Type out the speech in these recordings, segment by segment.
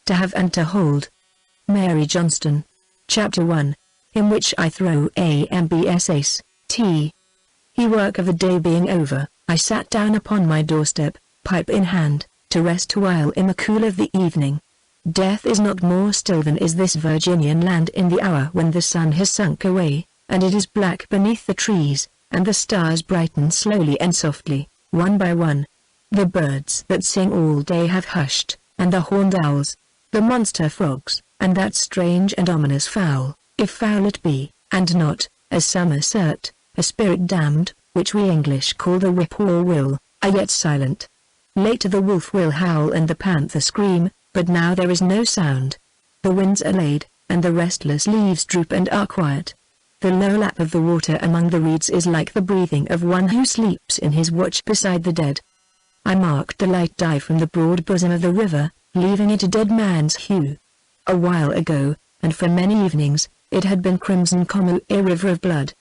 to have and to hold. Mary Johnston. Chapter 1, in which I throw AMBS ace, T. Work of the day being over, I sat down upon my doorstep, pipe in hand, to rest a while in the cool of the evening. Death is not more still than is this Virginian land in the hour when the sun has sunk away, and it is black beneath the trees, and the stars brighten slowly and softly, one by one. The birds that sing all day have hushed, and the horned owls, the monster frogs, and that strange and ominous fowl, if fowl it be, and not, as some assert, a spirit damned, which we English call the whippoorwill, are yet silent. Later the wolf will howl and the panther scream, but now there is no sound. The winds are laid, and the restless leaves droop and are quiet. The low lap of the water among the reeds is like the breathing of one who sleeps in his watch beside the dead. I marked the light die from the broad bosom of the river, leaving it a dead man's hue. A while ago, and for many evenings, it had been crimson como a river of blood.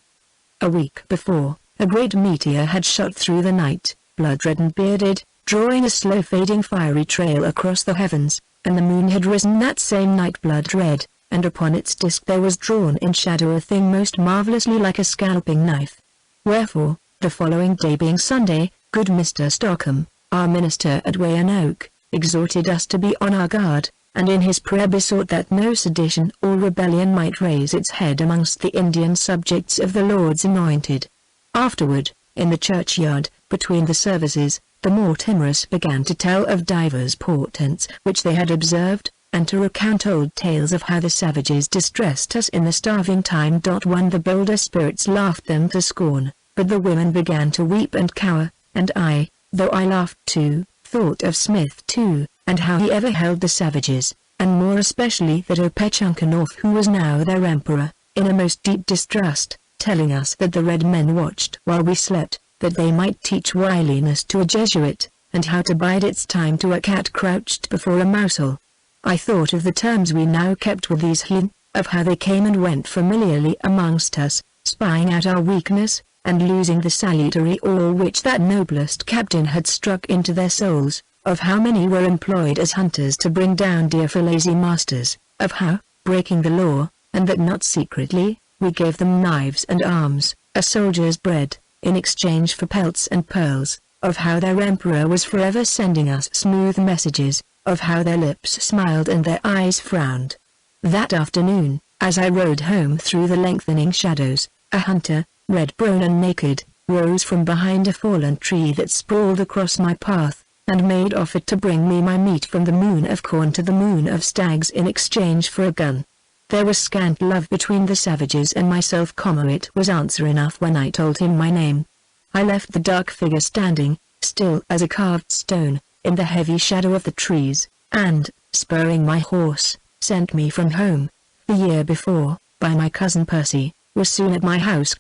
A week before, a great meteor had shot through the night, blood-red and bearded, drawing a slow fading fiery trail across the heavens, and the moon had risen that same night blood-red, and upon its disk there was drawn in shadow a thing most marvellously like a scalping knife. Wherefore, the following day being Sunday, good Mr. Stockham, our minister at Weyanoke, exhorted us to be on our guard, and in his prayer besought that no sedition or rebellion might raise its head amongst the Indian subjects of the Lord's anointed. Afterward, in the churchyard, between the services, the more timorous began to tell of divers portents which they had observed, and to recount old tales of how the savages distressed us in the starving time. One the bolder spirits laughed them to scorn, but the women began to weep and cower, and I, though I laughed too, thought of Smith too, and how he ever held the savages, and more especially that Opechancanough who was now their emperor, in a most deep distrust, telling us that the red men watched while we slept, that they might teach wiliness to a Jesuit, and how to bide its time to a cat crouched before a mousehole. I thought of the terms we now kept with these heathen, of how they came and went familiarly amongst us, spying out our weakness, and losing the salutary awe which that noblest captain had struck into their souls, of how many were employed as hunters to bring down deer for lazy masters, of how, breaking the law, and that not secretly, we gave them knives and arms, a soldier's bread, in exchange for pelts and pearls, of how their emperor was forever sending us smooth messages, of how their lips smiled and their eyes frowned. That afternoon, as I rode home through the lengthening shadows, a hunter, red-brown and naked, rose from behind a fallen tree that sprawled across my path, and made offer to bring me my meat from the moon of corn to the moon of stags in exchange for a gun. There was scant love between the savages and myself, it was answer enough when I told him my name. I left the dark figure standing, still as a carved stone, in the heavy shadow of the trees, and, spurring my horse, sent me from home. The year before, by my cousin Percy, was soon at my house,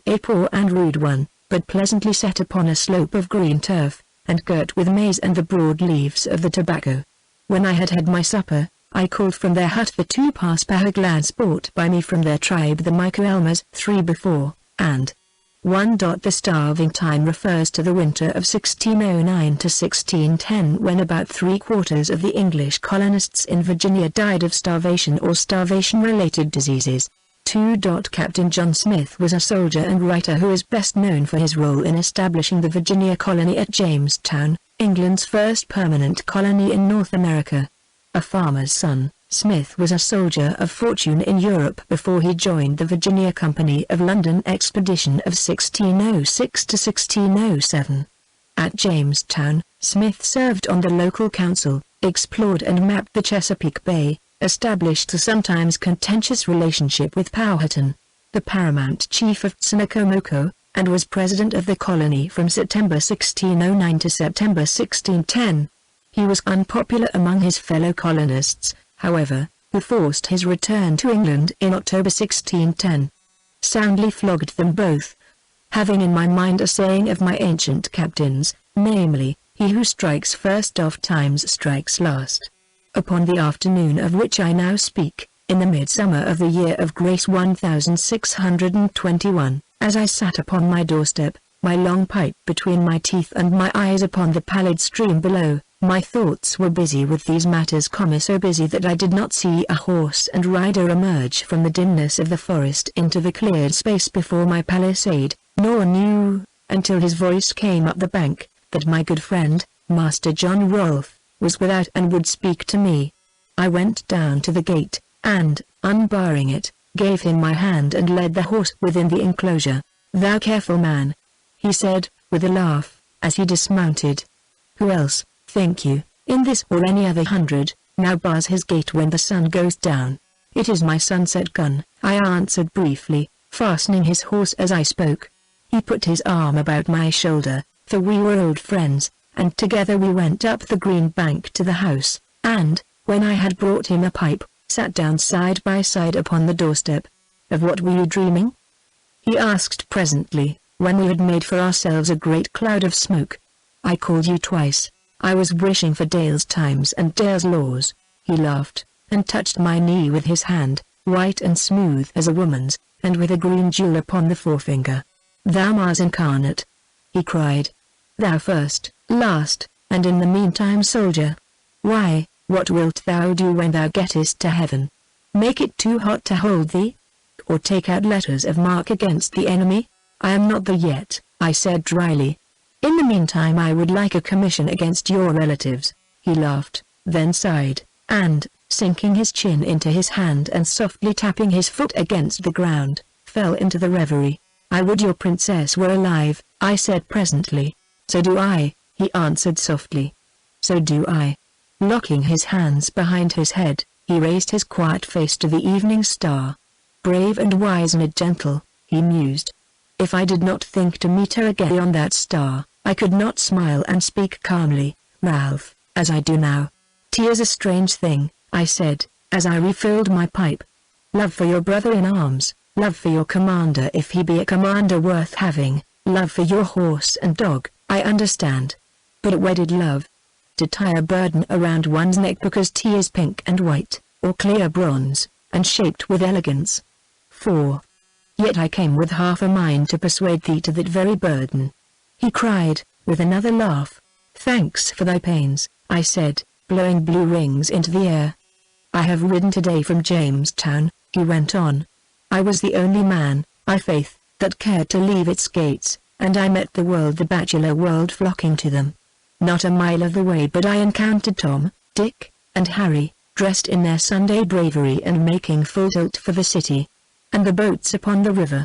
a poor and rude one, but pleasantly set upon a slope of green turf, and girt with maize and the broad leaves of the tobacco. When I had had my supper, I called from their hut the two Paspahaglads brought by me from their tribe, the Michaelmas 3 before, and 1. The starving time refers to the winter of 1609 to 1610, when about 3/4 of the English colonists in Virginia died of starvation or starvation-related diseases. 2. Captain John Smith was a soldier and writer who is best known for his role in establishing the Virginia colony at Jamestown, England's first permanent colony in North America. A farmer's son, Smith was a soldier of fortune in Europe before he joined the Virginia Company of London expedition of 1606 to 1607. At Jamestown, Smith served on the local council, explored and mapped the Chesapeake Bay, established a sometimes contentious relationship with Powhatan, the paramount chief of Tsinakomoko, and was president of the colony from September 1609 to September 1610. He was unpopular among his fellow colonists, however, who forced his return to England in October 1610. Soundly flogged them both. Having in my mind a saying of my ancient captains, namely, he who strikes first oft times strikes last. Upon the afternoon of which I now speak, in the midsummer of the year of grace 1621, as I sat upon my doorstep, my long pipe between my teeth and my eyes upon the pallid stream below. My thoughts were busy with these matters, so busy that I did not see a horse and rider emerge from the dimness of the forest into the cleared space before my palisade, nor knew, until his voice came up the bank, that my good friend, Master John Rolfe, was without and would speak to me. I went down to the gate, and, unbarring it, gave him my hand and led the horse within the enclosure. "Thou careful man," he said, with a laugh, as he dismounted. "Who else, think you, in this or any other 100, now bars his gate when the sun goes down?" "It is my sunset gun," I answered briefly, fastening his horse as I spoke. He put his arm about my shoulder, for we were old friends, and together we went up the green bank to the house, and, when I had brought him a pipe, sat down side by side upon the doorstep. "Of what were you dreaming?" he asked presently, when we had made for ourselves a great cloud of smoke. "I called you twice. I was wishing for Dale's times and Dale's laws." He laughed, and touched my knee with his hand, white and smooth as a woman's, and with a green jewel upon the forefinger. "Thou Mars incarnate!" he cried. "Thou first, last, and in the meantime soldier! Why, what wilt thou do when thou gettest to heaven? Make it too hot to hold thee? Or take out letters of marque against the enemy? I am not there yet," I said dryly. "In the meantime I would like a commission against your relatives." He laughed, then sighed, and, sinking his chin into his hand and softly tapping his foot against the ground, fell into the reverie. "I would your princess were alive," I said presently. "So do I," he answered softly. "So do I." Locking his hands behind his head, he raised his quiet face to the evening star. "Brave and wise and gentle," he mused. "If I did not think to meet her again on that star, I could not smile and speak calmly, Ralph, as I do now." "'Tis a strange thing," I said, as I refilled my pipe. "Love for your brother in arms, love for your commander if he be a commander worth having, love for your horse and dog, I understand. But wedded love, to tie a burden around one's neck because tea is pink and white, or clear bronze, and shaped with elegance. 4. Yet I came with half a mind to persuade thee to that very burden." He cried, with another laugh. "Thanks for thy pains," I said, blowing blue rings into the air. "I have ridden today from Jamestown," he went on. "I was the only man, I faith, that cared to leave its gates, and I met the bachelor world flocking to them. Not a mile of the way but I encountered Tom, Dick, and Harry, dressed in their Sunday bravery and making full tilt for the city. And the boats upon the river.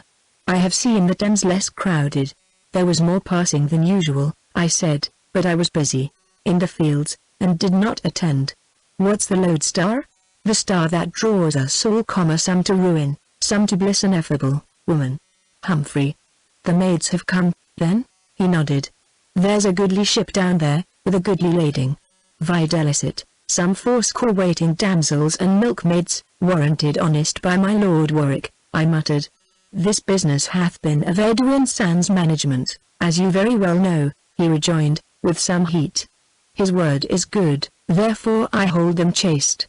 I have seen the Thames less crowded. There was more passing than usual," I said, "but I was busy, in the fields, and did not attend." "What's the lodestar?" "The star that draws us all, some to ruin, some to bliss ineffable, woman." "Humphrey. The maids have come, then?" He nodded. "There's a goodly ship down there, with a goodly lading. Videlicet, some 80 waiting damsels and milkmaids, warranted honest by my Lord Warwick," I muttered. "This business hath been of Edwin Sand's management, as you very well know," he rejoined, with some heat. "His word is good, therefore I hold them chaste.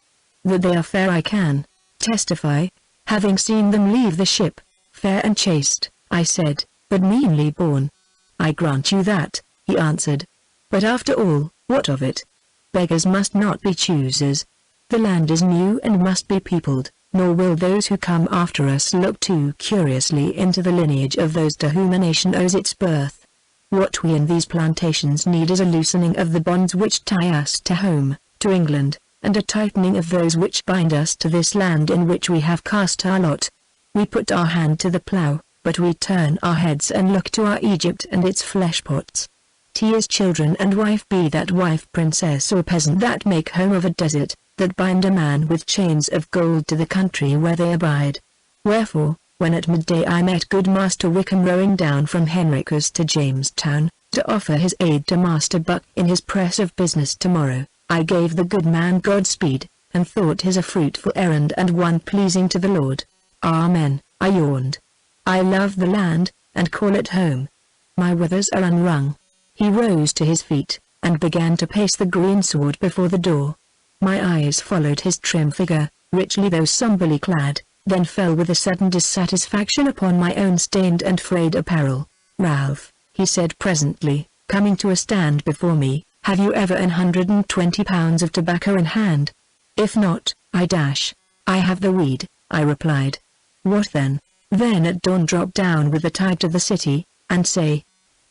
That they are fair I can testify, having seen them leave the ship. Fair and chaste," I said, "but meanly born." "I grant you that," he answered. "But after all, what of it? Beggars must not be choosers. The land is new and must be peopled, nor will those who come after us look too curiously into the lineage of those to whom a nation owes its birth. What we in these plantations need is a loosening of the bonds which tie us to home, to England, and a tightening of those which bind us to this land in which we have cast our lot. We put our hand to the plough, but we turn our heads and look to our Egypt and its fleshpots. Tears children and wife, be that wife princess or peasant, that make home of a desert, that bind a man with chains of gold to the country where they abide. Wherefore, when at midday I met good Master Wickham rowing down from Henricus to Jamestown, to offer his aid to Master Buck in his press of business tomorrow, I gave the good man Godspeed, and thought his a fruitful errand and one pleasing to the Lord. Amen, I yawned. I love the land, and call it home. My withers are unwrung. He rose to his feet, and began to pace the greensward before the door. My eyes followed his trim figure, richly though somberly clad, then fell with a sudden dissatisfaction upon my own stained and frayed apparel. "Ralph," he said presently, coming to a stand before me, "have you ever 120 pounds of tobacco in hand? If not, I have the weed," I replied. "What then?" "Then at dawn drop down with the tide to the city, and say,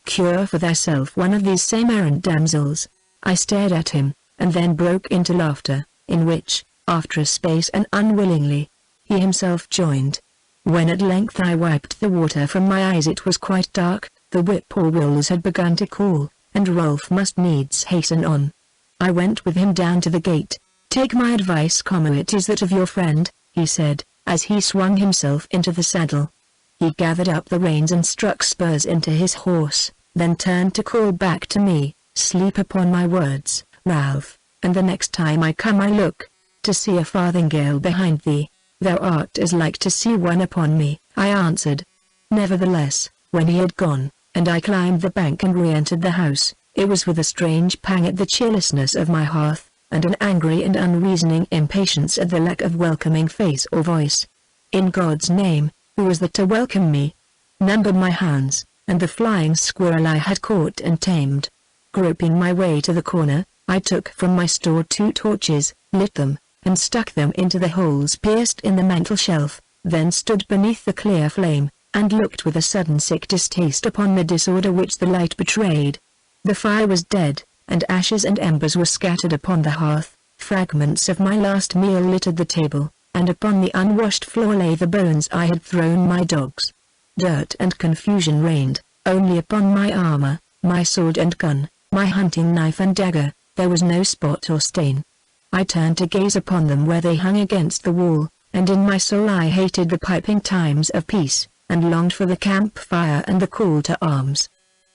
'Cure for thyself one of these same errant damsels.'" I stared at him, and then broke into laughter, in which, after a space and unwillingly, he himself joined. When at length I wiped the water from my eyes it was quite dark, the whippoorwills had begun to call, and Rolf must needs hasten on. I went with him down to the gate. "Take my advice, it is that of your friend," he said, as he swung himself into the saddle. He gathered up the reins and struck spurs into his horse, then turned to call back to me, "Sleep upon my words, Ralph, and the next time I come I look to see a farthingale behind thee. Thou art as like to see one upon me," I answered. Nevertheless, when he had gone, and I climbed the bank and re-entered the house, it was with a strange pang at the cheerlessness of my hearth, and an angry and unreasoning impatience at the lack of welcoming face or voice. In God's name, who was there to welcome me? Numbered my hounds, and the flying squirrel I had caught and tamed. Groping my way to the corner, I took from my store 2 torches, lit them, and stuck them into the holes pierced in the mantel shelf, then stood beneath the clear flame, and looked with a sudden sick distaste upon the disorder which the light betrayed. The fire was dead, and ashes and embers were scattered upon the hearth, fragments of my last meal littered the table, and upon the unwashed floor lay the bones I had thrown my dogs. Dirt and confusion reigned, only upon my armor, my sword and gun, my hunting knife and dagger, there was no spot or stain. I turned to gaze upon them where they hung against the wall, and in my soul I hated the piping times of peace, and longed for the campfire and the call to arms.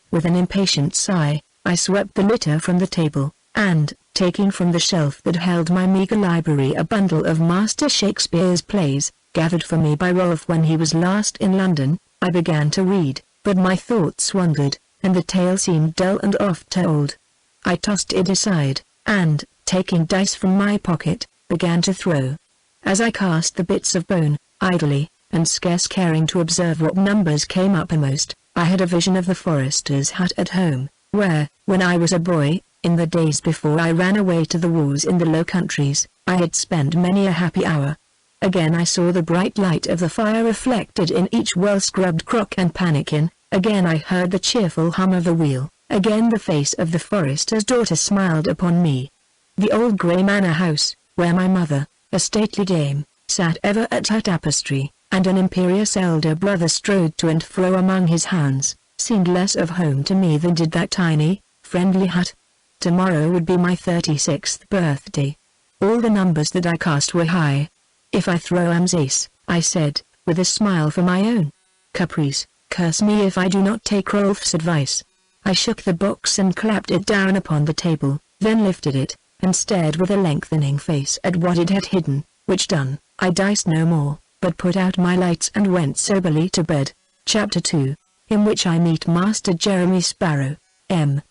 With an impatient sigh, I swept the litter from the table, and, taking from the shelf that held my meager library a bundle of Master Shakespeare's plays, gathered for me by Rolf when he was last in London, I began to read, but my thoughts wandered, and the tale seemed dull and oft-told. I tossed it aside, and, taking dice from my pocket, began to throw. As I cast the bits of bone, idly, and scarce caring to observe what numbers came uppermost, I had a vision of the forester's hut at home, where, when I was a boy, in the days before I ran away to the wars in the Low Countries, I had spent many a happy hour. Again I saw the bright light of the fire reflected in each well-scrubbed crock and pannikin, again I heard the cheerful hum of the wheel, again the face of the forester's daughter smiled upon me. The old grey manor house, where my mother, a stately dame, sat ever at her tapestry, and an imperious elder brother strode to and fro among his hounds, seemed less of home to me than did that tiny, friendly hut. Tomorrow would be my 36th birthday. All the numbers that I cast were high. "If I throw ace," I said, with a smile for my own caprice, "curse me if I do not take Rolf's advice." I shook the box and clapped it down upon the table, then lifted it, and stared with a lengthening face at what it had hidden, which done, I diced no more, but put out my lights and went soberly to bed. Chapter 2, in which I meet Master Jeremy Sparrow, M.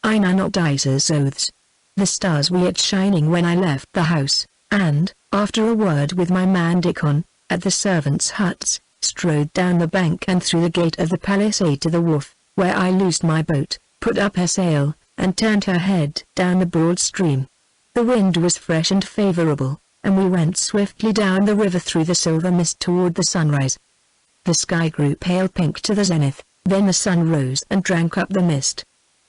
I now not dice's oaths. The stars were yet shining when I left the house, and, after a word with my man Dickon, at the servants' huts, strode down the bank and through the gate of the palisade to the wharf, where I loosed my boat, put up her sail, and turned her head down the broad stream. The wind was fresh and favorable, and we went swiftly down the river through the silver mist toward the sunrise. The sky grew pale pink to the zenith, then the sun rose and drank up the mist.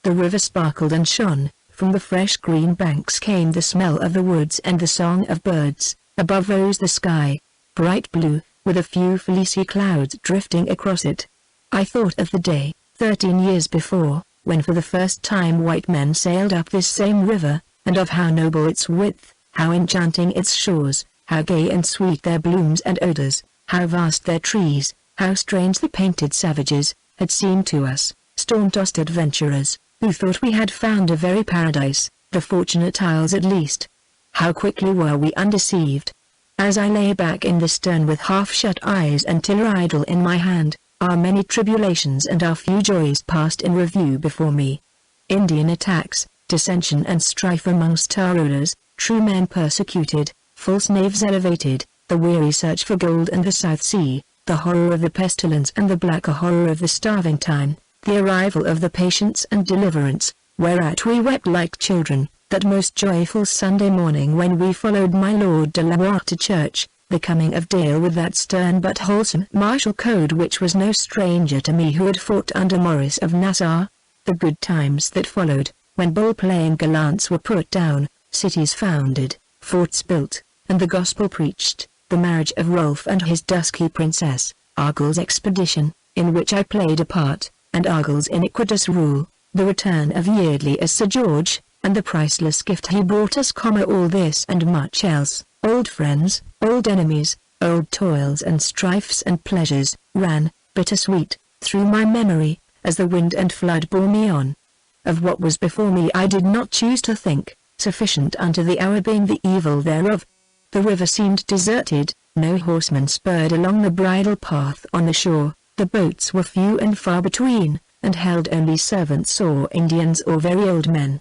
The river sparkled and shone, from the fresh green banks came the smell of the woods and the song of birds, above rose the sky, bright blue, with a few fleecy clouds drifting across it. I thought of the day, 13 years before, when for the first time white men sailed up this same river, and of how noble its width, how enchanting its shores, how gay and sweet their blooms and odors, how vast their trees, how strange the painted savages, had seemed to us, storm-tossed adventurers, who thought we had found a very paradise, the Fortunate Isles at least. How quickly were we undeceived. As I lay back in the stern with half-shut eyes and tiller idle in my hand, our many tribulations and our few joys passed in review before me. Indian attacks, dissension and strife amongst our rulers, true men persecuted, false knaves elevated, the weary search for gold and the South Sea, the horror of the pestilence and the blacker horror of the starving time, the arrival of the patience and deliverance, whereat we wept like children, that most joyful Sunday morning when we followed my Lord de la Warr to church, the coming of Dale with that stern but wholesome martial code which was no stranger to me who had fought under Maurice of Nassau, the good times that followed, when ball-playing gallants were put down, cities founded, forts built, and the gospel preached, the marriage of Rolf and his dusky princess, Argyll's expedition, in which I played a part, and Argyll's iniquitous rule, the return of Yeardley as Sir George, and the priceless gift he brought us, all this and much else, old friends, old enemies, old toils and strifes and pleasures, ran, bittersweet, through my memory, as the wind and flood bore me on. Of what was before me I did not choose to think, sufficient unto the hour being the evil thereof. The river seemed deserted, no horseman spurred along the bridle path on the shore, the boats were few and far between, and held only servants or Indians or very old men.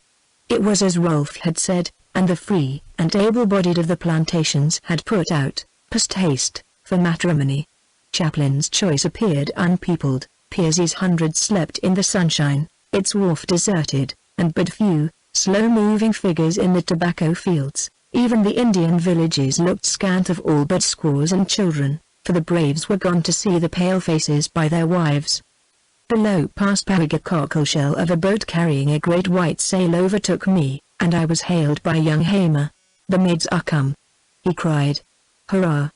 It was as Rolf had said, and the free and able-bodied of the plantations had put out, post-haste, for matrimony. Chaplin's choice appeared unpeopled, Piercy's hundred slept in the sunshine, its wharf deserted, and but few, slow-moving figures in the tobacco fields. Even the Indian villages looked scant of all but squaws and children, for the braves were gone to see the pale faces by their wives. Below past Pariga cockleshell of a boat carrying a great white sail overtook me, and I was hailed by young Hamer. "The maids are come," he cried. "Hurrah!"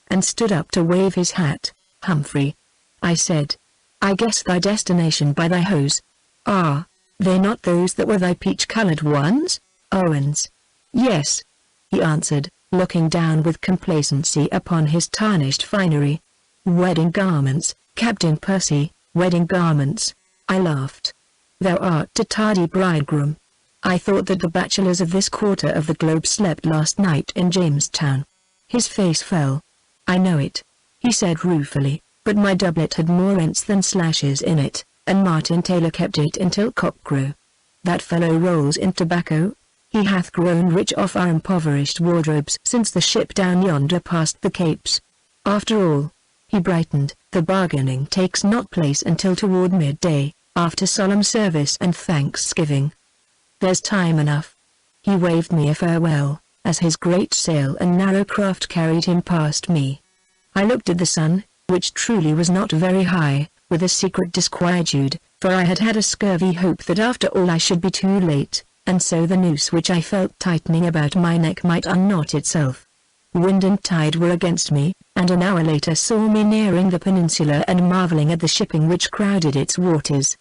and stood up to wave his hat. "Humphrey," I said, "I guess thy destination by thy hose. Ah, they not those that were thy peach-coloured ones, Owens?" "Yes," he answered, looking down with complacency upon his tarnished finery. "Wedding garments, Captain Percy, wedding garments," I laughed. "Thou art a tardy bridegroom. I thought that the bachelors of this quarter of the globe slept last night in Jamestown." His face fell. "I know it," he said ruefully, "but my doublet had more rents than slashes in it, and Martin Taylor kept it until cockcrow. That fellow rolls in tobacco. He hath grown rich off our impoverished wardrobes since the ship down yonder passed the Capes. After all," he brightened, "the bargaining takes not place until toward midday, after solemn service and thanksgiving. There's time enough." He waved me a farewell, as his great sail and narrow craft carried him past me. I looked at the sun, which truly was not very high, with a secret disquietude, for I had had a scurvy hope that after all I should be too late, and so the noose which I felt tightening about my neck might unknot itself. Wind and tide were against me, and an hour later saw me nearing the peninsula and marveling at the shipping which crowded its waters.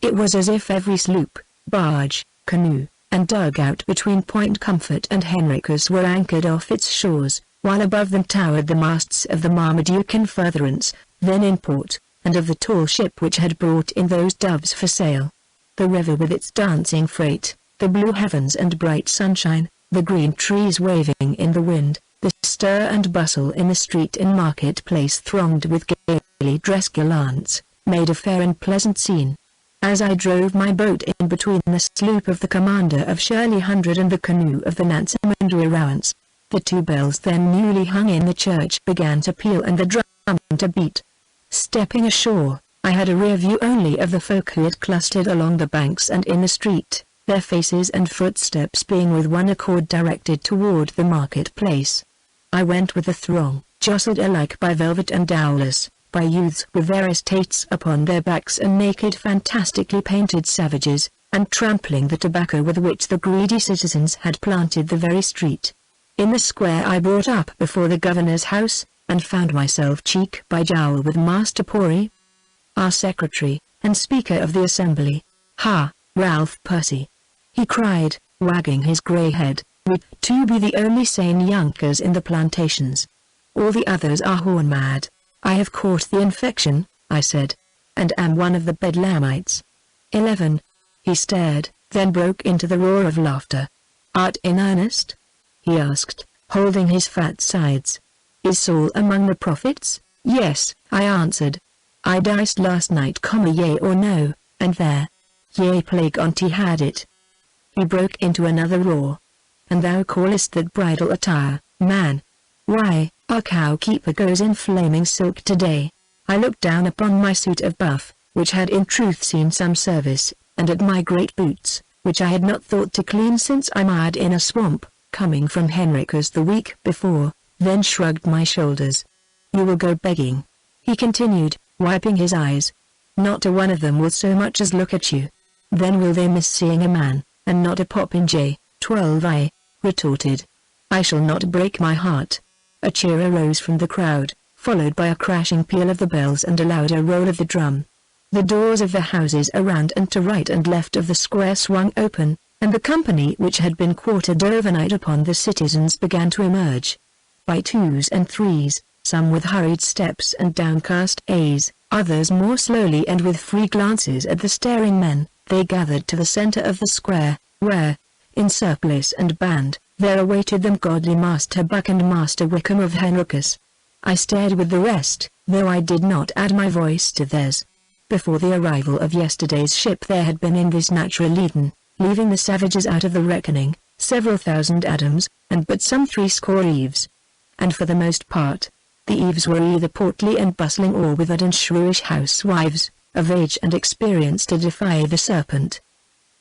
It was as if every sloop, barge, canoe, and dugout between Point Comfort and Henricus were anchored off its shores, while above them towered the masts of the Marmaduke in furtherance, then in port, and of the tall ship which had brought in those doves for sale. The river with its dancing freight, the blue heavens and bright sunshine, the green trees waving in the wind, the stir and bustle in the street and market-place thronged with gaily dressed gallants, made a fair and pleasant scene. As I drove my boat in between the sloop of the commander of Shirley Hundred and the canoe of the Nansemond Rowance, the two bells then newly hung in the church began to peal and the drum to beat. Stepping ashore, I had a rear view only of the folk who had clustered along the banks and in the street, their faces and footsteps being with one accord directed toward the market-place. I went with the throng, jostled alike by velvet and dowlas, by youths with their estates upon their backs and naked fantastically painted savages, and trampling the tobacco with which the greedy citizens had planted the very street. In the square I brought up before the governor's house, and found myself cheek by jowl with Master Pori, our secretary, and speaker of the assembly. "Ha, Ralph Percy!" he cried, wagging his grey head, "we two be the only sane younkers in the plantations. All the others are horn-mad." "I have caught the infection," I said, "and am one of the bedlamites." 11. He stared, then broke into the roar of laughter. "Art in earnest?" he asked, holding his fat sides. "Is Saul among the prophets?" "Yes," I answered. "I diced last night, yea or no, and there. Yea, plague on't he had it." He broke into another roar. "And thou callest that bridal attire, man? Why, our cow-keeper goes in flaming silk today." I looked down upon my suit of buff, which had in truth seen some service, and at my great boots, which I had not thought to clean since I mired in a swamp, coming from Henricus the week before, then shrugged my shoulders. "You will go begging," he continued, wiping his eyes. "Not a one of them will so much as look at you. Then will they miss seeing a man, and not a popinjay." 12 I retorted. "I shall not break my heart." A cheer arose from the crowd, followed by a crashing peal of the bells and a louder roll of the drum. The doors of the houses around and to right and left of the square swung open, and the company which had been quartered overnight upon the citizens began to emerge. By twos and threes, some with hurried steps and downcast eyes, others more slowly and with free glances at the staring men, they gathered to the center of the square, where, in surplice and band, there awaited them godly Master Buck and Master Wickham of Henricus. I stared with the rest, though I did not add my voice to theirs. Before the arrival of yesterday's ship there had been in this natural Eden, leaving the savages out of the reckoning, several thousand Adams, and but some 60 Eves. And for the most part, the Eves were either portly and bustling or withered and shrewish housewives, of age and experience to defy the serpent.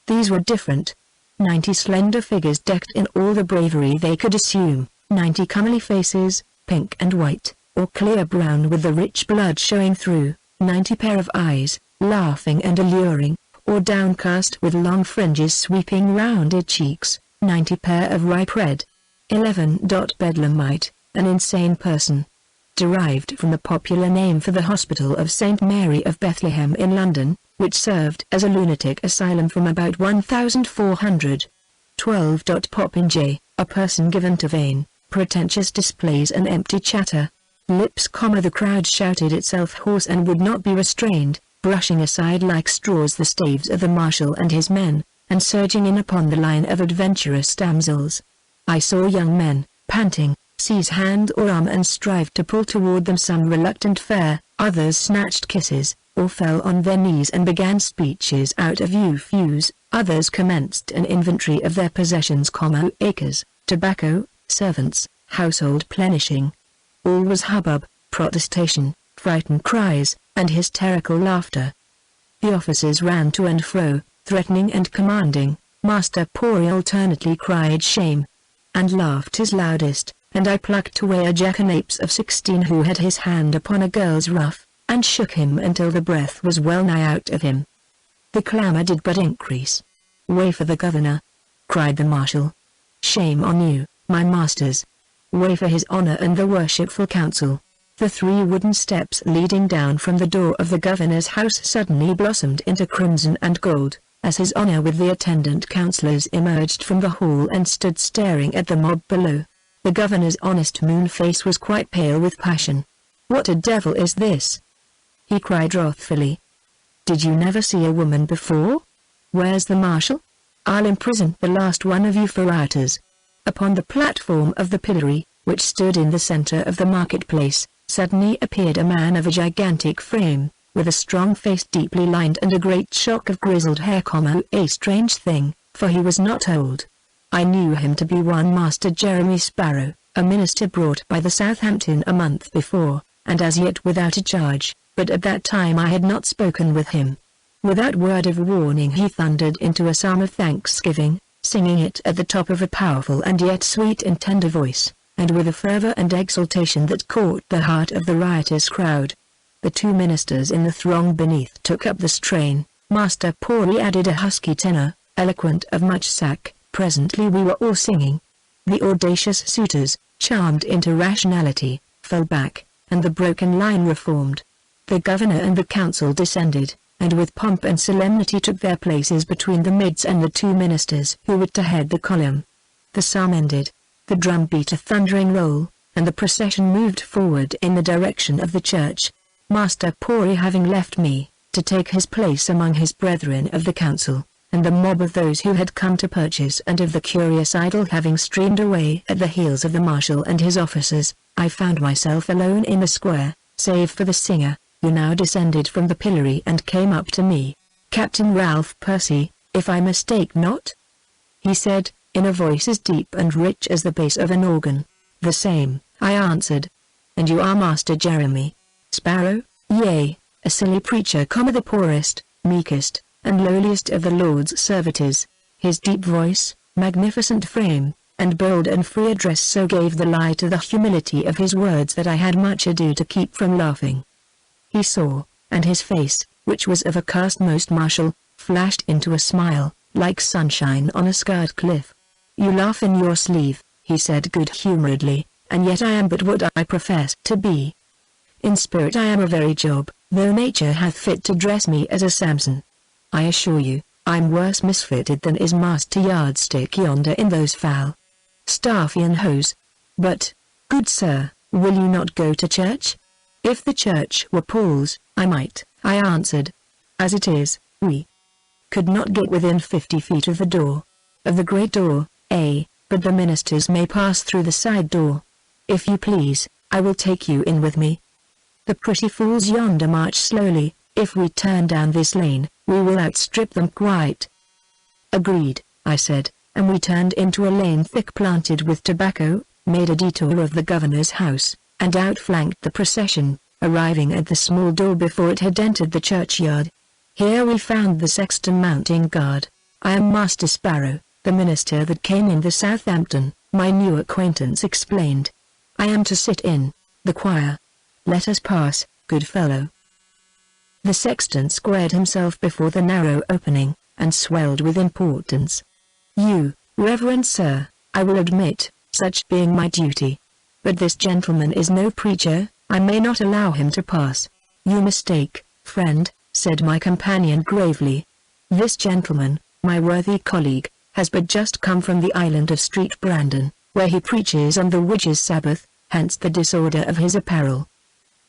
These were different. 90 slender figures decked in all the bravery they could assume, 90 comely faces, pink and white, or clear brown with the rich blood showing through, 90 pair of eyes, laughing and alluring, or downcast with long fringes sweeping rounded cheeks, 90 pair of ripe red. 11. Bedlamite, an insane person. Derived from the popular name for the Hospital of St. Mary of Bethlehem in London, which served as a lunatic asylum from about 1400. 12. Popinjay, a person given to vain, pretentious displays and empty chatter. Lips, the crowd shouted itself hoarse and would not be restrained, brushing aside like straws the staves of the marshal and his men, and surging in upon the line of adventurous damsels. I saw young men, panting, seize hand or arm and strive to pull toward them some reluctant fair, others snatched kisses, or fell on their knees and began speeches out of use, others commenced an inventory of their possessions, acres, tobacco, servants, household plenishing. All was hubbub, protestation, frightened cries, and hysterical laughter. The officers ran to and fro, threatening and commanding. Master Pori alternately cried shame, and laughed his loudest, and I plucked away a jackanapes of 16 who had his hand upon a girl's ruff, and shook him until the breath was well nigh out of him. The clamour did but increase. "Way for the governor!" cried the marshal. "Shame on you, my masters! Way for his honor and the worshipful council!" The 3 wooden steps leading down from the door of the governor's house suddenly blossomed into crimson and gold, as his honor with the attendant councillors emerged from the hall and stood staring at the mob below. The governor's honest moon face was quite pale with passion. "What a devil is this?" he cried wrathfully. "Did you never see a woman before? Where's the marshal? I'll imprison the last one of you for rioters." Upon the platform of the pillory, which stood in the center of the marketplace, suddenly appeared a man of a gigantic frame, with a strong face deeply lined and a great shock of grizzled hair, a strange thing, for he was not old. I knew him to be one Master Jeremy Sparrow, a minister brought by the Southampton a month before, and as yet without a charge, but at that time I had not spoken with him. Without word of warning he thundered into a psalm of thanksgiving, singing it at the top of a powerful and yet sweet and tender voice, and with a fervor and exultation that caught the heart of the riotous crowd. The 2 ministers in the throng beneath took up the strain. Master Pori added a husky tenor, eloquent of much sack. Presently we were all singing. The audacious suitors, charmed into rationality, fell back, and the broken line reformed. The governor and the council descended, and with pomp and solemnity took their places between the mids and the 2 ministers who were to head the column. The psalm ended, the drum beat a thundering roll, and the procession moved forward in the direction of the church, Master Pori having left me, to take his place among his brethren of the council, and the mob of those who had come to purchase and of the curious idle having streamed away at the heels of the marshal and his officers. I found myself alone in the square, save for the singer, who now descended from the pillory and came up to me. "Captain Ralph Percy, if I mistake not?" he said, in a voice as deep and rich as the bass of an organ. "The same," I answered. "And you are Master Jeremy Sparrow?" "Yea, a silly preacher, the poorest, meekest, and lowliest of the Lord's servitors. His deep voice, magnificent frame, and bold and free address so gave the lie to the humility of his words that I had much ado to keep from laughing. He saw, and his face, which was of a cast most martial, flashed into a smile, like sunshine on a scarred cliff. "You laugh in your sleeve," he said good-humoredly, "and yet I am but what I profess to be. In spirit I am a very Job, though nature hath fit to dress me as a Samson. I assure you, I'm worse misfitted than is Master Yardstick yonder in those foul Staffian hose. But, good sir, will you not go to church?" "If the church were Paul's, I might," I answered. "As it is, we could not get within 50 feet of the door. Of the great door, but the ministers may pass through the side door. If you please, I will take you in with me. The pretty fools yonder march slowly. If we turn down this lane, we will outstrip them quite." "Agreed," I said, and we turned into a lane thick planted with tobacco, made a detour of the governor's house, and outflanked the procession, arriving at the small door before it had entered the churchyard. Here we found the sexton mounting guard. "I am Master Sparrow, the minister that came in the Southampton," my new acquaintance explained. "I am to sit in the choir. Let us pass, good fellow." The sexton squared himself before the narrow opening, and swelled with importance. "You, reverend sir, I will admit, such being my duty. But this gentleman is no preacher, I may not allow him to pass." "You mistake, friend," said my companion gravely. "This gentleman, my worthy colleague, has but just come from the island of Street Brandon, where he preaches on the witches' Sabbath, hence the disorder of his apparel.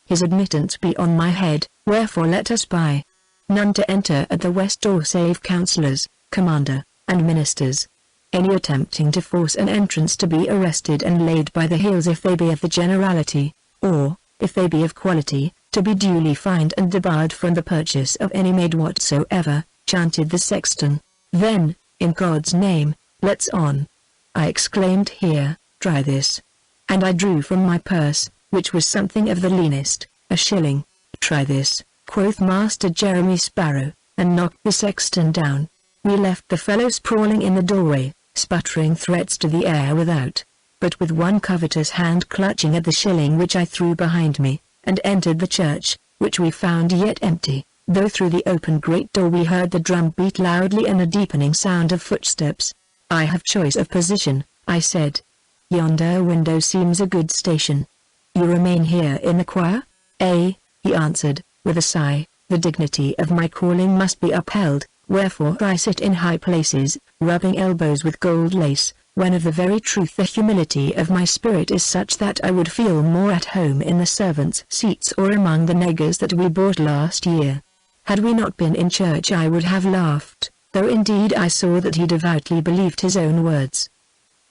His admittance be on my head, wherefore let us by. None to enter at the west door save councillors, commander, and ministers. Any attempting to force an entrance to be arrested and laid by the heels if they be of the generality, or, if they be of quality, to be duly fined and debarred from the purchase of any maid whatsoever," chanted the sexton. "Then, in God's name, let's on!" I exclaimed. "Here, try this." And I drew from my purse, which was something of the leanest, a shilling. "Try this," quoth Master Jeremy Sparrow, and knocked the sexton down. We left the fellow sprawling in the doorway, sputtering threats to the air without, but with one covetous hand clutching at the shilling which I threw behind me, and entered the church, which we found yet empty, though through the open great door we heard the drum beat loudly and a deepening sound of footsteps. "I have choice of position," I said. "Yonder window seems a good station." "You remain here in the choir?" He answered, with a sigh, "the dignity of my calling must be upheld, wherefore I sit in high places, rubbing elbows with gold lace, when of the very truth the humility of my spirit is such that I would feel more at home in the servants' seats or among the neggers that we bought last year." Had we not been in church I would have laughed, though indeed I saw that he devoutly believed his own words.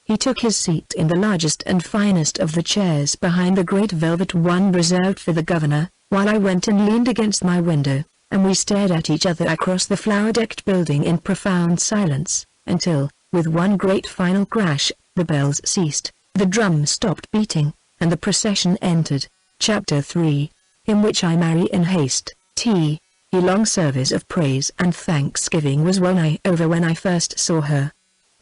He took his seat in the largest and finest of the chairs behind the great velvet one reserved for the governor, while I went and leaned against my window, and we stared at each other across the flower-decked building in profound silence, until, with one great final crash, the bells ceased, the drum stopped beating, and the procession entered. Chapter 3, in which I marry in haste. A long service of praise and thanksgiving was won over when I first saw her.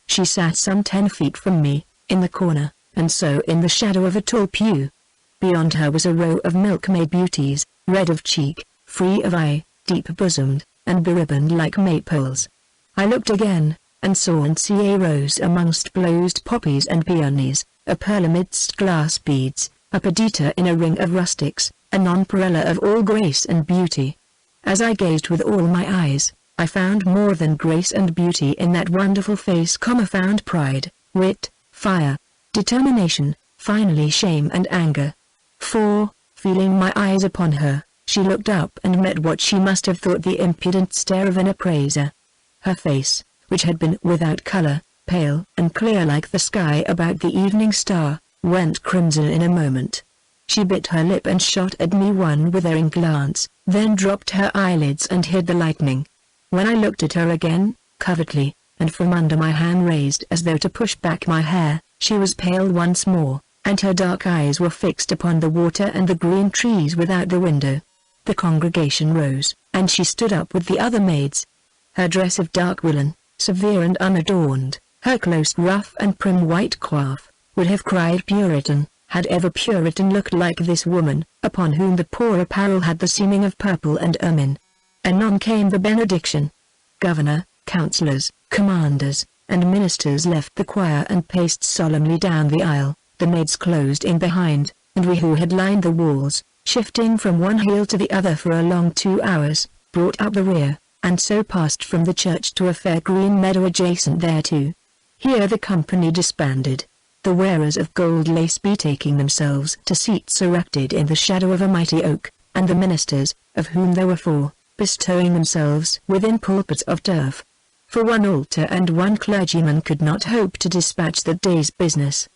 She sat some 10 feet from me, in the corner, and so in the shadow of a tall pew. Beyond her was a row of milkmaid beauties, red of cheek, free of eye, deep-bosomed, and beribboned like maypoles. I looked again, and saw a rose amongst blowsed poppies and peonies, a pearl amidst glass beads, a Perdita in a ring of rustics, a nonparella of all grace and beauty. As I gazed with all my eyes, I found more than grace and beauty in that wonderful face, found pride, wit, fire, determination, finally shame and anger. For, feeling my eyes upon her, she looked up and met what she must have thought the impudent stare of an appraiser. Her face, which had been without color, pale and clear like the sky about the evening star, went crimson in a moment. She bit her lip and shot at me one withering glance, then dropped her eyelids and hid the lightning. When I looked at her again, covertly, and from under my hand raised as though to push back my hair, she was pale once more, and her dark eyes were fixed upon the water and the green trees without the window. The congregation rose, and she stood up with the other maids. Her dress of dark woolen, severe and unadorned, her close ruff and prim white coif, would have cried Puritan, had ever Puritan looked like this woman, upon whom the poor apparel had the seeming of purple and ermine. Anon came the benediction. Governor, councillors, commanders, and ministers left the choir and paced solemnly down the aisle. The maids closed in behind, and we who had lined the walls, shifting from one heel to the other for a long 2 hours, brought up the rear, and so passed from the church to a fair green meadow adjacent thereto. Here the company disbanded, the wearers of gold lace betaking themselves to seats erected in the shadow of a mighty oak, and the ministers, of whom there were 4, bestowing themselves within pulpits of turf. For one altar and one clergyman could not hope to dispatch the day's business.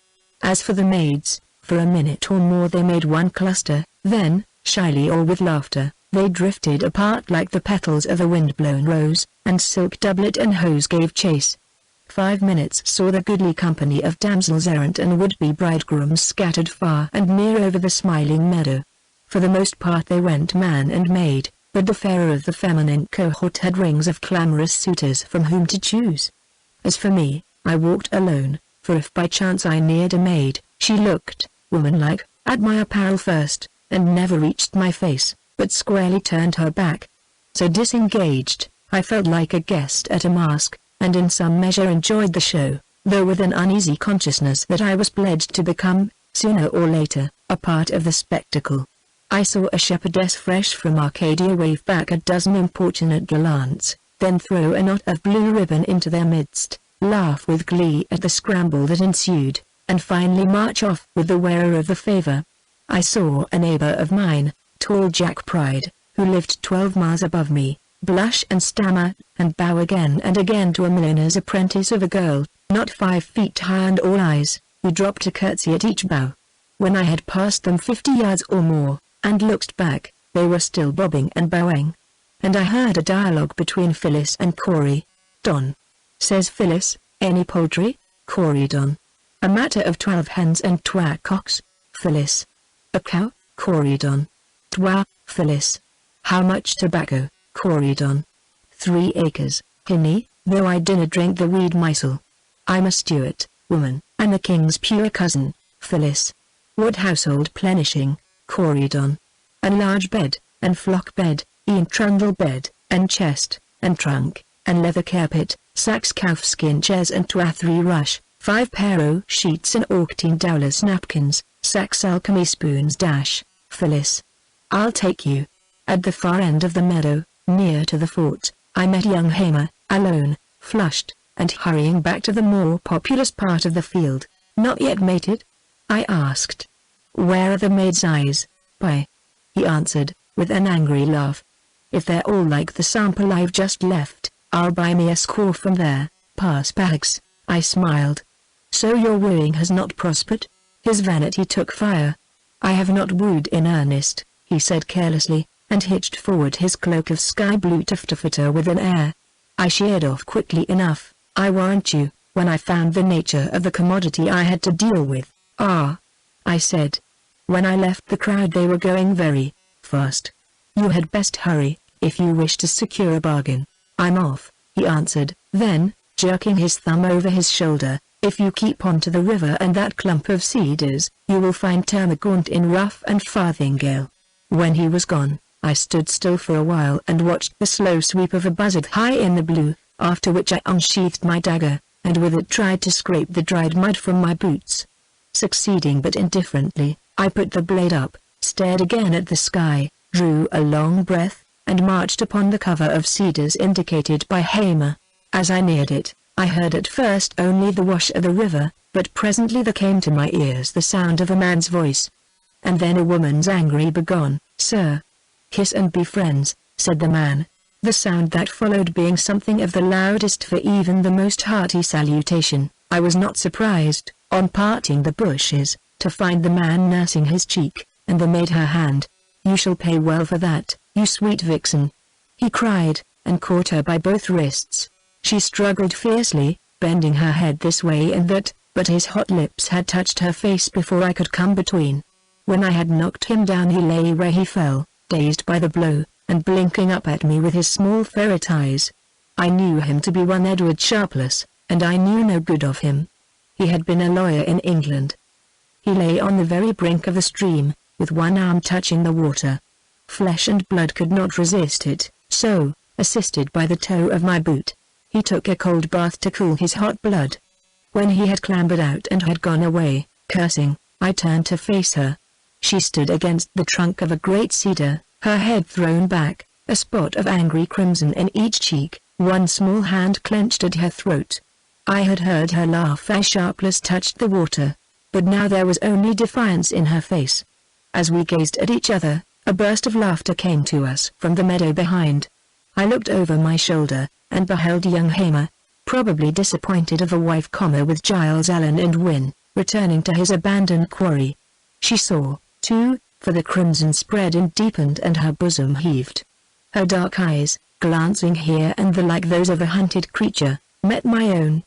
As for the maids, for a minute or more they made one cluster, then, shyly or with laughter, they drifted apart like the petals of a wind-blown rose, and silk doublet and hose gave chase. 5 minutes saw the goodly company of damsels errant and would-be bridegrooms scattered far and near over the smiling meadow. For the most part they went man and maid, but the fairer of the feminine cohort had rings of clamorous suitors from whom to choose. As for me, I walked alone, for if by chance I neared a maid, she looked, womanlike, at my apparel first, and never reached my face, but squarely turned her back. So disengaged, I felt like a guest at a masque, and in some measure enjoyed the show, though with an uneasy consciousness that I was pledged to become, sooner or later, a part of the spectacle. I saw a shepherdess fresh from Arcadia wave back a dozen importunate gallants, then throw a knot of blue ribbon into their midst, laugh with glee at the scramble that ensued, and finally march off with the wearer of the favor. I saw a neighbor of mine, tall Jack Pride, who lived 12 miles above me, blush and stammer, and bow again and again to a milliner's apprentice of a girl, not 5 feet high and all eyes, who dropped a curtsy at each bow. When I had passed them 50 yards or more, and looked back, they were still bobbing and bowing. And I heard a dialogue between Phyllis and Corey. "Don," says Phyllis, "any poultry?" Corey, "Don." "A matter of 12 hens and 2 cocks." Phyllis. "A cow?" Corey, "Don." 2, Phyllis. "How much tobacco?" Corey, "Don." 3 acres, hinny, though I dinna drink the weed mysel. "I'm a Stuart, woman, and the king's pure cousin." Phyllis. "What household plenishing?" Corey, "Don." "A large bed, and flock bed, e'en trundle bed, and chest, and trunk, and leather carpet, 6 calfskin chairs and 2-3 rush, 5 pair o' sheets and 14 dowlas napkins, 6 alchemy spoons dash." Phyllis. "I'll take you." At the far end of the meadow, near to the fort, I met young Hamer, alone, flushed, and hurrying back to the more populous part of the field. "Not yet mated?" I asked. "Where are the maid's eyes, py?" he answered, with an angry laugh. "If they're all like the sample I've just left, I'll buy me a score from there, pass bags." I smiled. "So your wooing has not prospered?" His vanity took fire. "I have not wooed in earnest," he said carelessly, and hitched forward his cloak of sky blue taffeta with an air. I sheered off quickly enough, I warrant you, when I found the nature of the commodity I had to deal with. "Ah," I said. When I left the crowd they were going very fast. "You had best hurry, if you wish to secure a bargain." "I'm off," he answered, then, jerking his thumb over his shoulder, "if you keep on to the river and that clump of cedars, you will find Termagaunt in Ruff and Farthingale." When he was gone, I stood still for a while and watched the slow sweep of a buzzard high in the blue, after which I unsheathed my dagger, and with it tried to scrape the dried mud from my boots. Succeeding but indifferently, I put the blade up, stared again at the sky, drew a long breath, and marched upon the cover of cedars indicated by Hamer. As I neared it, I heard at first only the wash of the river, but presently there came to my ears the sound of a man's voice. And then a woman's angry begone, "Sir." "Kiss and be friends," said the man, the sound that followed being something of the loudest for even the most hearty salutation. I was not surprised, on parting the bushes, to find the man nursing his cheek, and the maid her hand. "You shall pay well for that, you sweet vixen," he cried, and caught her by both wrists. She struggled fiercely, bending her head this way and that, but his hot lips had touched her face before I could come between. When I had knocked him down he lay where he fell, dazed by the blow, and blinking up at me with his small ferret eyes. I knew him to be one Edward Sharpless, and I knew no good of him. He had been a lawyer in England. He lay on the very brink of the stream, with one arm touching the water. Flesh and blood could not resist it, so, assisted by the toe of my boot, he took a cold bath to cool his hot blood. When he had clambered out and had gone away, cursing, I turned to face her. She stood against the trunk of a great cedar, her head thrown back, a spot of angry crimson in each cheek, one small hand clenched at her throat. I had heard her laugh as Sharpless touched the water, but now there was only defiance in her face. As we gazed at each other, a burst of laughter came to us from the meadow behind. I looked over my shoulder, and beheld young Hamer, probably disappointed of a wife, with Giles Allen and Wynne, returning to his abandoned quarry. She saw, too, for the crimson spread and deepened and her bosom heaved. Her dark eyes, glancing here and there like those of a hunted creature, met my own.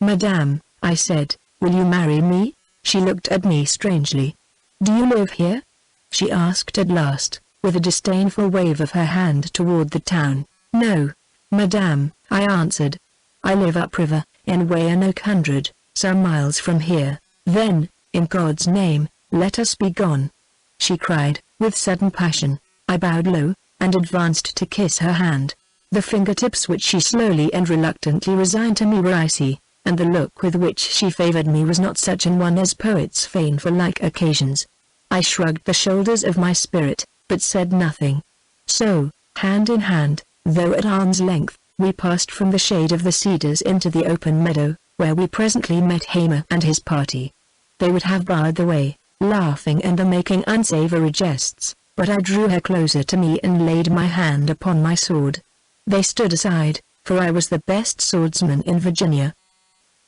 "Madame," I said, "will you marry me?" She looked at me strangely. "Do you live here?" she asked at last, with a disdainful wave of her hand toward the town. "No, madame," I answered. "I live upriver, in Weyanoke 100, some miles from here." "Then, in God's name, let us be gone," she cried, with sudden passion. I bowed low, and advanced to kiss her hand. The fingertips which she slowly and reluctantly resigned to me were icy, and the look with which she favored me was not such an one as poets feign for like occasions. I shrugged the shoulders of my spirit, but said nothing. So, hand in hand, though at arm's length, we passed from the shade of the cedars into the open meadow, where we presently met Hamer and his party. They would have barred the way, laughing and making unsavory jests, but I drew her closer to me and laid my hand upon my sword. They stood aside, for I was the best swordsman in Virginia.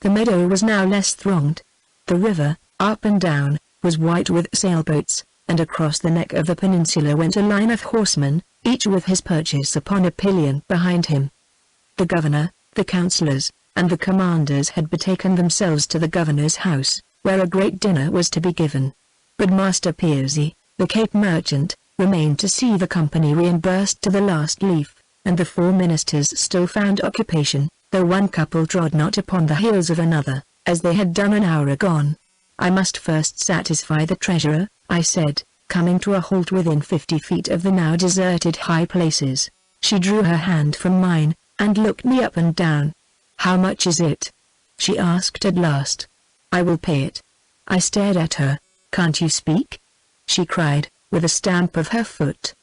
The meadow was now less thronged. The river, up and down, was white with sailboats, and across the neck of the peninsula went a line of horsemen, each with his purchase upon a pillion behind him. The governor, the councillors, and the commanders had betaken themselves to the governor's house, where a great dinner was to be given. But Master Piercy, the Cape merchant, remained to see the company reimbursed to the last leaf, and the 4 ministers still found occupation, though one couple trod not upon the heels of another, as they had done an hour agone. "I must first satisfy the treasurer," I said, coming to a halt within 50 feet of the now deserted high places. She drew her hand from mine, and looked me up and down. "How much is it?" she asked at last. "I will pay it." I stared at her. "Can't you speak?" she cried, with a stamp of her foot.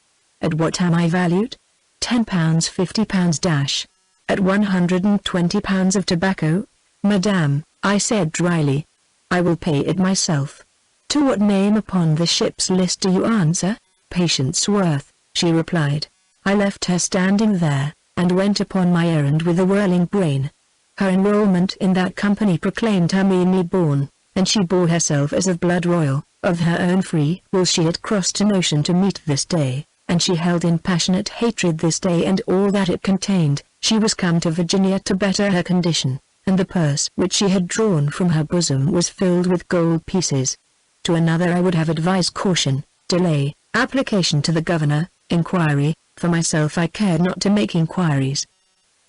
"At what am I valued?" £10, £50 — at £120 of tobacco? "Madame," I said dryly, "I will pay it myself." "To what name upon the ship's list do you answer?" "Patience Worth," she replied. I left her standing there, and went upon my errand with a whirling brain. Her enrollment in that company proclaimed her meanly born, and she bore herself as of blood royal. Of her own free will she had crossed an ocean to meet this day, and she held in passionate hatred this day and all that it contained. She was come to Virginia to better her condition, and the purse which she had drawn from her bosom was filled with gold pieces. To another I would have advised caution, delay, application to the governor, inquiry. For myself I cared not to make inquiries.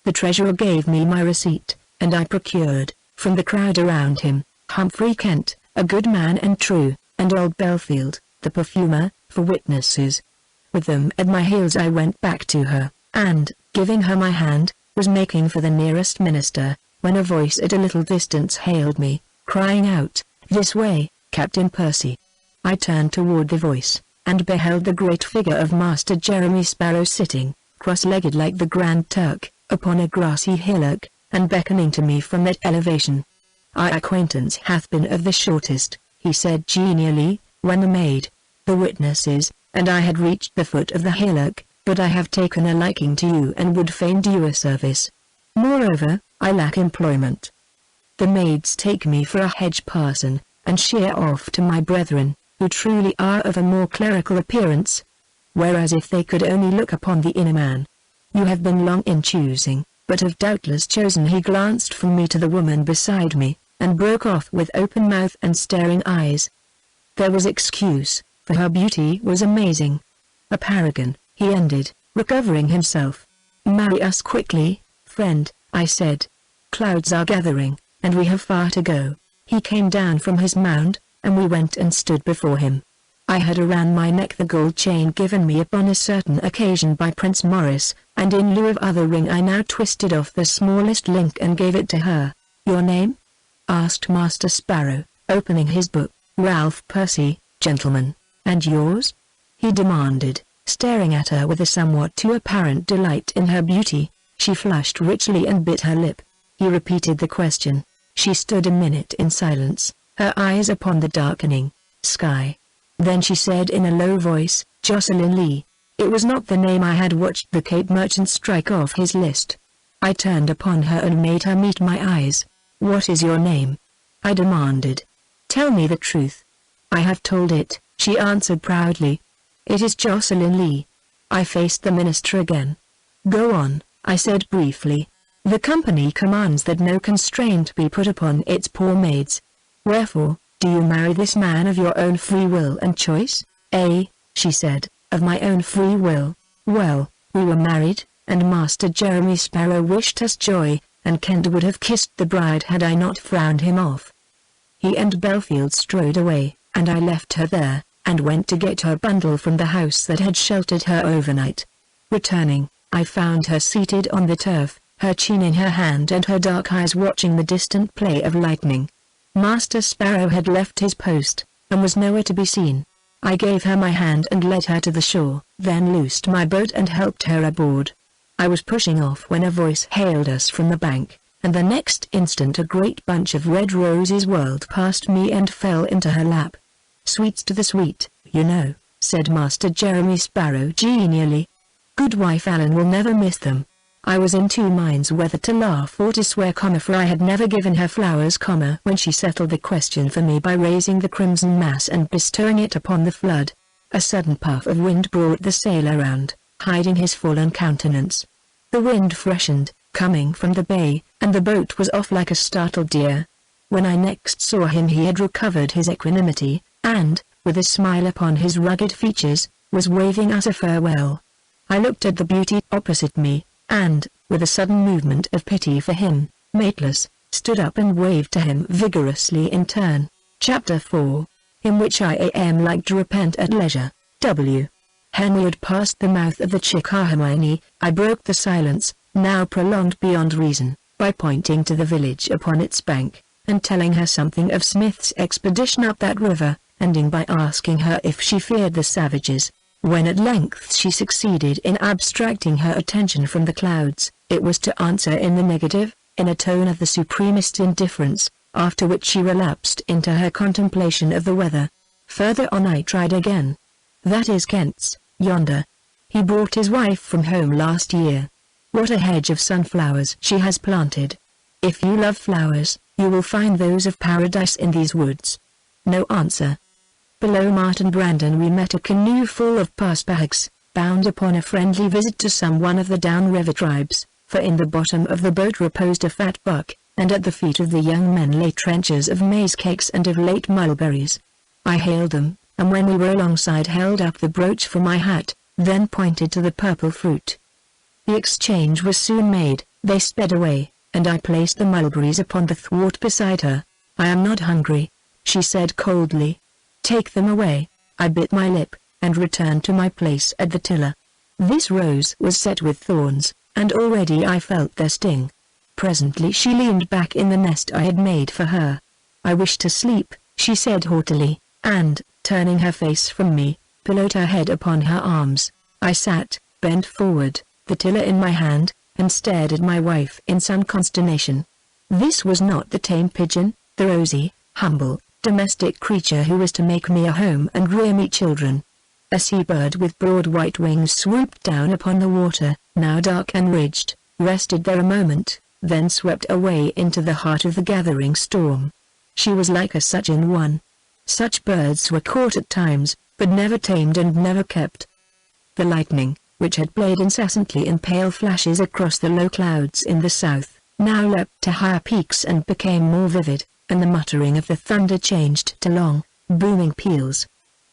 The treasurer gave me my receipt, and I procured, from the crowd around him, Humphrey Kent, a good man and true, and old Belfield, the perfumer, for witnesses. With them at my heels I went back to her, and, giving her my hand, was making for the nearest minister, when a voice at a little distance hailed me, crying out, "This way, Captain Percy." I turned toward the voice, and beheld the great figure of Master Jeremy Sparrow sitting, cross-legged like the Grand Turk, upon a grassy hillock, and beckoning to me from that elevation. "Our acquaintance hath been of the shortest," he said genially, when the maid, the witnesses, and I had reached the foot of the hillock, "but I have taken a liking to you and would fain do you a service. Moreover, I lack employment. The maids take me for a hedge parson, and sheer off to my brethren, who truly are of a more clerical appearance. Whereas if they could only look upon the inner man. You have been long in choosing, but have doubtless chosen." He glanced from me to the woman beside me, and broke off with open mouth and staring eyes. There was excuse, for her beauty was amazing. a paragon," he ended, recovering himself. "Marry us quickly, friend," I said. "Clouds are gathering, and we have far to go." He came down from his mound, and we went and stood before him. I had around my neck the gold chain given me upon a certain occasion by Prince Maurice, and in lieu of other ring I now twisted off the smallest link and gave it to her. "Your name?" asked Master Sparrow, opening his book. "Ralph Percy, gentleman. And yours?" he demanded, staring at her with a somewhat too apparent delight in her beauty. She flushed richly and bit her lip. He repeated the question. She stood a minute in silence, her eyes upon the darkening sky. Then she said in a low voice, "Jocelyn Lee." It was not the name I had watched the Cape merchant strike off his list. I turned upon her and made her meet my eyes. "What is your name?" I demanded. "Tell me the truth." "I have told it," she answered proudly. "It is Jocelyn Lee." I faced the minister again. "Go on," I said briefly. "The company commands that no constraint be put upon its poor maids. Wherefore, do you marry this man of your own free will and choice?" She said, "Of my own free will. Well, we were married, and Master Jeremy Sparrow wished us joy, and Kent would have kissed the bride had I not frowned him off." He and Belfield strode away, and I left her there, and went to get her bundle from the house that had sheltered her overnight. Returning, I found her seated on the turf, her chin in her hand and her dark eyes watching the distant play of lightning. Master Sparrow had left his post, and was nowhere to be seen. I gave her my hand and led her to the shore, then loosed my boat and helped her aboard. I was pushing off when a voice hailed us from the bank, and the next instant a great bunch of red roses whirled past me and fell into her lap. "Sweets to the sweet, you know," said Master Jeremy Sparrow genially. "Goodwife Allen will never miss them." I was in two minds whether to laugh or to swear, for I had never given her flowers, when she settled the question for me by raising the crimson mass and bestowing it upon the flood. A sudden puff of wind brought the sailor round, hiding his fallen countenance. The wind freshened, coming from the bay, and the boat was off like a startled deer. When I next saw him he had recovered his equanimity, and, with a smile upon his rugged features, was waving us a farewell. I looked at the beauty opposite me, and, with a sudden movement of pity for him, mateless, stood up and waved to him vigorously in turn. Chapter 4, in which I am like to repent at leisure. W. Henry had passed the mouth of the Chickahominy. I broke the silence, now prolonged beyond reason, by pointing to the village upon its bank, and telling her something of Smith's expedition up that river, ending by asking her if she feared the savages. When at length she succeeded in abstracting her attention from the clouds, it was to answer in the negative, in a tone of the supremest indifference, after which she relapsed into her contemplation of the weather. Further on I tried again. "That is Kent's, yonder. He brought his wife from home last year. What a hedge of sunflowers she has planted. If you love flowers, you will find those of paradise in these woods." No answer. Below Martin Brandon we met a canoe full of Paspahags, bound upon a friendly visit to some one of the downriver tribes, for in the bottom of the boat reposed a fat buck, and at the feet of the young men lay trenchers of maize cakes and of late mulberries. I hailed them, and when we were alongside held up the brooch for my hat, then pointed to the purple fruit. The exchange was soon made, they sped away, and I placed the mulberries upon the thwart beside her. "I am not hungry," she said coldly. "Take them away." I bit my lip, and returned to my place at the tiller. This rose was set with thorns, and already I felt their sting. Presently she leaned back in the nest I had made for her. "I wish to sleep," she said haughtily, and, turning her face from me, pillowed her head upon her arms. I sat, bent forward, the tiller in my hand, and stared at my wife in some consternation. This was not the tame pigeon, the rosy, humble, domestic creature who was to make me a home and rear me children. A seabird with broad white wings swooped down upon the water, now dark and ridged, rested there a moment, then swept away into the heart of the gathering storm. She was like a Sachin one. Such birds were caught at times, but never tamed and never kept. The lightning, which had played incessantly in pale flashes across the low clouds in the south, now leapt to higher peaks and became more vivid, and the muttering of the thunder changed to long, booming peals.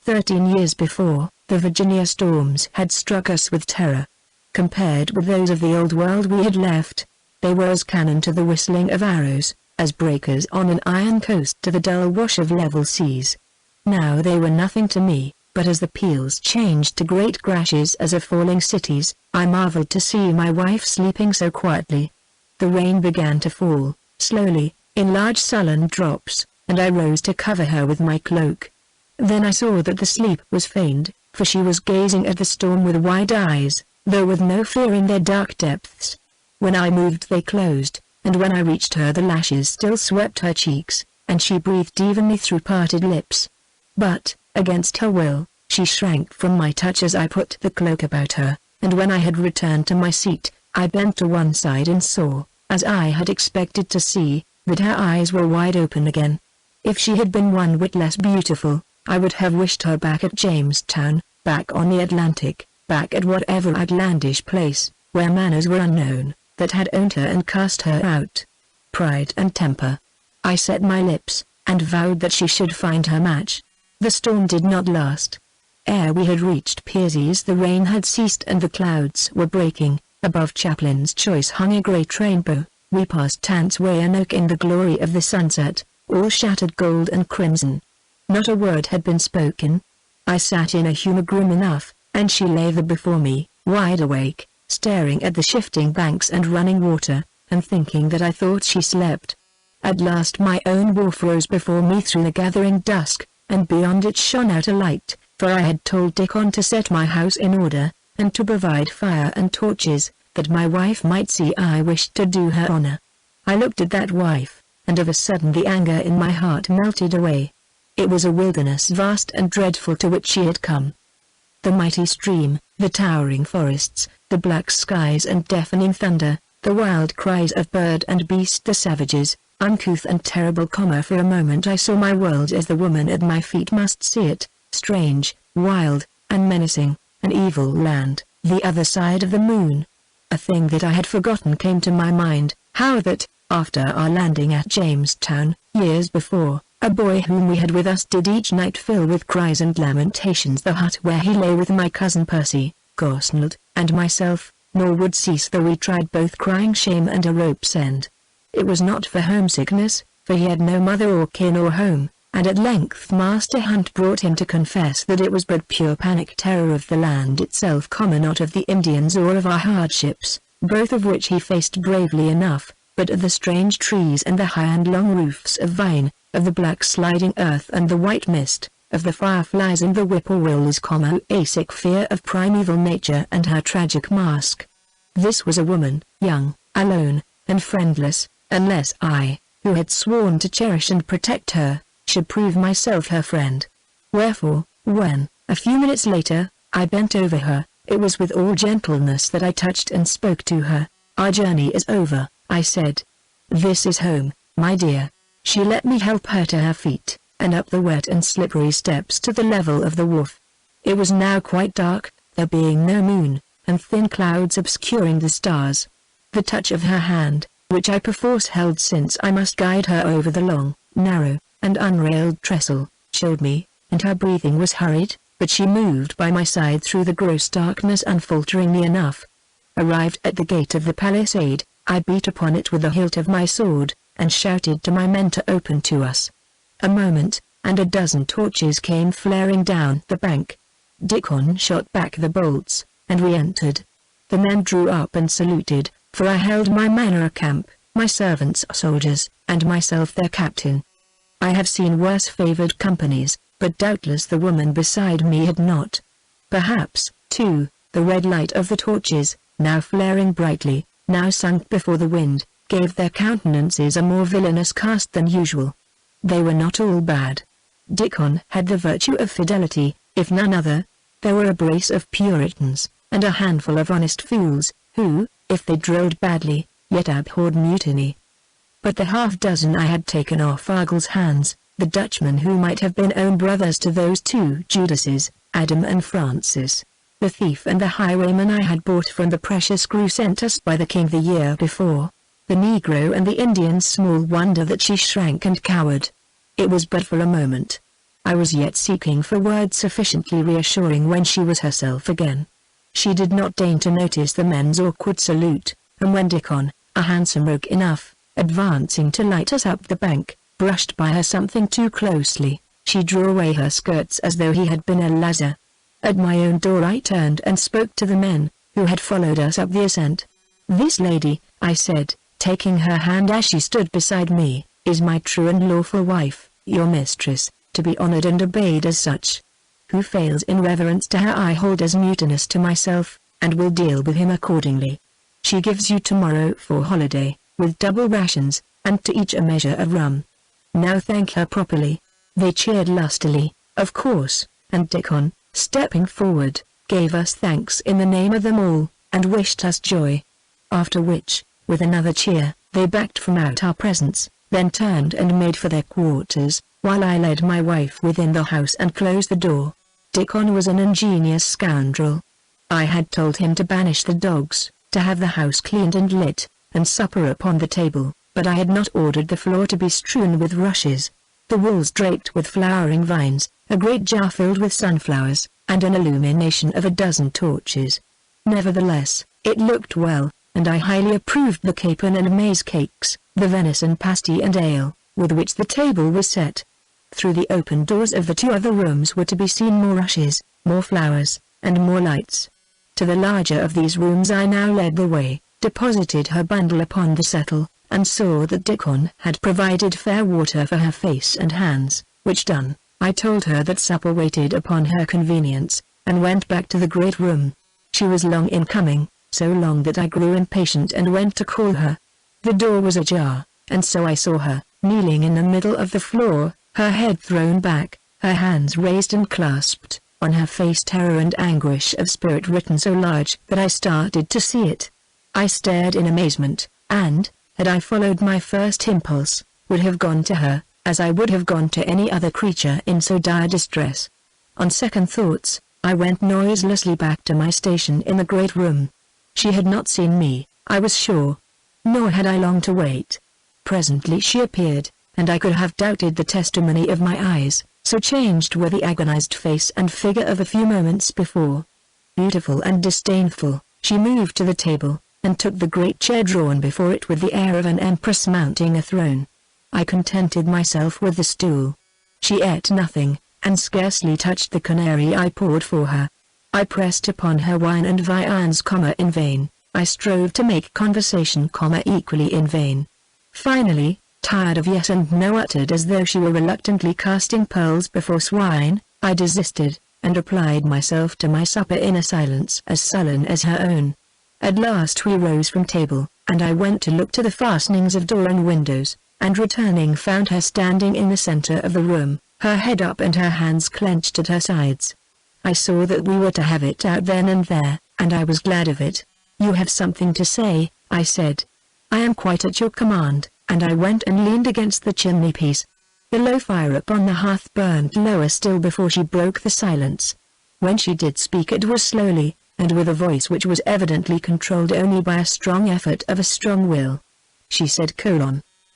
13 years before, The Virginia storms had struck us with terror. Compared with those of the old world we had left, they were as cannon to the whistling of arrows, as breakers on an iron coast to the dull wash of level seas. Now they were nothing to me, but as the peals changed to great crashes as of falling cities, I marveled to see my wife sleeping so quietly. The rain began to fall, slowly, in large sullen drops, and I rose to cover her with my cloak. Then I saw that the sleep was feigned, for she was gazing at the storm with wide eyes, though with no fear in their dark depths. When I moved they closed, and when I reached her the lashes still swept her cheeks, and she breathed evenly through parted lips. But, against her will, she shrank from my touch as I put the cloak about her, and when I had returned to my seat, I bent to one side and saw, as I had expected to see, that her eyes were wide open again. If she had been one whit less beautiful, I would have wished her back at Jamestown, back on the Atlantic, back at whatever outlandish place, where manners were unknown, that had owned her and cast her out. Pride and temper. I set my lips, and vowed that she should find her match. The storm did not last. Ere we had reached Piercy's the rain had ceased and the clouds were breaking. Above Chaplin's Choice hung a great rainbow. We passed Tant's Way and Oak in the glory of the sunset, all shattered gold and crimson. Not a word had been spoken. I sat in a humor grim enough, and she lay there before me, wide awake, staring at the shifting banks and running water, and thinking that I thought she slept. At last my own wharf rose before me through the gathering dusk, and beyond it shone out a light, for I had told Dickon to set my house in order, and to provide fire and torches, that my wife might see I wished to do her honor. I looked at that wife, and of a sudden the anger in my heart melted away. It was a wilderness vast and dreadful to which she had come. The mighty stream, the towering forests, the black skies and deafening thunder, the wild cries of bird and beast, the savages, uncouth and terrible. For a moment I saw my world as the woman at my feet must see it, strange, wild, and menacing, an evil land, the other side of the moon. A thing that I had forgotten came to my mind, how that, after our landing at Jamestown, years before, a boy whom we had with us did each night fill with cries and lamentations the hut where he lay with my cousin Percy, Gosnold, and myself, nor would cease though we tried both crying shame and a rope's end. It was not for homesickness, for he had no mother or kin or home, and at length Master Hunt brought him to confess that it was but pure panic terror of the land itself, not of the Indians or of our hardships, both of which he faced bravely enough, but of the strange trees and the high and long roofs of vine, of the black sliding earth and the white mist, of the fireflies and the whippoorwills, a sick fear of primeval nature and her tragic mask. This was a woman, young, alone, and friendless, unless I, who had sworn to cherish and protect her, should prove myself her friend. Wherefore, when, a few minutes later, I bent over her, it was with all gentleness that I touched and spoke to her. "Our journey is over," I said. "This is home, my dear." She let me help her to her feet, and up the wet and slippery steps to the level of the wharf. It was now quite dark, there being no moon, and thin clouds obscuring the stars. The touch of her hand, which I perforce held since I must guide her over the long, narrow, and unrailed trestle, chilled me, and her breathing was hurried, but she moved by my side through the gross darkness unfalteringly enough. Arrived at the gate of the palisade, I beat upon it with the hilt of my sword, and shouted to my men to open to us. A moment, and a dozen torches came flaring down the bank. Dickon shot back the bolts, and we entered. The men drew up and saluted, for I held my manor a camp, my servants soldiers, and myself their captain. I have seen worse favored companies, but doubtless the woman beside me had not. Perhaps, too, the red light of the torches, now flaring brightly, now sunk before the wind, gave their countenances a more villainous cast than usual. They were not all bad. Dickon had the virtue of fidelity, if none other. There were a brace of Puritans, and a handful of honest fools, who, if they drilled badly, yet abhorred mutiny. But the half-dozen I had taken off Argyll's hands, the Dutchmen who might have been own brothers to those two Judases, Adam and Francis, the thief and the highwayman I had bought from the precious screw sent us by the king the year before, the Negro and the Indian, small wonder that she shrank and cowered. It was but for a moment. I was yet seeking for words sufficiently reassuring when she was herself again. She did not deign to notice the men's awkward salute, and when Dickon, a handsome rogue enough, advancing to light us up the bank, brushed by her something too closely, she drew away her skirts as though he had been a lascar. At my own door I turned and spoke to the men, who had followed us up the ascent. "This lady," I said, taking her hand as she stood beside me, "is my true and lawful wife, your mistress, to be honored and obeyed as such. Who fails in reverence to her I hold as mutinous to myself, and will deal with him accordingly. She gives you tomorrow for holiday, with double rations, and to each a measure of rum. Now thank her properly." They cheered lustily, of course, and Dickon, stepping forward, gave us thanks in the name of them all, and wished us joy. After which, with another cheer, they backed from out our presence, then turned and made for their quarters, while I led my wife within the house and closed the door. Dickon was an ingenious scoundrel. I had told him to banish the dogs, to have the house cleaned and lit, and supper upon the table, but I had not ordered the floor to be strewn with rushes, the walls draped with flowering vines, a great jar filled with sunflowers, and an illumination of a dozen torches. Nevertheless, it looked well, and I highly approved the capon and maize cakes, the venison pasty and ale, with which the table was set. Through the open doors of the two other rooms were to be seen more rushes, more flowers, and more lights. To the larger of these rooms I now led the way, deposited her bundle upon the settle, and saw that Dickon had provided fair water for her face and hands, which done, I told her that supper waited upon her convenience, and went back to the great room. She was long in coming, so long that I grew impatient and went to call her. The door was ajar, and so I saw her, kneeling in the middle of the floor, her head thrown back, her hands raised and clasped, on her face terror and anguish of spirit written so large that I started to see it. I stared in amazement, and, had I followed my first impulse, would have gone to her, as I would have gone to any other creature in so dire distress. On second thoughts, I went noiselessly back to my station in the great room. She had not seen me, I was sure. Nor had I long to wait. Presently she appeared, and I could have doubted the testimony of my eyes, so changed were the agonized face and figure of a few moments before. Beautiful and disdainful, she moved to the table, and took the great chair drawn before it with the air of an empress mounting a throne. I contented myself with the stool. She ate nothing, and scarcely touched the canary I poured for her. I pressed upon her wine and viands, in vain. I strove to make conversation, equally in vain. Finally, tired of yes and no uttered as though she were reluctantly casting pearls before swine, I desisted, and applied myself to my supper in a silence as sullen as her own. At last we rose from table, and I went to look to the fastenings of door and windows, and returning found her standing in the center of the room, her head up and her hands clenched at her sides. I saw that we were to have it out then and there, and I was glad of it. "You have something to say," I said. "I am quite at your command," and I went and leaned against the chimney-piece. The low fire upon the hearth burned lower still before she broke the silence. When she did speak it was slowly, and with a voice which was evidently controlled only by a strong effort of a strong will. She said: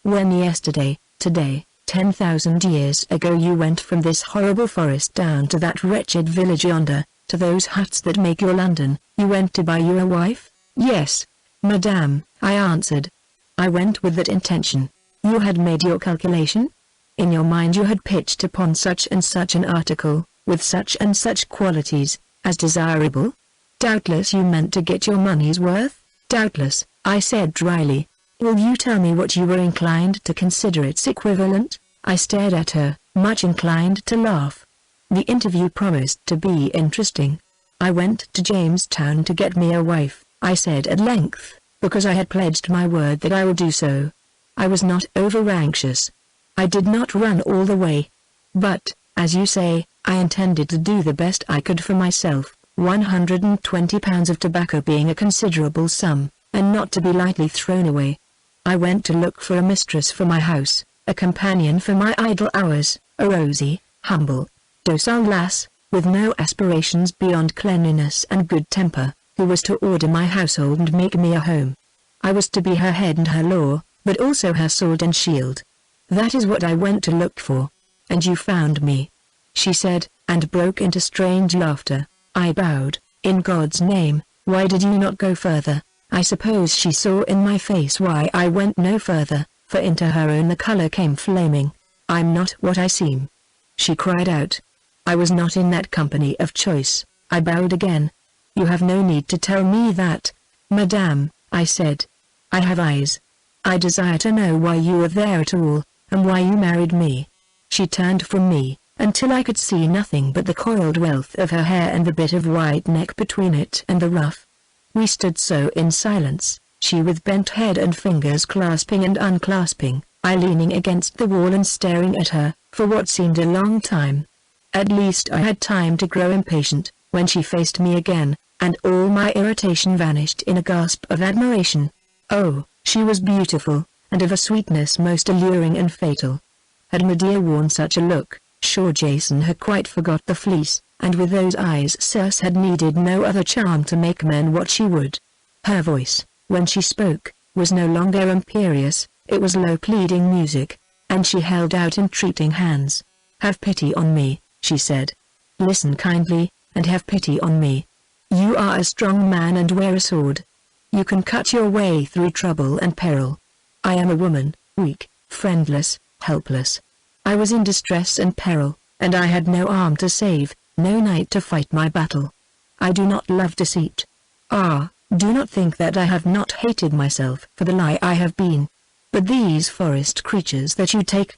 "When yesterday, today, 10,000 years ago you went from this horrible forest down to that wretched village yonder, to those huts that make your London, you went to buy you a wife?" "Yes, madame," I answered. "I went with that intention." "You had made your calculation? In your mind you had pitched upon such and such an article, with such and such qualities, as desirable? Doubtless you meant to get your money's worth?" "Doubtless," I said dryly. "Will you tell me what you were inclined to consider its equivalent?" I stared at her, much inclined to laugh. The interview promised to be interesting. "I went to Jamestown to get me a wife," I said at length, "because I had pledged my word that I would do so. I was not over-anxious. I did not run all the way. But, as you say, I intended to do the best I could for myself, £120 of tobacco being a considerable sum, and not to be lightly thrown away. I went to look for a mistress for my house, a companion for my idle hours, a rosy, humble, docile lass, with no aspirations beyond cleanliness and good temper, who was to order my household and make me a home. I was to be her head and her law, but also her sword and shield. That is what I went to look for. And you found me." she said, and broke into strange laughter. I bowed. In God's name, why did you not go further? I suppose she saw in my face why I went no further, for into her own the color came flaming. I'm not what I seem, she cried out. I was not in that company of choice. I bowed again. You have no need to tell me that, madame, I said. I have eyes. I desire to know why you were there at all, and why you married me. She turned from me, until I could see nothing but the coiled wealth of her hair and the bit of white neck between it and the ruff. We stood so in silence, she with bent head and fingers clasping and unclasping, I leaning against the wall and staring at her, for what seemed a long time. At least I had time to grow impatient, when she faced me again, and all my irritation vanished in a gasp of admiration. Oh, she was beautiful, and of a sweetness most alluring and fatal. Had Medea worn such a look, sure Jason had quite forgot the fleece, and with those eyes Circe had needed no other charm to make men what she would. Her voice, when she spoke, was no longer imperious, it was low pleading music, and she held out entreating hands. Have pity on me, she said. Listen kindly, and have pity on me. You are a strong man and wear a sword. You can cut your way through trouble and peril. I am a woman, weak, friendless, helpless. I was in distress and peril, and I had no arm to save, no knight to fight my battle. I do not love deceit. Ah, do not think that I have not hated myself for the lie I have been. But these forest creatures that you take,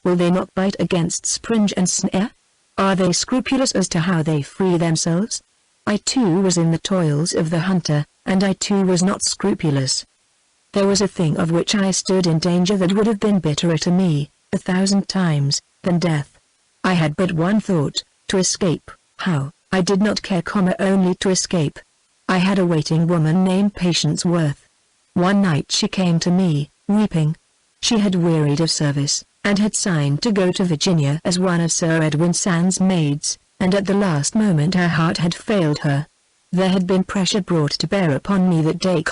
will they not bite against springe and snare? Are they scrupulous as to how they free themselves? I too was in the toils of the hunter, and I too was not scrupulous. There was a thing of which I stood in danger that would have been bitterer to me, 1,000 times, than death. I had but one thought, to escape. How? I did not care, only to escape. I had a waiting woman named Patience Worth. One night she came to me, weeping. She had wearied of service, and had signed to go to Virginia as one of Sir Edwin Sand's maids, and at the last moment her heart had failed her. There had been pressure brought to bear upon me that day,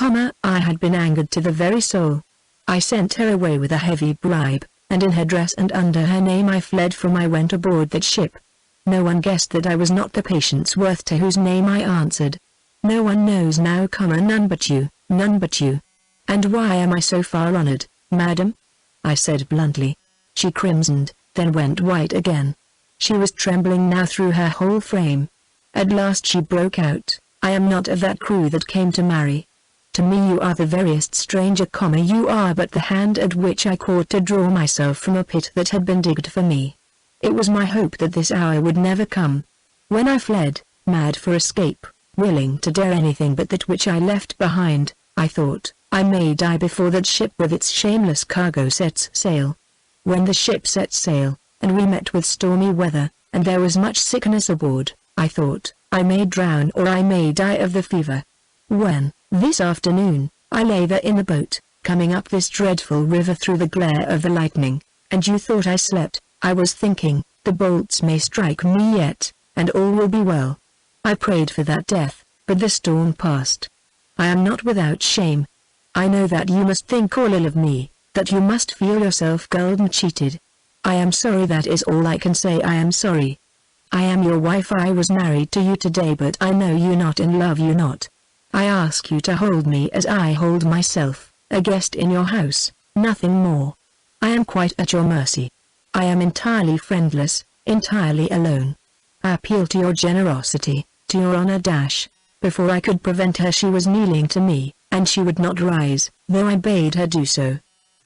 I had been angered to the very soul. I sent her away with a heavy bribe, and in her dress and under her name I fled from I went aboard that ship. No one guessed that I was not the Patience Worth to whose name I answered. No one knows now, none but you, none but you. And why am I so far honored, madam? I said bluntly. She crimsoned, then went white again. She was trembling now through her whole frame. At last she broke out, I am not of that crew that came to marry. To me you are the veriest stranger, you are but the hand at which I caught to draw myself from a pit that had been digged for me. It was my hope that this hour would never come. When I fled, mad for escape, willing to dare anything but that which I left behind, I thought, I may die before that ship with its shameless cargo sets sail. When the ship set sail, and we met with stormy weather, and there was much sickness aboard, I thought, I may drown or I may die of the fever. When, this afternoon, I lay there in the boat, coming up this dreadful river through the glare of the lightning, and you thought I slept, I was thinking, the bolts may strike me yet, and all will be well. I prayed for that death, but the storm passed. I am not without shame. I know that you must think all ill of me, that you must feel yourself gulled and cheated. I am sorry, that is all I can say. I am sorry. I am your wife. I was married to you today, but I know you not and love you not. I ask you to hold me as I hold myself, a guest in your house, nothing more. I am quite at your mercy. I am entirely friendless, entirely alone. I appeal to your generosity, to your honor. Before I could prevent her she was kneeling to me, and she would not rise, though I bade her do so.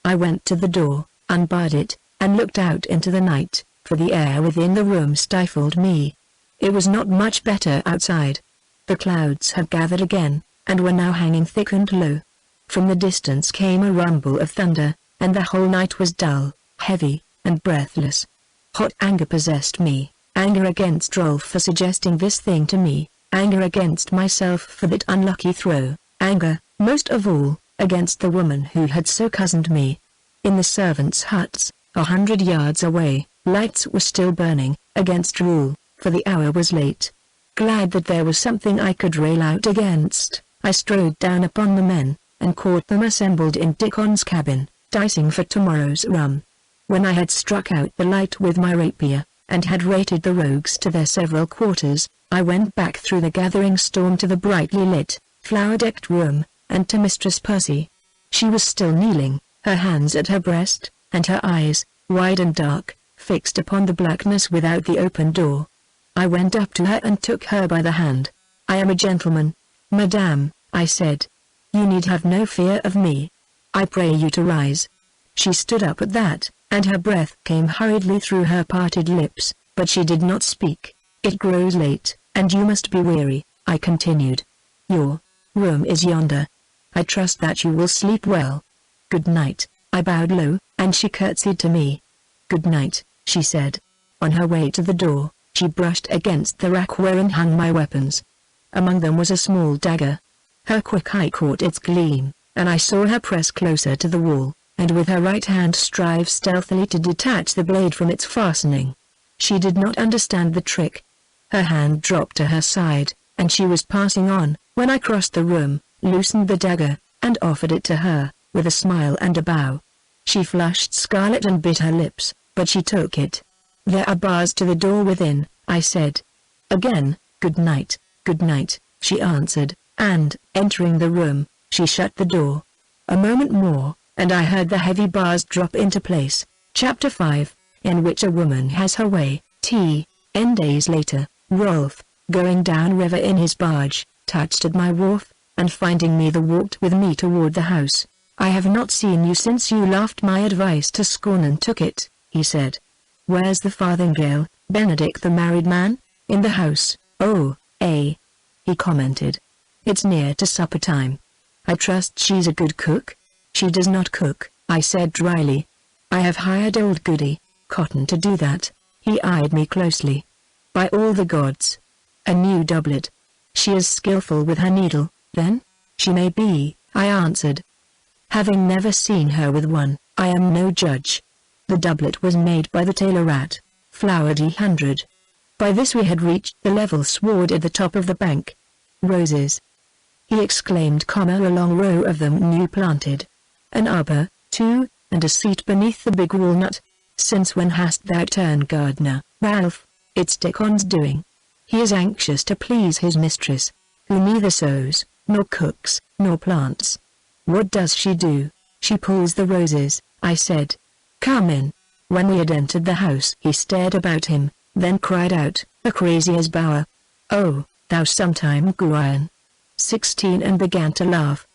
I went to the door, unbarred it, and looked out into the night, for the air within the room stifled me. It was not much better outside. The clouds had gathered again, and were now hanging thick and low. From the distance came a rumble of thunder, and the whole night was dull, heavy, and breathless. Hot anger possessed me, anger against Rolf for suggesting this thing to me, anger against myself for that unlucky throw, anger, most of all, against the woman who had so cozened me. In the servants' huts, 100 yards away, lights were still burning, against rule, for the hour was late. Glad that there was something I could rail out against, I strode down upon the men, and caught them assembled in Dickon's cabin, dicing for tomorrow's rum. When I had struck out the light with my rapier, and had rated the rogues to their several quarters, I went back through the gathering storm to the brightly lit, flower-decked room, and to Mistress Percy. She was still kneeling, her hands at her breast, and her eyes, wide and dark, fixed upon the blackness without the open door. I went up to her and took her by the hand. "I am a gentleman, madame," I said. "You need have no fear of me. I pray you to rise." She stood up at that, and her breath came hurriedly through her parted lips, but she did not speak. "It grows late, and you must be weary," I continued. "Your room is yonder. I trust that you will sleep well. Good night." I bowed low, and she curtsied to me. "Good night," she said. On her way to the door, she brushed against the rack wherein hung my weapons. Among them was a small dagger. Her quick eye caught its gleam, and I saw her press closer to the wall, and with her right hand strive stealthily to detach the blade from its fastening. She did not understand the trick. Her hand dropped to her side, and she was passing on, when I crossed the room, loosened the dagger, and offered it to her, with a smile and a bow. She flushed scarlet and bit her lips, but she took it. "There are bars to the door within," I said. Again, "Good night, she answered, and, entering the room, she shut the door. A moment more, and I heard the heavy bars drop into place. Chapter 5, in which a woman has her way. Days later, Rolf, going down river in his barge, touched at my wharf, and finding me walked with me toward the house. "I have not seen you since you laughed my advice to scorn and took it," he said. "Where's the farthingale, Benedict the married man?" "In the house." "Oh, he commented. "It's near to supper time. I trust she's a good cook?" "She does not cook," I said dryly. "I have hired old Goody Cotton to do that." He eyed me closely. "By all the gods! A new doublet. She is skillful with her needle, then?" "She may be," I answered. Having never seen her with one, I am no judge. The doublet was made by the tailor at Flowerdy 100. By this we had reached the level sward at the top of the bank. "Roses!" he exclaimed, a long row of them new planted. "An arbor, too, and a seat beneath the big walnut. Since when hast thou turned gardener, Ralph?" "It's Dickon's doing. He is anxious to please his mistress, who neither sews, nor cooks, nor plants." "What does she do?" "She pulls the roses," I said. "Come in." When we had entered the house he stared about him, then cried out, "A crazy as bower. Oh, thou sometime Guyan." 16 and began to laugh.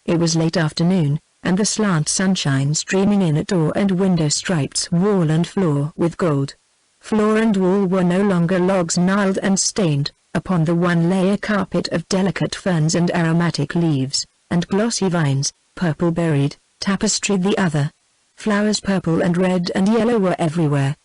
It was late afternoon, and the slant sunshine streaming in at door and window striped wall and floor with gold. Floor and wall were no longer logs gnarled and stained, upon the one lay a carpet of delicate ferns and aromatic leaves, and glossy vines, purple-berried, tapestried the other. Flowers purple and red and yellow were everywhere.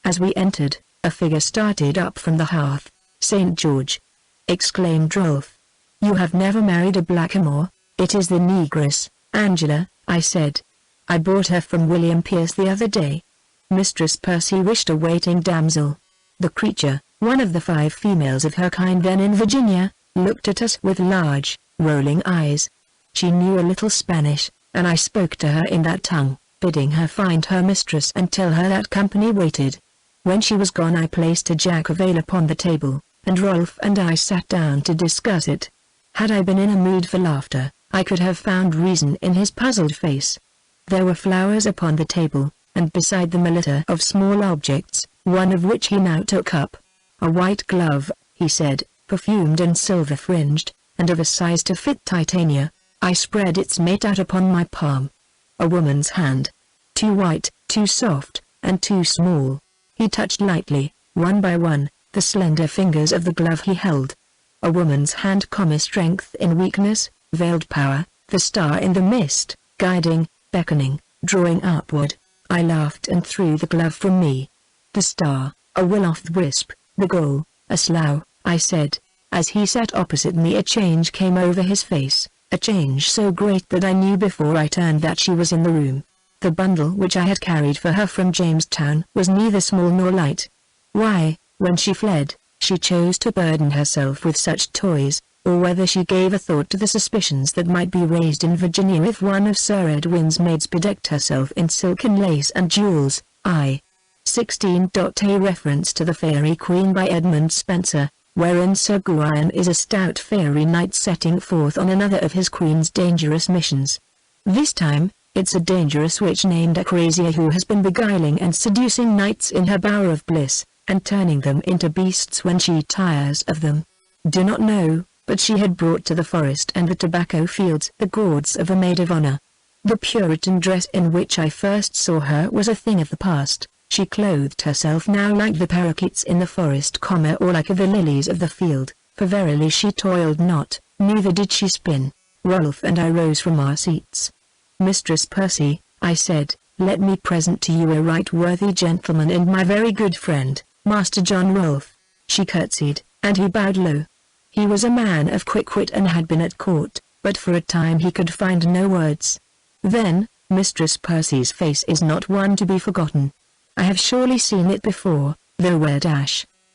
As we entered, a figure started up from the hearth. "St. George!" exclaimed Rolf. "You have never married a blackamoor?" "It is the negress, Angela," I said. "I bought her from William Pierce the other day." Mistress Percy wished a waiting damsel. The creature, one of the 5 females of her kind then in Virginia, looked at us with large, rolling eyes. She knew a little Spanish, and I spoke to her in that tongue, bidding her find her mistress and tell her that company waited. When she was gone I placed a jack of ale upon the table, and Rolf and I sat down to discuss it. Had I been in a mood for laughter, I could have found reason in his puzzled face. There were flowers upon the table, and beside them a litter of small objects, one of which he now took up. "A white glove," he said, "perfumed and silver-fringed, and of a size to fit Titania." I spread its mate out upon my palm. "A woman's hand. Too white, too soft, and too small." He touched lightly, one by one, the slender fingers of the glove he held. "A woman's hand, strength in weakness, veiled power, the star in the mist, guiding, beckoning, drawing upward." I laughed and threw the glove from me. "The star, a will-o'-the-wisp, the goal, a slough," I said. As he sat opposite me a change came over his face, a change so great that I knew before I turned that she was in the room. The bundle which I had carried for her from Jamestown was neither small nor light. Why, when she fled, she chose to burden herself with such toys, or whether she gave a thought to the suspicions that might be raised in Virginia if one of Sir Edwin's maids bedecked herself in silk and lace and jewels, I 16. A reference to the Fairy Queen by Edmund Spenser, wherein Sir Gawain is a stout fairy knight setting forth on another of his queen's dangerous missions. This time, it's a dangerous witch named Acrasia who has been beguiling and seducing knights in her bower of bliss, and turning them into beasts when she tires of them. Do not know, but she had brought to the forest and the tobacco fields the gauds of a maid of honor. The Puritan dress in which I first saw her was a thing of the past. She clothed herself now like the parakeets in the forest, or like the lilies of the field, for verily she toiled not, neither did she spin. Rolf and I rose from our seats. "Mistress Percy," I said, "let me present to you a right worthy gentleman and my very good friend, Master John Rolfe." She curtsied, and he bowed low. He was a man of quick wit and had been at court, but for a time he could find no words. Then, Mistress Percy's face is not one to be forgotten. I have surely seen it before, though where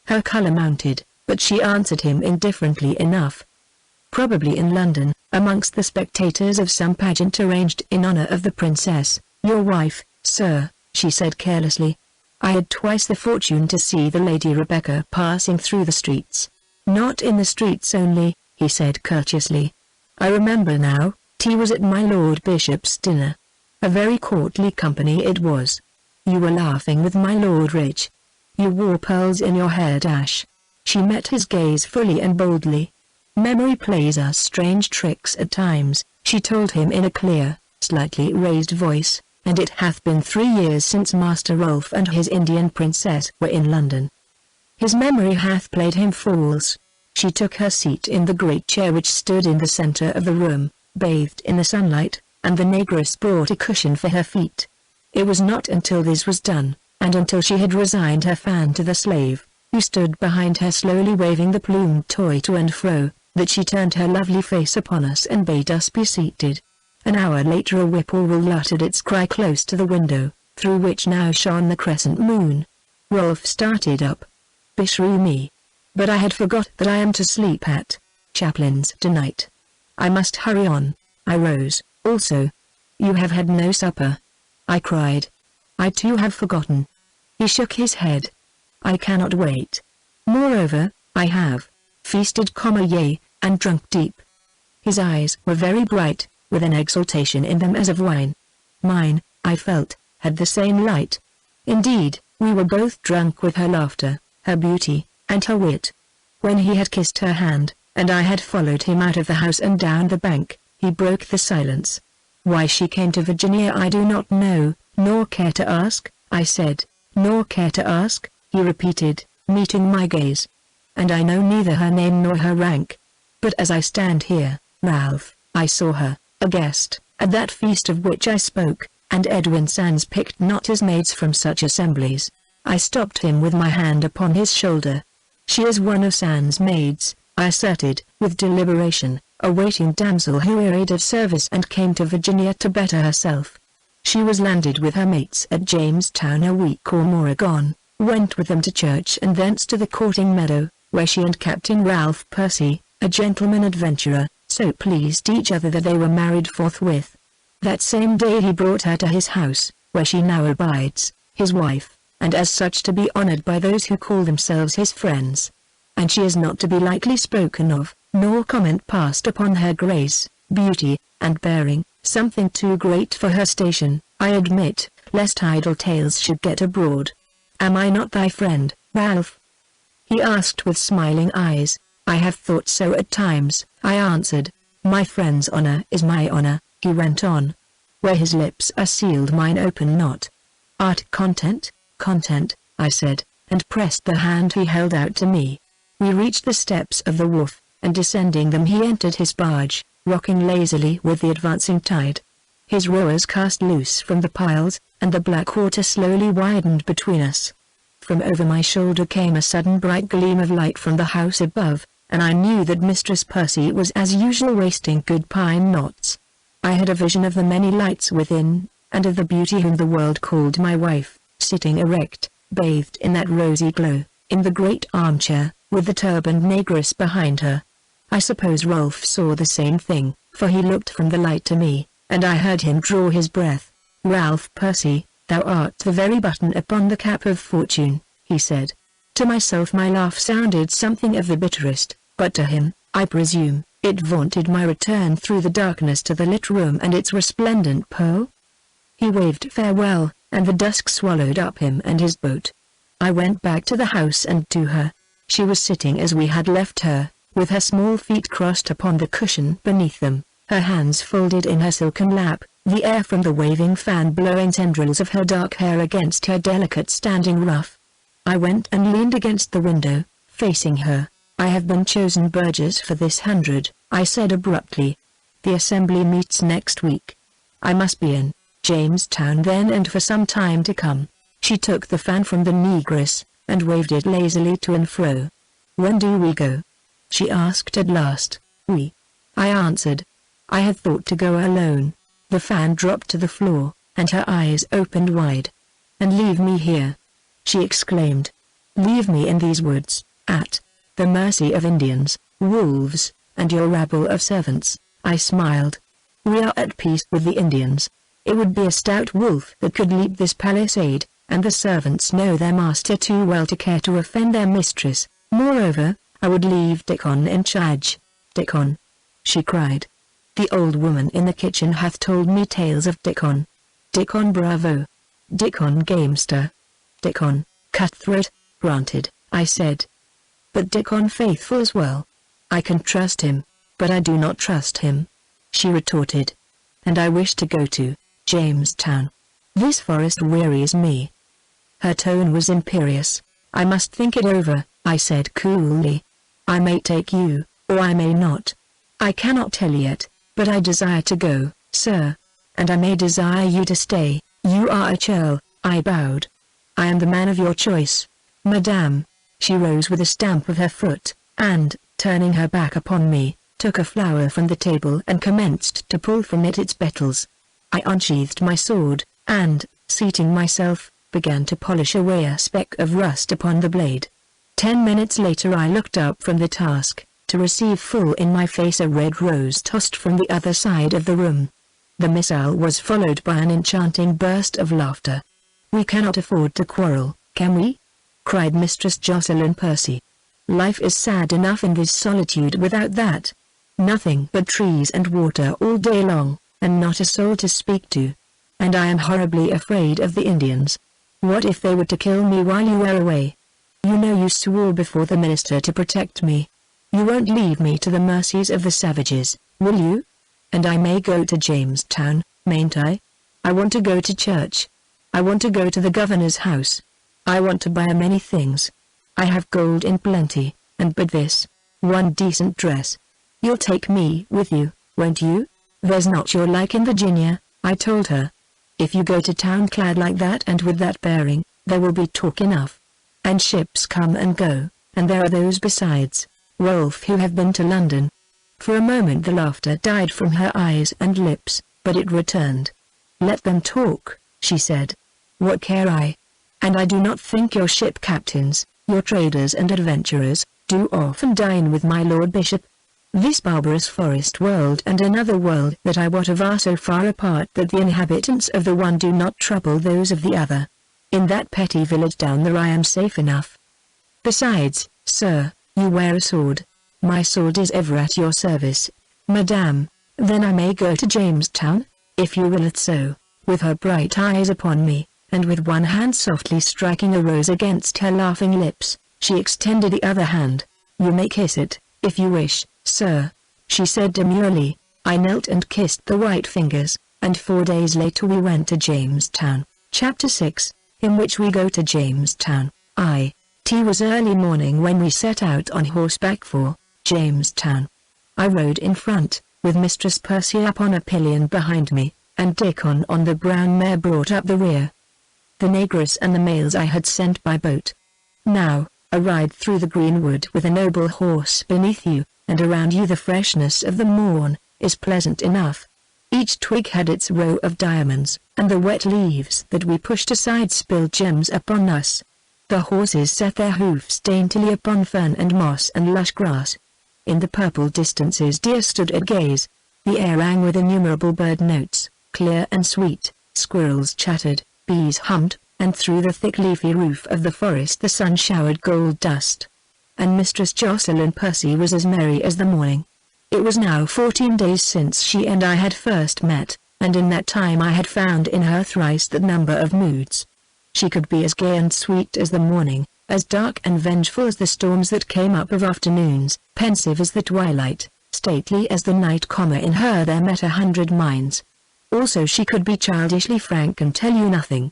her colour mounted, but she answered him indifferently enough. "Probably in London, amongst the spectators of some pageant arranged in honour of the princess, your wife, sir," she said carelessly. "I had twice the fortune to see the Lady Rebecca passing through the streets." "Not in the streets only," he said courteously. "I remember now, tea was at my Lord Bishop's dinner. A very courtly company it was. You were laughing with my Lord Rich. You wore pearls in your hair." She met his gaze fully and boldly. "Memory plays us strange tricks at times," she told him in a clear, slightly raised voice, "and it hath been 3 years since Master Rolfe and his Indian princess were in London. His memory hath played him false." She took her seat in the great chair which stood in the centre of the room, bathed in the sunlight, and the negress brought a cushion for her feet. It was not until this was done, and until she had resigned her fan to the slave, who stood behind her slowly waving the plumed toy to and fro, that she turned her lovely face upon us and bade us be seated. An hour later a whippoorwill uttered its cry close to the window, through which now shone the crescent moon. Rolfe started up. "Beshrew me! But I had forgot that I am to sleep at Chaplin's tonight. I must hurry on." I rose, also. "You have had no supper," I cried. "I too have forgotten." He shook his head. "I cannot wait. Moreover, I have feasted, yea, and drunk deep." His eyes were very bright, with an exultation in them as of wine. Mine, I felt, had the same light. Indeed, we were both drunk with her laughter, her beauty, and her wit. When he had kissed her hand, and I had followed him out of the house and down the bank, he broke the silence. "Why she came to Virginia I do not know, nor care to ask," I said. "Nor care to ask," he repeated, meeting my gaze. "And I know neither her name nor her rank. But as I stand here, Ralph, I saw her, a guest, at that feast of which I spoke, and Edwin Sands picked not his maids from such assemblies." I stopped him with my hand upon his shoulder. "She is one of Sands' maids," I asserted, with deliberation, "a waiting damsel who wearied of service and came to Virginia to better herself. She was landed with her mates at Jamestown a week or more agone, went with them to church and thence to the courting meadow, where she and Captain Ralph Percy, a gentleman adventurer, so pleased each other that they were married forthwith. That same day he brought her to his house, where she now abides, his wife, and as such to be honored by those who call themselves his friends. And she is not to be lightly spoken of, nor comment passed upon her grace, beauty, and bearing, something too great for her station, I admit, lest idle tales should get abroad. Am I not thy friend, Ralph?" he asked with smiling eyes. "I have thought so at times," I answered. "My friend's honor is my honor," he went on. "Where his lips are sealed mine open not." "Art content?" "Content," I said, and pressed the hand he held out to me. We reached the steps of the wharf, and descending them he entered his barge, rocking lazily with the advancing tide. His rowers cast loose from the piles, and the black water slowly widened between us. From over my shoulder came a sudden bright gleam of light from the house above, and I knew that Mistress Percy was as usual wasting good pine knots. I had a vision of the many lights within, and of the beauty whom the world called my wife, sitting erect, bathed in that rosy glow, in the great armchair, with the turbaned negress behind her. I suppose Rolfe saw the same thing, for he looked from the light to me, and I heard him draw his breath. "Ralph Percy," "Thou art the very button upon the cap of fortune," he said. To myself my laugh sounded something of the bitterest, but to him, I presume, it vaunted my return through the darkness to the lit room and its resplendent pearl. He waved farewell, and the dusk swallowed up him and his boat. I went back to the house and to her. She was sitting as we had left her, with her small feet crossed upon the cushion beneath them, her hands folded in her silken lap, the air from the waving fan blowing tendrils of her dark hair against her delicate standing ruff. I went and leaned against the window, facing her. "I have been chosen burgess for this 100, I said abruptly. "The assembly meets next week. I must be in Jamestown then and for some time to come." She took the fan from the negress, and waved it lazily to and fro. "When do we go?" she asked at last. "We," I answered. I had thought to go alone. The fan dropped to the floor, and her eyes opened wide. "And leave me here?" she exclaimed. "Leave me in these woods, at the mercy of Indians, wolves, and your rabble of servants," I smiled. "We are at peace with the Indians. It would be a stout wolf that could leap this palisade, and the servants know their master too well to care to offend their mistress. Moreover, I would leave Dickon in charge." "Dickon!" she cried. "The old woman in the kitchen hath told me tales of Dickon. Dickon bravo! Dickon gamester! Dickon cutthroat!" "Granted," I said. "But Dickon faithful as well. I can trust him, but I do not trust him," she retorted. "And I wish to go to Jamestown. This forest wearies me." Her tone was imperious. "I must think it over," I said coolly. "I may take you, or I may not. I cannot tell yet, but I desire to go, sir. And I may desire you to stay." "You are a churl," I bowed. "I am the man of your choice, madame." She rose with a stamp of her foot, and, turning her back upon me, took a flower from the table and commenced to pull from it its petals. I unsheathed my sword, and, seating myself, began to polish away a speck of rust upon the blade. 10 minutes later I looked up from the task, to receive full in my face a red rose tossed from the other side of the room. The missile was followed by an enchanting burst of laughter. "We cannot afford to quarrel, can we?" cried Mistress Jocelyn Percy. "Life is sad enough in this solitude without that. Nothing but trees and water all day long, and not a soul to speak to. And I am horribly afraid of the Indians. What if they were to kill me while you were away? You know you swore before the minister to protect me. You won't leave me to the mercies of the savages, will you? And I may go to Jamestown, mayn't I? I want to go to church. I want to go to the governor's house. I want to buy many things. I have gold in plenty, and but this one decent dress. You'll take me with you, won't you? There's not your like in Virginia," I told her. "If you go to town clad like that and with that bearing, there will be talk enough. And ships come and go, and there are those besides, Rolf, who have been to London." For a moment the laughter died from her eyes and lips, but it returned. "Let them talk," she said. "What care I? And I do not think your ship captains, your traders and adventurers, do often dine with my Lord Bishop. This barbarous forest world and another world that I wot of are so far apart that the inhabitants of the one do not trouble those of the other. In that petty village down there I am safe enough. Besides, sir, you wear a sword. My sword is ever at your service, madame. Then I may go to Jamestown, if you will it so." With her bright eyes upon me, and with one hand softly striking a rose against her laughing lips, she extended the other hand. "You may kiss it, if you wish, sir," she said demurely. I knelt and kissed the white fingers, and 4 days later we went to Jamestown. Chapter 6, in which we go to Jamestown. It was early morning when we set out on horseback for Jamestown. I rode in front, with Mistress Percy upon a pillion behind me, and Dickon on the brown mare brought up the rear. The negress and the males I had sent by boat. Now, a ride through the greenwood with a noble horse beneath you, and around you the freshness of the morn, is pleasant enough. Each twig had its row of diamonds, and the wet leaves that we pushed aside spilled gems upon us. The horses set their hoofs daintily upon fern and moss and lush grass. In the purple distances deer stood at gaze. The air rang with innumerable bird notes, clear and sweet. Squirrels chattered, bees hummed, and through the thick leafy roof of the forest the sun showered gold dust. And Mistress Jocelyn Percy was as merry as the morning. It was now 14 days since she and I had first met, and in that time I had found in her thrice that number of moods. She could be as gay and sweet as the morning, as dark and vengeful as the storms that came up of afternoons, pensive as the twilight, stately as the night. In her there met 100 minds. Also she could be childishly frank and tell you nothing.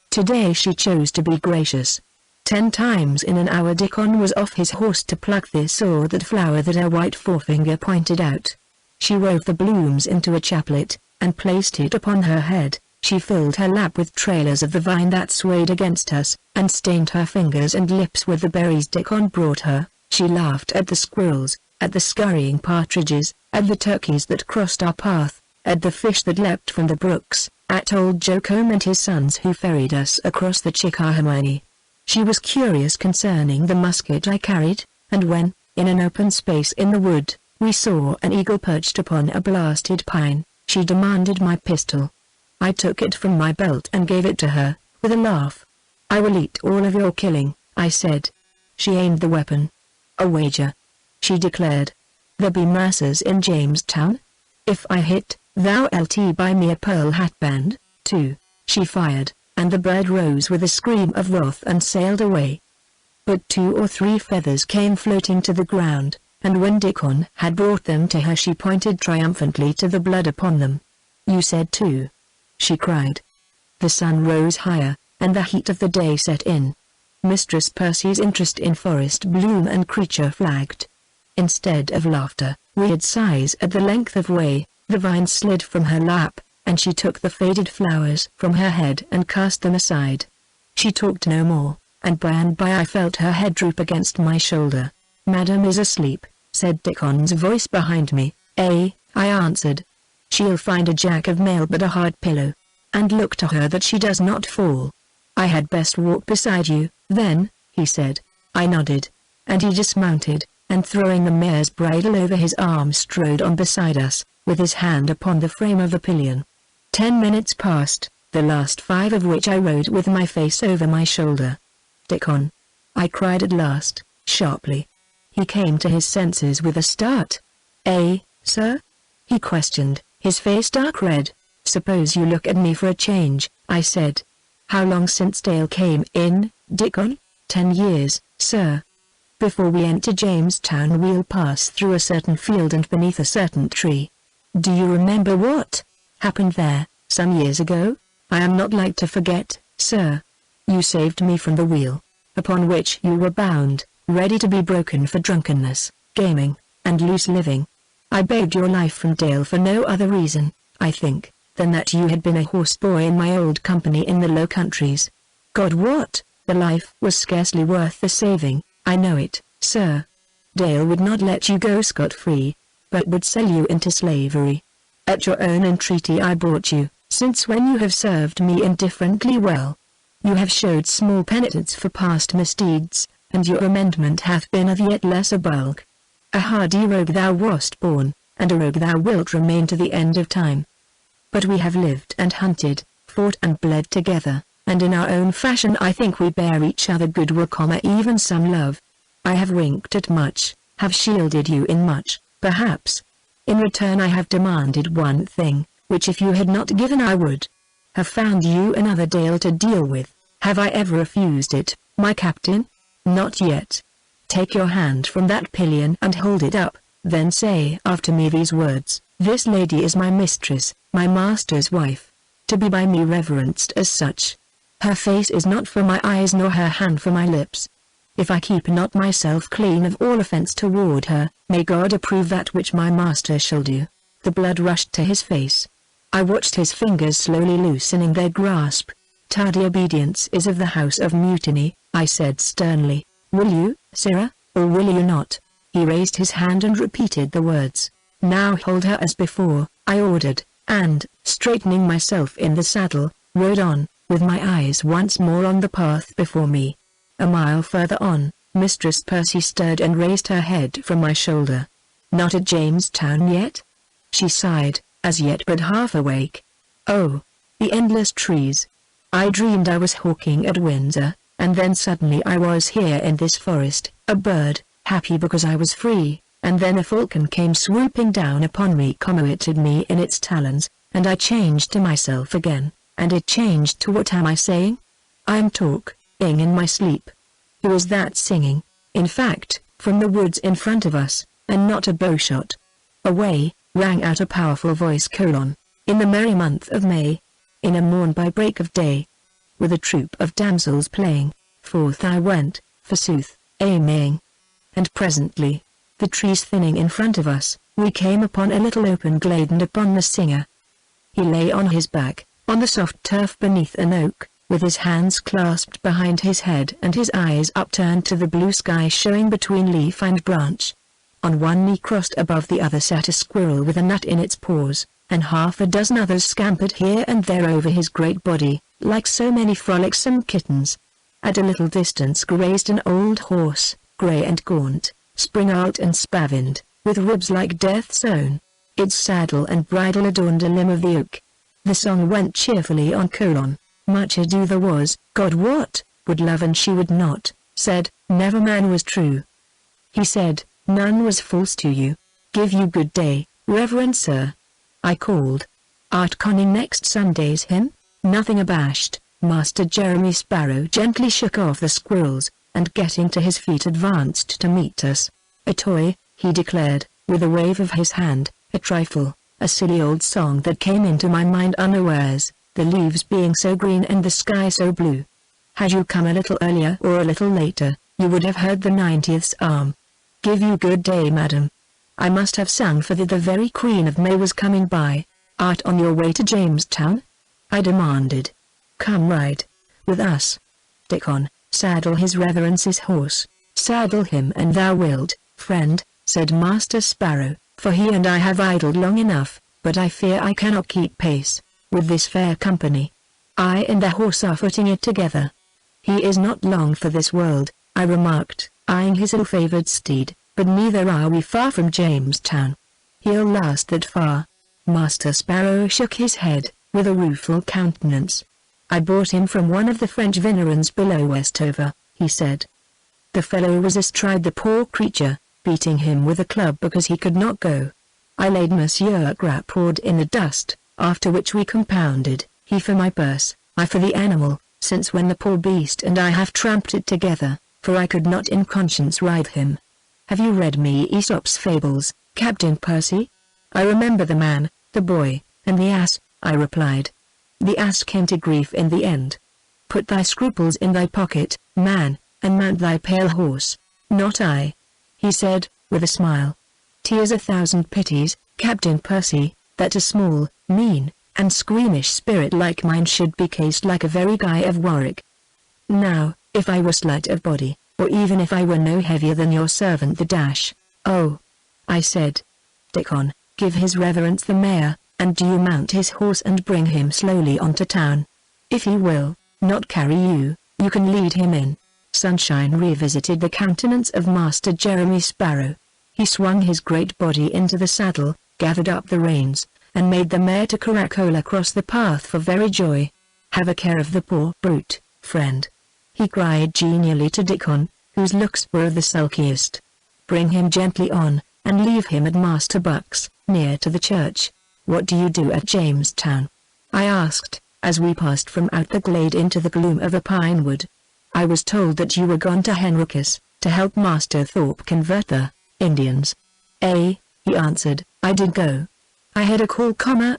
Today she chose to be gracious. 10 times in an hour Dickon was off his horse to pluck this or that flower that her white forefinger pointed out. She wove the blooms into a chaplet, and placed it upon her head. She filled her lap with trailers of the vine that swayed against us, and stained her fingers and lips with the berries Dickon brought her. She laughed at the squirrels, at the scurrying partridges, at the turkeys that crossed our path, at the fish that leapt from the brooks, at old Joacom and his sons who ferried us across the Chickahominy. She was curious concerning the musket I carried, and when, in an open space in the wood, we saw an eagle perched upon a blasted pine, she demanded my pistol. I took it from my belt and gave it to her, with a laugh. "I will eat all of your killing," I said. She aimed the weapon. "A wager," she declared. "There be massers in Jamestown? If I hit, thou'lt buy me a pearl hatband, too." She fired, and the bird rose with a scream of wrath and sailed away. But 2 or 3 feathers came floating to the ground, and when Dickon had brought them to her she pointed triumphantly to the blood upon them. "You said 2," she cried. The sun rose higher, and the heat of the day set in. Mistress Percy's interest in forest bloom and creature flagged. Instead of laughter, we had sighs at the length of way. The vine slid from her lap, and she took the faded flowers from her head and cast them aside. She talked no more, and by I felt her head droop against my shoulder. "Madam is asleep," said Dickon's voice behind me. "Eh," I answered. "She'll find a jack of mail but a hard pillow. And look to her that she does not fall." "I had best walk beside you, then," he said. I nodded, and he dismounted, and throwing the mare's bridle over his arm strode on beside us, with his hand upon the frame of the pillion. 10 minutes passed, the last 5 of which I rode with my face over my shoulder. "Dickon!" I cried at last, sharply. He came to his senses with a start. "Eh, sir?" he questioned, his face dark red. "Suppose you look at me for a change," I said. "How long since Dale came in, Dickon?" 10 years, sir. Before we enter Jamestown we'll pass through a certain field and beneath a certain tree. Do you remember what happened there, some years ago? I am not like to forget, sir. You saved me from the wheel, upon which you were bound, ready to be broken for drunkenness, gaming, and loose living. I begged your life from Dale for no other reason, I think, than that you had been a horse boy in my old company in the Low Countries. God, what! The life was scarcely worth the saving. I know it, sir. Dale would not let you go scot-free, but would sell you into slavery. At your own entreaty I bought you, since when you have served me indifferently well. You have showed small penitence for past misdeeds, and your amendment hath been of yet lesser bulk. A hardy rogue thou wast born, and a rogue thou wilt remain to the end of time. But we have lived and hunted, fought and bled together, and in our own fashion I think we bear each other goodwill, even some love. I have winked at much, have shielded you in much, perhaps. In return I have demanded one thing, which if you had not given I would have found you another Dale to deal with. Have I ever refused it, my captain? Not yet. Take your hand from that pillion and hold it up, then say after me these words: This lady is my mistress, my master's wife, to be by me reverenced as such. Her face is not for my eyes nor her hand for my lips. If I keep not myself clean of all offense toward her, may God approve that which my master shall do. The blood rushed to his face. I watched his fingers slowly loosening their grasp. Tardy obedience is of the house of mutiny, I said sternly. Will you, sirrah, or will you not? He raised his hand and repeated the words. Now hold her as before, I ordered, and, straightening myself in the saddle, rode on, with my eyes once more on the path before me. A mile further on, Mistress Percy stirred and raised her head from my shoulder. Not at Jamestown yet? She sighed, as yet but half awake. Oh, the endless trees. I dreamed I was hawking at Windsor, and then suddenly I was here in this forest, a bird, happy because I was free, and then a falcon came swooping down upon me, it had me in its talons, and I changed to myself again, and it changed to what am I saying? I'm talking in my sleep. Who was that singing? In fact, from the woods in front of us, and not a bowshot away, rang out a powerful voice: in the merry month of May, in a morn by break of day, with a troop of damsels playing, forth I went, forsooth, a-maying. And presently, the trees thinning in front of us, we came upon a little open glade, and upon the singer. He lay on his back, on the soft turf beneath an oak, with his hands clasped behind his head and his eyes upturned to the blue sky showing between leaf and branch. On one knee crossed above the other sat a squirrel with a nut in its paws, and half a dozen others scampered here and there over his great body, like so many frolicsome kittens. At a little distance grazed an old horse, grey and gaunt, spring-out and spavined, with ribs like death's own. Its saddle and bridle adorned a limb of the oak. The song went cheerfully on: much ado there was, God what, would love and she would not, said, never man was true. He said, none was false to you. Give you good day, reverend sir. I called. Art conning next Sunday's hymn? Nothing abashed, Master Jeremy Sparrow gently shook off the squirrels, and getting to his feet advanced to meet us. A toy, he declared, with a wave of his hand, a trifle, a silly old song that came into my mind unawares, the leaves being so green and the sky so blue. Had you come a little earlier or a little later, you would have heard the 90th psalm. Give you good day, madam. I must have sung, for the very Queen of May was coming by. Art on your way to Jamestown? I demanded. Come ride with us. Dickon, saddle his reverence's horse. Saddle him and thou wilt, friend, said Master Sparrow, for he and I have idled long enough, but I fear I cannot keep pace with this fair company. I and the horse are footing it together. He is not long for this world, I remarked, eyeing his ill-favored steed, but neither are we far from Jamestown. He'll last that far. Master Sparrow shook his head, with a rueful countenance. I bought him from one of the French Vinerans below Westover, he said. The fellow was astride the poor creature, beating him with a club because he could not go. I laid Monsieur Grappord in the dust, after which we compounded, he for my purse, I for the animal, since when the poor beast and I have tramped it together, for I could not in conscience ride him. Have you read me Aesop's fables, Captain Percy? I remember the man, the boy, and the ass, I replied. The ass came to grief in the end. Put thy scruples in thy pocket, man, and mount thy pale horse. Not I, he said, with a smile. 'Tis a thousand pities, Captain Percy, that a small, mean, and squeamish spirit like mine should be cased like a very Guy of Warwick. Now, if I were slight of body, or even if I were no heavier than your servant the Dash, oh, I said, Dickon, give his reverence the mayor, and do you mount his horse and bring him slowly on to town. If he will not carry you, you can lead him in. Sunshine revisited the countenance of Master Jeremy Sparrow. He swung his great body into the saddle, gathered up the reins, and made the mare to caracole across the path for very joy. Have a care of the poor brute, friend, he cried genially to Dickon, whose looks were of the sulkiest. Bring him gently on, and leave him at Master Buck's, near to the church. What do you do at Jamestown? I asked, as we passed from out the glade into the gloom of a pine wood. I was told that you were gone to Henricus, to help Master Thorpe convert the Indians. He answered, I did go. I had a call,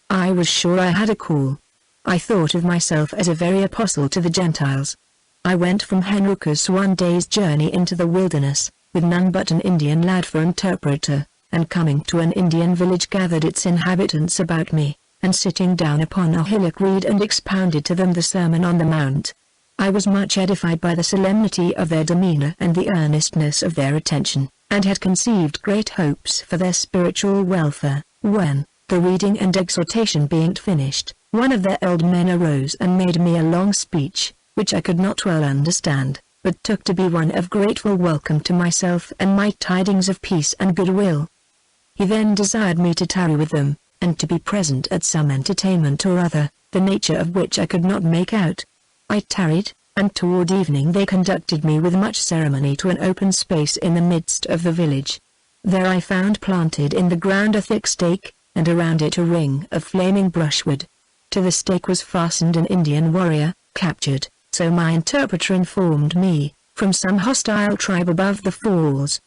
I was sure I had a call. I thought of myself as a very apostle to the Gentiles. I went from Henricus one day's journey into the wilderness, with none but an Indian lad for interpreter, and coming to an Indian village gathered its inhabitants about me, and sitting down upon a hillock read and expounded to them the Sermon on the Mount. I was much edified by the solemnity of their demeanor and the earnestness of their attention, and had conceived great hopes for their spiritual welfare, when, the reading and exhortation being finished, one of their old men arose and made me a long speech, which I could not well understand, but took to be one of grateful welcome to myself and my tidings of peace and goodwill. He then desired me to tarry with them, and to be present at some entertainment or other, the nature of which I could not make out. I tarried, and toward evening they conducted me with much ceremony to an open space in the midst of the village. There I found planted in the ground a thick stake, and around it a ring of flaming brushwood. To the stake was fastened an Indian warrior, captured, so my interpreter informed me, from some hostile tribe above the falls.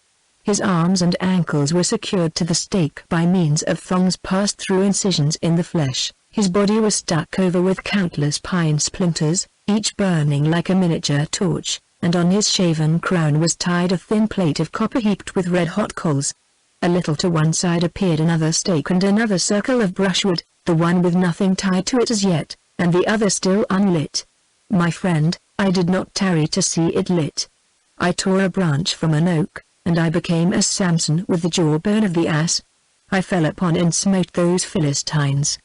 His arms and ankles were secured to the stake by means of thongs passed through incisions in the flesh. His body was stuck over with countless pine splinters, each burning like a miniature torch, and on his shaven crown was tied a thin plate of copper heaped with red-hot coals. A little to one side appeared another stake and another circle of brushwood, the one with nothing tied to it as yet, and the other still unlit. My friend, I did not tarry to see it lit. I tore a branch from an oak, and I became as Samson with the jawbone of the ass. I fell upon and smote those Philistines.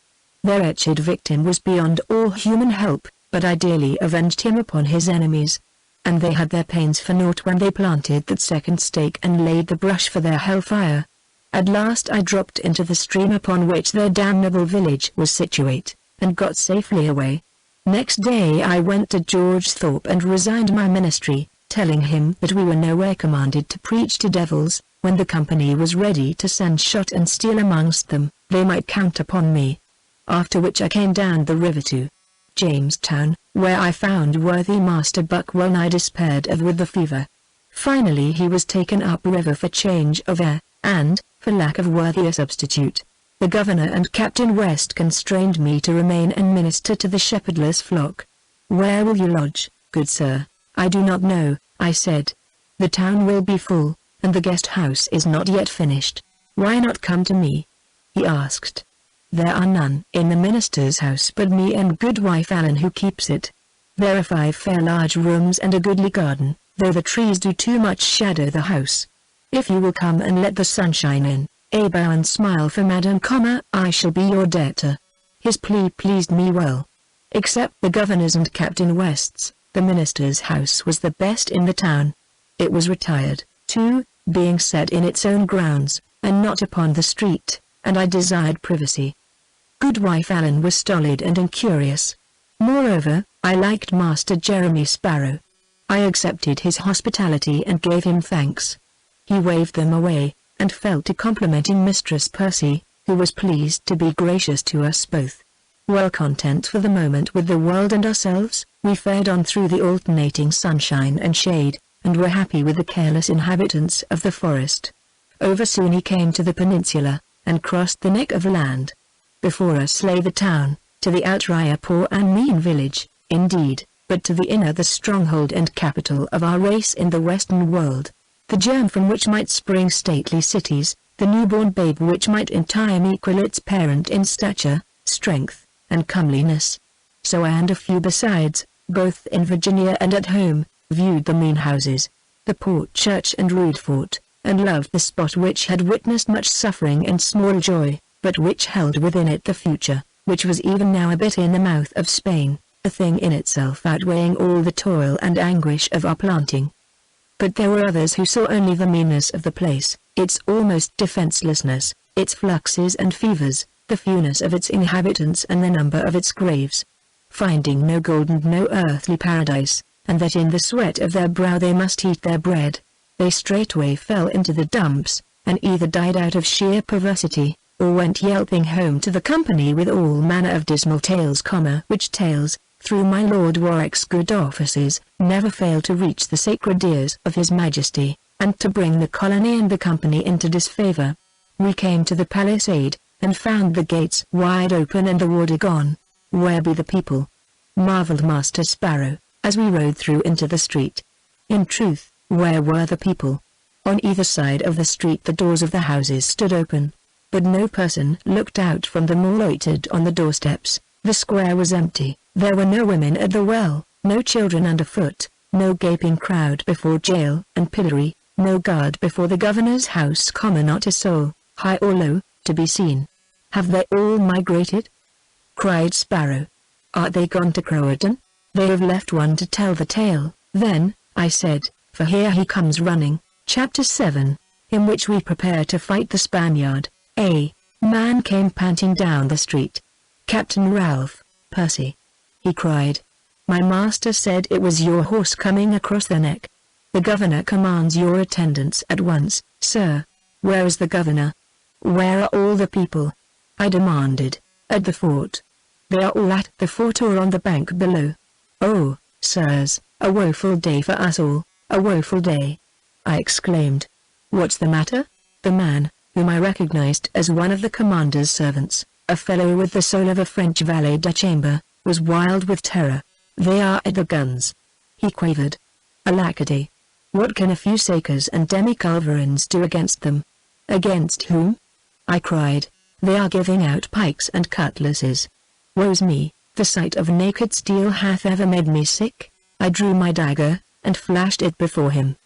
Their wretched victim was beyond all human help, but I dearly avenged him upon his enemies. And they had their pains for naught when they planted that second stake and laid the brush for their hellfire. At last I dropped into the stream upon which their damnable village was situate, and got safely away. Next day I went to George Thorpe and resigned my ministry, telling him that we were nowhere commanded to preach to devils. When the company was ready to send shot and steel amongst them, they might count upon me. After which I came down the river to Jamestown, where I found worthy Master Buck well nigh despaired of with the fever. Finally he was taken up river for change of air, and, for lack of worthier substitute, the governor and Captain West constrained me to remain and minister to the shepherdless flock. "Where will you lodge, good sir?" "I do not know," I said. "The town will be full, and the guest house is not yet finished. Why not come to me?" he asked. "There are none in the minister's house but me and Goodwife Allen who keeps it. There are 5 fair large rooms and a goodly garden, though the trees do too much shadow the house. If you will come and let the sunshine in, bow and smile for Madam, I shall be your debtor." His plea pleased me well. Except the governor's and Captain West's, the minister's house was the best in the town. It was retired, too, being set in its own grounds, and not upon the street, and I desired privacy. Goodwife Allen was stolid and incurious. Moreover, I liked Master Jeremy Sparrow. I accepted his hospitality and gave him thanks. He waved them away, and fell to complimenting Mistress Percy, who was pleased to be gracious to us both. Well content for the moment with the world and ourselves, we fared on through the alternating sunshine and shade, and were happy with the careless inhabitants of the forest. Over soon he came to the peninsula, and crossed the neck of land. Before us lay the town, to the outright a poor and mean village, indeed, but to the inner the stronghold and capital of our race in the western world, the germ from which might spring stately cities, the newborn babe which might in time equal its parent in stature, strength, and comeliness. So I and a few besides, both in Virginia and at home, viewed the mean houses, the poor church and rude fort, and loved the spot which had witnessed much suffering and small joy, but which held within it the future, which was even now a bit in the mouth of Spain, a thing in itself outweighing all the toil and anguish of our planting. But there were others who saw only the meanness of the place, its almost defenselessness, its fluxes and fevers, the fewness of its inhabitants and the number of its graves. Finding no gold and no earthly paradise, and that in the sweat of their brow they must eat their bread, they straightway fell into the dumps, and either died out of sheer perversity, or went yelping home to the company with all manner of dismal tales, which tales, through my Lord Warwick's good offices, never fail to reach the sacred ears of His Majesty, and to bring the colony and the company into disfavor. We came to the palisade, and found the gates wide open and the warder gone. "Where be the people?" marveled Master Sparrow, as we rode through into the street. In truth, where were the people? On either side of the street the doors of the houses stood open, but no person looked out from them or loitered on the doorsteps. The square was empty, there were no women at the well, no children underfoot, no gaping crowd before jail and pillory, no guard before the governor's house, not a soul, high or low, to be seen. "Have they all migrated?" cried Sparrow. "Are they gone to Croatan? They have left one to tell the tale." "Then," I said, "for here he comes running." Chapter 7, in which we prepare to fight the Spaniard. A man came panting down the street. "Captain Ralph Percy," he cried. My master said it was your horse coming across the neck. The governor commands your attendance at once, sir. Where is the governor? Where are all the people? I demanded. At the fort. They are all at the fort or on the bank below. Oh, sirs, a woeful day for us all, a woeful day, I exclaimed. What's the matter? The man, whom I recognized as one of the commander's servants, a fellow with the soul of a French valet de chambre, was wild with terror. They are at the guns, he quavered. Alacrity. What can a few sakers and demi-culverins do against them? Against whom? I cried. They are giving out pikes and cutlasses. Woe's me, the sight of naked steel hath ever made me sick. I drew my dagger, and flashed it before him.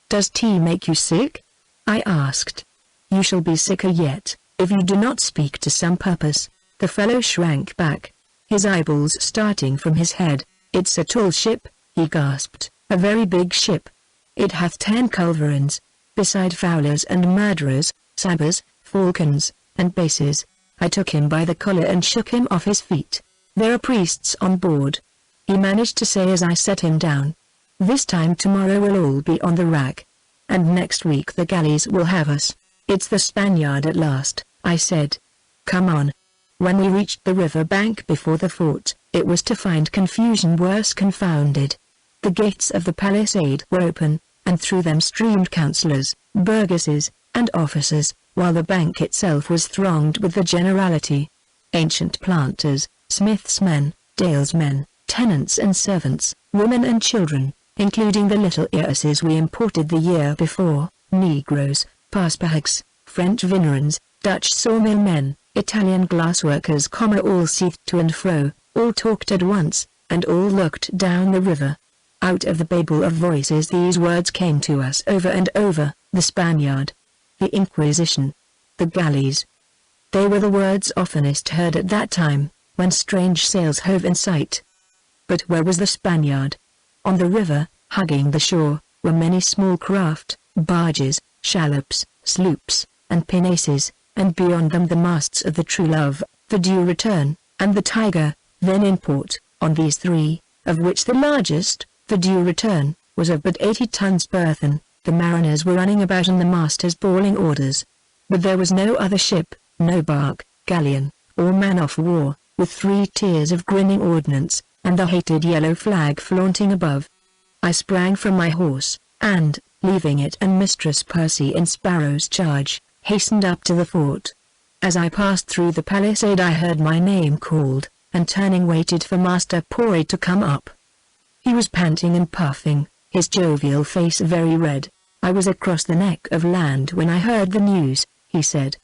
Does tea make you sick? I asked. You shall be sicker yet, if you do not speak to some purpose. The fellow shrank back, his eyeballs starting from his head. It's a tall ship, he gasped, a very big ship. It hath 10 culverins, beside fowlers and murderers, sabres, falcons, and bases. I took him by the collar and shook him off his feet. There are priests on board, he managed to say as I set him down. This time tomorrow we'll all be on the rack. And next week the galleys will have us. It's the Spaniard at last, I said. Come on. When we reached the river bank before the fort, it was to find confusion worse confounded. The gates of the palisade were open, and through them streamed councillors, burgesses, and officers, while the bank itself was thronged with the generality. Ancient planters, smiths' men, dalesmen, tenants and servants, women and children, including the little heiresses we imported the year before, Negroes, Paspahags, French vignerons, Dutch sawmill men, Italian glassworkers, all seethed to and fro, all talked at once, and all looked down the river. Out of the babel of voices these words came to us over and over: the Spaniard, the Inquisition, the galleys. They were the words oftenest heard at that time, when strange sails hove in sight. But where was the Spaniard? On the river, hugging the shore, were many small craft, barges, shallops, sloops, and pinnaces, and beyond them the masts of the True Love, the Due Return, and the Tiger, then in port. On these 3, of which the largest, the Due Return, was of but 80 tons burthen, the mariners were running about and the masters bawling orders. But there was no other ship, no bark, galleon, or man-of-war, with 3 tiers of grinning ordnance, and the hated yellow flag flaunting above. I sprang from my horse, and, leaving it and Mistress Percy in Sparrow's charge, hastened up to the fort. As I passed through the palisade I heard my name called, and turning waited for Master Pory to come up. He was panting and puffing, his jovial face very red. I was across the neck of land when I heard the news, he said.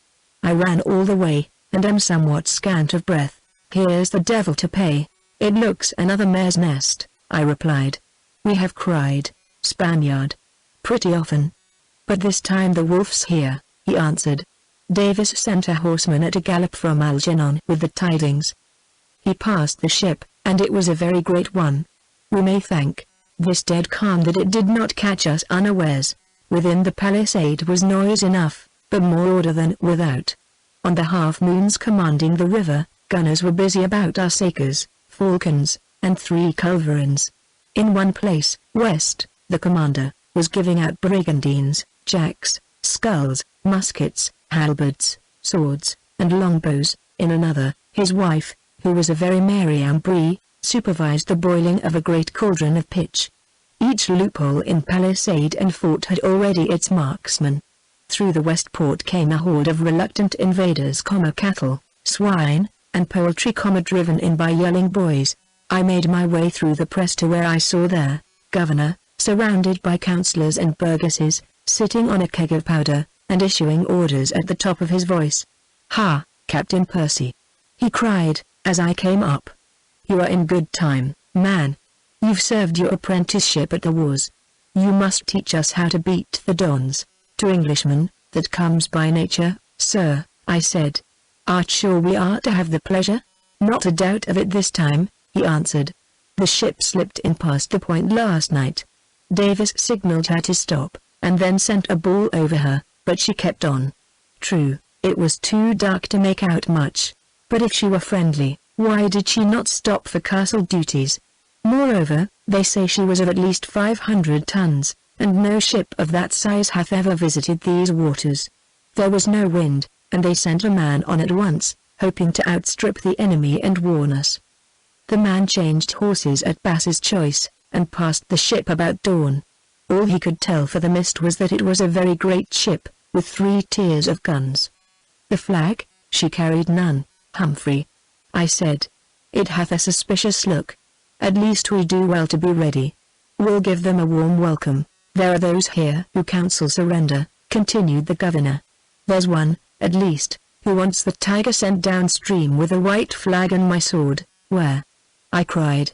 I ran all the way, and am somewhat scant of breath. Here's the devil to pay. It looks another mare's nest, I replied. We have cried, Spaniard, pretty often. But this time the wolf's here, he answered. Davis sent a horseman at a gallop from Algernon with the tidings. He passed the ship, and it was a very great one. We may thank this dead calm that it did not catch us unawares. Within the palisade was noise enough, but more order than without. On the half-moons commanding the river, gunners were busy about our sakers, falcons, and 3 culverins. In one place, west, the commander was giving out brigandines, jacks, sculls, muskets, halberds, swords, and longbows. In another, his wife, who was a very merry Ambrie, supervised the boiling of a great cauldron of pitch. Each loophole in palisade and fort had already its marksman. Through the west port came a horde of reluctant invaders, cattle, swine, and poultry, driven in by yelling boys. I made my way through the press to where I saw their governor, surrounded by councillors and burgesses, sitting on a keg of powder, and issuing orders at the top of his voice. "Ha, Captain Percy!" he cried, as I came up. "You are in good time, man. You've served your apprenticeship at the wars. You must teach us how to beat the Dons." "To Englishmen, that comes by nature, sir," I said. "Art sure we are to have the pleasure?" "Not a doubt of it this time," he answered. "The ship slipped in past the point last night. Davis signaled her to stop, and then sent a ball over her, but she kept on. True, it was too dark to make out much. But if she were friendly, why did she not stop for castle duties? Moreover, they say she was of at least 500 tons, and no ship of that size hath ever visited these waters. There was no wind, and they sent a man on at once, hoping to outstrip the enemy and warn us. The man changed horses at Bass's choice, and passed the ship about dawn. All he could tell for the mist was that it was a very great ship, with 3 tiers of guns. The flag? She carried none, Humphrey. I said. It hath a suspicious look. At least we do well to be ready. We'll give them a warm welcome. There are those here who counsel surrender, continued the governor. There's one, at least, who wants the Tiger sent downstream with a white flag and my sword. Where? I cried.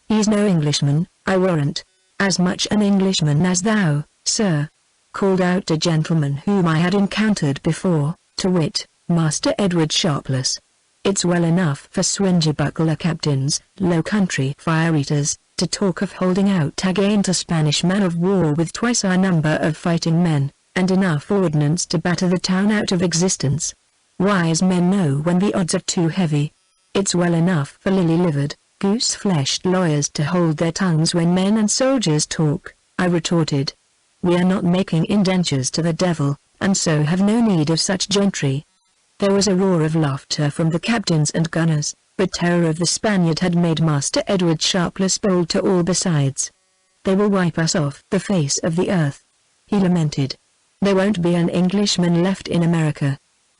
He's no Englishman, I warrant. As much an Englishman as thou, sir, called out a gentleman whom I had encountered before, to wit, Master Edward Sharpless. It's well enough for swingebuckler captains, low country fire-eaters, to talk of holding out against a Spanish man of war with twice our number of fighting men, and enough ordnance to batter the town out of existence. Wise men know when the odds are too heavy. It's well enough for lily-livered, goose-fleshed lawyers to hold their tongues when men and soldiers talk, I retorted. We are not making indentures to the devil, and so have no need of such gentry. There was a roar of laughter from the captains and gunners, but terror of the Spaniard had made Master Edward Sharpless bold to all besides. They will wipe us off the face of the earth, he lamented. There won't be an Englishman left in America.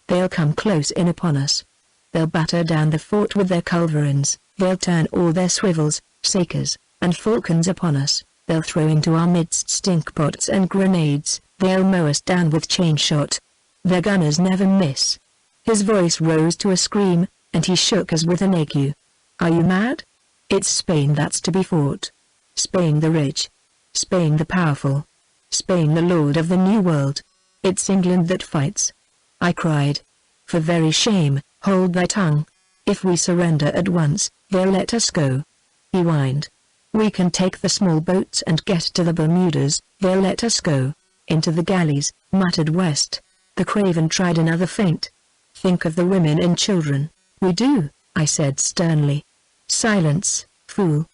They'll come close in upon us. They'll batter down the fort with their culverins, they'll turn all their swivels, sakers, and falcons upon us, they'll throw into our midst stinkpots and grenades, they'll mow us down with chain shot. Their gunners never miss. His voice rose to a scream, and he shook as with an ague. Are you mad? It's Spain that's to be fought. Spain the rich. Spain the powerful. Spain the lord of the New World. It's England that fights. I cried. For very shame, hold thy tongue. If we surrender at once, they'll let us go. He whined. We can take the small boats and get to the Bermudas, they'll let us go. Into the galleys, muttered West. The craven tried another feint. Think of the women and children. We do, I said sternly. Silence, fool.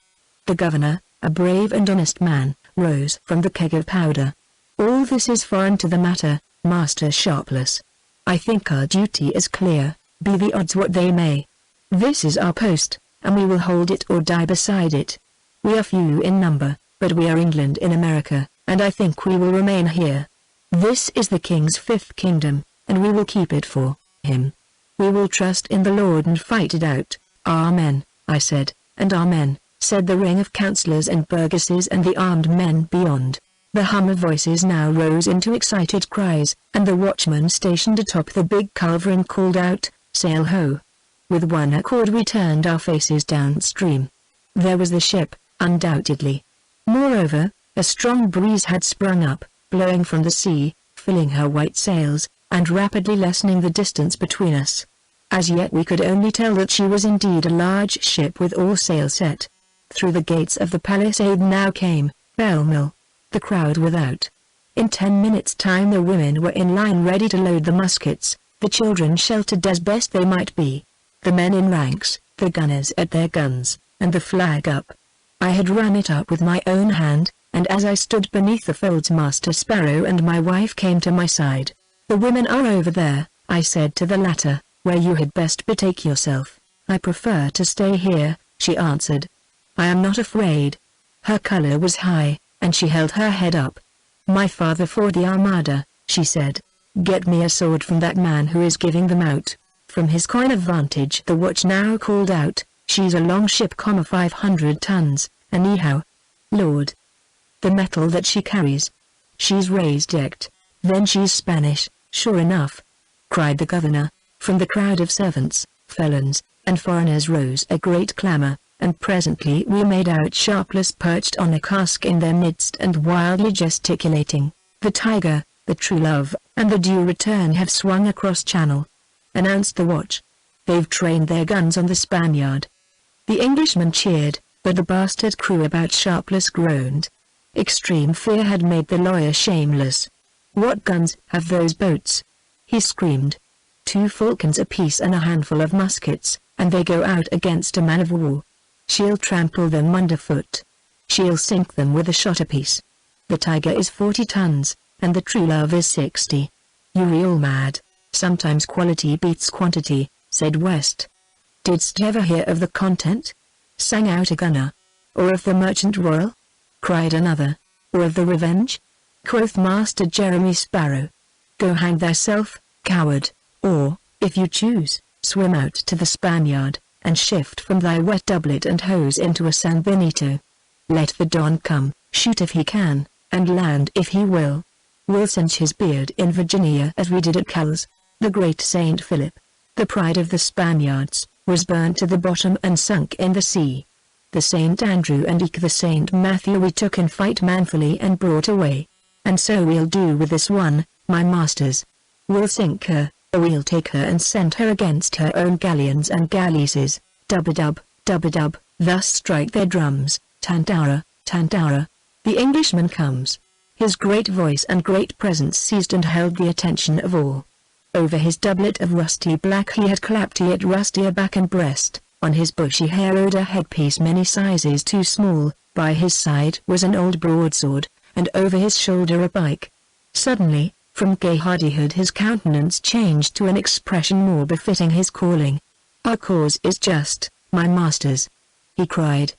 The governor, a brave and honest man, rose from the keg of powder. All this is foreign to the matter, Master Sharpless. I think our duty is clear, be the odds what they may. This is our post, and we will hold it or die beside it. We are few in number, but we are England in America, and I think we will remain here. This is the King's 5th kingdom, and we will keep it for him. We will trust in the Lord and fight it out. Amen, I said, and amen, said the ring of councillors and burgesses and the armed men beyond. The hum of voices now rose into excited cries, and the watchman stationed atop the big culverin called out, "Sail ho!" With one accord we turned our faces downstream. There was the ship, undoubtedly. Moreover, a strong breeze had sprung up, blowing from the sea, filling her white sails, and rapidly lessening the distance between us. As yet we could only tell that she was indeed a large ship with all sail set. Through the gates of the palisade now came, pell-mell, the crowd without. In 10 minutes' time the women were in line ready to load the muskets, the children sheltered as best they might be, the men in ranks, the gunners at their guns, and the flag up. I had run it up with my own hand, and as I stood beneath the folds Master Sparrow and my wife came to my side. The women are over there, I said to the latter, where you had best betake yourself. I prefer to stay here, she answered. I am not afraid. Her color was high, and she held her head up. My father for the Armada, she said. Get me a sword from that man who is giving them out. From his coign of vantage the watch now called out, she's a long ship, 500 tons, anyhow. Lord. The metal that she carries. She's raised-decked. Then she's Spanish, sure enough, cried the governor. From the crowd of servants, felons, and foreigners rose a great clamor, and presently we made out Sharpless perched on a cask in their midst and wildly gesticulating. The Tiger, the True Love, and the Due Return have swung across channel, announced the watch. They've trained their guns on the Spaniard. The Englishmen cheered, but the bastard crew about Sharpless groaned. Extreme fear had made the lawyer shameless. What guns have those boats? He screamed. 2 falcons apiece and a handful of muskets, and they go out against a man of war. She'll trample them underfoot. She'll sink them with a shot apiece. The Tiger is 40 tons, and the True Love is 60. You're all mad. Sometimes quality beats quantity, said West. Didst ever hear of the Content? Sang out a gunner. Or of the Merchant Royal? Cried another. Or of the Revenge? Quoth Master Jeremy Sparrow. Go hang thyself, coward, or, if you choose, swim out to the Spaniard, and shift from thy wet doublet and hose into a San Benito. Let the Don come, shoot if he can, and land if he will. We'll singe his beard in Virginia as we did at Cowes. The great Saint Philip, the pride of the Spaniards, was burnt to the bottom and sunk in the sea. The Saint Andrew and eke the Saint Matthew we took in fight manfully and brought away. And so we'll do with this one, my masters. We'll sink her, or we'll take her and send her against her own galleons and galleasses. Dub-a-dub, dub-a-dub, thus strike their drums, Tantara, Tantara. The Englishman comes. His great voice and great presence seized and held the attention of all. Over his doublet of rusty black he had clapped yet rustier back and breast, on his bushy hair owed a headpiece many sizes too small, by his side was an old broadsword, and over his shoulder a pike. Suddenly, from gay hardihood his countenance changed to an expression more befitting his calling. Our cause is just, my masters, he cried.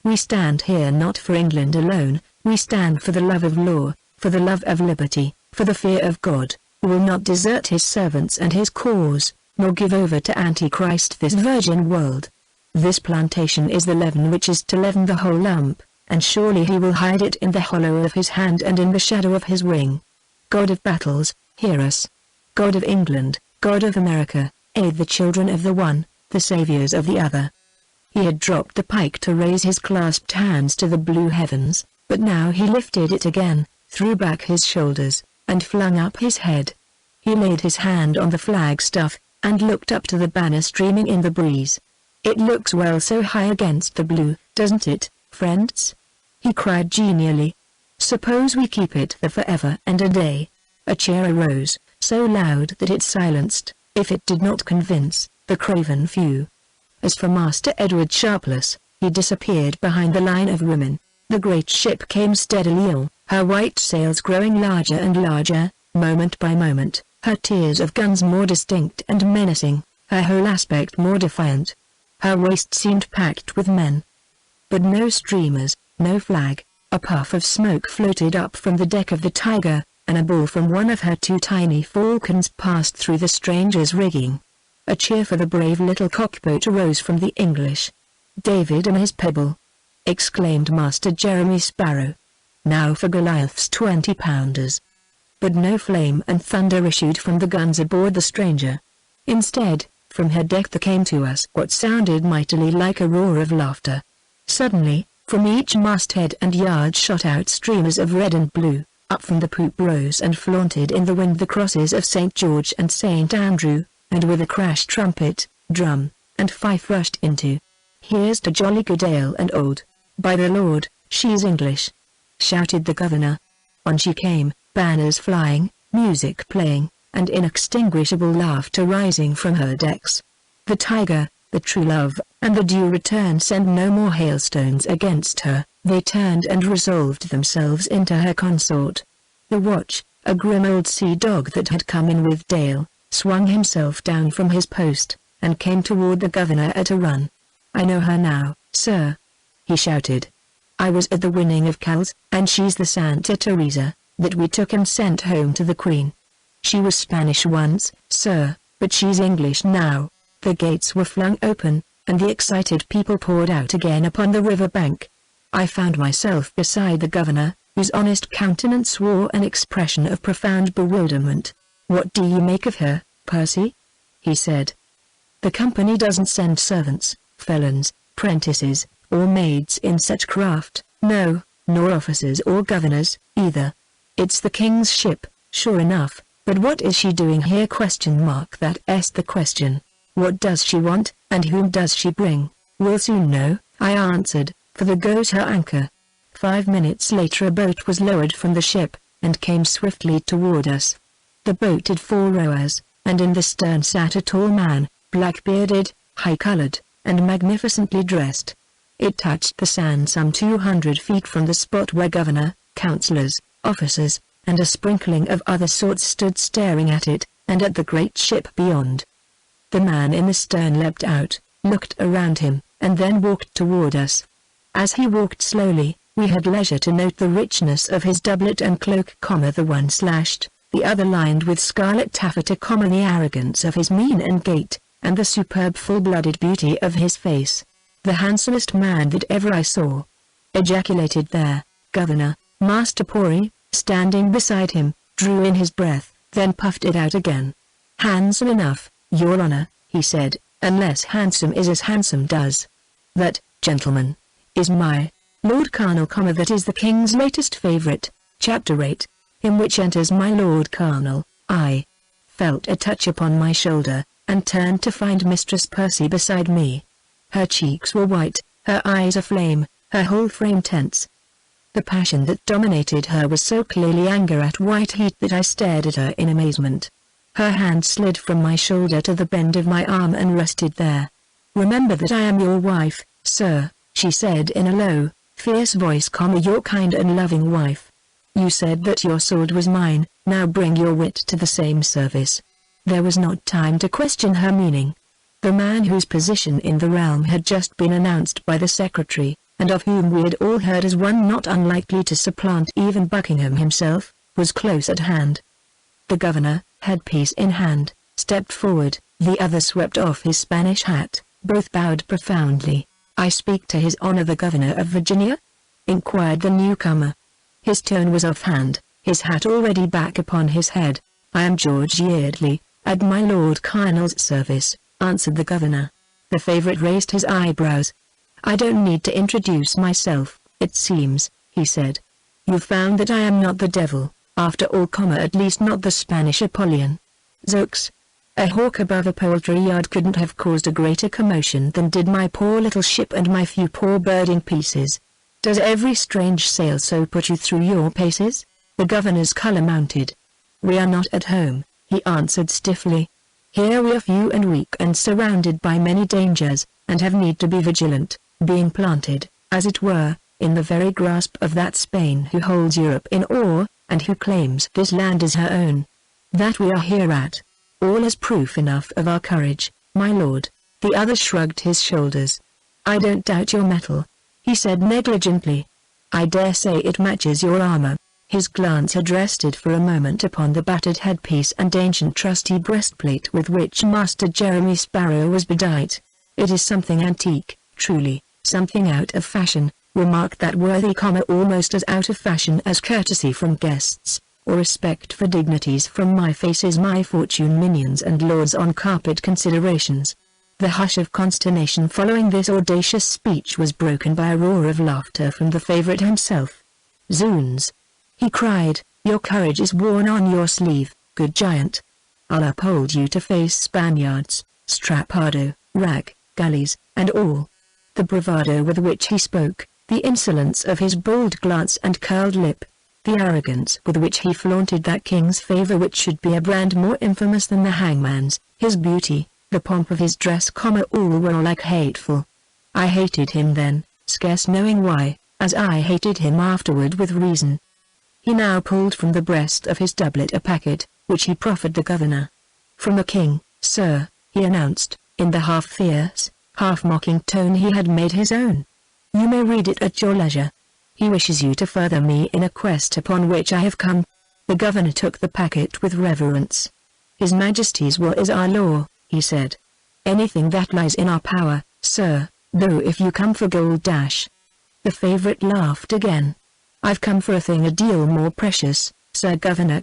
We stand here not for England alone, we stand for the love of law, for the love of liberty, for the fear of God, who will not desert his servants and his cause, nor give over to Antichrist this virgin world. This plantation is the leaven which is to leaven the whole lump, and surely he will hide it in the hollow of his hand and in the shadow of his wing. God of battles, hear us. God of England, God of America, aid the children of the one, the saviors of the other. He had dropped the pike to raise his clasped hands to the blue heavens, but now he lifted it again, threw back his shoulders, and flung up his head. He laid his hand on the flagstaff, and looked up to the banner streaming in the breeze. It looks well so high against the blue, doesn't it, friends? He cried genially. Suppose we keep it there forever and a day. A cheer arose, so loud that it silenced, if it did not convince, the craven few. As for Master Edward Sharpless, he disappeared behind the line of women. The great ship came steadily on, her white sails growing larger and larger, moment by moment, her tiers of guns more distinct and menacing, her whole aspect more defiant. Her waist seemed packed with men. But no streamers, no flag. A puff of smoke floated up from the deck of the Tiger, and a ball from one of her two tiny falcons passed through the stranger's rigging. A cheer for the brave little cockboat arose from the English. David and his pebble! Exclaimed Master Jeremy Sparrow. Now for Goliath's 20-pounders. But no flame and thunder issued from the guns aboard the stranger. Instead, from her deck there came to us what sounded mightily like a roar of laughter. Suddenly, from each masthead and yard shot out streamers of red and blue. Up from the poop rose and flaunted in the wind the crosses of St. George and St. Andrew, and with a crash trumpet, drum, and fife rushed into. Here's to jolly good ale and old. By the Lord, she's English! Shouted the governor. On she came, banners flying, music playing, and inextinguishable laughter rising from her decks. The Tiger, the True Love, and the Due Return sent no more hailstones against her. They turned and resolved themselves into her consort. The Watch, a grim old sea dog that had come in with Dale, swung himself down from his post, and came toward the governor at a run. I know her now, sir, he shouted. I was at the winning of Cowes, and she's the Santa Teresa, that we took and sent home to the Queen. She was Spanish once, sir, but she's English now. The gates were flung open, and the excited people poured out again upon the river bank. I found myself beside the governor, whose honest countenance wore an expression of profound bewilderment. What do you make of her, Percy? He said. The company doesn't send servants, felons, prentices, or maids in such craft, no, nor officers or governors, either. It's the king's ship, sure enough, but what is she doing here? That's the question. What does she want, and whom does she bring? We'll soon know, I answered, for there goes her anchor. 5 minutes later a boat was lowered from the ship, and came swiftly toward us. The boat had 4 rowers, and in the stern sat a tall man, black-bearded, high-colored, and magnificently dressed. It touched the sand some 200 feet from the spot where governor, councillors, officers, and a sprinkling of other sorts stood staring at it, and at the great ship beyond. The man in the stern leapt out, looked around him, and then walked toward us. As he walked slowly, we had leisure to note the richness of his doublet and cloak, the one slashed, the other lined with scarlet taffeta, the arrogance of his mien and gait, and the superb full-blooded beauty of his face. "The handsomest man that ever I saw!" ejaculated their governor. Master Pori, standing beside him, drew in his breath, then puffed it out again. "Handsome enough, Your Honor," he said, "unless handsome is as handsome does. That, gentlemen, is my Lord Colonel, that is the King's latest favorite." Chapter 8, in which enters my Lord Colonel. I felt a touch upon my shoulder, and turned to find Mistress Percy beside me. Her cheeks were white, her eyes aflame, her whole frame tense. The passion that dominated her was so clearly anger at white heat that I stared at her in amazement. Her hand slid from my shoulder to the bend of my arm and rested there. "Remember that I am your wife, sir," she said in a low, fierce voice, "your kind and loving wife. You said that your sword was mine, now bring your wit to the same service." There was not time to question her meaning. The man whose position in the realm had just been announced by the secretary, and of whom we had all heard as one not unlikely to supplant even Buckingham himself, was close at hand. The governor, headpiece in hand, stepped forward, the other swept off his Spanish hat, both bowed profoundly. "I speak to His Honor the Governor of Virginia?" inquired the newcomer. His tone was offhand, his hat already back upon his head. "I am George Yeardley, at my Lord Colonel's service," answered the governor. The favorite raised his eyebrows. "I don't need to introduce myself, it seems," he said. "You found that I am not the devil, after all, at least not the Spanish Apollyon. Zooks! A hawk above a poultry yard couldn't have caused a greater commotion than did my poor little ship and my few poor birding pieces. Does every strange sail so put you through your paces?" The governor's color mounted. "We are not at home," he answered stiffly. "Here we are few and weak and surrounded by many dangers, and have need to be vigilant, being planted, as it were, in the very grasp of that Spain who holds Europe in awe, and who claims this land as her own. That we are here at all is proof enough of our courage, my lord." The other shrugged his shoulders. "I don't doubt your mettle," he said negligently. "I dare say it matches your armor." His glance had rested for a moment upon the battered headpiece and ancient trusty breastplate with which Master Jeremy Sparrow was bedight. "It is something antique, truly, something out of fashion," remarked that worthy, "almost as out of fashion as courtesy from guests, or respect for dignities from my faces, my fortune minions and lords on carpet considerations." The hush of consternation following this audacious speech was broken by a roar of laughter from the favorite himself. "Zoons!" he cried, "your courage is worn on your sleeve, good giant. I'll uphold you to face Spaniards, strappado, rag, galleys, and all." The bravado with which he spoke, the insolence of his bold glance and curled lip, the arrogance with which he flaunted that king's favor which should be a brand more infamous than the hangman's, his beauty, the pomp of his dress, all were alike hateful. I hated him then, scarce knowing why, as I hated him afterward with reason. He now pulled from the breast of his doublet a packet, which he proffered the governor. "From the king, sir," he announced, in the half-fierce, half-mocking tone he had made his own. "You may read it at your leisure. He wishes you to further me in a quest upon which I have come." The governor took the packet with reverence. "His Majesty's will is our law," he said. "Anything that lies in our power, sir, though if you come for gold dash." The favorite laughed again. "I've come for a thing a deal more precious, Sir Governor,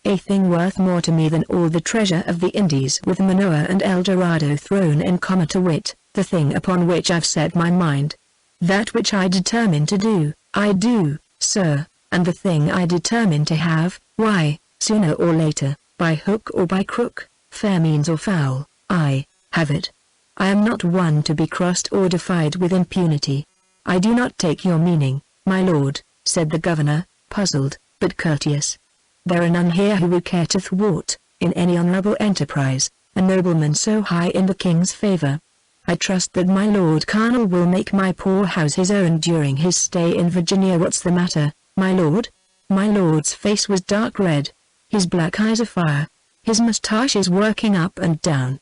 a thing worth more to me than all the treasure of the Indies with Manoa and El Dorado thrown in, to wit, the thing upon which I've set my mind. That which I determine to do, I do, sir, and the thing I determine to have, why, sooner or later, by hook or by crook, fair means or foul, I have it. I am not one to be crossed or defied with impunity." "I do not take your meaning, my lord," said the governor, puzzled, but courteous. "There are none here who would care to thwart, in any honorable enterprise, a nobleman so high in the king's favor." I trust that my Lord Colonel will make my poor house his own during his stay in Virginia. What's the matter, my lord? My lord's face was dark red, his black eyes afire, his moustaches working up and down.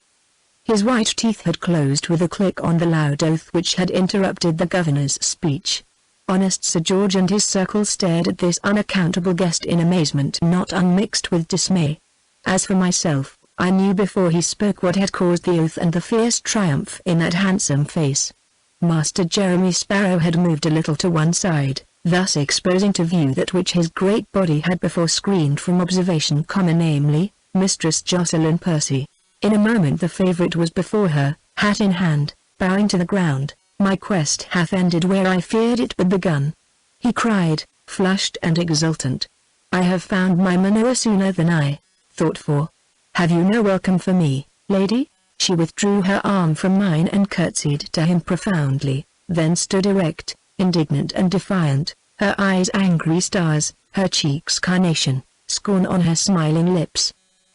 His white teeth had closed with a click on the loud oath which had interrupted the governor's speech. Honest Sir George and his circle stared at this unaccountable guest in amazement not unmixed with dismay. As for myself, I knew before he spoke what had caused the oath and the fierce triumph in that handsome face. Master Jeremy Sparrow had moved a little to one side, thus exposing to view that which his great body had before screened from observation, namely, Mistress Jocelyn Percy. In a moment the favourite was before her, hat in hand, bowing to the ground. "My quest hath ended where I feared it but begun," he cried, flushed and exultant. "I have found my Manoa sooner than I thought for. Have you no welcome for me, lady?" She withdrew her arm from mine and curtsied to him profoundly, then stood erect, indignant and defiant, her eyes angry stars, her cheeks carnation, scorn on her smiling lips.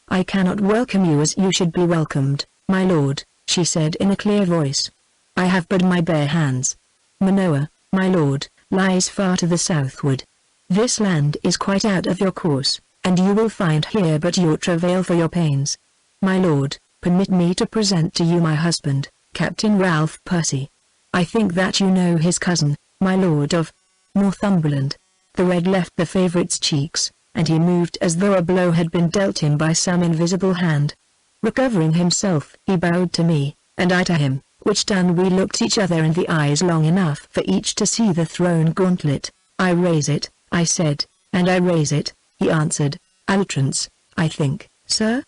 "I cannot welcome you as you should be welcomed, my lord," she said in a clear voice. "I have but my bare hands. Manoa, my lord, lies far to the southward. This land is quite out of your course, and you will find here but your travail for your pains. My lord, permit me to present to you my husband, Captain Ralph Percy. I think that you know his cousin, my lord of Northumberland." The red left the favourite's cheeks, and he moved as though a blow had been dealt him by some invisible hand. Recovering himself, he bowed to me, and I to him, which done we looked each other in the eyes long enough for each to see the thrown gauntlet. "I raise it," I said, "and I raise it," he answered. "Altrance, I think, sir?"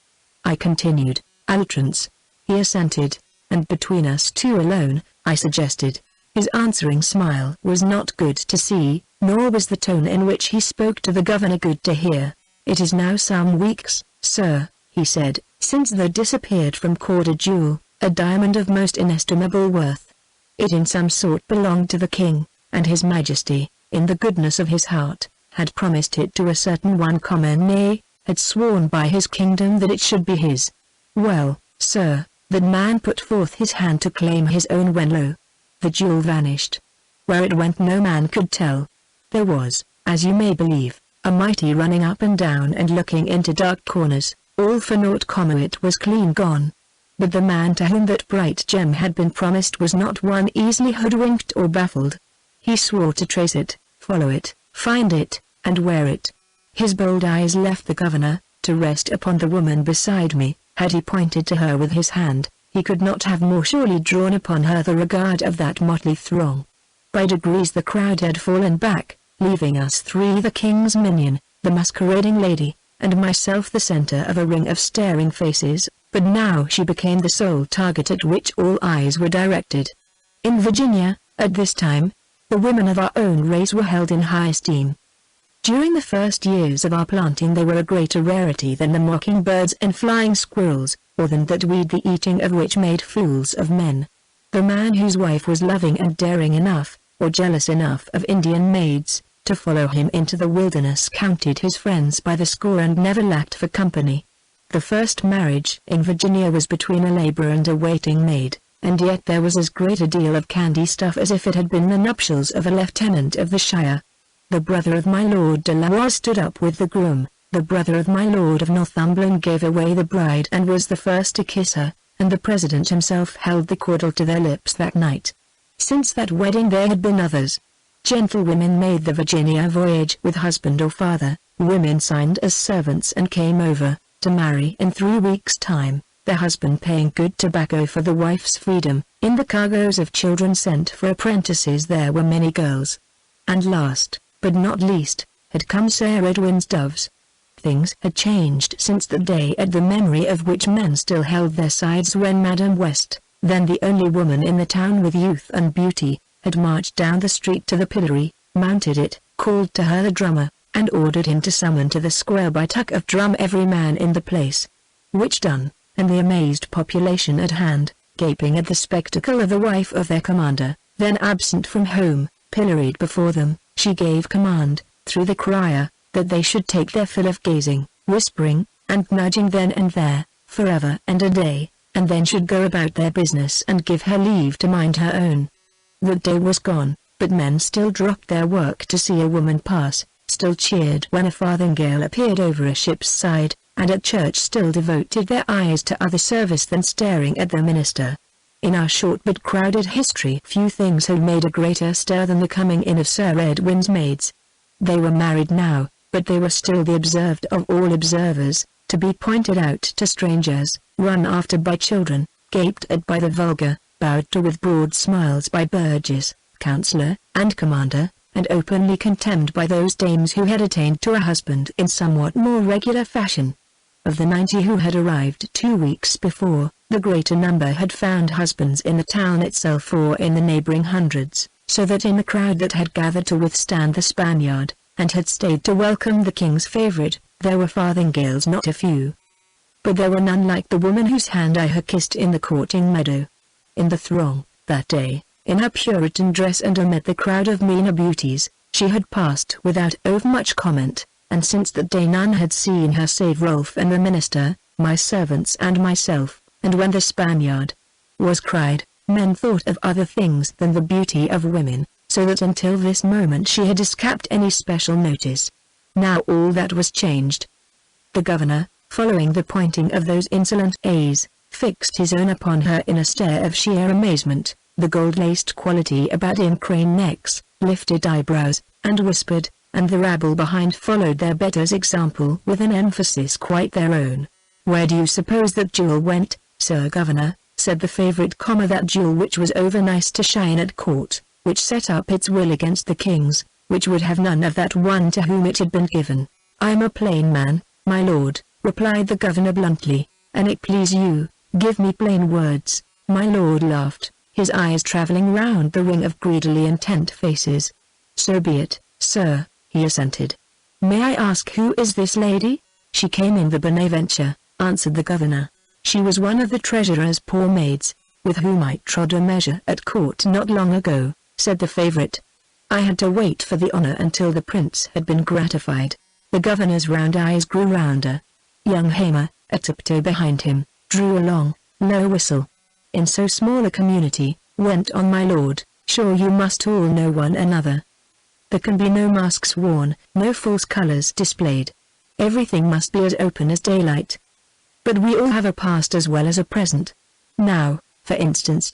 I continued. "Altrance," he assented. "And between us two alone," I suggested. His answering smile was not good to see, nor was the tone in which he spoke to the governor good to hear. "It is now some weeks, sir," he said, "since there disappeared from Corder Jewel, a diamond of most inestimable worth. It in some sort belonged to the king, and his majesty, in the goodness of his heart, had promised it to a certain one nay, had sworn by his kingdom that it should be his. Well, sir, that man put forth his hand to claim his own when lo, the jewel vanished. Where it went no man could tell. There was, as you may believe, a mighty running up and down and looking into dark corners, all for naught, it was clean gone. But the man to whom that bright gem had been promised was not one easily hoodwinked or baffled. He swore to trace it, follow it, find it, and wear it. His bold eyes left the governor, to rest upon the woman beside me. Had he pointed to her with his hand, he could not have more surely drawn upon her the regard of that motley throng. By degrees the crowd had fallen back, leaving us three, the king's minion, the masquerading lady, and myself, the centre of a ring of staring faces. But now she became the sole target at which all eyes were directed. In Virginia, at this time, the women of our own race were held in high esteem. During the first years of our planting they were a greater rarity than the mockingbirds and flying squirrels, or than that weed the eating of which made fools of men. The man whose wife was loving and daring enough, or jealous enough of Indian maids, to follow him into the wilderness counted his friends by the score and never lacked for company. The first marriage in Virginia was between a labourer and a waiting maid, and yet there was as great a deal of candy stuff as if it had been the nuptials of a lieutenant of the shire. The brother of my Lord de la Warr stood up with the groom, the brother of my Lord of Northumberland gave away the bride and was the first to kiss her, and the President himself held the cordial to their lips that night. Since that wedding there had been others. Gentlewomen made the Virginia voyage with husband or father, women signed as servants and came over, to marry in 3 weeks' time, their husband paying good tobacco for the wife's freedom. In the cargoes of children sent for apprentices there were many girls. And last, but not least, had come Sir Edwin's doves. Things had changed since the day at the memory of which men still held their sides when Madam West, then the only woman in the town with youth and beauty, had marched down the street to the pillory, mounted it, called to her the drummer, and ordered him to summon to the square by tuck of drum every man in the place. Which done, and the amazed population at hand, gaping at the spectacle of the wife of their commander, then absent from home, pilloried before them, she gave command, through the crier, that they should take their fill of gazing, whispering, and nudging then and there, forever and a day, and then should go about their business and give her leave to mind her own. That day was gone, but men still dropped their work to see a woman pass, still cheered when a farthingale appeared over a ship's side, and at church still devoted their eyes to other service than staring at their minister. In our short but crowded history, few things have made a greater stir than the coming in of Sir Edwin's maids. They were married now, but they were still the observed of all observers, to be pointed out to strangers, run after by children, gaped at by the vulgar, bowed to with broad smiles by burgess, councillor, and commander, and openly contemned by those dames who had attained to a husband in somewhat more regular fashion. Of the 90 who had arrived 2 weeks before, the greater number had found husbands in the town itself or in the neighbouring hundreds, so that in the crowd that had gathered to withstand the Spaniard, and had stayed to welcome the king's favourite, there were farthingales not a few. But there were none like the woman whose hand I had kissed in the courting meadow. In the throng, that day, in her Puritan dress and amid the crowd of meaner beauties, she had passed without overmuch comment, and since that day none had seen her save Rolf and the minister, my servants and myself, and when the Spaniard was cried, men thought of other things than the beauty of women, so that until this moment she had escaped any special notice. Now all that was changed. The governor, following the pointing of those insolent eyes, fixed his own upon her in a stare of sheer amazement, the gold-laced quality about him craned necks, lifted eyebrows, and whispered, and the rabble behind followed their betters' example with an emphasis quite their own. "Where do you suppose that jewel went, Sir Governor?" said the favourite, that jewel which was over nice to shine at court, which set up its will against the king's, which would have none of that one to whom it had been given. "I am a plain man, my lord," replied the governor bluntly, "and it please you, give me plain words." My lord laughed, his eyes travelling round the ring of greedily intent faces. "So be it, sir," he assented. "May I ask who is this lady?" "She came in the Bonaventure," answered the governor. "She was one of the treasurer's poor maids, with whom I trod a measure at court not long ago," said the favourite. "I had to wait for the honour until the prince had been gratified." The governor's round eyes grew rounder. Young Hamer, a tiptoe behind him, drew a long, low whistle. "In so small a community," went on my lord, "sure you must all know one another. There can be no masks worn, no false colours displayed. Everything must be as open as daylight. But we all have a past as well as a present. Now, for instance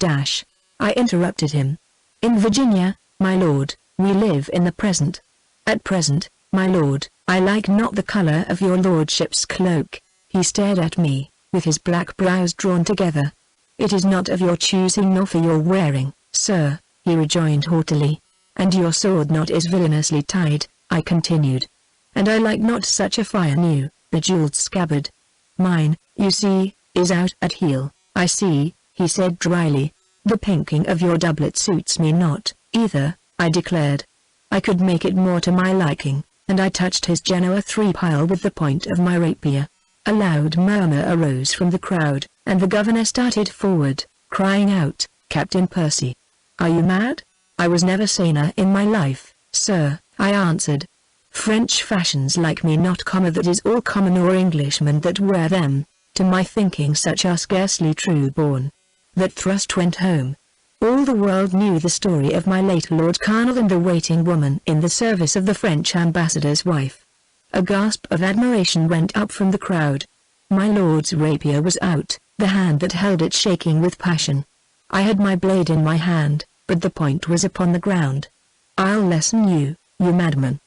I interrupted him. "In Virginia, my lord, we live in the present. At present, my lord, I like not the colour of your lordship's cloak." He stared at me, with his black brows drawn together. "It is not of your choosing nor for your wearing, sir," he rejoined haughtily. "And your sword knot is villainously tied," I continued. "And I like not such a fire new, bejewelled scabbard. Mine, you see, is out at heel." "I see," he said dryly. "The pinking of your doublet suits me not, either," I declared. "I could make it more to my liking," and I touched his Genoa 3-pile with the point of my rapier. A loud murmur arose from the crowd, and the governor started forward, crying out, "Captain Percy! Are you mad?" "I was never saner in my life, sir," I answered. "French fashions like me not that is all common or Englishmen that wear them, to my thinking such are scarcely true born." That thrust went home. All the world knew the story of my late Lord Colonel and the waiting woman in the service of the French ambassador's wife. A gasp of admiration went up from the crowd. My lord's rapier was out, the hand that held it shaking with passion. I had my blade in my hand, but the point was upon the ground. "I'll lesson you, you madman,"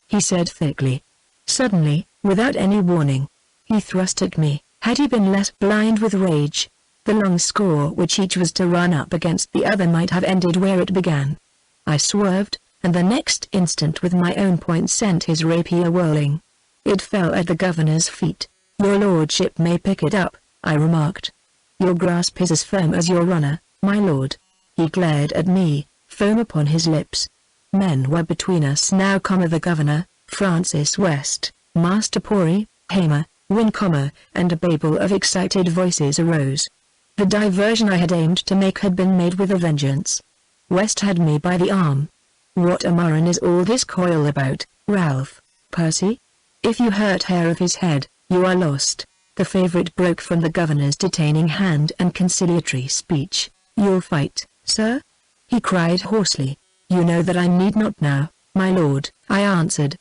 he said thickly. Suddenly, without any warning, he thrust at me. Had he been less blind with rage, the long score which each was to run up against the other might have ended where it began. I swerved, and the next instant with my own point sent his rapier whirling. It fell at the governor's feet. "Your lordship may pick it up," I remarked. "Your grasp is as firm as your runner, my lord." He glared at me, foam upon his lips. Men were between us now, the governor, Francis West, Master Pori, Hamer, Wynne, and a babel of excited voices arose. The diversion I had aimed to make had been made with a vengeance. West had me by the arm. "What a murrain is all this coil about, Ralph, Percy? If you hurt hair of his head, you are lost. the favourite broke from the governor's detaining hand and conciliatory speech. "You'll fight, sir?" he cried hoarsely. "You know that I need not now, my lord," I answered.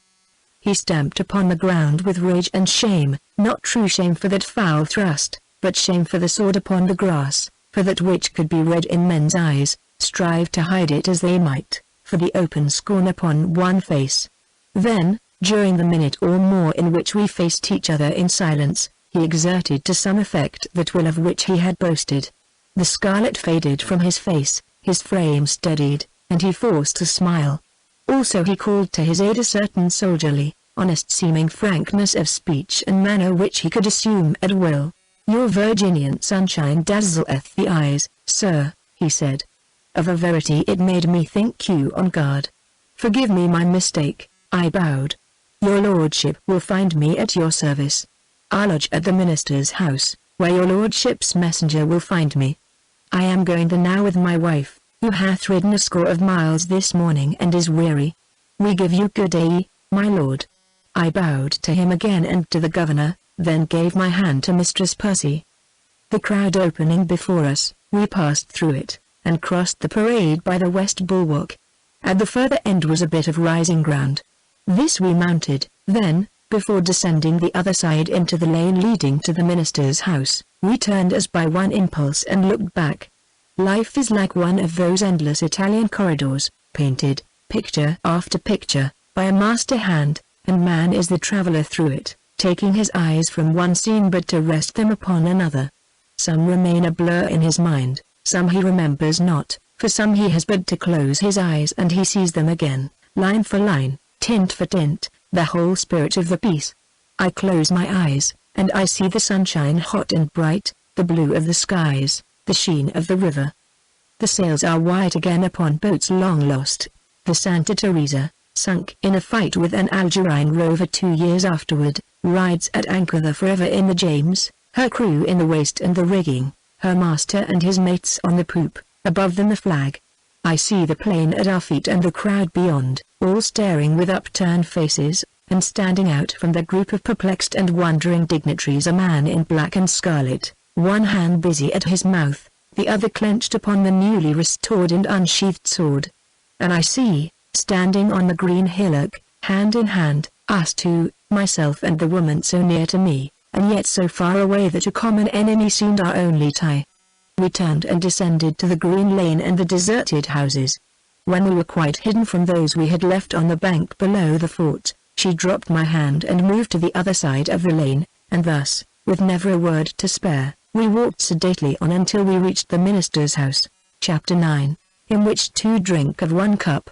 He stamped upon the ground with rage and shame, not true shame for that foul thrust, but shame for the sword upon the grass, for that which could be read in men's eyes, strive to hide it as they might, for the open scorn upon one face. Then, during the minute or more in which we faced each other in silence, he exerted to some effect that will of which he had boasted. The scarlet faded from his face, his frame steadied, and he forced a smile. Also he called to his aid a certain soldierly, honest-seeming frankness of speech and manner which he could assume at will. "Your Virginian sunshine dazzleth the eyes, sir," he said. "Of a verity it made me think you on guard." "Forgive me my mistake," I bowed. "Your lordship will find me at your service. I lodge at the minister's house, where your lordship's messenger will find me. I am going there now with my wife, who hath ridden a score of miles this morning and is weary. We give you good day, my lord." I bowed to him again and to the governor, then gave my hand to Mistress Percy. The crowd opening before us, we passed through it, and crossed the parade by the west bulwark. At the further end was a bit of rising ground. This we mounted, then, before descending the other side into the lane leading to the minister's house, we turned as by one impulse and looked back. Life is like one of those endless Italian corridors, painted, picture after picture, by a master hand, and man is the traveller through it, taking his eyes from one scene but to rest them upon another. Some remain a blur in his mind, some he remembers not, for some he has but to close his eyes and he sees them again, line for line, tint for tint, the whole spirit of the piece. I close my eyes, and I see the sunshine hot and bright, the blue of the skies, the sheen of the river. The sails are white again upon boats long lost. The Santa Teresa, sunk in a fight with an Algerine rover 2 years afterward, rides at anchor there forever in the James, her crew in the waist and the rigging, her master and his mates on the poop, above them the flag. I see the plain at our feet and the crowd beyond, all staring with upturned faces, and standing out from the group of perplexed and wondering dignitaries a man in black and scarlet, one hand busy at his mouth, the other clenched upon the newly restored and unsheathed sword. And I see, standing on the green hillock, hand in hand, us two, myself and the woman so near to me, and yet so far away that a common enemy seemed our only tie. We turned and descended to the green lane and the deserted houses. When we were quite hidden from those we had left on the bank below the fort, she dropped my hand and moved to the other side of the lane, and thus, with never a word to spare, we walked sedately on until we reached the minister's house. Chapter 9, in which two drink of one cup.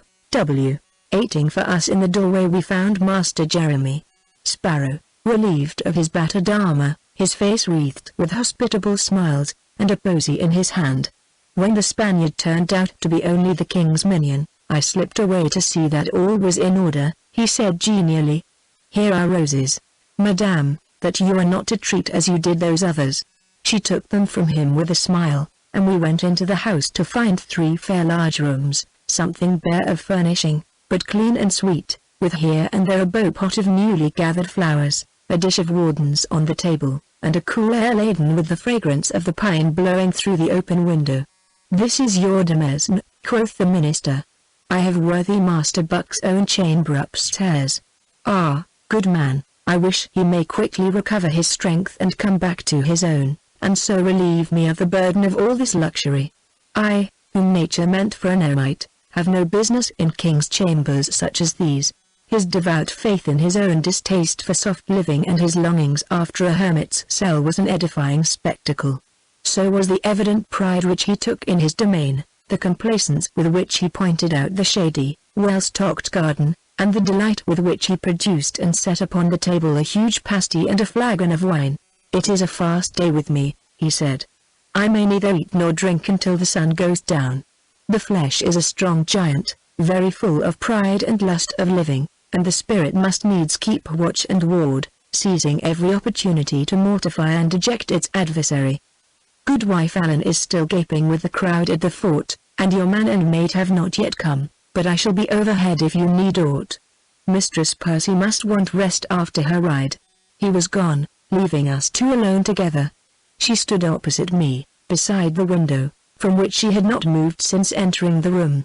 Waiting for us in the doorway we found Master Jeremy Sparrow, relieved of his battered armor, his face wreathed with hospitable smiles, and a posy in his hand. When the Spaniard turned out to be only the king's minion, I slipped away to see that all was in order. He said genially, "Here are roses, madame, that you are not to treat as you did those others." She took them from him with a smile, and we went into the house to find 3 fair large rooms, something bare of furnishing, but clean and sweet, with here and there a beau pot of newly gathered flowers, a dish of wardens on the table, and a cool air laden with the fragrance of the pine blowing through the open window. "This is your demesne," quoth the minister. "I have worthy Master Buck's own chamber upstairs. Ah, good man, I wish he may quickly recover his strength and come back to his own, and so relieve me of the burden of all this luxury. I, whom nature meant for an eremite, have no business in king's chambers such as these." His devout faith in his own distaste for soft living and his longings after a hermit's cell was an edifying spectacle. So was the evident pride which he took in his domain, the complacence with which he pointed out the shady, well-stocked garden, and the delight with which he produced and set upon the table a huge pasty and a flagon of wine. "It is a fast day with me," he said. "I may neither eat nor drink until the sun goes down. The flesh is a strong giant, very full of pride and lust of living, and the spirit must needs keep watch and ward, seizing every opportunity to mortify and deject its adversary. Goodwife Allen is still gaping with the crowd at the fort, and your man and maid have not yet come, but I shall be overhead if you need aught. Mistress Percy must want rest after her ride." He was gone, leaving us two alone together. She stood opposite me, beside the window, from which she had not moved since entering the room.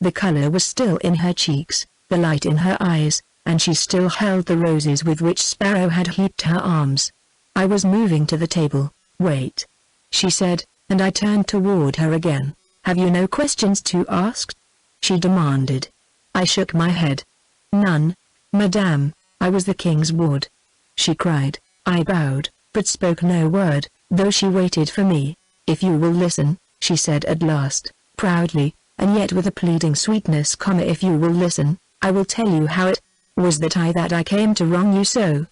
The color was still in her cheeks, the light in her eyes, and she still held the roses with which Sparrow had heaped her arms. I was moving to the table. "Wait," she said, and I turned toward her again. "Have you no questions to ask?" she demanded. I shook my head. "None, madame, I was the king's ward," she cried. I bowed, but spoke no word, though she waited for me. "If you will listen," she said at last, proudly, and yet with a pleading sweetness, "if you will listen, I will tell you how it was that I came to wrong you so."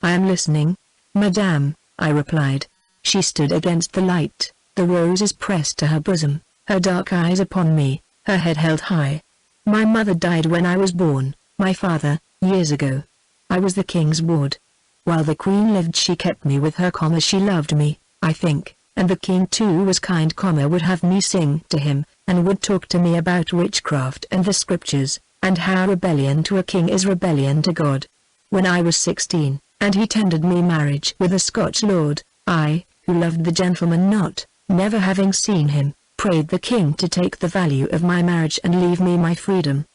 "I am listening, madame," I replied. She stood against the light, the roses pressed to her bosom, her dark eyes upon me, her head held high. "My mother died when I was born, my father, years ago. I was the king's ward. While the queen lived she kept me with her, she loved me, I think, and the king too was kind, would have me sing to him, and would talk to me about witchcraft and the scriptures, and how rebellion to a king is rebellion to God. When I was 16, and he tendered me marriage with a Scotch lord, I, who loved the gentleman not, never having seen him, prayed the king to take the value of my marriage and leave me my freedom.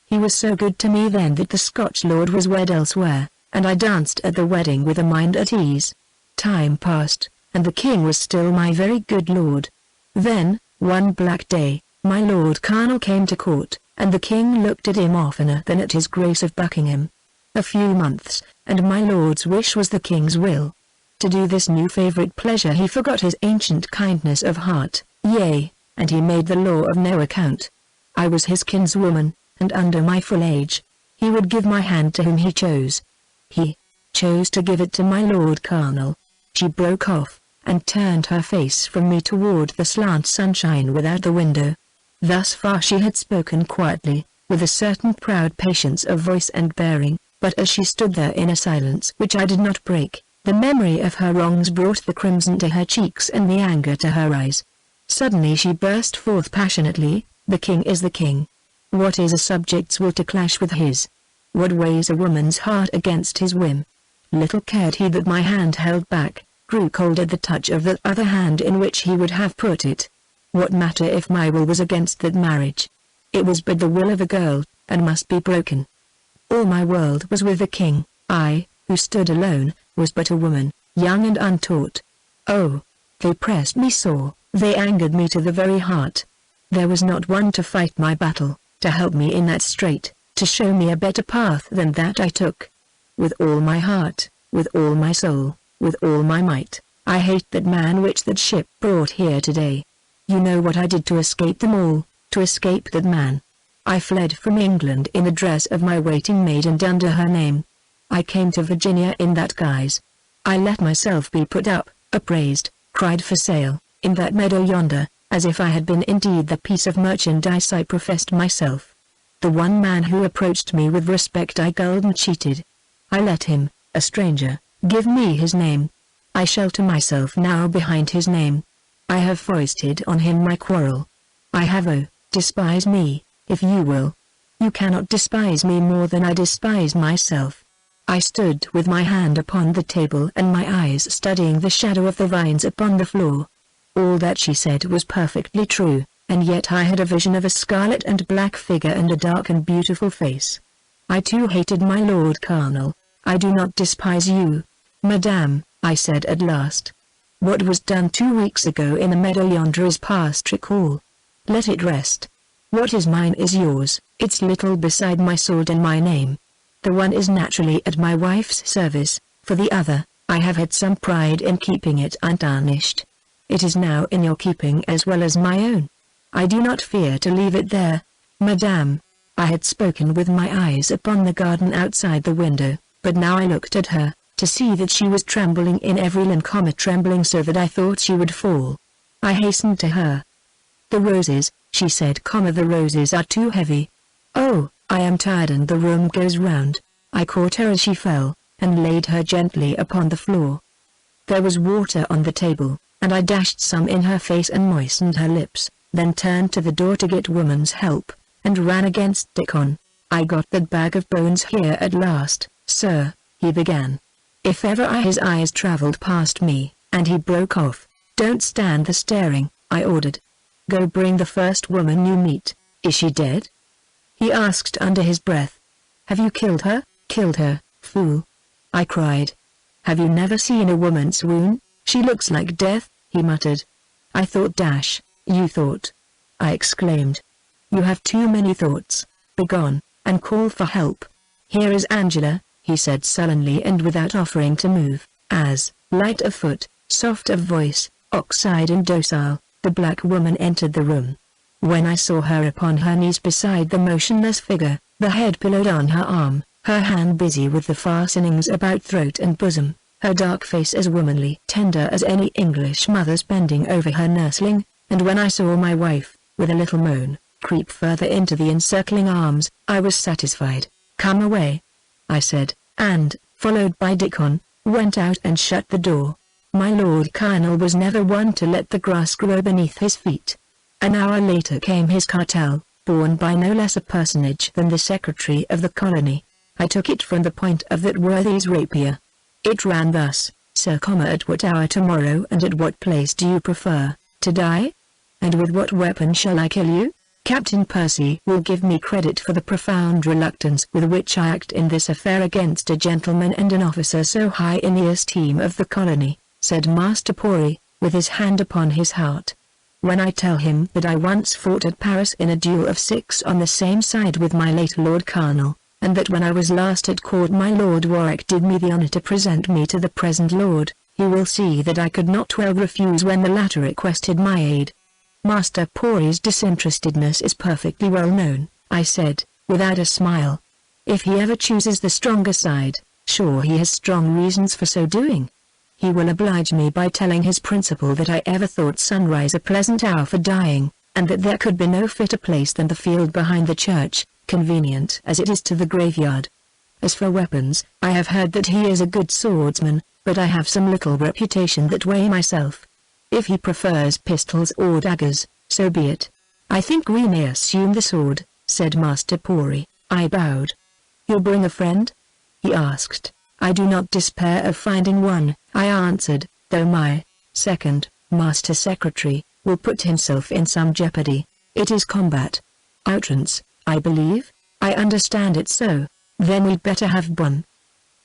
He was so good to me then that the Scotch lord was wed elsewhere, and I danced at the wedding with a mind at ease. Time passed, and the king was still my very good lord. Then, one black day, my Lord Colonel came to court, and the king looked at him oftener than at his Grace of Buckingham. A few months, and my lord's wish was the king's will. To do this new favourite pleasure he forgot his ancient kindness of heart, yea, and he made the law of no account. I was his kinswoman, and under my full age, he would give my hand to whom he chose. He chose to give it to my Lord Colonel." She broke off, and turned her face from me toward the slant sunshine without the window. Thus far she had spoken quietly, with a certain proud patience of voice and bearing, but as she stood there in a silence which I did not break, the memory of her wrongs brought the crimson to her cheeks and the anger to her eyes. Suddenly she burst forth passionately, "The king is the king. What is a subject's will to clash with his? What weighs a woman's heart against his whim?" Little cared he that my hand held back, grew cold at the touch of that other hand in which he would have put it. What matter if my will was against that marriage? It was but the will of a girl, and must be broken. All my world was with the king. I, who stood alone, was but a woman, young and untaught. Oh, they pressed me sore, they angered me to the very heart. There was not one to fight my battle, to help me in that strait, to show me a better path than that I took. With all my heart, with all my soul, with all my might, I hate that man which that ship brought here today. You know what I did to escape them all, to escape that man. I fled from England in the dress of my waiting maid and under her name. I came to Virginia in that guise. I let myself be put up, appraised, cried for sale, in that meadow yonder, as if I had been indeed the piece of merchandise I professed myself. The one man who approached me with respect I gulled and cheated. I let him, a stranger, give me his name. I shelter myself now behind his name. I have foisted on him my quarrel. I have despise me, if you will. You cannot despise me more than I despise myself. I stood with my hand upon the table and my eyes studying the shadow of the vines upon the floor. All that she said was perfectly true, and yet I had a vision of a scarlet and black figure and a dark and beautiful face. I too hated my Lord Colonel. I do not despise you, madame, I said at last. What was done 2 weeks ago in the meadow yonder is past recall. Let it rest. What is mine is yours, it's little beside my sword and my name. The one is naturally at my wife's service, for the other, I have had some pride in keeping it untarnished. It is now in your keeping as well as my own. I do not fear to leave it there, madame. I had spoken with my eyes upon the garden outside the window, but now I looked at her, to see that she was trembling in every limb, trembling so that I thought she would fall. I hastened to her. "The roses," she said, "the roses are too heavy. Oh, I am tired and the room goes round." I caught her as she fell, and laid her gently upon the floor. There was water on the table, and I dashed some in her face and moistened her lips, then turned to the door to get woman's help, and ran against Dickon. "I got that bag of bones here at last, sir," he began. If ever his eyes travelled past me, and he broke off. "Don't stand there staring," I ordered. "Go bring the first woman you meet. Is she dead?" he asked under his breath. "Have you killed her?" "Killed her, fool!" I cried. "Have you never seen a woman swoon? She looks like death," he muttered. "I thought you thought," I exclaimed. "You have too many thoughts. Begone, and call for help." "Here is Angela," he said sullenly and without offering to move, as, light of foot, soft of voice, ox-eyed and docile, the black woman entered the room. When I saw her upon her knees beside the motionless figure, the head pillowed on her arm, her hand busy with the fastenings about throat and bosom, her dark face as womanly tender as any English mother's bending over her nursling, and when I saw my wife, with a little moan, creep further into the encircling arms, I was satisfied. "Come away," I said, and, followed by Dickon, went out and shut the door. My Lord Colonel was never one to let the grass grow beneath his feet. An hour later came his cartel, borne by no less a personage than the Secretary of the Colony. I took it from the point of that worthy's rapier. It ran thus: "Sir, at what hour tomorrow and at what place do you prefer to die? And with what weapon shall I kill you? Captain Percy will give me credit for the profound reluctance with which I act in this affair against a gentleman and an officer so high in the esteem of the colony," said Master Pori, with his hand upon his heart. "When I tell him that I once fought at Paris in a duel of 6 on the same side with my late Lord Colonel, and that when I was last at court my Lord Warwick did me the honour to present me to the present Lord, he will see that I could not well refuse when the latter requested my aid." "Master Pori's disinterestedness is perfectly well known," I said, without a smile. "If he ever chooses the stronger side, sure he has strong reasons for so doing. He will oblige me by telling his principal that I ever thought sunrise a pleasant hour for dying, and that there could be no fitter place than the field behind the church, convenient as it is to the graveyard. As for weapons, I have heard that he is a good swordsman, but I have some little reputation that way myself. If he prefers pistols or daggers, so be it. I think we may assume the sword," said Master Pori. I bowed. "You'll bring a friend?" he asked. "I do not despair of finding one," I answered, "though my second, Master Secretary, will put himself in some jeopardy. It is combat. Outrance, I believe? I understand it so. Then we'd better have one."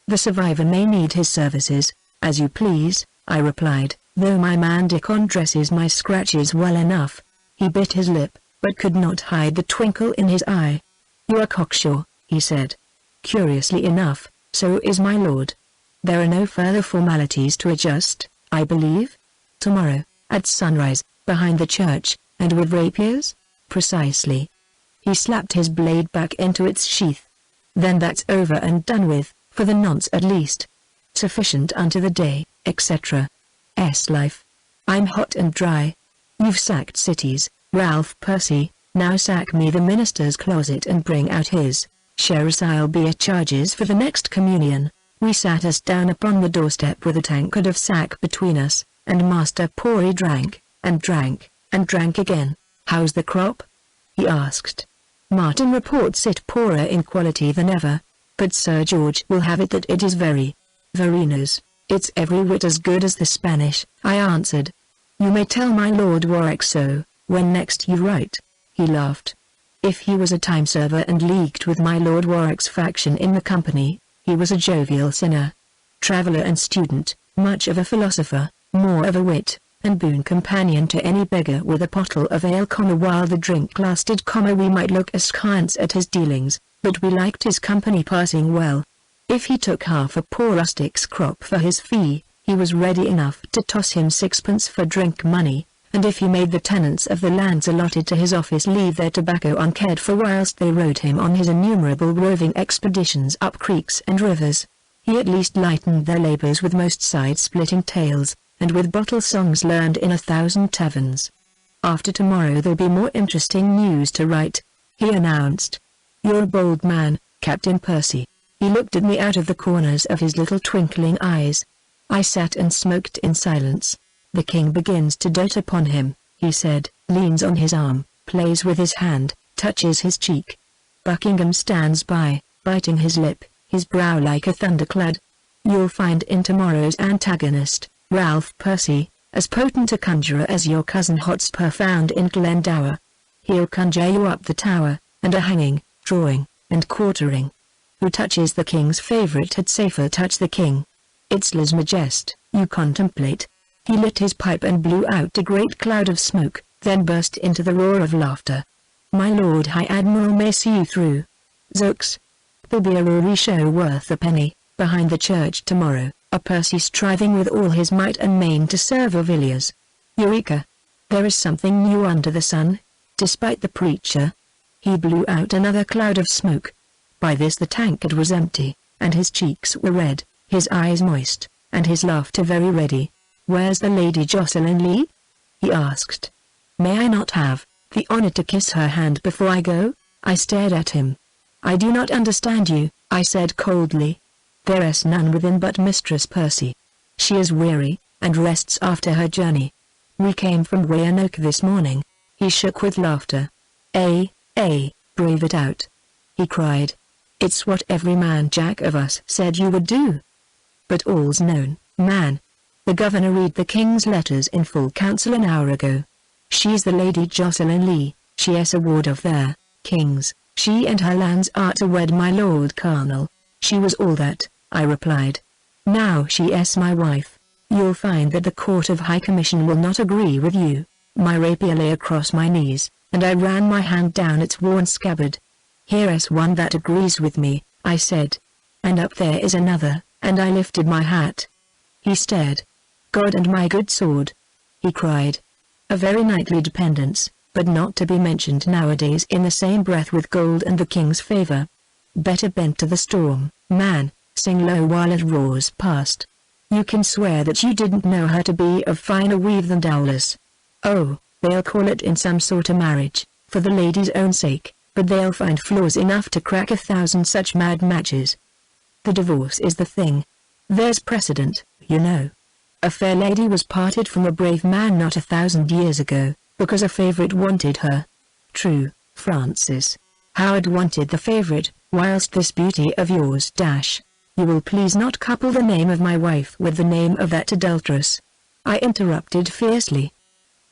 "The survivor may need his services, as you please," I replied, "though my man Dickon dresses my scratches well enough." He bit his lip, but could not hide the twinkle in his eye. "You are cocksure," he said. "Curiously enough, so is my lord. There are no further formalities to adjust, I believe? Tomorrow, at sunrise, behind the church, and with rapiers?" "Precisely." He slapped his blade back into its sheath. "Then that's over and done with, for the nonce at least. Sufficient unto the day, etc. Life. I'm hot and dry. You've sacked cities, Ralph Percy, now sack me the minister's closet and bring out his shares. I'll be a charges for the next communion." We sat us down upon the doorstep with a tankard of sack between us, and Master Pori drank, and drank, and drank again. "How's the crop?" he asked. "Martin reports it poorer in quality than ever, but Sir George will have it that it is very knows. It's every whit as good as the Spanish," I answered. "You may tell my Lord Warwick so, when next you write." He laughed. If he was a time server and leagued with my Lord Warwick's faction in the company, he was a jovial sinner. Traveller and student, much of a philosopher, more of a wit, and boon companion to any beggar with a pottle of ale, while the drink lasted, we might look askance at his dealings, but we liked his company passing well. If he took half a poor rustic's crop for his fee, he was ready enough to toss him 6pence for drink money, and if he made the tenants of the lands allotted to his office leave their tobacco uncared for whilst they rode him on his innumerable roving expeditions up creeks and rivers, he at least lightened their labours with most side-splitting tales, and with bottle songs learned in 1,000 taverns. "After tomorrow there'll be more interesting news to write," he announced. "You're a bold man, Captain Percy." He looked at me out of the corners of his little twinkling eyes. I sat and smoked in silence. "The king begins to dote upon him," he said, leans on his arm, plays with his hand, touches his cheek. Buckingham stands by, biting his lip, his brow like a thunderclad. You'll find in tomorrow's antagonist, Ralph Percy, as potent a conjurer as your cousin Hotspur found in Glendower. He'll conjure you up the tower, and a hanging, drawing, and quartering. Who touches the king's favorite had safer touch the king. It's lèse majesté, you contemplate. He lit his pipe and blew out a great cloud of smoke, then burst into the roar of laughter. My Lord High Admiral may see you through. Zooks! There'll be a rory show worth a penny, behind the church tomorrow, a Percy striving with all his might and main to serve Villiers. Eureka! There is something new under the sun, despite the preacher. He blew out another cloud of smoke. By this the tankard was empty, and his cheeks were red, his eyes moist, and his laughter very ready. Where's the Lady Jocelyn Leigh? He asked. May I not have the honor to kiss her hand before I go? I stared at him. I do not understand you, I said coldly. There is none within but Mistress Percy. She is weary, and rests after her journey. We came from Weyanoke this morning. He shook with laughter. Brave it out, he cried. It's what every man jack of us said you would do. But all's known, man. The governor read the king's letters in full council an hour ago. She's the Lady Jocelyn Leigh, she is a ward of their kings, she and her lands are to wed my Lord Colonel. She was all that, I replied. Now she is my wife. You'll find that the Court of High Commission will not agree with you. My rapier lay across my knees, and I ran my hand down its worn scabbard. Here is one that agrees with me, I said. And up there is another, and I lifted my hat. He stared. God and my good sword, he cried. A very knightly dependence, but not to be mentioned nowadays in the same breath with gold and the king's favor. Better bend to the storm, man, sing low while it roars past. You can swear that you didn't know her to be of finer weave than Dowlas. Oh, they'll call it in some sort a marriage, for the lady's own sake, but they'll find flaws enough to crack 1,000 such mad matches. The divorce is the thing. There's precedent, you know. A fair lady was parted from a brave man not 1,000 years ago, because a favorite wanted her. True, Francis. Howard wanted the favorite, whilst this beauty of yours You will please not couple the name of my wife with the name of that adulteress. I interrupted fiercely.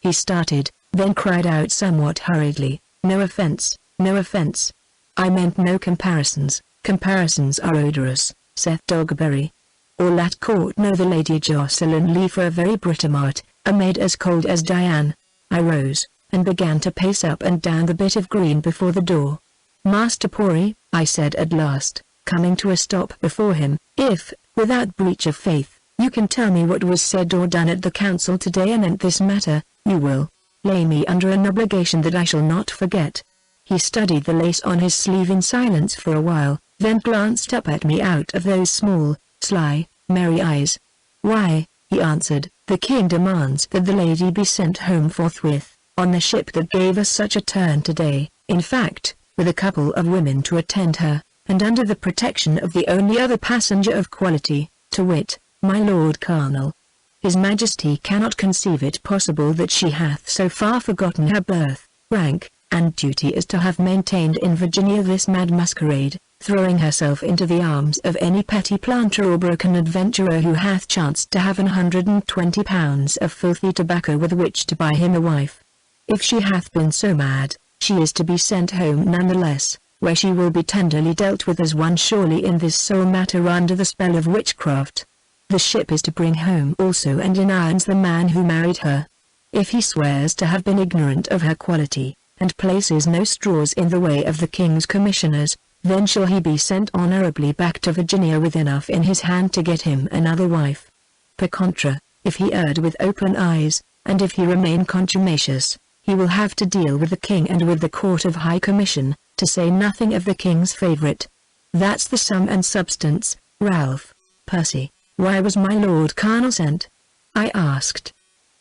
He started, then cried out somewhat hurriedly, No offense, no offense. I meant no comparisons, comparisons are odorous, saith Dogberry. All at court know the Lady Jocelyn Leigh for a very Britomart, a maid as cold as Diane. I rose, and began to pace up and down the bit of green before the door. Master Pory, I said at last, coming to a stop before him, if, without breach of faith, you can tell me what was said or done at the council today anent this matter, you will lay me under an obligation that I shall not forget. He studied the lace on his sleeve in silence for a while, then glanced up at me out of those small, sly, merry eyes. Why, he answered, the king demands that the lady be sent home forthwith, on the ship that gave us such a turn today, in fact, with a couple of women to attend her, and under the protection of the only other passenger of quality, to wit, my Lord Colonel. His Majesty cannot conceive it possible that she hath so far forgotten her birth, rank, and duty as to have maintained in Virginia this mad masquerade, throwing herself into the arms of any petty planter or broken adventurer who hath chanced to have £120 of filthy tobacco with which to buy him a wife. If she hath been so mad, she is to be sent home nonetheless, where she will be tenderly dealt with as one surely in this sole matter under the spell of witchcraft. The ship is to bring home also and in irons the man who married her. If he swears to have been ignorant of her quality, and places no straws in the way of the king's commissioners, then shall he be sent honorably back to Virginia with enough in his hand to get him another wife. Per contra, if he erred with open eyes, and if he remain contumacious, he will have to deal with the king and with the Court of High Commission, to say nothing of the king's favorite. That's the sum and substance, Ralph Percy. Why was my Lord Colonel sent? I asked.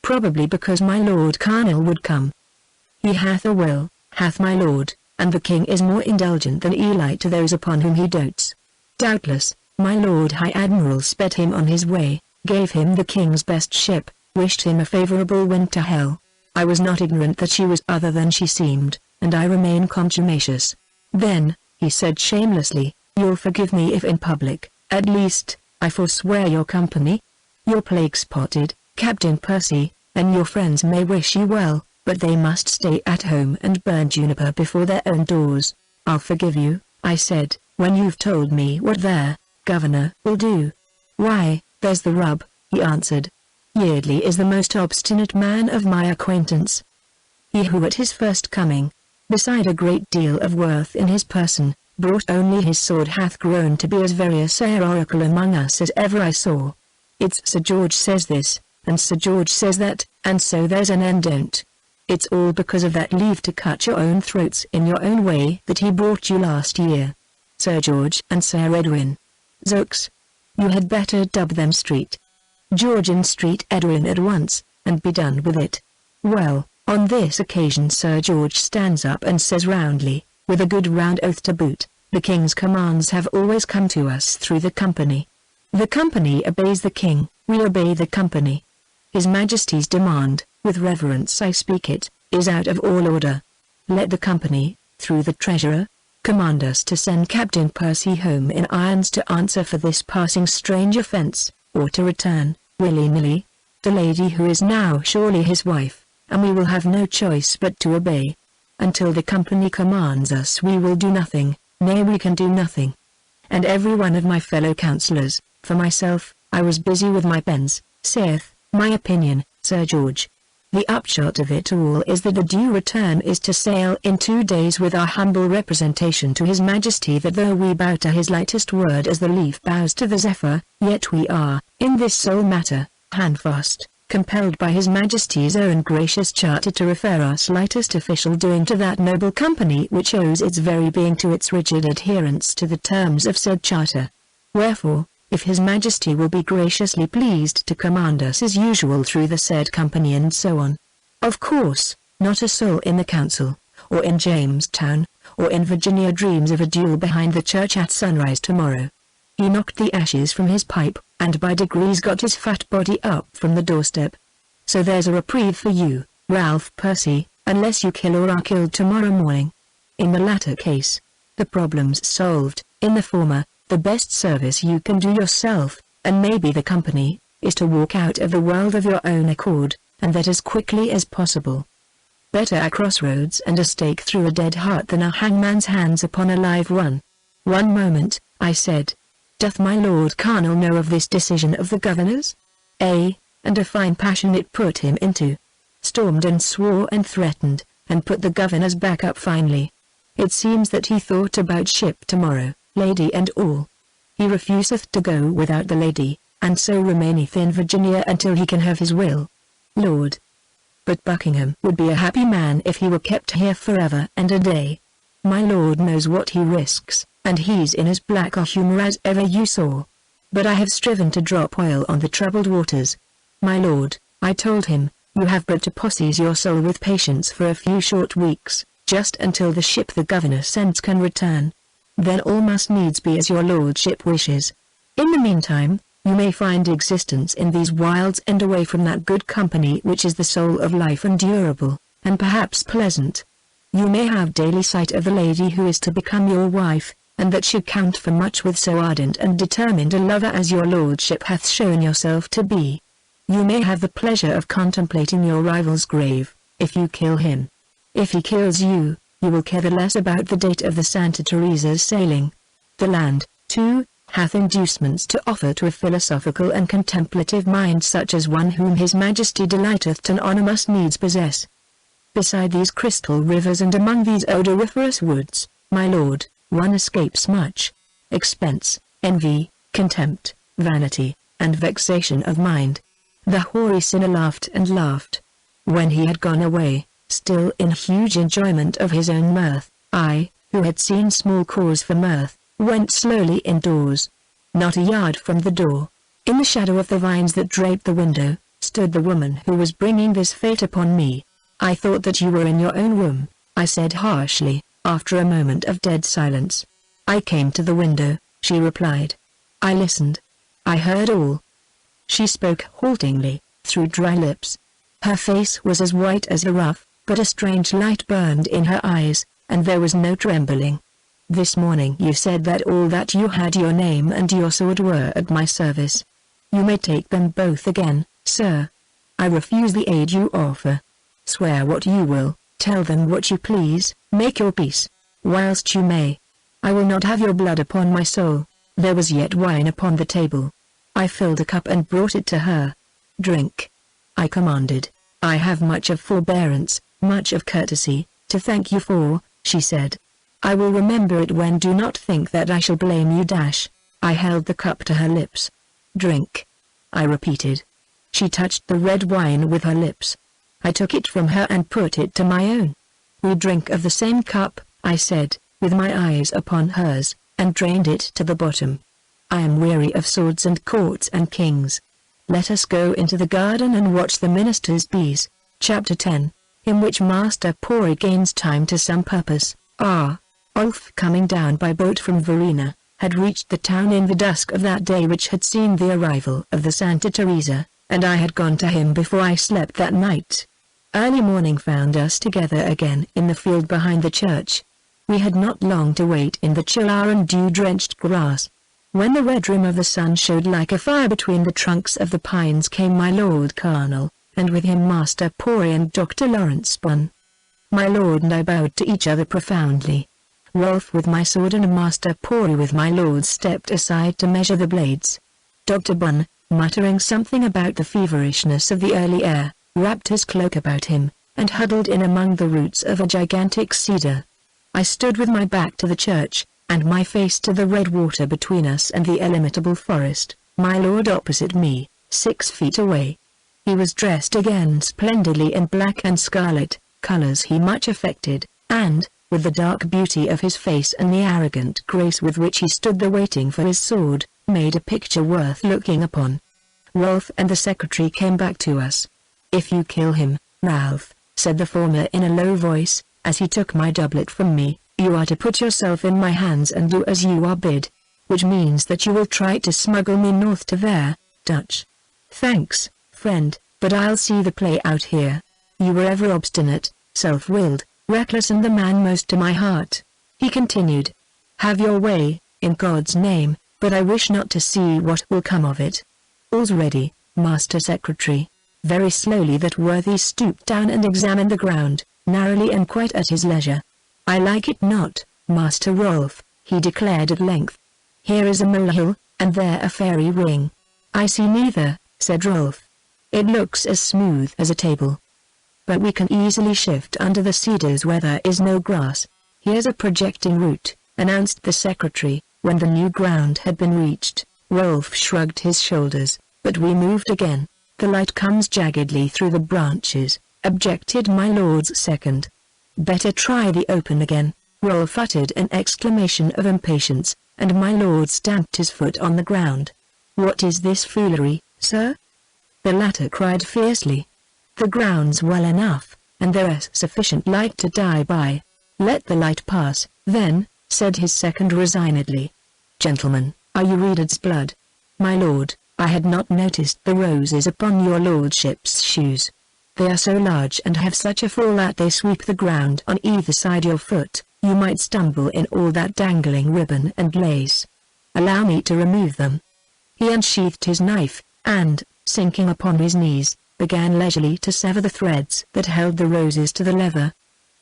Probably because my Lord Colonel would come. He hath a will, hath my lord, and the king is more indulgent than Eli to those upon whom he dotes. Doubtless, my Lord High Admiral sped him on his way, gave him the king's best ship, wished him a favourable wind to hell. I was not ignorant that she was other than she seemed, and I remain contumacious. Then, he said shamelessly, you'll forgive me if in public, at least, I forswear your company. You're plague-spotted, Captain Percy, and your friends may wish you well, but they must stay at home and burn juniper before their own doors. I'll forgive you, I said, when you've told me what their governor will do. Why, there's the rub, he answered. Yeardley is the most obstinate man of my acquaintance. He who at his first coming, beside a great deal of worth in his person, brought only his sword hath grown to be as very a fair oracle among us as ever I saw. It's Sir George says this, and Sir George says that, and so there's an end on't. It's all because of that leave to cut your own throats in your own way that he brought you last year. Sir George and Sir Edwin. Zooks! You had better dub them Street George and Street Edwin at once, and be done with it. Well, on this occasion Sir George stands up and says roundly, with a good round oath to boot, the King's commands have always come to us through the company. The company obeys the King, we obey the company. His Majesty's demand, with reverence I speak it, is out of all order. Let the company, through the Treasurer, command us to send Captain Percy home in irons to answer for this passing strange offence, or to return, willy-nilly, the lady who is now surely his wife, and we will have no choice but to obey. Until the company commands us we will do nothing, nay we can do nothing. And every one of my fellow councillors, for myself, I was busy with my pens, saith, my opinion, Sir George. The upshot of it all is that the due return is to sail in 2 days with our humble representation to His Majesty that though we bow to his lightest word as the leaf bows to the zephyr, yet we are, in this sole matter, handfast, compelled by His Majesty's own gracious charter to refer our slightest official doing to that noble company which owes its very being to its rigid adherence to the terms of said charter. Wherefore, if His Majesty will be graciously pleased to command us as usual through the said company and so on. Of course, not a soul in the council, or in Jamestown, or in Virginia dreams of a duel behind the church at sunrise tomorrow. He knocked the ashes from his pipe, and by degrees got his fat body up from the doorstep. So there's a reprieve for you, Ralph Percy, unless you kill or are killed tomorrow morning. In the latter case, the problem's solved. In the former, the best service you can do yourself, and maybe the company, is to walk out of the world of your own accord, and that as quickly as possible. Better a crossroads and a stake through a dead heart than a hangman's hands upon a live one. One moment, I said. Doth my Lord Colonel know of this decision of the governor's? And a fine passion it put him into. Stormed and swore and threatened, and put the governor's back up finely. It seems that he thought about ship tomorrow, lady and all. He refuseth to go without the lady, and so remaineth in Virginia until he can have his will. Lord! But Buckingham would be a happy man if he were kept here forever and a day. My lord knows what he risks, and he's in as black a humour as ever you saw. But I have striven to drop oil on the troubled waters. My lord, I told him, you have but to posses your soul with patience for a few short weeks, just until the ship the governor sends can return. Then all must needs be as your lordship wishes. In the meantime, you may find existence in these wilds and away from that good company which is the soul of life and durable, and perhaps pleasant. You may have daily sight of the lady who is to become your wife, and that should count for much with so ardent and determined a lover as your lordship hath shown yourself to be. You may have the pleasure of contemplating your rival's grave, if you kill him. If he kills you, you will care the less about the date of the Santa Teresa's sailing. The land, too, hath inducements to offer to a philosophical and contemplative mind such as one whom His Majesty delighteth to honour must needs possess. Beside these crystal rivers and among these odoriferous woods, my lord, one escapes much expense, envy, contempt, vanity, and vexation of mind. The hoary sinner laughed and laughed. When he had gone away, still in huge enjoyment of his own mirth, I, who had seen small cause for mirth, went slowly indoors. Not a yard from the door, in the shadow of the vines that draped the window, stood the woman who was bringing this fate upon me. I thought that you were in your own room, I said harshly, after a moment of dead silence. I came to the window, she replied. I listened. I heard all. She spoke haltingly, through dry lips. Her face was as white as a ruff, but a strange light burned in her eyes, and there was no trembling. This morning you said that all that you had, your name and your sword, were at my service. You may take them both again, sir. I refuse the aid you offer. Swear what you will, tell them what you please, make your peace, whilst you may. I will not have your blood upon my soul." There was yet wine upon the table. I filled a cup and brought it to her. "Drink," I commanded. "I have much of forbearance, much of courtesy, to thank you for," she said. "I will remember it when do not think that I shall blame you." I held the cup to her lips. "Drink," I repeated. She touched the red wine with her lips. I took it from her and put it to my own. "We drink of the same cup," I said, with my eyes upon hers, and drained it to the bottom. "I am weary of swords and courts and kings. Let us go into the garden and watch the minister's bees." Chapter 10, in which Master Pori gains time to some purpose. Ulf, coming down by boat from Verena, had reached the town in the dusk of that day which had seen the arrival of the Santa Teresa, and I had gone to him before I slept that night. Early morning found us together again in the field behind the church. We had not long to wait in the chill hour and dew-drenched grass. When the red rim of the sun showed like a fire between the trunks of the pines came my Lord Colonel, and with him Master Pori and Dr. Lawrence Bunn. My lord and I bowed to each other profoundly. Rolf with my sword and Master Pori with my lord stepped aside to measure the blades. Dr. Bunn, muttering something about the feverishness of the early air, wrapped his cloak about him, and huddled in among the roots of a gigantic cedar. I stood with my back to the church, and my face to the red water between us and the illimitable forest, my lord opposite me, 6 feet away. He was dressed again splendidly in black and scarlet, colors he much affected, and, with the dark beauty of his face and the arrogant grace with which he stood there waiting for his sword, made a picture worth looking upon. Rolf and the secretary came back to us. "If you kill him, Ralph," said the former in a low voice, as he took my doublet from me, "you are to put yourself in my hands and do as you are bid. Which means that you will try to smuggle me north to there, Dutch." "Thanks, friend, but I'll see the play out here. You were ever obstinate, self-willed, reckless and the man most to my heart," he continued. "Have your way, in God's name, but I wish not to see what will come of it." "All's ready, Master Secretary." Very slowly that worthy stooped down and examined the ground, narrowly and quite at his leisure. "I like it not, Master Rolf," he declared at length. "Here is a molehill, and there a fairy ring." "I see neither," said Rolf. "It looks as smooth as a table. But we can easily shift under the cedars where there is no grass." "Here's a projecting root," announced the secretary, when the new ground had been reached. Rolf shrugged his shoulders, but we moved again. "The light comes jaggedly through the branches," objected my lord's second. "Better try the open again." Rolf uttered an exclamation of impatience, and my lord stamped his foot on the ground. "What is this foolery, sir?" the latter cried fiercely. "The ground's well enough, and there is sufficient light to die by." "Let the light pass, then," said his second resignedly. "Gentlemen, are you Reedard's blood?" "My lord, I had not noticed the roses upon your lordship's shoes. They are so large and have such a fall that they sweep the ground on either side your foot. You might stumble in all that dangling ribbon and lace. Allow me to remove them." He unsheathed his knife, and, sinking upon his knees, began leisurely to sever the threads that held the roses to the leather.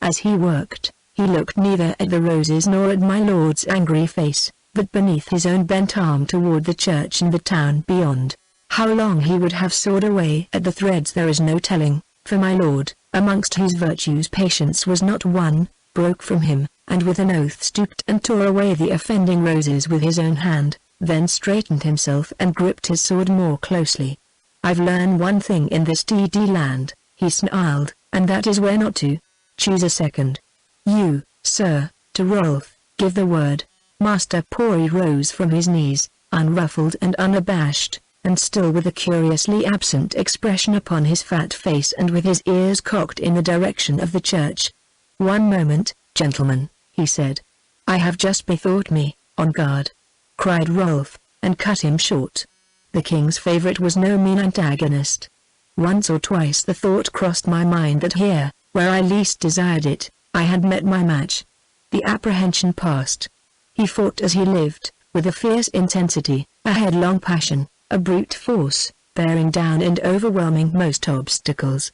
As he worked, he looked neither at the roses nor at my lord's angry face, but beneath his own bent arm toward the church and the town beyond. How long he would have sawed away at the threads there is no telling, for my lord, amongst whose virtues patience was not one, broke from him, and with an oath stooped and tore away the offending roses with his own hand, then straightened himself and gripped his sword more closely. "I've learned one thing in this DD land," he snarled, "and that is where not to. Choose a second. You, sir," to Rolf, "give the word." Master Pori rose from his knees, unruffled and unabashed, and still with a curiously absent expression upon his fat face and with his ears cocked in the direction of the church. "One moment, gentlemen," he said. "I have just bethought me." "On guard!" cried Rolf, and cut him short. The king's favorite was no mean antagonist. Once or twice the thought crossed my mind that here, where I least desired it, I had met my match. The apprehension passed, He fought as he lived, with a fierce intensity, a headlong passion, a brute force, bearing down and overwhelming most obstacles.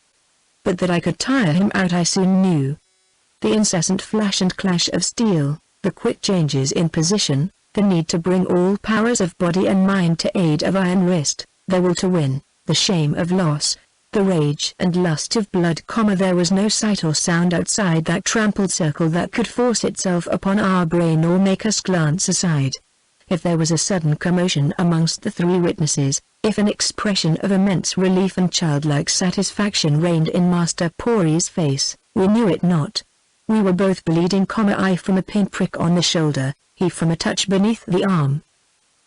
But that I could tire him out I soon knew. The incessant flash and clash of steel, the quick changes in position, the need to bring all powers of body and mind to aid of iron wrist, the will to win, the shame of loss, the rage and lust of blood, there was no sight or sound outside that trampled circle that could force itself upon our brain or make us glance aside. If there was a sudden commotion amongst the three witnesses, if an expression of immense relief and childlike satisfaction reigned in Master Pori's face, we knew it not. We were both bleeding, I from a pinprick on the shoulder, he from a touch beneath the arm.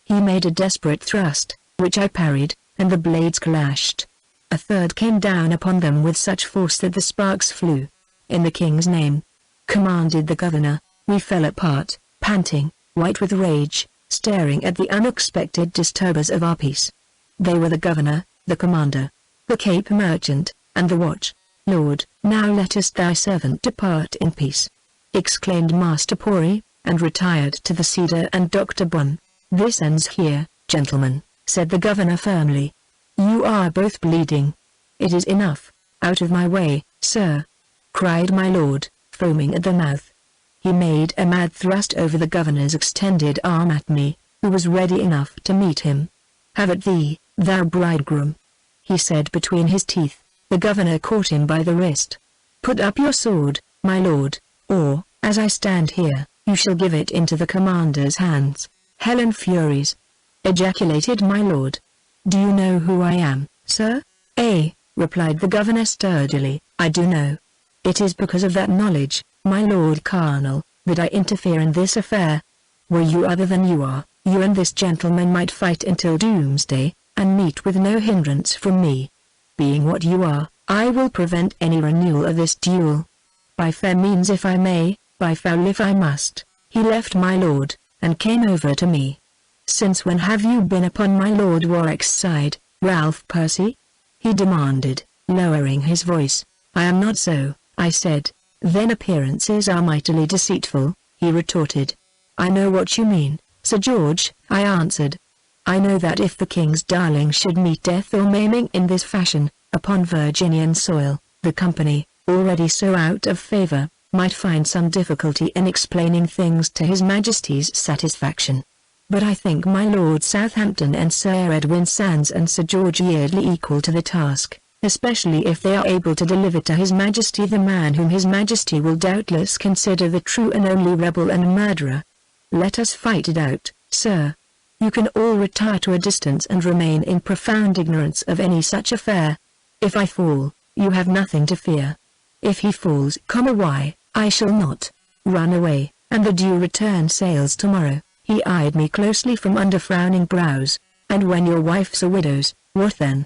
He made a desperate thrust, which I parried, and the blades clashed. A third came down upon them with such force that the sparks flew. In the king's name, commanded the governor, we fell apart, panting, white with rage, staring at the unexpected disturbers of our peace. They were the governor, the commander, the Cape merchant, and the watch. "Lord, now lettest thy servant depart in peace," exclaimed Master Pori, and retired to the cedar and Dr. Bon. "This ends here, gentlemen," said the governor firmly. "You are both bleeding. It is enough. Out of my way, sir," cried my lord, foaming at the mouth. He made a mad thrust over the governor's extended arm at me, who was ready enough to meet him. "Have at thee, thou bridegroom," he said between his teeth. The governor caught him by the wrist. "Put up your sword, my lord, or, as I stand here, you shall give it into the commander's hands." "Helen furies!" ejaculated my lord. "Do you know who I am, sir?" "Ay," replied the governor sturdily, "I do know. It is because of that knowledge, my lord Colonel, that I interfere in this affair. Were you other than you are, you and this gentleman might fight until doomsday, and meet with no hindrance from me. Being what you are, I will prevent any renewal of this duel. By fair means if I may, by foul if I must." He left my lord, and came over to me. "Since when have you been upon my Lord Warwick's side, Ralph Percy?" he demanded, lowering his voice. "I am not so," I said. "Then appearances are mightily deceitful," he retorted. "I know what you mean, Sir George," I answered. "I know that if the king's darling should meet death or maiming in this fashion, upon Virginian soil, the company, already so out of favor, might find some difficulty in explaining things to His Majesty's satisfaction. But I think my Lord Southampton and Sir Edwin Sandys and Sir George Yeardley equal to the task, especially if they are able to deliver to His Majesty the man whom His Majesty will doubtless consider the true and only rebel and murderer. Let us fight it out, sir. You can all retire to a distance and remain in profound ignorance of any such affair. If I fall, you have nothing to fear. If he falls, why, I shall not. Run away, and the Due Return sails tomorrow." He eyed me closely from under frowning brows. "And when your wife's a widow's, what then?"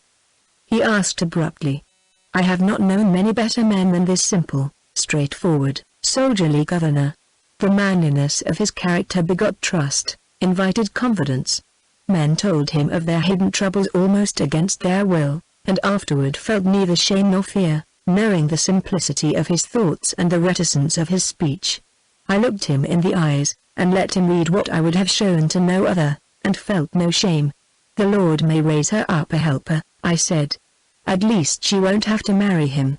he asked abruptly. I have not known many better men than this simple, straightforward, soldierly governor. The manliness of his character begot trust, invited confidence. Men told him of their hidden troubles almost against their will, and afterward felt neither shame nor fear, knowing the simplicity of his thoughts and the reticence of his speech. I looked him in the eyes, and let him read what I would have shown to no other, and felt no shame. "The Lord may raise her up a helper," I said. "At least she won't have to marry him."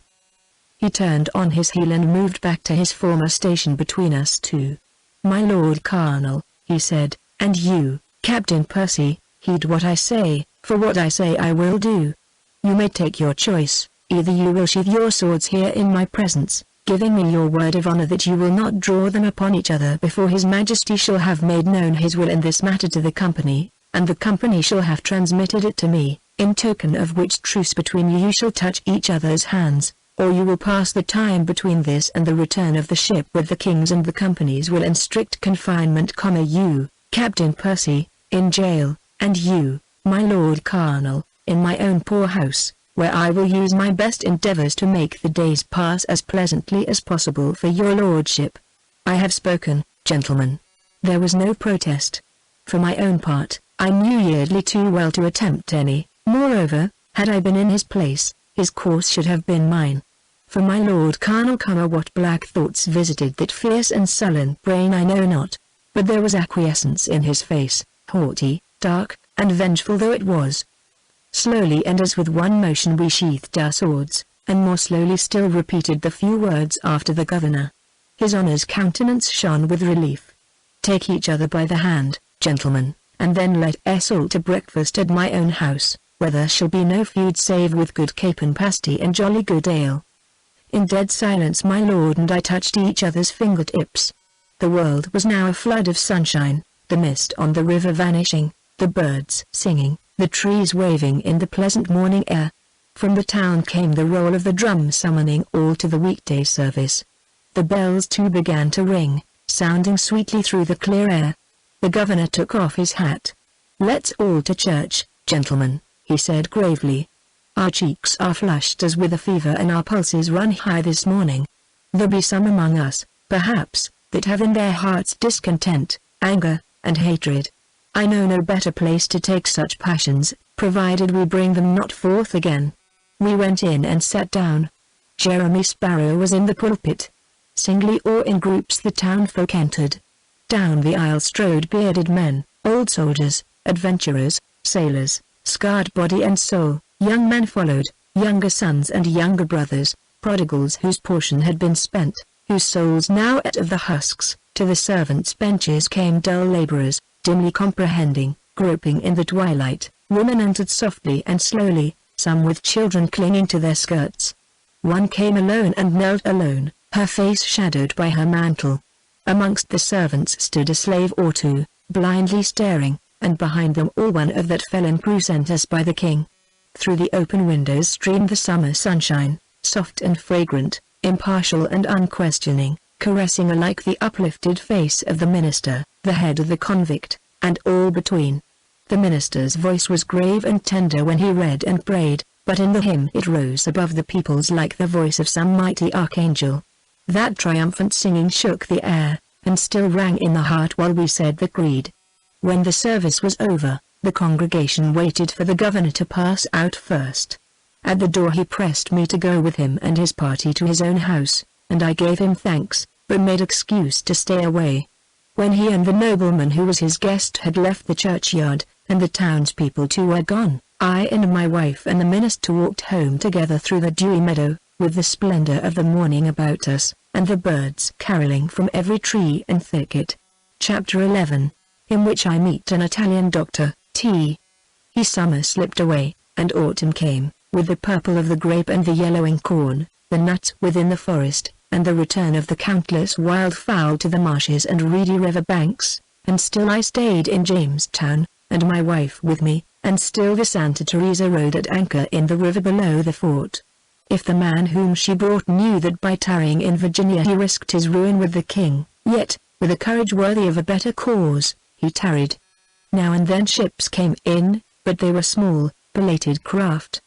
He turned on his heel and moved back to his former station between us two. "My Lord Colonel," he said, "and you, Captain Percy, heed what I say, for what I say I will do. You may take your choice. Either you will sheathe your swords here in my presence, giving me your word of honor that you will not draw them upon each other before His Majesty shall have made known his will in this matter to the company, and the company shall have transmitted it to me, in token of which truce between you shall touch each other's hands, or you will pass the time between this and the return of the ship with the king's and the company's will in strict confinement, you, Captain Percy, in jail, and you, my Lord Colonel, in my own poor house, where I will use my best endeavors to make the days pass as pleasantly as possible for your lordship. I have spoken, gentlemen." There was no protest. For my own part, I knew Yeardley too well to attempt any. Moreover, had I been in his place, his course should have been mine. For my Lord Colonel, what black thoughts visited that fierce and sullen brain I know not. but there was acquiescence in his face, haughty, dark, and vengeful though it was. Slowly and as with one motion we sheathed our swords, and more slowly still repeated the few words after the governor. His Honour's countenance shone with relief. "Take each other by the hand, gentlemen, and then let us all to breakfast at my own house, where there shall be no feud save with good capon pasty and jolly good ale." In dead silence my lord and I touched each other's fingertips. The world was now a flood of sunshine, the mist on the river vanishing, the birds singing, the trees waving in the pleasant morning air. From the town came the roll of the drum summoning all to the weekday service. The bells too began to ring, sounding sweetly through the clear air. The governor took off his hat. "Let's all to church, gentlemen," he said gravely. "Our cheeks are flushed as with a fever and our pulses run high this morning. There be some among us, perhaps, that have in their hearts discontent, anger, and hatred. I know no better place to take such passions, provided we bring them not forth again." We went in and sat down. Jeremy Sparrow was in the pulpit. Singly or in groups the townfolk entered. Down the aisle strode bearded men, old soldiers, adventurers, sailors, scarred body and soul. Young men followed, younger sons and younger brothers, prodigals whose portion had been spent, whose souls now ate of the husks. To the servants' benches came dull laborers, dimly comprehending, groping in the twilight. Women entered softly and slowly, some with children clinging to their skirts. One came alone and knelt alone, her face shadowed by her mantle. Amongst the servants stood a slave or two, blindly staring, and behind them all one of that felon crew sent us by the king. Through the open windows streamed the summer sunshine, soft and fragrant, impartial and unquestioning, caressing alike the uplifted face of the minister, the head of the convict, and all between. The minister's voice was grave and tender when he read and prayed, but in the hymn it rose above the people's like the voice of some mighty archangel. That triumphant singing shook the air, and still rang in the heart while we said the creed. When the service was over, the congregation waited for the governor to pass out first. At the door he pressed me to go with him and his party to his own house, and I gave him thanks, but made excuse to stay away. When he and the nobleman who was his guest had left the churchyard, and the townspeople too were gone, I and my wife and the minister walked home together through the dewy meadow, with the splendor of the morning about us, and the birds caroling from every tree and thicket. Chapter 11, in which I meet an Italian doctor, T. Summer slipped away, and autumn came, with the purple of the grape and the yellowing corn, the nuts within the forest, and the return of the countless wild fowl to the marshes and reedy river banks, and still I stayed in Jamestown, and my wife with me, and still the Santa Teresa rode at anchor in the river below the fort. If the man whom she brought knew that by tarrying in Virginia he risked his ruin with the king, yet, with a courage worthy of a better cause, he tarried. Now and then ships came in, but they were small, belated craft.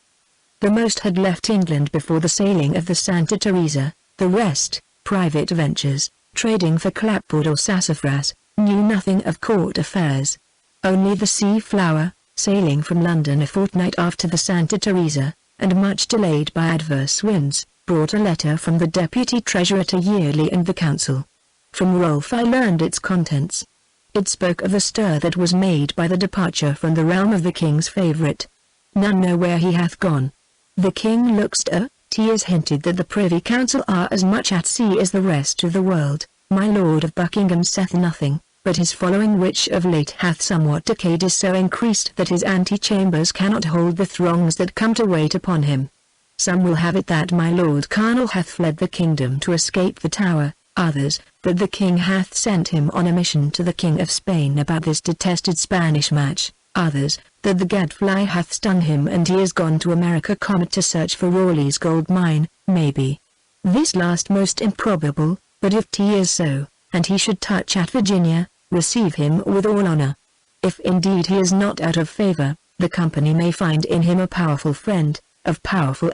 The most had left England before the sailing of the Santa Teresa, the rest, private ventures, trading for clapboard or sassafras, knew nothing of court affairs. Only the Sea Flower, sailing from London a fortnight after the Santa Teresa, and much delayed by adverse winds, brought a letter from the Deputy Treasurer to Yearly and the Council. From Rolfe I learned its contents. It spoke of the stir that was made by the departure from the realm of the king's favourite. None know where he hath gone. The king looks to, T.'s hinted that the Privy Council are as much at sea as the rest of the world. My Lord of Buckingham saith nothing, but his following which of late hath somewhat decayed is so increased that his antechambers cannot hold the throngs that come to wait upon him. Some will have it that my Lord Cardinal hath fled the kingdom to escape the Tower, others, that the king hath sent him on a mission to the King of Spain about this detested Spanish match, others, that the gadfly hath stung him and he is gone to America to search for Raleigh's gold mine, maybe. This last most improbable, but if 'tis so, and he should touch at Virginia, receive him with all honor. If indeed he is not out of favor, the company may find in him a powerful friend, of powerful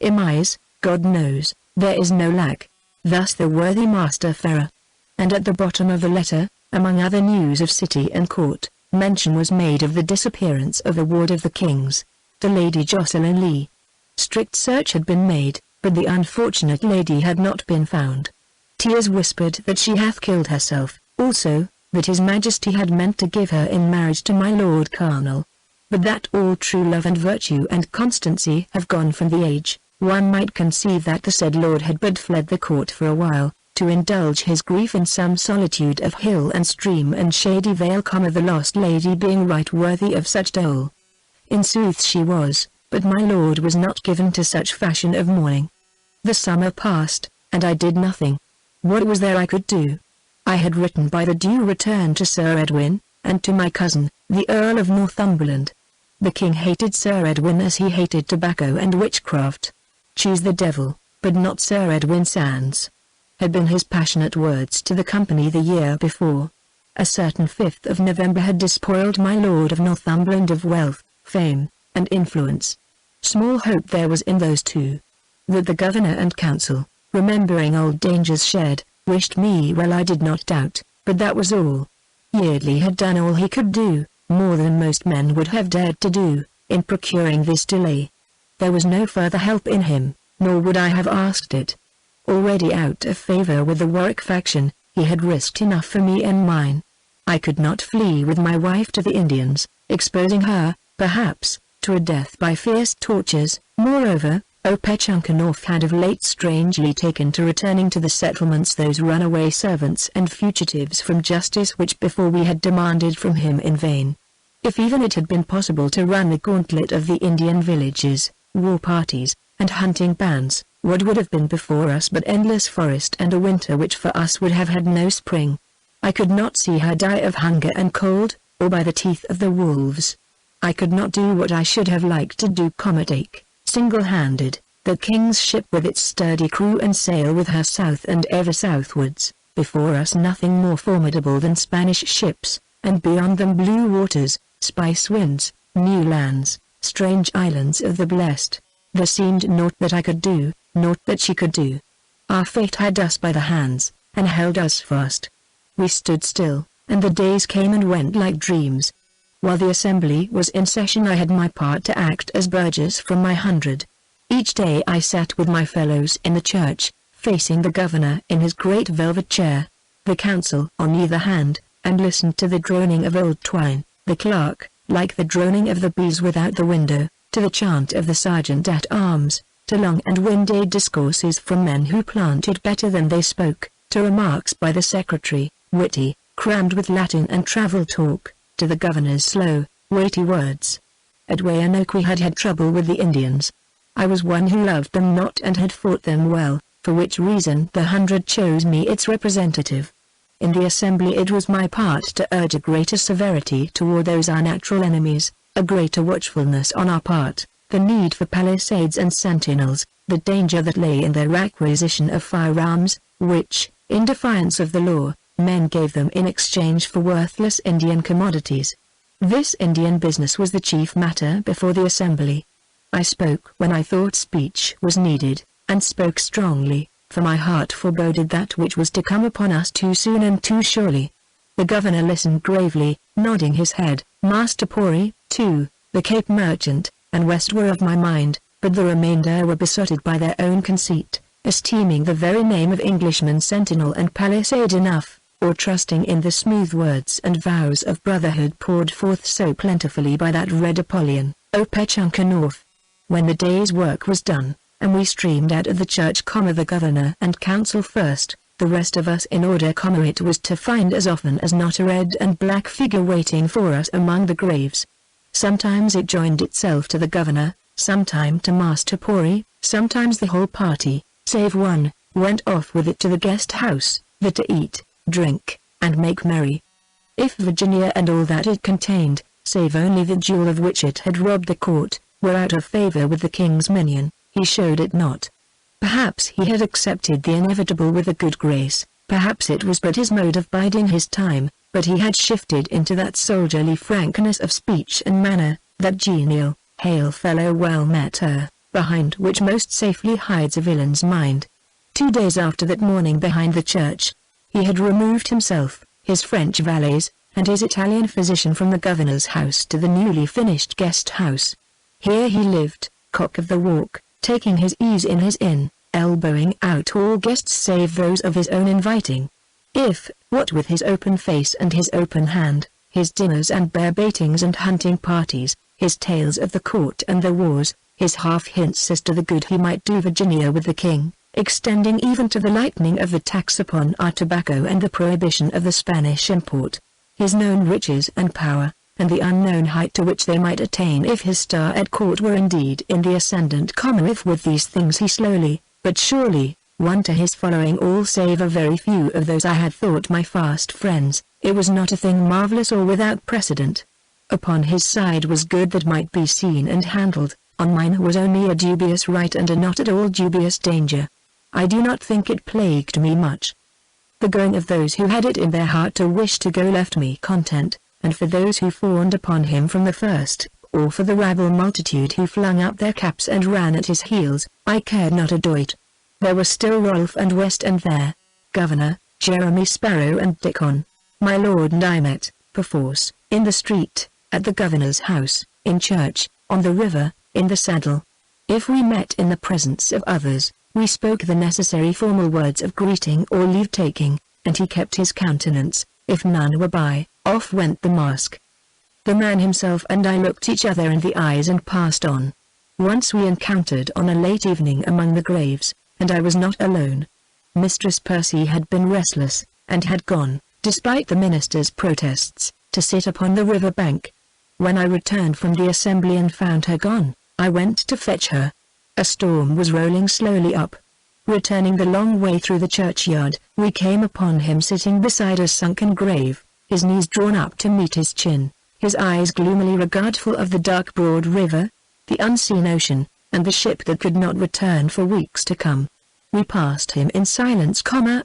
enemies, God knows, there is no lack. Thus the worthy Master Ferrer. And at the bottom of the letter, among other news of city and court, mention was made of the disappearance of a ward of the king's, the Lady Jocelyn Lee. Strict search had been made, but the unfortunate lady had not been found. Tears whispered that she hath killed herself, also, that his Majesty had meant to give her in marriage to my Lord Colonel. But that all true love and virtue and constancy have gone from the age, one might conceive that the said lord had but fled the court for a while, to indulge his grief in some solitude of hill and stream and shady vale, the lost lady being right worthy of such dole. In sooth she was, but my lord was not given to such fashion of mourning. The summer passed, and I did nothing. What was there I could do? I had written by the Due return to Sir Edwin, and to my cousin, the Earl of Northumberland. The king hated Sir Edwin as he hated tobacco and witchcraft. Choose the devil, but not Sir Edwin Sands, had been his passionate words to the company the year before. A certain 5th of November had despoiled my Lord of Northumberland of wealth, fame, and influence. Small hope there was in those two. That the governor and council, remembering old dangers shared, wished me well I did not doubt, but that was all. Yeardley had done all he could do, more than most men would have dared to do, in procuring this delay. There was no further help in him, nor would I have asked it. Already out of favour with the Warwick faction, he had risked enough for me and mine. I could not flee with my wife to the Indians, exposing her, perhaps, to a death by fierce tortures. Moreover, Opechunkenorf had of late strangely taken to returning to the settlements those runaway servants and fugitives from justice which before we had demanded from him in vain. If even it had been possible to run the gauntlet of the Indian villages, war parties, and hunting bands, what would have been before us but endless forest and a winter which for us would have had no spring? I could not see her die of hunger and cold, or by the teeth of the wolves. I could not do what I should have liked to do, take, single-handed, the king's ship with its sturdy crew and sail with her south and ever southwards, before us nothing more formidable than Spanish ships, and beyond them blue waters, spice winds, new lands, strange islands of the blessed. There seemed naught that I could do, naught that she could do. Our fate had us by the hands, and held us fast. We stood still, and the days came and went like dreams. While the assembly was in session I had my part to act as burgess from my 100. Each day I sat with my fellows in the church, facing the governor in his great velvet chair, the council on either hand, and listened to the droning of old Twine, the clerk, like the droning of the bees without the window, to the chant of the sergeant-at-arms, to long and winded discourses from men who planted better than they spoke, to remarks by the secretary, witty, crammed with Latin and travel talk, to the governor's slow, weighty words. At Weyanoke we had had trouble with the Indians. I was one who loved them not and had fought them well, for which reason the 100 chose me its representative. In the assembly it was my part to urge a greater severity toward those our natural enemies, a greater watchfulness on our part, the need for palisades and sentinels, the danger that lay in their acquisition of firearms, which, in defiance of the law, men gave them in exchange for worthless Indian commodities. This Indian business was the chief matter before the assembly. I spoke when I thought speech was needed, and spoke strongly, for my heart foreboded that which was to come upon us too soon and too surely. The governor listened gravely, nodding his head. Master Pori, too, the Cape merchant, and West were of my mind, but the remainder were besotted by their own conceit, esteeming the very name of Englishman sentinel and palisade enough, or trusting in the smooth words and vows of brotherhood poured forth so plentifully by that red Apollyon, Opechunkenorf. When the day's work was done, and we streamed out of the church, the governor and council first, the rest of us in order, it was to find as often as not a red and black figure waiting for us among the graves. Sometimes it joined itself to the governor, sometime to Master Pori, sometimes the whole party, save one, went off with it to the guest house, there to eat, drink, and make merry. If Virginia and all that it contained, save only the jewel of which it had robbed the court, were out of favour with the king's minion, he showed it not. Perhaps he had accepted the inevitable with a good grace, perhaps it was but his mode of biding his time, but he had shifted into that soldierly frankness of speech and manner, that genial, hail fellow well met her, behind which most safely hides a villain's mind. 2 days after that morning behind the church, he had removed himself, his French valets, and his Italian physician from the governor's house to the newly finished guest house. Here he lived, cock of the walk, taking his ease in his inn, elbowing out all guests save those of his own inviting. If, what with his open face and his open hand, his dinners and bear baitings and hunting parties, his tales of the court and the wars, his half-hints as to the good he might do Virginia with the king, extending even to the lightening of the tax upon our tobacco and the prohibition of the Spanish import, his known riches and power, and the unknown height to which they might attain if his star at court were indeed in the ascendant. If with these things he slowly, but surely, won to his following all save a very few of those I had thought my fast friends, it was not a thing marvelous or without precedent. Upon his side was good that might be seen and handled, on mine was only a dubious right and a not at all dubious danger. I do not think it plagued me much. The going of those who had it in their heart to wish to go left me content, and for those who fawned upon him from the first, or for the rabble multitude who flung up their caps and ran at his heels, I cared not a doit. There were still Rolfe and West and there, Governor, Jeremy Sparrow and Dickon. My lord and I met, perforce, in the street, at the governor's house, in church, on the river, in the saddle. If we met in the presence of others, we spoke the necessary formal words of greeting or leave-taking, and he kept his countenance. If none were by, off went the mask. The man himself and I looked each other in the eyes and passed on. Once we encountered on a late evening among the graves, and I was not alone. Mistress Percy had been restless, and had gone, despite the minister's protests, to sit upon the river bank. When I returned from the assembly and found her gone, I went to fetch her. A storm was rolling slowly up. Returning the long way through the churchyard, we came upon him sitting beside a sunken grave, his knees drawn up to meet his chin, his eyes gloomily regardful of the dark broad river, the unseen ocean, and the ship that could not return for weeks to come. We passed him in silence,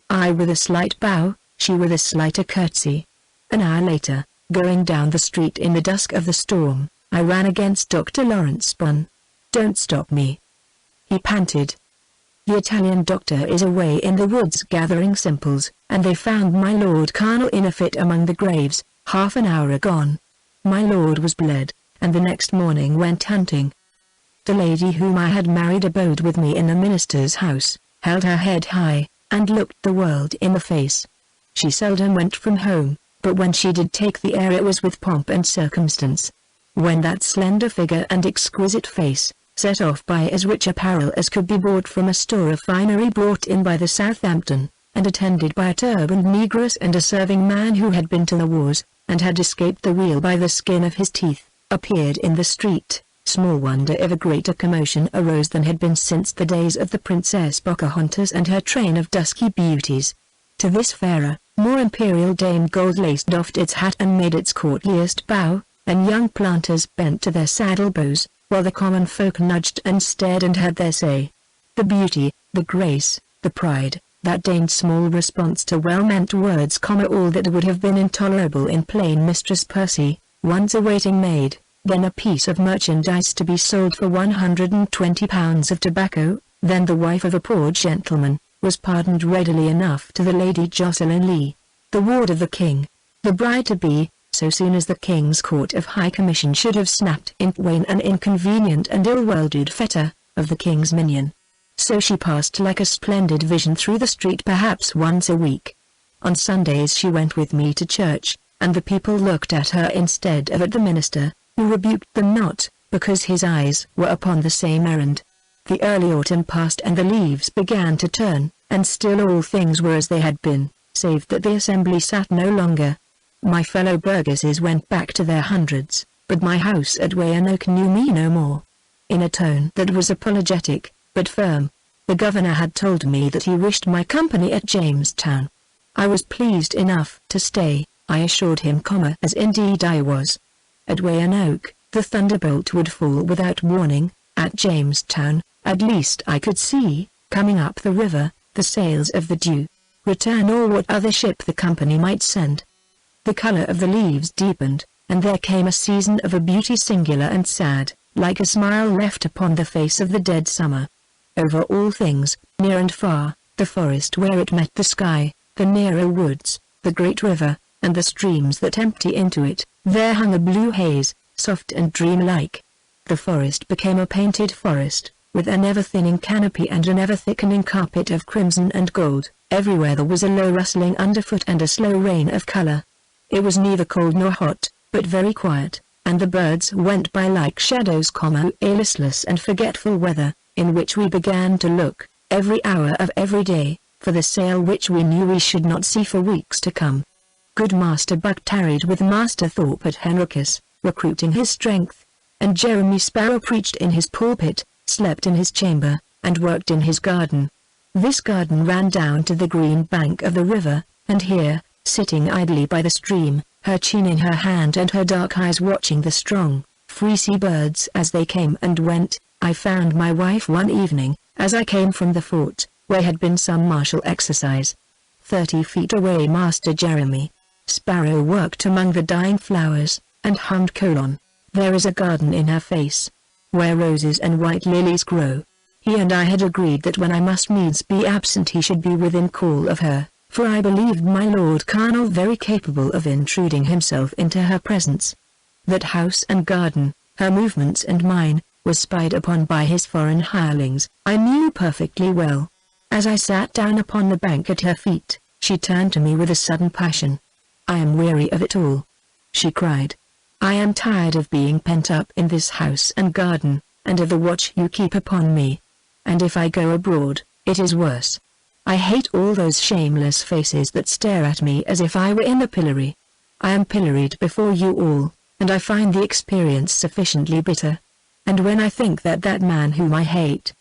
I with a slight bow, she with a slighter curtsy. An hour later, going down the street in the dusk of the storm, I ran against Dr. Lawrence Spun. "Don't stop me," he panted. "The Italian doctor is away in the woods gathering simples, and they found my Lord Colonel in a fit among the graves, half an hour agone. My lord was bled, and the next morning went hunting. The lady whom I had married abode with me in the minister's house, held her head high, and looked the world in the face. She seldom went from home, but when she did take the air it was with pomp and circumstance. When that slender figure and exquisite face, set off by as rich apparel as could be bought from a store of finery brought in by the Southampton, and attended by a turbaned negress and a serving man who had been to the wars, and had escaped the wheel by the skin of his teeth, appeared in the street, small wonder if a greater commotion arose than had been since the days of the Princess Pocahontas and her train of dusky beauties. To this fairer, more imperial Dame Goldlace doffed its hat and made its courtliest bow, and young planters bent to their saddle bows, while the common folk nudged and stared and had their say. The beauty, the grace, the pride, that deigned small response to well-meant words, all that would have been intolerable in plain Mistress Percy, once a waiting maid, then a piece of merchandise to be sold for £120 of tobacco, then the wife of a poor gentleman, was pardoned readily enough to the Lady Jocelyn Lee, the ward of the king, the bride-to-be, so soon as the king's court of high commission should have snapped in twain an inconvenient and ill-worded fetter, of the king's minion. So she passed like a splendid vision through the street perhaps once a week. On Sundays she went with me to church, and the people looked at her instead of at the minister, who rebuked them not, because his eyes were upon the same errand. The early autumn passed and the leaves began to turn, and still all things were as they had been, save that the assembly sat no longer. My fellow burgesses went back to their hundreds, but my house at Weyanoke knew me no more. In a tone that was apologetic, but firm, the governor had told me that he wished my company at Jamestown. I was pleased enough to stay, I assured him, as indeed I was. At Weyanoke, the thunderbolt would fall without warning. At Jamestown, at least I could see, coming up the river, the sails of the Due, Return or what other ship the company might send. The color of the leaves deepened, and there came a season of a beauty singular and sad, like a smile left upon the face of the dead summer. Over all things, near and far, the forest where it met the sky, the nearer woods, the great river, and the streams that empty into it, there hung a blue haze, soft and dreamlike. The forest became a painted forest, with an ever-thinning canopy and an ever-thickening carpet of crimson and gold. Everywhere there was a low rustling underfoot and a slow rain of color. It was neither cold nor hot, but very quiet, and the birds went by like shadows, a listless and forgetful weather, in which we began to look, every hour of every day, for the sail which we knew we should not see for weeks to come. Good Master Buck tarried with Master Thorpe at Henricus, recruiting his strength, and Jeremy Sparrow preached in his pulpit, slept in his chamber, and worked in his garden. This garden ran down to the green bank of the river, and here, sitting idly by the stream, her chin in her hand and her dark eyes watching the strong, free sea birds as they came and went, I found my wife one evening, as I came from the fort, where had been some martial exercise. 30 feet away Master Jeremy Sparrow worked among the dying flowers, and hummed colon. There is a garden in her face, where roses and white lilies grow. He and I had agreed that when I must needs be absent he should be within call of her, for I believed my Lord Colonel very capable of intruding himself into her presence. That house and garden, her movements and mine, was spied upon by his foreign hirelings, I knew perfectly well. As I sat down upon the bank at her feet, she turned to me with a sudden passion. "I am weary of it all," she cried. "I am tired of being pent up in this house and garden, and of the watch you keep upon me. And if I go abroad, it is worse. I hate all those shameless faces that stare at me as if I were in the pillory. I am pilloried before you all, and I find the experience sufficiently bitter. And when I think that that man whom I hate,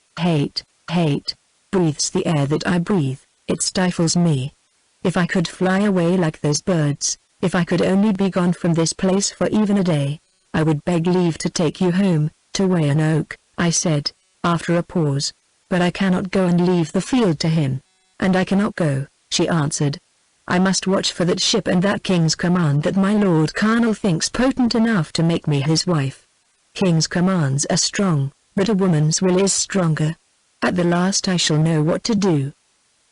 breathes the air that I breathe, it stifles me. If I could fly away like those birds, if I could only be gone from this place for even a day, I would beg leave to take you home, to Wayon Oak," I said, after a pause. "But I cannot go and leave the field to him." "And I cannot go," she answered. "I must watch for that ship and that king's command that my Lord Colonel thinks potent enough to make me his wife. King's commands are strong, but a woman's will is stronger. At the last I shall know what to do.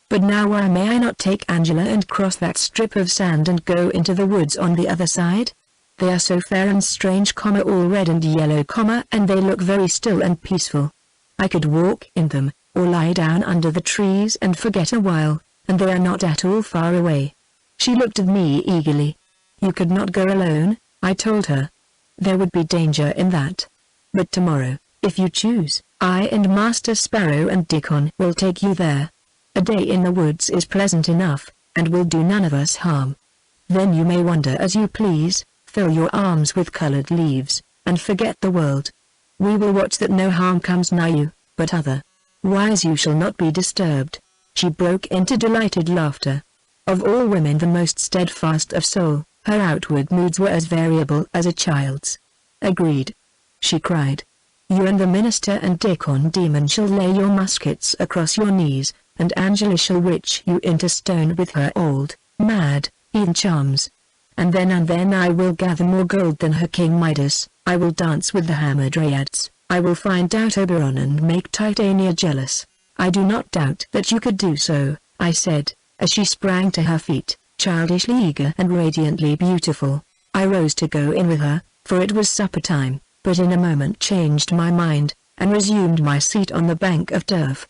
But now why may I not take Angela and cross that strip of sand and go into the woods on the other side? They are so fair and strange, all red and yellow, and they look very still and peaceful. I could walk in them, or lie down under the trees and forget a while, and they are not at all far away." She looked at me eagerly. "You could not go alone," I told her. "There would be danger in that. But tomorrow, if you choose, I and Master Sparrow and Dickon will take you there. A day in the woods is pleasant enough, and will do none of us harm. Then you may wander as you please, fill your arms with colored leaves, and forget the world. We will watch that no harm comes nigh you, but otherwise you shall not be disturbed." She broke into delighted laughter. Of all women the most steadfast of soul, her outward moods were as variable as a child's. "Agreed," she cried. "You and the minister and Dickon Demon shall lay your muskets across your knees, and Angela shall witch you into stone with her old, mad, heathen charms. And then I will gather more gold than her King Midas, I will dance with the Hamadryads, I will find out Oberon and make Titania jealous." "I do not doubt that you could do so," I said, as she sprang to her feet, childishly eager and radiantly beautiful. I rose to go in with her, for it was supper time, but in a moment changed my mind, and resumed my seat on the bank of turf.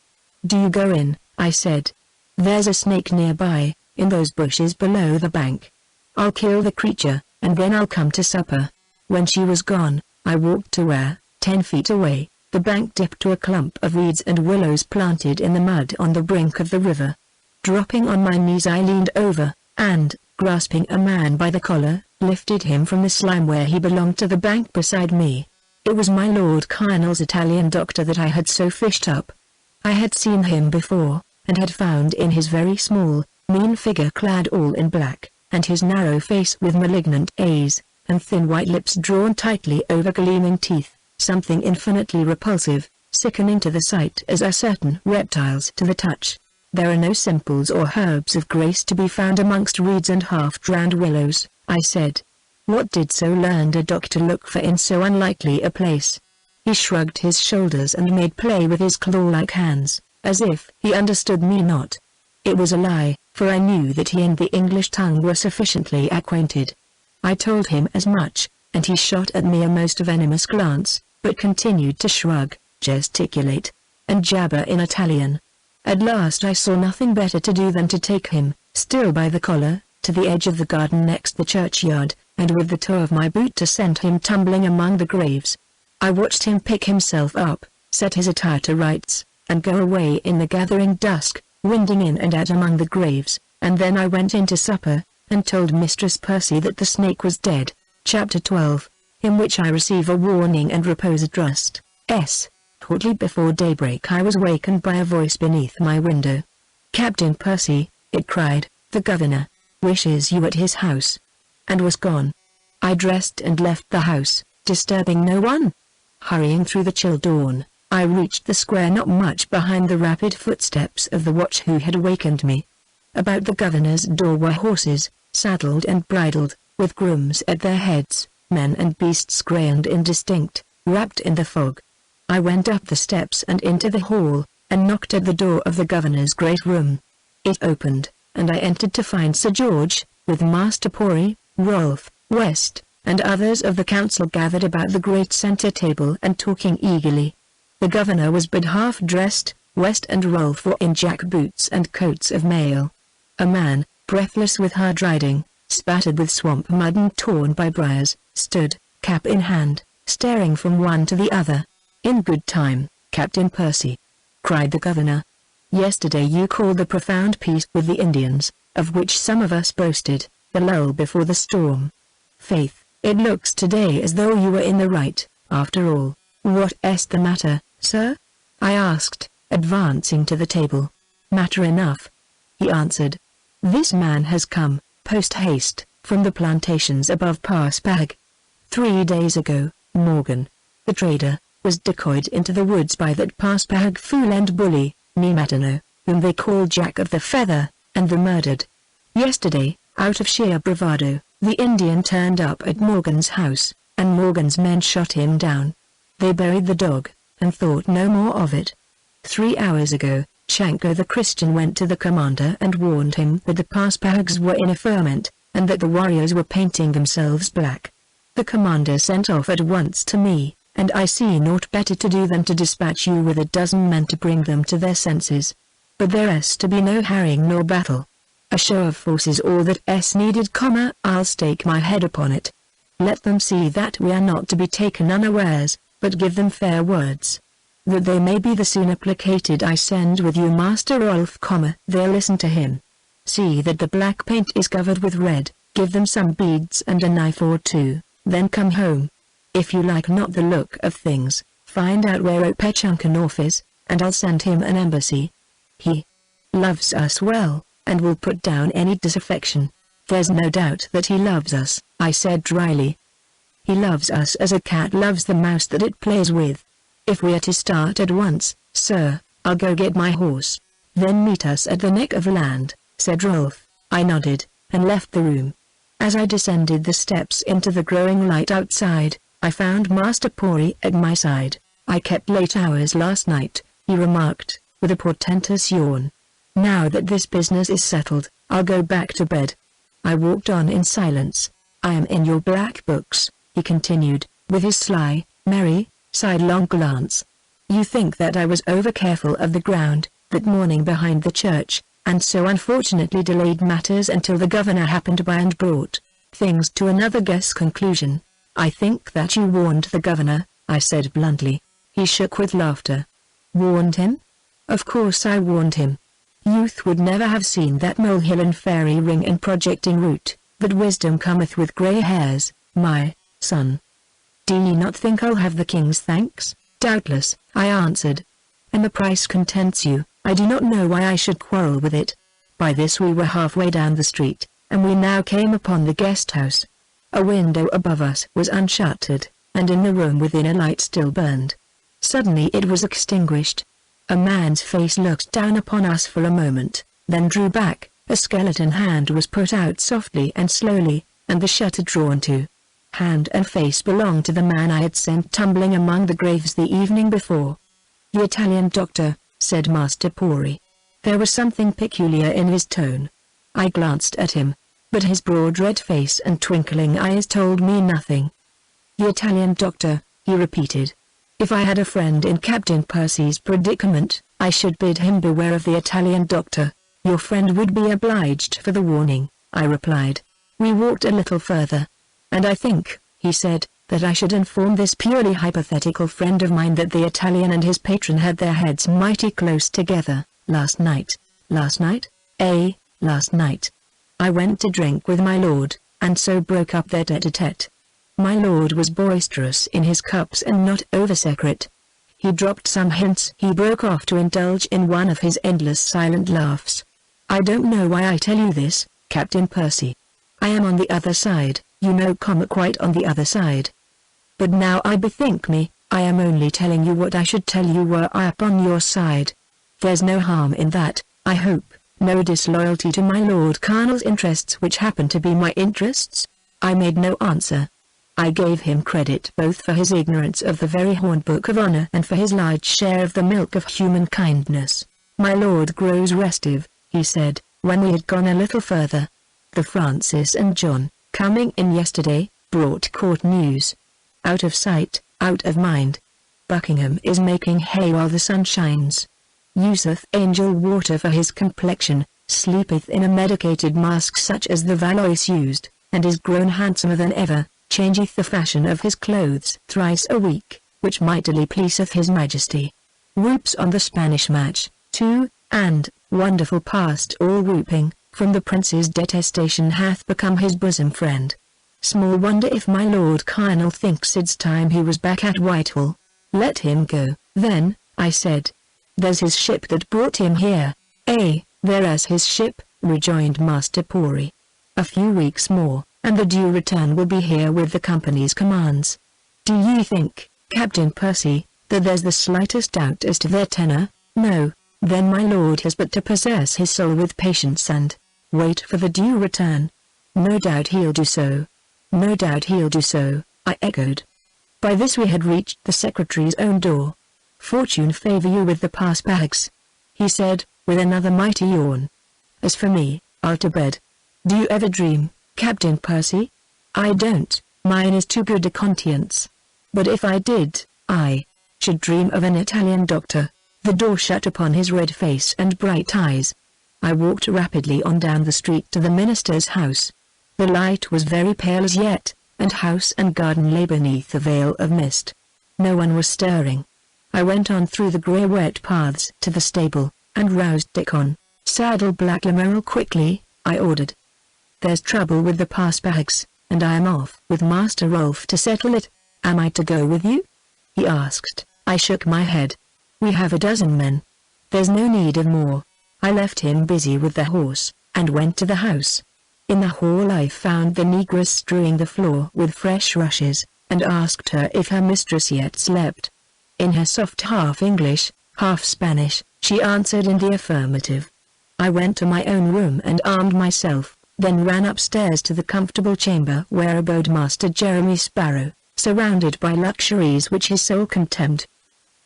"Do you go in," I said. "There's a snake nearby, in those bushes below the bank. I'll kill the creature, and then I'll come to supper." When she was gone, I walked to where, 10 feet away, the bank dipped to a clump of reeds and willows planted in the mud on the brink of the river. Dropping on my knees I leaned over, and, grasping a man by the collar, lifted him from the slime where he belonged to the bank beside me. It was my Lord Colonel's Italian doctor that I had so fished up. I had seen him before, and had found in his very small, mean figure clad all in black, and his narrow face with malignant eyes, and thin white lips drawn tightly over gleaming teeth, something infinitely repulsive, sickening to the sight as are certain reptiles to the touch. "There are no simples or herbs of grace to be found amongst reeds and half-drowned willows," I said. "What did so learned a doctor look for in so unlikely a place?" He shrugged his shoulders and made play with his claw-like hands, as if he understood me not. It was a lie, for I knew that he and the English tongue were sufficiently acquainted. I told him as much, and he shot at me a most venomous glance, but continued to shrug, gesticulate, and jabber in Italian. At last I saw nothing better to do than to take him, still by the collar, to the edge of the garden next the churchyard, and with the toe of my boot to send him tumbling among the graves. I watched him pick himself up, set his attire to rights, and go away in the gathering dusk, winding in and out among the graves, and then I went in to supper, and told Mistress Percy that the snake was dead. Chapter 12, in which I receive a warning and repose at rest. Shortly before daybreak I was wakened by a voice beneath my window. "Captain Percy," it cried, "the governor wishes you at his house," and was gone. I dressed and left the house, disturbing no one. Hurrying through the chill dawn, I reached the square not much behind the rapid footsteps of the watch who had awakened me. About the governor's door were horses, saddled and bridled, with grooms at their heads, men and beasts grey and indistinct, wrapped in the fog. I went up the steps and into the hall, and knocked at the door of the governor's great room. It opened, and I entered to find Sir George, with Master Pori, Rolf, West, and others of the council gathered about the great centre table and talking eagerly. The governor was but half dressed, West and Rolf were in jack boots and coats of mail. A man, breathless with hard riding, spattered with swamp mud and torn by briars, stood, cap in hand, staring from one to the other. "In good time, Captain Percy," cried the governor. "Yesterday you called the profound peace with the Indians, of which some of us boasted, the lull before the storm. Faith, it looks today as though you were in the right, after all. What's the matter, sir?" I asked, advancing to the table. "Matter enough," he answered. "This man has come, post-haste, from the plantations above Passpag. 3 days ago, Morgan, the trader, was decoyed into the woods by that Passpag fool and bully, Nematano, whom they call Jack of the Feather, and the murdered. Yesterday, out of sheer bravado, the Indian turned up at Morgan's house, and Morgan's men shot him down. They buried the dog, and thought no more of it. 3 hours ago, Shanko the Christian went to the commander and warned him that the Paspags were in a ferment, and that the warriors were painting themselves black. The commander sent off at once to me, and I see naught better to do than to dispatch you with a dozen men to bring them to their senses. But there's to be no harrying nor battle. A show of force is all that's needed, I'll stake my head upon it. Let them see that we are not to be taken unawares, but give them fair words. That they may be the sooner placated I send with you Master Rolf, they'll listen to him. See that the black paint is covered with red, give them some beads and a knife or two, then come home. If you like not the look of things, find out where Opechunkanov is, and I'll send him an embassy. He loves us well, and will put down any disaffection. There's no doubt that he loves us, I said dryly. He loves us as a cat loves the mouse that it plays with. If we are to start at once, sir, I'll go get my horse. Then meet us at the neck of land, said Rolf. I nodded, and left the room. As I descended the steps into the growing light outside, I found Master Pori at my side. I kept late hours last night, he remarked, with a portentous yawn. Now that this business is settled, I'll go back to bed. I walked on in silence. I am in your black books, he continued, with his sly, merry, sidelong glance. You think that I was over-careful of the ground, that morning behind the church, and so unfortunately delayed matters until the governor happened by and brought things to another guess conclusion. I think that you warned the governor, I said bluntly. He shook with laughter. Warned him? Of course I warned him. Youth would never have seen that molehill and fairy ring and projecting root, but wisdom cometh with grey hairs, my son. Do ye not think I'll have the king's thanks? Doubtless, I answered. And the price contents you, I do not know why I should quarrel with it. By this we were halfway down the street, and we now came upon the guest house. A window above us was unshuttered, and in the room within a light still burned. Suddenly it was extinguished. A man's face looked down upon us for a moment, then drew back, a skeleton hand was put out softly and slowly, and the shutter drawn to. Hand and face belonged to the man I had sent tumbling among the graves the evening before. The Italian doctor, said Master Pori. There was something peculiar in his tone. I glanced at him, but his broad red face and twinkling eyes told me nothing. The Italian doctor, he repeated. If I had a friend in Captain Percy's predicament, I should bid him beware of the Italian doctor. Your friend would be obliged for the warning, I replied. We walked a little further. And I think, he said, that I should inform this purely hypothetical friend of mine that the Italian and his patron had their heads mighty close together, last night. Last night? Last night. I went to drink with my lord, and so broke up their tete-a-tete. My lord was boisterous in his cups and not over-secret. He dropped some hints. He broke off to indulge in one of his endless silent laughs. I don't know why I tell you this, Captain Percy. I am on the other side, you know, quite on the other side. But now I bethink me, I am only telling you what I should tell you were I upon your side. There's no harm in that, I hope, no disloyalty to my Lord Colonel's interests which happen to be my interests? I made no answer. I gave him credit both for his ignorance of the very hornbook of honor and for his large share of the milk of human kindness. My lord grows restive, he said, when we had gone a little further. The Francis and John, coming in yesterday, brought court news. Out of sight, out of mind. Buckingham is making hay while the sun shines. Useth angel water for his complexion, sleepeth in a medicated mask such as the Valois used, and is grown handsomer than ever, changeth the fashion of his clothes thrice a week, which mightily pleaseth his majesty. Whoops on the Spanish match, too, and, wonderful past all whooping, from the prince's detestation hath become his bosom friend. Small wonder if my Lord Colonel thinks it's time he was back at Whitehall. Let him go, then, I said. There's his ship that brought him here. There's his ship, rejoined Master Pori. A few weeks more, and the Due Return will be here with the company's commands. Do ye think, Captain Percy, that there's the slightest doubt as to their tenor? No, then my lord has but to possess his soul with patience and wait for the Due Return. No doubt he'll do so. No doubt he'll do so, I echoed. By this we had reached the secretary's own door. Fortune favor you with the pass-bags, he said, with another mighty yawn. As for me, I'll to bed. Do you ever dream, Captain Percy? I don't, mine is too good a conscience. But if I did, I should dream of an Italian doctor. The door shut upon his red face and bright eyes. I walked rapidly on down the street to the minister's house. The light was very pale as yet, and house and garden lay beneath a veil of mist. No one was stirring. I went on through the grey wet paths to the stable, and roused Dickon. Saddle Black Lamoral quickly, I ordered. There's trouble with the pass-bags, and I am off with Master Rolfe to settle it. Am I to go with you? He asked. I shook my head. We have a dozen men. There's no need of more. I left him busy with the horse, and went to the house. In the hall I found the negress strewing the floor with fresh rushes, and asked her if her mistress yet slept. In her soft half-English, half-Spanish, she answered in the affirmative. I went to my own room and armed myself, then ran upstairs to the comfortable chamber where abode Master Jeremy Sparrow, surrounded by luxuries which his soul contemned.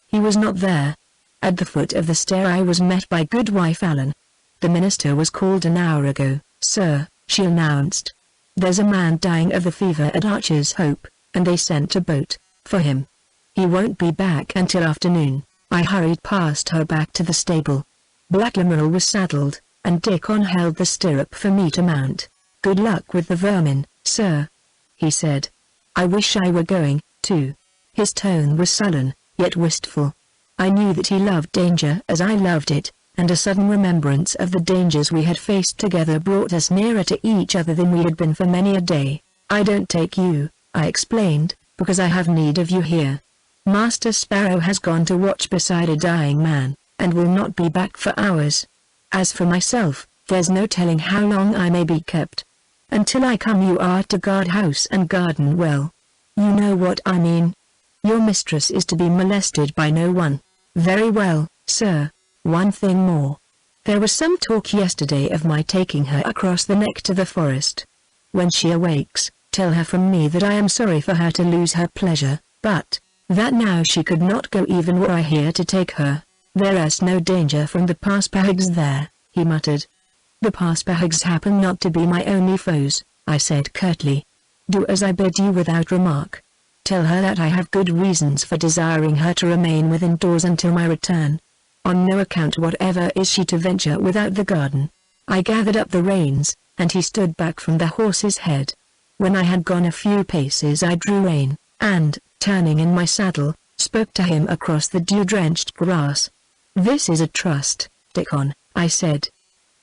He was not there. At the foot of the stair I was met by Goodwife Allen. The minister was called an hour ago, sir, she announced. There's a man dying of the fever at Archer's Hope, and they sent a boat for him. He won't be back until afternoon. I hurried past her back to the stable. Black Lamoral was saddled, and Dickon held the stirrup for me to mount. Good luck with the vermin, sir, he said. I wish I were going, too. His tone was sullen, yet wistful. I knew that he loved danger as I loved it, and a sudden remembrance of the dangers we had faced together brought us nearer to each other than we had been for many a day. I don't take you, I explained, because I have need of you here. Master Sparrow has gone to watch beside a dying man, and will not be back for hours. As for myself, there's no telling how long I may be kept. Until I come you are to guard house and garden well. You know what I mean. Your mistress is to be molested by no one. Very well, sir. One thing more. There was some talk yesterday of my taking her across the neck to the forest. When she awakes, tell her from me that I am sorry for her to lose her pleasure, but that now she could not go even were I here to take her. There is no danger from the pass-bags there, he muttered. The pass-bags happen not to be my only foes, I said curtly. Do as I bid you without remark. Tell her that I have good reasons for desiring her to remain within doors until my return. On no account whatever is she to venture without the garden." I gathered up the reins, and he stood back from the horse's head. When I had gone a few paces I drew rein, and, turning in my saddle, spoke to him across the dew-drenched grass. "This is a trust, Dickon," I said.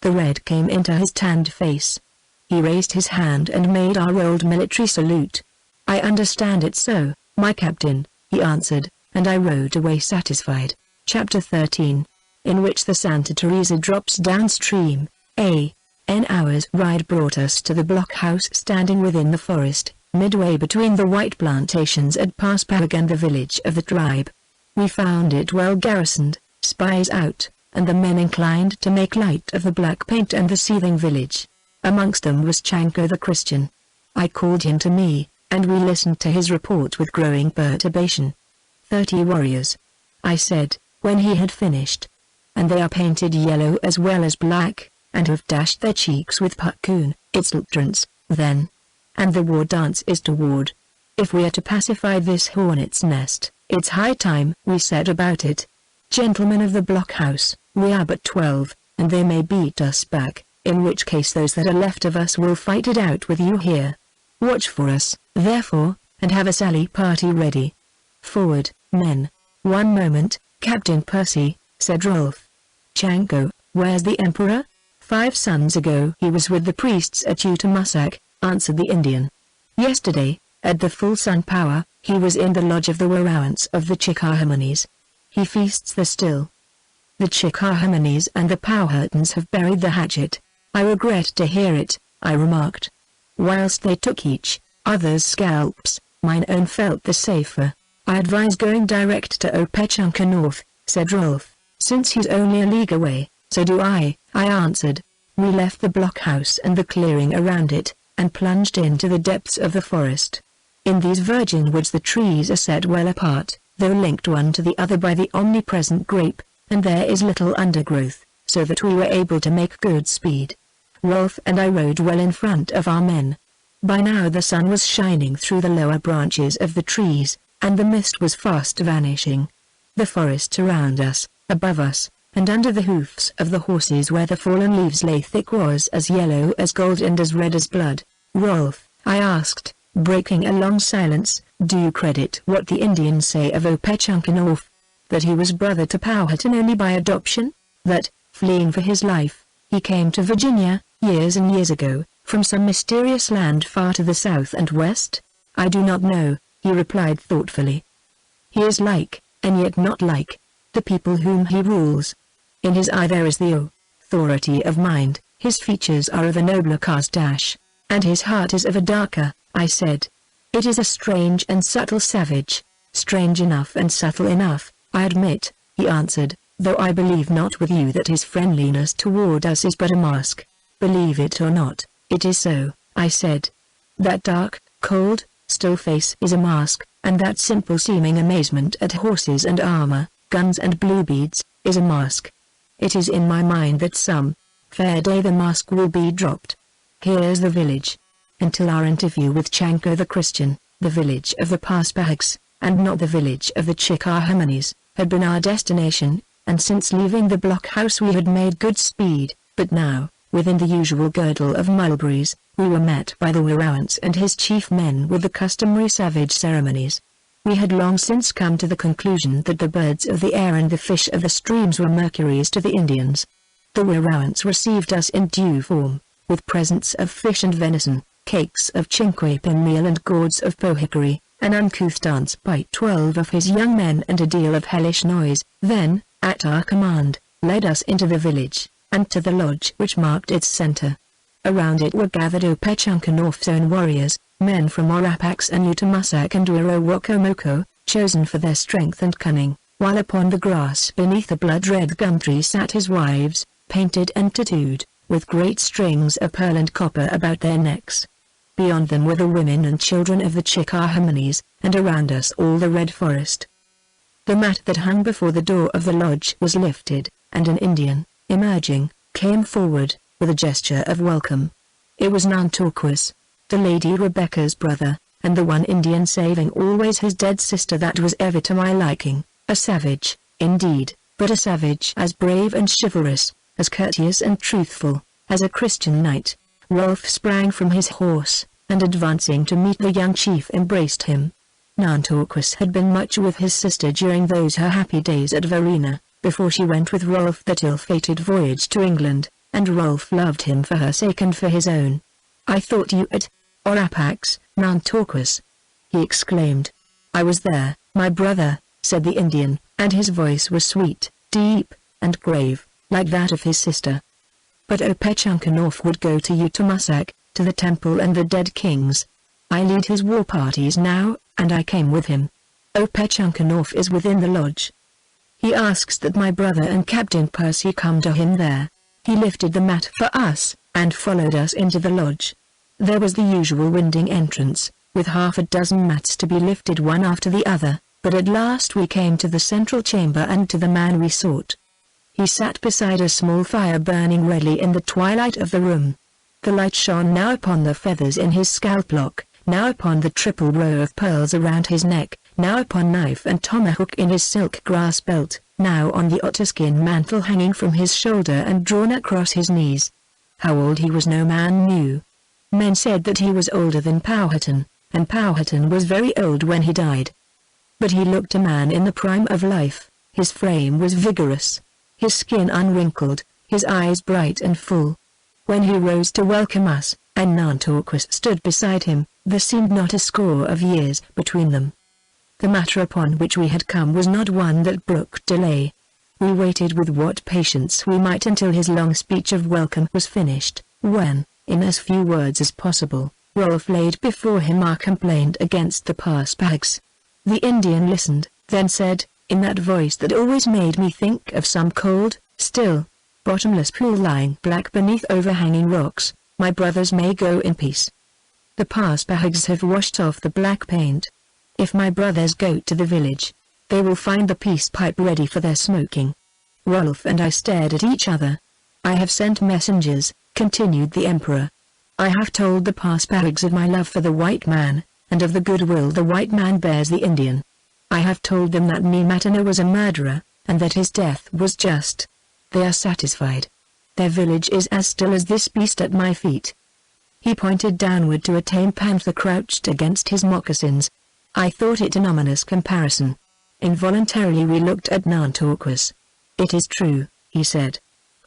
The red came into his tanned face. He raised his hand and made our old military salute. "I understand it so, my captain," he answered, and I rode away satisfied. Chapter 13, in which the Santa Teresa drops downstream. An hour's ride brought us to the blockhouse standing within the forest, midway between the white plantations at Paspahegh and the village of the tribe. We found it well garrisoned, spies out, and the men inclined to make light of the black paint and the seething village. Amongst them was Chanko the Christian. I called him to me, and we listened to his report with growing perturbation. 30 warriors," I said, when he had finished. "And they are painted yellow as well as black, and have dashed their cheeks with puccoon. It's entrance, then. And the war dance is toward. If we are to pacify this hornet's nest, it's high time we set about it. Gentlemen of the blockhouse, we are but 12, and they may beat us back, in which case those that are left of us will fight it out with you here. Watch for us, therefore, and have a sally party ready. Forward, men." "One moment, Captain Percy," said Rolf. "Chanko, where's the Emperor?" "5 suns ago he was with the priests at Uttamussac," answered the Indian. "Yesterday, at the full sun power, he was in the lodge of the Warowants of the Chickahominies. He feasts there still. The Chickahominies and the Powhatans have buried the hatchet." "I regret to hear it," I remarked. "Whilst they took each other's scalps, mine own felt the safer. I advise going direct to Opechunka North," said Rolf. "Since he's only a league away, so do I answered. We left the blockhouse and the clearing around it, and plunged into the depths of the forest. In these virgin woods the trees are set well apart, though linked one to the other by the omnipresent grape, and there is little undergrowth, so that we were able to make good speed. Rolf and I rode well in front of our men. By now the sun was shining through the lower branches of the trees, and the mist was fast vanishing. The forest around us, above us, and under the hoofs of the horses where the fallen leaves lay thick was as yellow as gold and as red as blood. "Rolf," I asked, breaking a long silence, "do you credit what the Indians say of Opechunka North? That he was brother to Powhatan only by adoption? That, fleeing for his life, he came to Virginia, years and years ago, from some mysterious land far to the south and west?" "I do not know," he replied thoughtfully. "He is like, and yet not like, the people whom he rules. In his eye there is the authority of mind, his features are of a nobler cast, and his heart is of a darker," I said. "It is a strange and subtle savage." "Strange enough and subtle enough, I admit," he answered, "though I believe not with you that his friendliness toward us is but a mask." "Believe it or not, it is so," I said. "That dark, cold, still face is a mask, and that simple seeming amazement at horses and armor, guns and blue beads, is a mask. It is in my mind that some fair day the mask will be dropped. Here's the village. Until our interview with Chanko the Christian, the village of the Paspaheghs, and not the village of the Chickahominies, had been our destination, and since leaving the blockhouse we had made good speed, but now, within the usual girdle of mulberries, we were met by the Warowants and his chief men with the customary savage ceremonies. We had long since come to the conclusion that the birds of the air and the fish of the streams were Mercuries to the Indians. The Warowants received us in due form, with presents of fish and venison, cakes of chinquapin meal and gourds of pohickory, an uncouth dance by 12 of his young men and a deal of hellish noise, then, at our command, led us into the village, and to the lodge which marked its center. Around it were gathered Opechunka North's own warriors, men from Orapax and Uttamussac and Wirawakomoko, chosen for their strength and cunning, while upon the grass beneath a blood-red gum tree sat his wives, painted and tattooed, with great strings of pearl and copper about their necks. Beyond them were the women and children of the Chickahominies, and around us all the red forest. The mat that hung before the door of the lodge was lifted, and an Indian, emerging, came forward, with a gesture of welcome. It was Nantorquas, the Lady Rebecca's brother, and the one Indian saving always his dead sister that was ever to my liking, a savage, indeed, but a savage as brave and chivalrous, as courteous and truthful, as a Christian knight. Rolf sprang from his horse, and advancing to meet the young chief embraced him. Nantorquas had been much with his sister during those her happy days at Verona, before she went with Rolf that ill-fated voyage to England, and Rolf loved him for her sake and for his own. "I thought you at Orapax, Nantorquas," he exclaimed. "I was there, my brother," said the Indian, and his voice was sweet, deep, and grave, like that of his sister. "But Opechunkanov would go to Utomusak, to the temple and the dead kings. I lead his war parties now, and I came with him. Opechunkanov is within the lodge. He asks that my brother and Captain Percy come to him there. He lifted the mat for us, and followed us into the lodge. There was the usual winding entrance, with half a dozen mats to be lifted one after the other, but at last we came to the central chamber and to the man we sought. He sat beside a small fire burning redly in the twilight of the room. The light shone now upon the feathers in his scalp-lock, now upon the triple row of pearls around his neck, now upon knife and tomahawk in his silk grass belt, now on the otter-skin mantle hanging from his shoulder and drawn across his knees. How old he was no man knew. Men said that he was older than Powhatan, and Powhatan was very old when he died. But he looked a man in the prime of life. His frame was vigorous, his skin unwrinkled, his eyes bright and full. When he rose to welcome us, and Nantorquas stood beside him, there seemed not a score of years between them. The matter upon which we had come was not one that brooked delay. We waited with what patience we might until his long speech of welcome was finished, when, in as few words as possible, Rolf laid before him our complaint against the Parspags. The Indian listened, then said, in that voice that always made me think of some cold, still, bottomless pool lying black beneath overhanging rocks, "My brothers may go in peace. The Parspags have washed off the black paint. If my brothers go to the village, they will find the peace pipe ready for their smoking." Rolf and I stared at each other. "I have sent messengers," continued the Emperor. "I have told the Parspags of my love for the white man, and of the goodwill the white man bears the Indian. I have told them that Nematana was a murderer, and that his death was just. They are satisfied. Their village is as still as this beast at my feet." He pointed downward to a tame panther crouched against his moccasins. I thought it an ominous comparison. Involuntarily we looked at Nantorquas. "It is true," he said.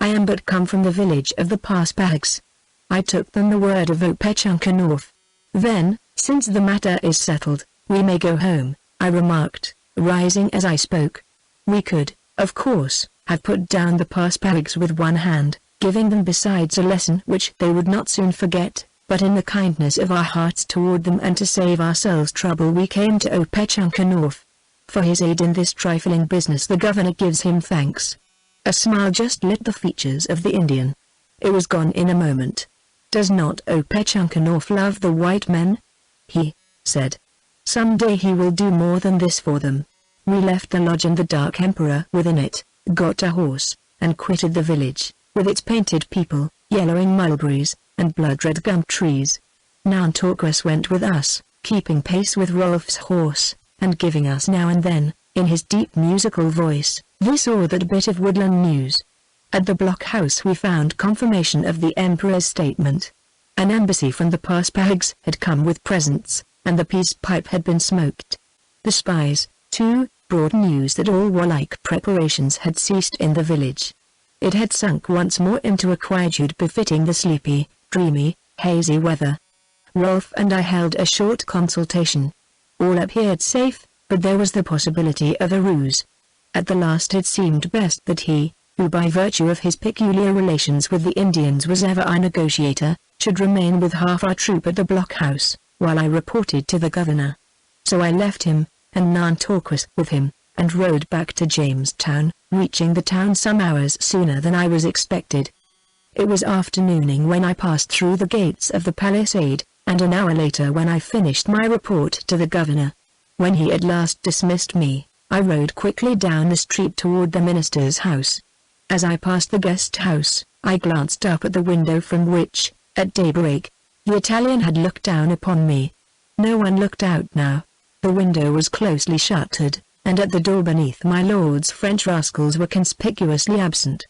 "I am but come from the village of the Parspags. I took them the word of Opechunkanov. Then, since the matter is settled, we may go home," I remarked, rising as I spoke. We could, of course, have put down the Parspags with one hand, giving them besides a lesson which they would not soon forget, but in the kindness of our hearts toward them and to save ourselves trouble we came to Opechunkanov. For his aid in this trifling business the governor gives him thanks. A smile just lit the features of the Indian. It was gone in a moment. "Does not Opechunkanov love the white men?" he said. "Some day he will do more than this for them." We left the lodge and the dark emperor within it, got a horse, and quitted the village, with its painted people, yellowing mulberries, and blood-red gum trees. Nantorquas went with us, keeping pace with Rolf's horse, and giving us now and then, in his deep musical voice, this or that bit of woodland news. At the blockhouse we found confirmation of the Emperor's statement. An embassy from the Parspags had come with presents, and the peace pipe had been smoked. The spies, too, brought news that all warlike preparations had ceased in the village. It had sunk once more into a quietude befitting the sleepy, dreamy, hazy weather. Rolf and I held a short consultation. All appeared safe, but there was the possibility of a ruse. At the last it seemed best that he, who by virtue of his peculiar relations with the Indians was ever our negotiator, should remain with half our troop at the blockhouse, while I reported to the governor. So I left him, and Nantorquas with him, and rode back to Jamestown, reaching the town some hours sooner than I was expected. It was afternooning when I passed through the gates of the palisade, and an hour later when I finished my report to the governor. When he at last dismissed me, I rode quickly down the street toward the minister's house. As I passed the guest house, I glanced up at the window from which, at daybreak, the Italian had looked down upon me. No one looked out now. The window was closely shuttered, and at the door beneath my lord's French rascals were conspicuously absent.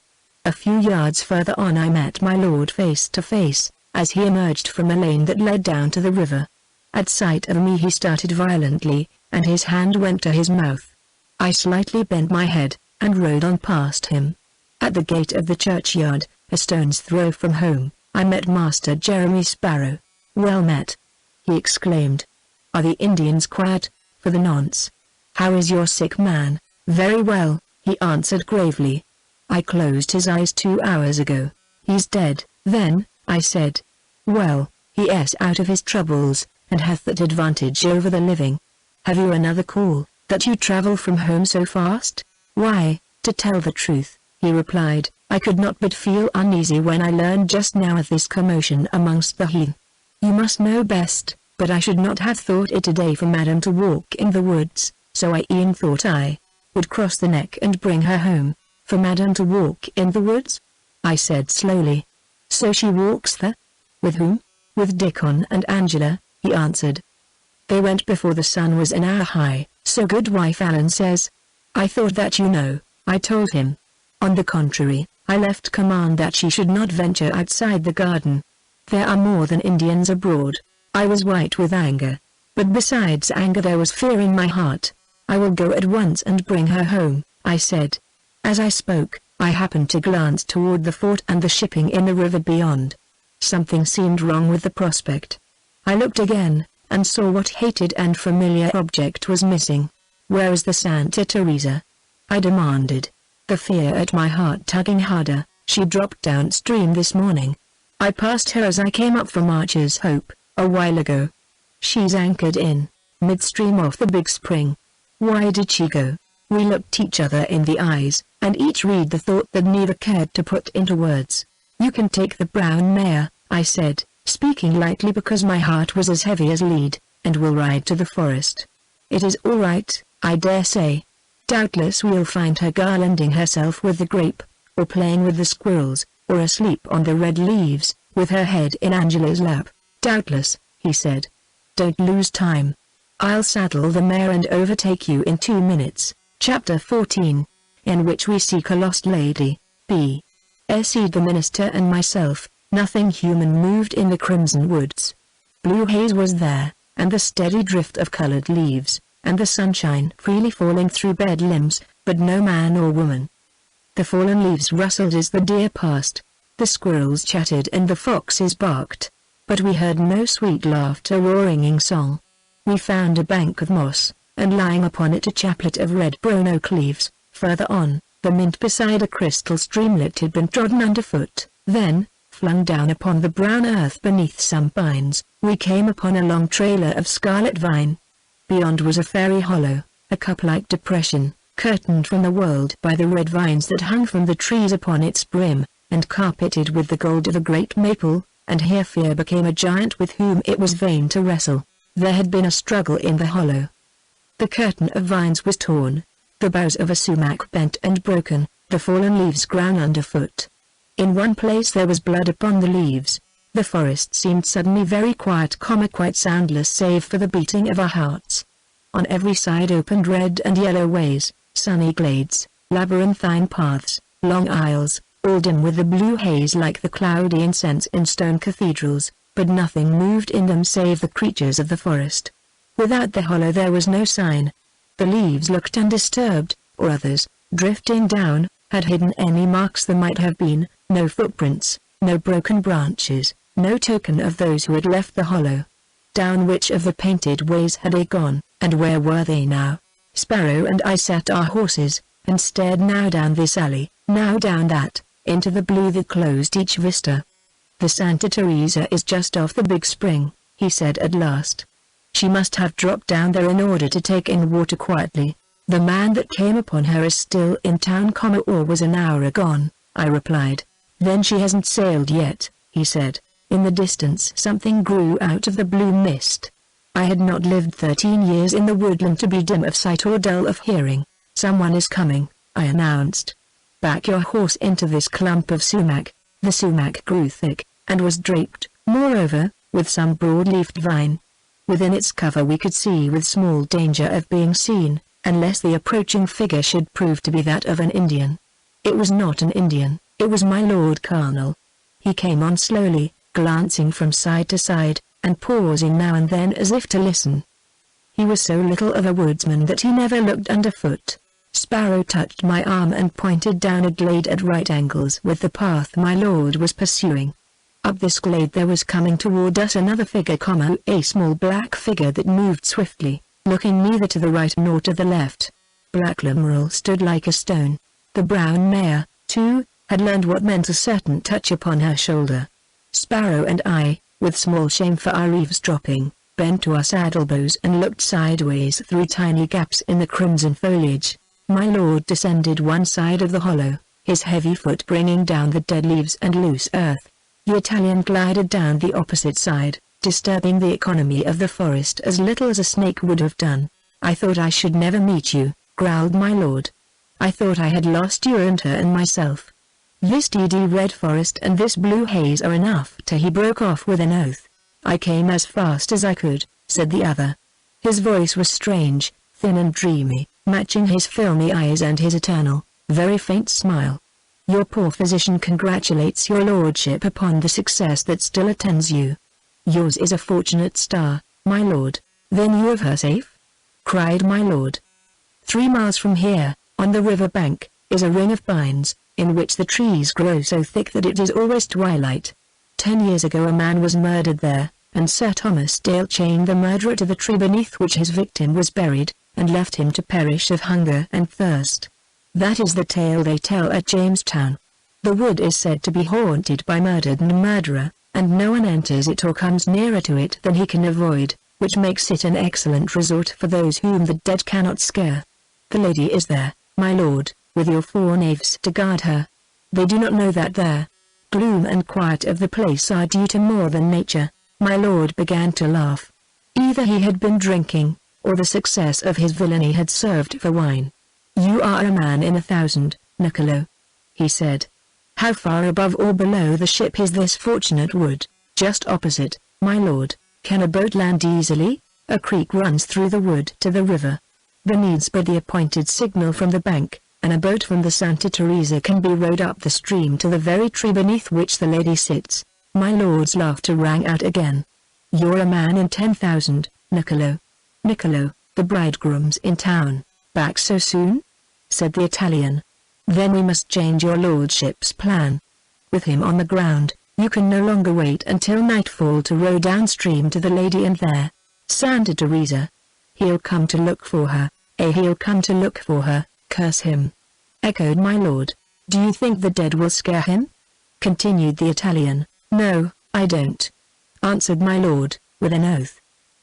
A few yards further on I met my lord face to face, as he emerged from a lane that led down to the river. At sight of me he started violently, and his hand went to his mouth. I slightly bent my head, and rode on past him. At the gate of the churchyard, a stone's throw from home, I met Master Jeremy Sparrow. "Well met," he exclaimed. "Are the Indians quiet, for the nonce? How is your sick man?" "Very well," he answered gravely. "I closed his eyes 2 hours ago." "He's dead, then," I said. "Well, he is out of his troubles, and hath that advantage over the living. Have you another call, that you travel from home so fast?" "Why, to tell the truth," he replied, "I could not but feel uneasy when I learned just now of this commotion amongst the heathen. You must know best, but I should not have thought it a day for Madam to walk in the woods, so I e'en thought I would cross the neck and bring her home." "For Madam to walk in the woods?" I said slowly. "So she walks there?" "With whom?" "With Dickon and Angela," he answered. "They went before the sun was an hour high, so Goodwife Allen says." "I thought that you know," I told him. "On the contrary, I left command that she should not venture outside the garden. There are more than Indians abroad." I was white with anger. But besides anger there was fear in my heart. "I will go at once and bring her home," I said. As I spoke, I happened to glance toward the fort and the shipping in the river beyond. Something seemed wrong with the prospect. I looked again, and saw what hated and familiar object was missing. "Where is the Santa Teresa?" I demanded. The fear at my heart tugging harder. "She dropped downstream this morning. I passed her as I came up from Archer's Hope, a while ago. She's anchored in, midstream off the big spring." "Why did she go?" We looked each other in the eyes, and each read the thought that neither cared to put into words. "You can take the brown mare," I said, speaking lightly because my heart was as heavy as lead, "and we'll ride to the forest. It is all right, I dare say. Doubtless we'll find her garlanding herself with the grape, or playing with the squirrels, or asleep on the red leaves, with her head in Angela's lap." "Doubtless," he said. "Don't lose time. I'll saddle the mare and overtake you in 2 minutes." Chapter 14, in which we seek a lost lady. B.S. the minister and myself. Nothing human moved in the crimson woods. Blue haze was there, and the steady drift of colored leaves, and the sunshine freely falling through bed limbs, but no man or woman. The fallen leaves rustled as the deer passed. The squirrels chattered and the foxes barked. But we heard no sweet laughter or ringing song. We found a bank of moss, and lying upon it a chaplet of red brown oak leaves. Further on, the mint beside a crystal streamlet had been trodden underfoot. Then, flung down upon the brown earth beneath some pines, we came upon a long trailer of scarlet vine. Beyond was a fairy hollow, a cup-like depression, curtained from the world by the red vines that hung from the trees upon its brim, and carpeted with the gold of a great maple, and here fear became a giant with whom it was vain to wrestle. There had been a struggle in the hollow. The curtain of vines was torn, the boughs of a sumac bent and broken, the fallen leaves ground underfoot. In one place there was blood upon the leaves. The forest seemed suddenly very quiet, quite soundless save for the beating of our hearts. On every side opened red and yellow ways, sunny glades, labyrinthine paths, long aisles, all dim with the blue haze like the cloudy incense in stone cathedrals, but nothing moved in them save the creatures of the forest. Without the hollow there was no sign. The leaves looked undisturbed, or others, drifting down, had hidden any marks there might have been, no footprints, no broken branches, no token of those who had left the hollow. Down which of the painted ways had they gone, and where were they now? Sparrow and I sat our horses, and stared now down this alley, now down that, into the blue that closed each vista. "The Santa Teresa is just off the big spring," he said at last. "She must have dropped down there in order to take in water quietly. The man that came upon her is still in town, or was an hour gone," I replied. "Then she hasn't sailed yet," he said. In the distance something grew out of the blue mist. I had not lived 13 years in the woodland to be dim of sight or dull of hearing. "Someone is coming," I announced. "Back your horse into this clump of sumac." The sumac grew thick, and was draped, moreover, with some broad-leafed vine. Within its cover we could see with small danger of being seen, unless the approaching figure should prove to be that of an Indian. It was not an Indian, it was my Lord Colonel. He came on slowly, glancing from side to side, and pausing now and then as if to listen. He was so little of a woodsman that he never looked underfoot. Sparrow touched my arm and pointed down a glade at right angles with the path my lord was pursuing. Up this glade there was coming toward us another figure, a small black figure that moved swiftly, looking neither to the right nor to the left. Black Lemuel stood like a stone. The brown mare, too, had learned what meant a certain touch upon her shoulder. Sparrow and I, with small shame for our eavesdropping, bent to our saddle bows and looked sideways through tiny gaps in the crimson foliage. My lord descended one side of the hollow, his heavy foot bringing down the dead leaves and loose earth. The Italian glided down the opposite side, disturbing the economy of the forest as little as a snake would have done. "I thought I should never meet you," growled my lord. "I thought I had lost you and her and myself. This DD red forest and this blue haze are enough to—" He broke off with an oath. "I came as fast as I could," said the other. His voice was strange, thin and dreamy, matching his filmy eyes and his eternal, very faint smile. "Your poor physician congratulates your lordship upon the success that still attends you. Yours is a fortunate star, my lord." "Then you have her safe?" cried my lord. 3 miles from here, on the river bank, is a ring of pines, in which the trees grow so thick that it is always twilight. 10 years ago a man was murdered there, and Sir Thomas Dale chained the murderer to the tree beneath which his victim was buried, and left him to perish of hunger and thirst. That is the tale they tell at Jamestown. The wood is said to be haunted by murdered and murderer, and no one enters it or comes nearer to it than he can avoid, which makes it an excellent resort for those whom the dead cannot scare. The lady is there, my lord, with your 4 knaves to guard her. They do not know that the gloom and quiet of the place are due to more than nature." My lord began to laugh. Either he had been drinking, or the success of his villainy had served for wine. "You are a man in 1,000, Niccolo," he said. "How far above or below the ship is this fortunate wood?" "Just opposite, my lord." "Can a boat land easily?" "A creek runs through the wood to the river. There needs but the appointed signal from the bank, and a boat from the Santa Teresa can be rowed up the stream to the very tree beneath which the lady sits." My lord's laughter rang out again. "You're a man in 10,000, Niccolo." "Niccolo, the bridegroom's in town. Back so soon?" said the Italian. "Then we must change your lordship's plan. With him on the ground, you can no longer wait until nightfall to row downstream to the lady and there. Santa Teresa. He'll come to look for her, he'll come to look for her, curse him," echoed my lord. "Do you think the dead will scare him?" continued the Italian. "No, I don't," answered my lord, with an oath.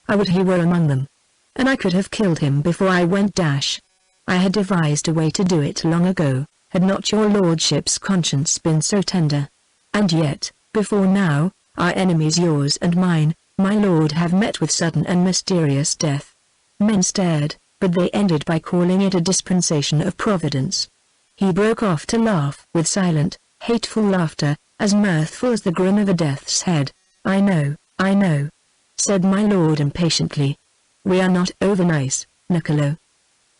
"I would he were among them. And I could have killed him before I went dash. I had devised a way to do it long ago, had not your lordship's conscience been so tender. And yet, before now, our enemies yours and mine, my lord, have met with sudden and mysterious death." Men stared, but they ended by calling it a dispensation of Providence. He broke off to laugh with silent, hateful laughter, as mirthful as the grin of a death's head. I know," said my lord impatiently. "We are not over nice, Niccolo.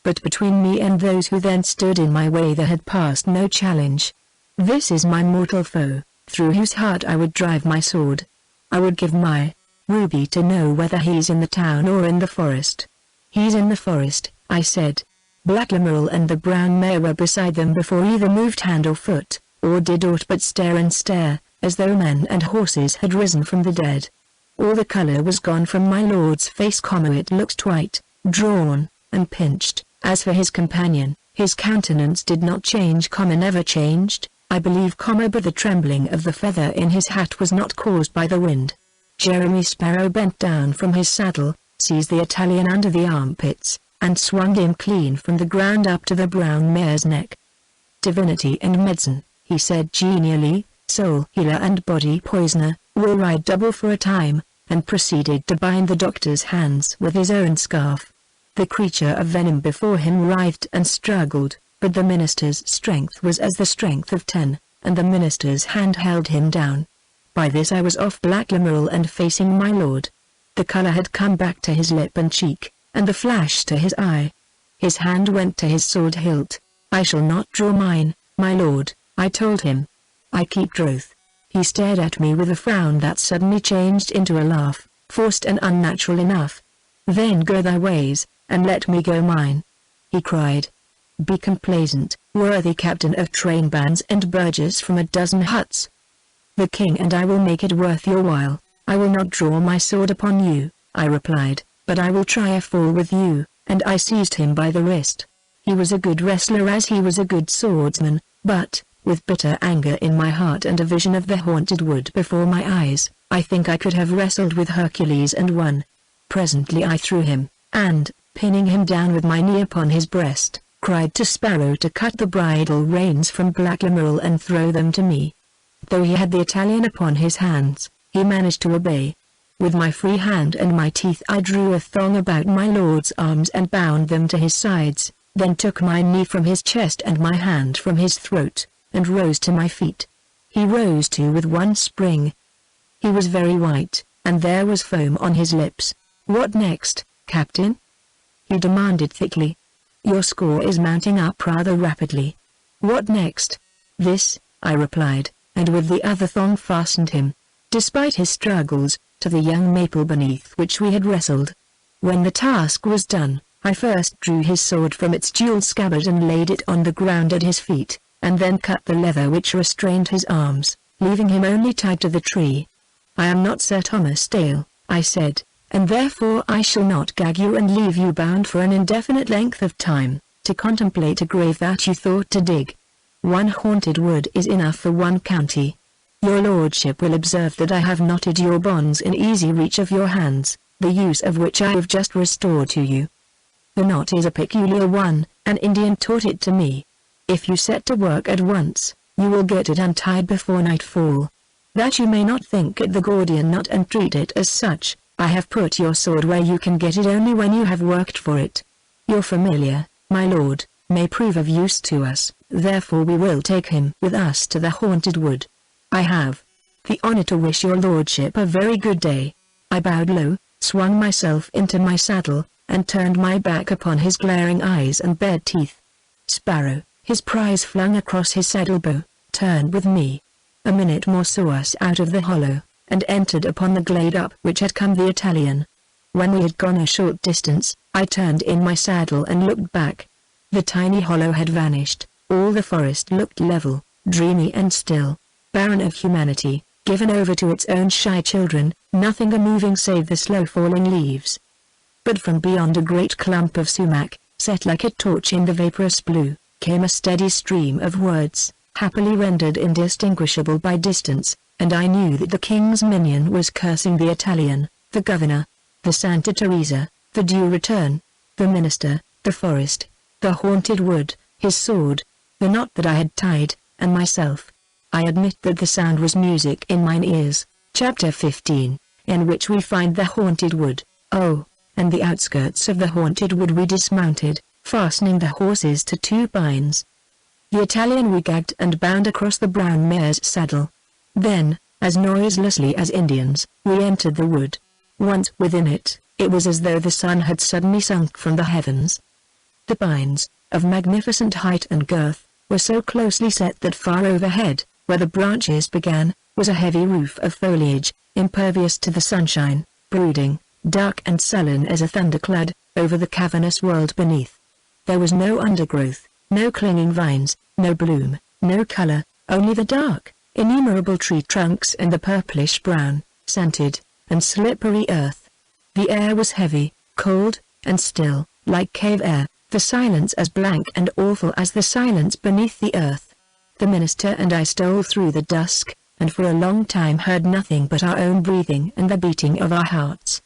But between me and those who then stood in my way there had passed no challenge. This is my mortal foe, through whose heart I would drive my sword. I would give my ruby to know whether he's in the town or in the forest." "He's in the forest," I said. Black Lemuel and the brown mare were beside them before either moved hand or foot, or did aught but stare and stare, as though men and horses had risen from the dead. All the color was gone from my lord's face, it looked white, drawn, and pinched. As for his companion, his countenance did not change, never changed, I believe, but the trembling of the feather in his hat was not caused by the wind. Jeremy Sparrow bent down from his saddle, seized the Italian under the armpits, and swung him clean from the ground up to the brown mare's neck. "Divinity and medicine," he said genially, "soul healer and body poisoner, will ride double for a time," and proceeded to bind the doctor's hands with his own scarf. The creature of venom before him writhed and struggled, but the minister's strength was as the strength of 10, and the minister's hand held him down. By this I was off Black Lemuel and facing my lord. The color had come back to his lip and cheek, and the flash to his eye. His hand went to his sword hilt. "I shall not draw mine, my lord," I told him. "I keep troth." He stared at me with a frown that suddenly changed into a laugh, forced and unnatural enough. "Then go thy ways, and let me go mine," he cried. "Be complaisant, worthy captain of train bands and burgess from a dozen huts. The king and I will make it worth your while. I will not draw my sword upon you," I replied, "but I will try a fall with you," and I seized him by the wrist. He was a good wrestler as he was a good swordsman, but, with bitter anger in my heart and a vision of the haunted wood before my eyes, I think I could have wrestled with Hercules and won. Presently I threw him, and, pinning him down with my knee upon his breast, cried to Sparrow to cut the bridle reins from Black Emerald and throw them to me. Though he had the Italian upon his hands, he managed to obey. With my free hand and my teeth I drew a thong about my lord's arms and bound them to his sides, then took my knee from his chest and my hand from his throat, and rose to my feet. He rose too with one spring. He was very white, and there was foam on his lips. "What next, Captain?" he demanded thickly. "Your score is mounting up rather rapidly." "What next?" "This," I replied, and with the other thong fastened him, despite his struggles, to the young maple beneath which we had wrestled. When the task was done, I first drew his sword from its jeweled scabbard and laid it on the ground at his feet, and then cut the leather which restrained his arms, leaving him only tied to the tree. "I am not Sir Thomas Dale," I said, "and therefore I shall not gag you and leave you bound for an indefinite length of time, to contemplate a grave that you thought to dig. One haunted wood is enough for one county. Your lordship will observe that I have knotted your bonds in easy reach of your hands, the use of which I have just restored to you. The knot is a peculiar one, an Indian taught it to me. If you set to work at once, you will get it untied before nightfall. That you may not think it the Gordian knot and treat it as such, I have put your sword where you can get it only when you have worked for it. Your familiar, my lord, may prove of use to us, therefore we will take him with us to the haunted wood. I have the honor to wish your lordship a very good day." I bowed low, swung myself into my saddle, and turned my back upon his glaring eyes and bared teeth. Sparrow, his prize flung across his saddlebow, turned with me. A minute more saw us out of the hollow, and entered upon the glade up which had come the Italian. When we had gone a short distance, I turned in my saddle and looked back. The tiny hollow had vanished, all the forest looked level, dreamy and still, barren of humanity, given over to its own shy children, nothing a moving save the slow-falling leaves. But from beyond a great clump of sumac, set like a torch in the vaporous blue, came a steady stream of words, happily rendered indistinguishable by distance, and I knew that the king's minion was cursing the Italian, the governor, the Santa Teresa, the due return, the minister, the forest, the haunted wood, his sword, the knot that I had tied, and myself. I admit that the sound was music in mine ears. Chapter 15, in which we find the haunted wood. Oh, and the outskirts of the haunted wood we dismounted, fastening the horses to two pines. The Italian we gagged and bound across the brown mare's saddle. Then, as noiselessly as Indians, we entered the wood. Once within it, it was as though the sun had suddenly sunk from the heavens. The pines, of magnificent height and girth, were so closely set that far overhead, where the branches began, was a heavy roof of foliage, impervious to the sunshine, brooding, dark and sullen as a thundercloud, over the cavernous world beneath. There was no undergrowth, no clinging vines, no bloom, no color, only the dark, innumerable tree trunks and the purplish-brown, scented, and slippery earth. The air was heavy, cold, and still, like cave air, the silence as blank and awful as the silence beneath the earth. The minister and I stole through the dusk, and for a long time heard nothing but our own breathing and the beating of our hearts.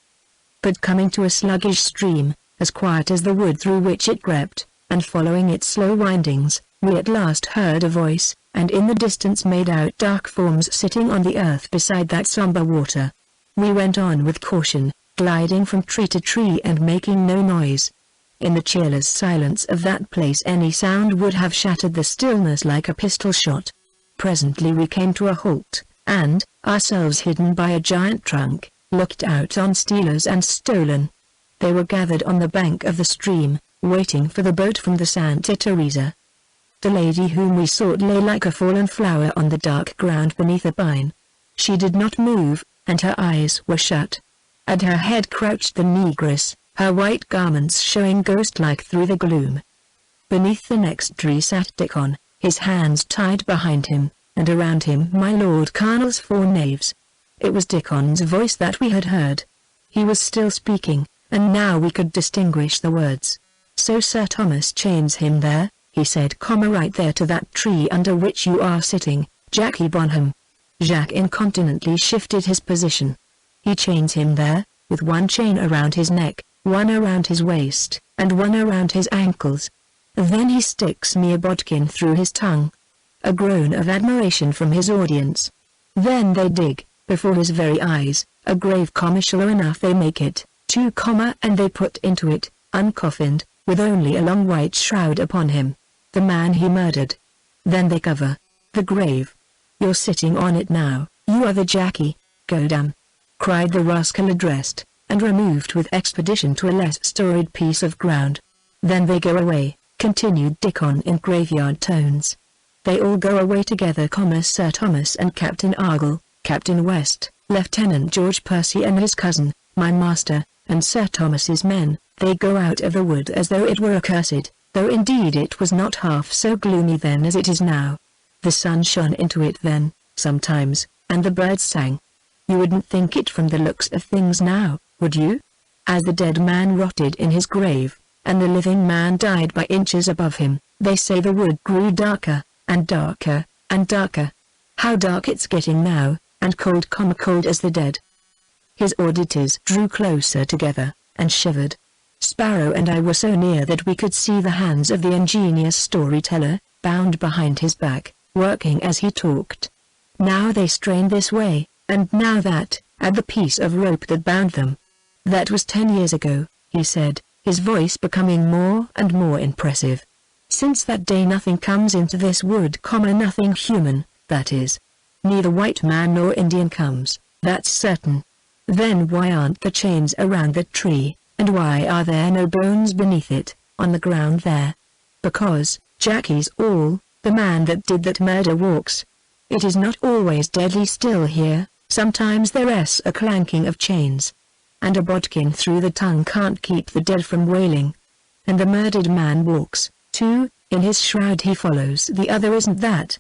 But coming to a sluggish stream, as quiet as the wood through which it crept, and following its slow windings, we at last heard a voice, and in the distance made out dark forms sitting on the earth beside that somber water. We went on with caution, gliding from tree to tree and making no noise. In the cheerless silence of that place any sound would have shattered the stillness like a pistol shot. Presently we came to a halt, and, ourselves hidden by a giant trunk, looked out on stealers and stolen. They were gathered on the bank of the stream, waiting for the boat from the Santa Teresa. The lady whom we sought lay like a fallen flower on the dark ground beneath a pine. She did not move, and her eyes were shut. At her head crouched the negress, her white garments showing ghost-like through the gloom. Beneath the next tree sat Dickon, his hands tied behind him, and around him my Lord Colonel's 4 knaves. It was Dickon's voice that we had heard. He was still speaking, and now we could distinguish the words. "So Sir Thomas chains him there," he said, "right there to that tree under which you are sitting, Jackie Bonham." Jacques incontinently shifted his position. "He chains him there, with one chain around his neck, one around his waist, and one around his ankles. Then he sticks me a bodkin through his tongue." A groan of admiration from his audience. "Then they dig, before his very eyes, a grave, shallow enough they make it, 2, and they put into it, uncoffined, with only a long white shroud upon him, the man he murdered. Then they cover the grave. You're sitting on it now, you are the Jackie, godam," cried the rascal addressed, and removed with expedition to a less storied piece of ground. "Then they go away," continued Dickon in graveyard tones. "They all go away together, Sir Thomas and Captain Argyle, Captain West, Lieutenant George Percy and his cousin, my master, and Sir Thomas's men. They go out of the wood as though it were accursed, though indeed it was not half so gloomy then as it is now. The sun shone into it then, sometimes, and the birds sang. You wouldn't think it from the looks of things now, would you? As the dead man rotted in his grave, and the living man died by inches above him, they say the wood grew darker, and darker, and darker. How dark it's getting now, and cold, cold as the dead." His auditors drew closer together, and shivered. Sparrow and I were so near that we could see the hands of the ingenious storyteller, bound behind his back, working as he talked. Now they strained this way, and now that, at the piece of rope that bound them. "That was 10 years ago," he said, his voice becoming more and more impressive. "Since that day nothing comes into this wood, nothing human, that is. Neither white man nor Indian comes, that's certain. Then why aren't the chains around that tree, and why are there no bones beneath it, on the ground there? Because, Jackie's all, the man that did that murder walks. It is not always deadly still here, sometimes there's a clanking of chains. And a bodkin through the tongue can't keep the dead from wailing. And the murdered man walks, too, in his shroud he follows the other, isn't that?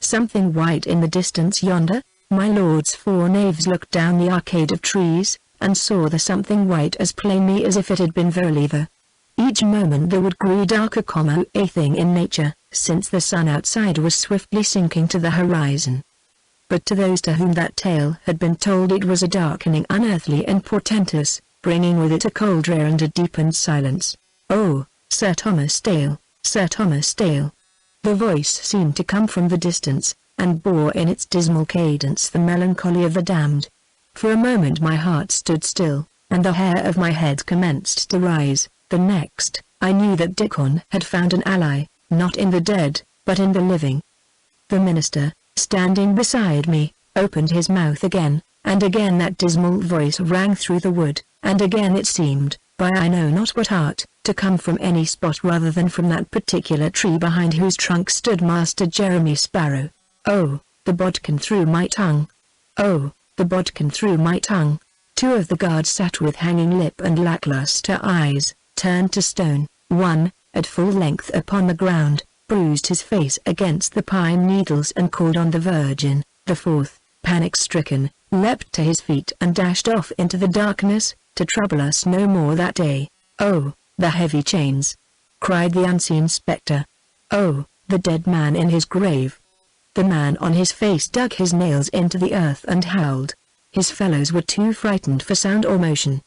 Something white in the distance yonder?" My lord's 4 knaves looked down the arcade of trees, and saw the something white as plainly as if it had been verily the. Each moment the wood grew darker, a thing in nature, since the sun outside was swiftly sinking to the horizon. But to those to whom that tale had been told it was a darkening unearthly and portentous, bringing with it a cold air and a deepened silence. "Oh, Sir Thomas Dale, Sir Thomas Dale." The voice seemed to come from the distance, and bore in its dismal cadence the melancholy of the damned. For a moment my heart stood still, and the hair of my head commenced to rise. The next, I knew that Dickon had found an ally, not in the dead, but in the living. The minister, standing beside me, opened his mouth again, and again that dismal voice rang through the wood, and again it seemed, by I know not what art, to come from any spot rather than from that particular tree behind whose trunk stood Master Jeremy Sparrow. "Oh, the bodkin through my tongue! Oh, the bodkin through my tongue!" 2 of the guards sat with hanging lip and lackluster eyes, turned to stone. One, at full length upon the ground, bruised his face against the pine needles and called on the Virgin. The 4th, panic-stricken, leapt to his feet and dashed off into the darkness, to trouble us no more that day. "Oh, the heavy chains!" cried the unseen spectre. "Oh, the dead man in his grave!" The man on his face dug his nails into the earth and howled. His fellows were too frightened for sound or motion.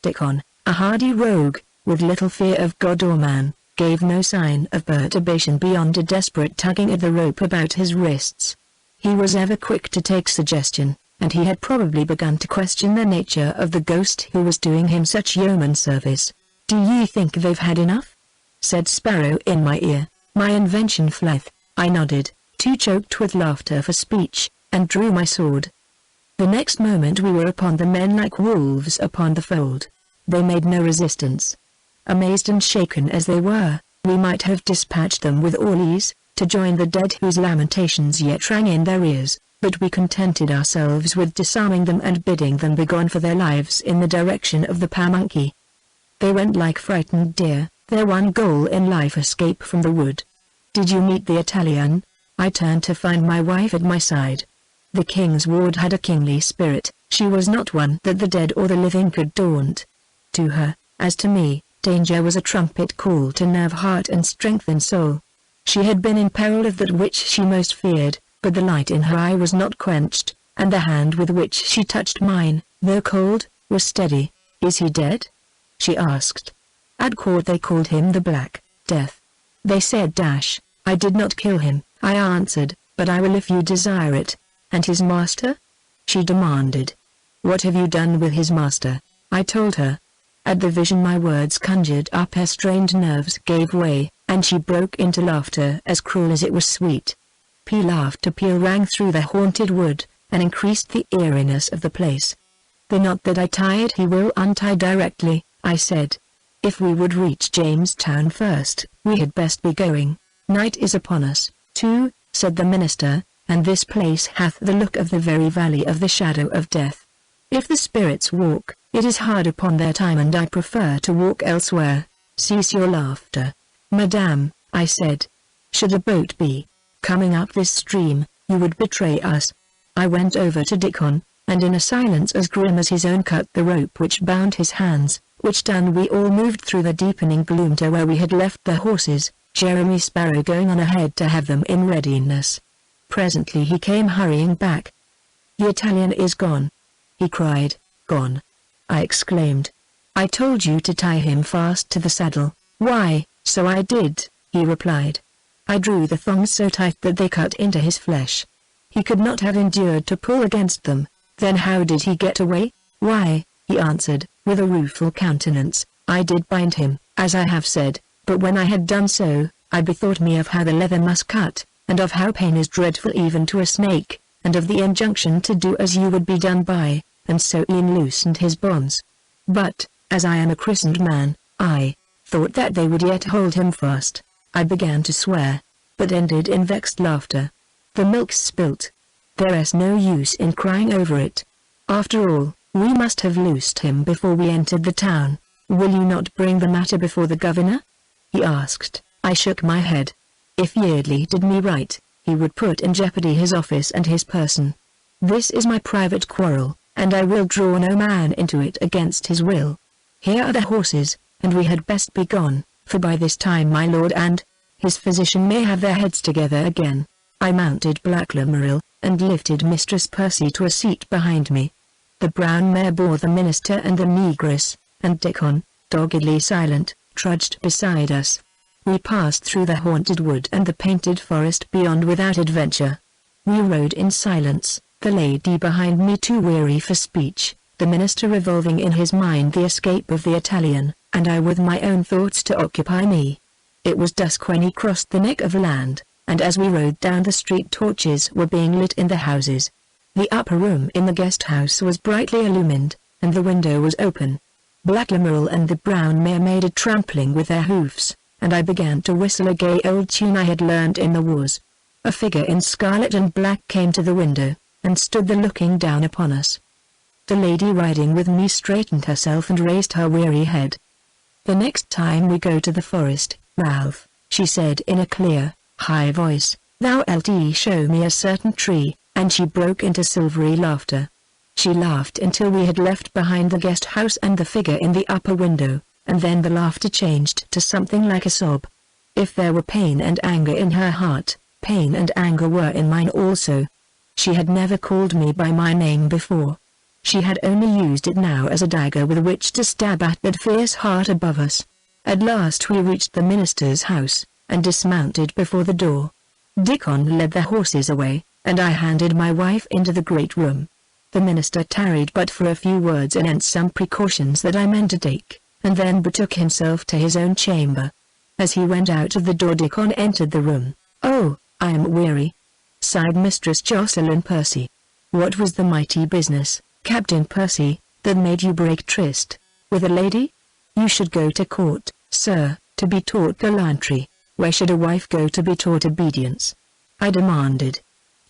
Dickon, a hardy rogue, with little fear of God or man, gave no sign of perturbation beyond a desperate tugging at the rope about his wrists. He was ever quick to take suggestion, and he had probably begun to question the nature of the ghost who was doing him such yeoman service. "Do ye think they've had enough?" said Sparrow in my ear. My invention fleth. I nodded, too choked with laughter for speech, and drew my sword. The next moment we were upon the men like wolves upon the fold. They made no resistance. Amazed and shaken as they were, we might have dispatched them with all ease, to join the dead whose lamentations yet rang in their ears, but we contented ourselves with disarming them and bidding them begone for their lives in the direction of the pamunkey. They went like frightened deer, their one goal in life escape from the wood. "Did you meet the Italian?" I turned to find my wife at my side. The king's ward had a kingly spirit, she was not one that the dead or the living could daunt. To her, as to me, danger was a trumpet call to nerve heart and strengthen soul. She had been in peril of that which she most feared, but the light in her eye was not quenched, and the hand with which she touched mine, though cold, was steady. "Is he dead?" she asked. At court they called him the Black Death. They said I did not kill him, I answered, but I will if you desire it. "And his master?" she demanded. "What have you done with his master?" I told her. At the vision my words conjured up her strained nerves gave way, and she broke into laughter as cruel as it was sweet. Peal after peal rang through the haunted wood, and increased the eeriness of the place. "The knot that I tied he will untie directly," I said. "If we would reach Jamestown first, we had best be going. Night is upon us, too," said the minister, "and this place hath the look of the very valley of the shadow of death. If the spirits walk, it is hard upon their time and I prefer to walk elsewhere." "Cease your laughter, madame," I said. "Should a boat be coming up this stream, you would betray us." I went over to Dickon, and in a silence as grim as his own cut the rope which bound his hands, which done we all moved through the deepening gloom to where we had left the horses, Jeremy Sparrow going on ahead to have them in readiness. Presently he came hurrying back. "The Italian is gone," he cried. "Gone?" I exclaimed. "I told you to tie him fast to the saddle." "Why, so I did," he replied. "I drew the thongs so tight that they cut into his flesh. He could not have endured to pull against them." "Then how did he get away?" "Why," he answered, with a rueful countenance, "I did bind him, as I have said, but when I had done so, I bethought me of how the leather must cut, and of how pain is dreadful even to a snake, and of the injunction to do as you would be done by, and so e'en loosened his bonds. But, as I am a christened man, I thought that they would yet hold him fast." I began to swear, but ended in vexed laughter. "The milk's spilt. There's no use in crying over it. After all, we must have loosed him before we entered the town. Will you not bring the matter before the governor?" he asked. I shook my head. "If Yeardley did me right, he would put in jeopardy his office and his person. This is my private quarrel, and I will draw no man into it against his will. Here are the horses, and we had best be gone, for by this time my lord and his physician may have their heads together again." I mounted Black Lamourille, and lifted Mistress Percy to a seat behind me. The brown mare bore the minister and the negress, and Dickon, doggedly silent, trudged beside us. We passed through the haunted wood and the painted forest beyond without adventure. We rode in silence, the lady behind me too weary for speech, the minister revolving in his mind the escape of the Italian, and I with my own thoughts to occupy me. It was dusk when he crossed the neck of land, and as we rode down the street torches were being lit in the houses. The upper room in the guest house was brightly illumined, and the window was open. Black Lamourille and the brown mare made a trampling with their hoofs, and I began to whistle a gay old tune I had learned in the wars. A figure in scarlet and black came to the window, and stood there looking down upon us. The lady riding with me straightened herself and raised her weary head. "The next time we go to the forest, Ralph," she said in a clear, high voice, "thou lt show me a certain tree," and she broke into silvery laughter. She laughed until we had left behind the guest house and the figure in the upper window, and then the laughter changed to something like a sob. If there were pain and anger in her heart, pain and anger were in mine also. She had never called me by my name before. She had only used it now as a dagger with which to stab at that fierce heart above us. At last we reached the minister's house, and dismounted before the door. Dickon led the horses away, and I handed my wife into the great room. The minister tarried but for a few words anent some precautions that I meant to take, and then betook himself to his own chamber. As he went out of the door Dickon entered the room. "Oh, I am weary," sighed Mistress Jocelyn Percy. What was the mighty business, Captain Percy, that made you break tryst with a lady? You should go to court, sir, to be taught gallantry. Where should a wife go to be taught obedience? I demanded.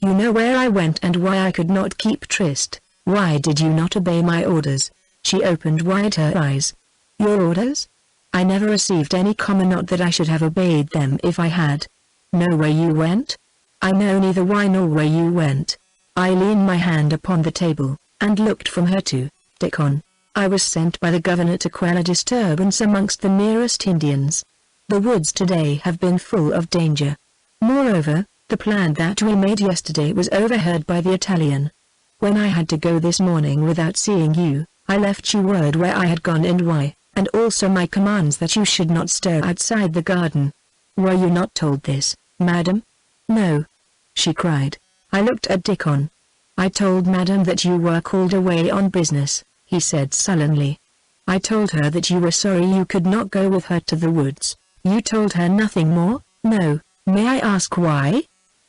You know where I went and why I could not keep tryst. Why did you not obey my orders? She opened wide her eyes. Your orders? I never received any comment, not that I should have obeyed them if I had. Know where you went? I know neither why nor where you went. I leaned my hand upon the table, and looked from her to Dickon. I was sent by the governor to quell a disturbance amongst the nearest Indians. The woods today have been full of danger. Moreover, the plan that we made yesterday was overheard by the Italian. When I had to go this morning without seeing you, I left you word where I had gone and why, and also my commands that you should not stir outside the garden. Were you not told this, madam? No, she cried. I looked at Dickon. I told madam that you were called away on business, he said sullenly. I told her that you were sorry you could not go with her to the woods. You told her nothing more? No. May I ask why?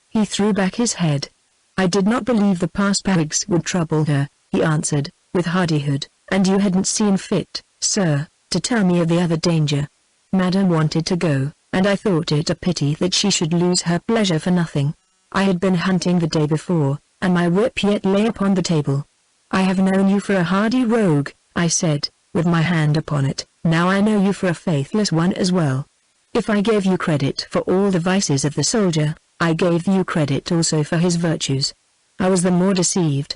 He threw back his head. I did not believe the Parspags would trouble her, he answered, with hardihood, and you hadn't seen fit, sir, to tell me of the other danger. Madam wanted to go, and I thought it a pity that she should lose her pleasure for nothing. I had been hunting the day before, and my whip yet lay upon the table. I have known you for a hardy rogue, I said, with my hand upon it. Now I know you for a faithless one as well. If I gave you credit for all the vices of the soldier, I gave you credit also for his virtues. I was the more deceived.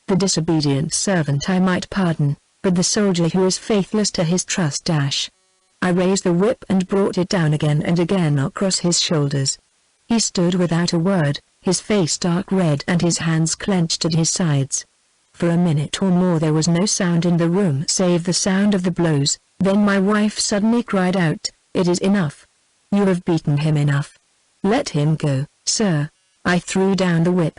The disobedient servant I might pardon, but the soldier who is faithless to his trust. I raised the whip and brought it down again and again across his shoulders. He stood without a word, his face dark red and his hands clenched at his sides. For a minute or more there was no sound in the room save the sound of the blows. Then my wife suddenly cried out, "It is enough. You have beaten him enough. Let him go, sir." I threw down the whip.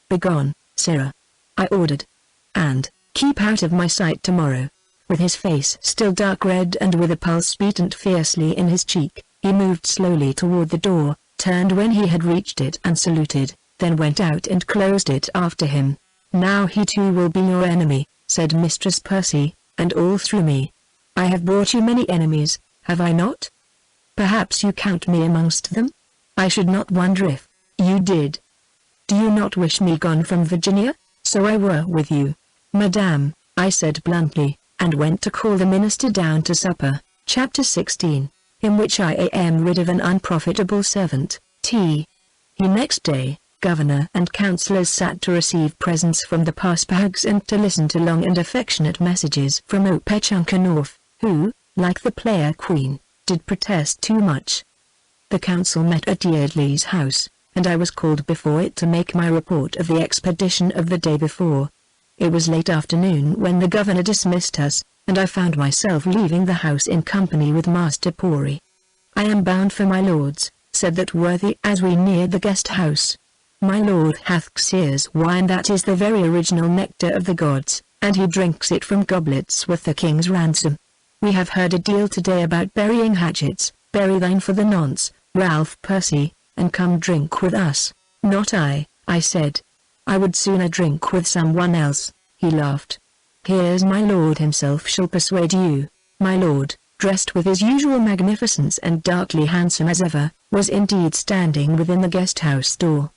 "Begone, sirrah," I ordered. "And, keep out of my sight tomorrow." With his face still dark red and with a pulse beating fiercely in his cheek, he moved slowly toward the door, turned when he had reached it and saluted, then went out and closed it after him. "Now he too will be your enemy," said Mistress Percy, "and all through me. I have brought you many enemies, have I not? Perhaps you count me amongst them? I should not wonder if you did. Do you not wish me gone from Virginia? So I were with you, madame," I said bluntly, and went to call the minister down to supper. Chapter 16, in which I am rid of an unprofitable servant, T. The next day, governor and councillors sat to receive presents from the Parspags and to listen to long and affectionate messages from Opechunka, who, like the player queen, did protest too much. The council met at Yeardley's house, and I was called before it to make my report of the expedition of the day before. It was late afternoon when the governor dismissed us, and I found myself leaving the house in company with Master Pori. "I am bound for my lord's," said that worthy as we neared the guest house. "My lord hath Xere's wine, that is the very original nectar of the gods, and he drinks it from goblets with the king's ransom. We have heard a deal today about burying hatchets. Bury thine for the nonce, Ralph Percy, and come drink with us." "Not I," I said. "I would sooner drink with someone else," he laughed. "Here's my lord himself shall persuade you." My lord, dressed with his usual magnificence and darkly handsome as ever, was indeed standing within the guest-house door.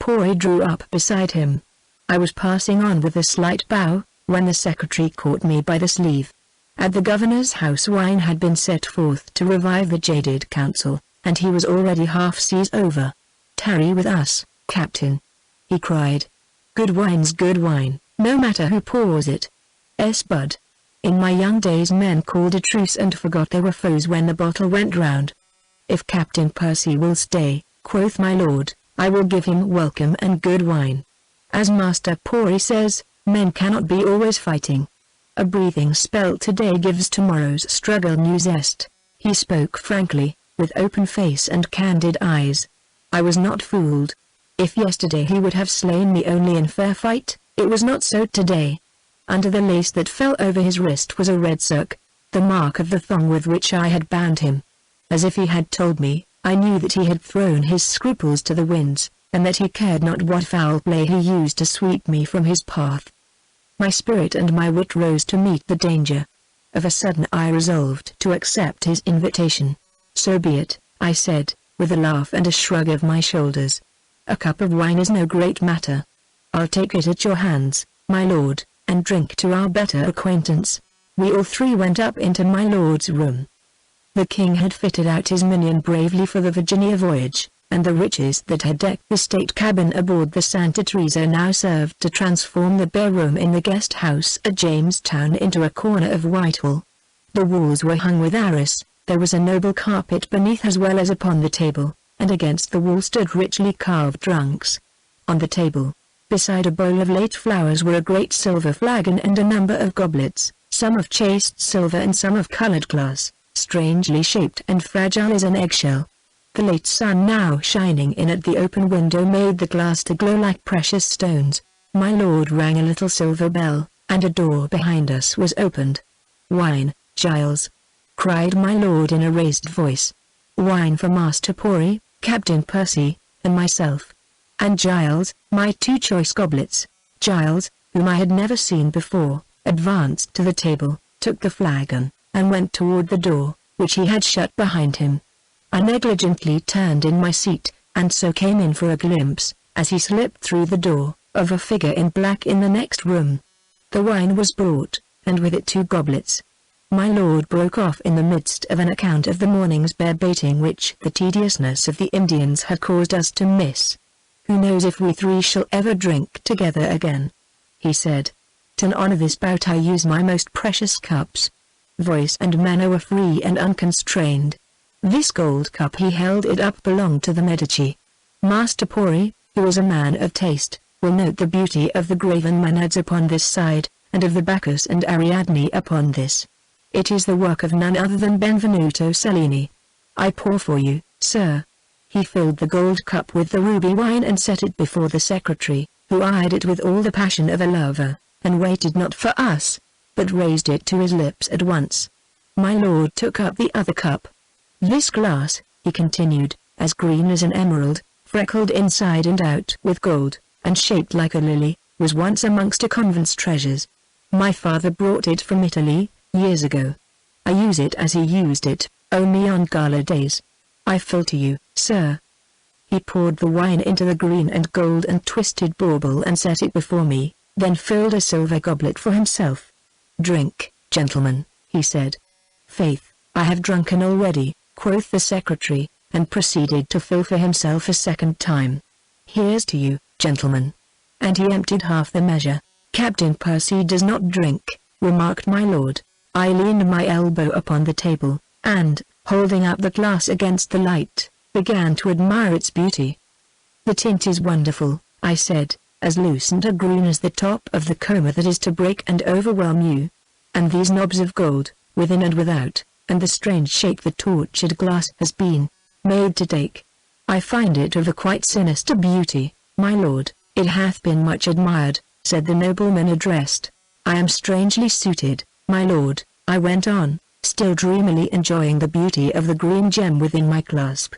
Pori drew up beside him. I was passing on with a slight bow, when the secretary caught me by the sleeve. At the governor's house wine had been set forth to revive the jaded council, and he was already half seas over. "Tarry with us, captain," he cried. "Good wine's good wine, no matter who pours it. Bud. In my young days men called a truce and forgot they were foes when the bottle went round. If Captain Percy will stay," quoth my lord, "I will give him welcome and good wine. As Master Pori says, men cannot be always fighting. A breathing spell today gives tomorrow's struggle new zest." He spoke frankly, with open face and candid eyes. I was not fooled. If yesterday he would have slain me only in fair fight, it was not so today. Under the lace that fell over his wrist was a red cirque, the mark of the thong with which I had bound him. As if he had told me, I knew that he had thrown his scruples to the winds. and that he cared not what foul play he used to sweep me from his path. My spirit and my wit rose to meet the danger. Of a sudden I resolved to accept his invitation. "So be it," I said, with a laugh and a shrug of my shoulders. "A cup of wine is no great matter. I'll take it at your hands, my lord, and drink to our better acquaintance." We all three went up into my lord's room. The king had fitted out his minion bravely for the Virginia voyage, and the riches that had decked the state cabin aboard the Santa Teresa now served to transform the bare room in the guest house at Jamestown into a corner of Whitehall. The walls were hung with arras, there was a noble carpet beneath as well as upon the table, and against the wall stood richly carved trunks. On the table, beside a bowl of late flowers, were a great silver flagon and a number of goblets, some of chased silver and some of colored glass, strangely shaped and fragile as an eggshell. The late sun now shining in at the open window made the glass to glow like precious stones. My lord rang a little silver bell, and a door behind us was opened. "Wine, Giles!" cried my lord in a raised voice. "Wine for Master Pori, Captain Percy, and myself." And Giles, my two choice goblets. Giles, whom I had never seen before, advanced to the table, took the flagon, and went toward the door, which he had shut behind him. I negligently turned in my seat, and so came in for a glimpse, as he slipped through the door, of a figure in black in the next room. The wine was brought, and with it 2 goblets. My lord broke off in the midst of an account of the morning's bear baiting which the tediousness of the Indians had caused us to miss. "Who knows if we 3 shall ever drink together again?" he said. "To honor this bout I use my most precious cups." Voice and manner were free and unconstrained. This gold cup, he held it up, belonged to the Medici. Master Pori, who was a man of taste, will note the beauty of the graven Maenads upon this side, and of the Bacchus and Ariadne upon this. It is the work of none other than Benvenuto Cellini. I pour for you, sir. He filled the gold cup with the ruby wine and set it before the secretary, who eyed it with all the passion of a lover, and waited not for us, but raised it to his lips at once. My lord took up the other cup. "This glass," he continued, "as green as an emerald, freckled inside and out with gold, and shaped like a lily, was once amongst a convent's treasures. My father brought it from Italy, years ago. I use it as he used it, only on gala days. I fill to you, sir." He poured the wine into the green and gold and twisted bauble and set it before me, then filled a silver goblet for himself. "Drink, gentlemen," he said. "Faith, I have drunken already," quoth the secretary, and proceeded to fill for himself a second time. "Here's to you, gentlemen." And he emptied half the measure. "Captain Percy does not drink," remarked my lord. I leaned my elbow upon the table, and, holding up the glass against the light, began to admire its beauty. "The tint is wonderful," I said, "as lucent a green as the top of the coma that is to break and overwhelm you. And these knobs of gold, within and without, and the strange shape the tortured glass has been made to take. I find it of a quite sinister beauty, my lord." "It hath been much admired," said the nobleman addressed. "I am strangely suited, my lord," I went on, still dreamily enjoying the beauty of the green gem within my clasp.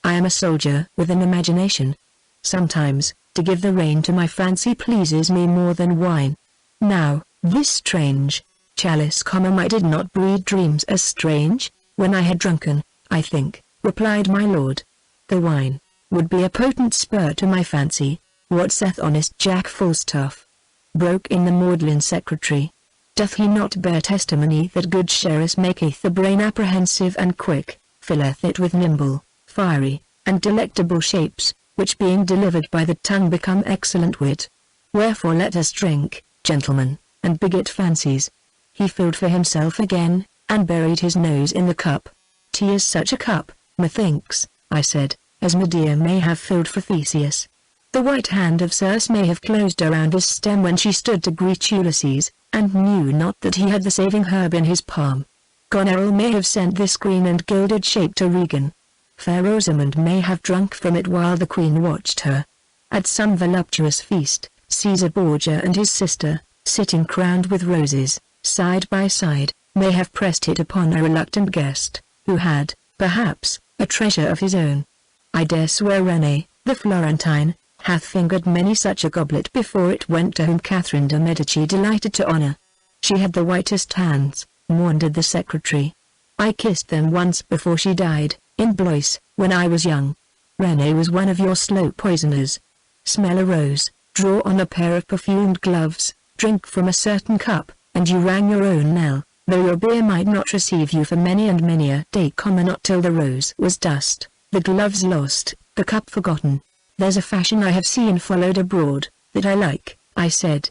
"I am a soldier with an imagination. Sometimes, to give the rein to my fancy pleases me more than wine. Now, this strange chalice, I did not breed dreams as strange, when I had drunken, I think," replied my lord. "The wine would be a potent spur to my fancy." "What saith honest Jack Falstaff?" broke in the maudlin secretary. "Doth he not bear testimony that good sherris maketh the brain apprehensive and quick, filleth it with nimble, fiery, and delectable shapes, which being delivered by the tongue become excellent wit? Wherefore let us drink, gentlemen, and beget fancies." He filled for himself again, and buried his nose in the cup. "Tea is such a cup, methinks," I said, "as Medea may have filled for Theseus. The white hand of Circe may have closed around this stem when she stood to greet Ulysses, and knew not that he had the saving herb in his palm. Goneril may have sent this green and gilded shape to Regan. Fair Rosamond may have drunk from it while the queen watched her. At some voluptuous feast, Caesar Borgia and his sister, sitting crowned with roses, side by side, may have pressed it upon a reluctant guest, who had, perhaps, a treasure of his own. I dare swear René, the Florentine, hath fingered many such a goblet before it went to whom Catherine de' Medici delighted to honor. She had the whitest hands, maundered the secretary. I kissed them once before she died, in Blois, when I was young. René was one of your slow poisoners. Smell a rose, draw on a pair of perfumed gloves, drink from a certain cup, and you rang your own knell, though your beer might not receive you for many and many a day, not till the rose was dust, the gloves lost, the cup forgotten. There's a fashion I have seen followed abroad, that I like, I said.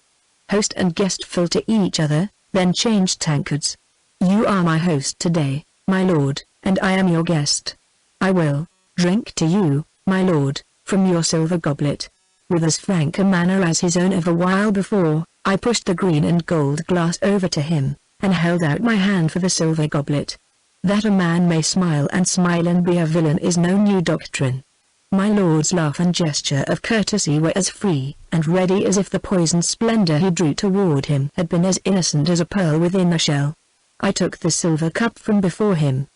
Host and guest fill to each other, then change tankards. You are my host today, my lord, and I am your guest. I will drink to you, my lord, from your silver goblet. With as frank a manner as his own of a while before, I pushed the green and gold glass over to him, and held out my hand for the silver goblet. That a man may smile and be a villain is no new doctrine. My lord's laugh and gesture of courtesy were as free and ready as if the poisoned splendor he drew toward him had been as innocent as a pearl within a shell. I took the silver cup from before him.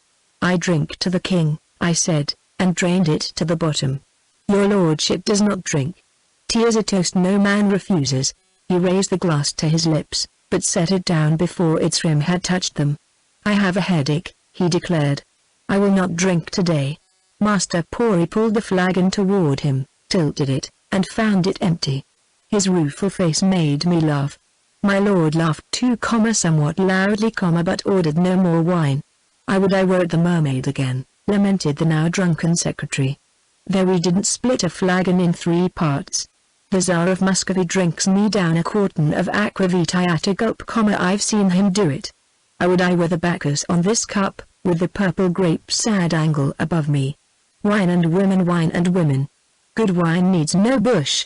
I drink to the king, I said, and drained it to the bottom. Your lordship does not drink. Tea is a toast no man refuses. He raised the glass to his lips, but set it down before its rim had touched them. I have a headache, he declared. I will not drink today. Master Pori pulled the flagon toward him, tilted it, and found it empty. His rueful face made me laugh. My lord laughed too, somewhat loudly, but ordered no more wine. I would I were at the Mermaid again, lamented the now drunken secretary. Though we didn't split a flagon in 3 parts. The Tsar of Muscovy drinks me down a quartern of aquavitae at a gulp, I've seen him do it. I would I were the Bacchus on this cup, with the purple grape sad angle above me. Wine and women. Good wine needs no bush.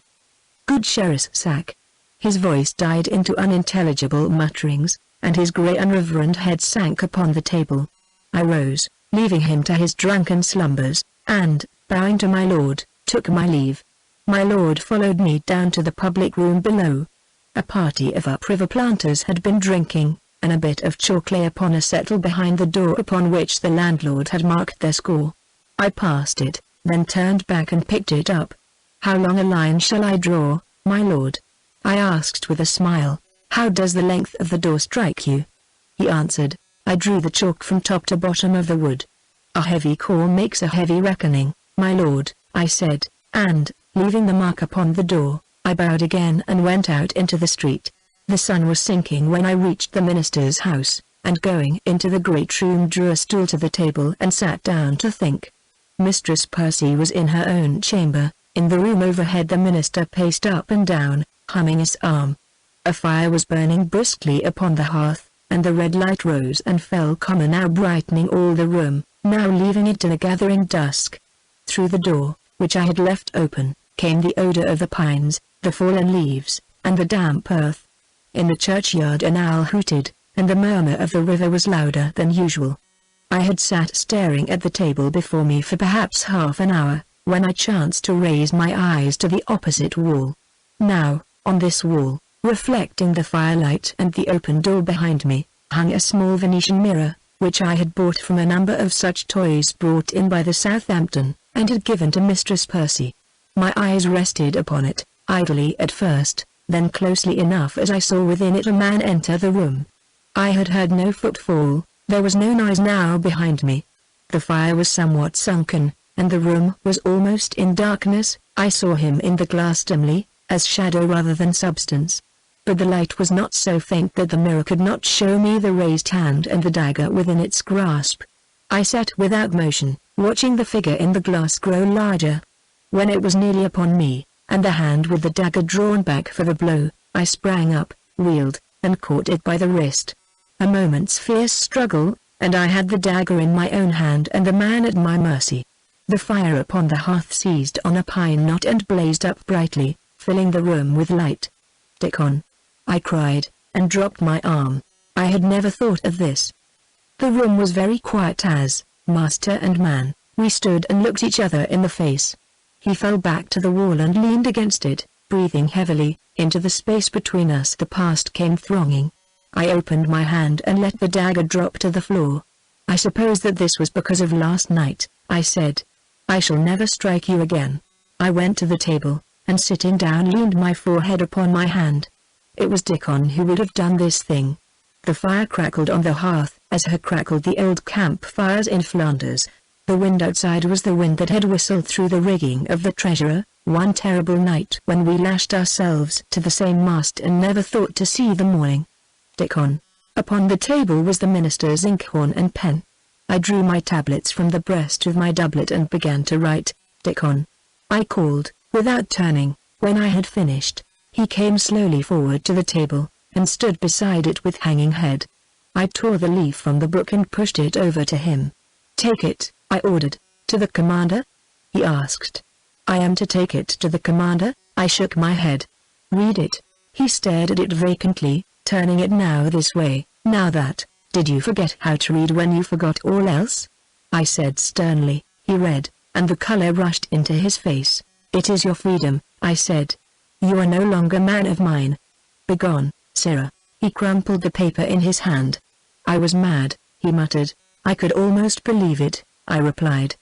Good Sherris sack. His voice died into unintelligible mutterings, and his grey unreverend head sank upon the table. I rose, leaving him to his drunken slumbers, and, bowing to my lord, took my leave. My lord followed me down to the public room below. A party of upriver planters had been drinking, and a bit of chalk lay upon a settle behind the door upon which the landlord had marked their score. I passed it, then turned back and picked it up. How long a line shall I draw, my lord? I asked with a smile. How does the length of the door strike you? He answered. I drew the chalk from top to bottom of the wood. A heavy core makes a heavy reckoning, my lord, I said, and, leaving the mark upon the door, I bowed again and went out into the street. The sun was sinking when I reached the minister's house, and going into the great room drew a stool to the table and sat down to think. Mistress Percy was in her own chamber. In the room overhead the minister paced up and down, humming his psalm. A fire was burning briskly upon the hearth, and the red light rose and fell, now brightening all the room, now leaving it in a gathering dusk. Through the door, which I had left open, came the odor of the pines, the fallen leaves, and the damp earth. In the churchyard an owl hooted, and the murmur of the river was louder than usual. I had sat staring at the table before me for perhaps half an hour, when I chanced to raise my eyes to the opposite wall. Now, on this wall, reflecting the firelight and the open door behind me, hung a small Venetian mirror, which I had bought from a number of such toys brought in by the Southampton, and had given to Mistress Percy. My eyes rested upon it, idly at first, then closely enough as I saw within it a man enter the room. I had heard no footfall, there was no noise now behind me. The fire was somewhat sunken, and the room was almost in darkness. I saw him in the glass dimly, as shadow rather than substance. But the light was not so faint that the mirror could not show me the raised hand and the dagger within its grasp. I sat without motion, watching the figure in the glass grow larger. When it was nearly upon me, and the hand with the dagger drawn back for the blow, I sprang up, wheeled, and caught it by the wrist. A moment's fierce struggle, and I had the dagger in my own hand and the man at my mercy. The fire upon the hearth seized on a pine knot and blazed up brightly, filling the room with light. "Dickon!" I cried, and dropped my arm. I had never thought of this. The room was very quiet as, master and man, we stood and looked each other in the face. He fell back to the wall and leaned against it, breathing heavily. Into the space between us the past came thronging. I opened my hand and let the dagger drop to the floor. "I suppose that this was because of last night," I said. "I shall never strike you again." I went to the table, and sitting down leaned my forehead upon my hand. It was Dickon who would have done this thing. The fire crackled on the hearth, as had crackled the old campfires in Flanders. The wind outside was the wind that had whistled through the rigging of the Treasurer, one terrible night when we lashed ourselves to the same mast and never thought to see the morning. Dickon. Upon the table was the minister's inkhorn and pen. I drew my tablets from the breast of my doublet and began to write. Dickon. I called, without turning. When I had finished, he came slowly forward to the table, and stood beside it with hanging head. I tore the leaf from the book and pushed it over to him. Take it, I ordered. To the commander? He asked. I am to take it to the commander? I shook my head. Read it. He stared at it vacantly, turning it now this way, now that. Did you forget how to read when you forgot all else? I said sternly. He read, and the color rushed into his face. It is your freedom, I said. You are no longer man of mine. Begone, sirrah. He crumpled the paper in his hand. I was mad, he muttered. I could almost believe it, I replied.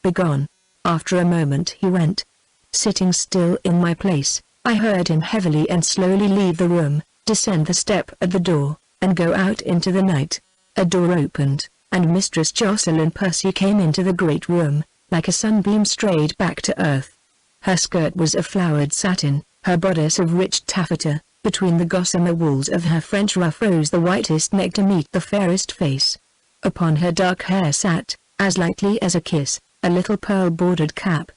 Begone. After a moment he went. Sitting still in my place, I heard him heavily and slowly leave the room, descend the step at the door, and go out into the night. A door opened, and Mistress Jocelyn Percy came into the great room, like a sunbeam strayed back to earth. Her skirt was of flowered satin, her bodice of rich taffeta. Between the gossamer walls of her French ruff rose the whitest neck to meet the fairest face. Upon her dark hair sat, as lightly as a kiss, a little pearl-bordered cap.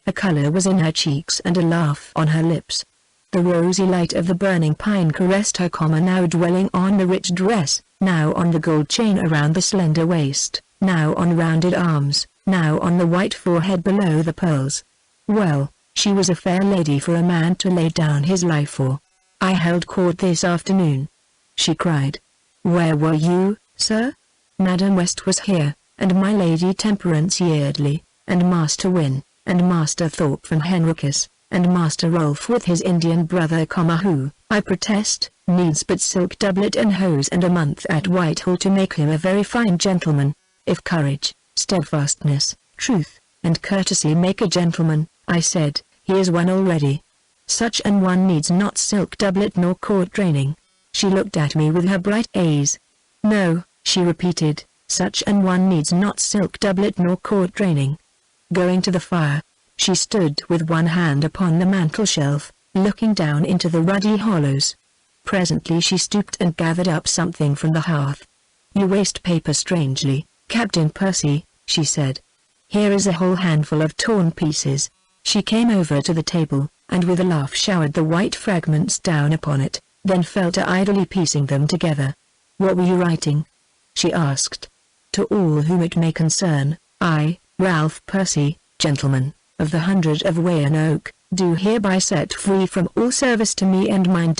A color was in her cheeks and a laugh on her lips. The rosy light of the burning pine caressed her comma, now dwelling on the rich dress, now on the gold chain around the slender waist, now on rounded arms, now on the white forehead below the pearls. Well, she was a fair lady for a man to lay down his life for. I held court this afternoon. She cried. Where were you, sir? Madam West was here, and my Lady Temperance Yeardley, and Master Wynne, and Master Thorpe from Henricus, and Master Rolfe with his Indian brother, who, I protest, needs but silk doublet and hose and a month at Whitehall to make him a very fine gentleman. If courage, steadfastness, truth, and courtesy make a gentleman, I said, he is one already. Such an one needs not silk doublet nor court training. She looked at me with her bright eyes. No, she repeated, such an one needs not silk doublet nor court training. Going to the fire, she stood with one hand upon the mantel-shelf, looking down into the ruddy hollows. Presently she stooped and gathered up something from the hearth. You waste paper strangely, Captain Percy, she said. Here is a whole handful of torn pieces. She came over to the table, and with a laugh showered the white fragments down upon it, then fell to idly piecing them together. What were you writing? She asked. To all whom it may concern, I, Ralph Percy, gentleman, of the 100 of Wayon Oak, do hereby set free from all service to me and mine.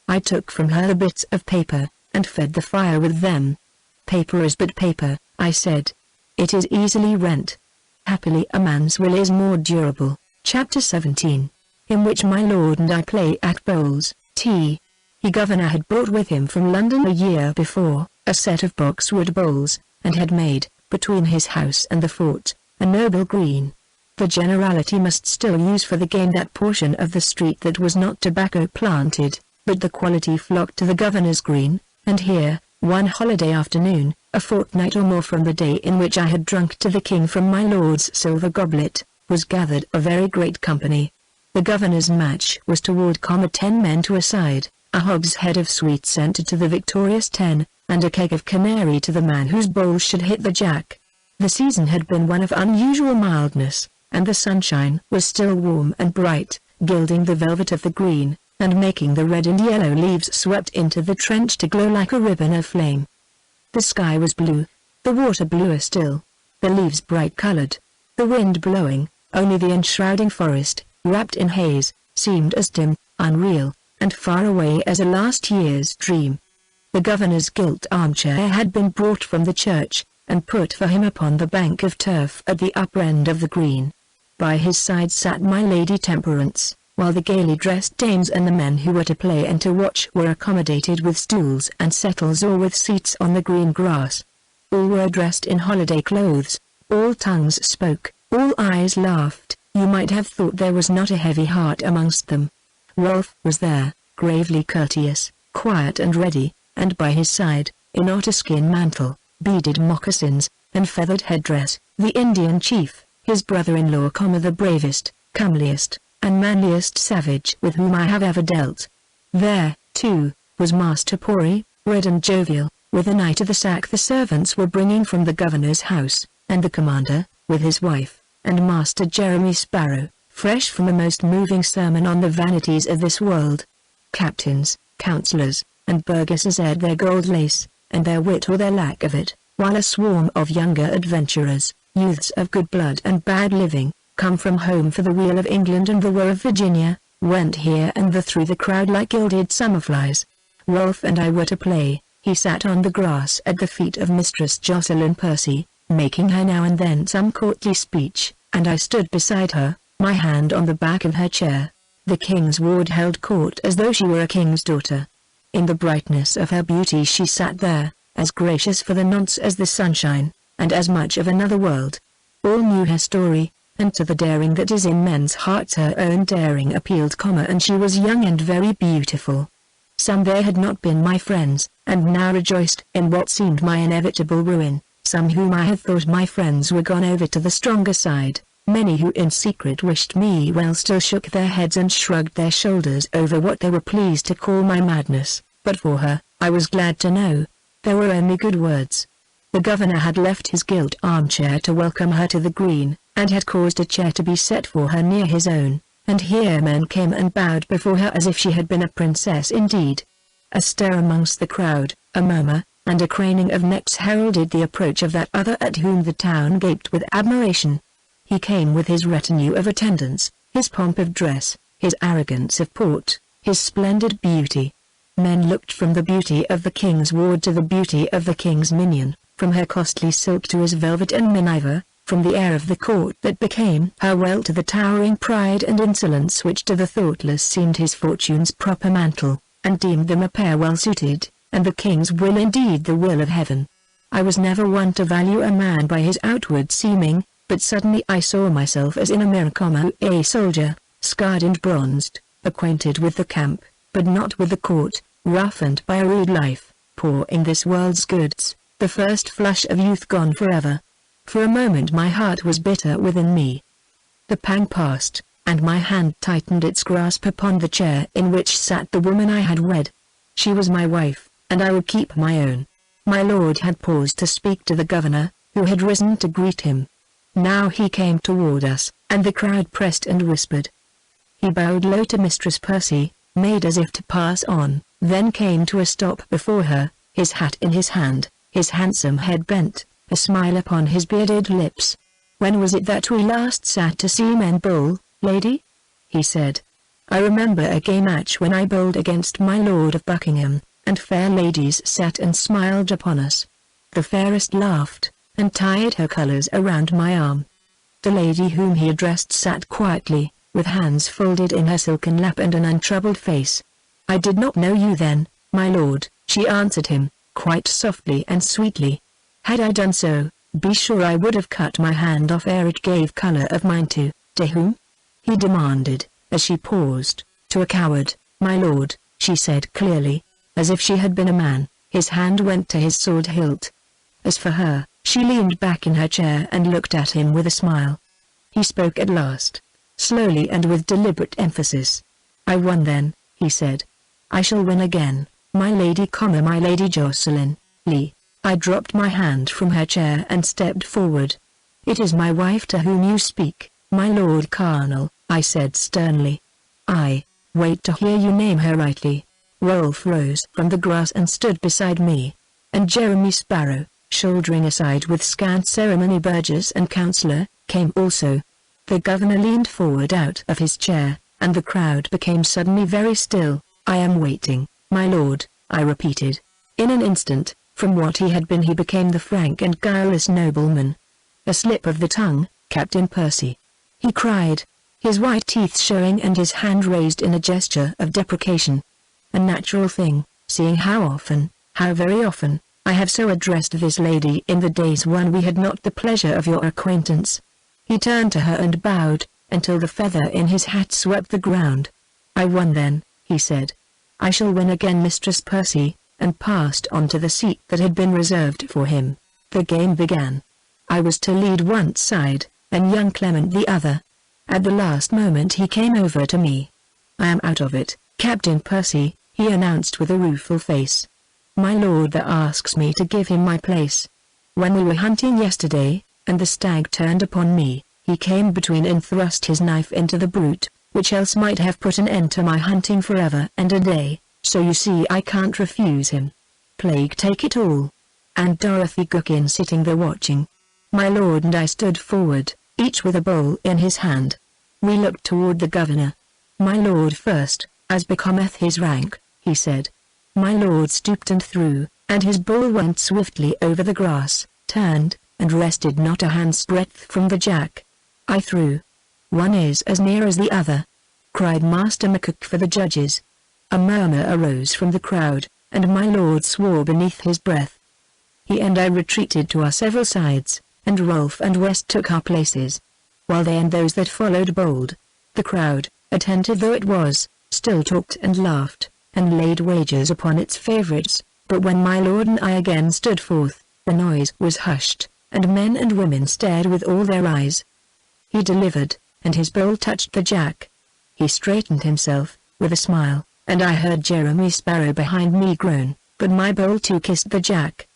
I took from her the bits of paper, and fed the fire with them. Paper is but paper, I said. It is easily rent. Happily a man's will is more durable. Chapter 17. In which my lord and I play at bowls. T. The governor had brought with him from London a year before, a set of boxwood bowls, and had made, between his house and the fort, a noble green. The generality must still use for the game that portion of the street that was not tobacco planted, but the quality flocked to the governor's green, and here, one holiday afternoon, a fortnight or more from the day in which I had drunk to the king from my lord's silver goblet, was gathered a very great company. The governor's match was toward 10 men to a side, a hogshead of sweet sent to the victorious 10, and a keg of canary to the man whose bowl should hit the jack. The season had been one of unusual mildness, and the sunshine was still warm and bright, gilding the velvet of the green, and making the red and yellow leaves swept into the trench to glow like a ribbon of flame. The sky was blue, the water bluer still, the leaves bright-colored, the wind blowing, only the enshrouding forest, wrapped in haze, seemed as dim, unreal, and far away as a last year's dream. The governor's gilt armchair had been brought from the church, and put for him upon the bank of turf at the upper end of the green. By his side sat my Lady Temperance, while the gaily dressed dames and the men who were to play and to watch were accommodated with stools and settles or with seats on the green grass. All were dressed in holiday clothes, all tongues spoke, all eyes laughed, You might have thought there was not a heavy heart amongst them. Rolf was there, gravely courteous, quiet and ready, and by his side, in otter-skin mantle, beaded moccasins, and feathered headdress, the Indian chief, his brother-in-law, the bravest, comeliest, and manliest savage with whom I have ever dealt. There, too, was Master Pori, red and jovial, with a knight of the sack the servants were bringing from the governor's house, and the commander, with his wife, and Master Jeremy Sparrow, fresh from a most moving sermon on the vanities of this world. Captains, councillors, and burgesses aired their gold lace, and their wit or their lack of it, while a swarm of younger adventurers, youths of good blood and bad living, come from home for the weal of England and the woe of Virginia, went here and there through the crowd like gilded summerflies. Rolf and I were to play. He sat on the grass at the feet of Mistress Jocelyn Percy, making her now and then some courtly speech, and I stood beside her, my hand on the back of her chair. The king's ward held court as though she were a king's daughter. In the brightness of her beauty she sat there, as gracious for the nonce as the sunshine, and as much of another world. All knew her story, and to the daring that is in men's hearts her own daring appealed, and she was young and very beautiful. Some there had not been my friends, and now rejoiced in what seemed my inevitable ruin. Some whom I had thought my friends were gone over to the stronger side. Many who in secret wished me well still shook their heads and shrugged their shoulders over what they were pleased to call my madness, but for her, I was glad to know, there were only good words. The governor had left his gilt armchair to welcome her to the green, and had caused a chair to be set for her near his own, and here men came and bowed before her as if she had been a princess indeed. A stir amongst the crowd, a murmur, and a craning of necks heralded the approach of that other at whom the town gaped with admiration. He came with his retinue of attendants, his pomp of dress, his arrogance of port, his splendid beauty. Men looked from the beauty of the king's ward to the beauty of the king's minion, from her costly silk to his velvet and minever, from the air of the court that became her well to the towering pride and insolence which to the thoughtless seemed his fortune's proper mantle, and deemed them a pair well suited, and the king's will indeed the will of heaven. I was never one to value a man by his outward seeming, but suddenly I saw myself as in a mirror, a soldier, scarred and bronzed, acquainted with the camp, but not with the court, roughened by a rude life, poor in this world's goods, the first flush of youth gone forever. For a moment my heart was bitter within me. The pang passed, and my hand tightened its grasp upon the chair in which sat the woman I had wed. She was my wife, and I would keep my own. My lord had paused to speak to the governor, who had risen to greet him. Now he came toward us, and the crowd pressed and whispered. He bowed low to Mistress Percy, made as if to pass on, then came to a stop before her, his hat in his hand, his handsome head bent, a smile upon his bearded lips. "When was it that we last sat to see men bowl, lady?" he said. "I remember a gay match when I bowled against my Lord of Buckingham, and fair ladies sat and smiled upon us. The fairest laughed, and tied her colours around my arm." The lady whom he addressed sat quietly, with hands folded in her silken lap and an untroubled face. "I did not know you then, my lord," she answered him, quite softly and sweetly. "Had I done so, be sure I would have cut my hand off ere it gave colour of mine to whom?" he demanded, as she paused. "To a coward, my lord," she said clearly, as if she had been a man. His hand went to his sword hilt. As for her, she leaned back in her chair and looked at him with a smile. He spoke at last, slowly and with deliberate emphasis. "I won then," he said. "I shall win again, my lady, my Lady Jocelyn Lee." I dropped my hand from her chair and stepped forward. "It is my wife to whom you speak, my Lord Cardinal," I said sternly. "I wait to hear you name her rightly." Rolf rose from the grass and stood beside me, and Jeremy Sparrow, shouldering aside with scant ceremony burgess and councillor, came also. The governor leaned forward out of his chair, and the crowd became suddenly very still. "I am waiting, my lord," I repeated. In an instant, from what he had been he became the frank and guileless nobleman. "A slip of the tongue, Captain Percy," he cried, his white teeth showing and his hand raised in a gesture of deprecation. "A natural thing, seeing how very often, I have so addressed this lady in the days when we had not the pleasure of your acquaintance." He turned to her and bowed, until the feather in his hat swept the ground. "I won then," he said. "I shall win again, Mistress Percy," and passed on to the seat that had been reserved for him. The game began. I was to lead one side, and young Clement the other. At the last moment he came over to me. "I am out of it, Captain Percy," he announced with a rueful face. "My lord there asks me to give him my place. When we were hunting yesterday, and the stag turned upon me, he came between and thrust his knife into the brute, which else might have put an end to my hunting forever and a day, so you see I can't refuse him. Plague take it all." And Dorothy Gookin sitting there watching. My lord and I stood forward, each with a bowl in his hand. We looked toward the governor. "My lord first, as becometh his rank," he said. My lord stooped and threw, and his bowl went swiftly over the grass, turned, and rested not a hand's breadth from the jack. I threw. "One is as near as the other," cried Master McCook for the judges. A murmur arose from the crowd, and my lord swore beneath his breath. He and I retreated to our several sides, and Rolf and West took our places, while they and those that followed bowled. The crowd, attentive though it was, still talked and laughed, and laid wagers upon its favourites, but when my lord and I again stood forth, the noise was hushed, and men and women stared with all their eyes. He delivered, and his bowl touched the jack. He straightened himself, with a smile, and I heard Jeremy Sparrow behind me groan, but my bowl too kissed the jack.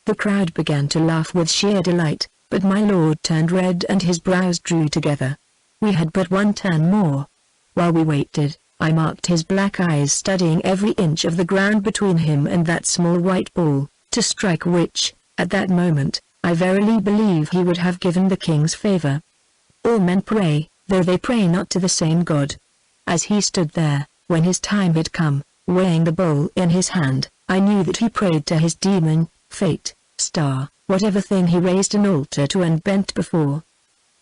The crowd began to laugh with sheer delight, but my lord turned red and his brows drew together. We had but one turn more. While we waited, I marked his black eyes studying every inch of the ground between him and that small white ball, to strike which, at that moment, I verily believe he would have given the king's favour. All men pray, though they pray not to the same God. As he stood there, when his time had come, weighing the bowl in his hand, I knew that he prayed to his demon, fate, star, whatever thing he raised an altar to and bent before.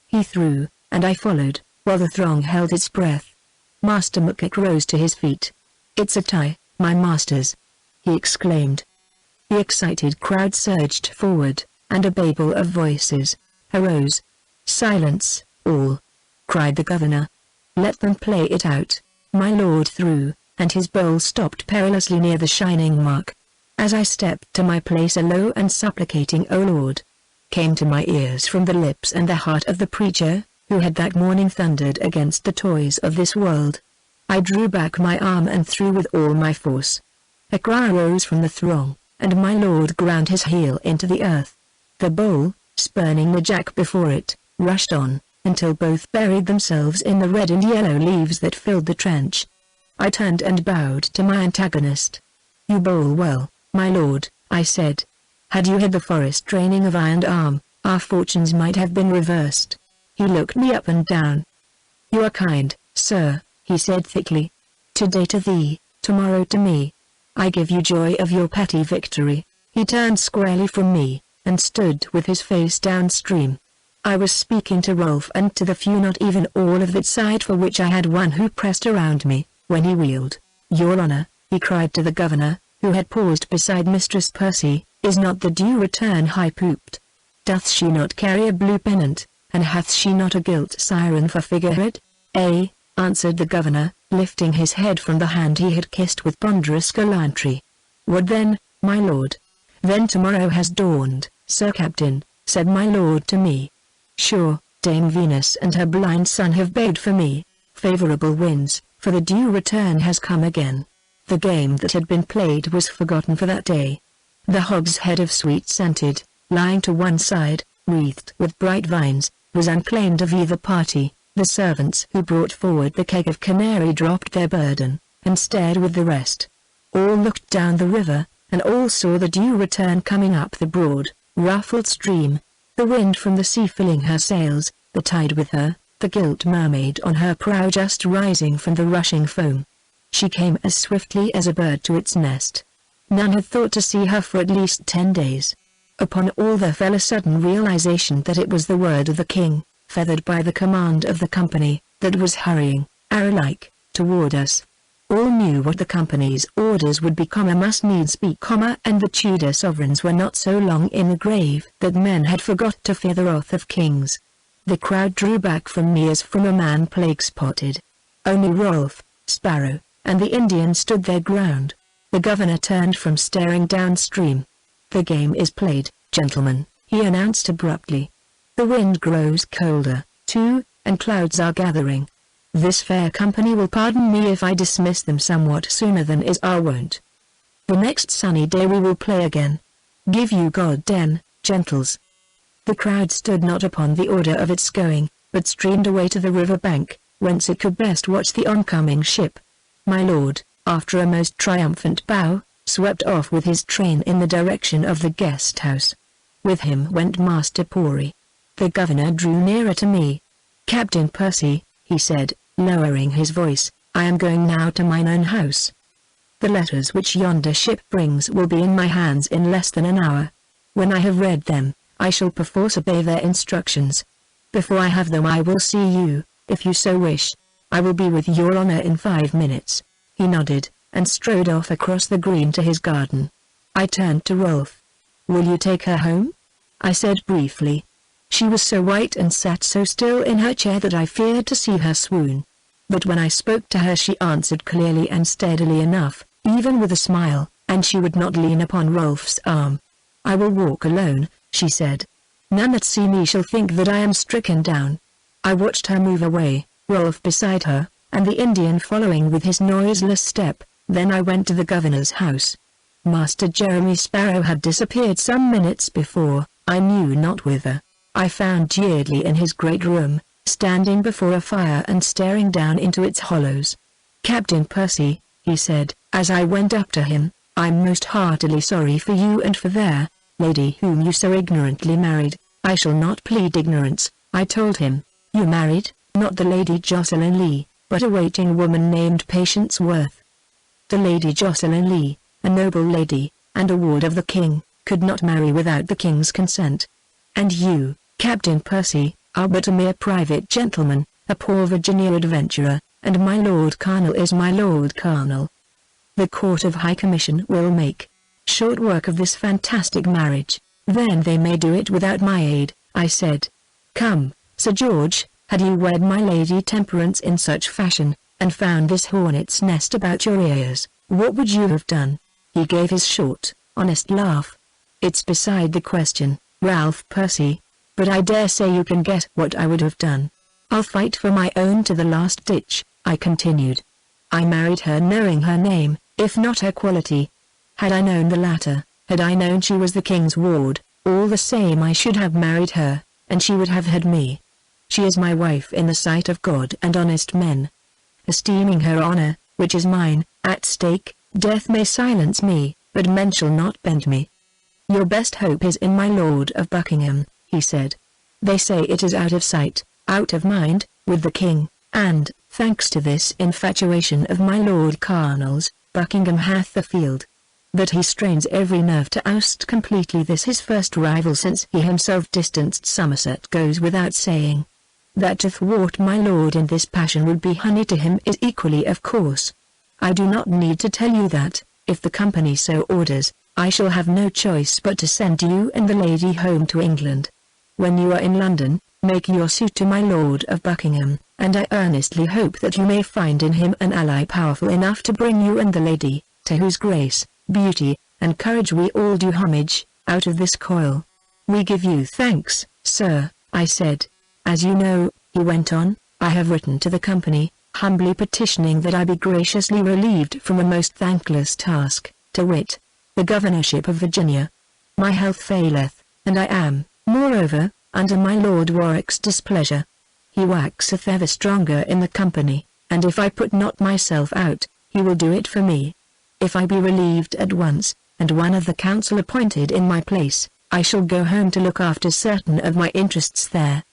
He threw, and I followed, while the throng held its breath. Master McCook rose to his feet. "It's a tie, my masters," he exclaimed. The excited crowd surged forward, and a babel of voices arose. "Silence, all!" cried the governor. "Let them play it out." My lord threw, and his bowl stopped perilously near the shining mark. As I stepped to my place, a low and supplicating "O Lord," came to my ears from the lips and the heart of the preacher, who had that morning thundered against the toys of this world. I drew back my arm and threw with all my force. A cry arose from the throng, and my lord ground his heel into the earth. The bowl, spurning the jack before it, rushed on, until both buried themselves in the red and yellow leaves that filled the trench. I turned and bowed to my antagonist. "You bowl well, my lord," I said. "Had you had the forest training of eye and arm, our fortunes might have been reversed." He looked me up and down. "You are kind, sir," he said thickly. "Today to thee, tomorrow to me. I give you joy of your petty victory." He turned squarely from me, and stood with his face downstream. I was speaking to Rolf and to the few, not even all of that side for which I had won, who pressed around me, when he wheeled. "Your Honour," he cried to the governor, who had paused beside Mistress Percy, "is not the Due Return high-pooped? Doth she not carry a blue pennant, and hath she not a gilt siren for figurehead?" "Ay," answered the governor, lifting his head from the hand he had kissed with ponderous gallantry. "What then, my lord?" "Then tomorrow has dawned, Sir Captain," said my lord to me. "Sure, Dame Venus and her blind son have begged for me, favourable winds, for the Due Return has come again." The game that had been played was forgotten for that day. The hogshead of sweet-scented, lying to one side, wreathed with bright vines, was unclaimed of either party. The servants who brought forward the keg of canary dropped their burden, and stared with the rest. All looked down the river, and all saw the Due Return coming up the broad, ruffled stream, the wind from the sea filling her sails, the tide with her, the gilt mermaid on her prow just rising from the rushing foam. She came as swiftly as a bird to its nest. None had thought to see her for at least 10 days. Upon all there fell a sudden realization that it was the word of the king, feathered by the command of the company, that was hurrying, arrow-like, toward us. All knew what the company's orders would be, must needs be, and the Tudor sovereigns were not so long in the grave that men had forgot to fear the wrath of kings. The crowd drew back from me as from a man plague-spotted. Only Rolf, Sparrow, and the Indian stood their ground. The governor turned from staring downstream. "The game is played, gentlemen," he announced abruptly. "The wind grows colder, too, and clouds are gathering. This fair company will pardon me if I dismiss them somewhat sooner than is our wont. The next sunny day we will play again. Give you God den, gentles." The crowd stood not upon the order of its going, but streamed away to the river bank, whence it could best watch the oncoming ship. My lord, after a most triumphant bow, swept off with his train in the direction of the guest house. With him went Master Pori. The governor drew nearer to me. "Captain Percy," he said, lowering his voice, "I am going now to mine own house. The letters which yonder ship brings will be in my hands in less than an hour. When I have read them, I shall perforce obey their instructions. Before I have them I will see you, if you so wish. I will be with your honor in 5 minutes." He nodded, and strode off across the green to his garden. I turned to Rolf. "Will you take her home?" I said briefly. She was so white and sat so still in her chair that I feared to see her swoon. But when I spoke to her she answered clearly and steadily enough, even with a smile, and she would not lean upon Rolf's arm. "I will walk alone," she said. "None that see me shall think that I am stricken down." I watched her move away, Rolf beside her, and the Indian following with his noiseless step. Then I went to the governor's house. Master Jeremy Sparrow had disappeared some minutes before, I knew not whither. I found Yeardley in his great room, standing before a fire and staring down into its hollows. "Captain Percy," he said, as I went up to him, "I'm most heartily sorry for you and for their lady whom you so ignorantly married." "I shall not plead ignorance," I told him. "You married, not the Lady Jocelyn Lee, but a waiting woman named Patience Worth." The Lady Jocelyn Lee, a noble lady, and a ward of the king, could not marry without the king's consent. "And you, Captain Percy, are but a mere private gentleman, a poor Virginia adventurer, and my Lord Colonel is my Lord Colonel. The Court of High Commission will make short work of this fantastic marriage, then they may do it without my aid," I said. "Come, Sir George, had you wed my Lady Temperance in such fashion, and found this hornet's nest about your ears, what would you have done?" He gave his short, honest laugh. "It's beside the question, Ralph Percy. But I dare say you can guess what I would have done. I'll fight for my own to the last ditch," I continued. "I married her knowing her name, if not her quality. Had I known the latter, had I known she was the king's ward, all the same I should have married her, and she would have had me. She is my wife in the sight of God and honest men. Esteeming her honor, which is mine, at stake, death may silence me, but men shall not bend me." "Your best hope is in my Lord of Buckingham," he said. "They say it is out of sight, out of mind, with the king, and, thanks to this infatuation of my Lord Colonel's, Buckingham hath the field. That he strains every nerve to oust completely this his first rival since he himself distanced Somerset goes without saying. That to thwart my lord in this passion would be honey to him is equally of course. I do not need to tell you that, if the company so orders, I shall have no choice but to send you and the lady home to England. When you are in London, make your suit to my Lord of Buckingham, and I earnestly hope that you may find in him an ally powerful enough to bring you and the lady, to whose grace, beauty, and courage we all do homage, out of this coil." "We give you thanks, sir," I said. "As you know," he went on, "I have written to the company, humbly petitioning that I be graciously relieved from a most thankless task, to wit, the governorship of Virginia. My health faileth, and I am, moreover, under my Lord Warwick's displeasure. He waxeth ever stronger in the company, and if I put not myself out, he will do it for me. If I be relieved at once, and one of the council appointed in my place, I shall go home to look after certain of my interests there.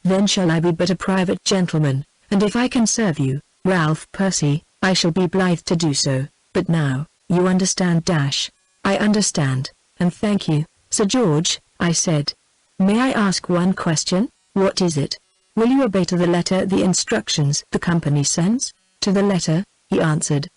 Then shall I be but a private gentleman, and if I can serve you, Ralph Percy, I shall be blithe to do so, but now, you understand dash." "I understand, and thank you, Sir George," I said. "May I ask one question?" "What is it?" "Will you obey to the letter the instructions the company sends?" "To the letter," he answered.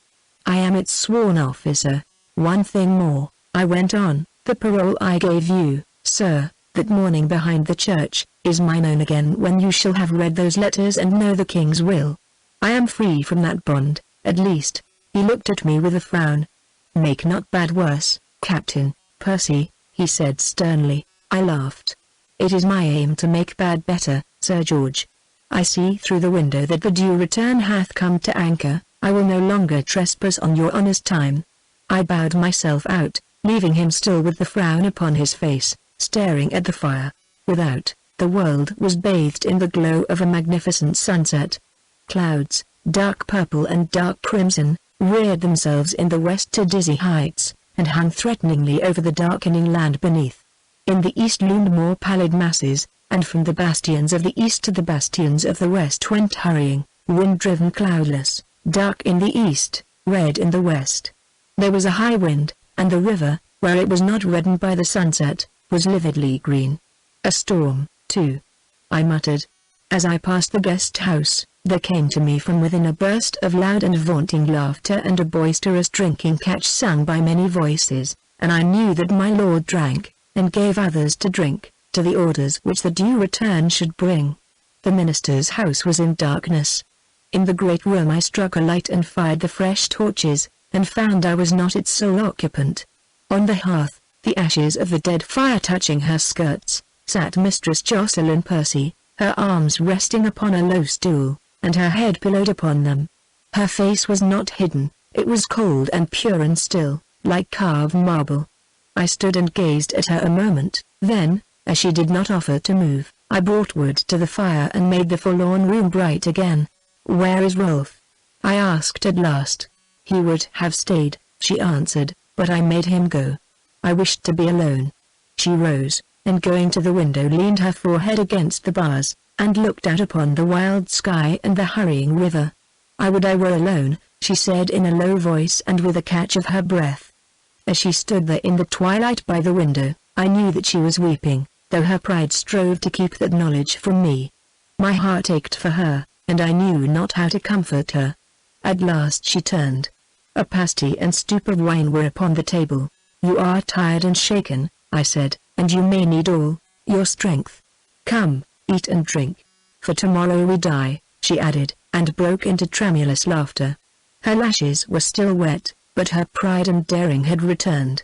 "I am its sworn officer. One thing more," I went on, "the parole I gave you, sir, that morning behind the church, is mine own again when you shall have read those letters and know the king's will. I am free from that bond, at least." He looked at me with a frown. "Make not bad worse, Captain Percy," he said sternly. I laughed. "It is my aim to make bad better, Sir George. I see through the window that the Due Return hath come to anchor. I will no longer trespass on your honor's time." I bowed myself out, leaving him still with the frown upon his face, staring at the fire. Without, the world was bathed in the glow of a magnificent sunset. Clouds, dark purple and dark crimson, reared themselves in the west to dizzy heights, and hung threateningly over the darkening land beneath. In the east loomed more pallid masses, and from the bastions of the east to the bastions of the west went hurrying, wind-driven cloudless, dark in the east, red in the west. There was a high wind, and the river, where it was not reddened by the sunset, was lividly green. "A storm, too," I muttered. As I passed the guest house, there came to me from within a burst of loud and vaunting laughter and a boisterous drinking catch sung by many voices, and I knew that my lord drank, and gave others to drink, to the orders which the Due Return should bring. The minister's house was in darkness. In the great room I struck a light and fired the fresh torches, and found I was not its sole occupant. On the hearth, the ashes of the dead fire touching her skirts, sat Mistress Jocelyn Percy, her arms resting upon a low stool, and her head pillowed upon them. Her face was not hidden, it was cold and pure and still, like carved marble. I stood and gazed at her a moment, then, as she did not offer to move, I brought wood to the fire and made the forlorn room bright again. "Where is Rolf?" I asked at last. "He would have stayed," she answered, "but I made him go. I wished to be alone." She rose, and going to the window leaned her forehead against the bars, and looked out upon the wild sky and the hurrying river. "I would I were alone," she said in a low voice and with a catch of her breath. As she stood there in the twilight by the window, I knew that she was weeping, though her pride strove to keep that knowledge from me. My heart ached for her, and I knew not how to comfort her. At last she turned. A pasty and stoup of wine were upon the table. "You are tired and shaken," I said, "and you may need all your strength. Come, eat and drink. For tomorrow we die," she added, and broke into tremulous laughter. Her lashes were still wet, but her pride and daring had returned.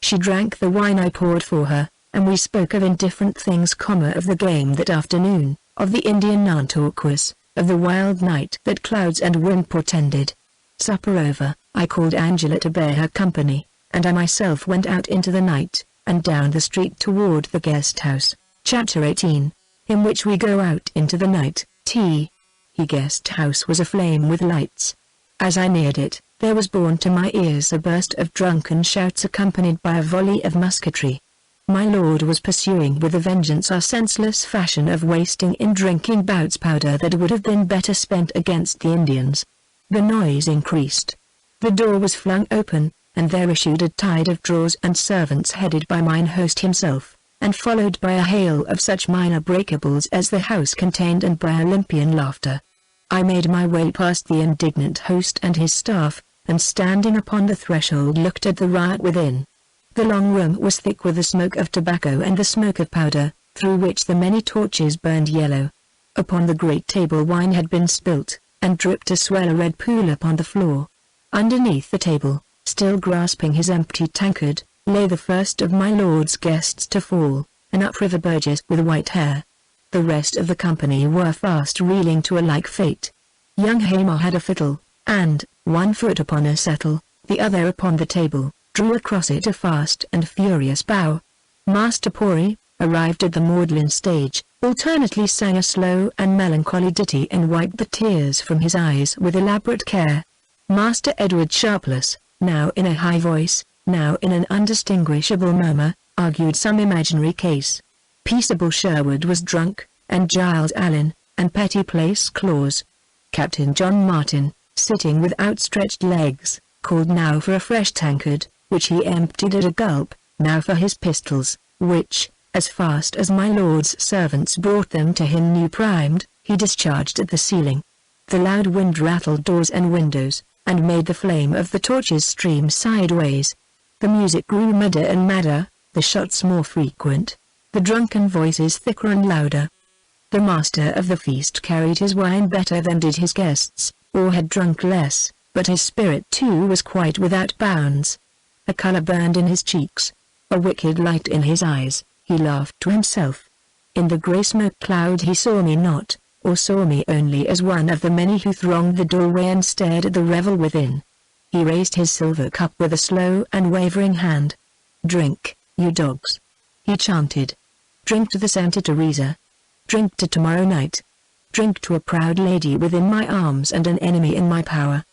She drank the wine I poured for her, and we spoke of indifferent things, of the game that afternoon, of the Indian Nantuckwis, of the wild night that clouds and wind portended. Supper over, I called Angela to bear her company, and I myself went out into the night, and down the street toward the guest house. Chapter 18, in which we go out into the night. The guest house was aflame with lights. As I neared it, there was borne to my ears a burst of drunken shouts accompanied by a volley of musketry. My lord was pursuing with a vengeance our senseless fashion of wasting in drinking bouts powder that would have been better spent against the Indians. The noise increased. The door was flung open, and there issued a tide of drawers and servants headed by mine host himself, and followed by a hail of such minor breakables as the house contained and by Olympian laughter. I made my way past the indignant host and his staff, and standing upon the threshold looked at the riot within. The long room was thick with the smoke of tobacco and the smoke of powder, through which the many torches burned yellow. Upon the great table wine had been spilt, and dripped a swell red pool upon the floor. Underneath the table, still grasping his empty tankard, lay the first of my lord's guests to fall, an upriver burgess with white hair. The rest of the company were fast reeling to a like fate. Young Hamar had a fiddle, and, one foot upon a settle, the other upon the table, drew across it a fast and furious bow. Master Pori, arrived at the maudlin stage, alternately sang a slow and melancholy ditty and wiped the tears from his eyes with elaborate care. Master Edward Sharpless, now in a high voice, now in an undistinguishable murmur, argued some imaginary case. Peaceable Sherwood was drunk, and Giles Allen, and Petty Place Claus. Captain John Martin, sitting with outstretched legs, called now for a fresh tankard, which he emptied at a gulp, now for his pistols, which, as fast as my lord's servants brought them to him new primed, he discharged at the ceiling. The loud wind rattled doors and windows, and made the flame of the torches stream sideways. The music grew madder and madder, the shots more frequent. The drunken voices thicker and louder. The master of the feast carried his wine better than did his guests, or had drunk less, but his spirit too was quite without bounds. A color burned in his cheeks, a wicked light in his eyes. He laughed to himself. In the grey smoke cloud he saw me not, or saw me only as one of the many who thronged the doorway and stared at the revel within. He raised his silver cup with a slow and wavering hand. "Drink, you dogs," he chanted. "Drink to the Santa Teresa. Drink to tomorrow night. Drink to a proud lady within my arms and an enemy in my power."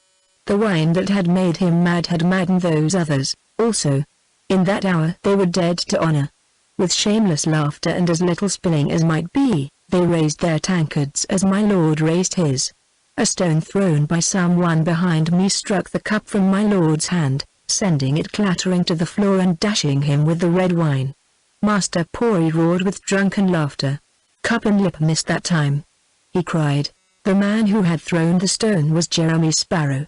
The wine that had made him mad had maddened those others, also. In that hour they were dead to honor. With shameless laughter and as little spilling as might be, they raised their tankards as my lord raised his. A stone thrown by someone behind me struck the cup from my lord's hand, sending it clattering to the floor and dashing him with the red wine. Master Pori roared with drunken laughter. "Cup and lip missed that time," he cried. The man who had thrown the stone was Jeremy Sparrow.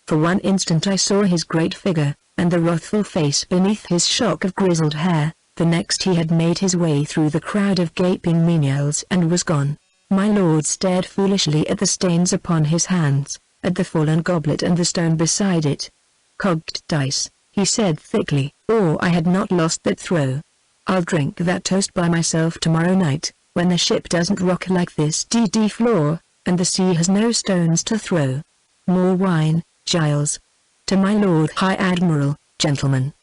For one instant I saw his great figure, and the wrathful face beneath his shock of grizzled hair. The next he had made his way through the crowd of gaping menials and was gone. My lord stared foolishly at the stains upon his hands, at the fallen goblet and the stone beside it. "Cogged dice," he said thickly, "or I had not lost that throw. I'll drink that toast by myself tomorrow night, when the ship doesn't rock like this DD floor, and the sea has no stones to throw. More wine, Giles. To my Lord High Admiral, gentlemen.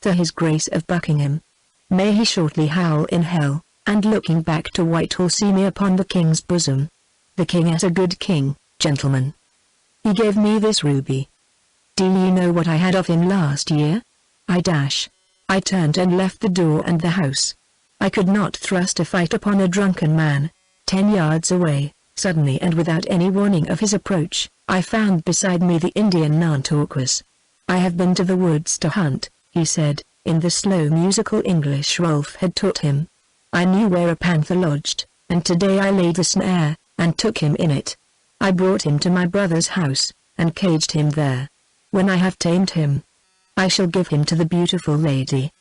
To His Grace of Buckingham. May he shortly howl in hell, and looking back to Whitehall see me upon the king's bosom. The king is a good king, gentlemen. He gave me this ruby. Do ye know what I had of him last year? I turned and left the door and the house. I could not thrust a fight upon a drunken man. 10 yards away, suddenly and without any warning of his approach, I found beside me the Indian Nantorquas. "I have been to the woods to hunt," he said, in the slow musical English Rolf had taught him. "I knew where a panther lodged, and today I laid the snare, and took him in it. I brought him to my brother's house, and caged him there. When I have tamed him, I shall give him to the beautiful lady."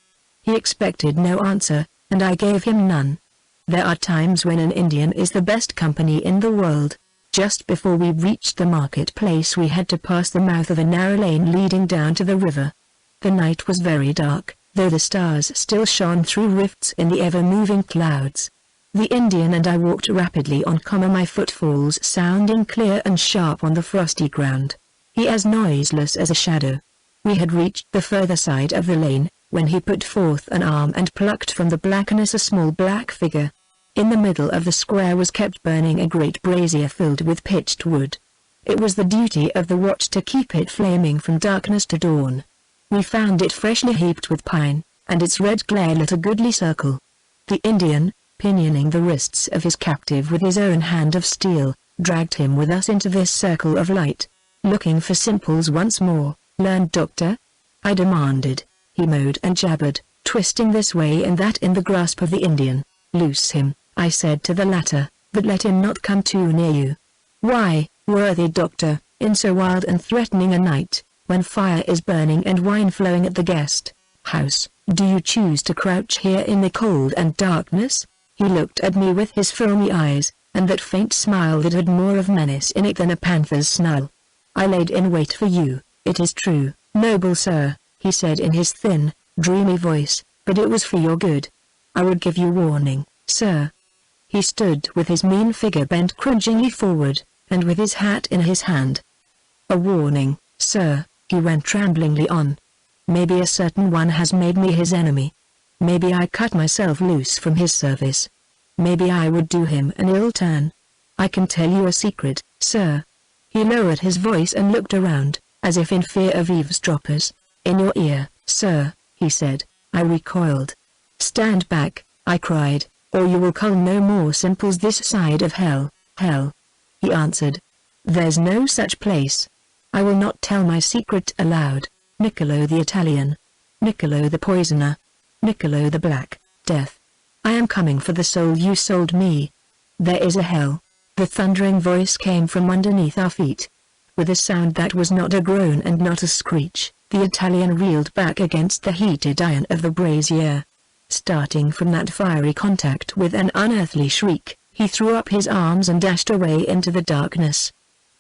He expected no answer, and I gave him none. There are times when an Indian is the best company in the world. Just before we reached the marketplace we had to pass the mouth of a narrow lane leading down to the river. The night was very dark, though the stars still shone through rifts in the ever-moving clouds. The Indian and I walked rapidly on, my footfalls sounding clear and sharp on the frosty ground. He as noiseless as a shadow. We had reached the further side of the lane, when he put forth an arm and plucked from the blackness a small black figure. In the middle of the square was kept burning a great brazier filled with pitched wood. It was the duty of the watch to keep it flaming from darkness to dawn. We found it freshly heaped with pine, and its red glare lit a goodly circle. The Indian, pinioning the wrists of his captive with his own hand of steel, dragged him with us into this circle of light. "Looking for simples once more, learned doctor?" I demanded. He mowed and jabbered, twisting this way and that in the grasp of the Indian. "Loose him," I said to the latter, "but let him not come too near you." "Why, worthy doctor, in so wild and threatening a night, when fire is burning and wine flowing at the guest house, do you choose to crouch here in the cold and darkness?" He looked at me with his filmy eyes, and that faint smile that had more of menace in it than a panther's snarl. "I laid in wait for you, it is true, noble sir," he said in his thin, dreamy voice, "but it was for your good. I would give you warning, sir." He stood with his mean figure bent cringingly forward, and with his hat in his hand. "A warning, sir," he went tremblingly on. "Maybe a certain one has made me his enemy. Maybe I cut myself loose from his service. Maybe I would do him an ill turn. I can tell you a secret, sir." He lowered his voice and looked around, as if in fear of eavesdroppers. "In your ear, sir," he said. I recoiled. "Stand back," I cried, "or you will cull no more simples this side of hell." "Hell," he answered. "There's no such place. I will not tell my secret aloud. Niccolo the Italian. Niccolo the poisoner. Niccolo the Black Death. I am coming for the soul you sold me. There is a hell." The thundering voice came from underneath our feet. With a sound that was not a groan and not a screech, the Italian reeled back against the heated iron of the brazier. Starting from that fiery contact with an unearthly shriek, he threw up his arms and dashed away into the darkness.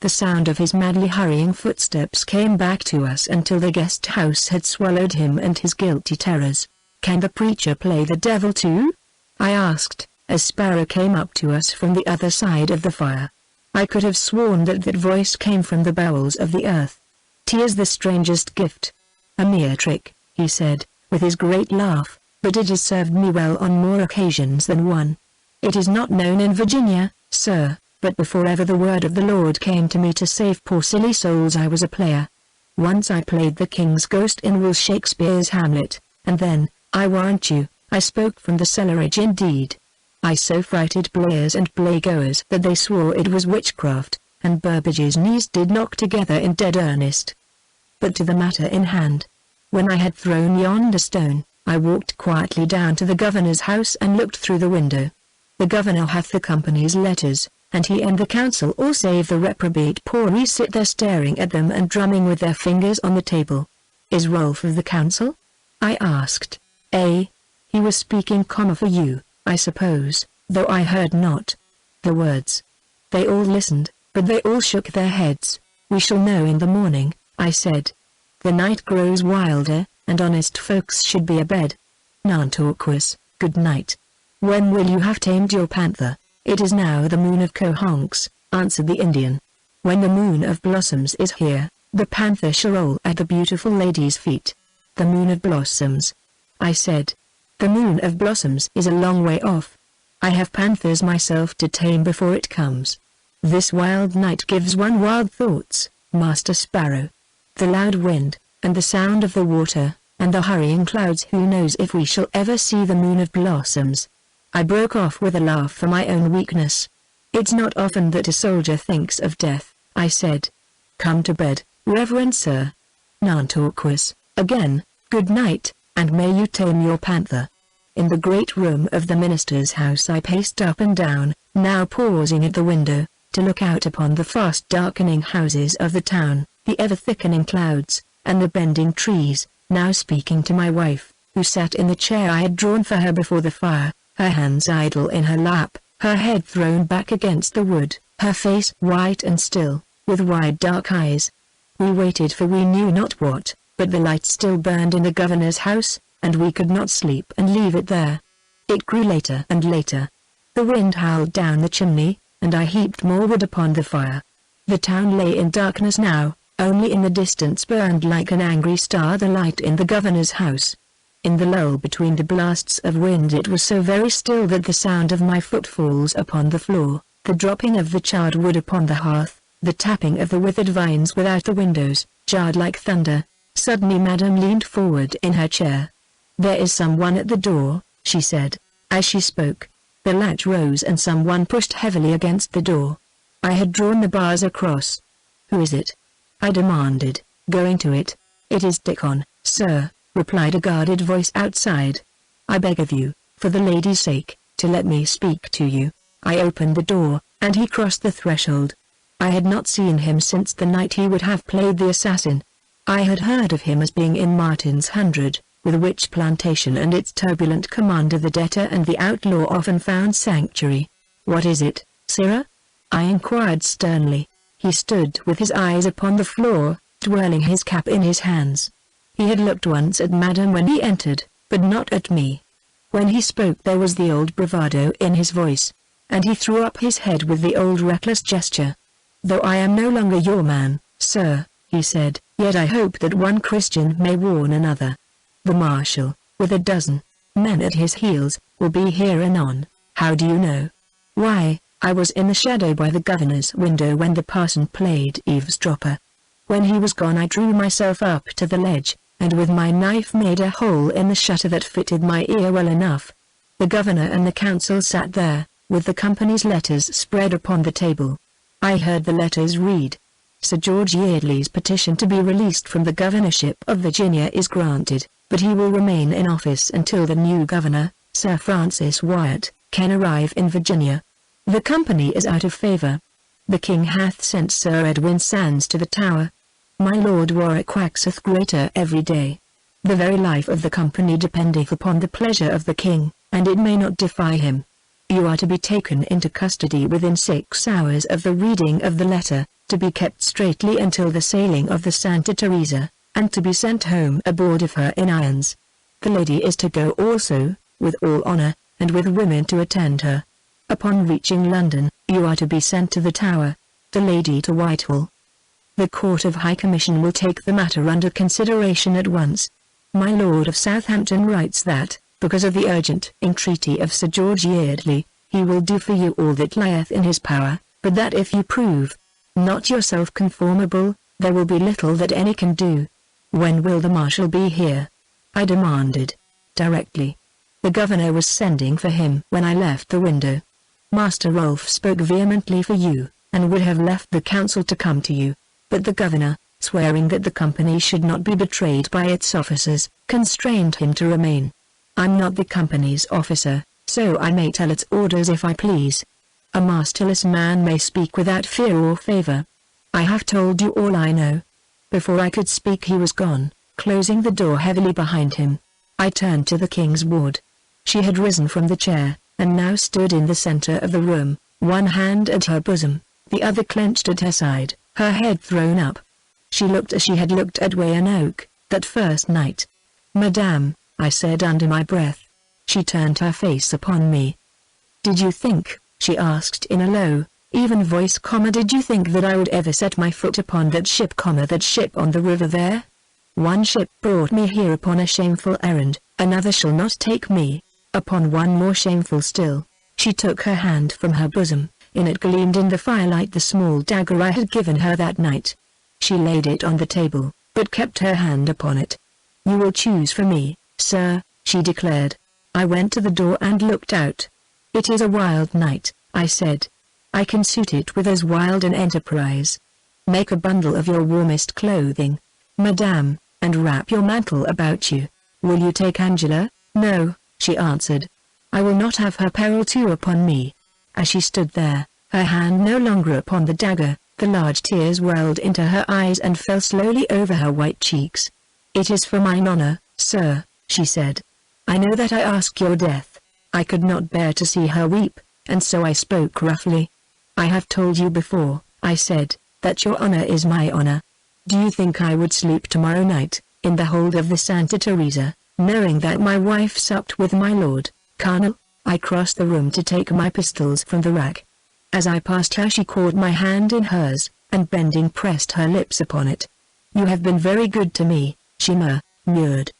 The sound of his madly hurrying footsteps came back to us until the guest house had swallowed him and his guilty terrors. "Can the preacher play the devil too?" I asked, as Sparrow came up to us from the other side of the fire. I could have sworn that voice came from the bowels of the earth. "'Tis the strangest gift. A mere trick," he said, with his great laugh, "but it has served me well on more occasions than one. It is not known in Virginia, sir, but before ever the word of the Lord came to me to save poor silly souls I was a player. Once I played the king's ghost in Will Shakespeare's Hamlet, and then, I warrant you, I spoke from the cellarage indeed. I so frighted players and playgoers that they swore it was witchcraft, and Burbage's knees did knock together in dead earnest. But to the matter in hand. When I had thrown yonder stone, I walked quietly down to the governor's house and looked through the window. The governor hath the company's letters, and he and the council all save the reprobate Pori sit there staring at them and drumming with their fingers on the table. Is Rolf of the council? I asked. He was speaking for you, I suppose, though I heard not the words. They all listened, but they all shook their heads. We shall know in the morning, I said. The night grows wilder, and honest folks should be abed. Nantorquas, good night. When will you have tamed your panther? It is now the moon of Cohonks, answered the Indian. When the moon of blossoms is here, the panther shall roll at the beautiful lady's feet. The moon of blossoms, I said. The moon of blossoms is a long way off. I have panthers myself to tame before it comes. This wild night gives one wild thoughts, Master Sparrow. The loud wind, and the sound of the water, and the hurrying clouds. Who knows if we shall ever see the moon of blossoms? I broke off with a laugh for my own weakness. It's not often that a soldier thinks of death, I said. Come to bed, Reverend Sir. Nantorquas, again, good night, and may you tame your panther. In the great room of the minister's house I paced up and down, now pausing at the window, to look out upon the fast darkening houses of the town, the ever-thickening clouds, and the bending trees, now speaking to my wife, who sat in the chair I had drawn for her before the fire, her hands idle in her lap, her head thrown back against the wood, her face white and still, with wide dark eyes. We waited for we knew not what, but the light still burned in the governor's house, and we could not sleep and leave it there. It grew later and later. The wind howled down the chimney, and I heaped more wood upon the fire. The town lay in darkness now, only in the distance burned like an angry star the light in the governor's house. In the lull between the blasts of wind it was so very still that the sound of my footfalls upon the floor, the dropping of the charred wood upon the hearth, the tapping of the withered vines without the windows, jarred like thunder. Suddenly Madame leaned forward in her chair. "There is someone at the door," she said. As she spoke, the latch rose and someone pushed heavily against the door. I had drawn the bars across. "Who is it?" I demanded, going to it. "It is Dickon, sir," replied a guarded voice outside. "I beg of you, for the lady's sake, to let me speak to you." I opened the door, and he crossed the threshold. I had not seen him since the night he would have played the assassin. I had heard of him as being in Martin's 100, with which plantation and its turbulent commander the debtor and the outlaw often found sanctuary. "What is it, sirrah?" I inquired sternly. He stood with his eyes upon the floor, twirling his cap in his hands. He had looked once at Madame when he entered, but not at me. When he spoke there was the old bravado in his voice, and he threw up his head with the old reckless gesture. "Though I am no longer your man, sir," he said, "yet I hope that one Christian may warn another. The marshal, with a dozen men at his heels, will be here anon." "How do you know?" "Why, I was in the shadow by the governor's window when the parson played eavesdropper. When he was gone I drew myself up to the ledge, and with my knife made a hole in the shutter that fitted my ear well enough. The governor and the council sat there, with the company's letters spread upon the table. I heard the letters read. Sir George Yeardley's petition to be released from the governorship of Virginia is granted, but he will remain in office until the new governor, Sir Francis Wyatt, can arrive in Virginia. The company is out of favor. The king hath sent Sir Edwin Sandys to the Tower. My Lord Warwick waxeth greater every day. The very life of the company dependeth upon the pleasure of the king, and it may not defy him. You are to be taken into custody within 6 hours of the reading of the letter, to be kept straitly until the sailing of the Santa Teresa, and to be sent home aboard of her in irons. The lady is to go also, with all honor, and with women to attend her. Upon reaching London, you are to be sent to the Tower, the lady to Whitehall. The Court of High Commission will take the matter under consideration at once. My Lord of Southampton writes that, because of the urgent entreaty of Sir George Yeardley, he will do for you all that lieth in his power, but that if you prove not yourself conformable, there will be little that any can do. When will the Marshal be here? I demanded. Directly. The Governor was sending for him when I left the window. Master Rolfe spoke vehemently for you, and would have left the council to come to you, but the Governor, swearing that the company should not be betrayed by its officers, constrained him to remain. I'm not the company's officer, so I may tell its orders if I please. A masterless man may speak without fear or favor. I have told you all I know. Before I could speak he was gone, closing the door heavily behind him. I turned to the king's ward. She had risen from the chair, and now stood in the center of the room, one hand at her bosom, the other clenched at her side, her head thrown up. She looked as she had looked at Weyanoke, that first night. "Madame," I said under my breath. She turned her face upon me. "Did you think," she asked in a low, even voice, "did you think that I would ever set my foot upon that ship, that ship on the river there? One ship brought me here upon a shameful errand, another shall not take me upon one more shameful still." She took her hand from her bosom. In it gleamed in the firelight the small dagger I had given her that night. She laid it on the table, but kept her hand upon it. "You will choose for me, sir," she declared. I went to the door and looked out. "It is a wild night," I said. "I can suit it with as wild an enterprise. Make a bundle of your warmest clothing, madame, and wrap your mantle about you. Will you take Angela?" "No," she answered. "I will not have her peril too upon me." As she stood there, her hand no longer upon the dagger, the large tears welled into her eyes and fell slowly over her white cheeks. "It is for mine honor, sir," she said. "I know that I ask your death." I could not bear to see her weep, and so I spoke roughly. "I have told you before," I said, "that your honor is my honor. Do you think I would sleep tomorrow night, in the hold of the Santa Teresa, knowing that my wife supped with my lord, Colonel?" I crossed the room to take my pistols from the rack. As I passed her she caught my hand in hers, and bending pressed her lips upon it. "You have been very good to me," she murmured.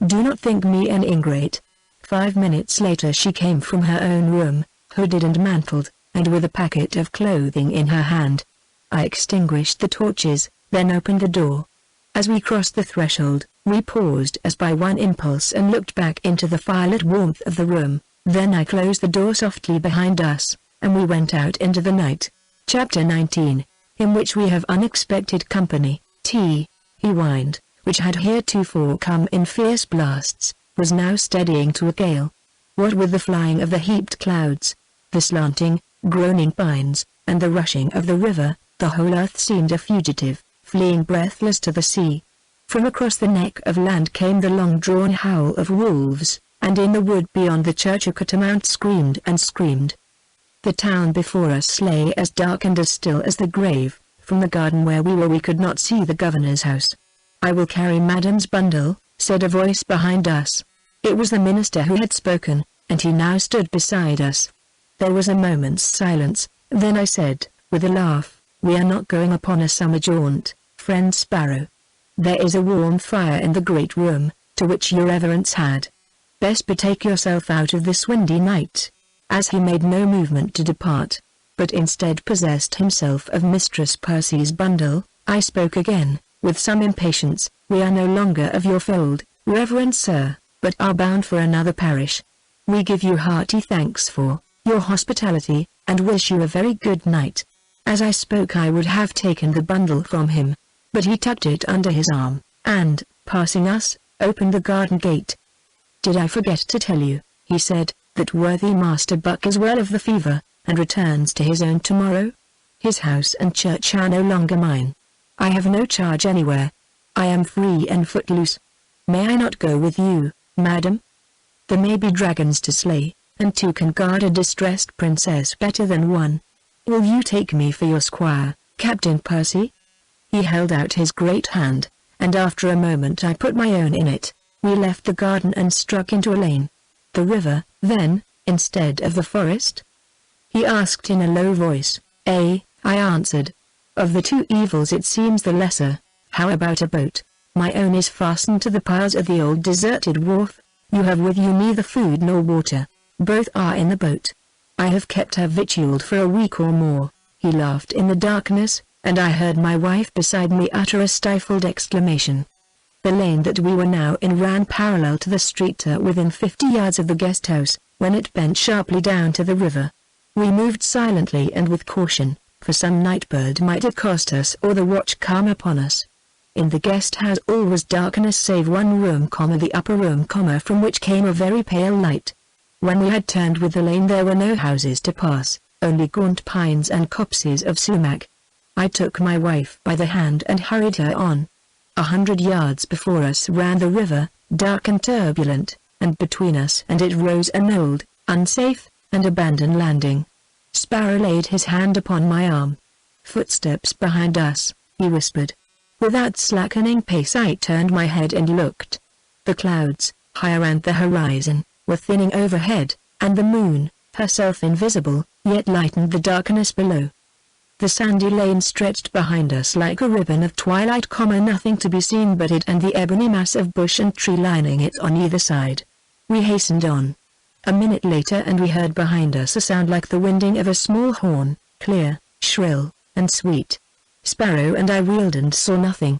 "Do not think me an ingrate." 5 minutes later she came from her own room, hooded and mantled, and with a packet of clothing in her hand. I extinguished the torches, then opened the door. As we crossed the threshold, we paused as by one impulse and looked back into the firelit warmth of the room. Then I closed the door softly behind us, and we went out into the night. Chapter 19, in which we have unexpected company. He wind, which had heretofore come in fierce blasts, was now steadying to a gale. What with the flying of the heaped clouds, the slanting, groaning pines, and the rushing of the river, the whole earth seemed a fugitive, fleeing breathless to the sea. From across the neck of land came the long-drawn howl of wolves, and in the wood beyond the church a catamount screamed and screamed. The town before us lay as dark and as still as the grave. From the garden where we were we could not see the governor's house. "I will carry Madame's bundle," said a voice behind us. It was the minister who had spoken, and he now stood beside us. There was a moment's silence, then I said, with a laugh, "We are not going upon a summer jaunt, friend Sparrow. There is a warm fire in the great room, to which your reverence had best betake yourself out of this windy night." As he made no movement to depart, but instead possessed himself of Mistress Percy's bundle, I spoke again, with some impatience. "We are no longer of your fold, reverend sir, but are bound for another parish. We give you hearty thanks for your hospitality, and wish you a very good night." As I spoke I would have taken the bundle from him, but he tucked it under his arm, and, passing us, opened the garden gate. "Did I forget to tell you," he said, "that worthy Master Buck is well of the fever, and returns to his own tomorrow? His house and church are no longer mine. I have no charge anywhere. I am free and footloose. "May I not go with you, madam? There may be dragons to slay, and two can guard a distressed princess better than one. Will you take me for your squire, Captain Percy?" He held out his great hand, and after a moment I put my own in it. We left the garden and struck into a lane. "The river, then, instead of the forest?" he asked in a low voice. "I answered. "Of the two evils it seems the lesser. How about a boat? My own is fastened to the piles at the old deserted wharf. You have with you neither food nor water. Both are in the boat. I have kept her victualled for a week or more." He laughed in the darkness, and I heard my wife beside me utter a stifled exclamation. The lane that we were now in ran parallel to the street within 50 yards of the guest house, when it bent sharply down to the river. We moved silently and with caution, for some night bird might accost us or the watch come upon us. In the guest house all was darkness save one room, the upper room, from which came a very pale light. When we had turned with the lane there were no houses to pass, only gaunt pines and copses of sumac. I took my wife by the hand and hurried her on. 100 yards before us ran the river, dark and turbulent, and between us and it rose an old, unsafe, and abandoned landing. Sparrow laid his hand upon my arm. "Footsteps behind us," he whispered. Without slackening pace I turned my head and looked. The clouds, high around the horizon, were thinning overhead, and the moon, herself invisible, yet lightened the darkness below. The sandy lane stretched behind us like a ribbon of twilight, nothing to be seen but it and the ebony mass of bush and tree lining it on either side. We hastened on. A minute later and we heard behind us a sound like the winding of a small horn, clear, shrill, and sweet. Sparrow and I wheeled and saw nothing.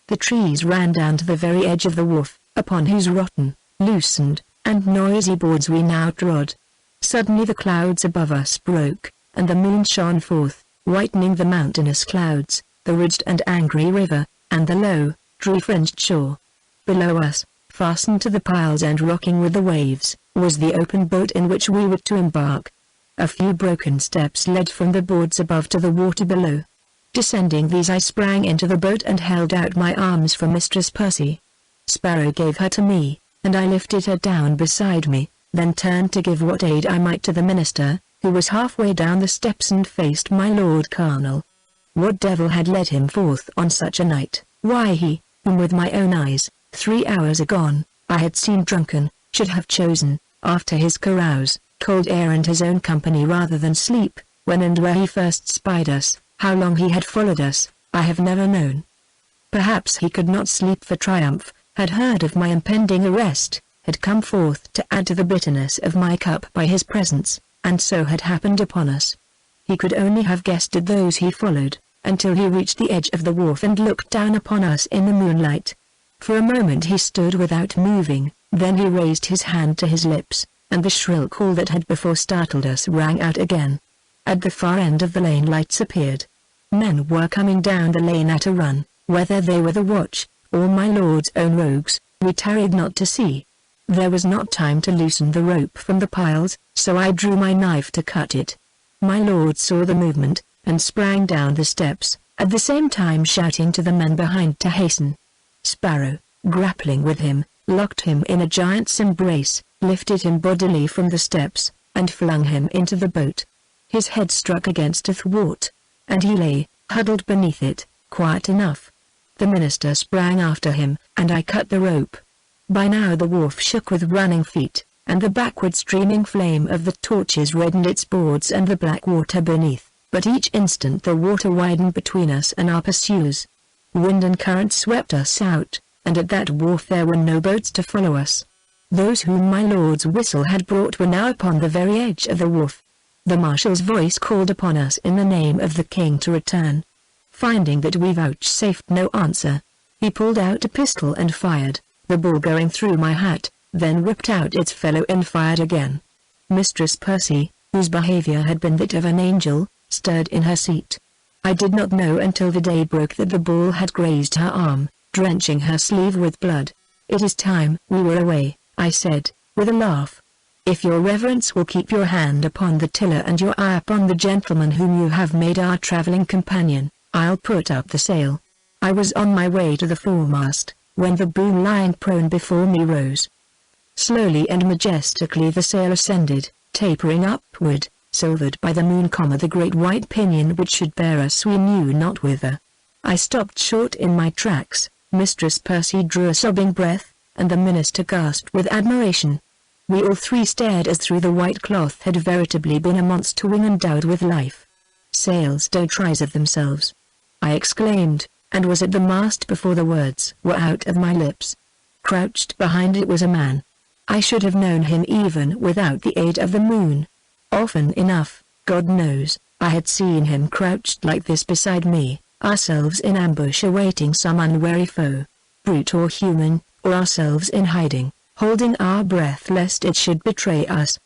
The trees ran down to the very edge of the wharf, upon whose rotten, loosened, and noisy boards we now trod. Suddenly the clouds above us broke, and the moon shone forth, whitening the mountainous clouds, the ridged and angry river, and the low, tree-fringed shore. Below us, fastened to the piles and rocking with the waves, was the open boat in which we were to embark. A few broken steps led from the boards above to the water below. Descending these I sprang into the boat and held out my arms for Mistress Percy. Sparrow gave her to me, and I lifted her down beside me, then turned to give what aid I might to the minister, who was halfway down the steps and faced my Lord Colonel. What devil had led him forth on such a night? Why he, whom with my own eyes, 3 hours agone, I had seen drunken, should have chosen, after his carouse, cold air and his own company rather than sleep, when and where he first spied us. How long he had followed us, I have never known. Perhaps he could not sleep for triumph, had heard of my impending arrest, had come forth to add to the bitterness of my cup by his presence, and so had happened upon us. He could only have guessed at those he followed, until he reached the edge of the wharf and looked down upon us in the moonlight. For a moment he stood without moving, then he raised his hand to his lips, and the shrill call that had before startled us rang out again. At the far end of the lane lights appeared. Men were coming down the lane at a run, whether they were the watch, or my lord's own rogues, we tarried not to see. There was not time to loosen the rope from the piles, so I drew my knife to cut it. My lord saw the movement, and sprang down the steps, at the same time shouting to the men behind to hasten. Sparrow, grappling with him, locked him in a giant's embrace, lifted him bodily from the steps, and flung him into the boat. His head struck against a thwart, and he lay, huddled beneath it, quiet enough. The minister sprang after him, and I cut the rope. By now the wharf shook with running feet, and the backward streaming flame of the torches reddened its boards and the black water beneath, but each instant the water widened between us and our pursuers. Wind and current swept us out, and at that wharf there were no boats to follow us. Those whom my lord's whistle had brought were now upon the very edge of the wharf. The marshal's voice called upon us in the name of the king to return. Finding that we vouchsafed no answer, he pulled out a pistol and fired, the ball going through my hat, then ripped out its fellow and fired again. Mistress Percy, whose behavior had been that of an angel, stirred in her seat. I did not know until the day broke that the ball had grazed her arm, drenching her sleeve with blood. "It is time we were away," I said, with a laugh. "If your reverence will keep your hand upon the tiller and your eye upon the gentleman whom you have made our travelling companion, I'll put up the sail." I was on my way to the foremast, when the boom lying prone before me rose. Slowly and majestically the sail ascended, tapering upward, silvered by the moon, the great white pinion which should bear us we knew not whither. I stopped short in my tracks. Mistress Percy drew a sobbing breath, and the minister gasped with admiration. We all three stared as through the white cloth had veritably been a monster wing endowed with life. "Sails don't rise of themselves," I exclaimed, and was at the mast before the words were out of my lips. Crouched behind it was a man. I should have known him even without the aid of the moon. Often enough, God knows, I had seen him crouched like this beside me, ourselves in ambush awaiting some unwary foe, brute or human, or ourselves in hiding, holding our breath lest it should betray us.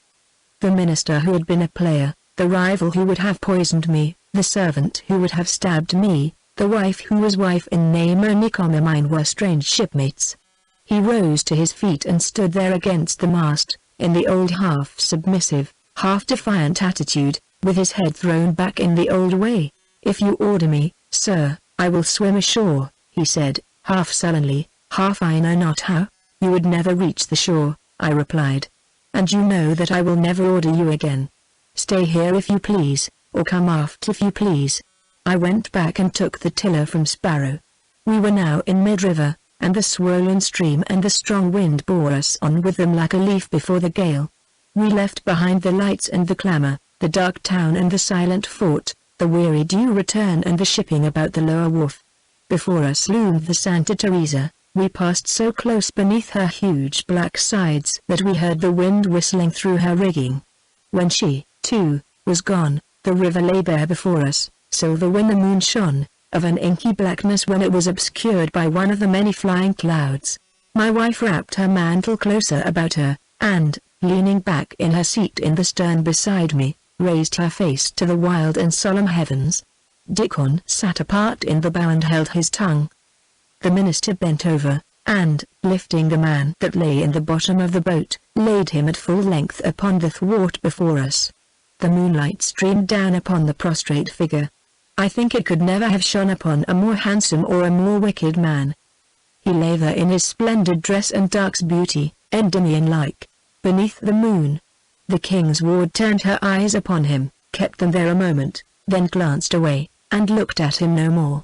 The minister who had been a player, the rival who would have poisoned me, the servant who would have stabbed me, the wife who was wife in name only, mine were strange shipmates. He rose to his feet and stood there against the mast, in the old half-submissive, half-defiant attitude, with his head thrown back in the old way. "If you order me, sir, I will swim ashore," he said, half sullenly, half I know not how. "You would never reach the shore," I replied. "And you know that I will never order you again. Stay here if you please, or come aft if you please." I went back and took the tiller from Sparrow. We were now in mid-river, and the swollen stream and the strong wind bore us on with them like a leaf before the gale. We left behind the lights and the clamour, the dark town and the silent fort, the weary due return and the shipping about the lower wharf. Before us loomed the Santa Teresa. We passed so close beneath her huge black sides that we heard the wind whistling through her rigging. When she, too, was gone, the river lay bare before us, silver when the moon shone, of an inky blackness when it was obscured by one of the many flying clouds. My wife wrapped her mantle closer about her, and, leaning back in her seat in the stern beside me, raised her face to the wild and solemn heavens. Dickon sat apart in the bow and held his tongue. The minister bent over, and, lifting the man that lay in the bottom of the boat, laid him at full length upon the thwart before us. The moonlight streamed down upon the prostrate figure. I think it could never have shone upon a more handsome or a more wicked man. He lay there in his splendid dress and dark beauty, Endymion-like, beneath the moon. The king's ward turned her eyes upon him, kept them there a moment, then glanced away, and looked at him no more.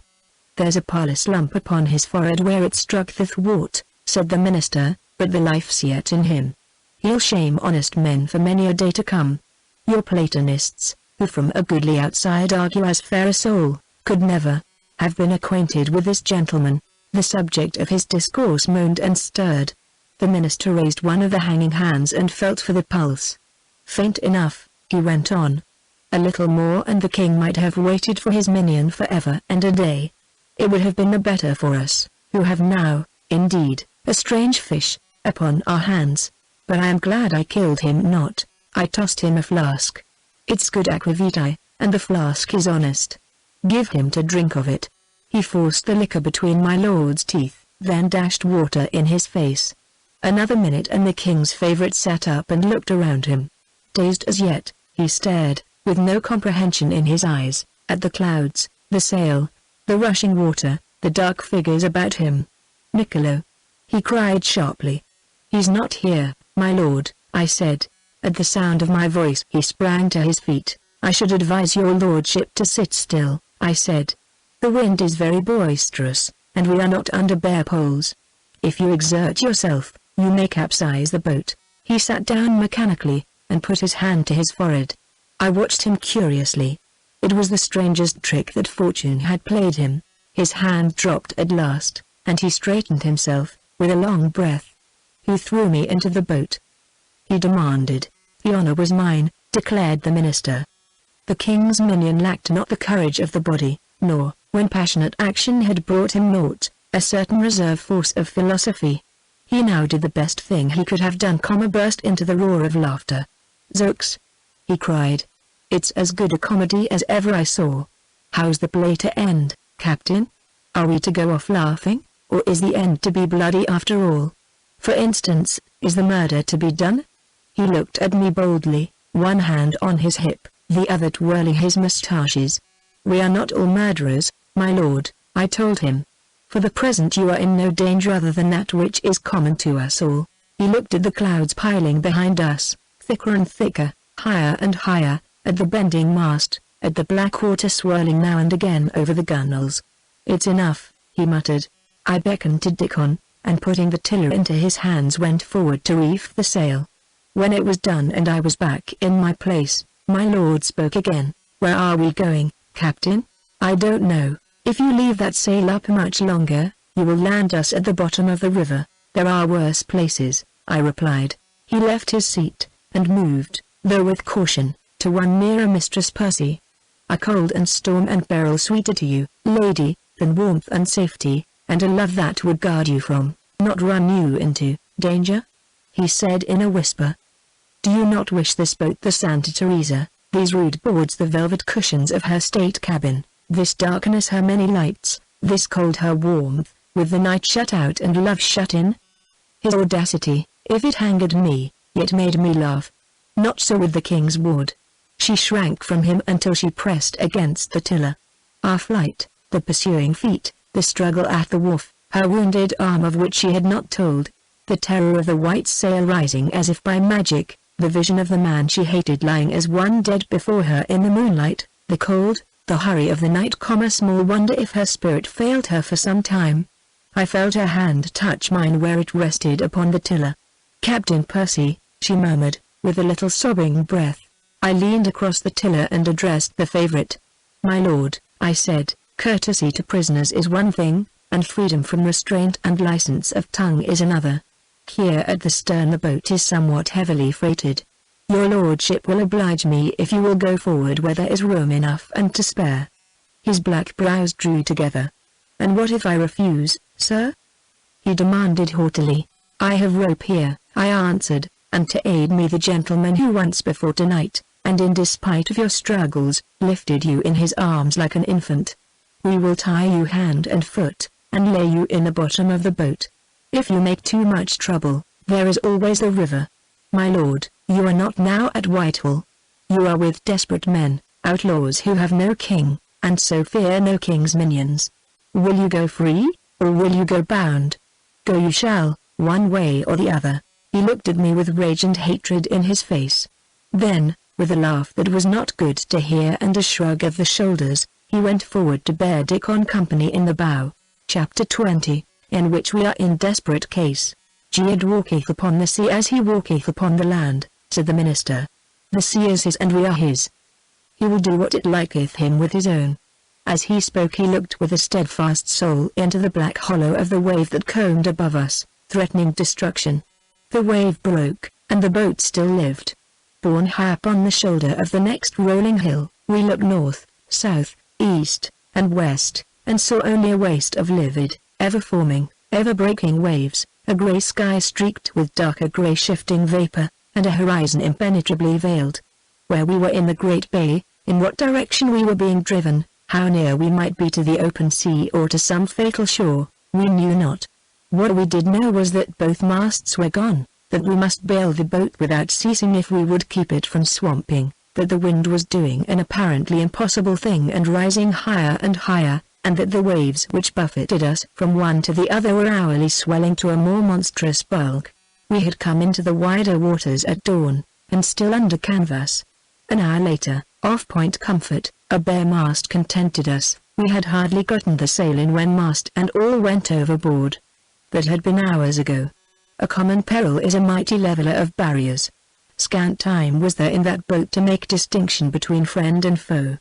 "There's a parlous lump upon his forehead where it struck the thwart," said the minister, "but the life's yet in him. He'll shame honest men for many a day to come. Your Platonists, who from a goodly outside argue as fair a soul, could never have been acquainted with this gentleman." The subject of his discourse moaned and stirred. The minister raised one of the hanging hands and felt for the pulse. "Faint enough," he went on. "A little more and the king might have waited for his minion forever and a day. It would have been the better for us, who have now, indeed, a strange fish upon our hands. But I am glad I killed him not." I tossed him a flask. "It's good aquavitae, and the flask is honest. Give him to drink of it." He forced the liquor between my lord's teeth, then dashed water in his face. Another minute and the king's favourite sat up and looked around him. Dazed as yet, he stared, with no comprehension in his eyes, at the clouds, the sail, the rushing water, the dark figures about him. "Niccolo!" he cried sharply. "He's not here, my lord," I said. At the sound of my voice he sprang to his feet. "I should advise your lordship to sit still," I said. "The wind is very boisterous, and we are not under bare poles. If you exert yourself, you may capsize the boat." He sat down mechanically, and put his hand to his forehead. I watched him curiously. It was the strangest trick that fortune had played him. His hand dropped at last, and he straightened himself, with a long breath. "Who threw me into the boat?" he demanded. "The honor was mine," declared the minister. The king's minion lacked not the courage of the body, nor, when passionate action had brought him naught, a certain reserve force of philosophy. He now did the best thing he could have done, burst into the roar of laughter. "Zooks!" he cried. "It's as good a comedy as ever I saw. How's the play to end, Captain? Are we to go off laughing, or is the end to be bloody after all? For instance, is the murder to be done?" He looked at me boldly, one hand on his hip, the other twirling his moustaches. "We are not all murderers, my lord," I told him. For the present you are in no danger other than that which is common to us all." He looked at the clouds piling behind us, thicker and thicker, higher and higher, at the bending mast, at the black water swirling now and again over the gunwales. "It's enough," he muttered. I beckoned to Dickon, and putting the tiller into his hands went forward to reef the sail. When it was done and I was back in my place, my lord spoke again. "Where are we going, Captain?" "I don't know. If you leave that sail up much longer, you will land us at the bottom of the river." "There are worse places," I replied. He left his seat, and moved, though with caution, to one nearer Mistress Percy. "A cold and storm and peril sweeter to you, lady, than warmth and safety, and a love that would guard you from, not run you into, danger?" he said in a whisper. "Do you not wish this boat the Santa Teresa, these rude boards the velvet cushions of her state cabin, this darkness her many lights, this cold her warmth, with the night shut out and love shut in?" His audacity, if it angered me, yet made me laugh. Not so with the king's ward. She shrank from him until she pressed against the tiller. Our flight, the pursuing feet, the struggle at the wharf, her wounded arm of which she had not told, the terror of the white sail rising as if by magic, the vision of the man she hated lying as one dead before her in the moonlight, the cold, the hurry of the night. Small wonder if her spirit failed her for some time. I felt her hand touch mine where it rested upon the tiller. "Captain Percy," she murmured, with a little sobbing breath. I leaned across the tiller and addressed the favorite. "My lord," I said, "courtesy to prisoners is one thing, and freedom from restraint and license of tongue is another. Here at the stern the boat is somewhat heavily freighted. Your lordship will oblige me if you will go forward where there is room enough and to spare." His black brows drew together. "And what if I refuse, sir?" he demanded haughtily. "I have rope here," I answered, "and to aid me the gentleman who once before tonight, and in despite of your struggles, lifted you in his arms like an infant. We will tie you hand and foot, and lay you in the bottom of the boat. If you make too much trouble, there is always the river. My lord, you are not now at Whitehall. You are with desperate men, outlaws who have no king, and so fear no king's minions. Will you go free, or will you go bound? Go you shall, one way or the other." He looked at me with rage and hatred in his face. Then, with a laugh that was not good to hear and a shrug of the shoulders, he went forward to bear Dickon company in the bow. Chapter 20, in which we are in desperate case. "God walketh upon the sea as he walketh upon the land," said the minister. "The sea is his and we are his. He will do what it liketh him with his own." As he spoke he looked with a steadfast soul into the black hollow of the wave that combed above us, threatening destruction. The wave broke, and the boat still lived. Borne high up on the shoulder of the next rolling hill, we looked north, south, east, and west, and saw only a waste of livid, ever-forming, ever-breaking waves, a grey sky streaked with darker grey shifting vapor, and a horizon impenetrably veiled. Where we were in the great bay, in what direction we were being driven, how near we might be to the open sea or to some fatal shore, we knew not. What we did know was that both masts were gone, that we must bail the boat without ceasing if we would keep it from swamping, that the wind was doing an apparently impossible thing and rising higher and higher, and that the waves which buffeted us from one to the other were hourly swelling to a more monstrous bulk. We had come into the wider waters at dawn, and still under canvas. An hour later, off Point Comfort, a bare mast contented us. We had hardly gotten the sail in when mast and all went overboard. That had been hours ago. A common peril is a mighty leveler of barriers. Scant time was there in that boat to make distinction between friend and foe.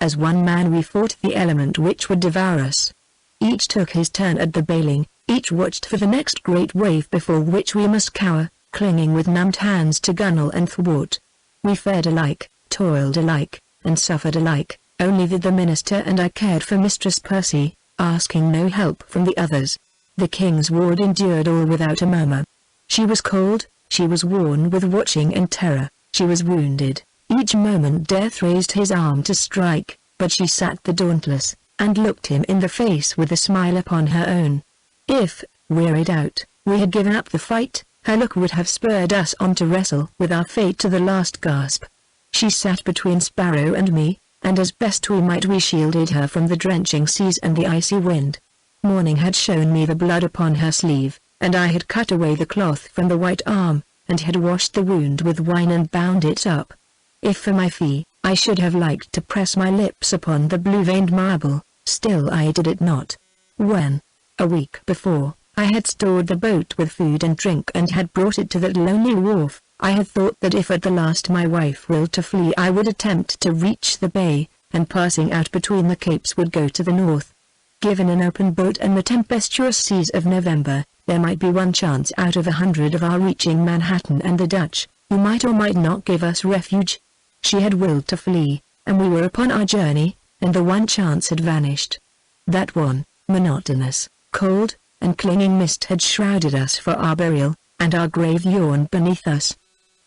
As one man we fought the element which would devour us. Each took his turn at the bailing, each watched for the next great wave before which we must cower, clinging with numbed hands to gunwale and thwart. We fared alike, toiled alike, and suffered alike, only that the minister and I cared for Mistress Percy, asking no help from the others. The king's ward endured all without a murmur. She was cold, she was worn with watching and terror, she was wounded. Each moment death raised his arm to strike, but she sat the dauntless, and looked him in the face with a smile upon her own. If, wearied out, we had given up the fight, her look would have spurred us on to wrestle with our fate to the last gasp. She sat between Sparrow and me, and as best we might we shielded her from the drenching seas and the icy wind. Morning had shown me the blood upon her sleeve, and I had cut away the cloth from the white arm, and had washed the wound with wine and bound it up. If for my fee, I should have liked to press my lips upon the blue-veined marble, still I did it not. When, a week before, I had stored the boat with food and drink and had brought it to that lonely wharf, I had thought that if at the last my wife willed to flee I would attempt to reach the bay, and passing out between the capes would go to the north. Given an open boat and the tempestuous seas of November, there might be one chance out of 100 of our reaching Manhattan and the Dutch, who might or might not give us refuge. She had willed to flee, and we were upon our journey, and the one chance had vanished. That one, monotonous, cold, and clinging mist had shrouded us for our burial, and our grave yawned beneath us.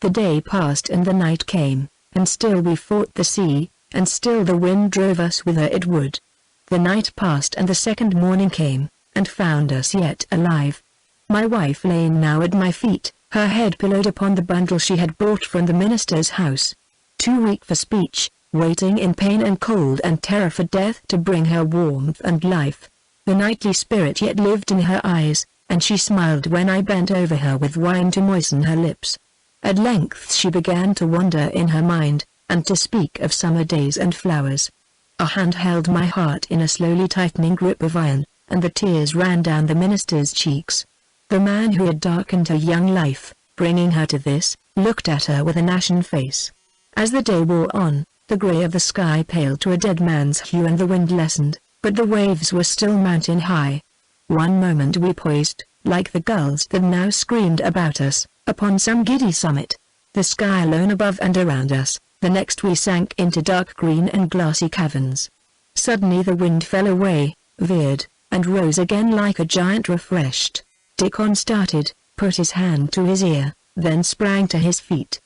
The day passed and the night came, and still we fought the sea, and still the wind drove us whither it would. The night passed and the second morning came, and found us yet alive. My wife lay now at my feet, her head pillowed upon the bundle she had brought from the minister's house. Too weak for speech, waiting in pain and cold and terror for death to bring her warmth and life. The knightly spirit yet lived in her eyes, and she smiled when I bent over her with wine to moisten her lips. At length she began to wander in her mind, and to speak of summer days and flowers. A hand held my heart in a slowly tightening grip of iron, and the tears ran down the minister's cheeks. The man who had darkened her young life, bringing her to this, looked at her with an ashen face. As the day wore on, the grey of the sky paled to a dead man's hue and the wind lessened, but the waves were still mountain high. One moment we poised, like the gulls that now screamed about us, upon some giddy summit, the sky alone above and around us. The next we sank into dark green and glassy caverns. Suddenly the wind fell away, veered, and rose again like a giant refreshed. Dickon started, put his hand to his ear, then sprang to his feet.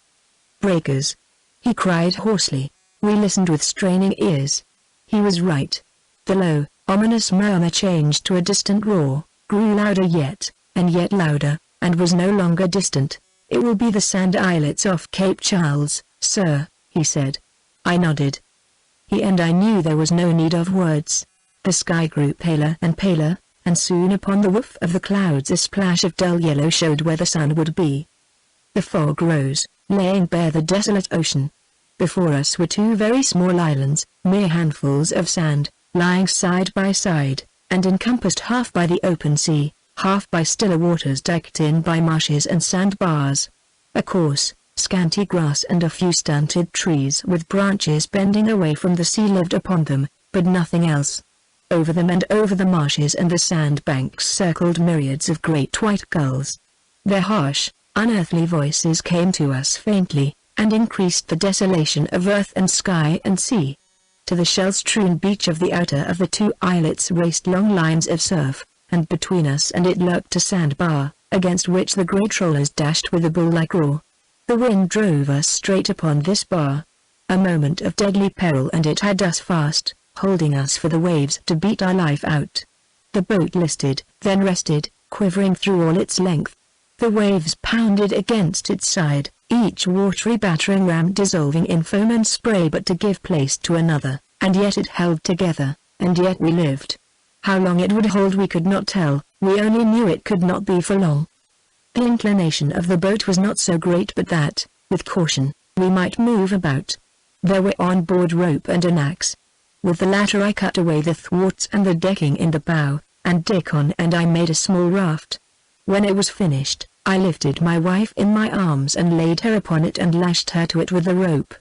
"Breakers!" he cried hoarsely. We listened with straining ears. He was right. The low, ominous murmur changed to a distant roar, grew louder yet, and yet louder, and was no longer distant. "It will be the sand islets off Cape Charles, sir," he said. I nodded. He and I knew there was no need of words. The sky grew paler, and soon upon the woof of the clouds a splash of dull yellow showed where the sun would be. The fog rose, laying bare the desolate ocean. Before us were two very small islands, mere handfuls of sand, lying side by side, and encompassed half by the open sea, half by stiller waters diked in by marshes and sandbars. A coarse, scanty grass and a few stunted trees with branches bending away from the sea lived upon them, but nothing else. Over them and over the marshes and the sandbanks circled myriads of great white gulls. Their harsh, unearthly voices came to us faintly, and increased the desolation of earth and sky and sea. To the shell-strewn beach of the outer of the two islets raced long lines of surf, and between us and it lurked a sandbar, against which the great rollers dashed with a bull-like roar. The wind drove us straight upon this bar. A moment of deadly peril and it had us fast, holding us for the waves to beat our life out. The boat listed, then rested, quivering through all its length. The waves pounded against its side, each watery battering ram dissolving in foam and spray but to give place to another, and yet it held together, and yet we lived. How long it would hold we could not tell, we only knew it could not be for long. The inclination of the boat was not so great but that, with caution, we might move about. There were on board rope and an axe. With the latter I cut away the thwarts and the decking in the bow, and Dickon and I made a small raft. When it was finished, I lifted my wife in my arms and laid her upon it and lashed her to it with the rope.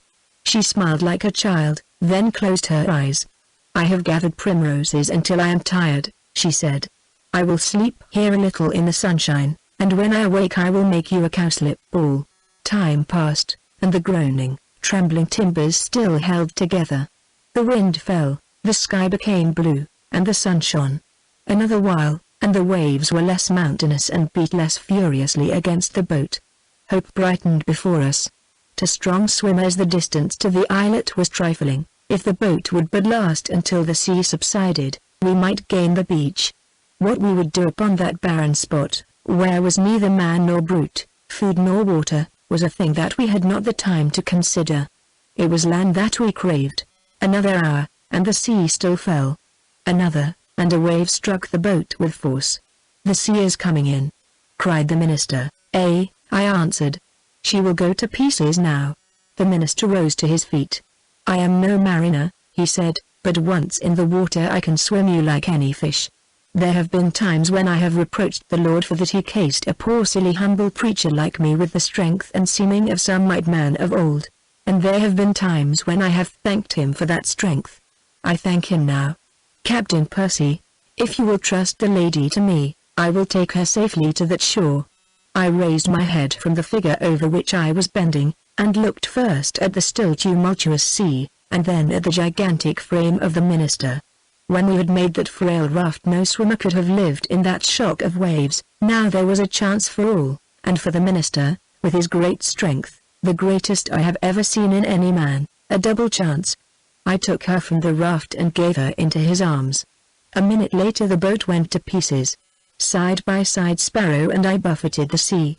She smiled like a child, then closed her eyes. "I have gathered primroses until I am tired," she said. "I will sleep here a little in the sunshine, and when I awake I will make you a cowslip ball." Time passed, and the groaning, trembling timbers still held together. The wind fell, the sky became blue, and the sun shone. Another while, and the waves were less mountainous and beat less furiously against the boat. Hope brightened before us. To strong swimmers the distance to the islet was trifling. If the boat would but last until the sea subsided, we might gain the beach. What we would do upon that barren spot, where was neither man nor brute, food nor water, was a thing that we had not the time to consider. It was land that we craved. Another hour, and the sea still fell. Another, and a wave struck the boat with force. "The sea is coming in," cried the minister. "I answered. "She will go to pieces now." The minister rose to his feet. "I am no mariner," he said, "but once in the water I can swim you like any fish. There have been times when I have reproached the Lord for that he cased a poor silly humble preacher like me with the strength and seeming of some might man of old. And there have been times when I have thanked him for that strength. I thank him now. Captain Percy, if you will trust the lady to me, I will take her safely to that shore." I raised my head from the figure over which I was bending, and looked first at the still tumultuous sea, and then at the gigantic frame of the minister. When we had made that frail raft no swimmer could have lived in that shock of waves. Now there was a chance for all, and for the minister, with his great strength, the greatest I have ever seen in any man, a double chance. I took her from the raft and gave her into his arms. A minute later the boat went to pieces. Side by side Sparrow and I buffeted the sea.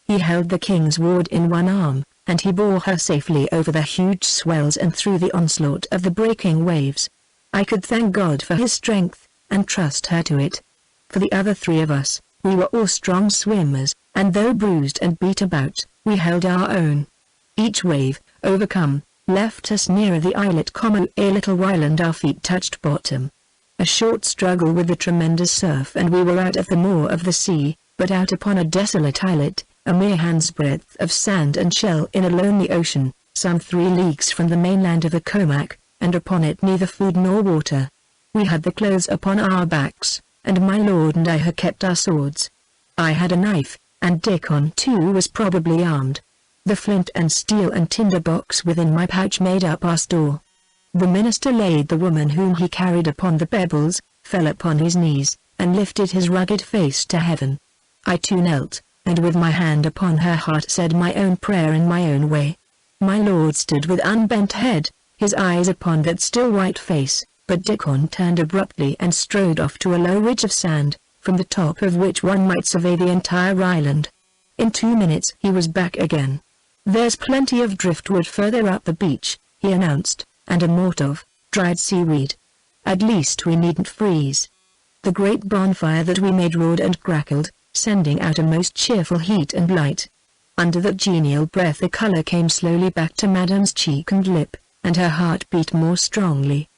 He held the king's ward in one arm, and he bore her safely over the huge swells and through the onslaught of the breaking waves. I could thank God for his strength, and trust her to it. For the other three of us, we were all strong swimmers, and though bruised and beat about, we held our own. Each wave, overcome, left us nearer the islet. A little while and our feet touched bottom. A short struggle with the tremendous surf and we were out of the maw of the sea, but out upon a desolate islet, a mere hand's breadth of sand and shell in a lonely ocean, some 3 leagues from the mainland of Accomac, and upon it neither food nor water. We had the clothes upon our backs, and my lord and I had kept our swords. I had a knife, and Dickon too was probably armed. The flint and steel and tinder box within my pouch made up our store. The minister laid the woman whom he carried upon the pebbles, fell upon his knees, and lifted his rugged face to heaven. I too knelt, and with my hand upon her heart said my own prayer in my own way. My lord stood with unbent head, his eyes upon that still white face, but Dickon turned abruptly and strode off to a low ridge of sand, from the top of which one might survey the entire island. In 2 minutes he was back again. "There's plenty of driftwood further up the beach," he announced, "and a mort of dried seaweed. At least we needn't freeze." The great bonfire that we made roared and crackled, sending out a most cheerful heat and light. Under that genial breath the color came slowly back to Madame's cheek and lip, and her heart beat more strongly.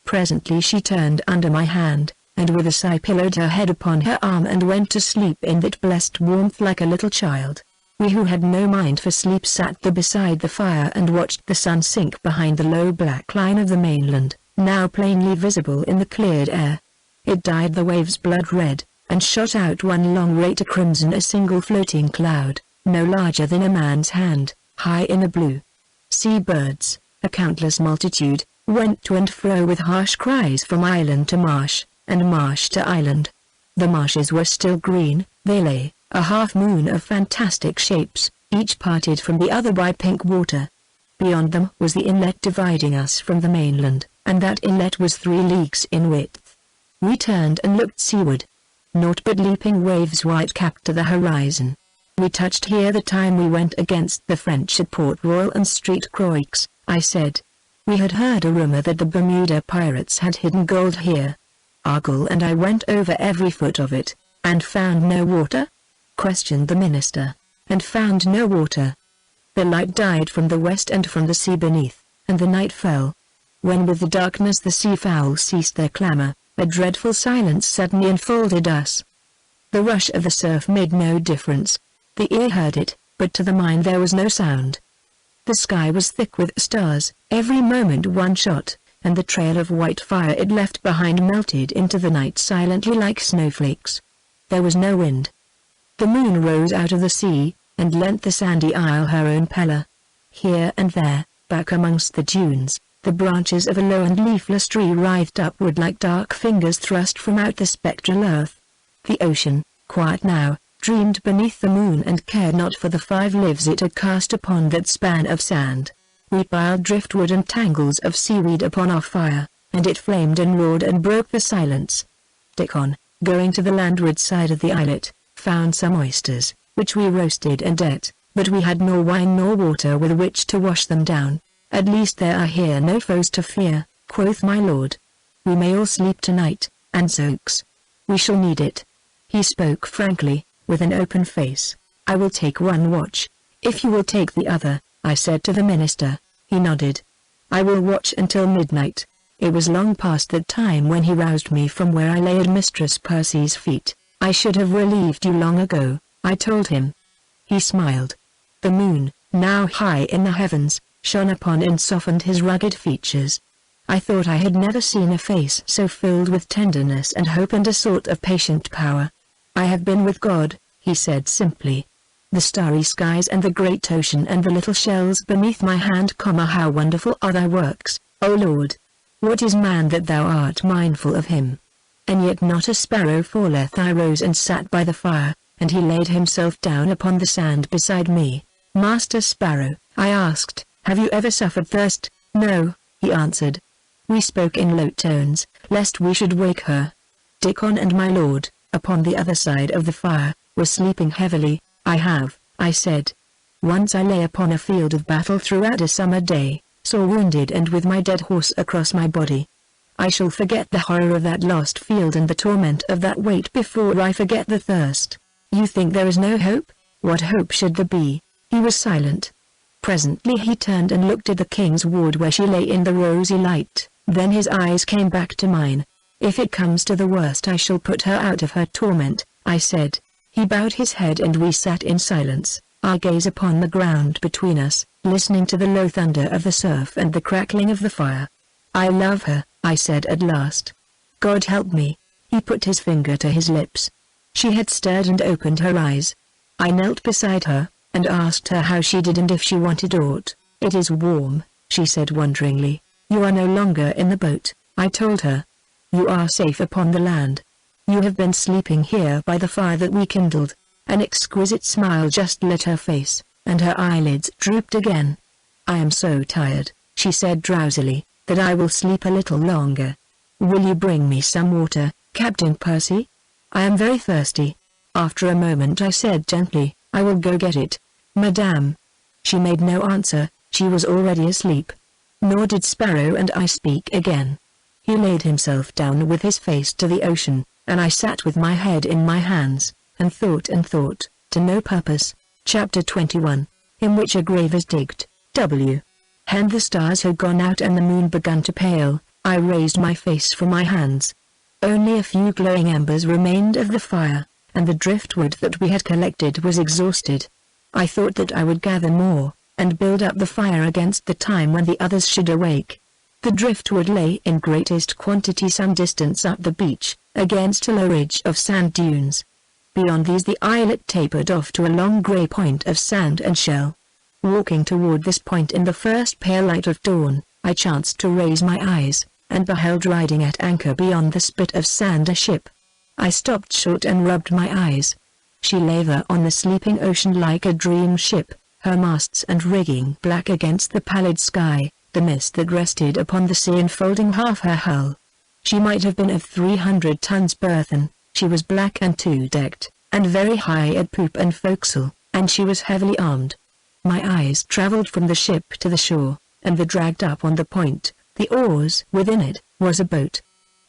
Presently she turned under my hand, and with a sigh pillowed her head upon her arm and went to sleep in that blessed warmth like a little child. We who had no mind for sleep sat there beside the fire and watched the sun sink behind the low black line of the mainland, now plainly visible in the cleared air. It dyed the waves blood red, and shot out one long ray to crimson a single floating cloud, no larger than a man's hand, high in the blue. Sea birds, a countless multitude, went to and fro with harsh cries from island to marsh, and marsh to island. The marshes were still green, they lay, a half-moon of fantastic shapes, each parted from the other by pink water. Beyond them was the inlet dividing us from the mainland, and that inlet was 3 leagues in width. We turned and looked seaward. Naught but leaping waves white-capped to the horizon. We touched here the time we went against the French at Port Royal and Street Croix, I said. We had heard a rumor that the Bermuda pirates had hidden gold here. Argyle and I went over every foot of it, and found no water? Questioned the minister. And found no water. The light died from the west and from the sea beneath, and the night fell. When with the darkness the seafowl ceased their clamor, a dreadful silence suddenly enfolded us. The rush of the surf made no difference. The ear heard it, but to the mind there was no sound. The sky was thick with stars, every moment one shot, and the trail of white fire it left behind melted into the night silently like snowflakes. There was no wind. The moon rose out of the sea, and lent the sandy isle her own pallor. Here and there, back amongst the dunes, the branches of a low and leafless tree writhed upward like dark fingers thrust from out the spectral earth. The ocean, quiet now, dreamed beneath the moon and cared not for the 5 lives it had cast upon that span of sand. We piled driftwood and tangles of seaweed upon our fire, and it flamed and roared and broke the silence. Dickon, going to the landward side of the islet, found some oysters, which we roasted and ate, but we had nor wine nor water with which to wash them down. "At least there are here no foes to fear," quoth my lord. "We may all sleep tonight, and soaks. We shall need it." He spoke frankly, with an open face. "I will take one watch, if you will take the other," I said to the minister. He nodded. "I will watch until midnight." It was long past that time when he roused me from where I lay at Mistress Percy's feet. "I should have relieved you long ago," I told him. He smiled. The moon, now high in the heavens, shone upon and softened his rugged features. I thought I had never seen a face so filled with tenderness and hope and a sort of patient power. "I have been with God," he said simply. "The starry skies and the great ocean and the little shells beneath my hand, how wonderful are thy works, O Lord! What is man that thou art mindful of him? And yet not a sparrow falleth." I rose and sat by the fire, and he laid himself down upon the sand beside me. "Master Sparrow," I asked, "have you ever suffered thirst?" "No," he answered. We spoke in low tones, lest we should wake her. Dickon and my lord, upon the other side of the fire, were sleeping heavily. "I have," I said. "Once I lay upon a field of battle throughout a summer day, sore wounded and with my dead horse across my body. I shall forget the horror of that lost field and the torment of that weight before I forget the thirst." "You think there is no hope? What hope should there be?" He was silent. Presently he turned and looked at the king's ward where she lay in the rosy light, then his eyes came back to mine. "If it comes to the worst I shall put her out of her torment," I said. He bowed his head and we sat in silence, our gaze upon the ground between us, listening to the low thunder of the surf and the crackling of the fire. "I love her," I said at last. "God help me." He put his finger to his lips. She had stirred and opened her eyes. I knelt beside her, and asked her how she did and if she wanted aught. "It is warm," she said wonderingly. "You are no longer in the boat," I told her. "You are safe upon the land. You have been sleeping here by the fire that we kindled." An exquisite smile just lit her face, and her eyelids drooped again. "I am so tired," she said drowsily, "that I will sleep a little longer. Will you bring me some water, Captain Percy? I am very thirsty." After a moment I said gently, "I will go get it, madame." She made no answer, she was already asleep. Nor did Sparrow and I speak again. He laid himself down with his face to the ocean, and I sat with my head in my hands, and thought, to no purpose. Chapter 21, in which a grave is digged. And the stars had gone out and the moon begun to pale. I raised my face from my hands. Only a few glowing embers remained of the fire, and the driftwood that we had collected was exhausted. I thought that I would gather more, and build up the fire against the time when the others should awake. The driftwood lay in greatest quantity some distance up the beach, against a low ridge of sand dunes. Beyond these the islet tapered off to a long grey point of sand and shell. Walking toward this point in the first pale light of dawn, I chanced to raise my eyes, and beheld riding at anchor beyond the spit of sand a ship. I stopped short and rubbed my eyes. She lay there on the sleeping ocean like a dream ship, her masts and rigging black against the pallid sky, the mist that rested upon the sea enfolding half her hull. She might have been of 300 tons burthen. She was black and two-decked, and very high at poop and forecastle, and she was heavily armed. My eyes travelled from the ship to the shore, and the dragged up on the point, the oars within it, was a boat.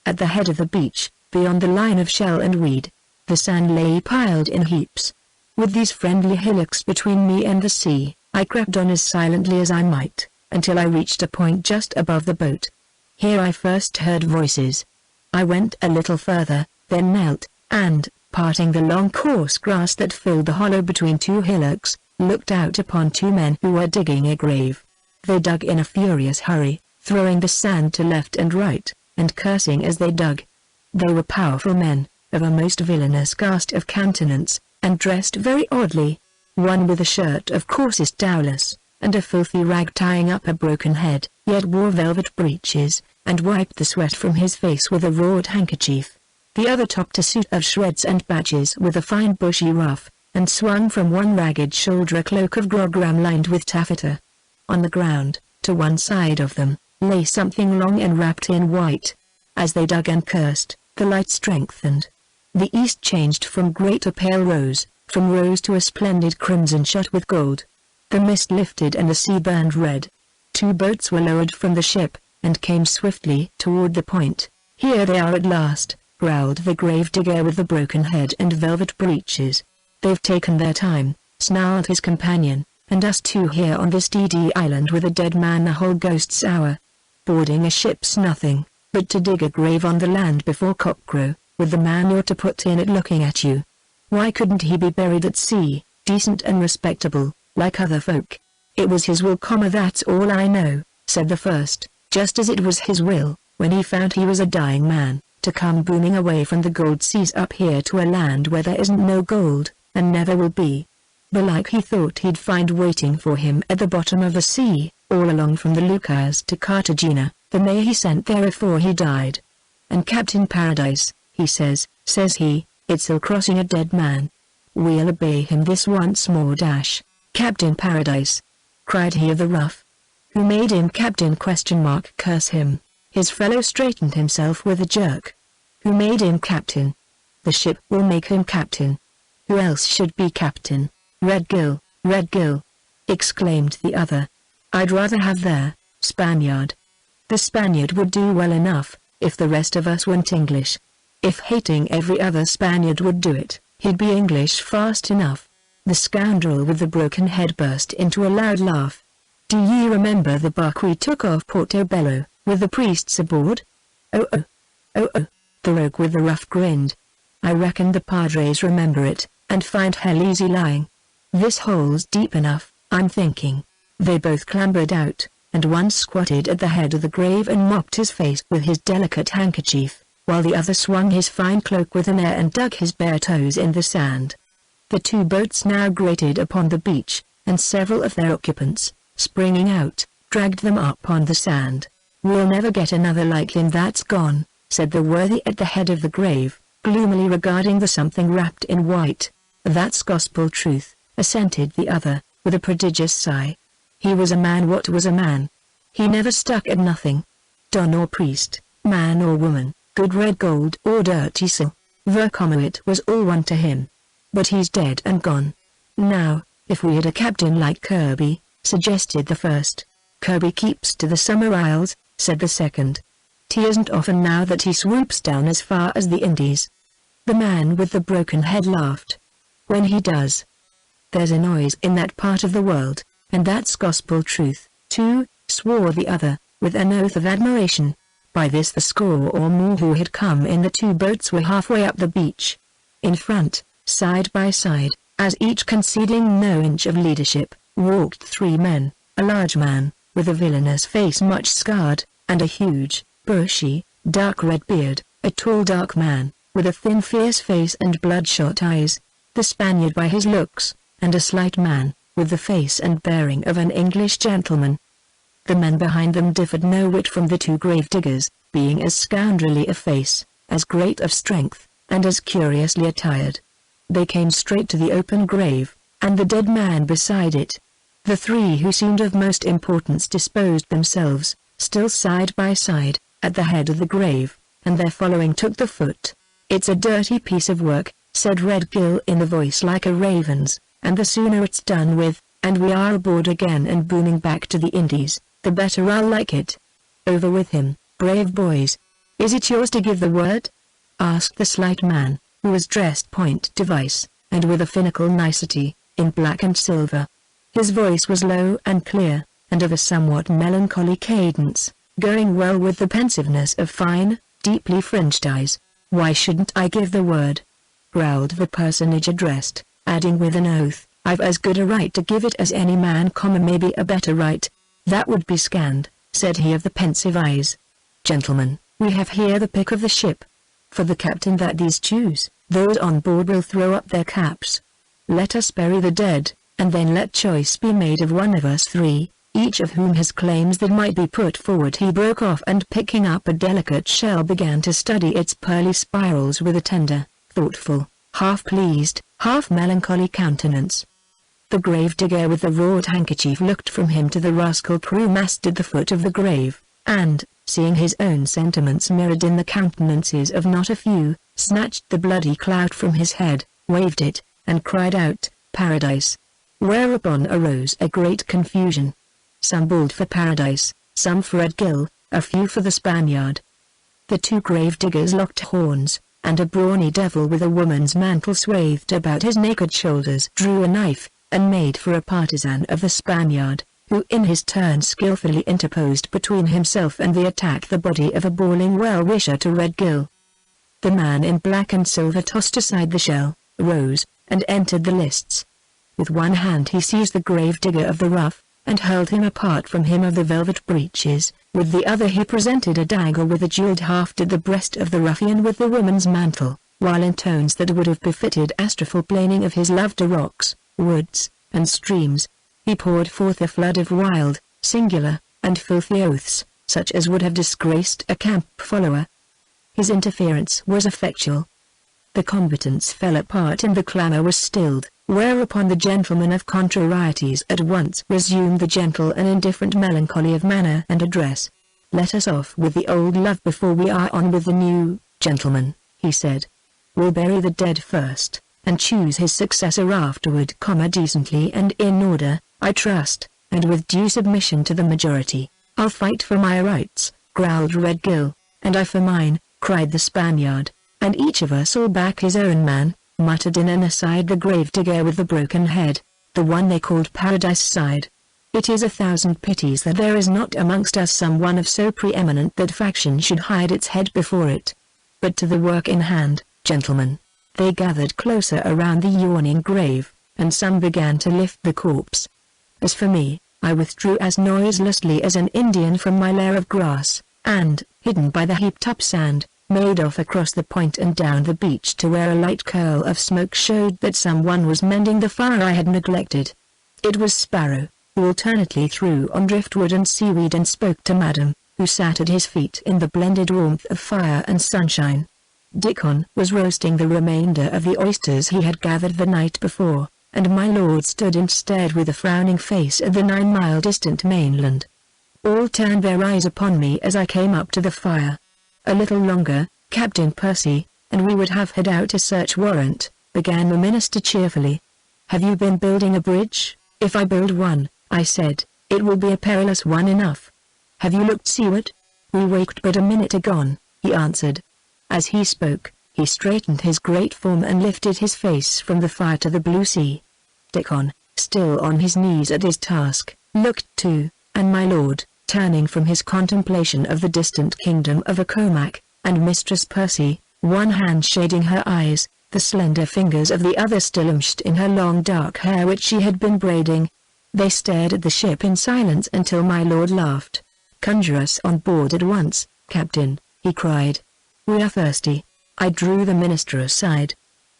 At the head of the beach, beyond the line of shell and weed, the sand lay piled in heaps. With these friendly hillocks between me and the sea, I crept on as silently as I might, until I reached a point just above the boat. Here I first heard voices. I went a little further, then knelt, and, parting the long coarse grass that filled the hollow between two hillocks, looked out upon two men who were digging a grave. They dug in a furious hurry, throwing the sand to left and right, and cursing as they dug. They were powerful men, of a most villainous cast of countenance, and dressed very oddly. One with a shirt of coarsest dowlas, and a filthy rag tying up a broken head, yet wore velvet breeches, and wiped the sweat from his face with a rawed handkerchief. The other topped a suit of shreds and patches with a fine bushy ruff, and swung from one ragged shoulder a cloak of grogram lined with taffeta. On the ground, to one side of them, lay something long and wrapped in white. As they dug and cursed, the light strengthened. The east changed from grey to pale rose, from rose to a splendid crimson shot with gold. The mist lifted and the sea burned red. Two boats were lowered from the ship, and came swiftly toward the point. "Here they are at last," growled the gravedigger with the broken head and velvet breeches. "They've taken their time," snarled his companion, "and us two here on this DD island with a dead man a whole ghost's hour. Boarding a ship's nothing, but to dig a grave on the land before cockcrow, with the man you're to put in it looking at you. Why couldn't he be buried at sea, decent and respectable, like other folk?" "It was his will, that's all I know," said the first, "just as it was his will, when he found he was a dying man, to come booming away from the gold seas up here to a land where there isn't no gold, and never will be. Belike he thought he'd find waiting for him at the bottom of the sea, all along from the Lucas to Cartagena, the May he sent there afore he died. And Captain Paradise, he says he, it's still crossing a dead man. We'll obey him this once more. Captain Paradise!" cried he of the ruff. "Who made him captain? ? Curse him." His fellow straightened himself with a jerk. "Who made him captain? The ship will make him captain. Who else should be captain?" Red Gill, exclaimed the other. "I'd rather have their Spaniard. The Spaniard would do well enough, if the rest of us weren't English. If hating every other Spaniard would do it, he'd be English fast enough." The scoundrel with the broken head burst into a loud laugh. "Do ye remember the bark we took off Portobello, with the priests aboard?" Oh, the rogue with the ruff grinned. "I reckon the padres remember it, and find hell easy lying. This hole's deep enough, I'm thinking." They both clambered out, and one squatted at the head of the grave and mopped his face with his delicate handkerchief, while the other swung his fine cloak with an air and dug his bare toes in the sand. The two boats now grated upon the beach, and several of their occupants, springing out, dragged them up on the sand. "We'll never get another like him that's gone," said the worthy at the head of the grave, gloomily regarding the something wrapped in white. "That's gospel truth," assented the other, with a prodigious sigh. "He was a man. What was a man? He never stuck at nothing. Don or priest, man or woman, good red gold or dirty silver, it was all one to him. But he's dead and gone. Now, if we had a captain like Kirby," suggested the first. "Kirby keeps to the summer isles," said the second. "'Tisn't often now that he swoops down as far as the Indies." The man with the broken head laughed. "When he does, there's a noise in that part of the world, and that's gospel truth, too," swore the other, with an oath of admiration. By this the score or more who had come in the two boats were halfway up the beach. In front, side by side, as each conceding no inch of leadership, walked three men, a large man, with a villainous face much scarred, and a huge, bushy, dark red beard, a tall dark man, with a thin fierce face and bloodshot eyes, the Spaniard by his looks, and a slight man, with the face and bearing of an English gentleman. The men behind them differed no whit from the two grave-diggers, being as scoundrelly of face, as great of strength, and as curiously attired. They came straight to the open grave, and the dead man beside it. The three who seemed of most importance disposed themselves, still side by side, at the head of the grave, and their following took the foot. "It's a dirty piece of work," said Red Gill in a voice like a raven's, "and the sooner it's done with, and we are aboard again and booming back to the Indies, the better I'll like it. Over with him, brave boys." "Is it yours to give the word?" asked the slight man, who was dressed point device, and with a finical nicety, in black and silver. His voice was low and clear, and of a somewhat melancholy cadence, going well with the pensiveness of fine, deeply fringed eyes. "Why shouldn't I give the word?" growled the personage addressed, adding with an oath, "I've as good a right to give it as any man, maybe a better right." "That would be scanned," said he of the pensive eyes. "Gentlemen, we have here the pick of the ship. For the captain that these choose, those on board will throw up their caps. Let us bury the dead, and then let choice be made of one of us three, each of whom has claims that might be put forward." He broke off and picking up a delicate shell began to study its pearly spirals with a tender, thoughtful, half pleased, half melancholy countenance. The grave-digger with the wrought handkerchief looked from him to the rascal crewmaster at the foot of the grave, and, seeing his own sentiments mirrored in the countenances of not a few, snatched the bloody clout from his head, waved it, and cried out, "Paradise!" Whereupon arose a great confusion. Some bawled for Paradise, some for Red Gill, a few for the Spaniard. The two grave-diggers locked horns, and a brawny devil with a woman's mantle swathed about his naked shoulders drew a knife, and made for a partisan of the Spaniard, who in his turn skillfully interposed between himself and the attack, the body of a bawling well-wisher to Redgill. The man in black and silver tossed aside the shell, rose, and entered the lists. With one hand he seized the grave-digger of the rough, and hurled him apart from him of the velvet breeches, with the other he presented a dagger with a jewelled haft at the breast of the ruffian with the woman's mantle, while in tones that would have befitted Astrophel plaining of his love to rocks, woods, and streams, he poured forth a flood of wild, singular, and filthy oaths, such as would have disgraced a camp follower. His interference was effectual. The combatants fell apart and the clamour was stilled, whereupon the gentleman of contrarieties at once resumed the gentle and indifferent melancholy of manner and address. "Let us off with the old love before we are on with the new, gentlemen," he said. "We'll bury the dead first, and choose his successor afterward, decently and in order, I trust, and with due submission to the majority." "I'll fight for my rights," growled Redgill. "And I for mine," cried the Spaniard. "And each of us will back his own man," muttered in an aside the grave-digger with the broken head, the one they called Paradise Side. "It is 1,000 pities that there is not amongst us some one of so preeminent that faction should hide its head before it. But to the work in hand, gentlemen." They gathered closer around the yawning grave, and some began to lift the corpse. As for me, I withdrew as noiselessly as an Indian from my lair of grass, and, hidden by the heaped-up sand, made off across the point and down the beach to where a light curl of smoke showed that someone was mending the fire I had neglected. It was Sparrow, who alternately threw on driftwood and seaweed and spoke to Madam, who sat at his feet in the blended warmth of fire and sunshine. Dickon was roasting the remainder of the oysters he had gathered the night before, and my lord stood and stared with a frowning face at the 9-mile distant mainland. All turned their eyes upon me as I came up to the fire. "A little longer, Captain Percy, and we would have had out a search warrant," began the minister cheerfully. "Have you been building a bridge?" "If I build one," I said, "it will be a perilous one enough." "Have you looked seaward?" "We waked but a minute agone," he answered. As he spoke, he straightened his great form and lifted his face from the fire to the blue sea. Dickon, still on his knees at his task, looked too, and my lord, turning from his contemplation of the distant kingdom of Accomac, and Mistress Percy, one hand shading her eyes, the slender fingers of the other still enmeshed in her long dark hair which she had been braiding. They stared at the ship in silence until my lord laughed. "Conjure us on board at once, Captain," he cried. "We are thirsty." I drew the minister aside.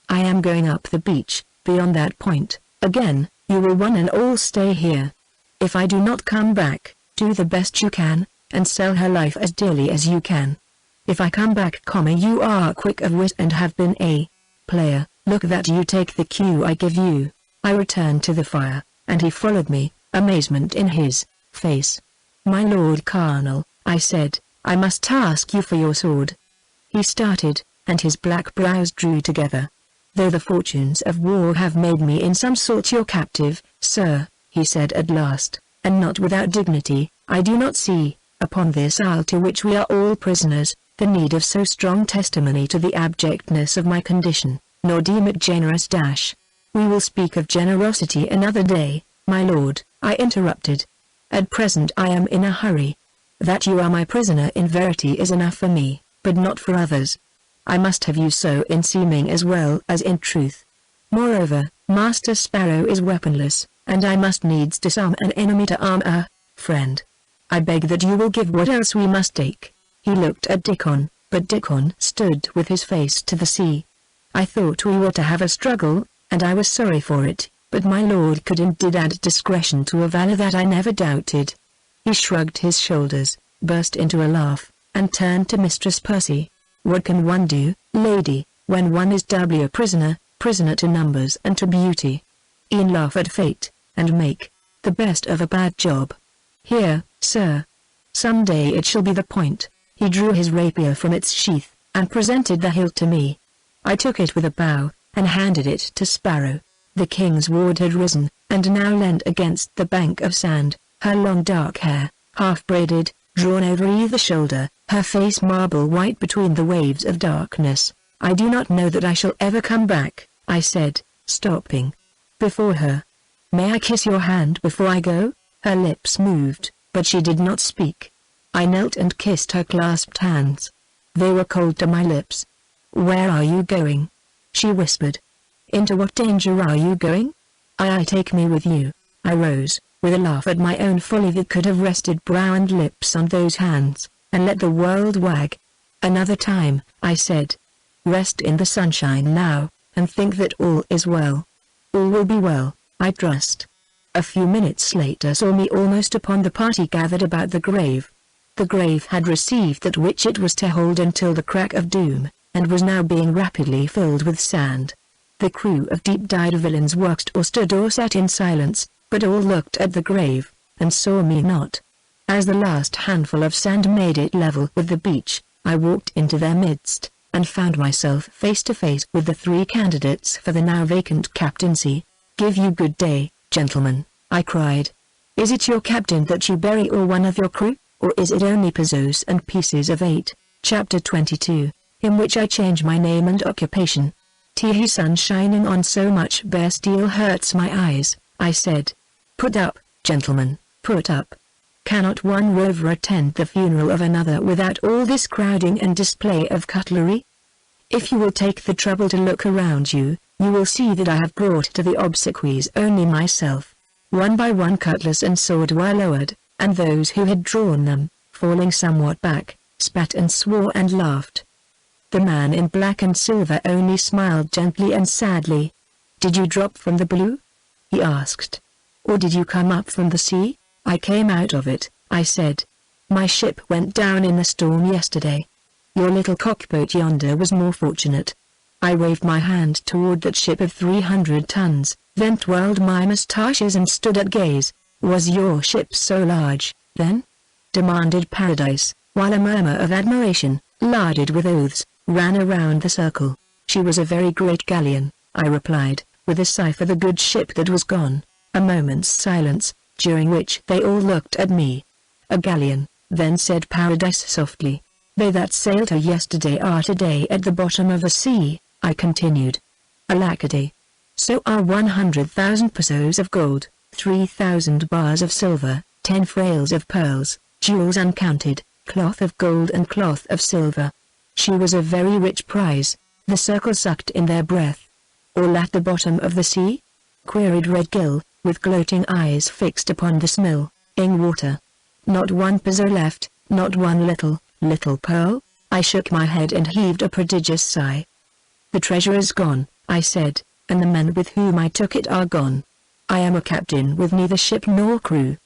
"I am going up the beach, beyond that point, again. You will one and all stay here. If I do not come back, do the best you can, and sell her life as dearly as you can. If I come back, you are quick of wit and have been a player, look that you take the cue I give you." I returned to the fire, and he followed me, amazement in his face. "My lord Colonel," I said, "I must ask you for your sword." He started, and his black brows drew together. "Though the fortunes of war have made me in some sort your captive, sir," he said at last, and not without dignity, "I do not see, upon this isle to which we are all prisoners, the need of so strong testimony to the abjectness of my condition, nor deem it generous. We will speak of generosity another day, my lord," I interrupted. "At present I am in a hurry. That you are my prisoner in verity is enough for me, but not for others. I must have you so in seeming as well as in truth. Moreover, Master Sparrow is weaponless, and I must needs disarm an enemy to arm a friend. I beg that you will give what else we must take." He looked at Dickon, but Dickon stood with his face to the sea. I thought we were to have a struggle, and I was sorry for it, but my lord could and did add discretion to a valor that I never doubted. He shrugged his shoulders, burst into a laugh, and turned to Mistress Percy. "What can one do, lady, when one is doubly a prisoner to numbers and to beauty? E'en laugh at fate, and make the best of a bad job. Here, sir. Some day it shall be the point." He drew his rapier from its sheath, and presented the hilt to me. I took it with a bow, and handed it to Sparrow. The king's ward had risen, and now leaned against the bank of sand, her long dark hair, half braided, drawn over either shoulder, her face marble white between the waves of darkness. I do not know that I shall ever come back, I said, stopping before her. May I kiss your hand before I go? Her lips moved, but she did not speak. I knelt and kissed her clasped hands. They were cold to my lips. Where are you going? She whispered. Into what danger are you going? I take me with you. I rose, with a laugh at my own folly that could have rested brow and lips on those hands, and let the world wag. Another time, I said. Rest in the sunshine now, and think that all is well. All will be well, I trust. A few minutes later saw me almost upon the party gathered about the grave. The grave had received that which it was to hold until the crack of doom, and was now being rapidly filled with sand. The crew of deep-dyed villains worked or stood or sat in silence, but all looked at the grave, and saw me not. As the last handful of sand made it level with the beach, I walked into their midst, and found myself face to face with the 3 candidates for the now vacant captaincy. Give you good day, gentlemen, I cried. Is it your captain that you bury or one of your crew, or is it only pizzos and pieces of 8? Chapter 22, in which I change my name and occupation. Tee sun shining on so much bare steel hurts my eyes, I said. Put up, gentlemen, put up. Cannot one rover attend the funeral of another without all this crowding and display of cutlery? If you will take the trouble to look around you, you will see that I have brought to the obsequies only myself. One by one cutlass and sword were lowered, and those who had drawn them, falling somewhat back, spat and swore and laughed. The man in black and silver only smiled gently and sadly. Did you drop from the blue? He asked. Or did you come up from the sea? I came out of it, I said. My ship went down in the storm yesterday. Your little cockboat yonder was more fortunate. I waved my hand toward that ship of 300 tons, then twirled my moustaches and stood at gaze. Was your ship so large, then? Demanded Paradise, while a murmur of admiration, larded with oaths, ran around the circle. She was a very great galleon, I replied, with a sigh for the good ship that was gone. A moment's silence, during which they all looked at me. A galleon, then said Paradise softly. They that sailed her yesterday are today at the bottom of the sea, I continued. Alackaday. So are 100,000 pesos of gold, 3,000 bars of silver, 10 frails of pearls, jewels uncounted, cloth of gold and cloth of silver. She was a very rich prize. The circle sucked in their breath. All at the bottom of the sea? Queried Redgill, with gloating eyes fixed upon the smiling water. Not one peso left, not one little pearl? I shook my head and heaved a prodigious sigh. The treasure is gone, I said, and the men with whom I took it are gone. I am a captain with neither ship nor crew.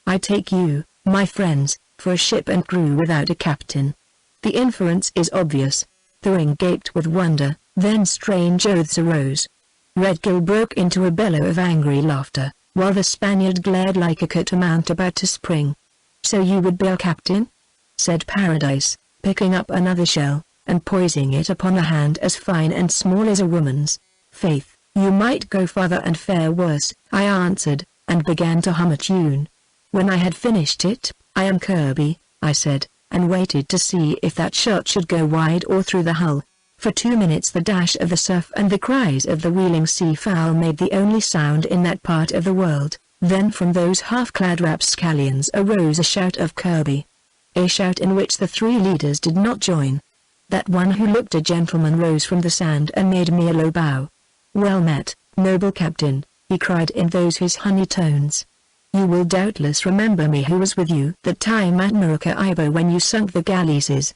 I take you, my friends, for a ship and crew without a captain. The inference is obvious. The ring gaped with wonder, then strange oaths arose. Redgill broke into a bellow of angry laughter, while the Spaniard glared like a catamount about to spring. So you would be a captain? Said Paradise, picking up another shell, and poising it upon a hand as fine and small as a woman's. Faith, you might go farther and fare worse, I answered, and began to hum a tune. When I had finished it, I am Kirby, I said, and waited to see if that shot should go wide or through the hull. For 2 minutes the dash of the surf and the cries of the wheeling sea-fowl made the only sound in that part of the world. Then from those half-clad rapscallions arose a shout of Kirby. A shout in which the 3 leaders did not join. That one who looked a gentleman rose from the sand and made me a low bow. Well met, noble captain, he cried in those his honey tones. You will doubtless remember me who was with you that time at Maracaibo when you sunk the galleasses.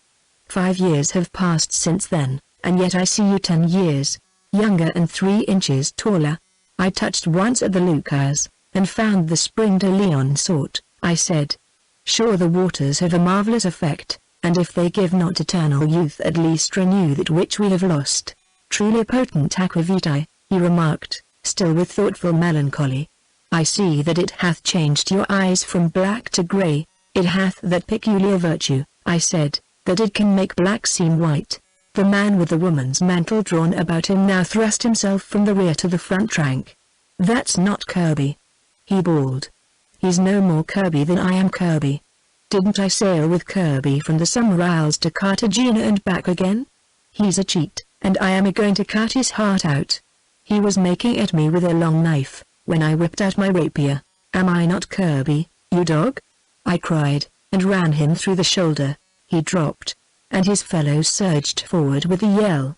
5 years have passed since then, and yet I see you 10 years, younger and 3 inches taller. I touched once at the Lucas, and found the spring de Leon sought, I said. Sure the waters have a marvelous effect, and if they give not eternal youth at least renew that which we have lost. Truly potent aquavitae, he remarked, still with thoughtful melancholy. I see that it hath changed your eyes from black to grey. It hath that peculiar virtue, I said, that it can make black seem white. The man with the woman's mantle drawn about him now thrust himself from the rear to the front rank. That's not Kirby, he bawled. He's no more Kirby than I am Kirby. Didn't I sail with Kirby from the Summer Isles to Cartagena and back again? He's a cheat, and I am going to cut his heart out." He was making at me with a long knife, when I whipped out my rapier. "Am I not Kirby, you dog?" I cried, and ran him through the shoulder. He dropped, and his fellows surged forward with a yell.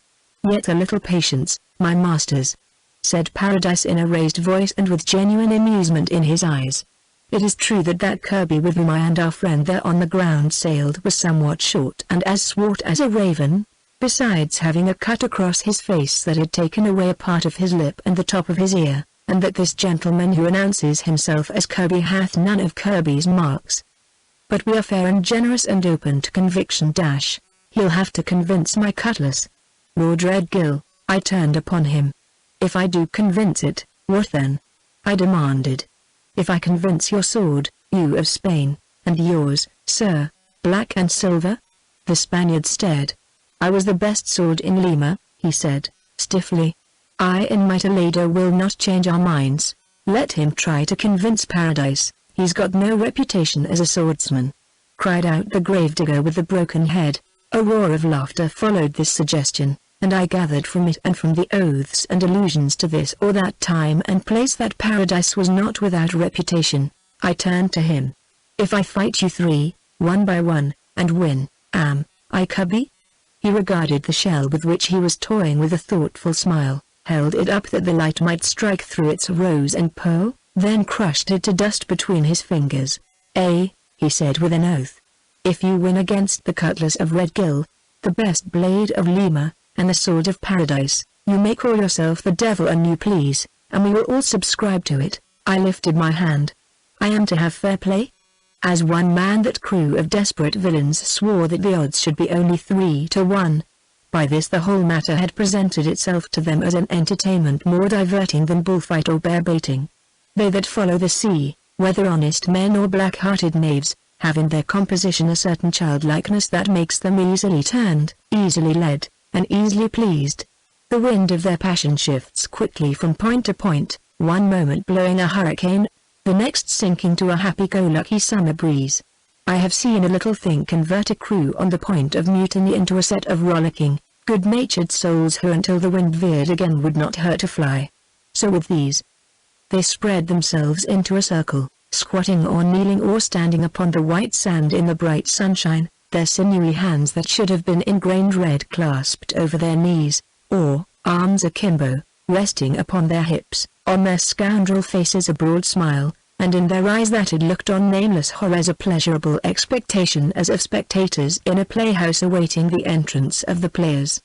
"Yet a little patience, my masters," said Paradise in a raised voice and with genuine amusement in his eyes. "It is true that that Kirby with whom I and our friend there on the ground sailed was somewhat short and as swart as a raven, besides having a cut across his face that had taken away a part of his lip and the top of his ear, and that this gentleman who announces himself as Kirby hath none of Kirby's marks. But we are fair and generous and open to conviction. He'll have to convince my cutlass." Lord Redgill, I turned upon him. "If I do convince it, what then?" I demanded. "If I convince your sword, you of Spain, and yours, sir, black and silver?" The Spaniard stared. "I was the best sword in Lima," he said, stiffly. "I and my Toledo will not change our minds. Let him try to convince Paradise, he's got no reputation as a swordsman," cried out the gravedigger with the broken head. A roar of laughter followed this suggestion, and I gathered from it and from the oaths and allusions to this or that time and place that Paradise was not without reputation. I turned to him. "If I fight you three, one by one, and win, am I Kirby?" He regarded the shell with which he was toying with a thoughtful smile, held it up that the light might strike through its rose and pearl, then crushed it to dust between his fingers. He said with an oath. "If you win against the cutlass of Redgill, the best blade of Lima, and the sword of Paradise, you may call yourself the devil an you please, and we will all subscribe to it." I lifted my hand. "I am to have fair play?" As one man that crew of desperate villains swore that the odds should be only 3-1. By this the whole matter had presented itself to them as an entertainment more diverting than bullfight or bear baiting. They that follow the sea, whether honest men or black-hearted knaves, have in their composition a certain childlikeness that makes them easily turned, easily led, and easily pleased. The wind of their passion shifts quickly from point to point, one moment blowing a hurricane, the next sinking to a happy-go-lucky summer breeze. I have seen a little thing convert a crew on the point of mutiny into a set of rollicking, good-natured souls who until the wind veered again would not hurt a fly. So with these. They spread themselves into a circle, squatting or kneeling or standing upon the white sand in the bright sunshine, their sinewy hands that should have been ingrained red clasped over their knees, or, arms akimbo, resting upon their hips, on their scoundrel faces a broad smile, and in their eyes that had looked on nameless horrors a pleasurable expectation as of spectators in a playhouse awaiting the entrance of the players.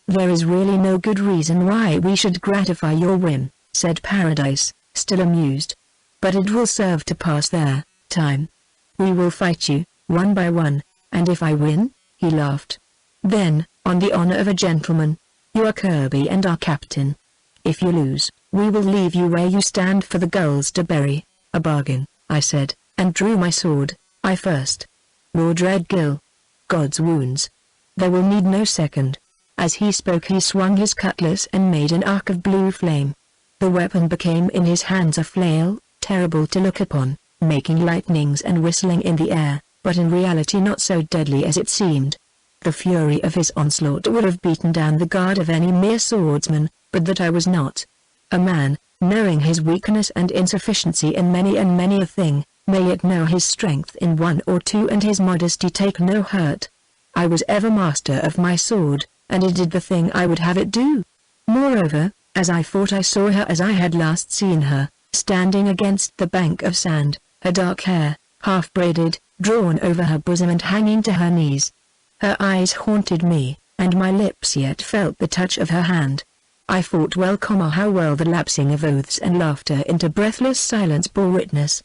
"There is really no good reason why we should gratify your whim," said Paradise, still amused. "But it will serve to pass their time. We will fight you, one by one, and if I win," he laughed, "then, on the honor of a gentleman, you are Kirby and our captain. If you lose, we will leave you where you stand for the gulls to bury." "A bargain," I said, and drew my sword. "I first." "Lord Redgill." "God's wounds. There will need no second." As he spoke he swung his cutlass and made an arc of blue flame. The weapon became in his hands a flail, terrible to look upon, making lightnings and whistling in the air, but in reality not so deadly as it seemed. The fury of his onslaught would have beaten down the guard of any mere swordsman, but that I was not. A man, knowing his weakness and insufficiency in many and many a thing, may yet know his strength in one or two and his modesty take no hurt. I was ever master of my sword, and it did the thing I would have it do. Moreover, as I fought I saw her as I had last seen her, standing against the bank of sand, her dark hair, half braided, drawn over her bosom and hanging to her knees. Her eyes haunted me, and my lips yet felt the touch of her hand. I fought well, how well the lapsing of oaths and laughter into breathless silence bore witness.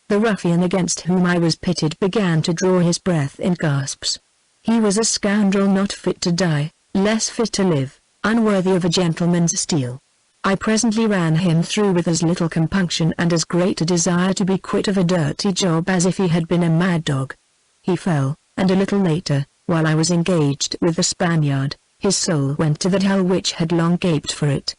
The ruffian against whom I was pitted began to draw his breath in gasps. He was a scoundrel not fit to die, less fit to live, unworthy of a gentleman's steel. I presently ran him through with as little compunction and as great a desire to be quit of a dirty job as if he had been a mad dog. He fell, and a little later, while I was engaged with the Spaniard, his soul went to that hell which had long gaped for it.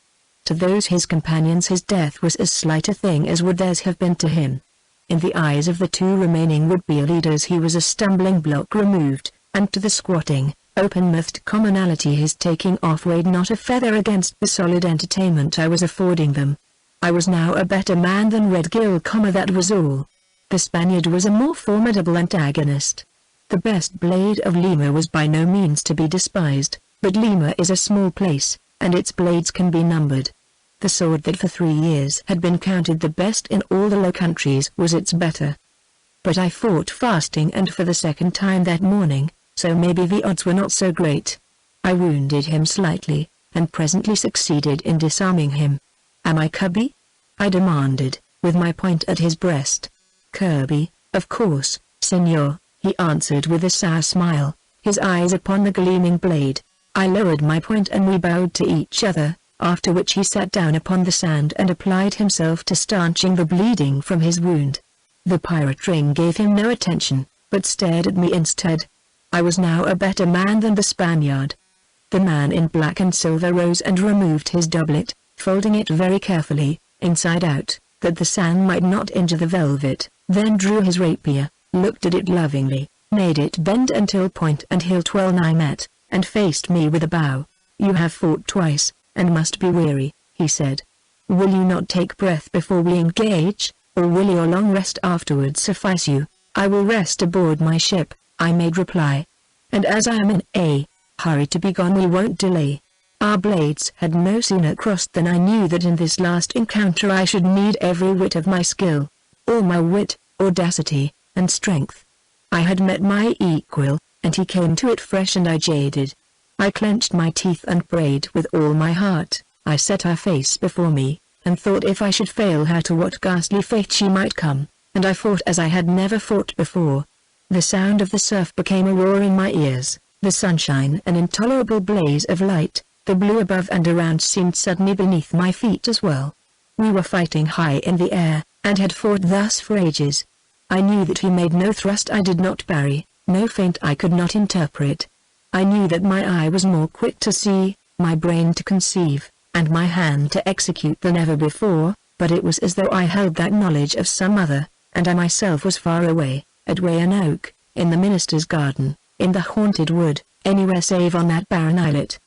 To those his companions his death was as slight a thing as would theirs have been to him. In the eyes of the two remaining would-be leaders he was a stumbling block removed, and to the squatting, open-mouthed commonality his taking off weighed not a feather against the solid entertainment I was affording them. I was now a better man than Redgill, that was all. The Spaniard was a more formidable antagonist. The best blade of Lima was by no means to be despised, but Lima is a small place, and its blades can be numbered. The sword that for 3 years had been counted the best in all the Low Countries was its better. But I fought fasting and for the second time that morning, so maybe the odds were not so great. I wounded him slightly, and presently succeeded in disarming him. "Am I Kirby?" I demanded, with my point at his breast. "Kirby, of course, senor," he answered with a sour smile, his eyes upon the gleaming blade. I lowered my point and we bowed to each other, after which he sat down upon the sand and applied himself to stanching the bleeding from his wound. The pirate ring gave him no attention, but stared at me instead. I was now a better man than the Spaniard. The man in black and silver rose and removed his doublet, folding it very carefully, inside out, that the sand might not injure the velvet, then drew his rapier, looked at it lovingly, made it bend until point and hilt well nigh met, and faced me with a bow. "You have fought twice, and must be weary," he said. "Will you not take breath before we engage, or will your long rest afterwards suffice you?" "I will rest aboard my ship," I made reply. "And as I am in a hurry to be gone, we won't delay." Our blades had no sooner crossed than I knew that in this last encounter I should need every whit of my skill, all my wit, audacity, and strength. I had met my equal, and he came to it fresh and I jaded. I clenched my teeth and prayed with all my heart. I set her face before me, and thought if I should fail her to what ghastly fate she might come, and I fought as I had never fought before. The sound of the surf became a roar in my ears, the sunshine an intolerable blaze of light. The blue above and around seemed suddenly beneath my feet as well. We were fighting high in the air, and had fought thus for ages. I knew that he made no thrust I did not parry, no feint I could not interpret. I knew that my eye was more quick to see, my brain to conceive, and my hand to execute than ever before, but it was as though I held that knowledge of some other, and I myself was far away, at Wayan Oak, in the minister's garden, in the haunted wood, anywhere save on that barren islet.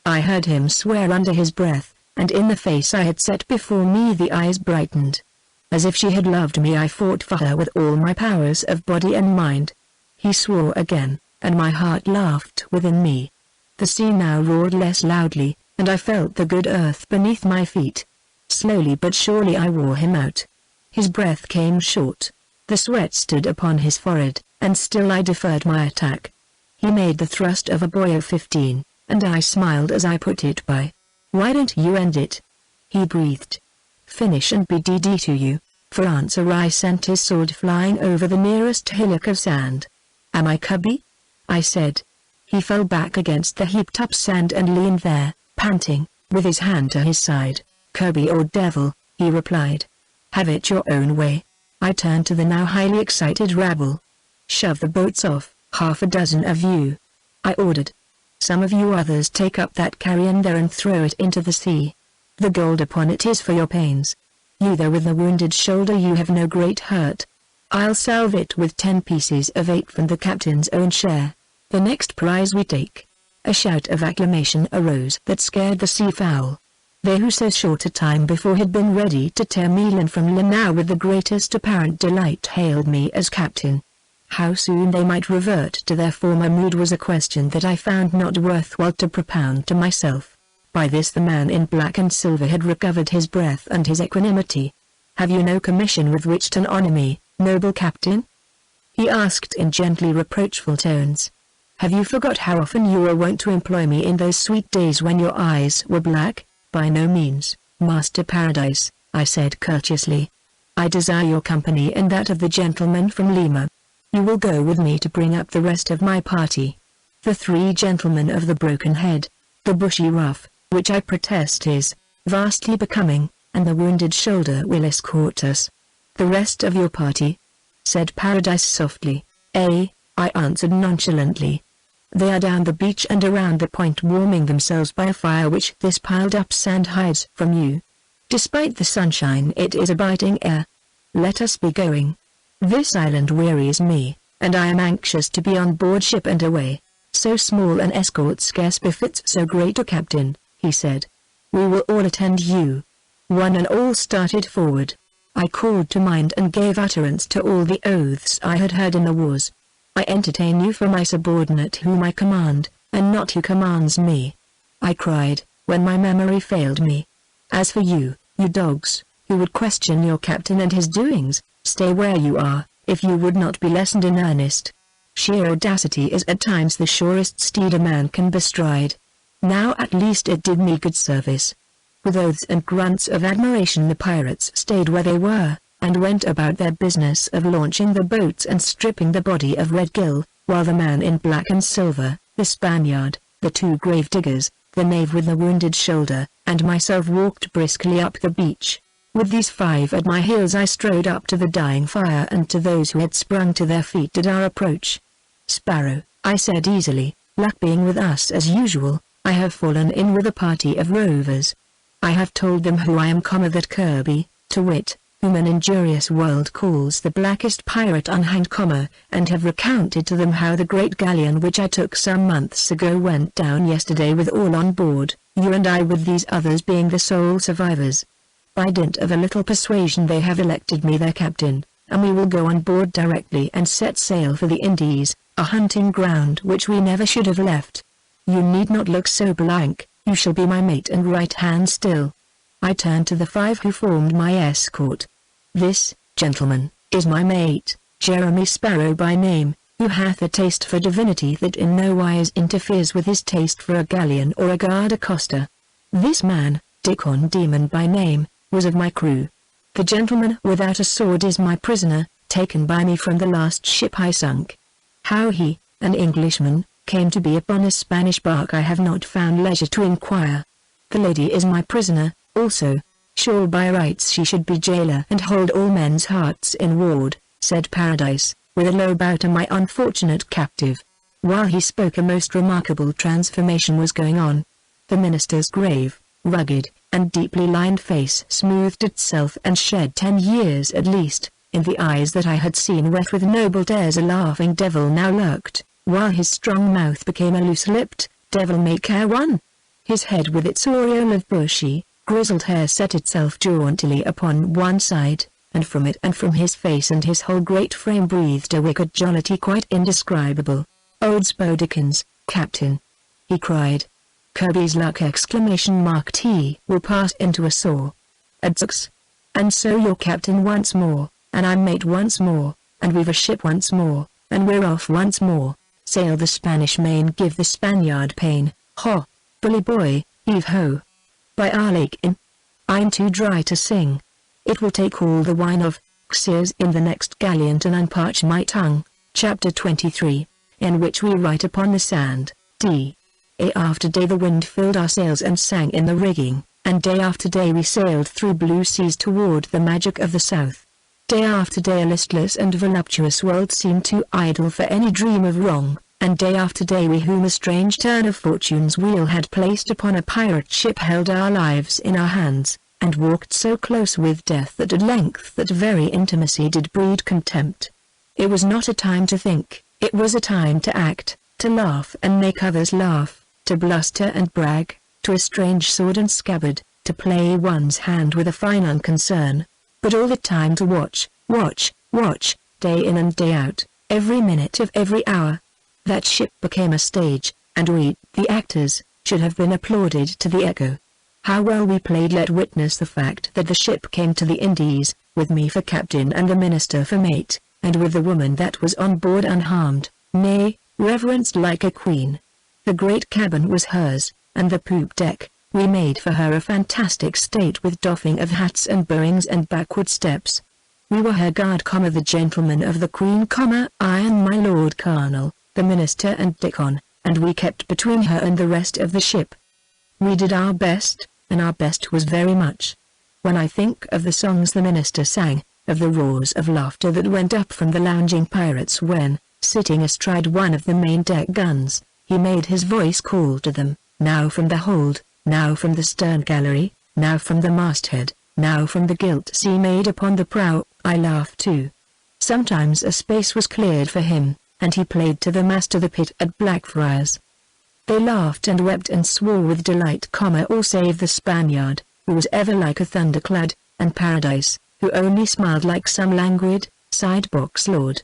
I heard him swear under his breath, and in the face I had set before me the eyes brightened. As if she had loved me I fought for her with all my powers of body and mind. He swore again, and my heart laughed within me. The sea now roared less loudly, and I felt the good earth beneath my feet. Slowly but surely I wore him out. His breath came short. The sweat stood upon his forehead, and still I deferred my attack. He made the thrust of a boy of 15. And I smiled as I put it by. "Why don't you end it?" he breathed. "Finish and be DD to you." For answer I sent his sword flying over the nearest hillock of sand. "Am I Kirby?" I said. He fell back against the heaped up sand and leaned there, panting, with his hand to his side. "Kirby or devil," he replied. "Have it your own way." I turned to the now highly excited rabble. "Shove the boats off, 6 of you," I ordered. "Some of you others take up that carrion there and throw it into the sea. The gold upon it is for your pains. You there with the wounded shoulder, you have no great hurt. I'll salve it with 10 pieces of 8 from the captain's own share. The next prize we take." A shout of acclamation arose that scared the seafowl. They who so short a time before had been ready to tear me limb from limb now with the greatest apparent delight hailed me as captain. How soon they might revert to their former mood was a question that I found not worthwhile to propound to myself. By this the man in black and silver had recovered his breath and his equanimity. "Have you no commission with which to honor me, noble captain?" he asked in gently reproachful tones. "Have you forgot how often you were wont to employ me in those sweet days when your eyes were black?" "By no means, Master Paradise," I said courteously. "I desire your company and that of the gentleman from Lima. You will go with me to bring up the rest of my party. The 3 gentlemen of the broken head, the bushy ruff, which I protest is vastly becoming, and the wounded shoulder will escort us." "The rest of your party?" said Paradise softly. I answered nonchalantly. "They are down the beach and around the point warming themselves by a fire which this piled up sand hides from you. Despite the sunshine it is a biting air. Let us be going. This island wearies me, and I am anxious to be on board ship and away. "So small an escort scarce befits so great a captain," he said. "We will all attend you." One and all started forward. I called to mind and gave utterance to all the oaths I had heard in the wars. "I entertain you for my subordinate whom I command, and not who commands me," I cried, when my memory failed me. "As for you, you dogs, who would question your captain and his doings, stay where you are, if you would not be lessened in earnest. Sheer audacity is at times the surest steed a man can bestride. Now at least it did me good service." With oaths and grunts of admiration the pirates stayed where they were, and went about their business of launching the boats and stripping the body of Red Gill, while the man in black and silver, the Spaniard, the two grave diggers, the knave with the wounded shoulder, and myself walked briskly up the beach. With these five at my heels I strode up to the dying fire and to those who had sprung to their feet at our approach. "Sparrow," I said easily, "luck being with us as usual, I have fallen in with a party of rovers. I have told them who I am, that Kirby, to wit, whom an injurious world calls the blackest pirate unhanged, and have recounted to them how the great galleon which I took some months ago went down yesterday with all on board, you and I with these others being the sole survivors. By dint of a little persuasion they have elected me their captain, and we will go on board directly and set sail for the Indies, a hunting ground which we never should have left. You need not look so blank, you shall be my mate and right hand still." I turned to the five who formed my escort. "This, gentlemen, is my mate, Jeremy Sparrow by name, who hath a taste for divinity that in no wise interferes with his taste for a galleon or a guarda-costa. This man, Dickon Demon by name, was of my crew. The gentleman without a sword is my prisoner, taken by me from the last ship I sunk. How he, an Englishman, came to be upon a Spanish bark I have not found leisure to inquire. The lady is my prisoner, also. Sure by rights she should be jailer and hold all men's hearts in ward," said Paradise, with a low bow to my unfortunate captive. While he spoke a most remarkable transformation was going on. The minister's grave, rugged, and deeply lined face smoothed itself and shed 10 years at least, in the eyes that I had seen where with noble dares a laughing devil now lurked, while his strong mouth became a loose-lipped, devil-may-care one. His head with its aureole of bushy, grizzled hair set itself jauntily upon one side, and from it and from his face and his whole great frame breathed a wicked jollity quite indescribable. "Old Spodikins, Captain!" he cried. Kirby's luck! T will pass into a saw. Adzooks! And so you're captain once more, and I'm mate once more, and we've a ship once more, and we're off once more. Sail the Spanish Main, give the Spaniard pain, ho! Bully boy, heave ho! By our lake in, I'm too dry to sing. It will take all the wine of Xirs in the next galleon to unparch my tongue. Chapter 23, in which we write upon the sand. Day after day the wind filled our sails and sang in the rigging, and day after day we sailed through blue seas toward the magic of the south. Day after day a listless and voluptuous world seemed too idle for any dream of wrong, and day after day we whom a strange turn of fortune's wheel had placed upon a pirate ship held our lives in our hands, and walked so close with death that at length that very intimacy did breed contempt. It was not a time to think, it was a time to act, to laugh and make others laugh, to bluster and brag, to estrange sword and scabbard, to play one's hand with a fine unconcern, but all the time to watch, day in and day out, every minute of every hour. That ship became a stage, and we, the actors, should have been applauded to the echo. How well we played! Let witness the fact that the ship came to the Indies, with me for captain and the minister for mate, and with the woman that was on board unharmed, nay, reverenced like a queen. The great cabin was hers, and the poop deck, we made for her a fantastic state with doffing of hats and bowings and backward steps. We were her guard, the gentlemen of the Queen, I and my Lord Colonel, the minister and Dickon, and we kept between her and the rest of the ship. We did our best, and our best was very much. When I think of the songs the minister sang, of the roars of laughter that went up from the lounging pirates when, sitting astride one of the main deck guns, he made his voice call to them, now from the hold, now from the stern gallery, now from the masthead, now from the gilt sea made upon the prow, I laughed too. Sometimes a space was cleared for him, and he played to the master the pit at Blackfriars. They laughed and wept and swore with delight, all save the Spaniard, who was ever like a thunderclad, and Paradise, who only smiled like some languid, sidebox lord.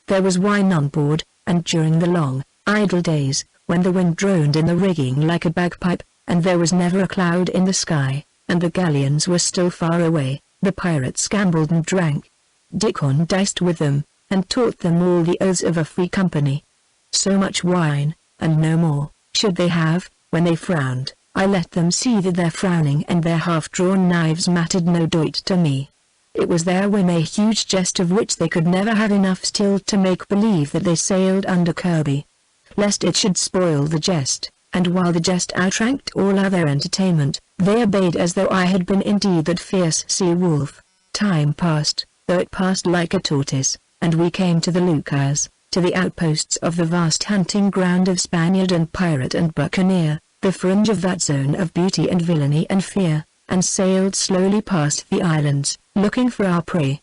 There was wine on board, and during the long, idle days, when the wind droned in the rigging like a bagpipe, and there was never a cloud in the sky, and the galleons were still far away, the pirates gambled and drank. Dickon diced with them, and taught them all the oaths of a free company. So much wine, and no more, should they have. When they frowned, I let them see that their frowning and their half-drawn knives mattered no doit to me. It was their whim, a huge jest of which they could never have enough still to make believe that they sailed under Kirby, lest it should spoil the jest, and while the jest outranked all other entertainment, they obeyed as though I had been indeed that fierce sea-wolf. Time passed, though it passed like a tortoise, and we came to the Lucas, to the outposts of the vast hunting ground of Spaniard and pirate and buccaneer, the fringe of that zone of beauty and villainy and fear, and sailed slowly past the islands, looking for our prey.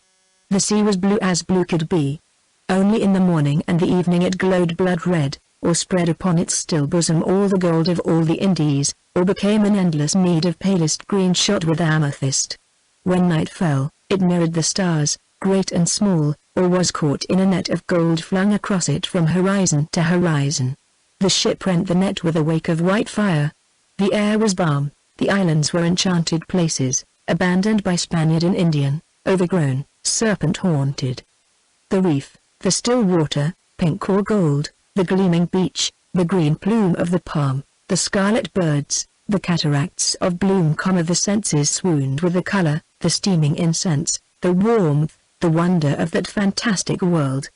The sea was blue as blue could be. Only in the morning and the evening it glowed blood red, or spread upon its still bosom all the gold of all the Indies, or became an endless mead of palest green shot with amethyst. When night fell, it mirrored the stars, great and small, or was caught in a net of gold flung across it from horizon to horizon. The ship rent the net with a wake of white fire. The air was balm, the islands were enchanted places, abandoned by Spaniard and Indian, overgrown, serpent-haunted. The reef, the still water, pink or gold, the gleaming beach, the green plume of the palm, the scarlet birds, the cataracts of bloom, the senses swooned with the color, the steaming incense, the warmth, the wonder of that fantastic world.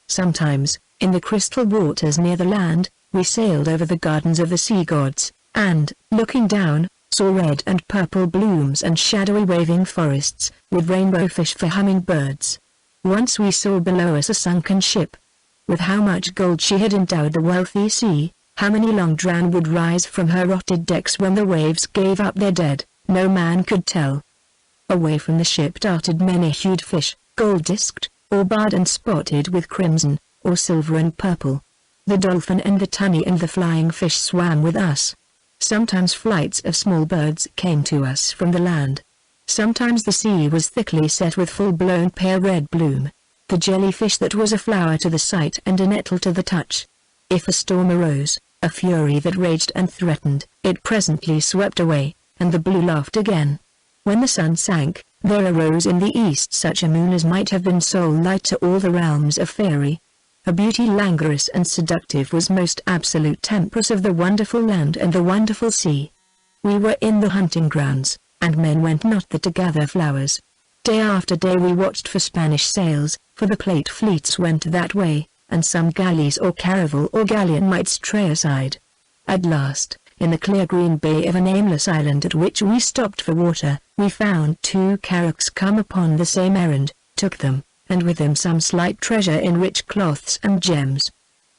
Sometimes, in the crystal waters near the land, we sailed over the gardens of the sea gods, and, looking down, saw red and purple blooms and shadowy waving forests, with rainbow fish for hummingbirds. Once we saw below us a sunken ship. With how much gold she had endowed the wealthy sea, how many long drown would rise from her rotted decks when the waves gave up their dead, no man could tell. Away from the ship darted many-hued fish, gold-disked, or barred and spotted with crimson, or silver and purple. The dolphin and the tunny and the flying fish swam with us. Sometimes flights of small birds came to us from the land. Sometimes the sea was thickly set with full-blown pale red bloom, the jellyfish that was a flower to the sight and a nettle to the touch. If a storm arose, a fury that raged and threatened, it presently swept away, and the blue laughed again. When the sun sank, there arose in the east such a moon as might have been sole light to all the realms of fairy. A beauty languorous and seductive was most absolute tempress of the wonderful land and the wonderful sea. We were in the hunting grounds, and men went not there to gather flowers. Day after day we watched for Spanish sails, for the plate fleets went that way, and some galleys or caravel or galleon might stray aside. At last, in the clear green bay of a nameless island at which we stopped for water, we found 2 carracks come upon the same errand, took them, and with them some slight treasure in rich cloths and gems.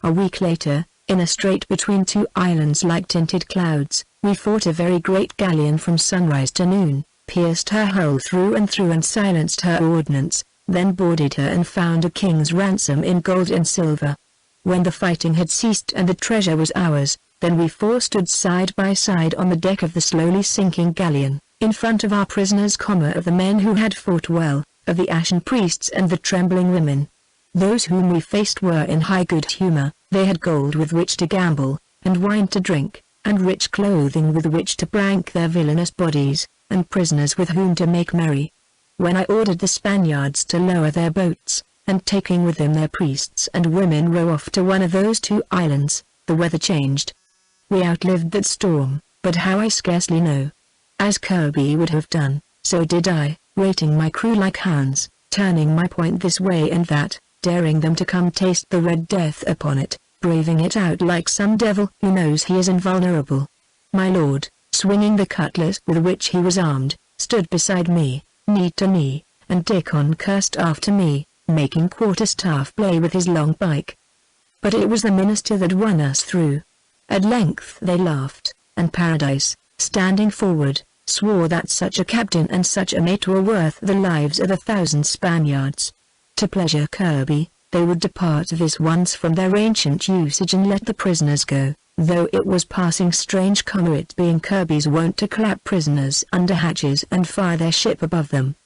A week later, in a strait between 2 islands like tinted clouds, we fought a very great galleon from sunrise to noon, pierced her hull through and silenced her ordnance, then boarded her and found a king's ransom in gold and silver. When the fighting had ceased and the treasure was ours, then we 4 stood side by side on the deck of the slowly sinking galleon, in front of our prisoners, of the men who had fought well, of the ashen priests and the trembling women. Those whom we faced were in high good humor, they had gold with which to gamble, and wine to drink, and rich clothing with which to prank their villainous bodies, and prisoners with whom to make merry. When I ordered the Spaniards to lower their boats, and taking with them their priests and women row off to one of those 2 islands, the weather changed. We outlived that storm, but how I scarcely know. As Kirby would have done, so did I, rating my crew like hounds, turning my point this way and that, daring them to come taste the red death upon it, braving it out like some devil who knows he is invulnerable. My lord, swinging the cutlass with which he was armed, stood beside me, knee to knee, and Dickon cursed after me, making quarterstaff play with his long pike. But it was the minister that won us through. At length they laughed, and Paradise, standing forward, swore that such a captain and such a mate were worth the lives of 1,000 Spaniards. To pleasure Kirby, they would depart this once from their ancient usage and let the prisoners go, though it was passing strange, it being Kirby's wont to clap prisoners under hatches and fire their ship above them.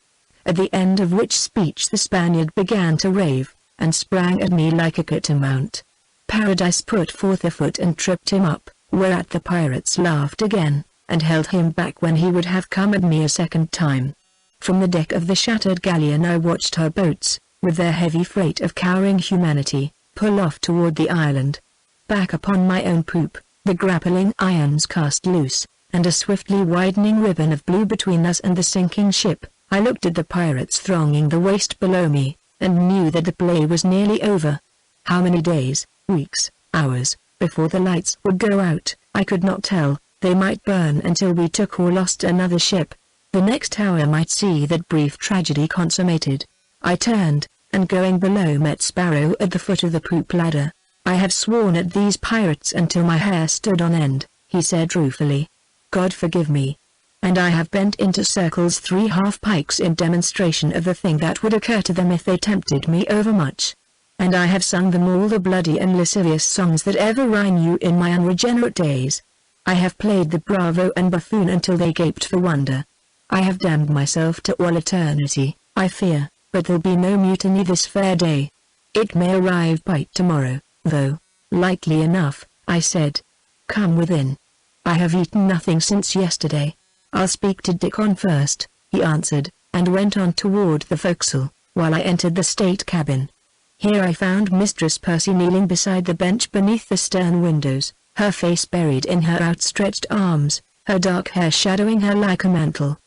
At the end of which speech the Spaniard began to rave, and sprang at me like a catamount. Paradise put forth a foot and tripped him up, whereat the pirates laughed again, and held him back when he would have come at me a second time. From the deck of the shattered galleon I watched her boats, with their heavy freight of cowering humanity, pull off toward the island. Back upon my own poop, the grappling irons cast loose, and a swiftly widening ribbon of blue between us and the sinking ship. I looked at the pirates thronging the waist below me, and knew that the play was nearly over. How many days, weeks, hours, before the lights would go out, I could not tell. They might burn until we took or lost another ship. The next hour might see that brief tragedy consummated. I turned, and going below met Sparrow at the foot of the poop ladder. "I have sworn at these pirates until my hair stood on end," he said ruefully. "God forgive me. And I have bent into circles 3 half-pikes in demonstration of the thing that would occur to them if they tempted me overmuch. And I have sung them all the bloody and lascivious songs that ever I knew in my unregenerate days. I have played the bravo and buffoon until they gaped for wonder. I have damned myself to all eternity, I fear, but there'll be no mutiny this fair day. It may arrive by tomorrow, though." "Likely enough," I said. "Come within. I have eaten nothing since yesterday." "I'll speak to Dickon first," he answered, and went on toward the forecastle, while I entered the state cabin. Here I found Mistress Percy kneeling beside the bench beneath the stern windows, her face buried in her outstretched arms, her dark hair shadowing her like a mantle.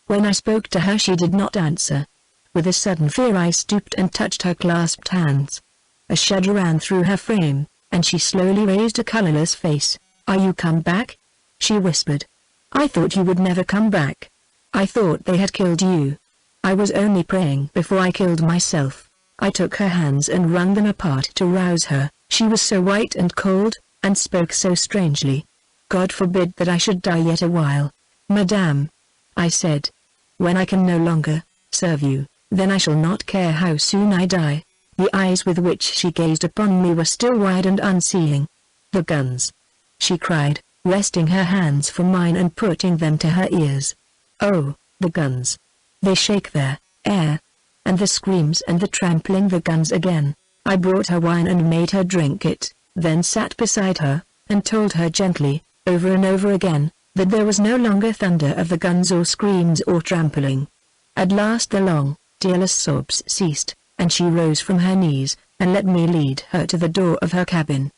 When I spoke to her she did not answer. With a sudden fear I stooped and touched her clasped hands. A shudder ran through her frame, and she slowly raised a colorless face. "Are you come back?" she whispered. "I thought you would never come back. I thought they had killed you." "I was only praying before I killed myself." I took her hands and wrung them apart to rouse her. She was so white and cold, and spoke so strangely. "God forbid that I should die yet a while, Madame," I said. "When I can no longer serve you, then I shall not care how soon I die." The eyes with which she gazed upon me were still wide and unseeing. "The guns!" she cried, resting her hands from mine and putting them to her ears. "Oh, the guns! They shake their air." And the screams and the trampling the guns again. I brought her wine and made her drink it, then sat beside her, and told her gently, over and over again, that there was no longer thunder of the guns or screams or trampling. At last the long, tearless sobs ceased, and she rose from her knees, and let me lead her to the door of her cabin.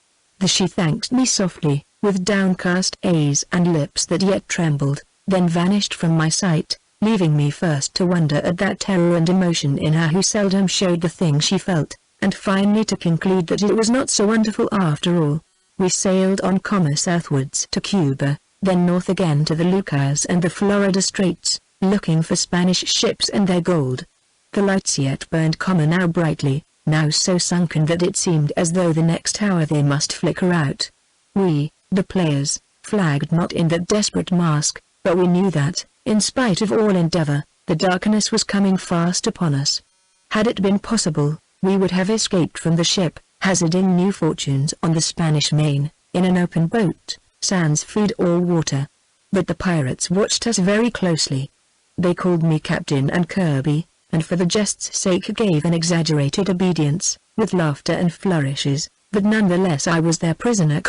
She thanked me softly, with downcast eyes and lips that yet trembled, then vanished from my sight, leaving me first to wonder at that terror and emotion in her who seldom showed the thing she felt, and finally to conclude that it was not so wonderful after all. We sailed on southwards to Cuba, then north again to the Lucas and the Florida Straits, looking for Spanish ships and their gold. The lights yet burned now brightly, now so sunken that it seemed as though the next hour they must flicker out. We, the players, flagged not in that desperate masque, but we knew that, in spite of all endeavor, the darkness was coming fast upon us. Had it been possible, we would have escaped from the ship, hazarding new fortunes on the Spanish Main, in an open boat, sans food or water. But the pirates watched us very closely. They called me Captain and Kirby, and for the jest's sake gave an exaggerated obedience, with laughter and flourishes, but nonetheless I was their prisoner,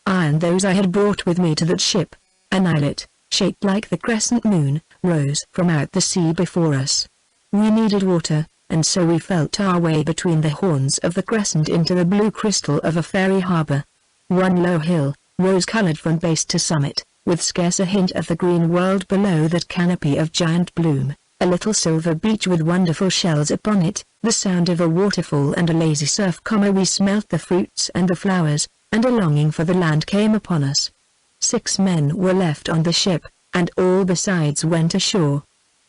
I and those I had brought with me to that ship. An islet, shaped like the crescent moon, rose from out the sea before us. We needed water, and so we felt our way between the horns of the crescent into the blue crystal of a fairy harbor. One low hill, rose-colored from base to summit, with scarce a hint of the green world below that canopy of giant bloom, a little silver beach with wonderful shells upon it, the sound of a waterfall and a lazy surf. We smelt the fruits and the flowers, and a longing for the land came upon us. 6 men were left on the ship, and all besides went ashore.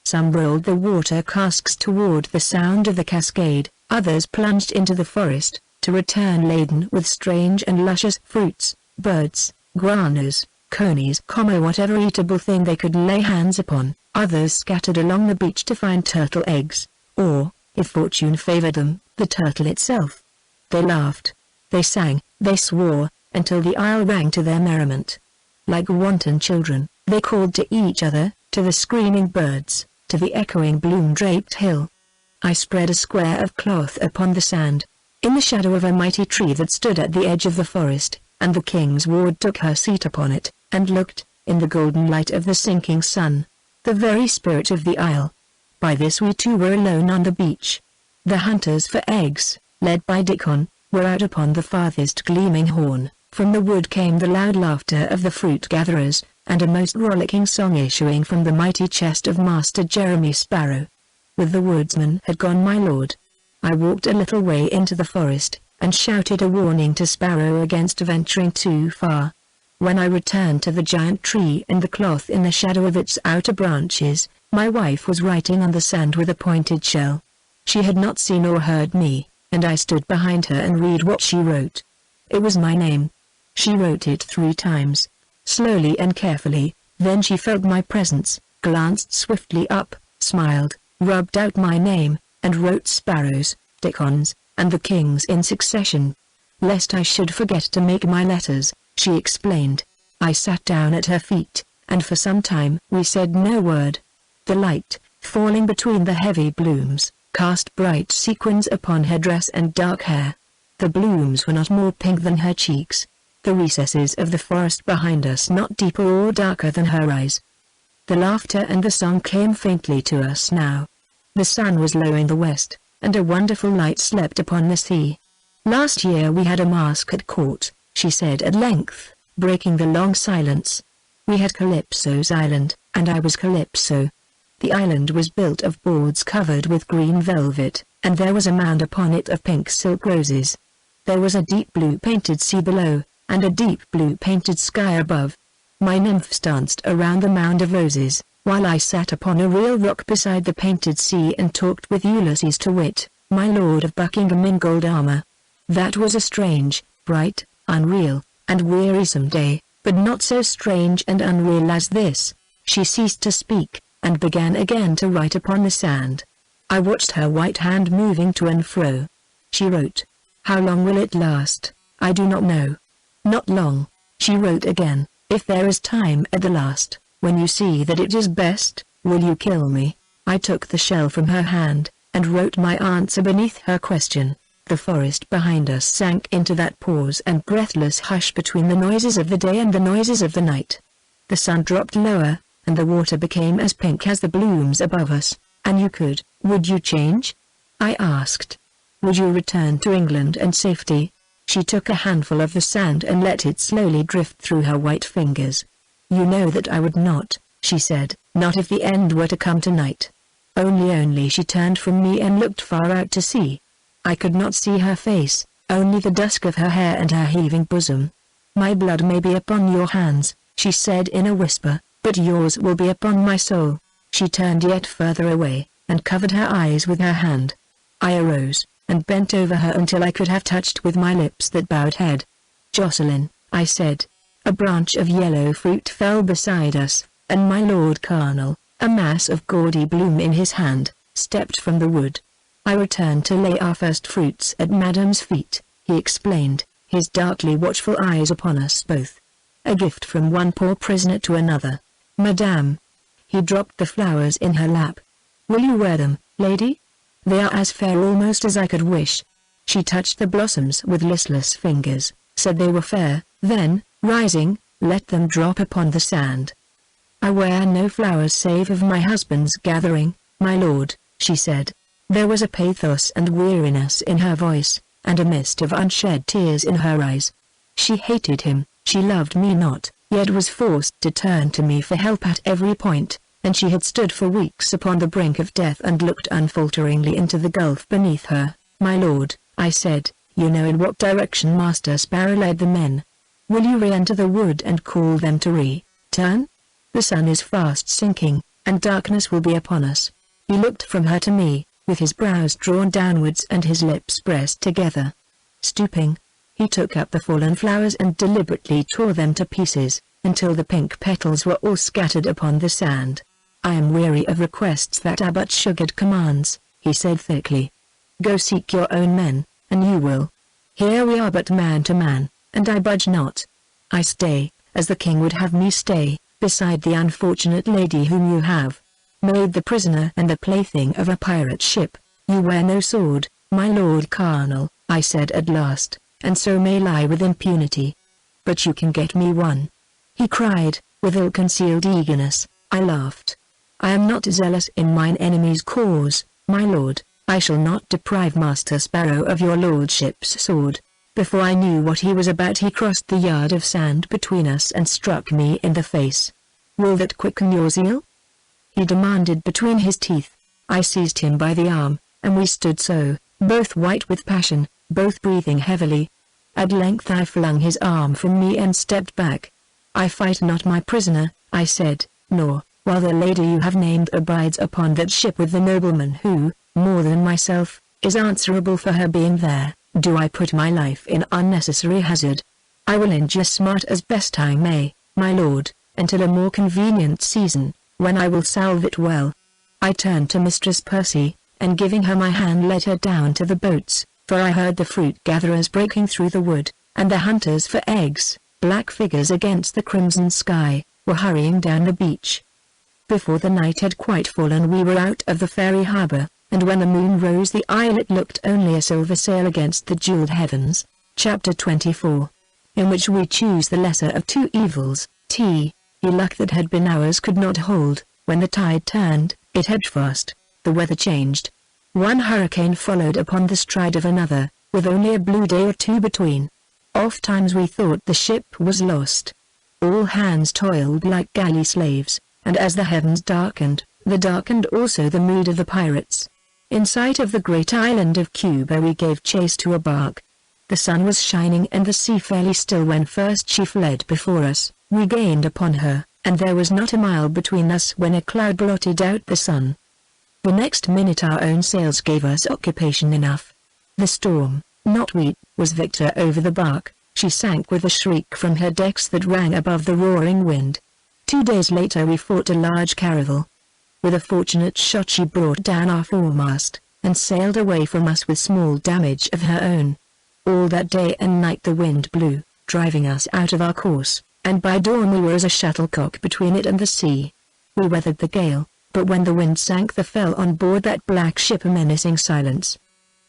Some rolled the water casks toward the sound of the cascade, others plunged into the forest, to return laden with strange and luscious fruits, birds, guanas, conies, whatever eatable thing they could lay hands upon. Others scattered along the beach to find turtle eggs, or, if fortune favored them, the turtle itself. They laughed, they sang, they swore, until the isle rang to their merriment. Like wanton children, they called to each other, to the screaming birds, to the echoing bloom-draped hill. I spread a square of cloth upon the sand, in the shadow of a mighty tree that stood at the edge of the forest, and the king's ward took her seat upon it, and looked, in the golden light of the sinking sun, the very spirit of the isle. By this we two were alone on the beach. The hunters for eggs, led by Dickon, were out upon the farthest gleaming horn. From the wood came the loud laughter of the fruit-gatherers, and a most rollicking song issuing from the mighty chest of Master Jeremy Sparrow. With the woodsman had gone my lord. I walked a little way into the forest, and shouted a warning to Sparrow against venturing too far. When I returned to the giant tree and the cloth in the shadow of its outer branches, my wife was writing on the sand with a pointed shell. She had not seen or heard me, and I stood behind her and read what she wrote. It was my name. She wrote it 3 times, slowly and carefully, then she felt my presence, glanced swiftly up, smiled, rubbed out my name, and wrote Sparrow's, Dickon's, and the King's in succession. Lest I should forget to make my letters, she explained. I sat down at her feet, and for some time we said no word. The light, falling between the heavy blooms, cast bright sequins upon her dress and dark hair. The blooms were not more pink than her cheeks, the recesses of the forest behind us not deeper or darker than her eyes. The laughter and the song came faintly to us now. The sun was low in the west, and a wonderful light slept upon the sea. Last year we had a masque at court, she said at length, breaking the long silence. We had Calypso's island, and I was Calypso. The island was built of boards covered with green velvet, and there was a mound upon it of pink silk roses. There was a deep blue painted sea below, and a deep blue painted sky above. My nymphs danced around the mound of roses, while I sat upon a real rock beside the painted sea and talked with Ulysses to wit, my lord of Buckingham in gold armor. That was a strange, bright, unreal, and wearisome day, but not so strange and unreal as this. She ceased to speak, and began again to write upon the sand. I watched her white hand moving to and fro. She wrote, "How long will it last? I do not know." "Not long," she wrote again. "If there is time at the last, when you see that it is best, will you kill me?" I took the shell from her hand, and wrote my answer beneath her question. The forest behind us sank into that pause and breathless hush between the noises of the day and the noises of the night. The sun dropped lower, and the water became as pink as the blooms above us. "And would you change?" I asked. "Would you return to England and safety?" She took a handful of the sand and let it slowly drift through her white fingers. "You know that I would not," she said, "not if the end were to come tonight." Only she turned from me and looked far out to sea. I could not see her face, only the dusk of her hair and her heaving bosom. "My blood may be upon your hands," she said in a whisper, "but yours will be upon my soul." She turned yet further away, and covered her eyes with her hand. I arose, and bent over her until I could have touched with my lips that bowed head. "Jocelyn," I said. A branch of yellow fruit fell beside us, and my Lord Carnal, a mass of gaudy bloom in his hand, stepped from the wood. "I returned to lay our first fruits at Madame's feet," he explained, his darkly watchful eyes upon us both. "A gift from one poor prisoner to another. Madame." He dropped the flowers in her lap. "Will you wear them, lady? They are as fair almost as I could wish." She touched the blossoms with listless fingers, said they were fair, then, rising, let them drop upon the sand. "I wear no flowers save of my husband's gathering, my lord," she said. There was a pathos and weariness in her voice, and a mist of unshed tears in her eyes. She hated him, she loved me not, yet was forced to turn to me for help at every point, and she had stood for weeks upon the brink of death and looked unfalteringly into the gulf beneath her. "My lord," I said, "you know in what direction Master Sparrow led the men. Will you re-enter the wood and call them to return? The sun is fast sinking, and darkness will be upon us." He looked from her to me, with his brows drawn downwards and his lips pressed together. Stooping, he took up the fallen flowers and deliberately tore them to pieces, until the pink petals were all scattered upon the sand. "I am weary of requests that are but sugared commands," he said thickly. "Go seek your own men, and you will Here we are but man to man, and I budge not. I stay, as the king would have me stay, beside the unfortunate lady whom you have made the prisoner and the plaything of a pirate ship. You wear no sword, my lord Colonel, I said at last, and so may lie with impunity. But you can get me one, he cried, with ill-concealed eagerness. I laughed. I am not zealous in mine enemy's cause, my lord. I shall not deprive Master Sparrow of your lordship's sword. Before I knew what he was about, he crossed the yard of sand between us and struck me in the face. Will that quicken your zeal? He demanded between his teeth. I seized him by the arm, and we stood so, both white with passion, both breathing heavily. At length I flung his arm from me and stepped back. I fight not my prisoner, I said, nor, while the lady you have named abides upon that ship with the nobleman who, more than myself, is answerable for her being there, do I put my life in unnecessary hazard. I will endure smart as best I may, my lord, until a more convenient season, when I will salve it well. I turned to Mistress Percy, and giving her my hand led her down to the boats, for I heard the fruit gatherers breaking through the wood, and the hunters for eggs, black figures against the crimson sky, were hurrying down the beach. Before the night had quite fallen we were out of the fairy harbour, and when the moon rose the islet looked only a silver sail against the jewelled heavens. Chapter 24. In which we choose the lesser of two evils. The luck that had been ours could not hold. When the tide turned, it hedged fast. The weather changed. One hurricane followed upon the stride of another, with only a blue day or two between. Ofttimes we thought the ship was lost. All hands toiled like galley slaves, and as the heavens darkened, there darkened also the mood of the pirates. In sight of the great island of Cuba we gave chase to a bark. The sun was shining and the sea fairly still when first she fled before us. We gained upon her, and there was not a mile between us when a cloud blotted out the sun. The next minute our own sails gave us occupation enough. The storm, not we, was victor over the bark. She sank with a shriek from her decks that rang above the roaring wind. 2 days later we fought a large caravel. With a fortunate shot she brought down our foremast, and sailed away from us with small damage of her own. All that day and night the wind blew, driving us out of our course, and by dawn we were as a shuttlecock between it and the sea. We weathered the gale, but when the wind sank there fell on board that black ship a menacing silence.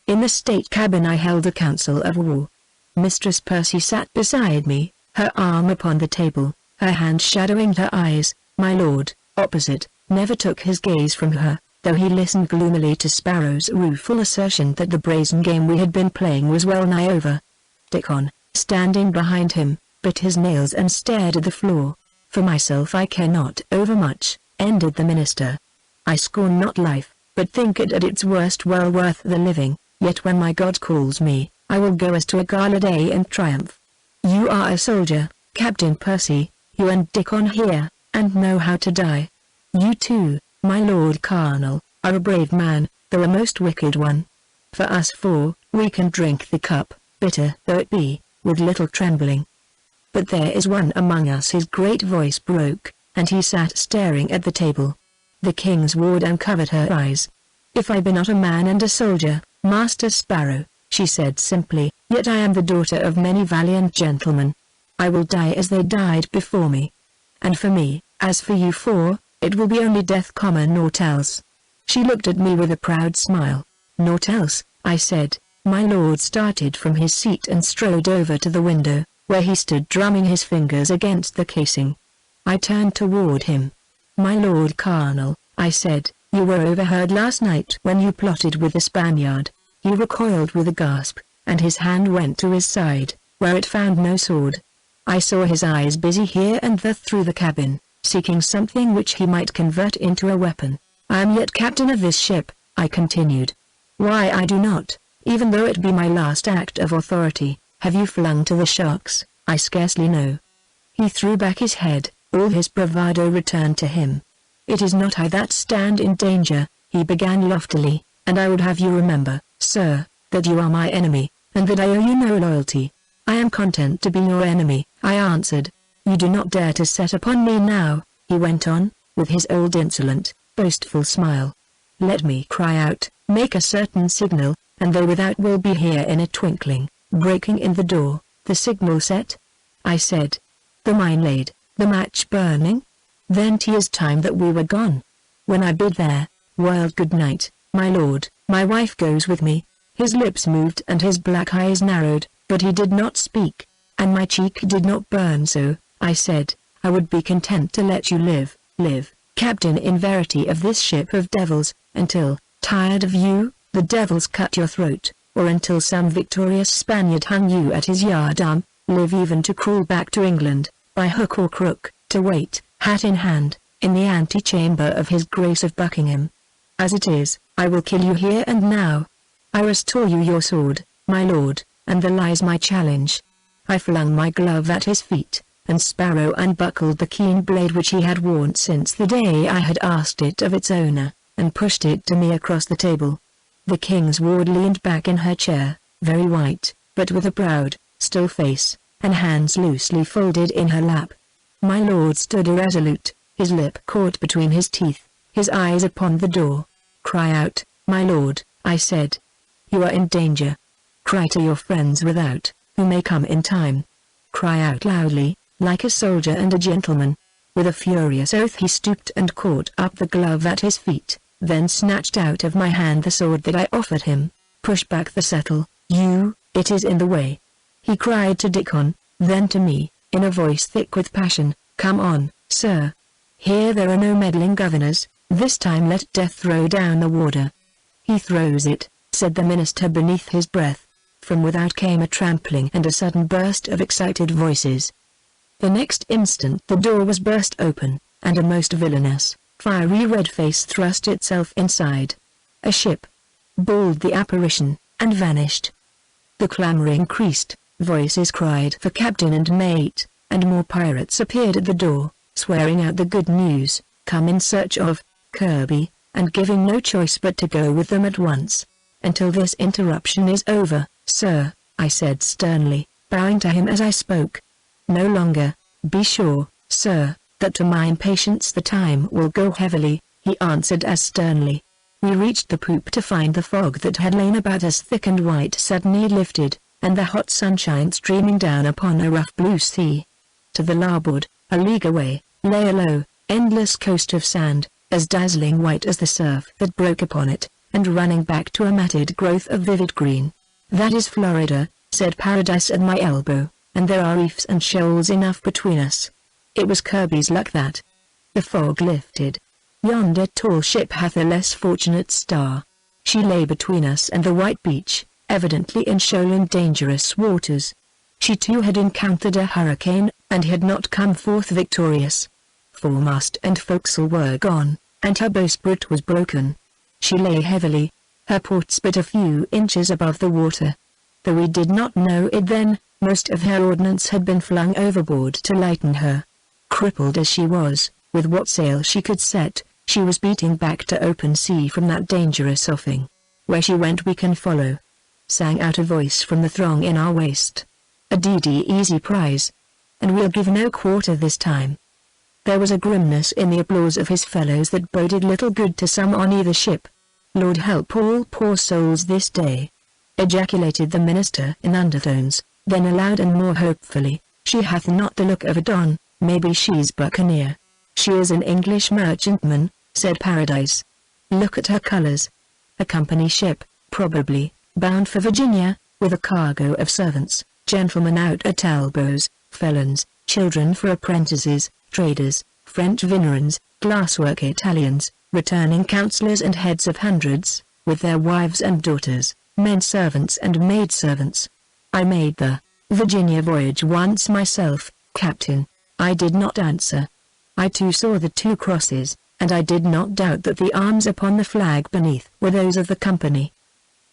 In the state cabin I held a council of war. Mistress Percy sat beside me, her arm upon the table, her hand shadowing her eyes. My lord, opposite, never took his gaze from her, though he listened gloomily to Sparrow's rueful assertion that the brazen game we had been playing was well nigh over. Dickon, standing behind him, bit his nails and stared at the floor. For myself I care not overmuch, ended the minister. I scorn not life, but think it at its worst well worth the living, yet when my God calls me, I will go as to a gala day and triumph. You are a soldier, Captain Percy, you and Dickon here, and know how to die. You too, my Lord Colonel, are a brave man, though a most wicked one. For us four, we can drink the cup, bitter though it be, with little trembling. But there is one among us. His great voice broke, and he sat staring at the table. The king's ward uncovered her eyes. If I be not a man and a soldier, Master Sparrow, she said simply, yet I am the daughter of many valiant gentlemen. I will die as they died before me. And for me, as for you four, it will be only death, naught else. She looked at me with a proud smile. Naught else, I said. My lord started from his seat and strode over to the window, where he stood drumming his fingers against the casing. I turned toward him. My Lord Colonel, I said, you were overheard last night when you plotted with the Spaniard. He recoiled with a gasp, and his hand went to his side, where it found no sword. I saw his eyes busy here and there through the cabin, seeking something which he might convert into a weapon. I am yet captain of this ship, I continued. Why I do not, even though it be my last act of authority, have you flung to the sharks, I scarcely know. He threw back his head, all his bravado returned to him. It is not I that stand in danger, he began loftily, and I would have you remember, sir, that you are my enemy, and that I owe you no loyalty. I am content to be your enemy, I answered. You do not dare to set upon me now, he went on, with his old insolent, boastful smile. Let me cry out, make a certain signal, and they without will be here in a twinkling. breaking in the door, the signal set? I said. The mine laid, the match burning? Then 'tis time that we were gone. When I bid their world good night, my lord, my wife goes with me. His lips moved and his black eyes narrowed, but he did not speak, and my cheek did not burn. So I said, I would be content to let you live, captain in verity of this ship of devils, until, tired of you, the devils cut your throat, or until some victorious Spaniard hung you at his yardarm. Live even to crawl back to England, by hook or crook, to wait, hat in hand, in the antechamber of his Grace of Buckingham. As it is, I will kill you here and now. I restore you your sword, my lord, and the lies my challenge. I flung my glove at his feet, and Sparrow unbuckled the keen blade which he had worn since the day I had asked it of its owner, and pushed it to me across the table. The king's ward leaned back in her chair, very white, but with a proud, still face, and hands loosely folded in her lap. My lord stood irresolute, his lip caught between his teeth, his eyes upon the door. Cry out, my lord, I said. You are in danger. Cry to your friends without, who may come in time. Cry out loudly, like a soldier and a gentleman. With a furious oath he stooped and caught up the glove at his feet, then snatched out of my hand the sword that I offered him. Push back the settle, it is in the way. He cried to Dickon, then to me, in a voice thick with passion, come on, sir. Here there are no meddling governors, this time let death throw down the warder. He throws it, said the minister beneath his breath. From without came a trampling and a sudden burst of excited voices. The next instant the door was burst open, and a most villainous, fiery red face thrust itself inside. A ship! Bawled the apparition, and vanished. The clamor increased, voices cried for captain and mate, and more pirates appeared at the door, swearing out the good news, come in search of Kirby, and giving no choice but to go with them at once. Until this interruption is over, sir, I said sternly, bowing to him as I spoke. No longer. Be sure, sir, that to my impatience the time will go heavily, he answered as sternly. We reached the poop to find the fog that had lain about us thick and white suddenly lifted, and the hot sunshine streaming down upon a rough blue sea. To the larboard, a league away, lay a low, endless coast of sand, as dazzling white as the surf that broke upon it, and running back to a matted growth of vivid green. That is Florida, said Paradise at my elbow, and there are reefs and shoals enough between us. It was Kirby's luck that the fog lifted. Yonder tall ship hath a less fortunate star. She lay between us and the white beach, evidently in shoal and dangerous waters. She too had encountered a hurricane, and had not come forth victorious. Foremast and forecastle were gone, and her bowsprit was broken. She lay heavily, her ports but a few inches above the water. Though we did not know it then, most of her ordnance had been flung overboard to lighten her. Crippled as she was, with what sail she could set, she was beating back to open sea from that dangerous offing. Where she went we can follow, sang out a voice from the throng in our waist. A deedy easy prize, and we'll give no quarter this time. There was a grimness in the applause of his fellows that boded little good to some on either ship. Lord help all poor souls this day, ejaculated the minister in undertones, then aloud and more hopefully, she hath not the look of a don, maybe she's buccaneer. She is an English merchantman, said Paradise. Look at her colors. A company ship, probably, bound for Virginia, with a cargo of servants, gentlemen out at elbows, felons, children for apprentices, traders, French vignerons, glasswork Italians, returning councillors and heads of hundreds, with their wives and daughters, men servants and maid servants. I made the Virginia voyage once myself, Captain. I did not answer. I too saw the two crosses, and I did not doubt that the arms upon the flag beneath were those of the company.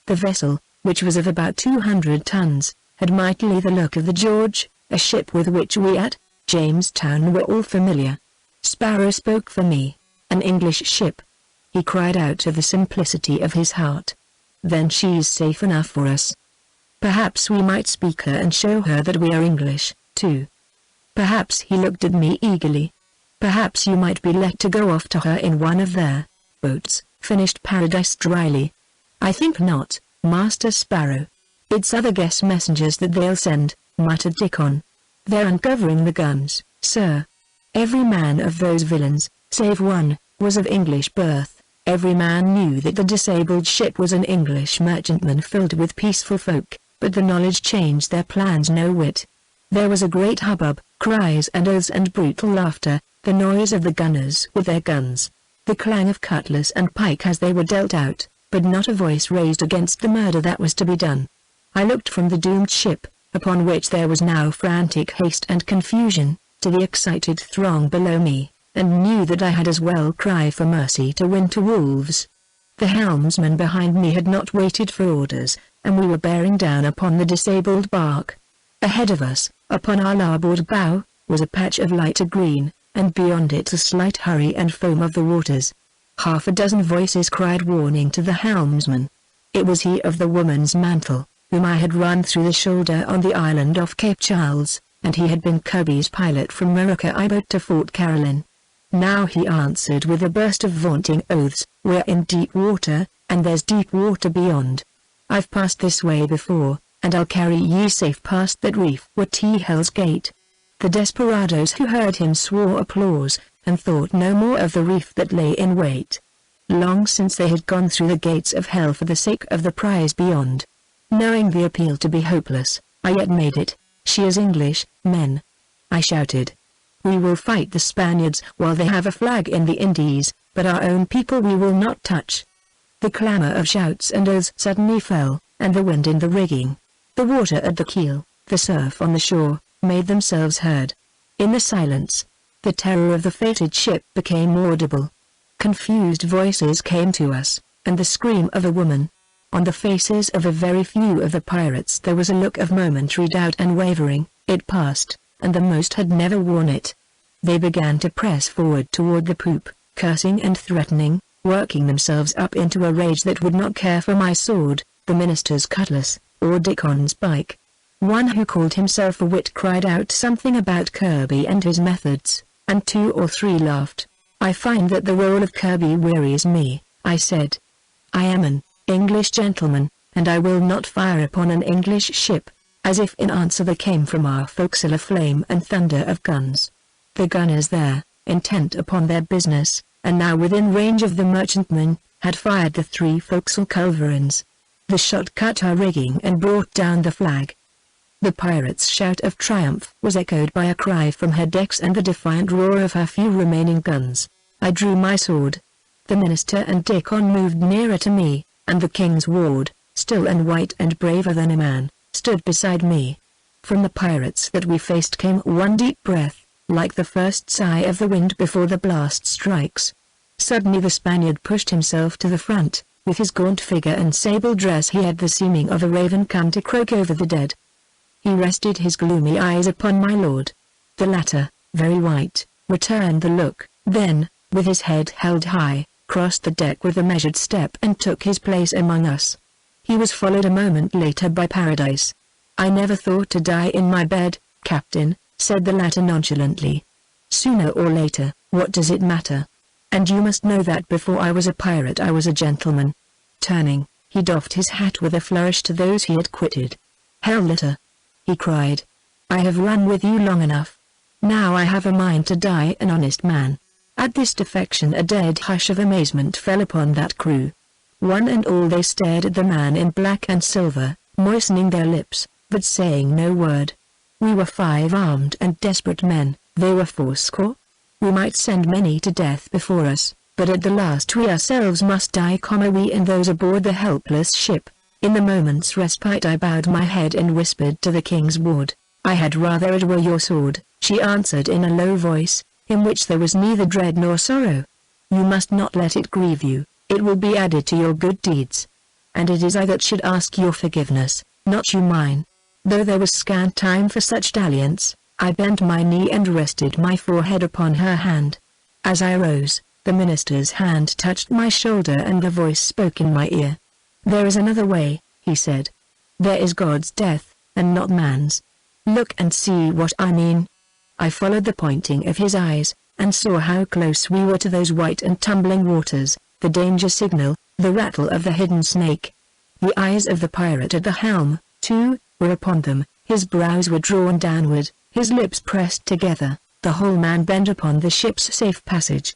The vessel, which was of about 200 tons, had mightily the look of the George, a ship with which we at Jamestown were all familiar. Sparrow spoke for me. An English ship. He cried out to the simplicity of his heart. Then she's safe enough for us. Perhaps we might speak her and show her that we are English, too. Perhaps he looked at me eagerly. Perhaps you might be let to go off to her in one of their boats, finished Paradise dryly. I think not, Master Sparrow. "It's other guest messengers that they'll send," muttered Dickon. "They're uncovering the guns, sir." Every man of those villains, save one, was of English birth. Every man knew that the disabled ship was an English merchantman filled with peaceful folk, but the knowledge changed their plans no whit. There was a great hubbub, cries and oaths and brutal laughter, the noise of the gunners with their guns, the clang of cutlass and pike as they were dealt out, but not a voice raised against the murder that was to be done. I looked from the doomed ship, upon which there was now frantic haste and confusion, to the excited throng below me, and knew that I had as well cry for mercy to winter wolves. The helmsman behind me had not waited for orders, and we were bearing down upon the disabled bark. Ahead of us, upon our larboard bow, was a patch of lighter green, and beyond it the slight hurry and foam of the waters. Half a dozen voices cried warning to the helmsman. It was he of the woman's mantle, whom I had run through the shoulder on the island off Cape Charles, and he had been Kirby's pilot from Maracaibo to Fort Caroline. Now he answered with a burst of vaunting oaths, "We're in deep water, and there's deep water beyond. I've passed this way before, and I'll carry ye safe past that reef where T-Hell's Gate." The desperadoes who heard him swore applause, and thought no more of the reef that lay in wait. Long since they had gone through the gates of hell for the sake of the prize beyond. Knowing the appeal to be hopeless, I yet made it. "She is English, men," I shouted. "We will fight the Spaniards while they have a flag in the Indies, but our own people we will not touch." The clamor of shouts and oaths suddenly fell, and the wind in the rigging, the water at the keel, the surf on the shore, made themselves heard. In the silence, the terror of the fated ship became audible. Confused voices came to us, and the scream of a woman. On the faces of a very few of the pirates there was a look of momentary doubt and wavering. It passed, and the most had never worn it. They began to press forward toward the poop, cursing and threatening, working themselves up into a rage that would not care for my sword, the minister's cutlass, or Dickon's pike. One who called himself a wit cried out something about Kirby and his methods, and 2 or 3 laughed. "I find that the role of Kirby wearies me," I said. "I am an English gentleman, and I will not fire upon an English ship," as if in answer there came from our forecastle a flame and thunder of guns. The gunners there, intent upon their business, and now within range of the merchantman, had fired the 3 forecastle culverins. The shot cut our rigging and brought down the flag. The pirates' shout of triumph was echoed by a cry from her decks and the defiant roar of her few remaining guns. I drew my sword. The minister and Dickon moved nearer to me, and the king's ward, still and white and braver than a man, stood beside me. From the pirates that we faced came one deep breath, like the first sigh of the wind before the blast strikes. Suddenly the Spaniard pushed himself to the front. With his gaunt figure and sable dress he had the seeming of a raven come to croak over the dead. He rested his gloomy eyes upon my lord. The latter, very white, returned the look, then, with his head held high, crossed the deck with a measured step and took his place among us. He was followed a moment later by Paradise. "I never thought to die in my bed, Captain," said the latter nonchalantly. "Sooner or later, what does it matter? And you must know that before I was a pirate I was a gentleman." Turning, he doffed his hat with a flourish to those he had quitted. "Hell litter!" he cried. "I have run with you long enough. Now I have a mind to die an honest man." At this defection a dead hush of amazement fell upon that crew. One and all they stared at the man in black and silver, moistening their lips, but saying no word. We were 5 armed and desperate men, they were 80. We might send many to death before us, but at the last we ourselves must die, we and those aboard the helpless ship. In the moment's respite I bowed my head and whispered to the king's ward, "I had rather it were your sword," she answered in a low voice, in which there was neither dread nor sorrow. "You must not let it grieve you, it will be added to your good deeds. And it is I that should ask your forgiveness, not you mine." Though there was scant time for such dalliance, I bent my knee and rested my forehead upon her hand. As I rose, the minister's hand touched my shoulder and the voice spoke in my ear. "There is another way," he said. "There is God's death, and not man's. Look and see what I mean." I followed the pointing of his eyes, and saw how close we were to those white and tumbling waters, the danger signal, the rattle of the hidden snake. The eyes of the pirate at the helm, too, were upon them, his brows were drawn downward, his lips pressed together, the whole man bent upon the ship's safe passage.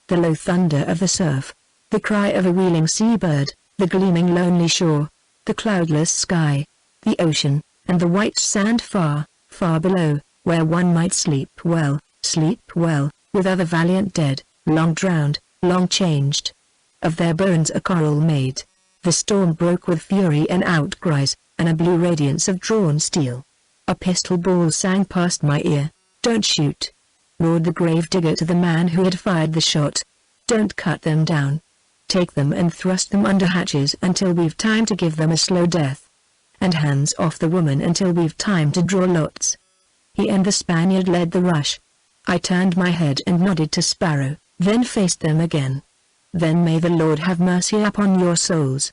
The low thunder of the surf, the cry of a wheeling seabird, the gleaming lonely shore, the cloudless sky, the ocean, and the white sand far, far below, where one might sleep well, with other valiant dead, long drowned, long changed. Of their bones a coral made. The storm broke with fury and outcries, and a blue radiance of drawn steel. A pistol ball sang past my ear. "Don't shoot!" roared the gravedigger to the man who had fired the shot. "Don't cut them down. Take them and thrust them under hatches until we've time to give them a slow death. And hands off the woman until we've time to draw lots." He and the Spaniard led the rush. I turned my head and nodded to Sparrow, then faced them again. "Then may the Lord have mercy upon your souls,"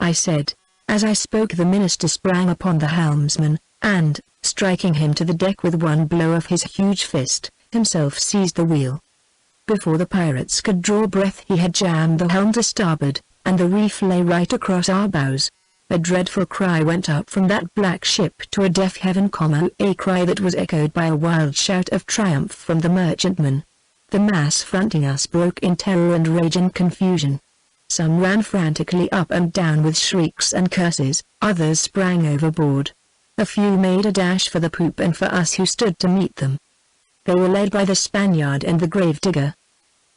I said. As I spoke, the minister sprang upon the helmsman, and, striking him to the deck with one blow of his huge fist, himself seized the wheel. Before the pirates could draw breath, he had jammed the helm to starboard, and the reef lay right across our bows. A dreadful cry went up from that black ship to a deaf heaven, a cry that was echoed by a wild shout of triumph from the merchantmen. The mass fronting us broke in terror and rage and confusion. Some ran frantically up and down with shrieks and curses, others sprang overboard. A few made a dash for the poop and for us who stood to meet them. They were led by the Spaniard and the gravedigger.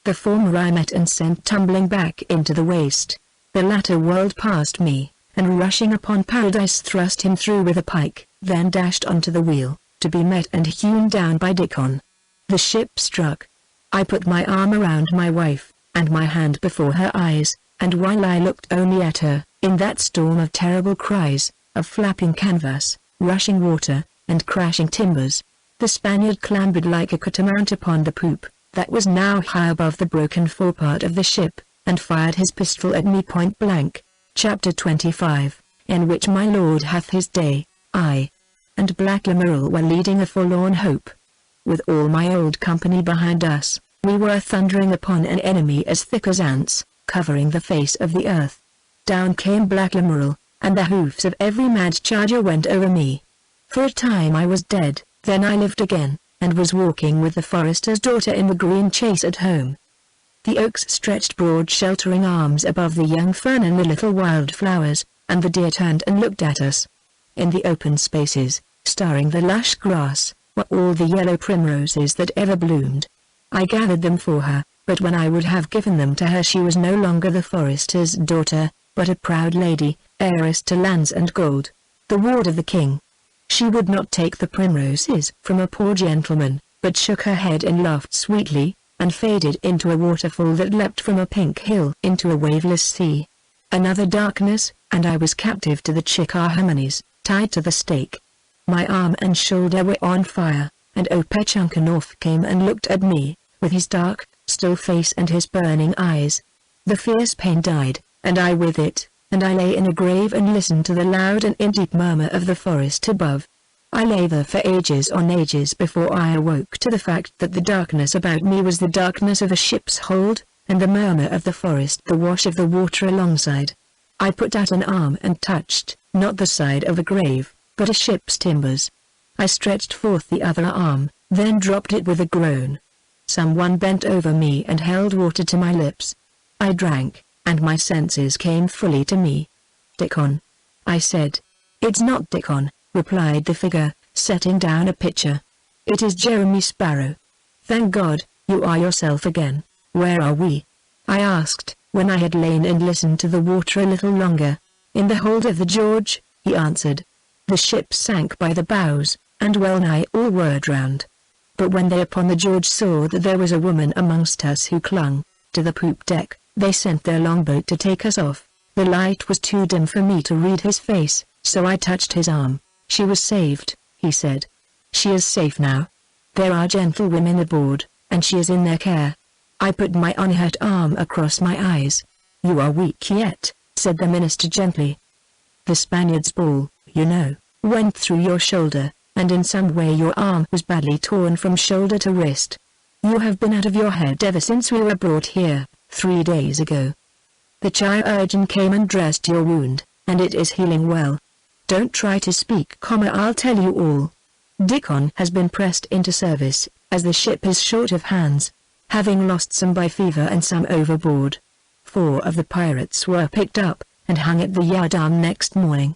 The former I met and sent tumbling back into the waist. The latter whirled past me, and rushing upon Paradise thrust him through with a pike, then dashed onto the wheel, to be met and hewn down by Dickon. The ship struck. I put my arm around my wife, and my hand before her eyes, and while I looked only at her, in that storm of terrible cries, of flapping canvas, rushing water, and crashing timbers, the Spaniard clambered like a catamount upon the poop, that was now high above the broken forepart of the ship, and fired his pistol at me point blank. Chapter 25, in which my Lord hath his day. I and Black Lamoral were leading a forlorn hope. With all my old company behind us, we were thundering upon an enemy as thick as ants, covering the face of the earth. Down came Black Lamoral, and the hoofs of every mad charger went over me. For a time I was dead, then I lived again, and was walking with the forester's daughter in the green chase at home. The oaks stretched broad sheltering arms above the young fern and the little wild flowers, and the deer turned and looked at us. In the open spaces, starring the lush grass, were all the yellow primroses that ever bloomed. I gathered them for her, but when I would have given them to her she was no longer the forester's daughter, but a proud lady, heiress to lands and gold, the ward of the king. She would not take the primroses from a poor gentleman, but shook her head and laughed sweetly, and faded into a waterfall that leapt from a pink hill into a waveless sea. Another darkness, and I was captive to the Chickahominies, tied to the stake. My arm and shoulder were on fire, and Opechunkanov came and looked at me, with his dark, still face and his burning eyes. The fierce pain died, and I with it, and I lay in a grave and listened to the loud and deep murmur of the forest above. I lay there for ages on ages before I awoke to the fact that the darkness about me was the darkness of a ship's hold, and the murmur of the forest the wash of the water alongside. I put out an arm and touched, not the side of a grave, but a ship's timbers. I stretched forth the other arm, then dropped it with a groan. Someone bent over me and held water to my lips. I drank, and my senses came fully to me. "Dickon," I said. "It's not Dickon," replied the figure, setting down a pitcher. "It is Jeremy Sparrow." "Thank God, you are yourself again. Where are we?" I asked, when I had lain and listened to the water a little longer. "In the hold of the George," he answered. "The ship sank by the bows, and well nigh all were drowned. But when they upon the George saw that there was a woman amongst us who clung to the poop deck, they sent their longboat to take us off. The light was too dim for me to read his face, so I touched his arm. 'She was saved,' he said. 'She is safe now. There are gentlewomen aboard, and she is in their care.' I put my unhurt arm across my eyes. 'You are weak yet,' said the minister gently. 'The Spaniard's ball, you know, went through your shoulder, and in some way your arm was badly torn from shoulder to wrist. You have been out of your head ever since we were brought here, 3 days ago. The chirurgeon came and dressed your wound, and it is healing well. Don't try to speak, I'll tell you all. Dickon has been pressed into service, as the ship is short of hands, having lost some by fever and some overboard. 4 of the pirates were picked up, and hung at the yardarm next morning.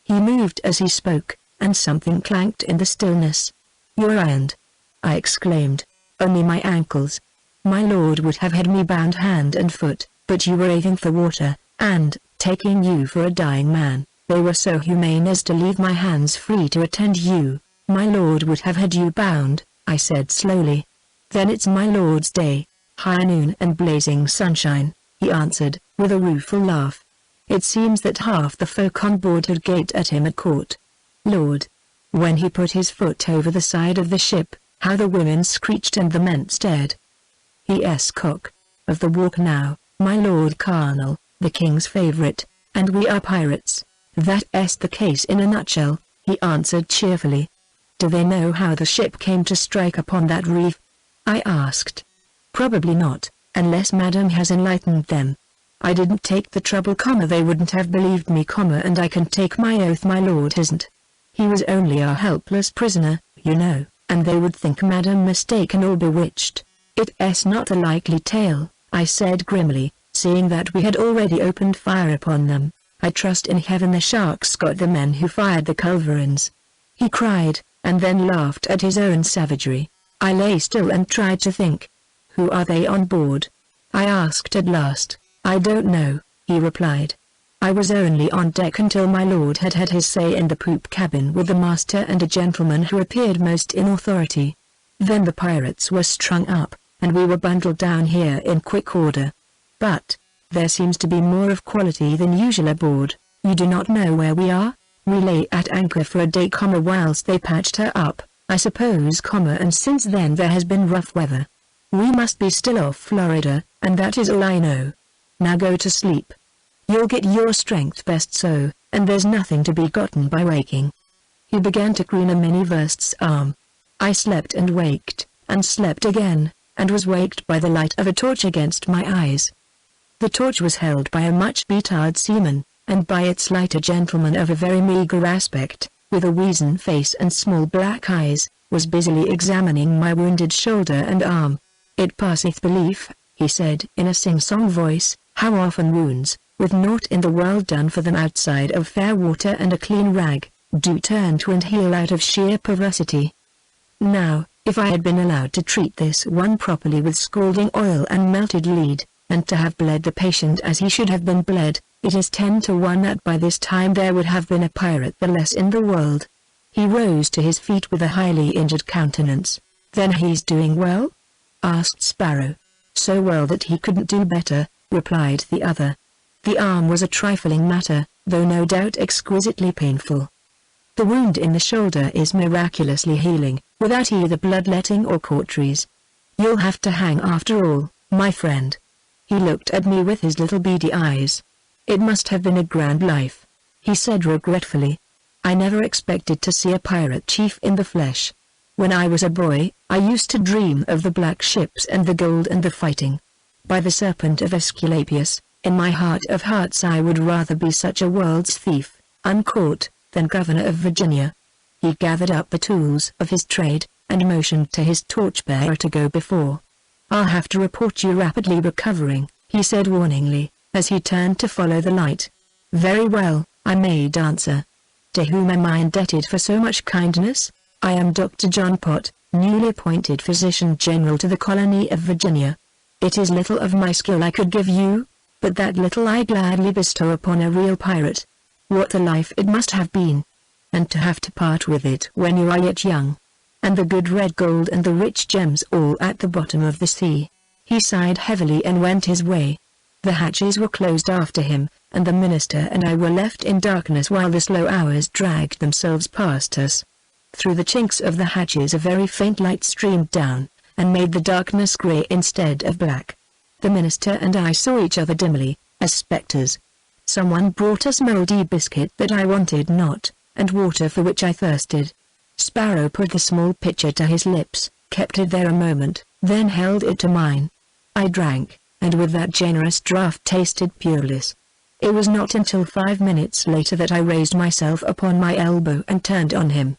He moved as he spoke, and something clanked in the stillness. You're ironed, I exclaimed. Only my ankles. My lord would have had me bound hand and foot, but you were raving for water, and, taking you for a dying man, they were so humane as to leave my hands free to attend you. My lord would have had you bound, I said slowly. Then it's my lord's day, high noon and blazing sunshine, he answered, with a rueful laugh. It seems that half the folk on board had gaped at him at court. Lord! When he put his foot over the side of the ship, how the women screeched and the men stared. He*s cock of the walk now, my lord Colonel, the king's favourite, and we are pirates. That's the case in a nutshell, he answered cheerfully. Do they know how the ship came to strike upon that reef? I asked. Probably not, unless Madam has enlightened them. I didn't take the trouble, they wouldn't have believed me, and I can take my oath my lord isn't. He was only a helpless prisoner, you know, and they would think Madam mistaken or bewitched. It's not a likely tale, I said grimly, seeing that we had already opened fire upon them. I trust in heaven the sharks got the men who fired the culverins. He cried, and then laughed at his own savagery. I lay still and tried to think. Who are they on board? I asked at last. I don't know, he replied. I was only on deck until my lord had had his say in the poop cabin with the master and a gentleman who appeared most in authority. Then the pirates were strung up, and we were bundled down here in quick order. But there seems to be more of quality than usual aboard. You do not know where we are? We lay at anchor for a day, whilst they patched her up, I suppose, and since then there has been rough weather. We must be still off Florida, and that is all I know. Now go to sleep. You'll get your strength best so, and there's nothing to be gotten by waking. He began to croon a many-versed psalm. I slept and waked, and slept again, and was waked by the light of a torch against my eyes. The torch was held by a much betarred seaman, and by its light a gentleman of a very meagre aspect, with a weazen face and small black eyes, was busily examining my wounded shoulder and arm. It passeth belief, he said in a sing-song voice, how often wounds, with naught in the world done for them outside of fair water and a clean rag, do turn to and heal out of sheer perversity. Now, if I had been allowed to treat this one properly with scalding oil and melted lead, and to have bled the patient as he should have been bled, it is 10 to 1 that by this time there would have been a pirate the less in the world. He rose to his feet with a highly injured countenance. Then he's doing well? Asked Sparrow. So well that he couldn't do better, replied the other. The arm was a trifling matter, though no doubt exquisitely painful. The wound in the shoulder is miraculously healing, without either bloodletting or cauteries. You'll have to hang after all, my friend. He looked at me with his little beady eyes. It must have been a grand life, he said regretfully. I never expected to see a pirate chief in the flesh. When I was a boy, I used to dream of the black ships and the gold and the fighting. By the serpent of Aesculapius, in my heart of hearts I would rather be such a world's thief, uncaught, than governor of Virginia. He gathered up the tools of his trade, and motioned to his torchbearer to go before. I'll have to report you rapidly recovering, he said warningly, as he turned to follow the light. Very well, I made answer. To whom am I indebted for so much kindness? I am Dr. John Pott, newly appointed Physician General to the colony of Virginia. It is little of my skill I could give you, but that little I gladly bestow upon a real pirate. What a life it must have been! And to have to part with it when you are yet young. And the good red gold and the rich gems all at the bottom of the sea. He sighed heavily and went his way. The hatches were closed after him, and the minister and I were left in darkness while the slow hours dragged themselves past us. Through the chinks of the hatches a very faint light streamed down, and made the darkness grey instead of black. The minister and I saw each other dimly, as spectres. Someone brought us mouldy biscuit that I wanted not, and water for which I thirsted. Sparrow put the small pitcher to his lips, kept it there a moment, then held it to mine. I drank, and with that generous draught tasted pure bliss. It was not until 5 minutes later that I raised myself upon my elbow and turned on him.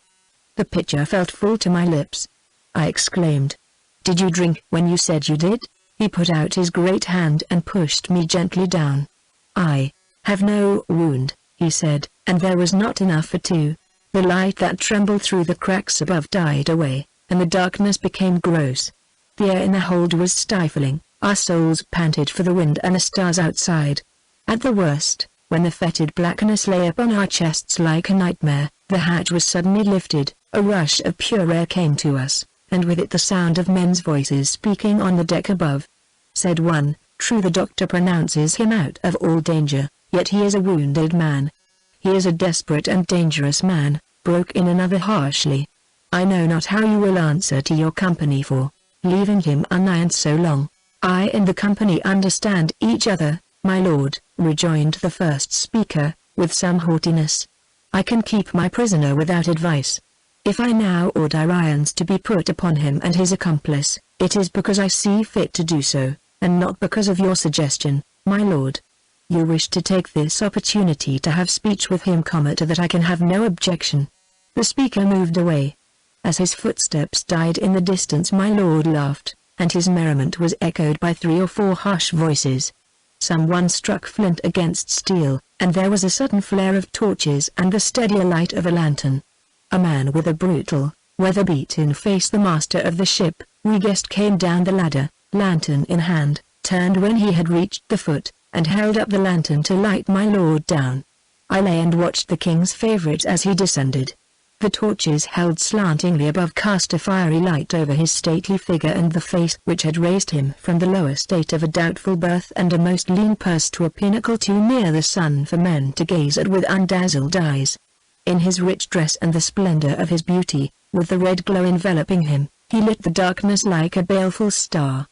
The pitcher felt full to my lips. I exclaimed. "Did you drink when you said you did?" He put out his great hand and pushed me gently down. "I have no wound," he said, and there was not enough for two. The light that trembled through the cracks above died away, and the darkness became gross. The air in the hold was stifling, our souls panted for the wind and the stars outside. At the worst, when the fetid blackness lay upon our chests like a nightmare, the hatch was suddenly lifted, a rush of pure air came to us, and with it the sound of men's voices speaking on the deck above. Said one, "True, the doctor pronounces him out of all danger, yet he is a wounded man." "He is a desperate and dangerous man," broke in another harshly. "I know not how you will answer to your company for leaving him unironed so long." "I and the company understand each other, my lord," rejoined the first speaker, with some haughtiness. "I can keep my prisoner without advice. If I now order irons to be put upon him and his accomplice, it is because I see fit to do so, and not because of your suggestion, my lord. You wish to take this opportunity to have speech with him, to that I can have no objection." The speaker moved away. As his footsteps died in the distance, my lord laughed, and his merriment was echoed by 3 or 4 harsh voices. Someone struck flint against steel, and there was a sudden flare of torches and the steadier light of a lantern. A man with a brutal, weather-beaten face, the master of the ship, we guessed, came down the ladder, lantern in hand, turned when he had reached the foot, and held up the lantern to light my lord down. I lay and watched the king's favorite as he descended. The torches held slantingly above cast a fiery light over his stately figure and the face which had raised him from the lower state of a doubtful birth and a most lean purse to a pinnacle too near the sun for men to gaze at with undazzled eyes. In his rich dress and the splendor of his beauty, with the red glow enveloping him, he lit the darkness like a baleful star.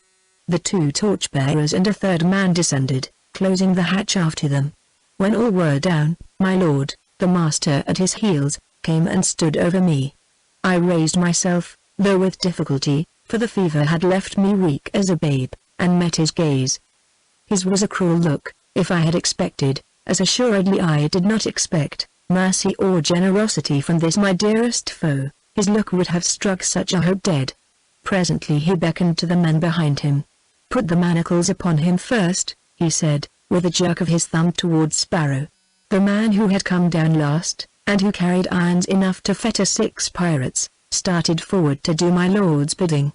The 2 torchbearers and a third man descended, closing the hatch after them. When all were down, my lord, the master at his heels, came and stood over me. I raised myself, though with difficulty, for the fever had left me weak as a babe, and met his gaze. His was a cruel look, if I had expected, as assuredly I did not expect, mercy or generosity from this my dearest foe, his look would have struck such a hope dead. Presently he beckoned to the men behind him. "Put the manacles upon him first," he said, with a jerk of his thumb towards Sparrow. The man who had come down last, and who carried irons enough to fetter 6 pirates, started forward to do my lord's bidding.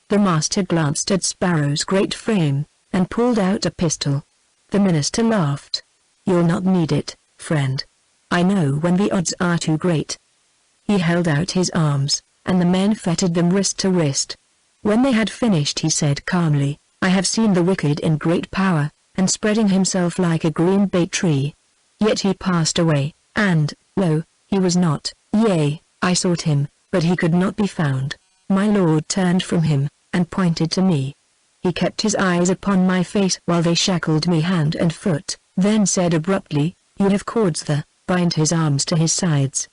The master glanced at Sparrow's great frame, and pulled out a pistol. The minister laughed. "You'll not need it, friend. I know when the odds are too great." He held out his arms, and the men fettered them wrist to wrist. When they had finished he said calmly, "I have seen the wicked in great power, and spreading himself like a green bay tree. Yet he passed away, and, lo, he was not, yea, I sought him, but he could not be found." My lord turned from him, and pointed to me. He kept his eyes upon my face while they shackled me hand and foot, then said abruptly, "You have cords there, bind his arms to his sides."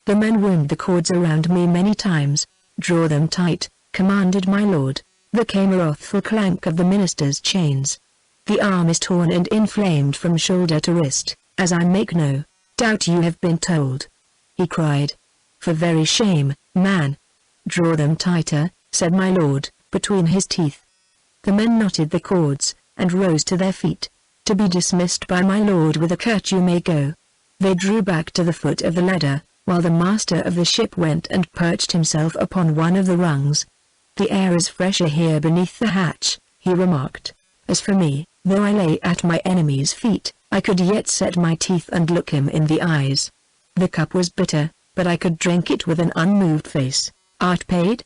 The men wound the cords around me many times. "Draw them tight," commanded my lord. There came a wrathful clank of the minister's chains. "The arm is torn and inflamed from shoulder to wrist, as I make no doubt you have been told," he cried. "For very shame, man." "Draw them tighter," said my lord, between his teeth. The men knotted the cords, and rose to their feet, to be dismissed by my lord with a curt "You may go." They drew back to the foot of the ladder, while the master of the ship went and perched himself upon one of the rungs. "The air is fresher here beneath the hatch," he remarked. As for me, though I lay at my enemy's feet, I could yet set my teeth and look him in the eyes. The cup was bitter, but I could drink it with an unmoved face. "Art paid?"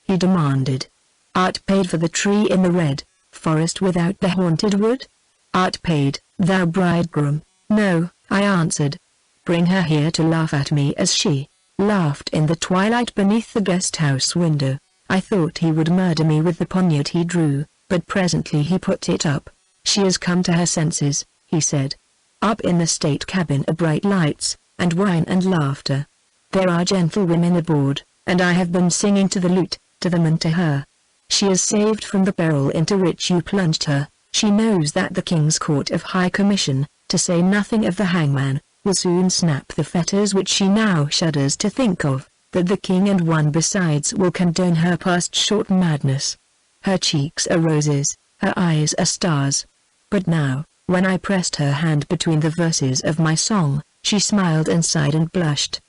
he demanded. "Art paid for the tree in the red forest without the haunted wood? Art paid, thou bridegroom?" "No," I answered. "Bring her here to laugh at me as she laughed in the twilight beneath the guest-house window." I thought he would murder me with the poniard he drew, but presently he put it up. "She has come to her senses," he said. "Up in the state cabin are bright lights, and wine and laughter. There are gentlewomen aboard, and I have been singing to the lute, to them and to her. She is saved from the peril into which you plunged her. She knows that the King's Court of High Commission to say nothing of the hangman, will soon snap the fetters which she now shudders to think of, that the king and one besides will condone her past short madness. Her cheeks are roses, her eyes are stars. But now, when I pressed her hand between the verses of my song, she smiled and sighed and blushed.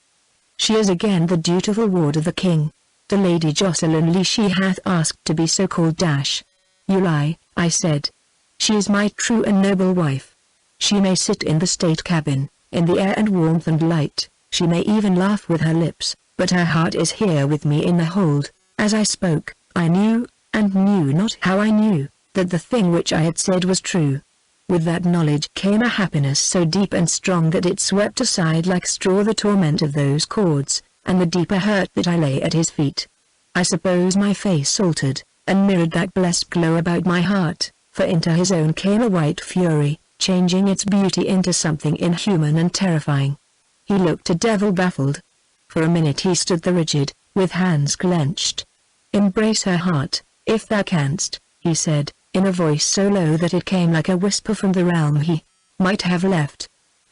She is again the dutiful ward of the king. The Lady Jocelyn Lee she hath asked to be so called. You lie, I said. She is my true and noble wife. She may sit in the state cabin, in the air and warmth and light, she may even laugh with her lips, but her heart is here with me in the hold. As I spoke, I knew, and knew not how I knew, that the thing which I had said was true. With that knowledge came a happiness so deep and strong that it swept aside like straw the torment of those cords, and the deeper hurt that I lay at his feet. I suppose my face altered, and mirrored that blessed glow about my heart, for into his own came a white fury, changing its beauty into something inhuman and terrifying. He looked a devil baffled. For a minute he stood there rigid, with hands clenched. "Embrace her heart, if thou canst," he said, in a voice so low that it came like a whisper from the realm he might have left.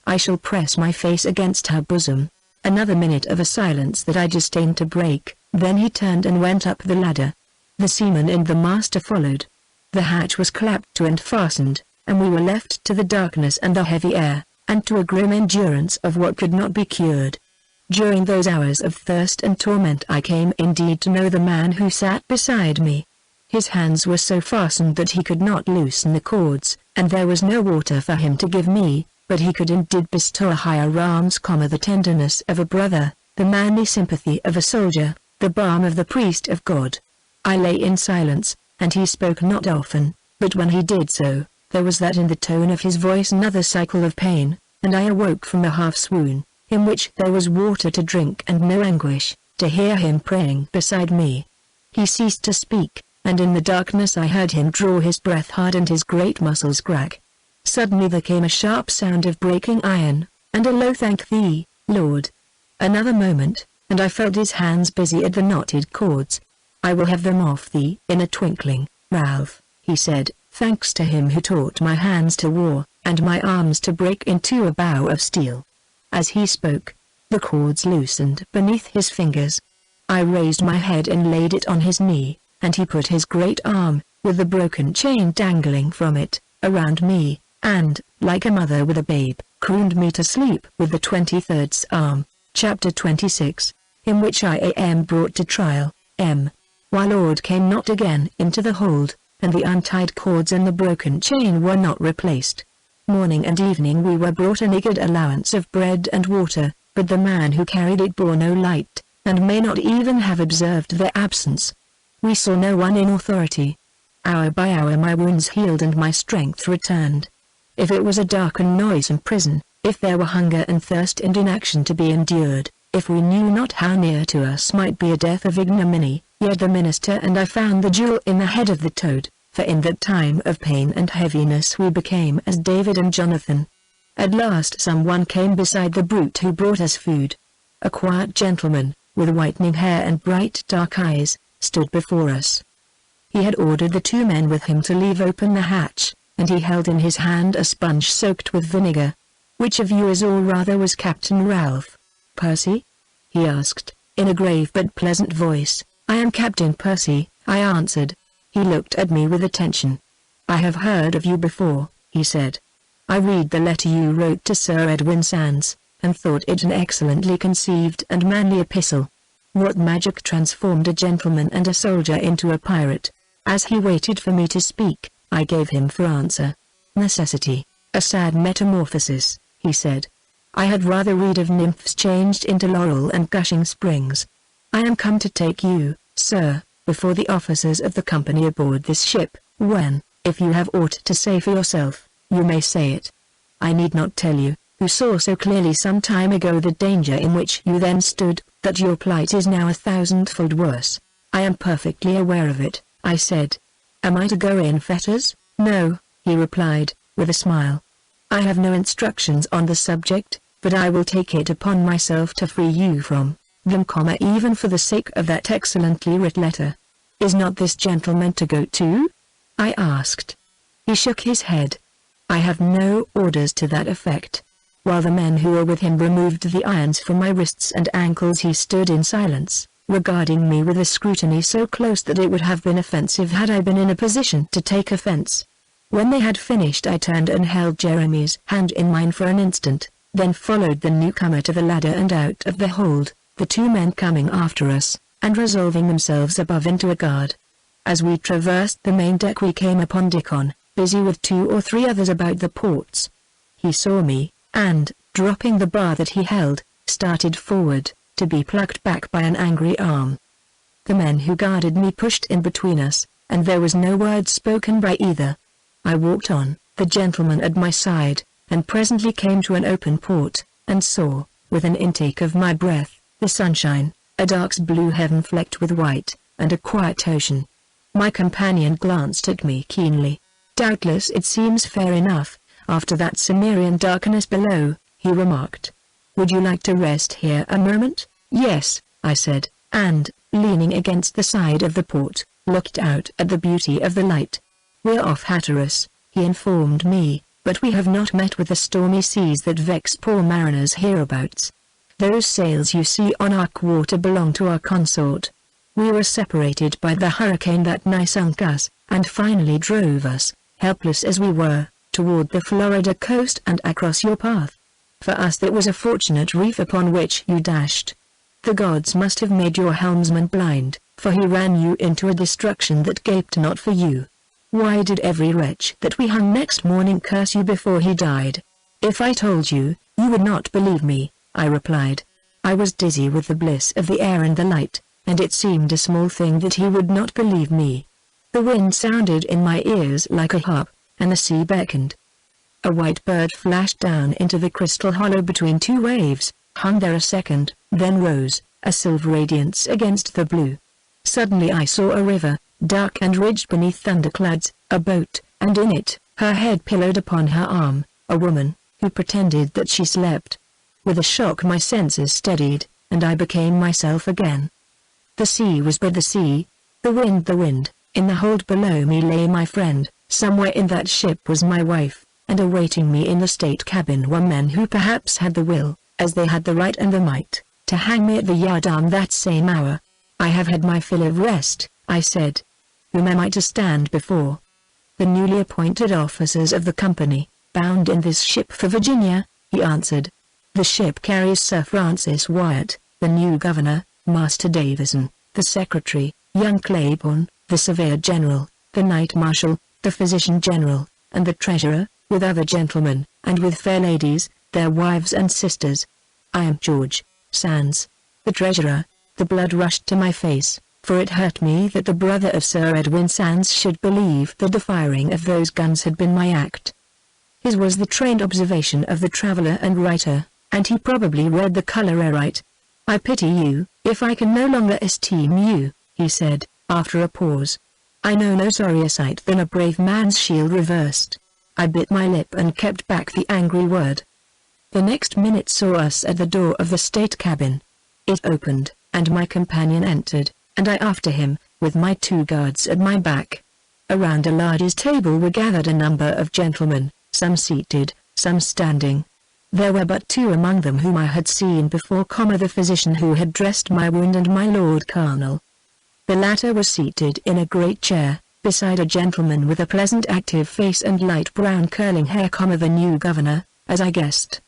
"I shall press my face against her bosom." Another minute of a silence that I disdained to break, then he turned and went up the ladder. The seaman and the master followed. The hatch was clapped to and fastened, and we were left to the darkness and the heavy air, and to a grim endurance of what could not be cured. During those hours of thirst and torment I came indeed to know the man who sat beside me. His hands were so fastened that he could not loosen the cords, and there was no water for him to give me, but he could indeed bestow a higher alms, the tenderness of a brother, the manly sympathy of a soldier, the balm of the priest of God. I lay in silence, and he spoke not often, but when he did so, there was that in the tone of his voice another cycle of pain, and I awoke from a half-swoon, in which there was water to drink and no anguish, to hear him praying beside me. He ceased to speak, and in the darkness I heard him draw his breath hard and his great muscles crack. Suddenly there came a sharp sound of breaking iron, and a low "Thank thee, Lord." Another moment, and I felt his hands busy at the knotted cords. "I will have them off thee in a twinkling, Ralph," he said, "thanks to him who taught my hands to war, and my arms to break into a bow of steel." As he spoke, the cords loosened beneath his fingers. I raised my head and laid it on his knee, and he put his great arm, with the broken chain dangling from it, around me, and, like a mother with a babe, crooned me to sleep with the 23rd Psalm. Chapter 26, in which I am brought to trial, M. My Lord came not again into the hold, and the untied cords and the broken chain were not replaced. Morning and evening we were brought a niggard allowance of bread and water, but the man who carried it bore no light, and may not even have observed their absence. We saw no one in authority. Hour by hour my wounds healed and my strength returned. If it was a dark and noisome prison, if there were hunger and thirst and inaction to be endured, if we knew not how near to us might be a death of ignominy, yet the minister and I found the jewel in the head of the toad, for in that time of pain and heaviness we became as David and Jonathan. At last someone came beside the brute who brought us food. A quiet gentleman, with whitening hair and bright dark eyes, stood before us. He had ordered the two men with him to leave open the hatch, and he held in his hand a sponge soaked with vinegar. "Which of you is or rather was Captain Ralph Percy?" he asked, in a grave but pleasant voice. "I am Captain Percy," I answered. He looked at me with attention. "I have heard of you before," he said. "I read the letter you wrote to Sir Edwin Sandys, and thought it an excellently conceived and manly epistle. What magic transformed a gentleman and a soldier into a pirate?" As he waited for me to speak, I gave him for answer, "Necessity, a sad metamorphosis," he said. "I had rather read of nymphs changed into laurel and gushing springs. I am come to take you, sir, before the officers of the company aboard this ship, when, if you have aught to say for yourself, you may say it. I need not tell you, who saw so clearly some time ago the danger in which you then stood, that your plight is now 1,000-fold worse. I am perfectly aware of it," I said. "Am I to go in fetters?" "No," he replied, with a smile. "I have no instructions on the subject, but I will take it upon myself to free you from them, even for the sake of that excellently writ letter." "Is not this gentleman to go too?" I asked. He shook his head. I have no orders to that effect. While the men who were with him removed the irons from my wrists and ankles, he stood in silence, regarding me with a scrutiny so close that it would have been offensive had I been in a position to take offense. When they had finished, I turned and held Jeremy's hand in mine for an instant, then followed the newcomer to the ladder and out of the hold, the two men coming after us, and resolving themselves above into a guard. As we traversed the main deck, we came upon Dickon, busy with 2 or 3 others about the ports. He saw me, and, dropping the bar that he held, started forward, to be plucked back by an angry arm. The men who guarded me pushed in between us, and there was no word spoken by either. I walked on, the gentleman at my side, and presently came to an open port, and saw, with an intake of my breath, the sunshine, a dark blue heaven flecked with white, and a quiet ocean. My companion glanced at me keenly. "Doubtless it seems fair enough, after that Cimmerian darkness below," he remarked. "Would you like to rest here a moment?" "Yes," I said, and, leaning against the side of the port, looked out at the beauty of the light. "We're off Hatteras," he informed me, "but we have not met with the stormy seas that vex poor mariners hereabouts. Those sails you see on our quarter belong to our consort. We were separated by the hurricane that nigh sunk us, and finally drove us, helpless as we were, toward the Florida coast and across your path. For us that was a fortunate reef upon which you dashed. The gods must have made your helmsman blind, for he ran you into a destruction that gaped not for you. Why did every wretch that we hung next morning curse you before he died? If I told you, you would not believe me," I replied. I was dizzy with the bliss of the air and the light, and it seemed a small thing that he would not believe me. The wind sounded in my ears like a harp, and the sea beckoned. A white bird flashed down into the crystal hollow between 2 waves, hung there a second, then rose, a silver radiance against the blue. Suddenly I saw a river, dark and ridged beneath thunderclouds, a boat, and in it, her head pillowed upon her arm, a woman, who pretended that she slept. With a shock my senses steadied, and I became myself again. The sea was but the sea, the wind. In the hold below me lay my friend, somewhere in that ship was my wife, and awaiting me in the state cabin were men who perhaps had the will, as they had the right and the might, to hang me at the yardarm that same hour. "I have had my fill of rest," I said. "Whom am I to stand before?" "The newly appointed officers of the company, bound in this ship for Virginia," he answered. "The ship carries Sir Francis Wyatt, the new governor, Master Davison, the secretary, young Claiborne, the surveyor general, the knight marshal, the physician general, and the treasurer, with other gentlemen, and with fair ladies, their wives and sisters. I am George Sands, the treasurer." The blood rushed to my face, for it hurt me that the brother of Sir Edwin Sands should believe that the firing of those guns had been my act. His was the trained observation of the traveler and writer, and he probably read the color aright. "I pity you, if I can no longer esteem you," he said, after a pause. "I know no sorrier sight than a brave man's shield reversed." I bit my lip and kept back the angry word. The next minute saw us at the door of the state cabin. It opened, and my companion entered, and I after him, with my 2 guards at my back. Around a large table were gathered a number of gentlemen, some seated, some standing. There were but 2 among them whom I had seen before, the physician who had dressed my wound and my Lord Colonel. The latter was seated in a great chair, beside a gentleman with a pleasant active face and light brown curling hair, the new governor, as I guessed.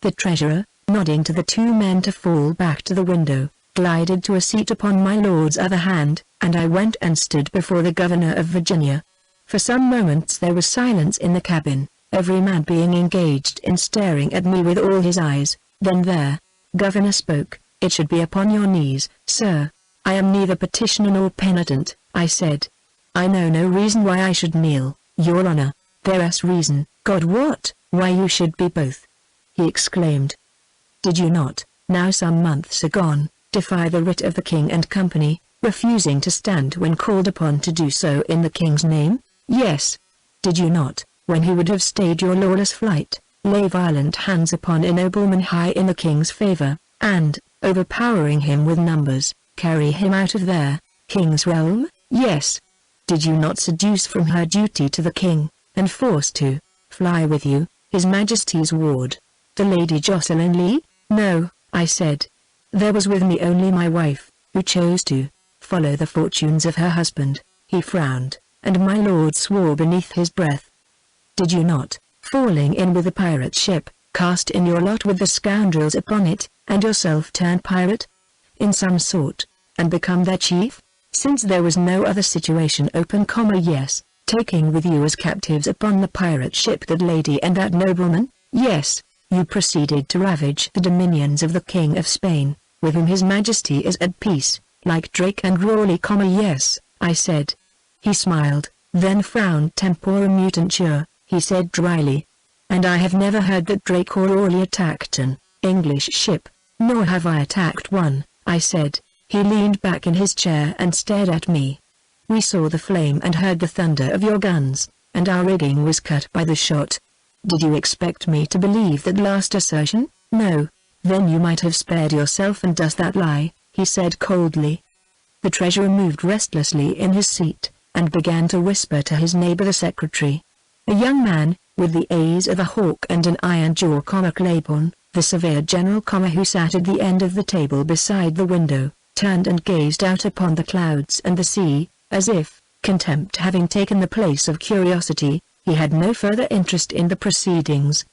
The treasurer, nodding to the 2 men to fall back to the window, glided to a seat upon my lord's other hand, and I went and stood before the governor of Virginia. For some moments there was silence in the cabin, every man being engaged in staring at me with all his eyes. Then the governor spoke. "It should be upon your knees, sir." "I am neither petitioner nor penitent," I said. "I know no reason why I should kneel, your honor." "There's reason, God wot, why you should be both," he exclaimed. "Did you not, now some months agone, defy the writ of the king and company, refusing to stand when called upon to do so in the king's name?" "Yes." "Did you not, when he would have stayed your lawless flight, lay violent hands upon a nobleman high in the king's favor, and, overpowering him with numbers, carry him out of their king's realm?" "Yes." "Did you not seduce from her duty to the king, and force to fly with you, His Majesty's ward? The Lady Jocelyn Lee? No, I said. There was with me only my wife, who chose to follow the fortunes of her husband. He frowned, and my lord swore beneath his breath. Did you not, falling in with a pirate ship, cast in your lot with the scoundrels upon it, and yourself turn pirate? In some sort, and become their chief? Since there was no other situation open, yes, taking with you as captives upon the pirate ship that lady and that nobleman? Yes, you proceeded to ravage the dominions of the King of Spain, with whom His Majesty is at peace, like Drake and Raleigh, yes, I said. He smiled, then frowned. Tempora mutantur, he said dryly. And I have never heard that Drake or Raleigh attacked an English ship, nor have I attacked one, I said. He leaned back in his chair and stared at me. We saw the flame and heard the thunder of your guns, and our rigging was cut by the shot. Did you expect me to believe that last assertion? No. Then you might have spared yourself and us that lie, he said coldly. The treasurer moved restlessly in his seat, and began to whisper to his neighbor the secretary. A young man, with the eyes of a hawk and an iron jaw, Claiborne, the Surveyor General, who sat at the end of the table beside the window, turned and gazed out upon the clouds and the sea, as if, contempt having taken the place of curiosity, he had no further interest in the proceedings.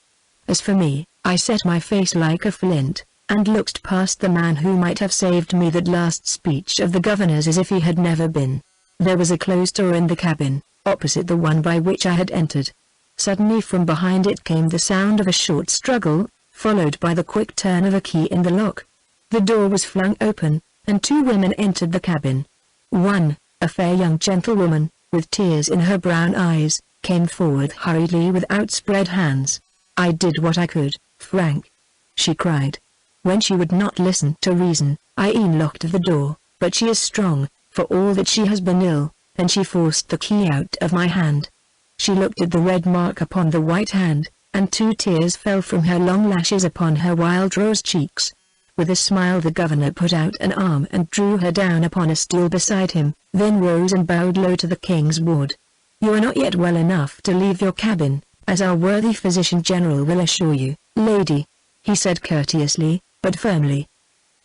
As for me, I set my face like a flint, and looked past the man who might have saved me that last speech of the governor's as if he had never been. There was a closed door in the cabin, opposite the one by which I had entered. Suddenly from behind it came the sound of a short struggle, followed by the quick turn of a key in the lock. The door was flung open, and two women entered the cabin. One, a fair young gentlewoman, with tears in her brown eyes, came forward hurriedly with outspread hands. I did what I could, Frank, she cried. When she would not listen to reason, I locked the door, but she is strong, for all that she has been ill, and she forced the key out of my hand. She looked at the red mark upon the white hand, and 2 tears fell from her long lashes upon her wild rose cheeks. With a smile the governor put out an arm and drew her down upon a stool beside him, then rose and bowed low to the king's ward. You are not yet well enough to leave your cabin, as our worthy physician general will assure you, lady, he said courteously, but firmly.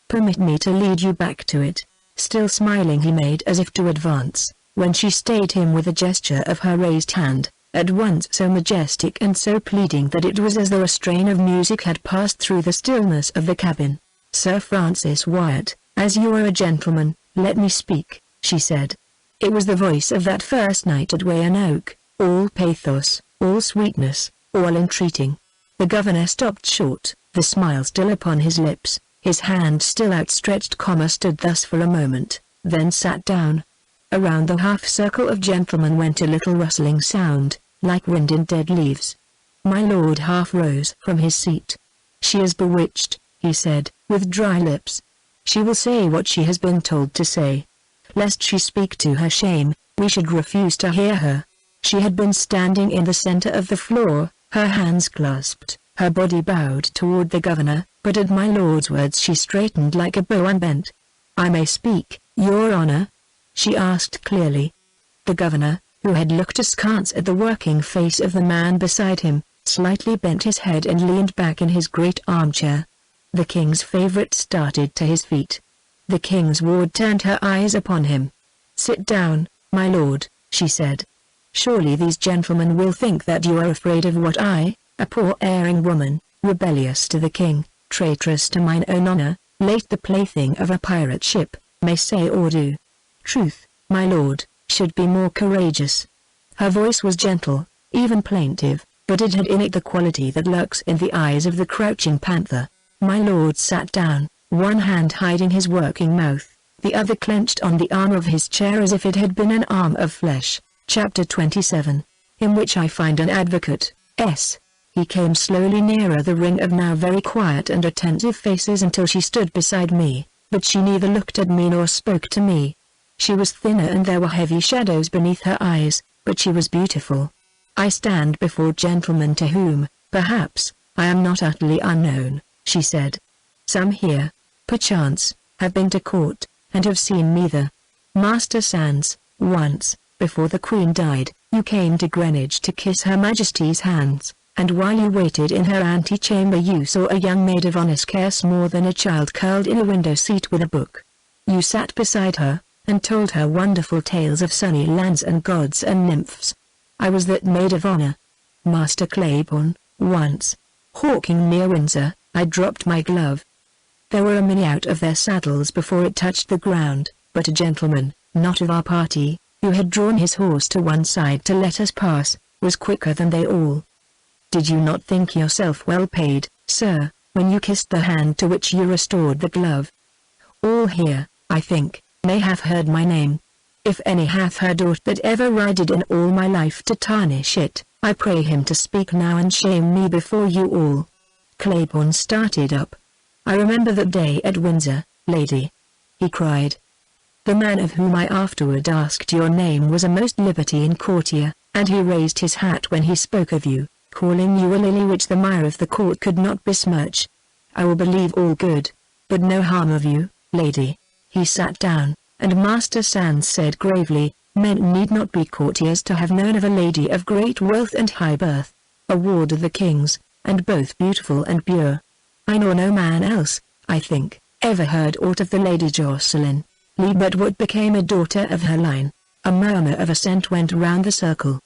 Permit me to lead you back to it. Still smiling, he made as if to advance, when she stayed him with a gesture of her raised hand, at once so majestic and so pleading that it was as though a strain of music had passed through the stillness of the cabin. Sir Francis Wyatt, as you are a gentleman, let me speak, she said. It was the voice of that first night at Weyanoke, all pathos, all sweetness, all entreating. The governor stopped short, the smile still upon his lips, his hand still outstretched, stood thus for a moment, then sat down. Around the half-circle of gentlemen went a little rustling sound, like wind in dead leaves. My lord half rose from his seat. She is bewitched, he said, with dry lips. She will say what she has been told to say. Lest she speak to her shame, we should refuse to hear her. She had been standing in the center of the floor, her hands clasped, her body bowed toward the governor, but at my lord's words she straightened like a bow unbent. I may speak, your honor? She asked clearly. The governor, who had looked askance at the working face of the man beside him, slightly bent his head and leaned back in his great armchair. The king's favorite started to his feet. The king's ward turned her eyes upon him. Sit down, my lord, she said. Surely these gentlemen will think that you are afraid of what I, a poor erring woman, rebellious to the king, traitorous to mine own honor, late the plaything of a pirate ship, may say or do. Truth, my lord, should be more courageous. Her voice was gentle, even plaintive, but it had in it the quality that lurks in the eyes of the crouching panther. My lord sat down, one hand hiding his working mouth, the other clenched on the arm of his chair as if it had been an arm of flesh. Chapter 27, in which I find an advocate, S. He came slowly nearer the ring of now very quiet and attentive faces until she stood beside me, but she neither looked at me nor spoke to me. She was thinner and there were heavy shadows beneath her eyes, but she was beautiful. I stand before gentlemen to whom, perhaps, I am not utterly unknown, she said. Some here, perchance, have been to court, and have seen me the Master Sands, once, before the Queen died, you came to Greenwich to kiss Her Majesty's hands, and while you waited in her antechamber you saw a young maid of honor scarce more than a child curled in a window seat with a book. You sat beside her, and told her wonderful tales of sunny lands and gods and nymphs. I was that maid of honor. Master Claiborne, once, hawking near Windsor, I dropped my glove. There were many out of their saddles before it touched the ground, but a gentleman, not of our party, who had drawn his horse to one side to let us pass, was quicker than they all. Did you not think yourself well paid, sir, when you kissed the hand to which you restored the glove? All here, I think, may have heard my name. If any hath heard aught that ever I did in all my life to tarnish it, I pray him to speak now and shame me before you all. Claiborne started up. I remember that day at Windsor, lady, he cried. The man of whom I afterward asked your name was a most libertine courtier, and he raised his hat when he spoke of you, calling you a lily which the mire of the court could not besmirch. I will believe all good, but no harm of you, lady. He sat down, and Master Sands said gravely, men need not be courtiers to have known of a lady of great wealth and high birth, a ward of the king's, and both beautiful and pure. I nor no man else, I think, ever heard aught of the Lady Jocelyn Lee but what became a daughter of her line. A murmur of assent went round the circle.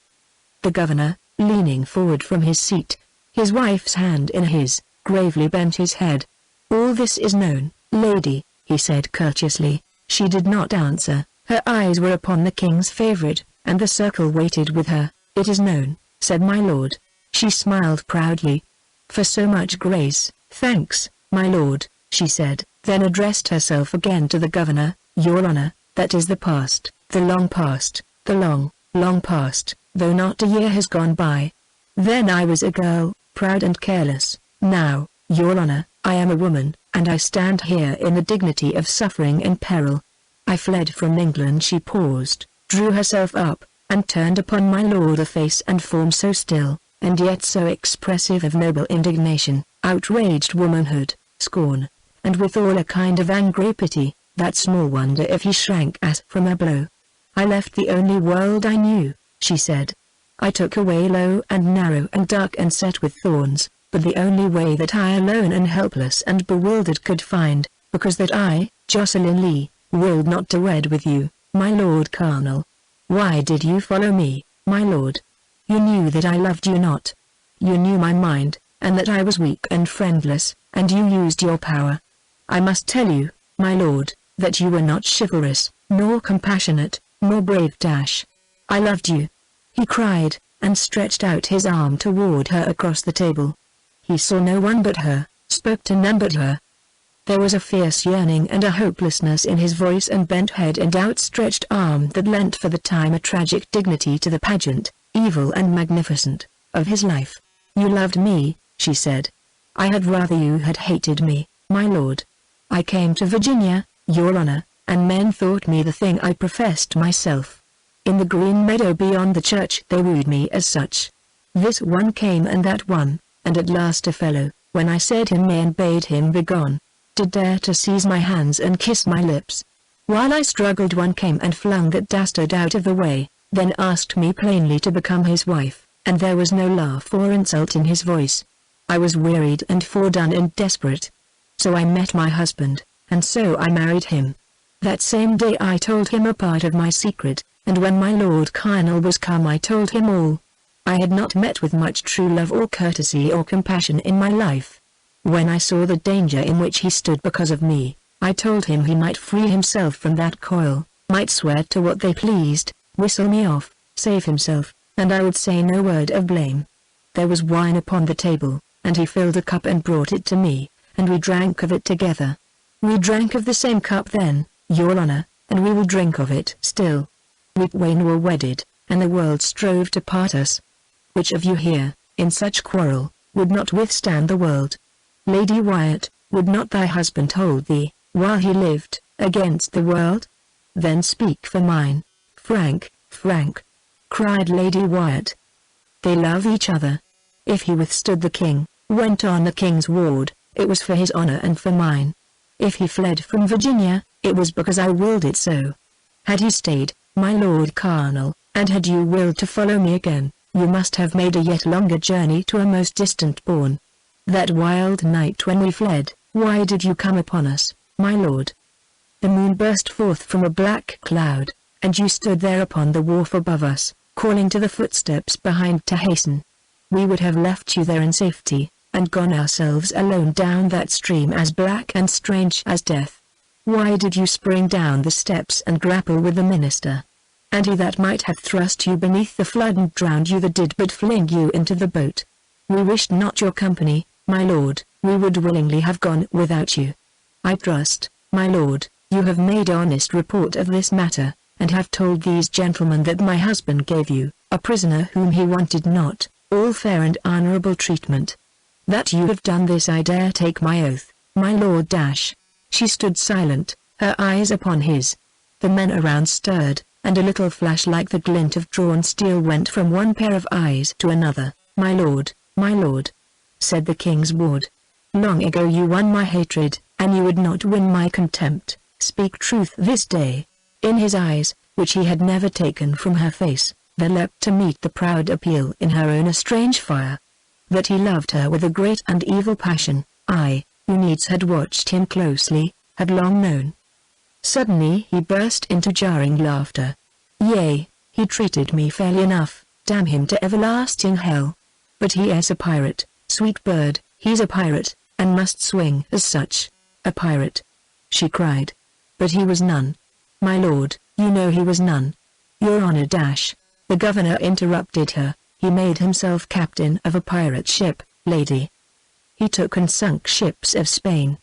The governor, leaning forward from his seat, his wife's hand in his, gravely bent his head. All this is known, lady, he said courteously. She did not answer, her eyes were upon the king's favourite, and the circle waited with her. It is known, said my lord. She smiled proudly. For so much grace, thanks, my lord, she said, then addressed herself again to the governor. Your honor, that is the past, the long past, the long, long past, though not a year has gone by. Then I was a girl, proud and careless. Now, your honor, I am a woman, and I stand here in the dignity of suffering and peril. I fled from England. She paused, drew herself up, and turned upon my lord a face and form so still, and yet so expressive of noble indignation, outraged womanhood, scorn, and withal a kind of angry pity, that small wonder if he shrank as from a blow. I left the only world I knew, she said. I took a way low and narrow and dark and set with thorns, but the only way that I alone and helpless and bewildered could find, because that I, Jocelyn Lee, willed not to wed with you, my lord Colonel. Why did you follow me, my lord? You knew that I loved you not. You knew my mind, and that I was weak and friendless, and you used your power. I must tell you, my lord, that you were not chivalrous, nor compassionate, nor brave. I loved you, he cried, and stretched out his arm toward her across the table. He saw no one but her, spoke to none but her. There was a fierce yearning and a hopelessness in his voice and bent head and outstretched arm that lent for the time a tragic dignity to the pageant, evil and magnificent, of his life. You loved me, she said. I had rather you had hated me, my lord. I came to Virginia, your honor, and men thought me the thing I professed myself. In the green meadow beyond the church they wooed me as such. This one came and that one, and at last a fellow, when I said him nay and bade him begone, did dare to seize my hands and kiss my lips. While I struggled one came and flung that dastard out of the way, then asked me plainly to become his wife, and there was no laugh or insult in his voice. I was wearied and fordone and desperate. So I met my husband, and so I married him. That same day I told him a part of my secret, and when my Lord Colonel was come I told him all. I had not met with much true love or courtesy or compassion in my life. When I saw the danger in which he stood because of me, I told him he might free himself from that coil, might swear to what they pleased, whistle me off, save himself, and I would say no word of blame. There was wine upon the table, and he filled a cup and brought it to me, and we drank of it together. We drank of the same cup then, your honor, and we will drink of it still. We twain were wedded, and the world strove to part us. Which of you here, in such quarrel, would not withstand the world? Lady Wyatt, would not thy husband hold thee, while he lived, against the world? Then speak for mine. Frank, Frank, cried Lady Wyatt. They love each other. If he withstood the king, went on the king's ward, it was for his honor and for mine. If he fled from Virginia, it was because I willed it so. Had he stayed, my Lord Colonel, And had you willed to follow me again, you must have made a yet longer journey to a most distant bourne. That wild night when we fled, why did you come upon us, my lord? The moon burst forth from a black cloud, and you stood there upon the wharf above us, calling to the footsteps behind to hasten. We would have left you there in safety, and gone ourselves alone down that stream as black and strange as death. Why did you spring down the steps and grapple with the minister? And he that might have thrust you beneath the flood and drowned you that did but fling you into the boat. We wished not your company, my lord, we would willingly have gone without you. I trust, my lord, you have made honest report of this matter, and have told these gentlemen that my husband gave you, a prisoner whom he wanted not, all fair and honorable treatment. That you have done this I dare take my oath, my lord. She stood silent, her eyes upon his. The men around stirred, and a little flash like the glint of drawn steel went from one pair of eyes to another. My lord, said the king's ward. Long ago you won my hatred, and you would not win my contempt. Speak truth this day. In his eyes, which he had never taken from her face, there leapt to meet the proud appeal in her own a strange fire. That he loved her with a great and evil passion, I, who needs had watched him closely, had long known. Suddenly he burst into jarring laughter. Yea, he treated me fairly enough, damn him to everlasting hell. But he is a pirate, sweet bird, he's a pirate, and must swing as such. A pirate, she cried. But he was none. My lord, you know he was none. Your honor. The governor interrupted her. He made himself captain of a pirate ship, lady. He took and sunk ships of Spain.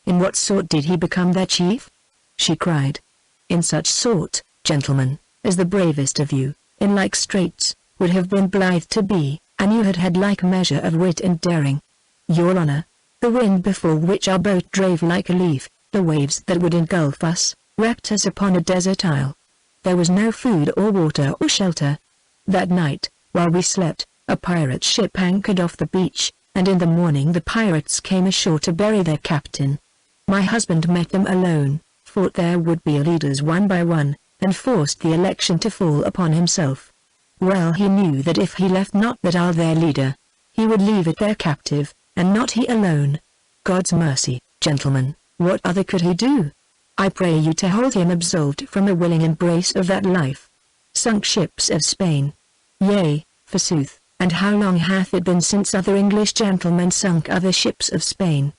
In what sort did he become their chief? She cried. In such sort, gentlemen, as the bravest of you, in like straits, would have been blithe to be, and you had had like measure of wit and daring. Your honor, the wind before which our boat drave like a leaf, the waves that would engulf us, wrecked us upon a desert isle. There was no food or water or shelter. That night, while we slept, a pirate ship anchored off the beach, and in the morning the pirates came ashore to bury their captain. My husband met them alone, fought their would-be leaders one by one, and forced the election to fall upon himself. Well he knew that if he left not that isle their leader, he would leave it their captive, and not he alone. God's mercy, gentlemen, what other could he do? I pray you to hold him absolved from the willing embrace of that life. Sunk ships of Spain. Yea, forsooth, and how long hath it been since other English gentlemen sunk other ships of Spain?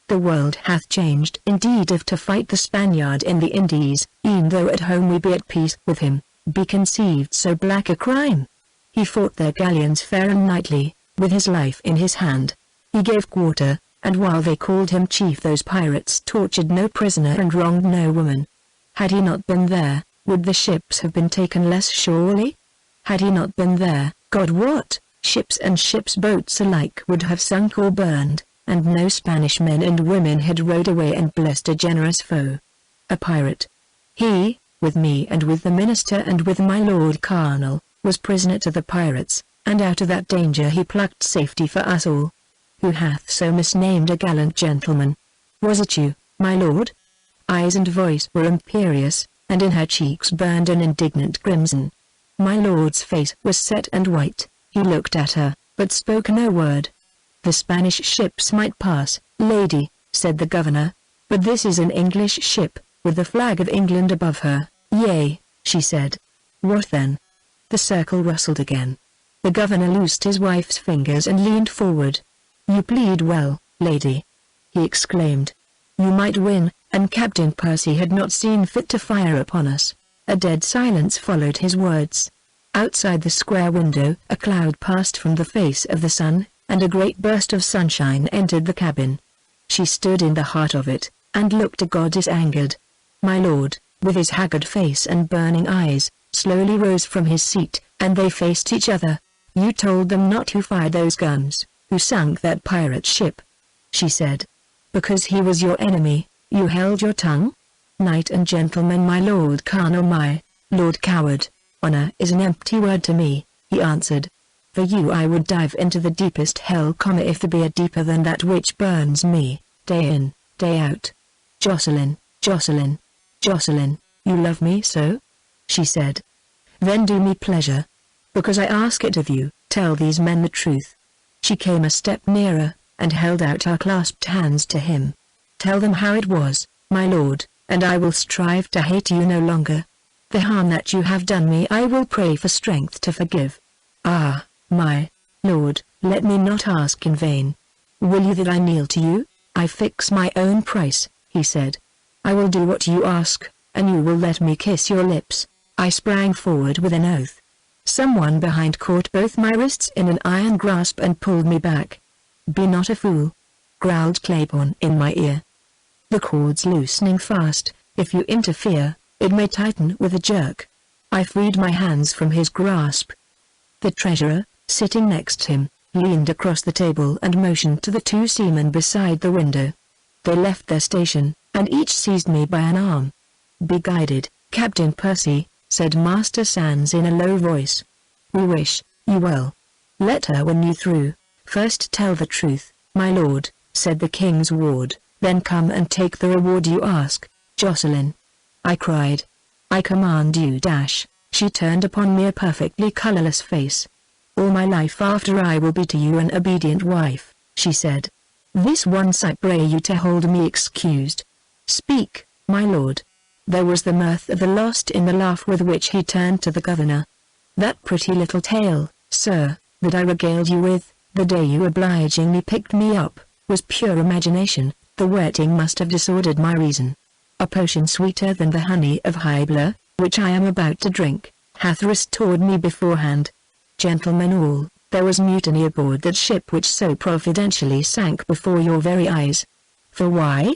The world hath changed indeed if to fight the Spaniard in the Indies, e'en though at home we be at peace with him, be conceived so black a crime. He fought their galleons fair and knightly, with his life in his hand. He gave quarter, and while they called him chief those pirates tortured no prisoner and wronged no woman. Had he not been there, would the ships have been taken less surely? Had he not been there, God wot, ships and ships' boats alike would have sunk or burned, and no Spanish men and women had rowed away and blessed a generous foe. A pirate. He, with me and with the minister and with my lord Colonel, was prisoner to the pirates, and out of that danger he plucked safety for us all. Who hath so misnamed a gallant gentleman? Was it you, my lord? Eyes and voice were imperious, and in her cheeks burned an indignant crimson. My lord's face was set and white. He looked at her, but spoke no word. The Spanish ships might pass, lady, said the governor, but this is an English ship, with the flag of England above her. Yea, she said. What then? The circle rustled again. The governor loosed his wife's fingers and leaned forward. You plead well, lady, he exclaimed. You might win, and Captain Percy had not seen fit to fire upon us. A dead silence followed his words. Outside the square window a cloud passed from the face of the sun, and a great burst of sunshine entered the cabin. She stood in the heart of it, and looked a goddess angered. My lord, with his haggard face and burning eyes, slowly rose from his seat, and they faced each other. You told them not who fired those guns, who sunk that pirate ship, she said. Because he was your enemy, you held your tongue? Knight and gentleman, my lord Colonel, my lord coward, honor is an empty word to me, he answered. For you I would dive into the deepest hell, if there be a deeper than that which burns me, day in, day out. Jocelyn, Jocelyn, Jocelyn, you love me so? She said. Then do me pleasure. Because I ask it of you, tell these men the truth." She came a step nearer, and held out her clasped hands to him. "Tell them how it was, my lord, and I will strive to hate you no longer. The harm that you have done me I will pray for strength to forgive. Ah, my lord, let me not ask in vain. Will you that I kneel to you? I fix my own price," he said. "I will do what you ask, and you will let me kiss your lips." I sprang forward with an oath. Someone behind caught both my wrists in an iron grasp and pulled me back. "Be not a fool," growled Claiborne in my ear. "The cord's loosening fast. If you interfere, it may tighten with a jerk." I freed my hands from his grasp. The treasurer, sitting next him, leaned across the table and motioned to the two seamen beside the window. They left their station, and each seized me by an arm. "Be guided, Captain Percy," said Master Sands in a low voice. "We wish you well. Let her win you through. First tell the truth, my lord," said the king's ward, "then come and take the reward you ask, Jocelyn." I cried. "I command you." She turned upon me a perfectly colorless face. "All my life after I will be to you an obedient wife," she said. "This once I pray you to hold me excused." "Speak, my lord." There was the mirth of the lost in the laugh with which he turned to the governor. "That pretty little tale, sir, that I regaled you with, the day you obligingly picked me up, was pure imagination. The wetting must have disordered my reason. A potion sweeter than the honey of Hybla, which I am about to drink, hath restored me beforehand. Gentlemen all, there was mutiny aboard that ship which so providentially sank before your very eyes. For why?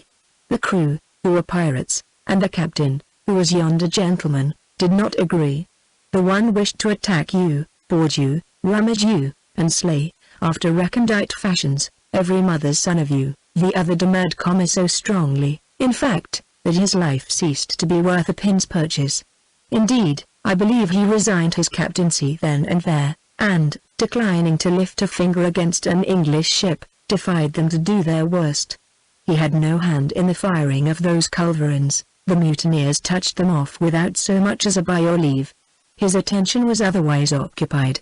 The crew, who were pirates, and the captain, who was yonder gentleman, did not agree. The one wished to attack you, board you, rummage you, and slay, after recondite fashions, every mother's son of you. The other demurred so strongly, in fact, that his life ceased to be worth a pin's purchase. Indeed, I believe he resigned his captaincy then and there, and, declining to lift a finger against an English ship, defied them to do their worst. He had no hand in the firing of those culverins. The mutineers touched them off without so much as a by your leave. His attention was otherwise occupied.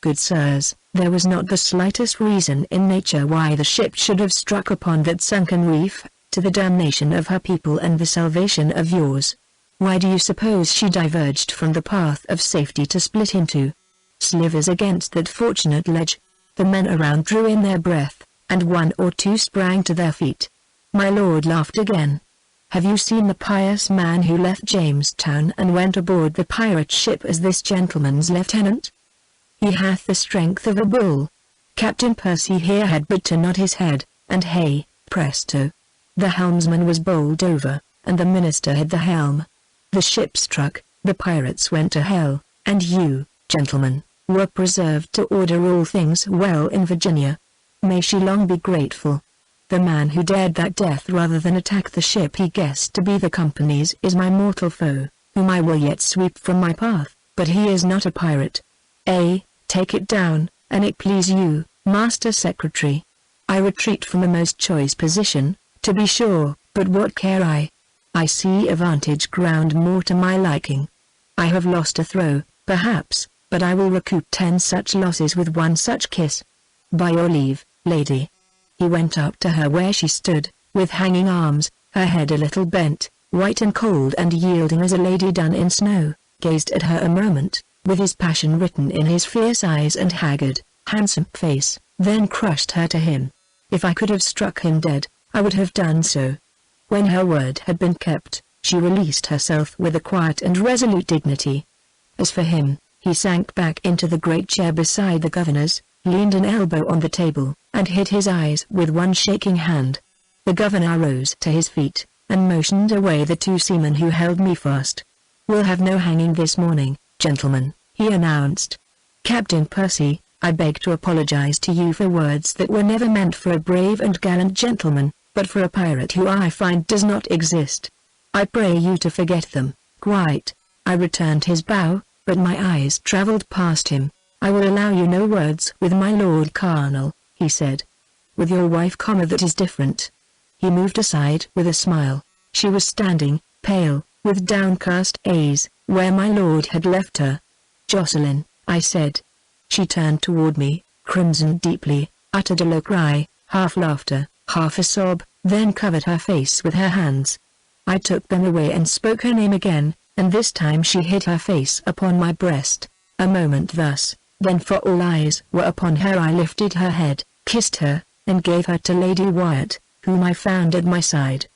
Good sirs, there was not the slightest reason in nature why the ship should have struck upon that sunken reef, to the damnation of her people and the salvation of yours. Why do you suppose she diverged from the path of safety to split into slivers against that fortunate ledge? The men around drew in their breath, and one or two sprang to their feet. My lord laughed again. "Have you seen the pious man who left Jamestown and went aboard the pirate ship as this gentleman's lieutenant? He hath the strength of a bull." Captain Percy here had but to nod his head, and hey, presto! The helmsman was bowled over, and the minister had the helm. The ship struck, the pirates went to hell, and you, gentlemen, were preserved to order all things well in Virginia. May she long be grateful. The man who dared that death rather than attack the ship he guessed to be the company's is my mortal foe, whom I will yet sweep from my path, but he is not a pirate. Take it down, and it please you, Master Secretary. I retreat from a most choice position, to be sure, but what care I? I see a vantage ground more to my liking. I have lost a throw, perhaps, but I will recoup 10 such losses with one such kiss. By your leave, lady." He went up to her where she stood, with hanging arms, her head a little bent, white and cold and yielding as a lady done in snow, gazed at her a moment, with his passion written in his fierce eyes and haggard, handsome face, then crushed her to him. If I could have struck him dead, I would have done so. When her word had been kept, she released herself with a quiet and resolute dignity. As for him, he sank back into the great chair beside the governor's, leaned an elbow on the table, and hid his eyes with one shaking hand. The governor rose to his feet, and motioned away the two seamen who held me fast. "We'll have no hanging this morning, gentlemen," he announced. "Captain Percy, I beg to apologize to you for words that were never meant for a brave and gallant gentleman, but for a pirate who I find does not exist. I pray you to forget them." "Quite." I returned his bow, but my eyes traveled past him. "I will allow you no words with my Lord Colonel," he said. "With your wife, that is different." He moved aside with a smile. She was standing, pale, with downcast eyes, where my lord had left her. Jocelyn," I said. She turned toward me, crimsoned deeply, uttered a low cry, half laughter, half a sob, then covered her face with her hands. I took them away and spoke her name again, and this time she hid her face upon my breast. A moment thus, then for all eyes were upon her I lifted her head, kissed her, and gave her to Lady Wyatt, whom I found at my side.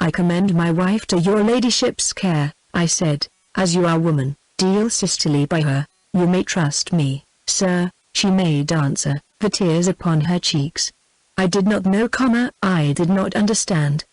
"I commend my wife to your ladyship's care," I said. "As you are woman, deal sisterly by her. You may trust me, sir," she made answer, the tears upon her cheeks. "I did not know, I did not understand.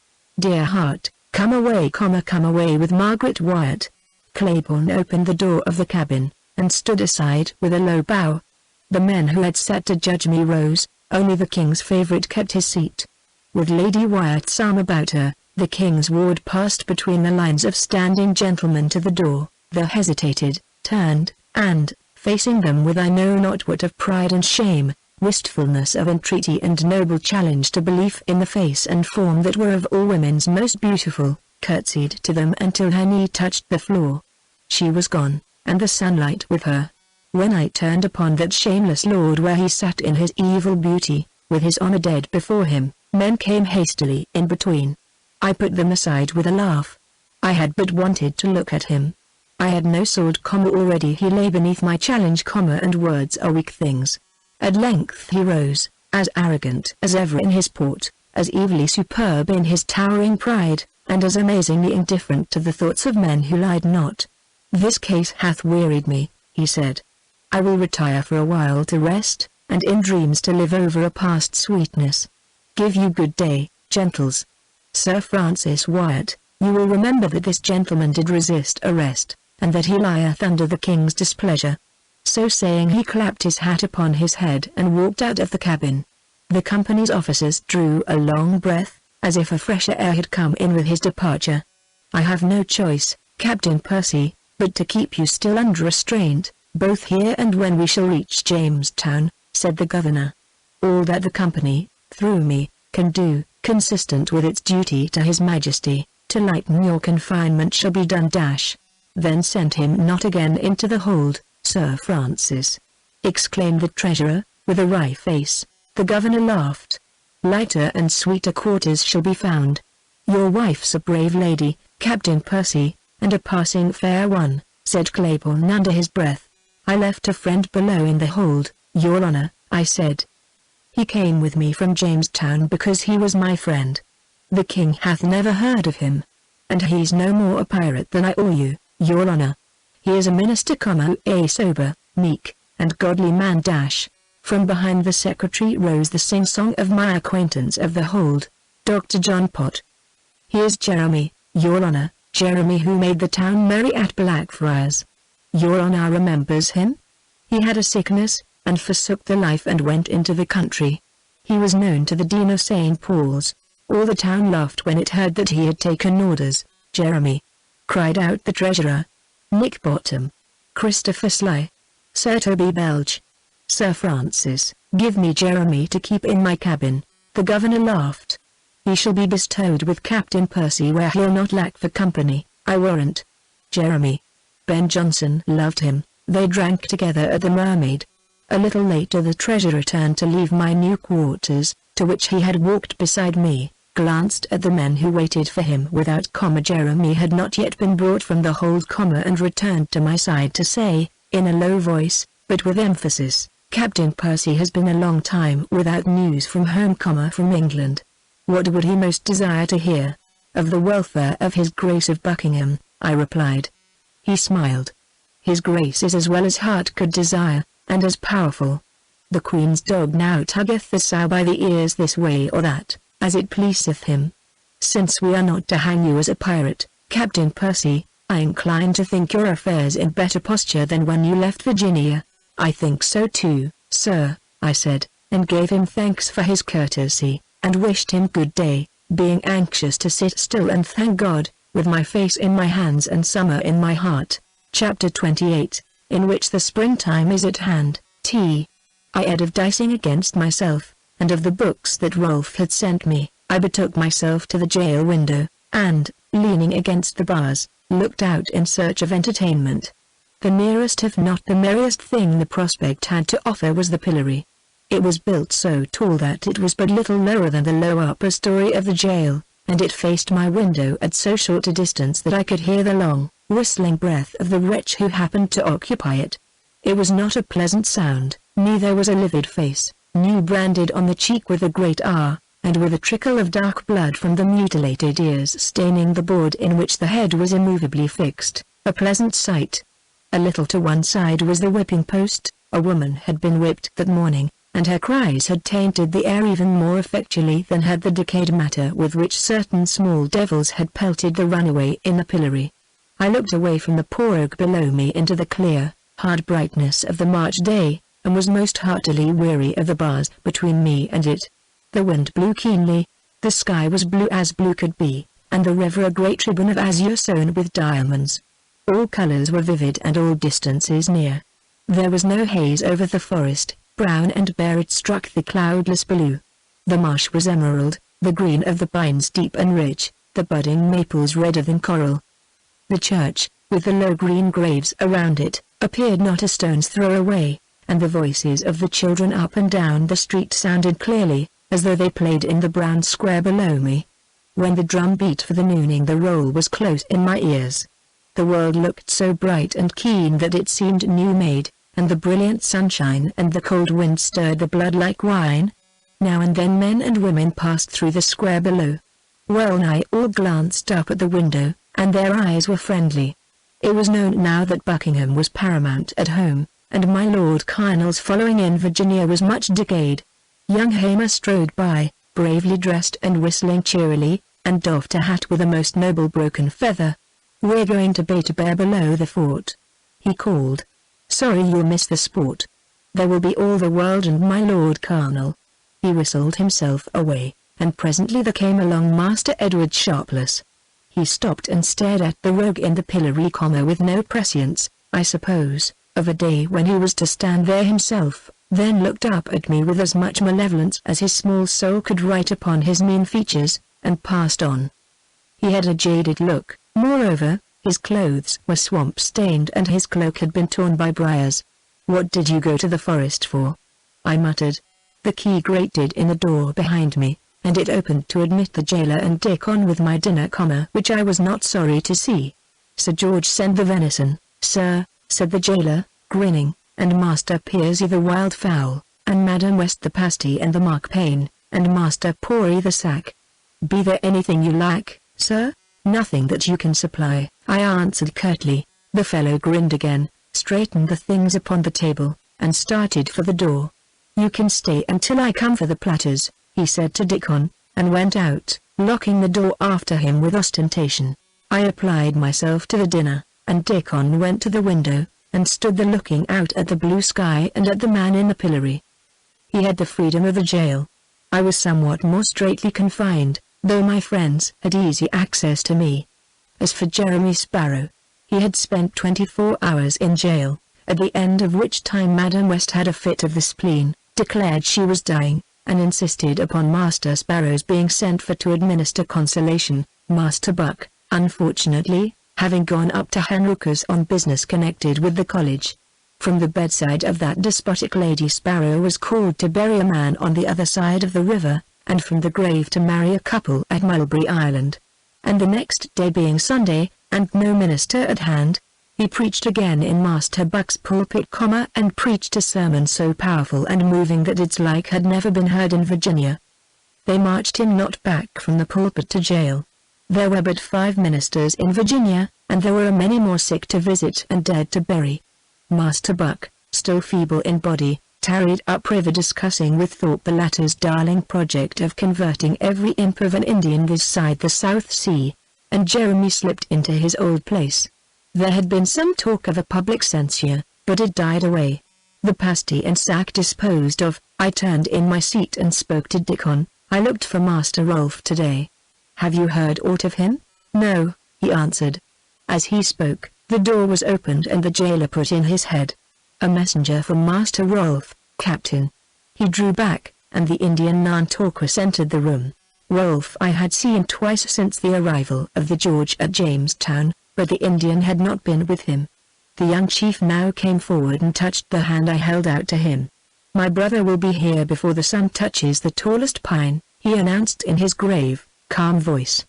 Dear heart, come away with Margaret Wyatt." Claiborne opened the door of the cabin, and stood aside with a low bow. The men who had sat to judge me rose, only the king's favourite kept his seat. With Lady Wyatt's arm about her, the king's ward passed between the lines of standing gentlemen to the door, there hesitated, turned, and, facing them with I know not what of pride and shame, wistfulness of entreaty and noble challenge to belief in the face and form that were of all women's most beautiful, curtsied to them until her knee touched the floor. She was gone, and the sunlight with her. When I turned upon that shameless lord where he sat in his evil beauty, with his honour dead before him, men came hastily in between. I put them aside with a laugh. I had but wanted to look at him. I had no sword, already he lay beneath my challenge, and words are weak things. At length he rose, as arrogant as ever in his port, as evilly superb in his towering pride, and as amazingly indifferent to the thoughts of men who lied not. "This case hath wearied me," he said. "I will retire for a while to rest, and in dreams to live over a past sweetness. Give you good day, gentles. Sir Francis Wyatt, you will remember that this gentleman did resist arrest, and that he lieth under the king's displeasure." So saying he clapped his hat upon his head and walked out of the cabin. The company's officers drew a long breath, as if a fresher air had come in with his departure. "I have no choice, Captain Percy, but to keep you still under restraint, both here and when we shall reach Jamestown," said the governor. "All that the company, through me, can do, consistent with its duty to His Majesty, to lighten your confinement shall be done. Then send him not again into the hold, Sir Francis," exclaimed the treasurer, with a wry face. The governor laughed. "Lighter and sweeter quarters shall be found. Your wife's a brave lady, Captain Percy, and a passing fair one," said Claiborne under his breath. "I left a friend below in the hold, Your Honor," I said. "He came with me from Jamestown because he was my friend. The king hath never heard of him. And he's no more a pirate than I or you, Your Honor. He is a minister, a sober, meek, and godly man. From behind the secretary rose the sing-song of my acquaintance of the hold, Dr. John Pott. "He is Jeremy, Your Honor, Jeremy who made the town merry at Blackfriars. Your Honor remembers him? He had a sickness, and forsook the life and went into the country. He was known to the Dean of St. Paul's. All the town laughed when it heard that he had taken orders." "Jeremy!" cried out the treasurer. "Nick Bottom, Christopher Sly, Sir Toby Belge. Sir Francis, give me Jeremy to keep in my cabin." The governor laughed. "He shall be bestowed with Captain Percy where he'll not lack for company, I warrant. Jeremy. Ben Jonson loved him, they drank together at the Mermaid." A little later the treasurer turned to leave my new quarters, to which he had walked beside me, glanced at the men who waited for him without Jeremy had not yet been brought from the hold, and returned to my side to say, in a low voice, but with emphasis, "Captain Percy has been a long time without news from home, from England. What would he most desire to hear?" "Of the welfare of his Grace of Buckingham," I replied. He smiled. "His Grace is as well as heart could desire, and as powerful. The Queen's dog now tuggeth the sow by the ears this way or that, as it pleaseth him. Since we are not to hang you as a pirate, Captain Percy, I incline to think your affairs in better posture than when you left Virginia." "I think so too, sir," I said, and gave him thanks for his courtesy, and wished him good day, being anxious to sit still and thank God, with my face in my hands and summer in my heart. Chapter 28, in which the springtime is at hand. I ate of dicing against myself, and of the books that Rolf had sent me. I betook myself to the jail window, and, leaning against the bars, looked out in search of entertainment. The nearest if not the merriest thing the prospect had to offer was the pillory. It was built so tall that it was but little lower than the low upper story of the jail, and it faced my window at so short a distance that I could hear the long, whistling breath of the wretch who happened to occupy it. It was not a pleasant sound, neither was a livid face, new branded on the cheek with a great R, and with a trickle of dark blood from the mutilated ears staining the board in which the head was immovably fixed, a pleasant sight. A little to one side was the whipping post. A woman had been whipped that morning, and her cries had tainted the air even more effectually than had the decayed matter with which certain small devils had pelted the runaway in the pillory. I looked away from the poor oak below me into the clear, hard brightness of the March day, and was most heartily weary of the bars between me and it. The wind blew keenly, the sky was blue as blue could be, and the river a great ribbon of azure sewn with diamonds. All colors were vivid and all distances near. There was no haze over the forest, brown and bare it struck the cloudless blue. The marsh was emerald, the green of the pines deep and rich, the budding maples redder than coral. The church, with the low green graves around it, appeared not a stone's throw away, and the voices of the children up and down the street sounded clearly, as though they played in the brown square below me. When the drum beat for the nooning the roll was close in my ears. The world looked so bright and keen that it seemed new-made, and the brilliant sunshine and the cold wind stirred the blood like wine. Now and then men and women passed through the square below. Well-nigh all glanced up at the window, and their eyes were friendly. It was known now that Buckingham was paramount at home, and my Lord Colonel's following in Virginia was much decayed. Young Hamer strode by, bravely dressed and whistling cheerily, and doffed a hat with a most noble broken feather. "We're going to bait a bear below the fort," he called. "Sorry you'll miss the sport. There will be all the world and my Lord Colonel." He whistled himself away, and presently there came along Master Edward Sharpless. He stopped and stared at the rogue in the pillory, with no prescience, I suppose, of a day when he was to stand there himself, then looked up at me with as much malevolence as his small soul could write upon his mean features, and passed on. He had a jaded look, moreover, his clothes were swamp-stained and his cloak had been torn by briars. "What did you go to the forest for?" I muttered. The key grated in the door behind me, and it opened to admit the jailer and Dickon with my dinner, which I was not sorry to see. "Sir George sent the venison, sir," said the jailer, grinning, "and Master Piercy the wild fowl, and Madam West the pasty and the mark-pane, and Master Pory the sack." "Be there anything you lack, sir?" "Nothing that you can supply," I answered curtly. The fellow grinned again, straightened the things upon the table, and started for the door. "You can stay until I come for the platters," he said to Dickon, and went out, locking the door after him with ostentation. I applied myself to the dinner, and Dickon went to the window, and stood there looking out at the blue sky and at the man in the pillory. He had the freedom of a jail. I was somewhat more straitly confined, though my friends had easy access to me. As for Jeremy Sparrow, he had spent 24 hours in jail, at the end of which time Madam West had a fit of the spleen, declared she was dying, and insisted upon Master Sparrow's being sent for to administer consolation. Master Buck, unfortunately, having gone up to Henricus on business connected with the college. From the bedside of that despotic Lady Sparrow was called to bury a man on the other side of the river, and from the grave to marry a couple at Mulberry Island. And the next day being Sunday, and no minister at hand, he preached again in Master Buck's pulpit, and preached a sermon so powerful and moving that its like had never been heard in Virginia. They marched him not back from the pulpit to jail. There were but 5 ministers in Virginia, and there were a many more sick to visit and dead to bury. Master Buck, still feeble in body, tarried up river discussing with Thorpe the latter's darling project of converting every imp of an Indian this side the South Sea, and Jeremy slipped into his old place. There had been some talk of a public censure, but it died away. The pasty and sack disposed of, I turned in my seat and spoke to Dickon. "I looked for Master Rolfe today. Have you heard aught of him?" "No," he answered. As he spoke, the door was opened and the jailer put in his head. "A messenger from Master Rolfe, Captain." He drew back, and the Indian Nantorquas entered the room. Rolfe I had seen twice since the arrival of the George at Jamestown, but the Indian had not been with him. The young chief now came forward and touched the hand I held out to him. "My brother will be here before the sun touches the tallest pine," he announced in his grave, calm voice.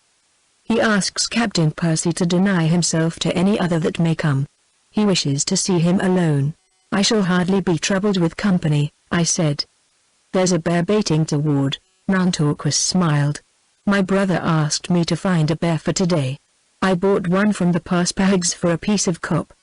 "He asks Captain Percy to deny himself to any other that may come. He wishes to see him alone." "I shall hardly be troubled with company," I said. "There's a bear baiting toward." Nantorquist smiled. "My brother asked me to find a bear for today. I bought one from the Parspahags for a piece of copper,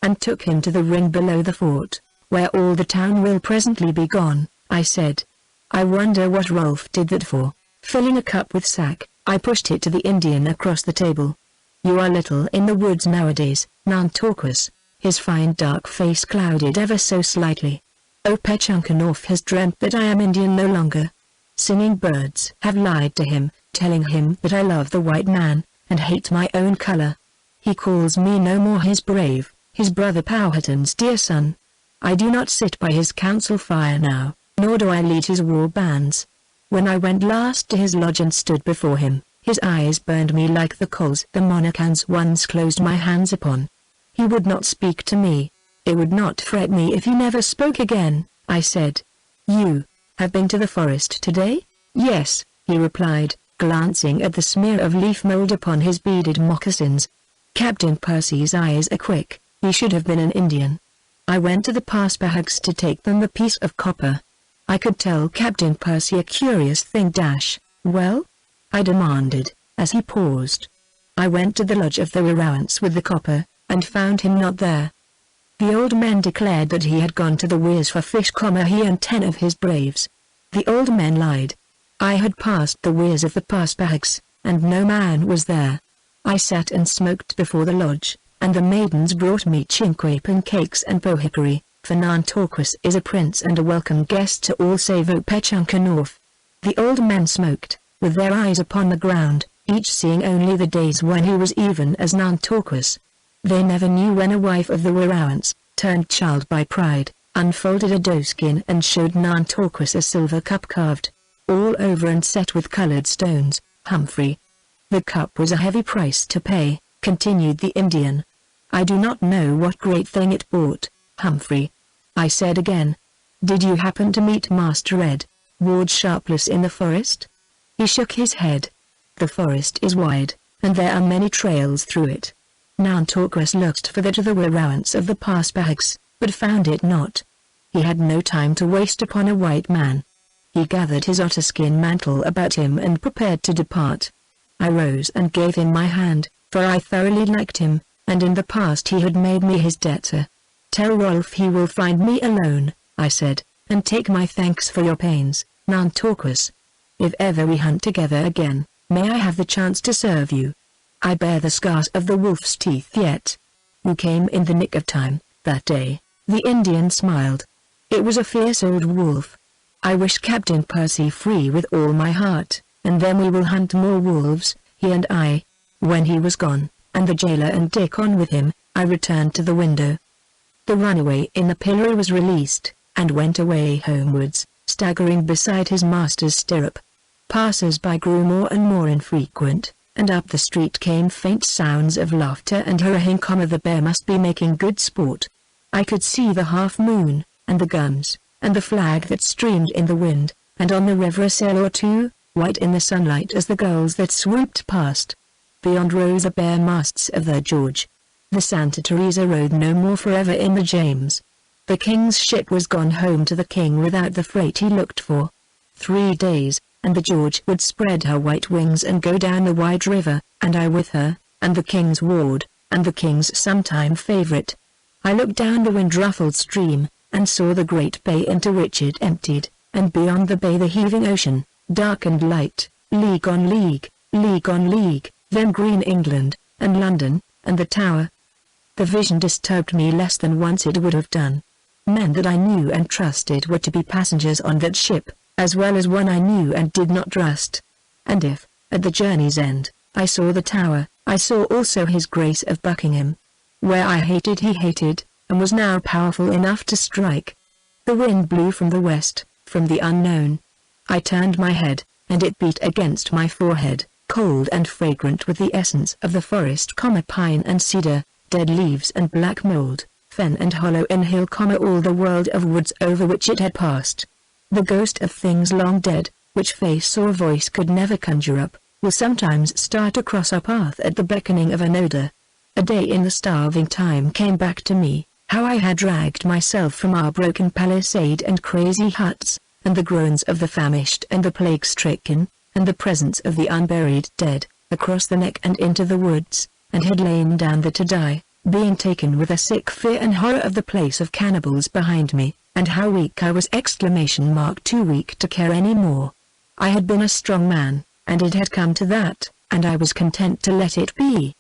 and took him to the ring below the fort, where all the town will presently be gone," I said. "I wonder what Rolf did that for." Filling a cup with sack, I pushed it to the Indian across the table. "You are little in the woods nowadays, Nantorquist." His fine dark face clouded ever so slightly. "Oh, Pechunkanov has dreamt that I am Indian no longer. Singing birds have lied to him, telling him that I love the white man, and hate my own color. He calls me no more his brave, his brother Powhatan's dear son. I do not sit by his council fire now, nor do I lead his war bands. When I went last to his lodge and stood before him, his eyes burned me like the coals the Monacans once closed my hands upon. He would not speak to me. It would not fret me if he never spoke again," I said. "You have been to the forest today?" "Yes," he replied, glancing at the smear of leaf mold upon his beaded moccasins. Captain Percy's eyes are quick. He should have been an Indian. "I went to the Parspahags to take them the piece of copper." I could tell Captain Percy a curious thing. "Well?" I demanded, as he paused. "I went to the lodge of the Werowance with the copper, and found him not there." The old men declared that he had gone to the weirs for fish, he and 10 of his braves. The old men lied. I had passed the weirs of the Parspahags, and no man was there. I sat and smoked before the lodge, and the maidens brought me chinquapin cakes and pohickory, for Nantorquist is a prince and a welcome guest to all save Pechunkanov. The old men smoked, with their eyes upon the ground, each seeing only the days when he was even as Nantorquist. They never knew when a wife of the Werowance, turned child by pride, unfolded a doeskin and showed Nantorquist a silver cup carved all over and set with colored stones. "Humphrey. The cup was a heavy price to pay," continued the Indian. "I do not know what great thing it bought, Humphrey." I said again. "Did you happen to meet Master Edward Sharpless in the forest?" He shook his head. "The forest is wide, and there are many trails through it." Nantorquist looked for that of the Werowance of the Parspahags, but found it not. He had no time to waste upon a white man. He gathered his otterskin mantle about him and prepared to depart. I rose and gave him my hand, for I thoroughly liked him, and in the past he had made me his debtor. "Tell Rolf he will find me alone," I said, "and take my thanks for your pains, Nantorquist. If ever we hunt together again, may I have the chance to serve you. I bear the scars of the wolf's teeth yet." "You came in the nick of time, that day," the Indian smiled. "It was a fierce old wolf. I wish Captain Percy free with all my heart, and then we will hunt more wolves, he and I." When he was gone, and the jailer and Dick on with him, I returned to the window. The runaway in the pillory was released, and went away homewards, staggering beside his master's stirrup. Passers-by grew more and more infrequent, and up the street came faint sounds of laughter and hurrahing. The bear must be making good sport. I could see the half-moon, and the guns, and the flag that streamed in the wind, and on the river a sail or two, white in the sunlight as the gulls that swooped past. Beyond rose the bare masts of the George. The Santa Teresa rode no more forever in the James. The king's ship was gone home to the king without the freight he looked for. 3 days, and the George would spread her white wings and go down the wide river, and I with her, and the king's ward, and the king's sometime favorite. I looked down the wind-ruffled stream, and saw the great bay into which it emptied, and beyond the bay the heaving ocean, dark and light, league on league, league on league, then green England, and London, and the Tower. The vision disturbed me less than once it would have done. Men that I knew and trusted were to be passengers on that ship, as well as one I knew and did not trust. And if, at the journey's end, I saw the Tower, I saw also his Grace of Buckingham. Where I hated he hated, and was now powerful enough to strike. The wind blew from the west, from the unknown. I turned my head, and it beat against my forehead, cold and fragrant with the essence of the forest, pine and cedar, dead leaves and black mold, fen and hollow in hill, all the world of woods over which it had passed. The ghost of things long dead, which face or voice could never conjure up, will sometimes start across our path at the beckoning of an odor. A day in the starving time came back to me, how I had dragged myself from our broken palisade and crazy huts, and the groans of the famished and the plague-stricken, and the presence of the unburied dead, across the neck and into the woods, and had lain down there to die, being taken with a sick fear and horror of the place of cannibals behind me, and how weak I was! Too weak to care any more. I had been a strong man, and it had come to that, and I was content to let it be.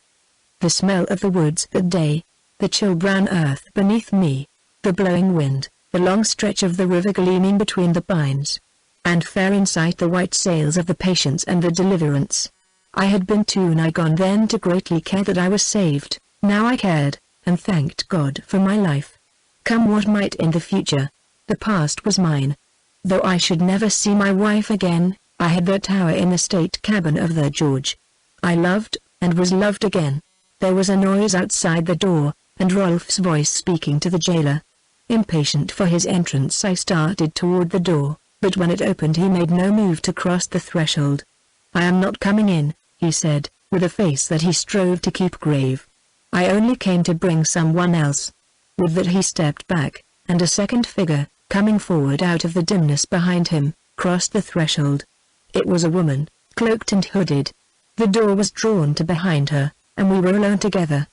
The smell of the woods that day, the chill brown earth beneath me, the blowing wind, the long stretch of the river gleaming between the pines, and fair in sight the white sails of the Patience and the Deliverance. I had been too nigh gone then to greatly care that I was saved. Now I cared, and thanked God for my life. Come what might in the future, the past was mine. Though I should never see my wife again, I had the tower in the state cabin of the George. I loved, and was loved again. There was a noise outside the door, and Rolf's voice speaking to the jailer. Impatient for his entrance, I started toward the door, but when it opened he made no move to cross the threshold. "I am not coming in," he said, with a face that he strove to keep grave. "I only came to bring someone else." With that he stepped back, and a second figure, coming forward out of the dimness behind him, crossed the threshold. It was a woman, cloaked and hooded. The door was drawn to behind her, and we were alone together.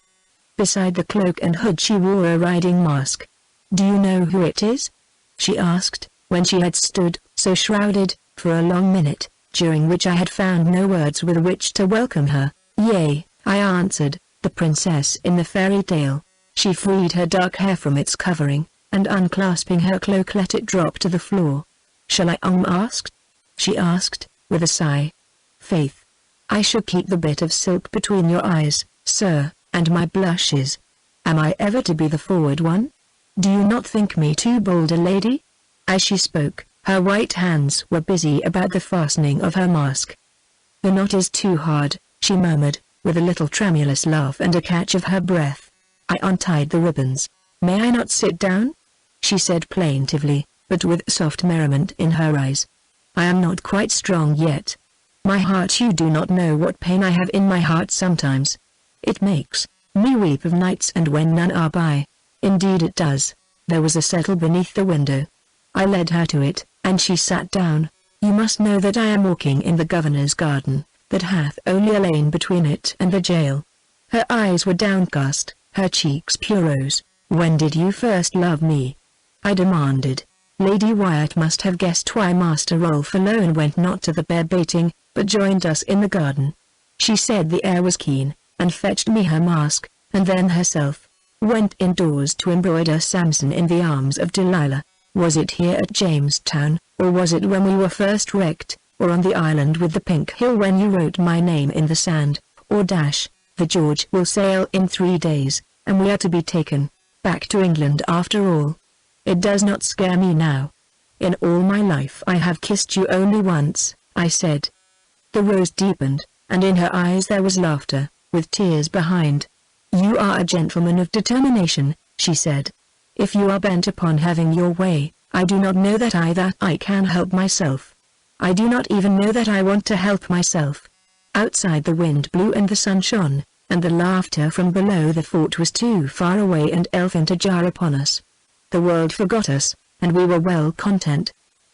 Beside the cloak and hood she wore a riding mask. "Do you know who it is?" she asked, when she had stood, so shrouded, for a long minute, during which I had found no words with which to welcome her. "Yea," I answered, "the princess in the fairy tale." She freed her dark hair from its covering, and unclasping her cloak let it drop to the floor. "Shall I ask?" she asked, with a sigh. "Faith, I shall keep the bit of silk between your eyes, sir, and my blushes. Am I ever to be the forward one? Do you not think me too bold a lady?" As she spoke, her white hands were busy about the fastening of her mask. "The knot is too hard," she murmured, with a little tremulous laugh and a catch of her breath. I untied the ribbons. "May I not sit down?" she said plaintively, but with soft merriment in her eyes. "I am not quite strong yet. My heart, you do not know what pain I have in my heart sometimes. It makes me weep of nights and when none are by. Indeed it does." There was a settle beneath the window. I led her to it, and she sat down. "You must know that I am walking in the governor's garden, that hath only a lane between it and the jail." Her eyes were downcast, her cheeks pure rose. "When did you first love me?" I demanded. Lady Wyatt must have guessed why Master Rolf alone went not to the bear baiting, but joined us in the garden. She said the air was keen, and fetched me her mask, and then herself went indoors to embroider Samson in the arms of Delilah. Was it here at Jamestown, or was it when we were first wrecked, or on the island with the pink hill when you wrote my name in the sand, or the George will sail in 3 days, and we are to be taken back to England after all. It does not scare me now. In all my life I have kissed you only once," I said. The rose deepened, and in her eyes there was laughter, with tears behind. "You are a gentleman of determination," she said. "If you are bent upon having your way, I do not know that I can help myself. I do not even know that I want to help myself." Outside the wind blew and the sun shone, and the laughter from below the fort was too far away and elfin to jar upon us. The world forgot us, and we were well content.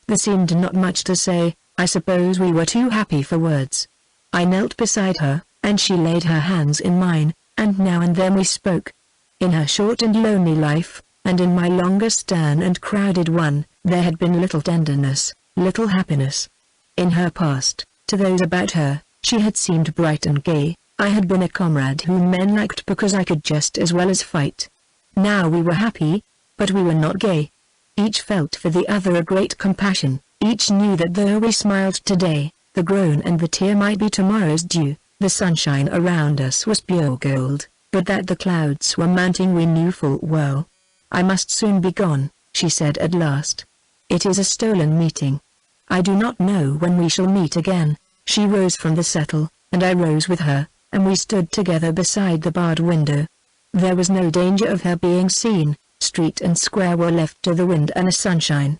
There seemed not much to say. I suppose we were too happy for words. I knelt beside her, and she laid her hands in mine, and now and then we spoke. In her short and lonely life, and in my longer stern and crowded one, there had been little tenderness, little happiness. In her past, to those about her, she had seemed bright and gay. I had been a comrade whom men liked because I could just as well as fight. Now we were happy, but we were not gay. Each felt for the other a great compassion. Each knew that though we smiled today, the groan and the tear might be tomorrow's dew. The sunshine around us was pure gold, but that the clouds were mounting we knew full well. "I must soon be gone," she said at last. "It is a stolen meeting. I do not know when we shall meet again." She rose from the settle, and I rose with her, and we stood together beside the barred window. There was no danger of her being seen. Street and square were left to the wind and the sunshine.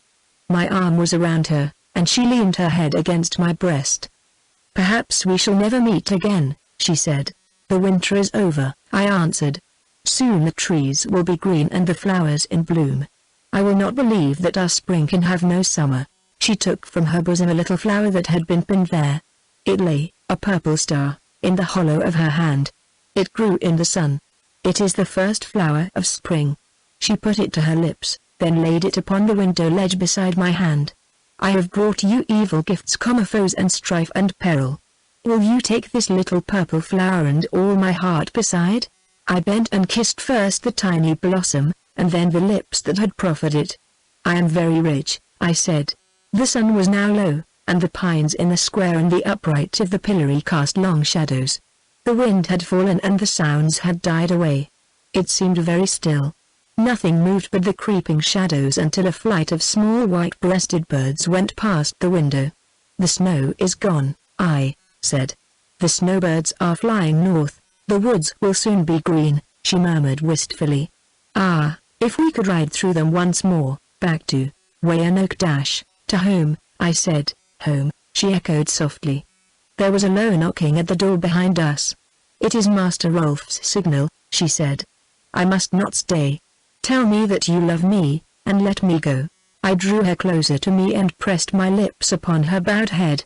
My arm was around her, and she leaned her head against my breast. "Perhaps we shall never meet again," she said. "The winter is over," I answered. "Soon the trees will be green and the flowers in bloom. I will not believe that our spring can have no summer." She took from her bosom a little flower that had been pinned there. It lay, a purple star, in the hollow of her hand. It grew in the sun. "It is the first flower of spring." She put it to her lips, then laid it upon the window ledge beside my hand. "I have brought you evil gifts, foes and strife and peril. Will you take this little purple flower and all my heart beside?" I bent and kissed first the tiny blossom, and then the lips that had proffered it. "I am very rich," I said. The sun was now low, and the pines in the square and the upright of the pillory cast long shadows. The wind had fallen and the sounds had died away. It seemed very still. Nothing moved but the creeping shadows until a flight of small white-breasted birds went past the window. "The snow is gone," I said. "The snowbirds are flying north. The woods will soon be green," she murmured wistfully. "Ah, if we could ride through them once more, back to Weyanoke Dash, to home," I said. "Home," she echoed softly. There was a low knocking at the door behind us. "It is Master Rolf's signal," she said. "I must not stay. Tell me that you love me, and let me go." I drew her closer to me and pressed my lips upon her bowed head.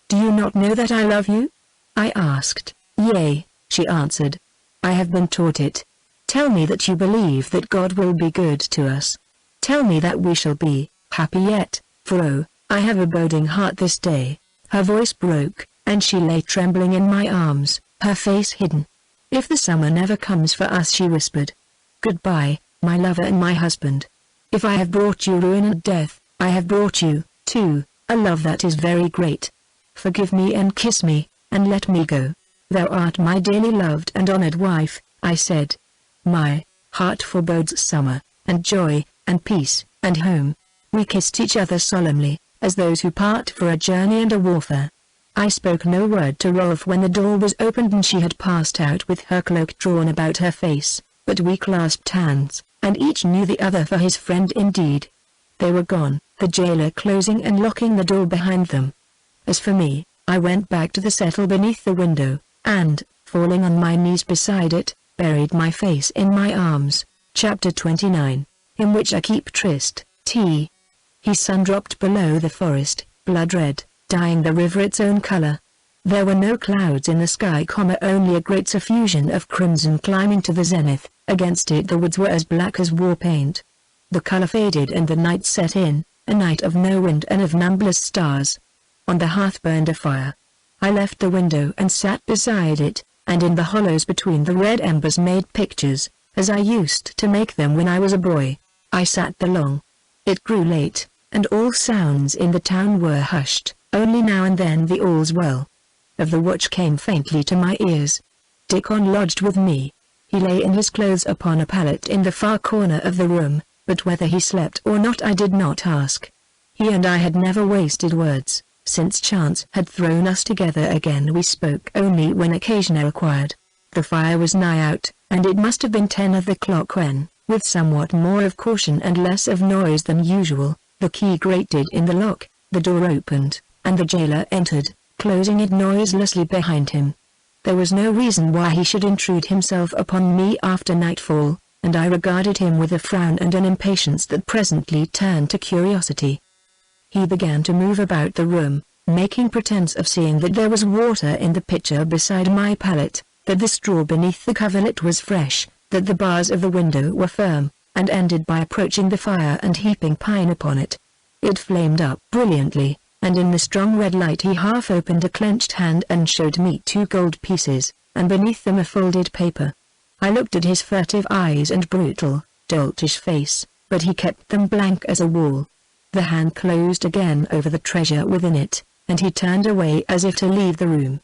"Do you not know that I love you?" I asked. "Yea," she answered. "I have been taught it. Tell me that you believe that God will be good to us. Tell me that we shall be happy yet, for oh, I have a boding heart this day." Her voice broke, and she lay trembling in my arms, her face hidden. "If the summer never comes for us," she whispered. "Goodbye, my lover and my husband. If I have brought you ruin and death, I have brought you, too, a love that is very great. Forgive me and kiss me, and let me go. Thou art my dearly loved and honored wife," I said. My heart forebodes summer, and joy, and peace, and home. We kissed each other solemnly, as those who part for a journey and a warfare. I spoke no word to Rolf when the door was opened and she had passed out with her cloak drawn about her face, but we clasped hands, and each knew the other for his friend indeed. They were gone, the jailer closing and locking the door behind them. As for me, I went back to the settle beneath the window, and, falling on my knees beside it, buried my face in my arms. Chapter 29, in which I keep tryst. Sun dropped below the forest, blood red, dyeing the river its own color. There were no clouds in the sky, only a great suffusion of crimson climbing to the zenith. Against it the woods were as black as war paint. The color faded and the night set in, a night of no wind and of numberless stars. On the hearth burned a fire. I left the window and sat beside it, and in the hollows between the red embers made pictures, as I used to make them when I was a boy. I sat there long. It grew late, and all sounds in the town were hushed, only now and then the all's well of the watch came faintly to my ears. Dickon lodged with me. He lay in his clothes upon a pallet in the far corner of the room, but whether he slept or not I did not ask. He and I had never wasted words. Since chance had thrown us together again, we spoke only when occasion required. The fire was nigh out, and it must have been 10 of the clock when, with somewhat more of caution and less of noise than usual, the key grated in the lock, the door opened, and the jailer entered, closing it noiselessly behind him. There was no reason why he should intrude himself upon me after nightfall, and I regarded him with a frown and an impatience that presently turned to curiosity. He began to move about the room, making pretense of seeing that there was water in the pitcher beside my pallet, that the straw beneath the coverlet was fresh, that the bars of the window were firm, and ended by approaching the fire and heaping pine upon it. It flamed up brilliantly, and in the strong red light he half opened a clenched hand and showed me 2 gold pieces, and beneath them a folded paper. I looked at his furtive eyes and brutal, doltish face, but he kept them blank as a wall. The hand closed again over the treasure within it, and he turned away as if to leave the room.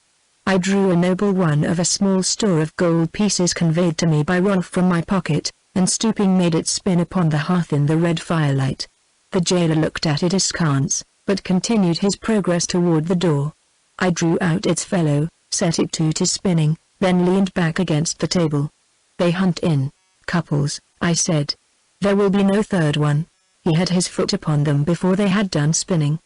I drew a noble one of a small store of gold pieces conveyed to me by Rolf from my pocket, and stooping made it spin upon the hearth in the red firelight. The jailer looked at it askance, but continued his progress toward the door. I drew out its fellow, set it to spinning, then leaned back against the table. They hunt in couples, I said. There will be no third one. He had his foot upon them before they had done spinning.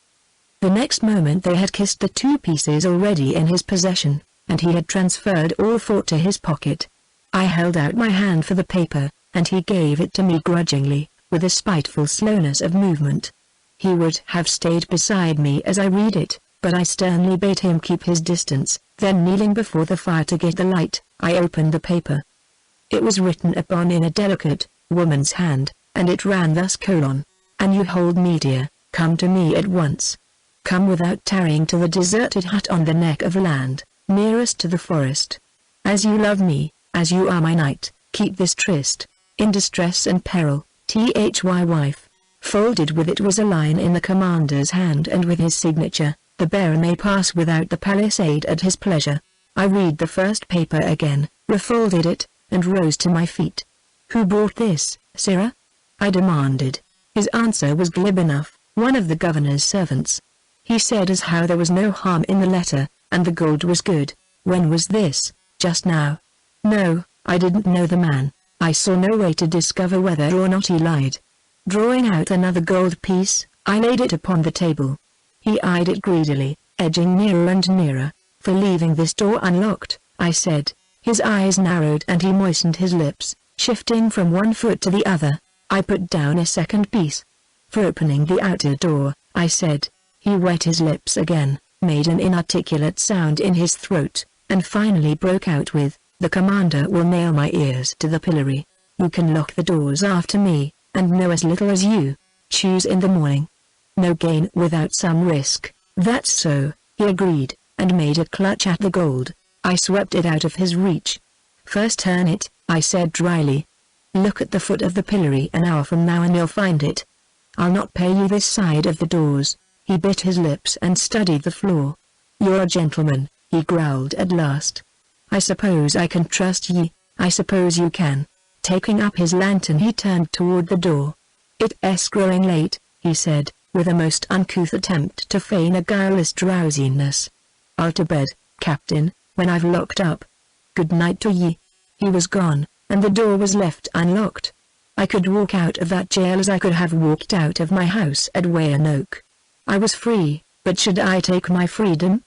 The next moment they had kissed the 2 pieces already in his possession, and he had transferred all 4 to his pocket. I held out my hand for the paper, and he gave it to me grudgingly, with a spiteful slowness of movement. He would have stayed beside me as I read it, but I sternly bade him keep his distance. Then kneeling before the fire to get the light, I opened the paper. It was written upon in a delicate, woman's hand, and it ran thus: "And you hold media, come to me at once. Come without tarrying to the deserted hut on the neck of land, nearest to the forest. As you love me, as you are my knight, keep this tryst. In distress and peril, Thy wife." Folded with it was a line in the commander's hand and with his signature: "The bearer may pass without the palisade at his pleasure." I read the first paper again, refolded it, and rose to my feet. "Who brought this, sirrah?" I demanded. His answer was glib enough: "One of the governor's servants. He said as how there was no harm in the letter, and the gold was good." "When was this?" "Just now." No, I didn't know the man. I saw no way to discover whether or not he lied. Drawing out another gold piece, I laid it upon the table. He eyed it greedily, edging nearer and nearer. "For leaving this door unlocked," I said. His eyes narrowed and he moistened his lips, shifting from one foot to the other. I put down a second piece. "For opening the outer door," I said. He wet his lips again, made an inarticulate sound in his throat, and finally broke out with, "The commander will nail my ears to the pillory. You can lock the doors after me, and know as little as you choose in the morning. No gain without some risk." "That's so," he agreed, and made a clutch at the gold. I swept it out of his reach. "First turn it," I said dryly. "Look at the foot of the pillory an hour from now and you'll find it. I'll not pay you this side of the doors." He bit his lips and studied the floor. "You're a gentleman," he growled at last. "I suppose I can trust ye." "I suppose you can." Taking up his lantern he turned toward the door. "It's growing late," he said, with a most uncouth attempt to feign a guileless drowsiness. "I'll to bed, Captain, when I've locked up. Good night to ye." He was gone, and the door was left unlocked. I could walk out of that jail as I could have walked out of my house at Weyanoke. I was free, but should I take my freedom?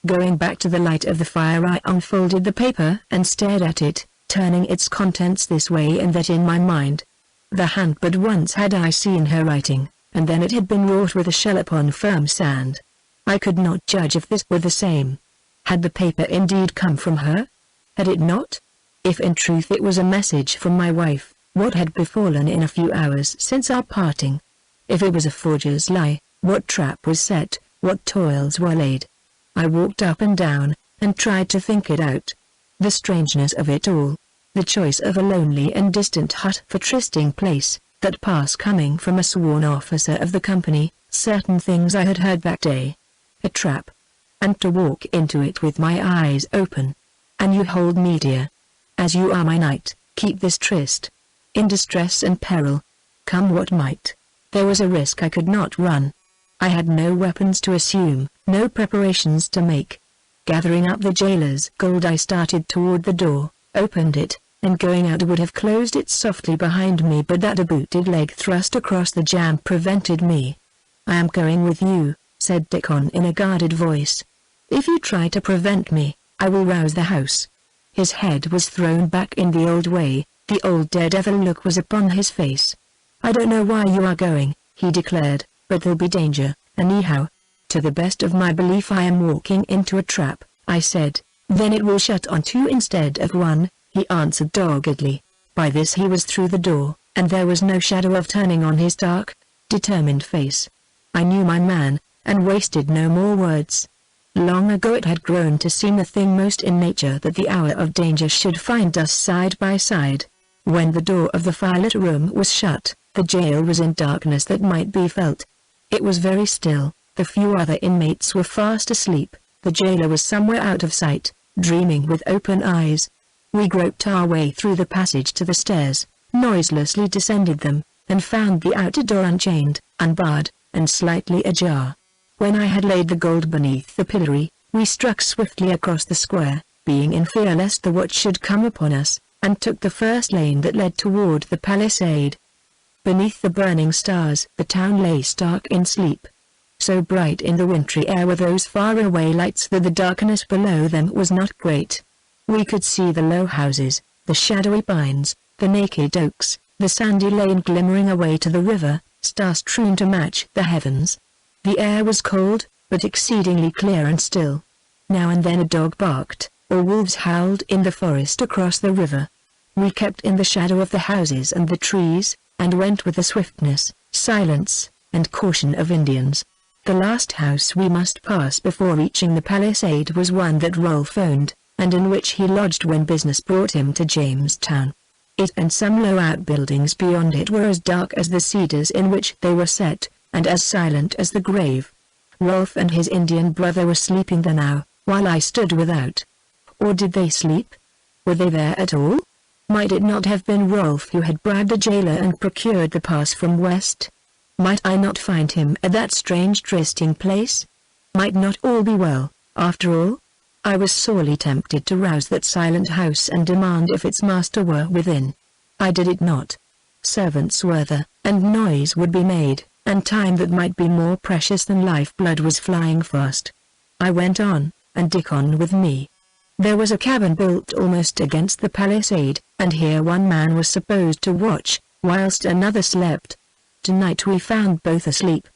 Going back to the light of the fire I unfolded the paper and stared at it, turning its contents this way and that in my mind. The hand but once had I seen her writing, and then it had been wrought with a shell upon firm sand. I could not judge if this were the same. Had the paper indeed come from her? Had it not? If in truth it was a message from my wife, what had befallen in a few hours since our parting? If it was a forger's lie, what trap was set, what toils were laid? I walked up and down, and tried to think it out. The strangeness of it all, the choice of a lonely and distant hut for trysting place, that pass coming from a sworn officer of the company, certain things I had heard that day. A trap. And to walk into it with my eyes open. "And you hold me dear. As you are my knight, keep this tryst. In distress and peril, come what might." There was a risk I could not run. I had no weapons to assume, no preparations to make. Gathering up the jailer's gold I started toward the door, opened it, and going out would have closed it softly behind me but that a booted leg thrust across the jamb prevented me. "I am going with you," said Dickon in a guarded voice. "If you try to prevent me, I will rouse the house." His head was thrown back in the old way, the old daredevil look was upon his face. "I don't know why you are going," he declared, "but there'll be danger, anyhow." "To the best of my belief I am walking into a trap," I said. "Then it will shut on 2 instead of 1, he answered doggedly. By this he was through the door, and there was no shadow of turning on his dark, determined face. I knew my man, and wasted no more words. Long ago it had grown to seem a thing most in nature that the hour of danger should find us side by side. When the door of the firelit room was shut, the jail was in darkness that might be felt. It was very still, the few other inmates were fast asleep, the jailer was somewhere out of sight, dreaming with open eyes. We groped our way through the passage to the stairs, noiselessly descended them, and found the outer door unchained, unbarred, and slightly ajar. When I had laid the gold beneath the pillory, we struck swiftly across the square, being in fear lest the watch should come upon us. and took the first lane that led toward the palisade. Beneath the burning stars, the town lay stark in sleep. So bright in the wintry air were those faraway lights that the darkness below them was not great. We could see the low houses, the shadowy pines, the naked oaks, the sandy lane glimmering away to the river, star-strewn to match the heavens. The air was cold, but exceedingly clear and still. Now and then a dog barked, or wolves howled in the forest across the river. We kept in the shadow of the houses and the trees, and went with the swiftness, silence, and caution of Indians. The last house we must pass before reaching the palisade was one that Rolf owned, and in which he lodged when business brought him to Jamestown. It and some low outbuildings beyond it were as dark as the cedars in which they were set, and as silent as the grave. Rolf and his Indian brother were sleeping there now, while I stood without. Or did they sleep? Were they there at all? Might it not have been Rolf who had bribed the jailer and procured the pass from West? Might I not find him at that strange trysting place? Might not all be well, after all? I was sorely tempted to rouse that silent house and demand if its master were within. I did it not. Servants were there, and noise would be made, and time that might be more precious than lifeblood was flying fast. I went on, and Dickon with me. There was a cabin built almost against the palisade, and here one man was supposed to watch, whilst another slept. Tonight we found both asleep.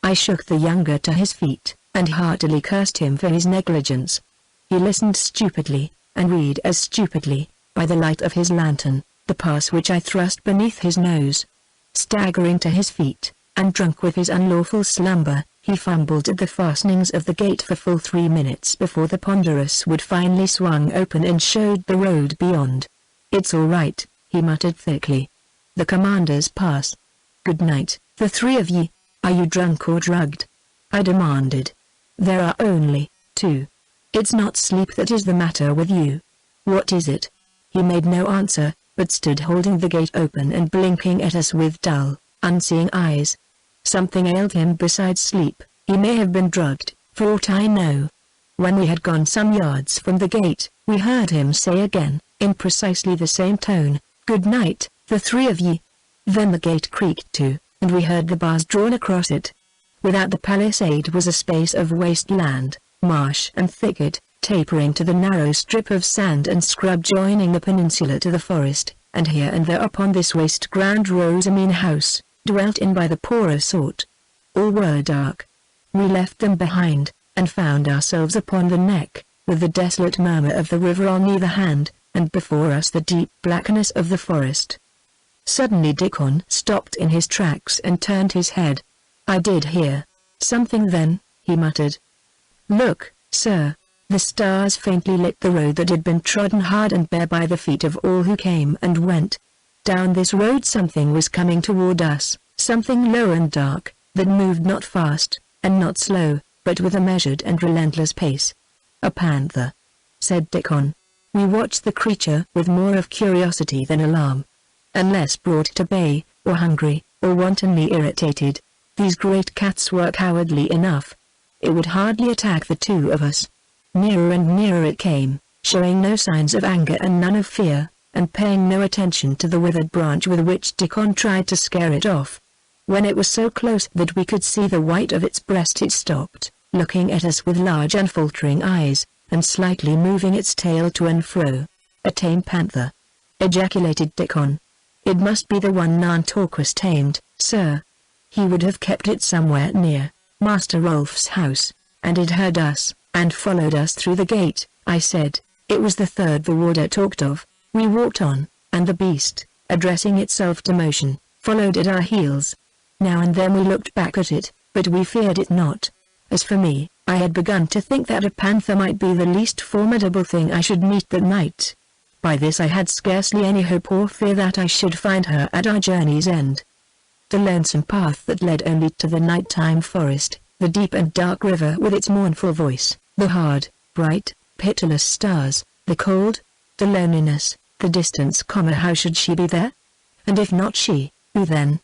I shook the younger to his feet, and heartily cursed him for his negligence. He listened stupidly, and read as stupidly, by the light of his lantern, the pass which I thrust beneath his nose. Staggering to his feet, and drunk with his unlawful slumber, he fumbled at the fastenings of the gate for full 3 minutes before the ponderous wood finally swung open and showed the road beyond. "It's all right," he muttered thickly. "The commander's pass. Good night, the three of ye. Are you drunk or drugged?" I demanded. "There are only 2. It's not sleep that is the matter with you." "What is it?" He made no answer, but stood holding the gate open and blinking at us with dull, unseeing eyes. Something ailed him besides sleep. He may have been drugged, for aught I know. When we had gone some yards from the gate, we heard him say again, in precisely the same tone, "Good night, the three of ye." Then the gate creaked to, and we heard the bars drawn across it. Without the palisade was a space of waste land, marsh and thicket, tapering to the narrow strip of sand and scrub joining the peninsula to the forest, and here and there upon this waste ground rose a mean house, dwelt in by the poorer sort. All were dark. We left them behind, and found ourselves upon the neck, with the desolate murmur of the river on either hand, and before us the deep blackness of the forest. Suddenly Dickon stopped in his tracks and turned his head. "I did hear something then," he muttered. "Look, sir." The stars faintly lit the road that had been trodden hard and bare by the feet of all who came and went. Down this road something was coming toward us, something low and dark, that moved not fast, and not slow, but with a measured and relentless pace. "A panther," said Dickon. We watched the creature with more of curiosity than alarm. Unless brought to bay, or hungry, or wantonly irritated, these great cats were cowardly enough. It would hardly attack the two of us. Nearer and nearer it came, showing no signs of anger and none of fear, and paying no attention to the withered branch with which Dickon tried to scare it off. When it was so close that we could see the white of its breast, it stopped, looking at us with large unfaltering eyes, and slightly moving its tail to and fro. "A tame panther!" ejaculated Dickon. "It must be the one Nantorquist tamed, sir. He would have kept it somewhere near Master Rolf's house, and it heard us, and followed us through the gate," I said. It was the third the warder talked of. We walked on, and the beast, addressing itself to motion, followed at our heels. Now and then we looked back at it, but we feared it not. As for me, I had begun to think that a panther might be the least formidable thing I should meet that night. By this I had scarcely any hope or fear that I should find her at our journey's end. The lonesome path that led only to the nighttime forest, the deep and dark river with its mournful voice, the hard, bright, pitiless stars, the cold, the loneliness, the distance, how should she be there? And if not she, who then?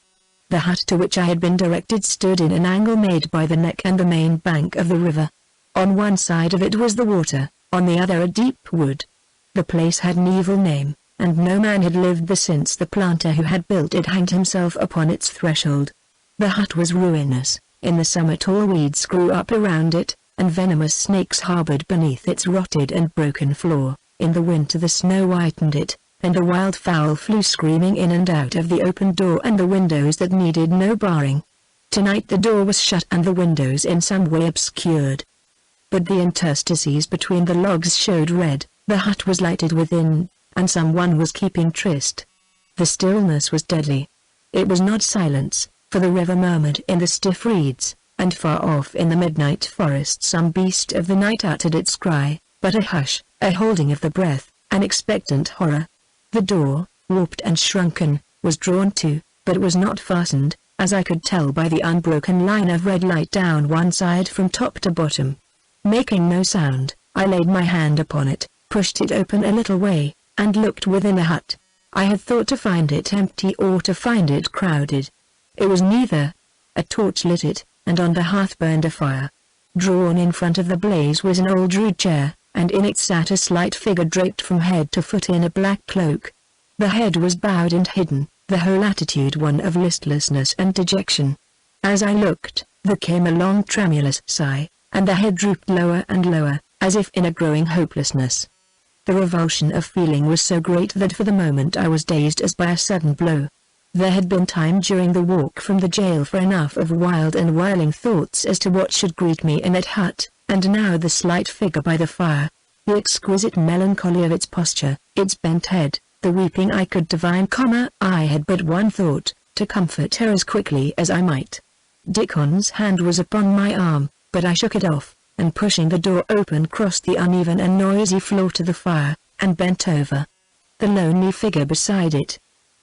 The hut to which I had been directed stood in an angle made by the neck and the main bank of the river. On one side of it was the water, on the other a deep wood. The place had an evil name, and no man had lived there since the planter who had built it hanged himself upon its threshold. The hut was ruinous. In the summer tall weeds grew up around it, and venomous snakes harbored beneath its rotted and broken floor. In the winter the snow whitened it, and the wild fowl flew screaming in and out of the open door and the windows that needed no barring. Tonight the door was shut and the windows in some way obscured. But the interstices between the logs showed red. The hut was lighted within, and someone was keeping tryst. The stillness was deadly. It was not silence, for the river murmured in the stiff reeds, and far off in the midnight forest some beast of the night uttered its cry, but a hush, a holding of the breath, an expectant horror. The door, warped and shrunken, was drawn to, but was not fastened, as I could tell by the unbroken line of red light down one side from top to bottom. Making no sound, I laid my hand upon it, pushed it open a little way, and looked within the hut. I had thought to find it empty or to find it crowded. It was neither. A torch lit it, and on the hearth burned a fire. Drawn in front of the blaze was an old rude chair, and in it sat a slight figure draped from head to foot in a black cloak. The head was bowed and hidden, the whole attitude one of listlessness and dejection. As I looked, there came a long tremulous sigh, and the head drooped lower and lower, as if in a growing hopelessness. The revulsion of feeling was so great that for the moment I was dazed as by a sudden blow. There had been time during the walk from the jail for enough of wild and whirling thoughts as to what should greet me in that hut, and now the slight figure by the fire, the exquisite melancholy of its posture, its bent head, the weeping I could divine, I had but one thought, to comfort her as quickly as I might. Dickon's hand was upon my arm, but I shook it off, and pushing the door open crossed the uneven and noisy floor to the fire, and bent over the lonely figure beside it.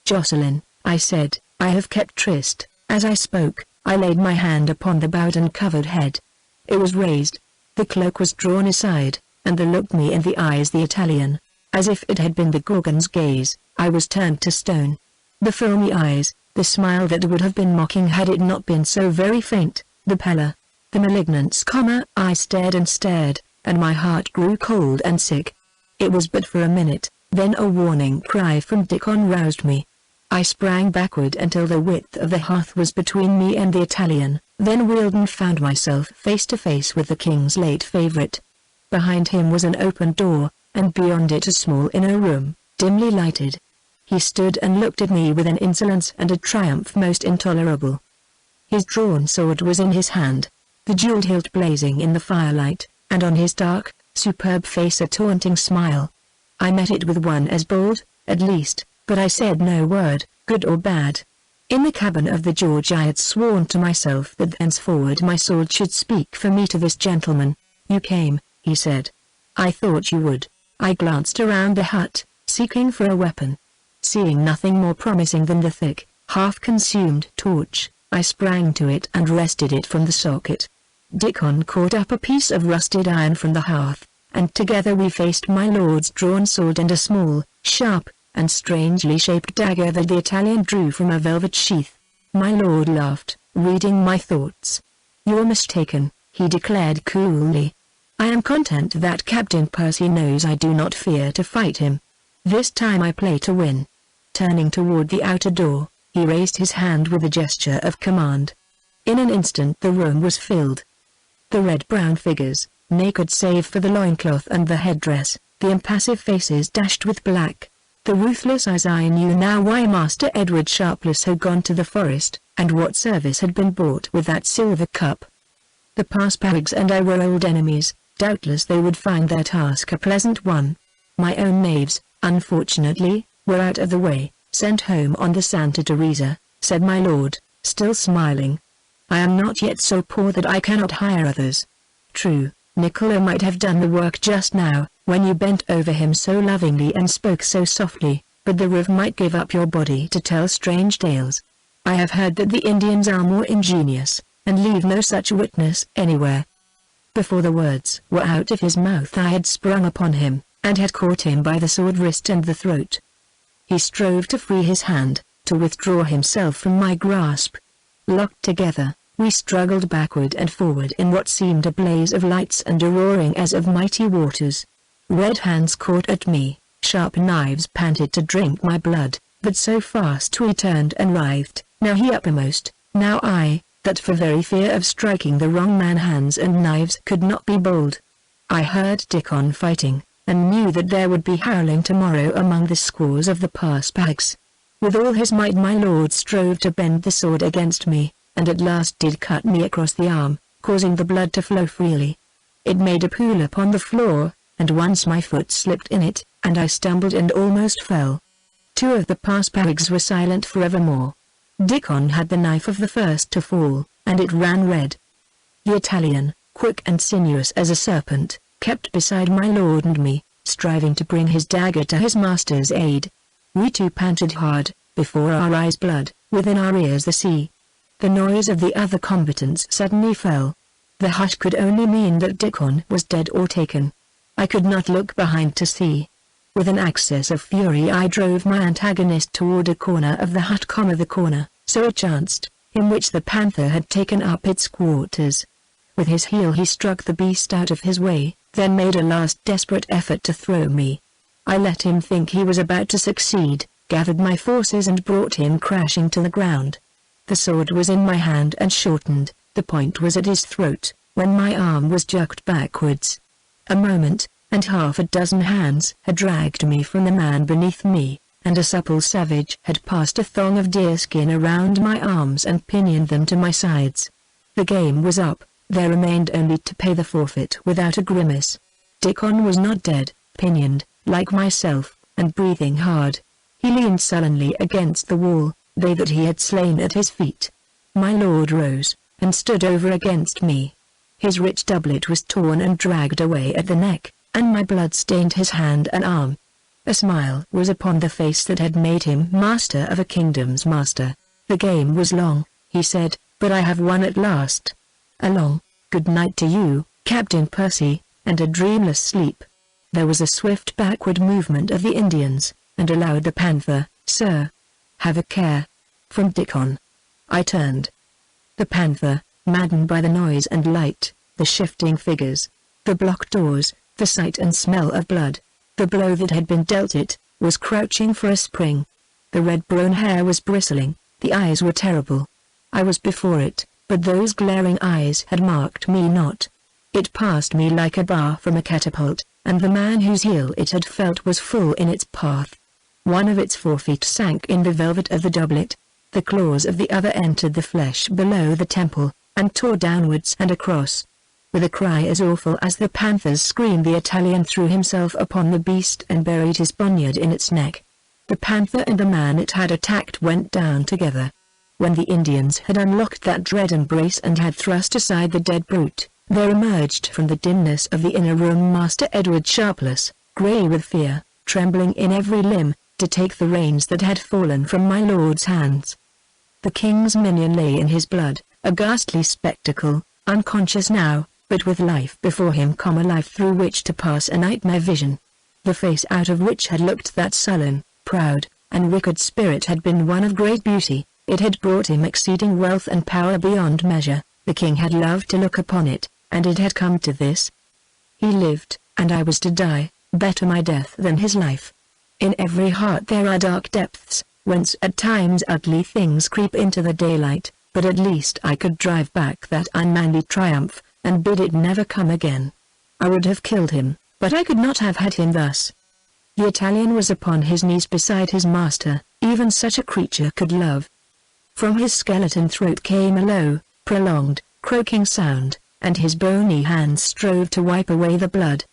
"Jocelyn," I said, "I have kept tryst." As I spoke, I laid my hand upon the bowed and covered head. It was raised. The cloak was drawn aside, and there looked me in the eyes the Italian. As if it had been the Gorgon's gaze, I was turned to stone. The filmy eyes, the smile that would have been mocking had it not been so very faint, the pallor, the malignance, I stared and stared, and my heart grew cold and sick. It was but for a minute, then a warning cry from Dickon roused me. I sprang backward until the width of the hearth was between me and the Italian, then wheeled and found myself face to face with the king's late favorite. Behind him was an open door, and beyond it a small inner room, dimly lighted. He stood and looked at me with an insolence and a triumph most intolerable. His drawn sword was in his hand, the jeweled hilt blazing in the firelight, and on his dark, superb face a taunting smile. I met it with one as bold, at least, but I said no word, good or bad. In the cabin of the George I had sworn to myself that thenceforward my sword should speak for me to this gentleman. "You came," he said. "I thought you would." I glanced around the hut, seeking for a weapon. Seeing nothing more promising than the thick, half-consumed torch, I sprang to it and wrested it from the socket. Dickon caught up a piece of rusted iron from the hearth, and together we faced my lord's drawn sword and a small, sharp, and strangely shaped dagger that the Italian drew from a velvet sheath. My lord laughed, reading my thoughts. "You're mistaken," he declared coolly. "I am content that Captain Percy knows I do not fear to fight him. This time I play to win." Turning toward the outer door, he raised his hand with a gesture of command. In an instant the room was filled. The red-brown figures, naked save for the loincloth and the headdress, the impassive faces dashed with black. The ruthless eyes. I knew now why Master Edward Sharpless had gone to the forest, and what service had been bought with that silver cup. The Paspags and I were old enemies. Doubtless they would find their task a pleasant one. My own knaves, unfortunately, were out of the way, sent home on the Santa Teresa, said my lord, still smiling. "I am not yet so poor that I cannot hire others." True, Niccolo might have done the work just now, when you bent over him so lovingly and spoke so softly, but the river might give up your body to tell strange tales. I have heard that the Indians are more ingenious, and leave no such witness anywhere. Before the words were out of his mouth I had sprung upon him, and had caught him by the sword wrist and the throat. He strove to free his hand, to withdraw himself from my grasp. Locked together, we struggled backward and forward in what seemed a blaze of lights and a roaring as of mighty waters. Red hands caught at me, sharp knives panted to drink my blood, but so fast we turned and writhed, now he uppermost, now I, that for very fear of striking the wrong man hands and knives could not be bold. I heard Dickon fighting, and knew that there would be howling tomorrow among the scores of the Parspags. With all his might my lord strove to bend the sword against me, and at last did cut me across the arm, causing the blood to flow freely. It made a pool upon the floor, and once my foot slipped in it, and I stumbled and almost fell. 2 of the Parspags were silent forevermore. Dickon had the knife of the first to fall, and it ran red. The Italian, quick and sinuous as a serpent, kept beside my lord and me, striving to bring his dagger to his master's aid. We two panted hard, before our eyes blood, within our ears the sea. The noise of the other combatants suddenly fell. The hush could only mean that Dickon was dead or taken. I could not look behind to see. With an access of fury I drove my antagonist toward a corner of the hut, the corner, so it chanced, in which the panther had taken up its quarters. With his heel he struck the beast out of his way, then made a last desperate effort to throw me. I let him think he was about to succeed, gathered my forces and brought him crashing to the ground. The sword was in my hand and shortened, the point was at his throat, when my arm was jerked backwards. A moment, and half a dozen hands had dragged me from the man beneath me, and a supple savage had passed a thong of deerskin around my arms and pinioned them to my sides. The game was up, there remained only to pay the forfeit without a grimace. Dickon was not dead, pinioned, like myself, and breathing hard. He leaned sullenly against the wall, they that he had slain at his feet. My lord rose, and stood over against me. His rich doublet was torn and dragged away at the neck, and my blood stained his hand and arm. A smile was upon the face that had made him master of a kingdom's master. The game was long, he said, but I have won at last. A long good night to you, Captain Percy, and a dreamless sleep. There was a swift backward movement of the Indians, and aloud the panther, "Sir, have a care." From Dickon. I turned. The panther, maddened by the noise and light, the shifting figures, the blocked doors, the sight and smell of blood, the blow that had been dealt it, was crouching for a spring. The red-brown hair was bristling, the eyes were terrible. I was before it, but those glaring eyes had marked me not. It passed me like a bar from a catapult, and the man whose heel it had felt was full in its path. One of its forefeet sank in the velvet of the doublet, the claws of the other entered the flesh below the temple, and tore downwards and across. With a cry as awful as the panther's scream the Italian threw himself upon the beast and buried his poniard in its neck. The panther and the man it had attacked went down together. When the Indians had unlocked that dread embrace and had thrust aside the dead brute, there emerged from the dimness of the inner room Master Edward Sharpless, grey with fear, trembling in every limb, to take the reins that had fallen from my lord's hands. The king's minion lay in his blood, a ghastly spectacle, unconscious now, but with life before him, a life through which to pass a nightmare vision. The face out of which had looked that sullen, proud, and wicked spirit had been one of great beauty. It had brought him exceeding wealth and power beyond measure. The king had loved to look upon it, and it had come to this. He lived, and I was to die, better my death than his life. In every heart there are dark depths, whence at times ugly things creep into the daylight, but at least I could drive back that unmanly triumph, and bid it never come again. I would have killed him, but I could not have had him thus. The Italian was upon his knees beside his master, even such a creature could love. From his skeleton throat came a low, prolonged, croaking sound, and his bony hands strove to wipe away the blood.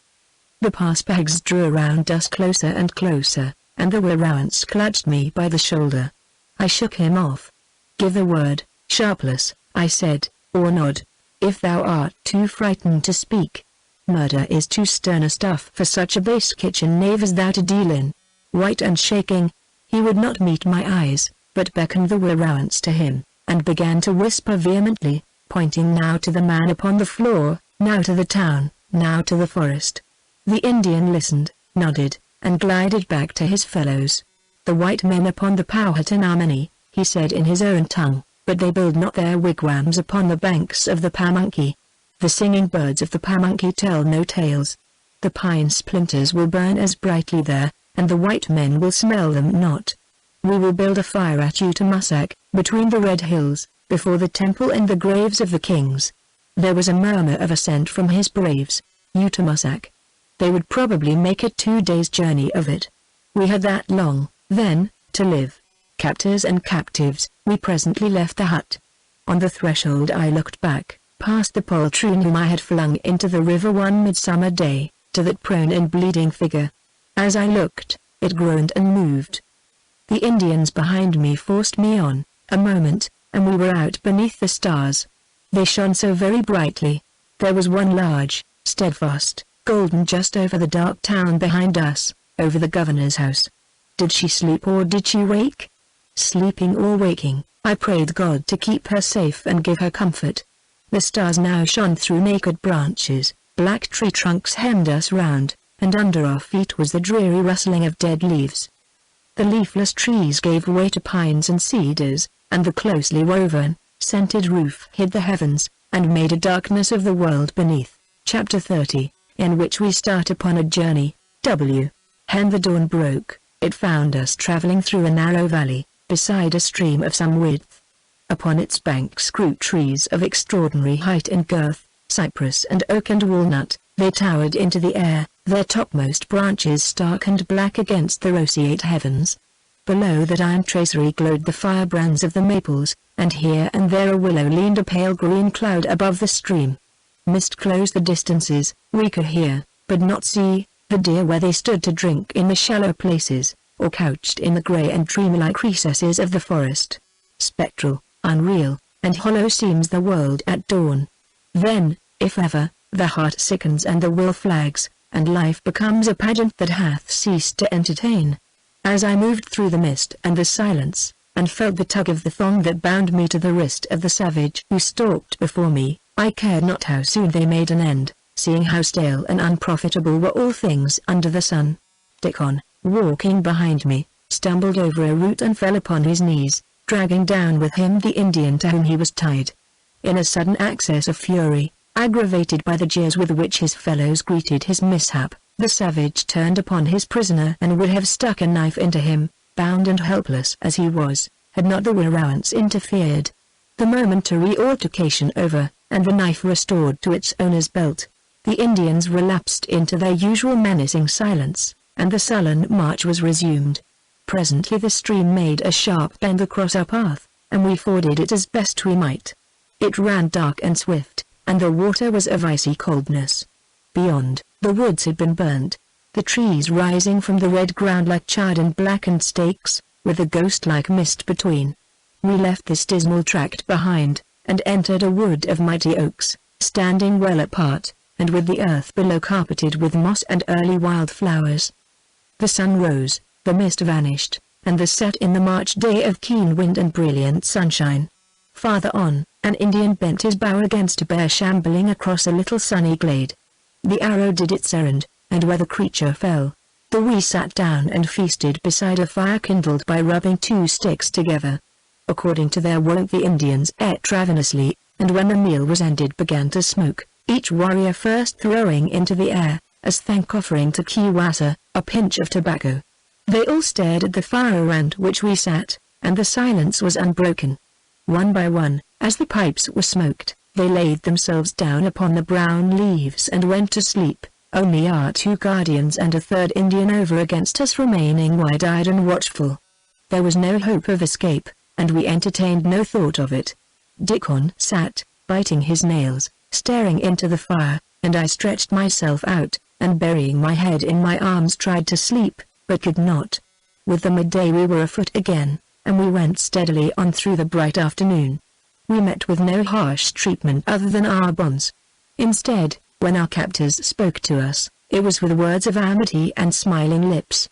The Parspags drew around us closer and closer, and the Warrants clutched me by the shoulder. I shook him off. "Give the word, Sharpless," I said, "or nod, if thou art too frightened to speak. Murder is too stern a stuff for such a base kitchen knave as thou to deal in." White and shaking, he would not meet my eyes, but beckoned the Warrants to him, and began to whisper vehemently, pointing now to the man upon the floor, now to the town, now to the forest. The Indian listened, nodded, and glided back to his fellows. "The white men upon the Powhatan are many," he said in his own tongue, "but they build not their wigwams upon the banks of the Pamunkey. The singing birds of the Pamunkey tell no tales. The pine splinters will burn as brightly there, and the white men will smell them not. We will build a fire at Utamasak, between the red hills, before the temple and the graves of the kings." There was a murmur of assent from his braves. Utamasak. They would probably make a 2 days' journey of it. We had that long, then, to live. Captors and captives, we presently left the hut. On the threshold I looked back, past the poltroon whom I had flung into the river one midsummer day, to that prone and bleeding figure. As I looked, it groaned and moved. The Indians behind me forced me on, a moment, and we were out beneath the stars. They shone so very brightly. There was one large, steadfast, golden just over the dark town behind us, over the governor's house. Did she sleep or did she wake? Sleeping or waking, I prayed God to keep her safe and give her comfort. The stars now shone through naked branches, black tree trunks hemmed us round, and under our feet was the dreary rustling of dead leaves. The leafless trees gave way to pines and cedars, and the closely woven, scented roof hid the heavens, and made a darkness of the world beneath. Chapter 30, in which we start upon a journey. When the dawn broke, it found us traveling through a narrow valley, beside a stream of some width. Upon its banks grew trees of extraordinary height and girth, cypress and oak and walnut. They towered into the air, their topmost branches stark and black against the roseate heavens. Below that iron tracery glowed the firebrands of the maples, and here and there a willow leaned a pale green cloud above the stream. Mist closed the distances. We could hear, but not see, the deer where they stood to drink in the shallow places, or couched in the grey and dreamy-like recesses of the forest. Spectral, unreal, and hollow seems the world at dawn. Then, if ever, the heart sickens and the will flags, and life becomes a pageant that hath ceased to entertain. As I moved through the mist and the silence, and felt the tug of the thong that bound me to the wrist of the savage who stalked before me, I cared not how soon they made an end, seeing how stale and unprofitable were all things under the sun. Dickon, walking behind me, stumbled over a root and fell upon his knees, dragging down with him the Indian to whom he was tied. In a sudden access of fury, aggravated by the jeers with which his fellows greeted his mishap, the savage turned upon his prisoner and would have stuck a knife into him, bound and helpless as he was, had not the Warrants interfered. The momentary altercation over, and the knife restored to its owner's belt, the Indians relapsed into their usual menacing silence, and the sullen march was resumed. Presently the stream made a sharp bend across our path, and we forded it as best we might. It ran dark and swift, and the water was of icy coldness. Beyond, the woods had been burnt, the trees rising from the red ground like charred and blackened stakes, with a ghost-like mist between. We left this dismal tract behind, and entered a wood of mighty oaks, standing well apart, and with the earth below carpeted with moss and early wild flowers. The sun rose, the mist vanished, and the set in the March day of keen wind and brilliant sunshine. Farther on, an Indian bent his bow against a bear shambling across a little sunny glade. The arrow did its errand, and where the creature fell, we sat down and feasted beside a fire kindled by rubbing 2 sticks together. According to their wont the Indians ate ravenously, and when the meal was ended began to smoke, each warrior first throwing into the air, as thank-offering to Kiwasa, a pinch of tobacco. They all stared at the fire around which we sat, and the silence was unbroken. One by one, as the pipes were smoked, they laid themselves down upon the brown leaves and went to sleep, only our 2 guardians and a 3rd Indian over against us remaining wide-eyed and watchful. There was no hope of escape, and we entertained no thought of it. Dickon sat, biting his nails, staring into the fire, and I stretched myself out, and burying my head in my arms tried to sleep, but could not. With the midday we were afoot again, and we went steadily on through the bright afternoon. We met with no harsh treatment other than our bonds. Instead, when our captors spoke to us, it was with words of amity and smiling lips.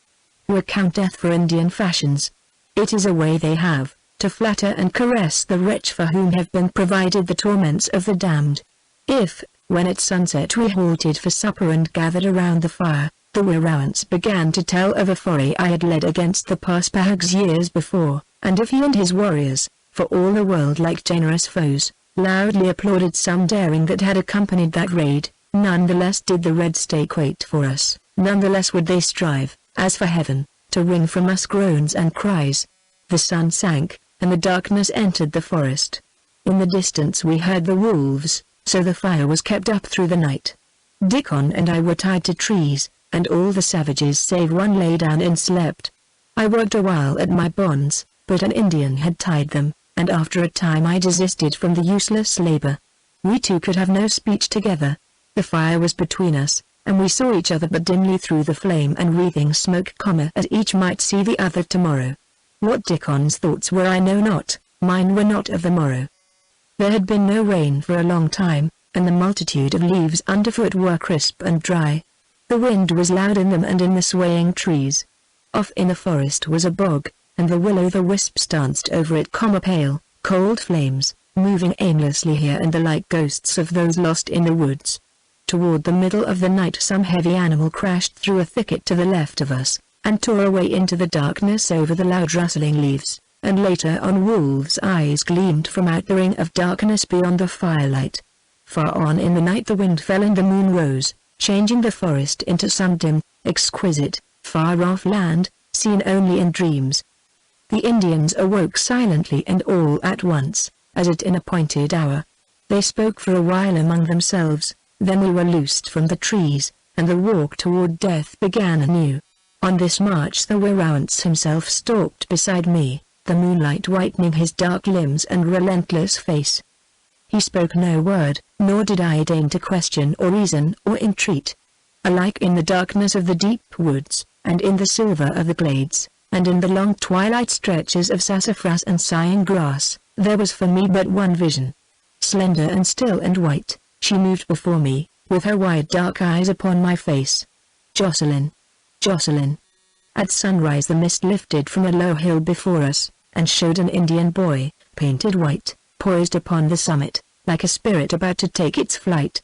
We count death for Indian fashions. It is a way they have, to flatter and caress the wretch for whom have been provided the torments of the damned. If, when at sunset we halted for supper and gathered around the fire, the Warrants began to tell of a foray I had led against the Paspahags years before, and if he and his warriors, for all the world like generous foes, loudly applauded some daring that had accompanied that raid, none the less did the Red Stake wait for us, none the less would they strive, as for heaven, to wring from us groans and cries. The sun sank, and the darkness entered the forest. In the distance we heard the wolves, so the fire was kept up through the night. Dickon and I were tied to trees, and all the savages save one lay down and slept. I worked a while at my bonds, but an Indian had tied them, and after a time I desisted from the useless labor. We two could have no speech together. The fire was between us, and we saw each other but dimly through the flame and wreathing smoke, as each might see the other tomorrow. What Dickon's thoughts were I know not, mine were not of the morrow. There had been no rain for a long time, and the multitude of leaves underfoot were crisp and dry. The wind was loud in them and in the swaying trees. Off in the forest was a bog, and the will-o'-the-wisps danced over it, pale, cold flames, moving aimlessly here and there like ghosts of those lost in the woods. Toward the middle of the night some heavy animal crashed through a thicket to the left of us, and tore away into the darkness over the loud rustling leaves, and later on wolves' eyes gleamed from out the ring of darkness beyond the firelight. Far on in the night the wind fell and the moon rose, changing the forest into some dim, exquisite, far-off land, seen only in dreams. The Indians awoke silently and all at once, as at an appointed hour. They spoke for a while among themselves, then we were loosed from the trees, and the walk toward death began anew. On this march the Werowance himself stalked beside me, the moonlight whitening his dark limbs and relentless face. He spoke no word, nor did I deign to question or reason or entreat. Alike in the darkness of the deep woods, and in the silver of the glades, and in the long twilight stretches of sassafras and sighing grass, there was for me but one vision. Slender and still and white, she moved before me, with her wide dark eyes upon my face. Jocelyn! Jocelyn! At sunrise the mist lifted from a low hill before us, and showed an Indian boy, painted white, poised upon the summit, like a spirit about to take its flight.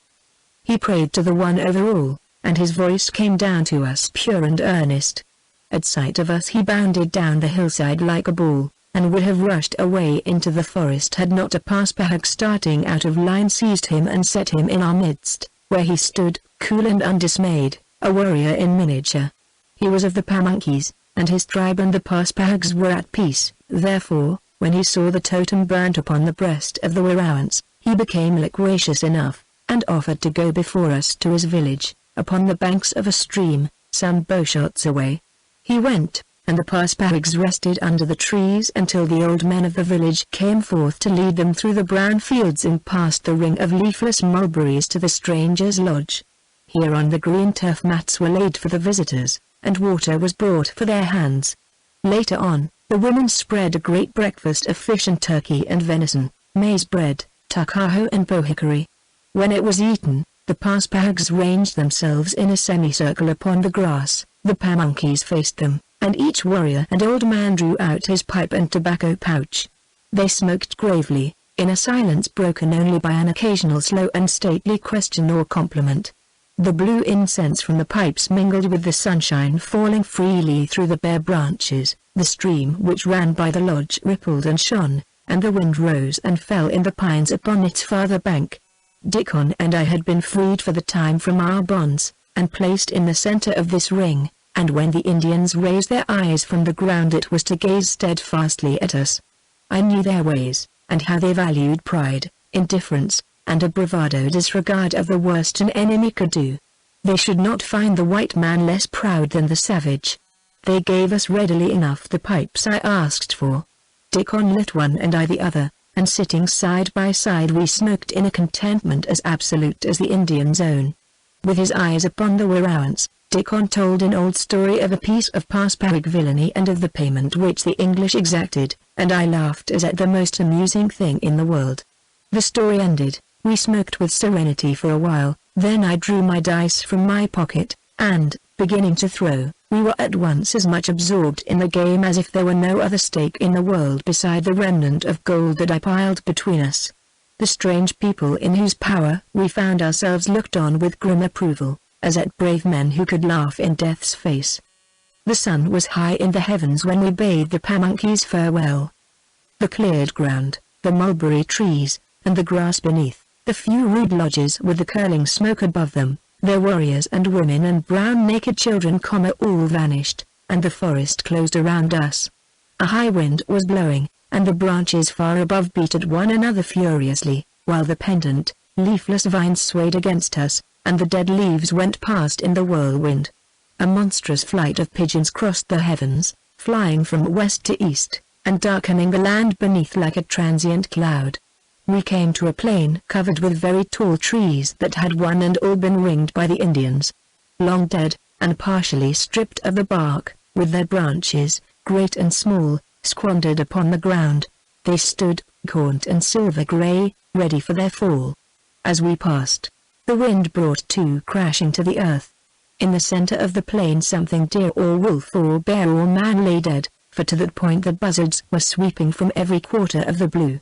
He prayed to the One over all, and his voice came down to us pure and earnest. At sight of us he bounded down the hillside like a bull, and would have rushed away into the forest had not a Paspahegh starting out of line seized him and set him in our midst, where he stood, cool and undismayed, a warrior in miniature. He was of the Pamunkeys, and his tribe and the Paspaheghs were at peace. Therefore, when he saw the totem burnt upon the breast of the Werowance, he became loquacious enough, and offered to go before us to his village, upon the banks of a stream, some bowshots away. He went, and the Paspaheghs rested under the trees until the old men of the village came forth to lead them through the brown fields and past the ring of leafless mulberries to the stranger's lodge. Here on the green turf mats were laid for the visitors, and water was brought for their hands. Later on, the women spread a great breakfast of fish and turkey and venison, maize bread, tuckahoe and bohickory. When it was eaten, the Paspaheghs ranged themselves in a semicircle upon the grass, the Pamunkeys faced them, and each warrior and old man drew out his pipe and tobacco pouch. They smoked gravely, in a silence broken only by an occasional slow and stately question or compliment. The blue incense from the pipes mingled with the sunshine falling freely through the bare branches, the stream which ran by the lodge rippled and shone, and the wind rose and fell in the pines upon its farther bank. Dickon and I had been freed for the time from our bonds, and placed in the center of this ring, and when the Indians raised their eyes from the ground it was to gaze steadfastly at us. I knew their ways, and how they valued pride, indifference, and a bravado disregard of the worst an enemy could do. They should not find the white man less proud than the savage. They gave us readily enough the pipes I asked for. Dickon lit one and I the other, and sitting side by side we smoked in a contentment as absolute as the Indian's own. With his eyes upon the Werowance, Dickon told an old story of a piece of Paspahegh villainy and of the payment which the English exacted, and I laughed as at the most amusing thing in the world. The story ended, we smoked with serenity for a while, then I drew my dice from my pocket, and, beginning to throw, we were at once as much absorbed in the game as if there were no other stake in the world beside the remnant of gold that I piled between us. The strange people in whose power we found ourselves looked on with grim approval, as at brave men who could laugh in death's face. The sun was high in the heavens when we bade the Pamunkeys farewell. The cleared ground, the mulberry trees, and the grass beneath, the few rude lodges with the curling smoke above them, Their warriors and women and brown naked children, all vanished, and the forest closed around us. A high wind was blowing, and the branches far above beat at one another furiously, while the pendant, leafless vines swayed against us, and the dead leaves went past in the whirlwind. A monstrous flight of pigeons crossed the heavens, flying from west to east, and darkening the land beneath like a transient cloud. We came to a plain covered with very tall trees that had one and all been ringed by the Indians. Long dead, and partially stripped of the bark, with their branches, great and small, squandered upon the ground, they stood, gaunt and silver-grey, ready for their fall. As we passed, the wind brought two crashing to the earth. In the center of the plain something deer or wolf or bear or man lay dead, for to that point the buzzards were sweeping from every quarter of the blue.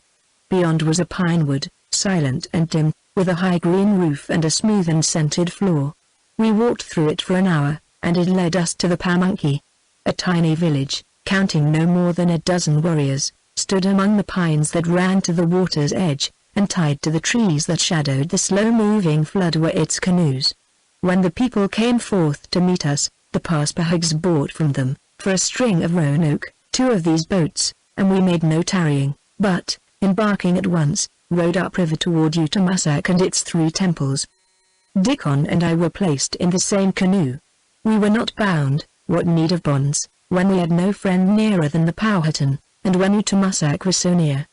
Beyond was a pine wood, silent and dim, with a high green roof and a smooth and scented floor. We walked through it for an hour, and it led us to the Pamunkey. A tiny village, counting no more than a dozen warriors, stood among the pines that ran to the water's edge, and tied to the trees that shadowed the slow-moving flood were its canoes. When the people came forth to meet us, the Paspaheghs bought from them, for a string of Roanoke, 2 of these boats, and we made no tarrying, but, embarking at once, rowed upriver toward Uttamussac and its 3 temples. Dickon and I were placed in the same canoe. We were not bound, what need of bonds, when we had no friend nearer than the Powhatan, and when Uttamussac was so near.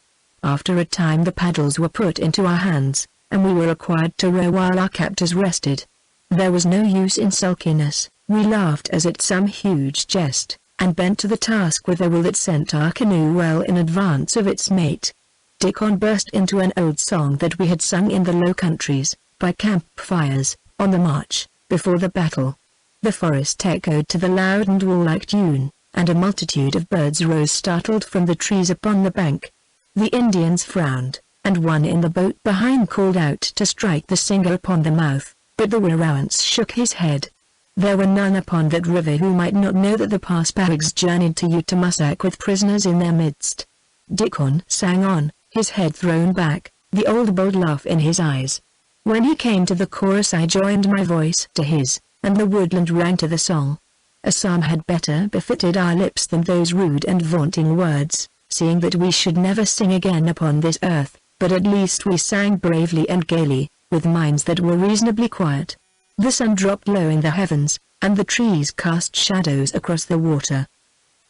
After a time the paddles were put into our hands, and we were required to row while our captors rested. There was no use in sulkiness, we laughed as at some huge jest, and bent to the task with a will that sent our canoe well in advance of its mate. Dickon burst into an old song that we had sung in the Low Countries, by camp-fires, on the march, before the battle. The forest echoed to the loud and warlike tune, and a multitude of birds rose startled from the trees upon the bank. The Indians frowned, and one in the boat behind called out to strike the singer upon the mouth, but the Warrants shook his head. There were none upon that river who might not know that the Paspaheghs journeyed to Uttamussac with prisoners in their midst. Dickon sang on, his head thrown back, the old bold laugh in his eyes. When he came to the chorus I joined my voice to his, and the woodland rang to the song. A psalm had better befitted our lips than those rude and vaunting words, seeing that we should never sing again upon this earth, but at least we sang bravely and gaily, with minds that were reasonably quiet. The sun dropped low in the heavens, and the trees cast shadows across the water.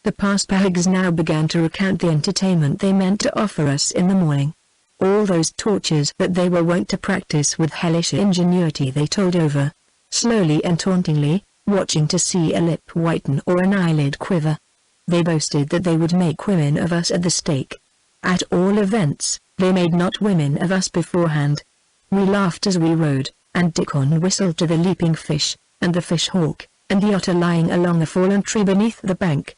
The Paspaheghs now began to recount the entertainment they meant to offer us in the morning. All those tortures that they were wont to practice with hellish ingenuity they told over, slowly and tauntingly, watching to see a lip whiten or an eyelid quiver. They boasted that they would make women of us at the stake. At all events, they made not women of us beforehand. We laughed as we rowed, and Dickon whistled to the leaping fish, and the fish-hawk, and the otter lying along a fallen tree beneath the bank.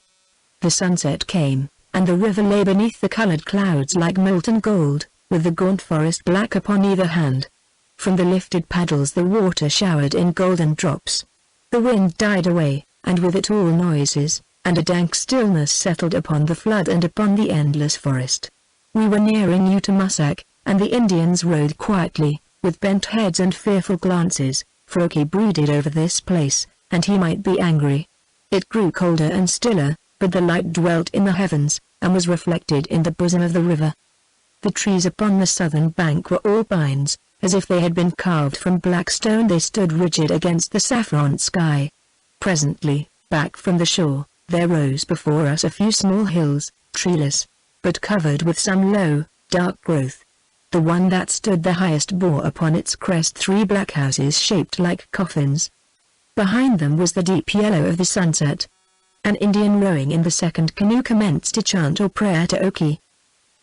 The sunset came, and the river lay beneath the colored clouds like molten gold, with the gaunt forest black upon either hand. From the lifted paddles the water showered in golden drops. The wind died away, and with it all noises, and a dank stillness settled upon the flood and upon the endless forest. We were nearing Uttamussac, and the Indians rowed quietly, with bent heads and fearful glances, for Oki brooded over this place, and he might be angry. It grew colder and stiller, but the light dwelt in the heavens, and was reflected in the bosom of the river. The trees upon the southern bank were all pines, as if they had been carved from black stone. They stood rigid against the saffron sky. Presently, back from the shore, there rose before us a few small hills, treeless, but covered with some low, dark growth. The one that stood the highest bore upon its crest 3 black houses shaped like coffins. Behind them was the deep yellow of the sunset. An Indian rowing in the second canoe commenced to chant or prayer to Oki.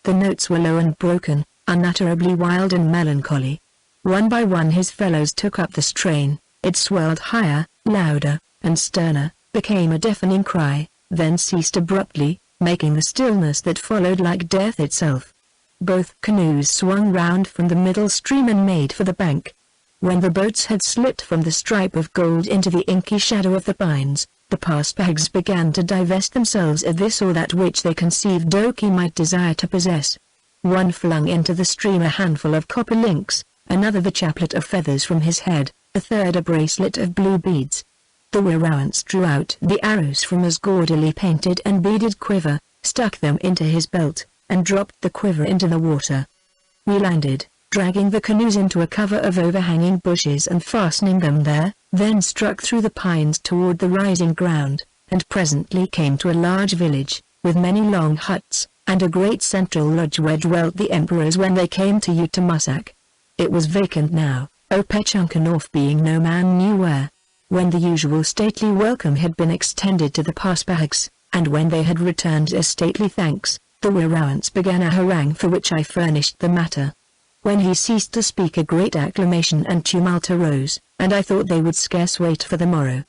The notes were low and broken, unutterably wild and melancholy. One by one his fellows took up the strain, it swelled higher, louder, and sterner, became a deafening cry, then ceased abruptly, making the stillness that followed like death itself. Both canoes swung round from the middle stream and made for the bank. When the boats had slipped from the stripe of gold into the inky shadow of the pines, the Paspaheghs began to divest themselves of this or that which they conceived Oki might desire to possess. One flung into the stream a handful of copper links, another the chaplet of feathers from his head, a third a bracelet of blue beads. The Warrants drew out the arrows from his gaudily painted and beaded quiver, stuck them into his belt, and dropped the quiver into the water. We landed, dragging the canoes into a cover of overhanging bushes and fastening them there, then struck through the pines toward the rising ground, and presently came to a large village, with many long huts, and a great central lodge where dwelt the emperors when they came to Utamasak. It was vacant now, Opechunkan off being no man knew where. When the usual stately welcome had been extended to the Paspahags, and when they had returned a stately thanks, the Warrants began a harangue for which I furnished the matter. When he ceased to speak a great acclamation and tumult arose, and I thought they would scarce wait for the morrow.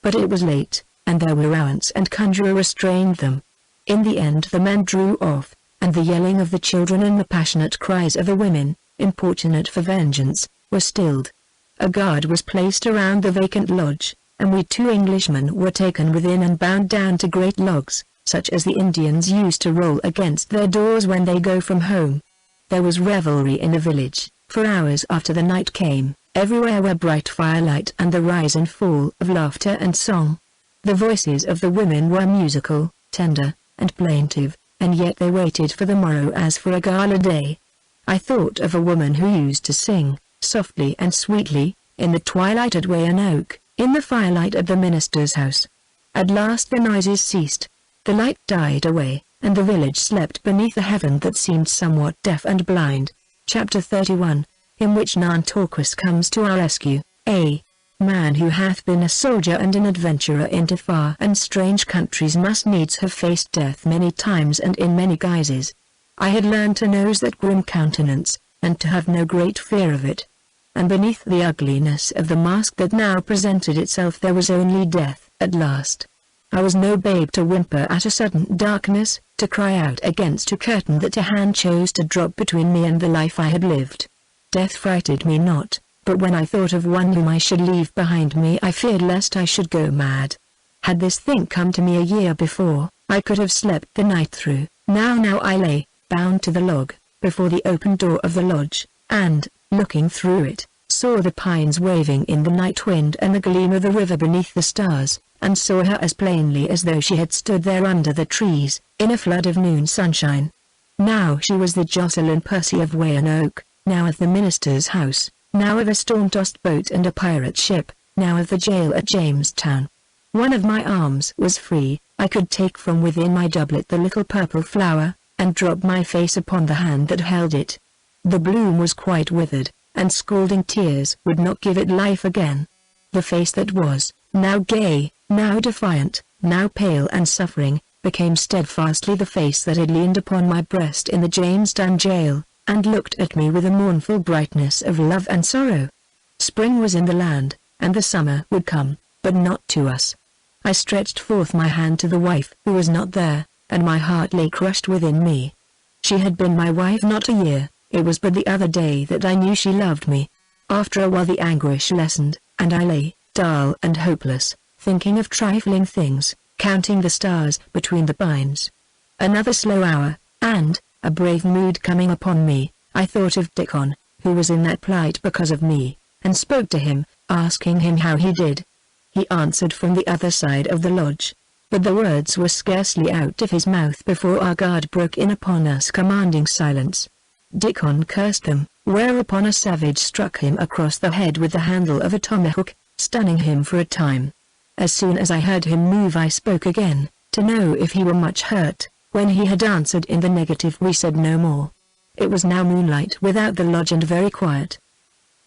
But it was late, and their Warrants and conjurer restrained them. In the end the men drew off, and the yelling of the children and the passionate cries of the women, importunate for vengeance, were stilled. A guard was placed around the vacant lodge, and we 2 Englishmen were taken within and bound down to great logs, such as the Indians use to roll against their doors when they go from home. There was revelry in the village, for hours after the night came. Everywhere were bright firelight and the rise and fall of laughter and song. The voices of the women were musical, tender, and plaintive, and yet they waited for the morrow as for a gala day. I thought of a woman who used to sing, softly and sweetly, in the twilight at Weyanoke, in the firelight at the minister's house. At last the noises ceased. The light died away, and the village slept beneath a heaven that seemed somewhat deaf and blind. Chapter 31, in which Nantorquist comes to our rescue. A man who hath been a soldier and an adventurer into far and strange countries must needs have faced death many times and in many guises. I had learned to nose that grim countenance, and to have no great fear of it. And beneath the ugliness of the mask that now presented itself there was only death, at last. I was no babe to whimper at a sudden darkness, to cry out against a curtain that a hand chose to drop between me and the life I had lived. Death frighted me not, but when I thought of one whom I should leave behind me I feared lest I should go mad. Had this thing come to me a year before, I could have slept the night through. Now I lay, bound to the log, before the open door of the lodge, and, looking through it, saw the pines waving in the night wind and the gleam of the river beneath the stars, and saw her as plainly as though she had stood there under the trees, in a flood of noon sunshine. Now she was the Jocelyn Percy of Weyanoke, now of the minister's house, now of a storm-tossed boat and a pirate ship, now of the jail at Jamestown. One of my arms was free, I could take from within my doublet the little purple flower, and drop my face upon the hand that held it. The bloom was quite withered, and scalding tears would not give it life again. The face that was, now gay, now defiant, now pale and suffering, became steadfastly the face that had leaned upon my breast in the Jamestown jail, and looked at me with a mournful brightness of love and sorrow. Spring was in the land, and the summer would come, but not to us. I stretched forth my hand to the wife who was not there, and my heart lay crushed within me. She had been my wife not a year, it was but the other day that I knew she loved me. After a while the anguish lessened, and I lay, dull and hopeless, thinking of trifling things, counting the stars between the pines. Another slow hour, and, a brave mood coming upon me, I thought of Dickon, who was in that plight because of me, and spoke to him, asking him how he did. He answered from the other side of the lodge, but the words were scarcely out of his mouth before our guard broke in upon us commanding silence. Dickon cursed them, whereupon a savage struck him across the head with the handle of a tomahawk, stunning him for a time. As soon as I heard him move I spoke again, to know if he were much hurt. When he had answered in the negative we said no more. It was now moonlight without the lodge and very quiet.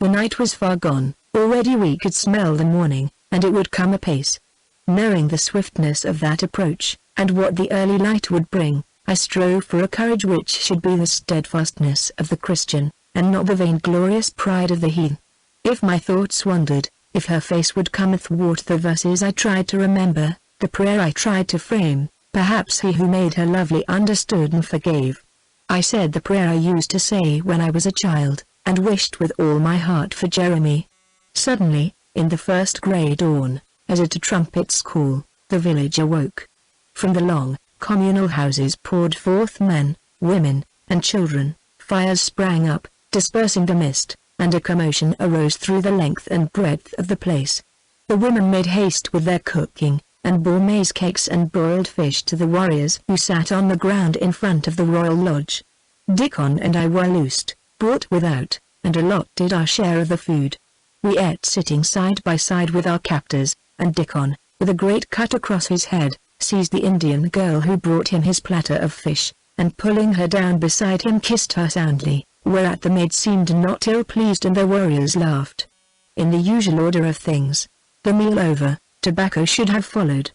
The night was far gone, already we could smell the morning, and it would come apace. Knowing the swiftness of that approach, and what the early light would bring, I strove for a courage which should be the steadfastness of the Christian, and not the vainglorious pride of the heathen. If my thoughts wandered, if her face would come athwart the verses I tried to remember, the prayer I tried to frame, perhaps he who made her lovely understood and forgave. I said the prayer I used to say when I was a child, and wished with all my heart for Jeremy. Suddenly, in the first grey dawn, as at a trumpet's call, the village awoke. From the long, communal houses poured forth men, women, and children. Fires sprang up, dispersing the mist, and a commotion arose through the length and breadth of the place. The women made haste with their cooking, and bore maize cakes and boiled fish to the warriors who sat on the ground in front of the royal lodge. Dickon and I were loosed, brought without, and allotted our share of the food. We ate sitting side by side with our captors, and Dickon, with a great cut across his head, seized the Indian girl who brought him his platter of fish, and pulling her down beside him kissed her soundly, whereat the maid seemed not ill pleased and the warriors laughed. In the usual order of things, the meal over, tobacco should have followed.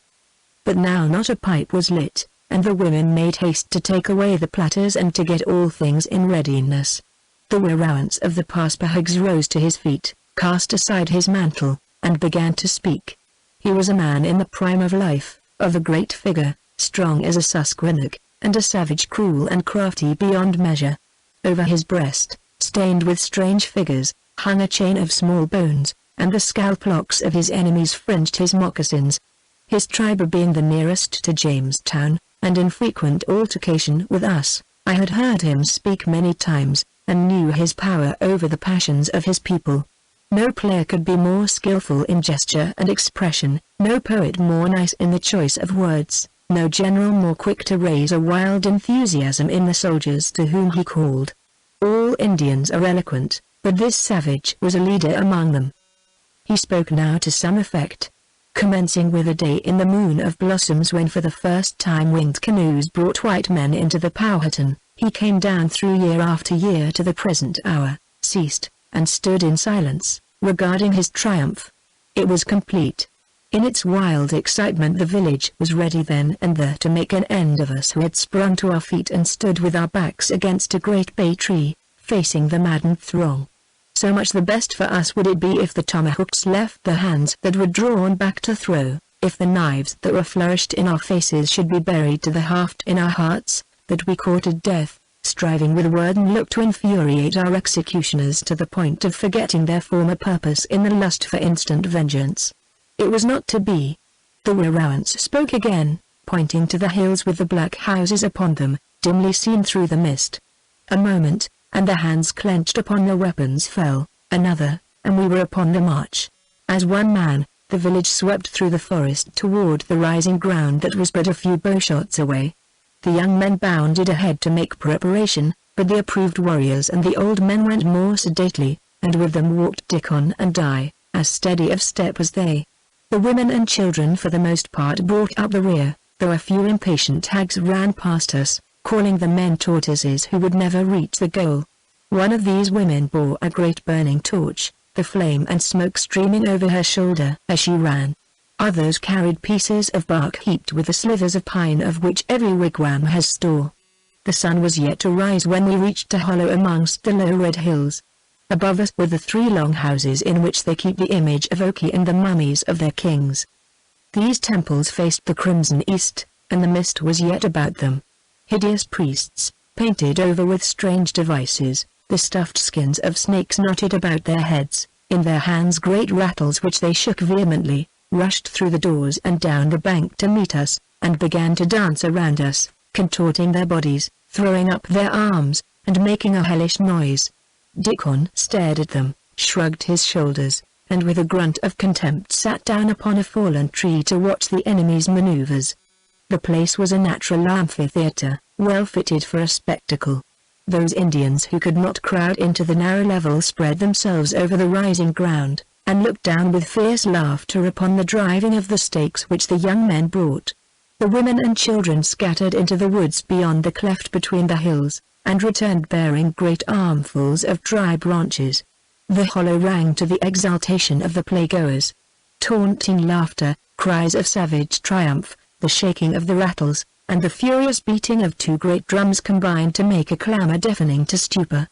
But now not a pipe was lit, and the women made haste to take away the platters and to get all things in readiness. The Werowance of the Paspahags rose to his feet, cast aside his mantle, and began to speak. He was a man in the prime of life, of a great figure, strong as a Susquehannock, and a savage cruel and crafty beyond measure. Over his breast, stained with strange figures, hung a chain of small bones, and the scalp locks of his enemies fringed his moccasins. His tribe being the nearest to Jamestown, and in frequent altercation with us, I had heard him speak many times, and knew his power over the passions of his people. No player could be more skillful in gesture and expression, no poet more nice in the choice of words, no general more quick to raise a wild enthusiasm in the soldiers to whom he called. All Indians are eloquent, but this savage was a leader among them. He spoke now to some effect, commencing with a day in the moon of blossoms when for the first time winged canoes brought white men into the Powhatan. He came down through year after year to the present hour, ceased, and stood in silence, regarding his triumph. It was complete. In its wild excitement the village was ready then and there to make an end of us who had sprung to our feet and stood with our backs against a great bay tree, facing the maddened throng. So much the best for us would it be if the tomahawks left the hands that were drawn back to throw, if the knives that were flourished in our faces should be buried to the haft in our hearts, that we courted death, striving with word and look to infuriate our executioners to the point of forgetting their former purpose in the lust for instant vengeance. It was not to be. The Werowance spoke again, pointing to the hills with the black houses upon them, dimly seen through the mist. A moment, and the hands clenched upon the weapons fell, another, and we were upon the march. As one man, the village swept through the forest toward the rising ground that was but a few bowshots away. The young men bounded ahead to make preparation, but the approved warriors and the old men went more sedately, and with them walked Dickon and I, as steady of step as they. The women and children for the most part brought up the rear, though a few impatient hags ran past us, calling the men tortoises who would never reach the goal. One of these women bore a great burning torch, the flame and smoke streaming over her shoulder as she ran. Others carried pieces of bark heaped with the slivers of pine of which every wigwam has store. The sun was yet to rise when we reached a hollow amongst the low red hills. Above us were the three long houses in which they keep the image of Oki and the mummies of their kings. These temples faced the crimson east, and the mist was yet about them. Hideous priests, painted over with strange devices, the stuffed skins of snakes knotted about their heads, in their hands great rattles which they shook vehemently, rushed through the doors and down the bank to meet us, and began to dance around us, contorting their bodies, throwing up their arms, and making a hellish noise. Dickon stared at them, shrugged his shoulders, and with a grunt of contempt sat down upon a fallen tree to watch the enemy's maneuvers. The place was a natural amphitheater, well fitted for a spectacle. Those Indians who could not crowd into the narrow level spread themselves over the rising ground, and looked down with fierce laughter upon the driving of the stakes which the young men brought. The women and children scattered into the woods beyond the cleft between the hills, and returned bearing great armfuls of dry branches. The hollow rang to the exultation of the playgoers. Taunting laughter, cries of savage triumph, the shaking of the rattles, and the furious beating of two great drums combined to make a clamor deafening to stupor.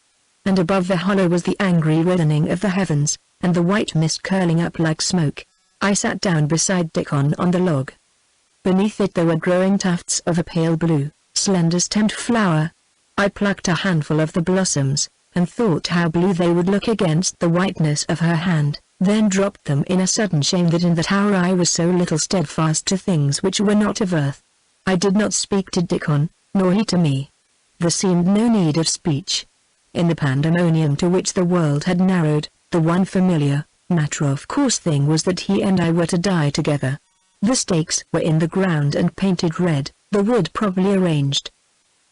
And above the hollow was the angry reddening of the heavens, and the white mist curling up like smoke. I sat down beside Dickon on the log. Beneath it there were growing tufts of a pale blue, slender stemmed flower. I plucked a handful of the blossoms, and thought how blue they would look against the whiteness of her hand, then dropped them in a sudden shame that in that hour I was so little steadfast to things which were not of earth. I did not speak to Dickon, nor he to me. There seemed no need of speech. in the pandemonium to which the world had narrowed, the one familiar, matter-of-course thing was that he and I were to die together. The stakes were in the ground and painted red, the wood properly arranged.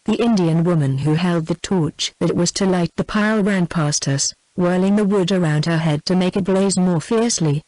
The Indian woman who held the torch that was to light the pile ran past us, whirling the wood around her head to make it blaze more fiercely.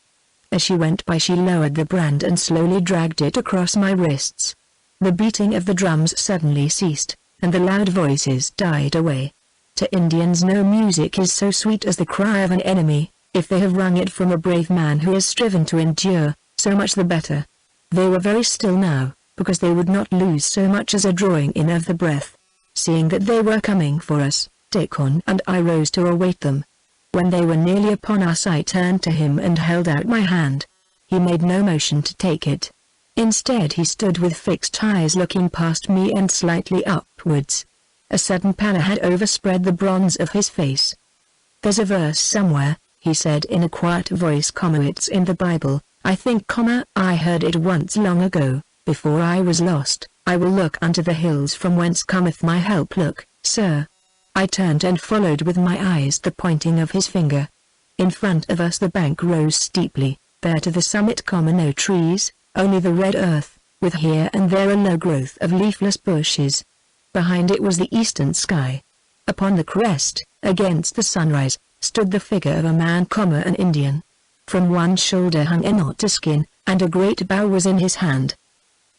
As she went by she lowered the brand and slowly dragged it across my wrists. The beating of the drums suddenly ceased, and the loud voices died away. To Indians no music is so sweet as the cry of an enemy. If they have wrung it from a brave man who has striven to endure, so much the better. They were very still now, because they would not lose so much as a drawing in of the breath. Seeing that they were coming for us, Dickon and I rose to await them. When they were nearly upon us I turned to him and held out my hand. He made no motion to take it. Instead he stood with fixed eyes looking past me and slightly upwards. A sudden pallor had overspread the bronze of his face. "There's a verse somewhere," he said in a quiet voice, "It's in the Bible, I think, I heard it once long ago, before I was lost. I will look unto the hills from whence cometh my help. Look, sir." I turned and followed with my eyes the pointing of his finger. In front of us the bank rose steeply, bare to the summit, no trees, only the red earth, with here and there a low growth of leafless bushes. Behind it was the eastern sky. Upon the crest, against the sunrise, stood the figure of a man, an Indian. From one shoulder hung a knot of skin, and a great bow was in his hand.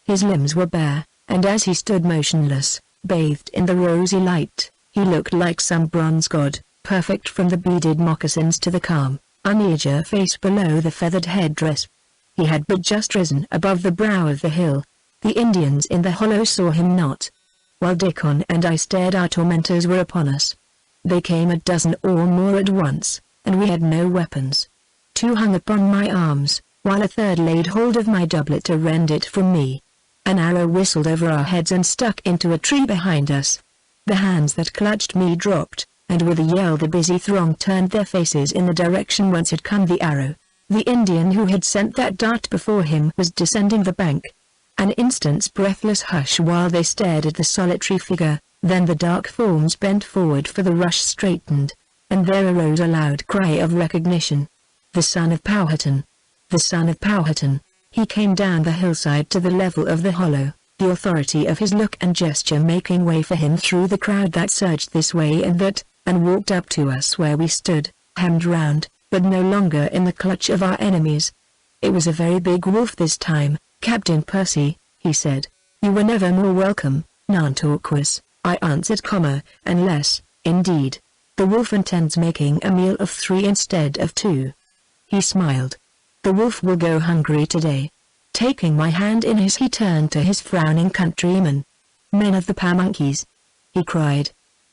His limbs were bare, and as he stood motionless, bathed in the rosy light, he looked like some bronze god, perfect from the beaded moccasins to the calm, uneager face below the feathered headdress. He had but just risen above the brow of the hill. The Indians in the hollow saw him not. While Dickon and I stared, our tormentors were upon us. They came a dozen or more at once, and we had no weapons. Two hung upon my arms, while a third laid hold of my doublet to rend it from me. An arrow whistled over our heads and stuck into a tree behind us. The hands that clutched me dropped, and with a yell the busy throng turned their faces in the direction whence had come the arrow. The Indian who had sent that dart before him was descending the bank. An instant's breathless hush while they stared at the solitary figure, then the dark forms bent forward, for the rush straightened, and there arose a loud cry of recognition. The son of Powhatan! The son of Powhatan! He came down the hillside to the level of the hollow, the authority of his look and gesture making way for him through the crowd that surged this way and that, and walked up to us where we stood, hemmed round, but no longer in the clutch of our enemies. It was a very big wolf this time, Captain Percy, he said. You were never more welcome, Nantorquas, I answered, unless, indeed, the wolf intends making a meal of 3 instead of 2. He smiled. The wolf will go hungry today. Taking my hand in his he turned to his frowning countrymen. Men of the Pamunkeys, he cried.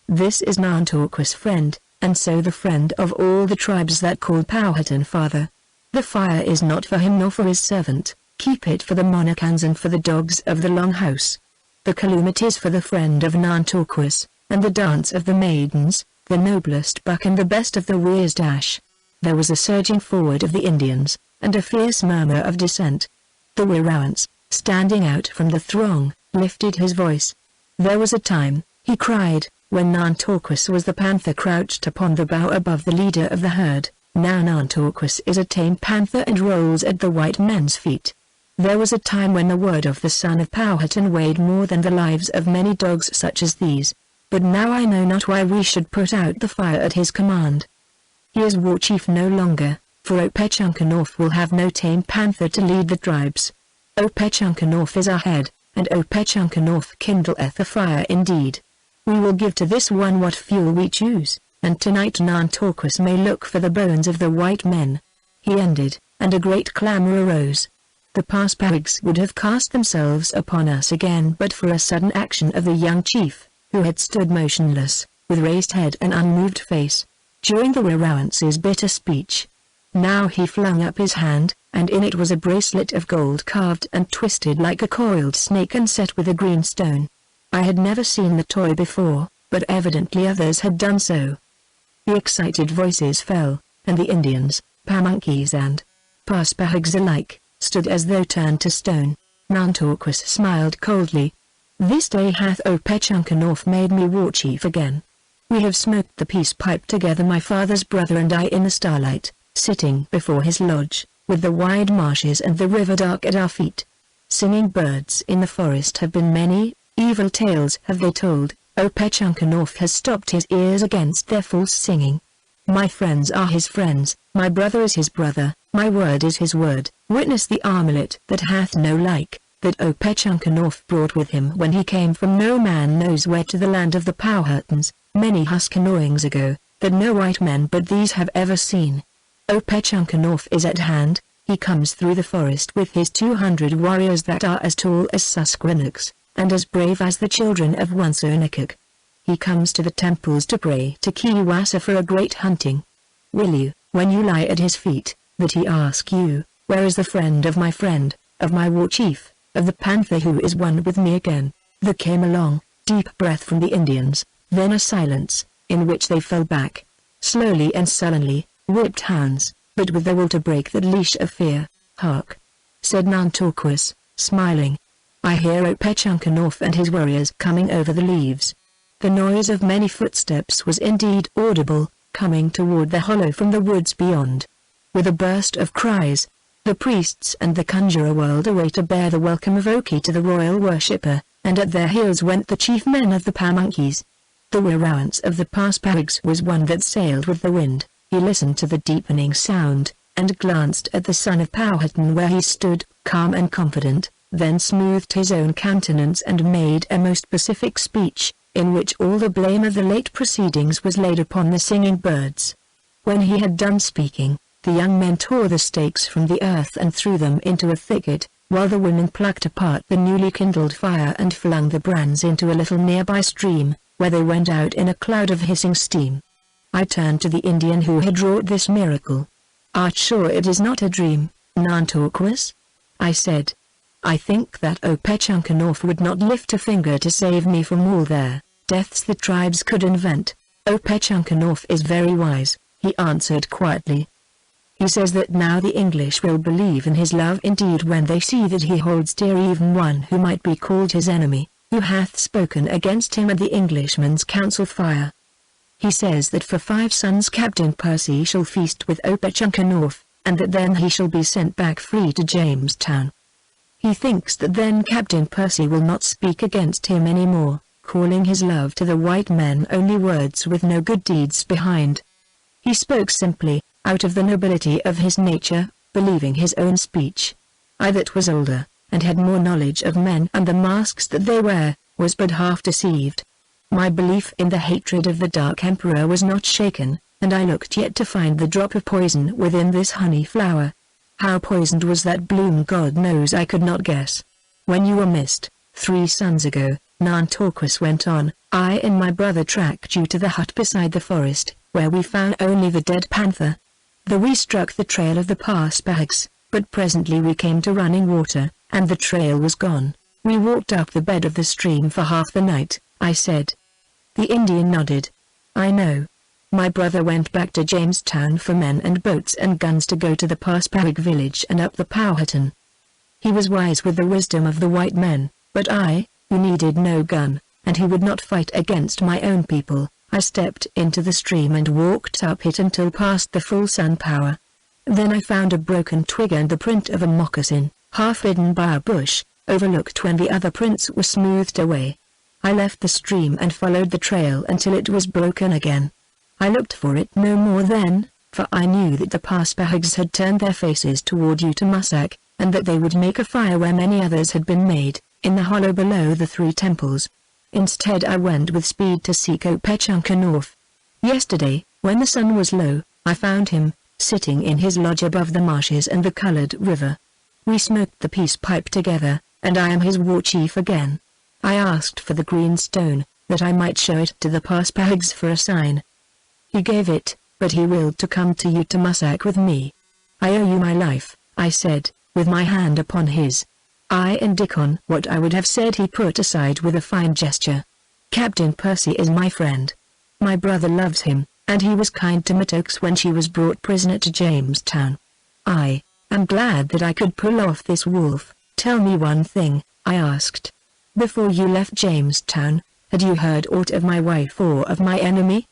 This is Nantorquas' friend, and so the friend of all the tribes that call Powhatan father. The fire is not for him nor for his servant, keep it for the Monacans and for the dogs of the Long House. The calumet is for the friend of Nantorquas, and the dance of the maidens, the noblest buck and the best of the weirs. There was a surging forward of the Indians, and a fierce murmur of dissent. The Wirrawants, standing out from the throng, lifted his voice. There was a time, he cried, when Nantorquas was the panther crouched upon the bough above the leader of the herd. Now Nantorquas is a tame panther and rolls at the white men's feet. There was a time when the word of the son of Powhatan weighed more than the lives of many dogs such as these. But now I know not why we should put out the fire at his command. He is war chief no longer, for Opechunkanorf will have no tame panther to lead the tribes. Opechunkanorf is our head, and Opechunkanorf kindleth a fire indeed. We will give to this one what fuel we choose, and tonight Nantorquas may look for the bones of the white men. He ended, and a great clamor arose. The Paspahigs would have cast themselves upon us again but for a sudden action of the young chief, who had stood motionless, with raised head and unmoved face, during the Wirrawants's bitter speech. Now he flung up his hand, and in it was a bracelet of gold carved and twisted like a coiled snake and set with a green stone. I had never seen the toy before, but evidently others had done so. The excited voices fell, and the Indians, Pamunkeys and Paspahigs alike, stood as though turned to stone. Nantorquas smiled coldly. This day hath Opechunkanorf made me war chief again. We have smoked the peace pipe together, my father's brother and I, in the starlight, sitting before his lodge, with the wide marshes and the river dark at our feet. Singing birds in the forest have been many, evil tales have they told. Opechunkanov has stopped his ears against their false singing. My friends are his friends, my brother is his brother, my word is his word. Witness the amulet that hath no like, that Opechunkanov brought with him when he came from no man knows where to the land of the Powhatans, many Huskanawings ago, that no white men but these have ever seen. Opechunkanov is at hand. He comes through the forest with his 200 warriors that are as tall as Susquennucks, and as brave as the children of Wonsonikuk. He comes to the temples to pray to Kiwasa for a great hunting. Will you, when you lie at his feet, that he ask you, where is the friend, of my war chief, of the panther who is one with me again? There came a long, deep breath from the Indians, then a silence, in which they fell back, slowly and sullenly, whipped hounds, but with the will to break that leash of fear. Hark! Said Nantorquas, smiling. I hear Opechunkanov and his warriors coming over the leaves. The noise of many footsteps was indeed audible, coming toward the hollow from the woods beyond. With a burst of cries, the priests and the conjurer whirled away to bear the welcome of Oki to the royal worshipper, and at their heels went the chief men of the Pamunkeys. The Warowance of the Paspahags was one that sailed with the wind. He listened to the deepening sound, and glanced at the son of Powhatan where he stood, calm and confident, then smoothed his own countenance and made a most pacific speech, in which all the blame of the late proceedings was laid upon the singing birds. When he had done speaking, the young men tore the stakes from the earth and threw them into a thicket, while the women plucked apart the newly kindled fire and flung the brands into a little nearby stream, where they went out in a cloud of hissing steam. I turned to the Indian who had wrought this miracle. Art sure it is not a dream, Nantorquas? I said. I think that Opechunkanov would not lift a finger to save me from all their deaths the tribes could invent. Opechunkanov is very wise, he answered quietly. He says that now the English will believe in his love indeed when they see that he holds dear even one who might be called his enemy, who hath spoken against him at the Englishman's council fire. He says that for 5 sons Captain Percy shall feast with Opechunkanov, and that then he shall be sent back free to Jamestown. He thinks that then Captain Percy will not speak against him any more, calling his love to the white men only words with no good deeds behind. He spoke simply, out of the nobility of his nature, believing his own speech. I that was older, and had more knowledge of men and the masks that they wear, was but half deceived. My belief in the hatred of the Dark Emperor was not shaken, and I looked yet to find the drop of poison within this honey flower. How poisoned was that bloom God knows I could not guess. When you were missed, 3 suns ago, Nantorquas went on, I and my brother tracked you to the hut beside the forest, where we found only the dead panther. We struck the trail of the Paspahags, but presently we came to running water, and the trail was gone. We walked up the bed of the stream for half the night, I said. The Indian nodded. I know. My brother went back to Jamestown for men and boats and guns to go to the Paspahag village and up the Powhatan. He was wise with the wisdom of the white men, but I, who needed no gun, and who would not fight against my own people, I stepped into the stream and walked up it until past the full sun power. Then I found a broken twig and the print of a moccasin, half hidden by a bush, overlooked when the other prints were smoothed away. I left the stream and followed the trail until it was broken again. I looked for it no more then, for I knew that the Paspahags had turned their faces toward Uttamussac, and that they would make a fire where many others had been made, in the hollow below the 3 temples. Instead I went with speed to seek Opechunkanov. Yesterday, when the sun was low, I found him, sitting in his lodge above the marshes and the colored river. We smoked the peace pipe together, and I am his war chief again. I asked for the green stone, that I might show it to the Paspahags for a sign. He gave it, but he willed to come to Uttamussac with me. I owe you my life, I said, with my hand upon his. I and Dickon what I would have said he put aside with a fine gesture. Captain Percy is my friend. My brother loves him, and he was kind to Matokes when she was brought prisoner to Jamestown. I am glad that I could pull off this wolf. Tell me one thing, I asked. Before you left Jamestown, Had you heard aught of my wife or of my enemy?"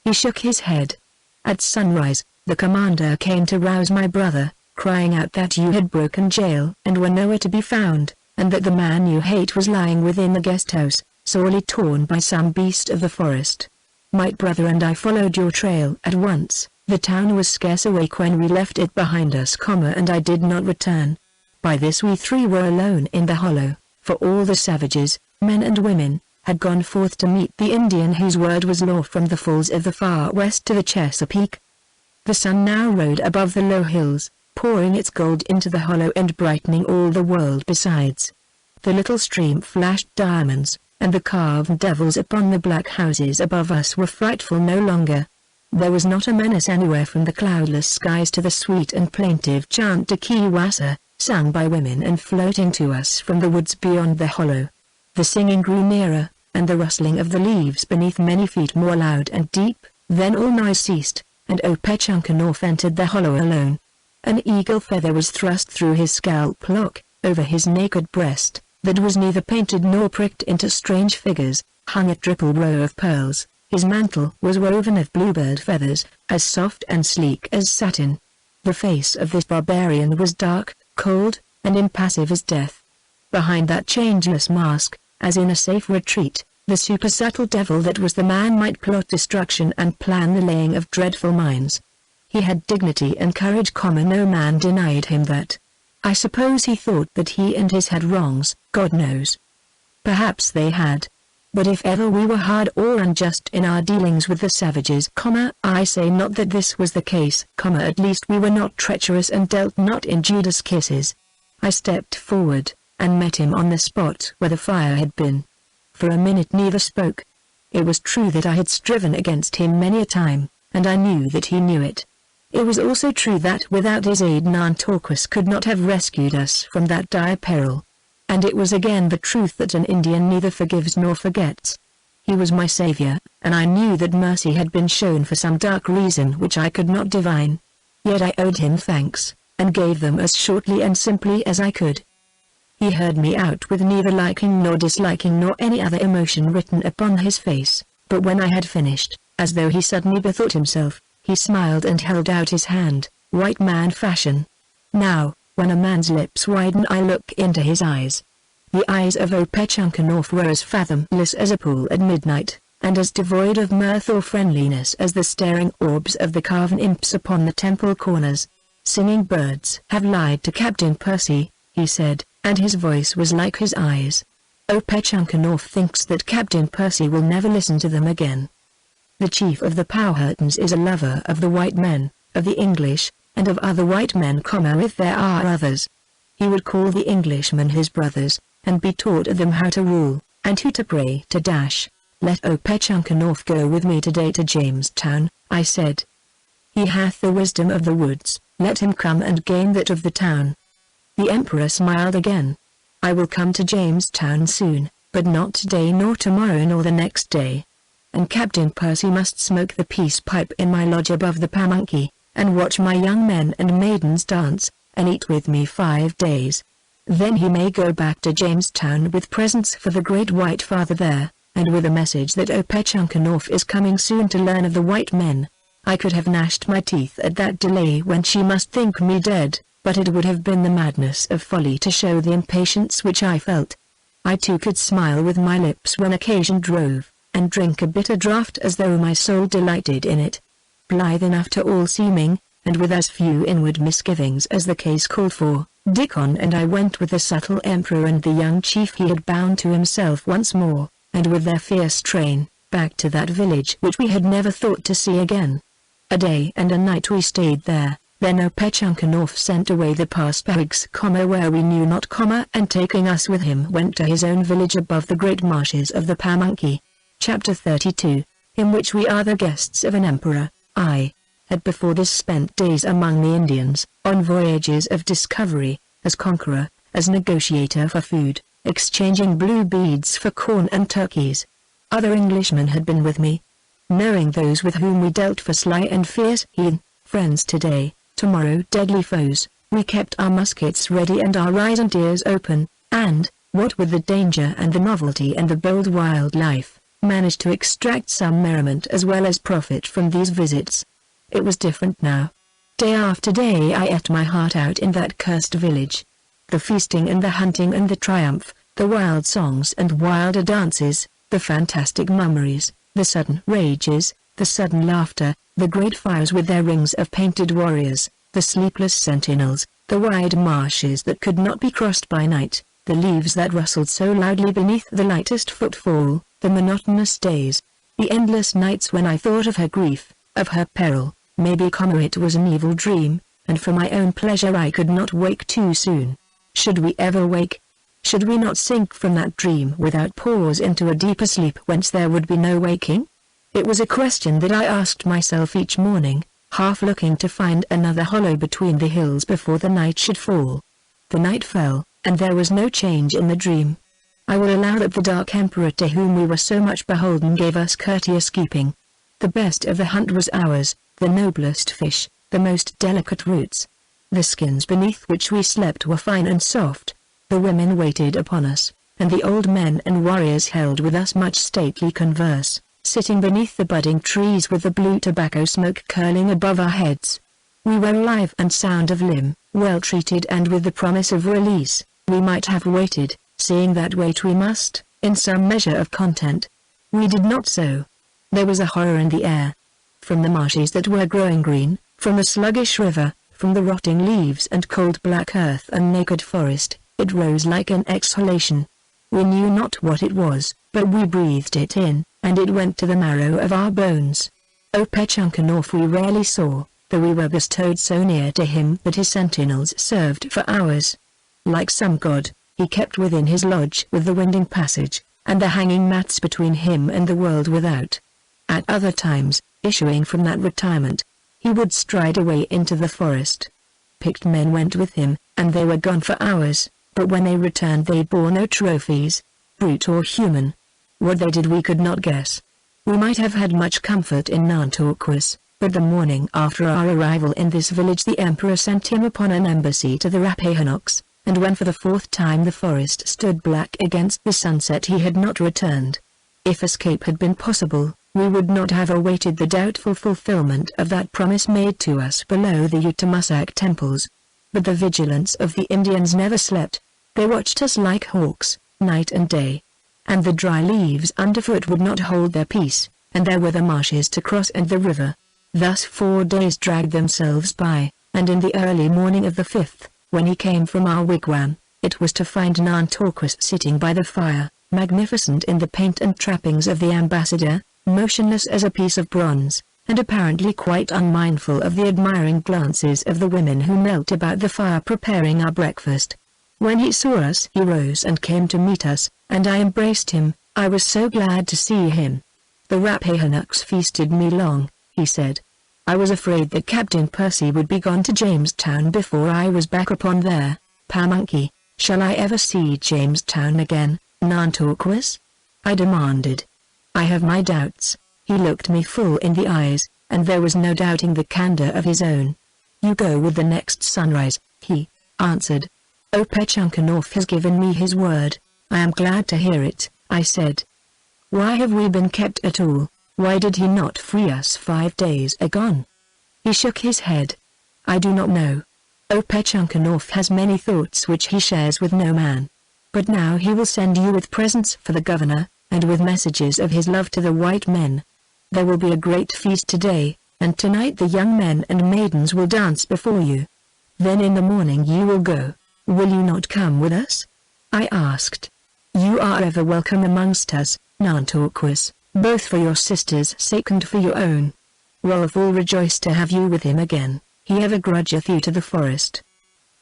He shook his head. "At sunrise, the commander came to rouse my brother, crying out that you had broken jail and were nowhere to be found, and that the man you hate was lying within the guest house, sorely torn by some beast of the forest. My brother and I followed your trail at once. The town was scarce awake when we left it behind us, and I did not return. By this we three were alone in the hollow, for all the savages, men and women, had gone forth to meet the Indian whose word was law from the falls of the far west to the Chesapeake. The sun now rode above the low hills, pouring its gold into the hollow and brightening all the world besides. The little stream flashed diamonds, and the carved devils upon the black houses above us were frightful no longer. There was not a menace anywhere from the cloudless skies to the sweet and plaintive chant to Kiwasa, sung by women and floating to us from the woods beyond the hollow. The singing grew nearer, and the rustling of the leaves beneath many feet more loud and deep. Then all noise ceased, and Opechunkanov entered the hollow alone. An eagle feather was thrust through his scalp lock, over his naked breast, that was neither painted nor pricked into strange figures, hung a triple row of pearls. His mantle was woven of bluebird feathers, as soft and sleek as satin. The face of this barbarian was dark, cold, and impassive as death. Behind that changeless mask, as in a safe retreat, the super-subtle devil that was the man might plot destruction and plan the laying of dreadful mines. He had dignity and courage, no man denied him that. I suppose he thought that he and his had wrongs, God knows. Perhaps they had. But if ever we were hard or unjust in our dealings with the savages, I say not that this was the case, at least we were not treacherous and dealt not in Judas kisses. I stepped forward, and met him on the spot where the fire had been. For a minute neither spoke. It was true that I had striven against him many a time, and I knew that he knew it. It was also true that without his aid Nantorquas could not have rescued us from that dire peril. And it was again the truth that an Indian neither forgives nor forgets. He was my savior, and I knew that mercy had been shown for some dark reason which I could not divine. Yet I owed him thanks, and gave them as shortly and simply as I could. He heard me out with neither liking nor disliking nor any other emotion written upon his face, but when I had finished, as though he suddenly bethought himself, he smiled and held out his hand, white man fashion. Now, when a man's lips widen I look into his eyes. The eyes of Opechunkanov were as fathomless as a pool at midnight, and as devoid of mirth or friendliness as the staring orbs of the carven imps upon the temple corners. "Singing birds have lied to Captain Percy," he said, and his voice was like his eyes. "Opechunkanov thinks that Captain Percy will never listen to them again. The chief of the Powhatans is a lover of the white men, of the English, and of other white men, if there are others. He would call the Englishmen his brothers, and be taught of them how to rule, and who to pray to dash. Let Opechunkanov go with me today to Jamestown," I said. "He hath the wisdom of the woods, let him come and gain that of the town." The Emperor smiled again. "I will come to Jamestown soon, but not today nor tomorrow nor the next day. And Captain Percy must smoke the peace pipe in my lodge above the Pamunkey, and watch my young men and maidens dance, and eat with me 5 days. Then he may go back to Jamestown with presents for the great white father there, and with a message that Opechunkanov is coming soon to learn of the white men." I could have gnashed my teeth at that delay when she must think me dead, but it would have been the madness of folly to show the impatience which I felt. I too could smile with my lips when occasion drove, and drink a bitter draught as though my soul delighted in it. Blithe enough to all seeming, and with as few inward misgivings as the case called for, Dickon and I went with the subtle emperor and the young chief he had bound to himself once more, and with their fierce train, back to that village which we had never thought to see again. A day and a night we stayed there, then Opechunkanov sent away the Paspahigs, where we knew not, and taking us with him went to his own village above the great marshes of the Pamunkey. Chapter 32, in which we are the guests of an emperor. I had before this spent days among the Indians, on voyages of discovery, as conqueror, as negotiator for food, exchanging blue beads for corn and turkeys. Other Englishmen had been with me. Knowing those with whom we dealt for sly and fierce heathen, friends today, tomorrow deadly foes, we kept our muskets ready and our eyes and ears open, and, what with the danger and the novelty and the bold wild life, managed to extract some merriment as well as profit from these visits. It was different now. Day after day I ate my heart out in that cursed village. The feasting and the hunting and the triumph, the wild songs and wilder dances, the fantastic mummeries, the sudden rages, the sudden laughter, the great fires with their rings of painted warriors, the sleepless sentinels, the wide marshes that could not be crossed by night, the leaves that rustled so loudly beneath the lightest footfall, the monotonous days, the endless nights when I thought of her grief, of her peril. Maybe it was an evil dream, and for my own pleasure I could not wake too soon. Should we ever wake? Should we not sink from that dream without pause into a deeper sleep whence there would be no waking? It was a question that I asked myself each morning, half looking to find another hollow between the hills before the night should fall. The night fell, and there was no change in the dream. I will allow that the Dark Emperor to whom we were so much beholden gave us courteous keeping. The best of the hunt was ours, the noblest fish, the most delicate roots. The skins beneath which we slept were fine and soft. The women waited upon us, and the old men and warriors held with us much stately converse, sitting beneath the budding trees with the blue tobacco smoke curling above our heads. We were alive and sound of limb, well treated, and with the promise of release. We might have waited, seeing that wait we must, in some measure of content. We did not so. There was a horror in the air. From the marshes that were growing green, from the sluggish river, from the rotting leaves and cold black earth and naked forest, it rose like an exhalation. We knew not what it was, but we breathed it in, and it went to the marrow of our bones. Opechunkanov we rarely saw, though we were bestowed so near to him that his sentinels served for hours. Like some god, he kept within his lodge with the winding passage, and the hanging mats between him and the world without. At other times, issuing from that retirement, he would stride away into the forest. Picked men went with him, and they were gone for hours, but when they returned they bore no trophies, brute or human. What they did we could not guess. We might have had much comfort in Nantorquas, but the morning after our arrival in this village the Emperor sent him upon an embassy to the Rappahannocks, and when for the fourth time the forest stood black against the sunset he had not returned. If escape had been possible, we would not have awaited the doubtful fulfillment of that promise made to us below the Uttamussac temples. But the vigilance of the Indians never slept. They watched us like hawks, night and day. And the dry leaves underfoot would not hold their peace, and there were the marshes to cross and the river. Thus 4 days dragged themselves by, and in the early morning of the 5th, when he came from our wigwam, it was to find Nantorquas sitting by the fire, magnificent in the paint and trappings of the ambassador, motionless as a piece of bronze, and apparently quite unmindful of the admiring glances of the women who knelt about the fire preparing our breakfast. When he saw us he rose and came to meet us, and I embraced him. I was so glad to see him. The Rappahannocks feasted me long, he said. I was afraid that Captain Percy would be gone to Jamestown before I was back upon there. Pamunkey, shall I ever see Jamestown again, Nantorquas? I demanded. I have my doubts. He looked me full in the eyes, and there was no doubting the candor of his own. You go with the next sunrise, he answered. Opechunkanov has given me his word. I am glad to hear it, I said. Why have we been kept at all? Why did he not free us 5 days agone? He shook his head. I do not know. Opechunkanov has many thoughts which he shares with no man. But now he will send you with presents for the governor, and with messages of his love to the white men. There will be a great feast today, and tonight the young men and maidens will dance before you. Then in the morning you will go. Will you not come with us? I asked. You are ever welcome amongst us, Nantorquas, both for your sister's sake and for your own. Rolf will rejoice to have you with him again. He ever grudgeth you to the forest.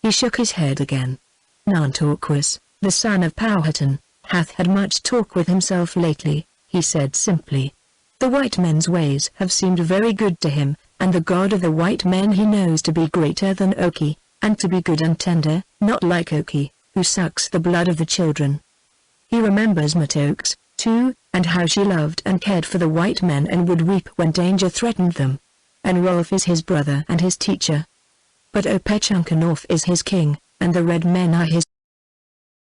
He shook his head again. Nantorquas, the son of Powhatan, hath had much talk with himself lately, he said simply. The white men's ways have seemed very good to him, and the God of the white men he knows to be greater than Oki, and to be good and tender, not like Oki, who sucks the blood of the children. He remembers Matokes, too, and how she loved and cared for the white men and would weep when danger threatened them. And Rolf is his brother and his teacher. But Opechunkanov is his king, and the red men are his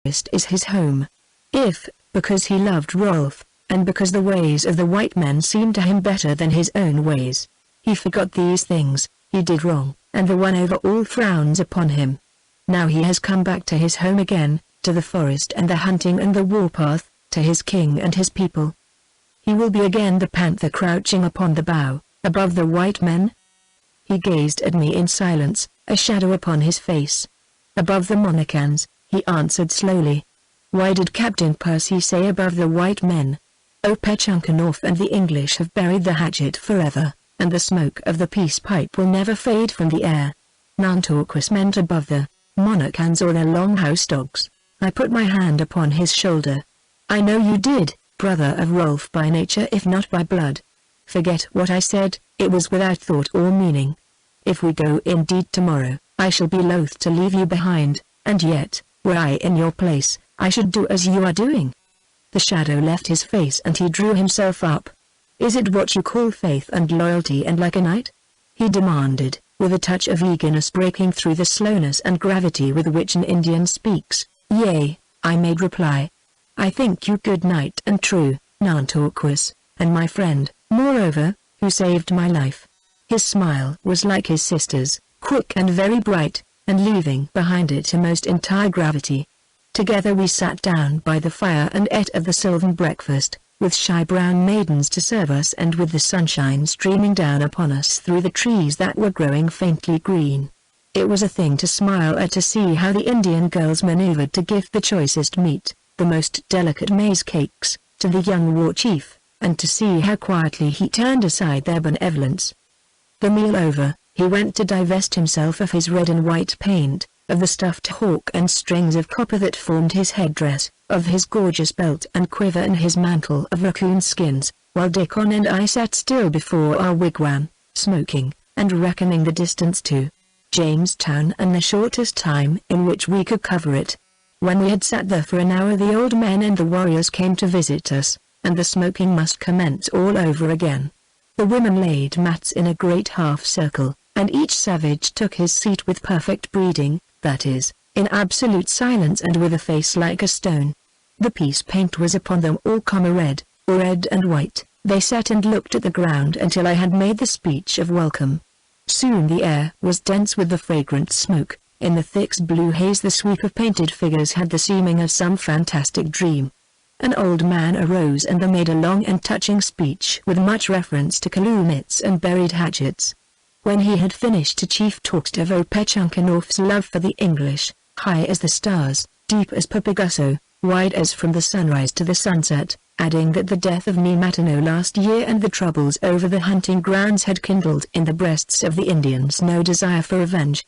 forest is his home. If, because he loved Rolf, and because the ways of the white men seemed to him better than his own ways. He forgot these things, he did wrong, and the one over all frowns upon him. Now he has come back to his home again, to the forest and the hunting and the warpath, to his king and his people. He will be again the panther crouching upon the bough, above the white men. He gazed at me in silence, a shadow upon his face. Above the Monacans, he answered slowly. Why did Captain Percy say above the white men? Opechunkanov and the English have buried the hatchet forever, and the smoke of the peace pipe will never fade from the air. Nantorquist meant above the Monacans or their long-house dogs. I put my hand upon his shoulder. I know you did, brother of Rolf by nature if not by blood. Forget what I said, it was without thought or meaning. If we go indeed tomorrow, I shall be loath to leave you behind, and yet, were I in your place, I should do as you are doing. The shadow left his face and he drew himself up. Is it what you call faith and loyalty and like a knight? He demanded, with a touch of eagerness breaking through the slowness and gravity with which an Indian speaks. Yea, I made reply. I think you good knight and true, Nantorquist, and my friend, moreover, who saved my life. His smile was like his sister's, quick and very bright, and leaving behind it a most entire gravity. Together we sat down by the fire and ate of the sylvan breakfast, with shy brown maidens to serve us and with the sunshine streaming down upon us through the trees that were growing faintly green. It was a thing to smile at to see how the Indian girls maneuvered to give the choicest meat, the most delicate maize cakes, to the young war chief, and to see how quietly he turned aside their benevolence. The meal over, he went to divest himself of his red and white paint, of the stuffed hawk and strings of copper that formed his headdress, of his gorgeous belt and quiver and his mantle of raccoon skins, while Dickon and I sat still before our wigwam, smoking, and reckoning the distance to Jamestown and the shortest time in which we could cover it. When we had sat there for an hour the old men and the warriors came to visit us, and the smoking must commence all over again. The women laid mats in a great half-circle, and each savage took his seat with perfect breeding, that is, in absolute silence and with a face like a stone. The peace paint was upon them all red, or red and white. They sat and looked at the ground until I had made the speech of welcome. Soon the air was dense with the fragrant smoke. In the thick blue haze the sweep of painted figures had the seeming of some fantastic dream. An old man arose and made a long and touching speech with much reference to calumets and buried hatchets. When he had finished the chief talked of Opechunkanov's love for the English, high as the stars, deep as Papagusso, wide as from the sunrise to the sunset, adding that the death of Nematino last year and the troubles over the hunting grounds had kindled in the breasts of the Indians no desire for revenge.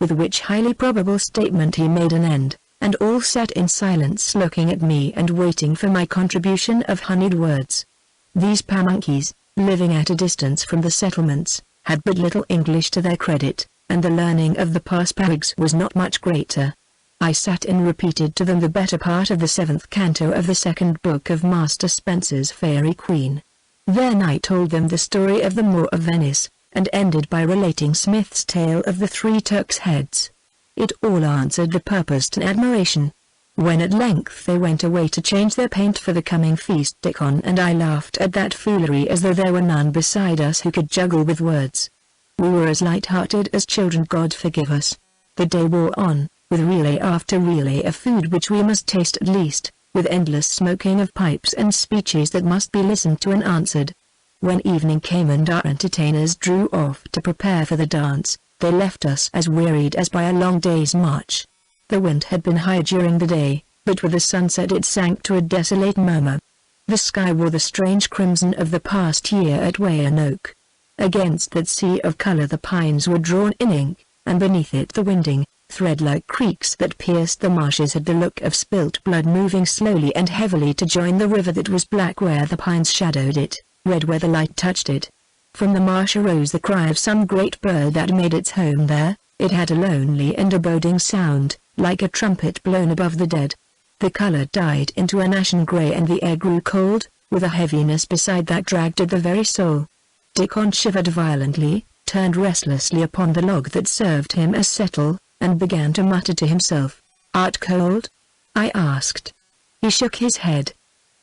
With which highly probable statement he made an end, and all sat in silence looking at me and waiting for my contribution of honeyed words. These Pamunkeys, living at a distance from the settlements, had but little English to their credit, and the learning of the Paspahigs was not much greater. I sat and repeated to them the better part of the 7th canto of the 2nd book of Master Spencer's Fairy Queen. Then I told them the story of the Moor of Venice, and ended by relating Smith's tale of the 3 Turks' heads. It all answered the purpose to admiration. When at length they went away to change their paint for the coming feast, Dickon and I laughed at that foolery as though there were none beside us who could juggle with words. We were as light-hearted as children, God forgive us. The day wore on, with relay after relay of food which we must taste at least, with endless smoking of pipes and speeches that must be listened to and answered. When evening came and our entertainers drew off to prepare for the dance, they left us as wearied as by a long day's march. The wind had been high during the day, but with the sunset it sank to a desolate murmur. The sky wore the strange crimson of the past year at Weyanoke. Against that sea of color the pines were drawn in ink, and beneath it the winding, thread-like creeks that pierced the marshes had the look of spilt blood moving slowly and heavily to join the river that was black where the pines shadowed it, red where the light touched it. From the marsh arose the cry of some great bird that made its home there. It had a lonely and a boding sound, like a trumpet blown above the dead. The color died into an ashen gray and the air grew cold, with a heaviness beside that dragged at the very soul. Dickon shivered violently, turned restlessly upon the log that served him as settle, and began to mutter to himself. "Art cold?" I asked. He shook his head.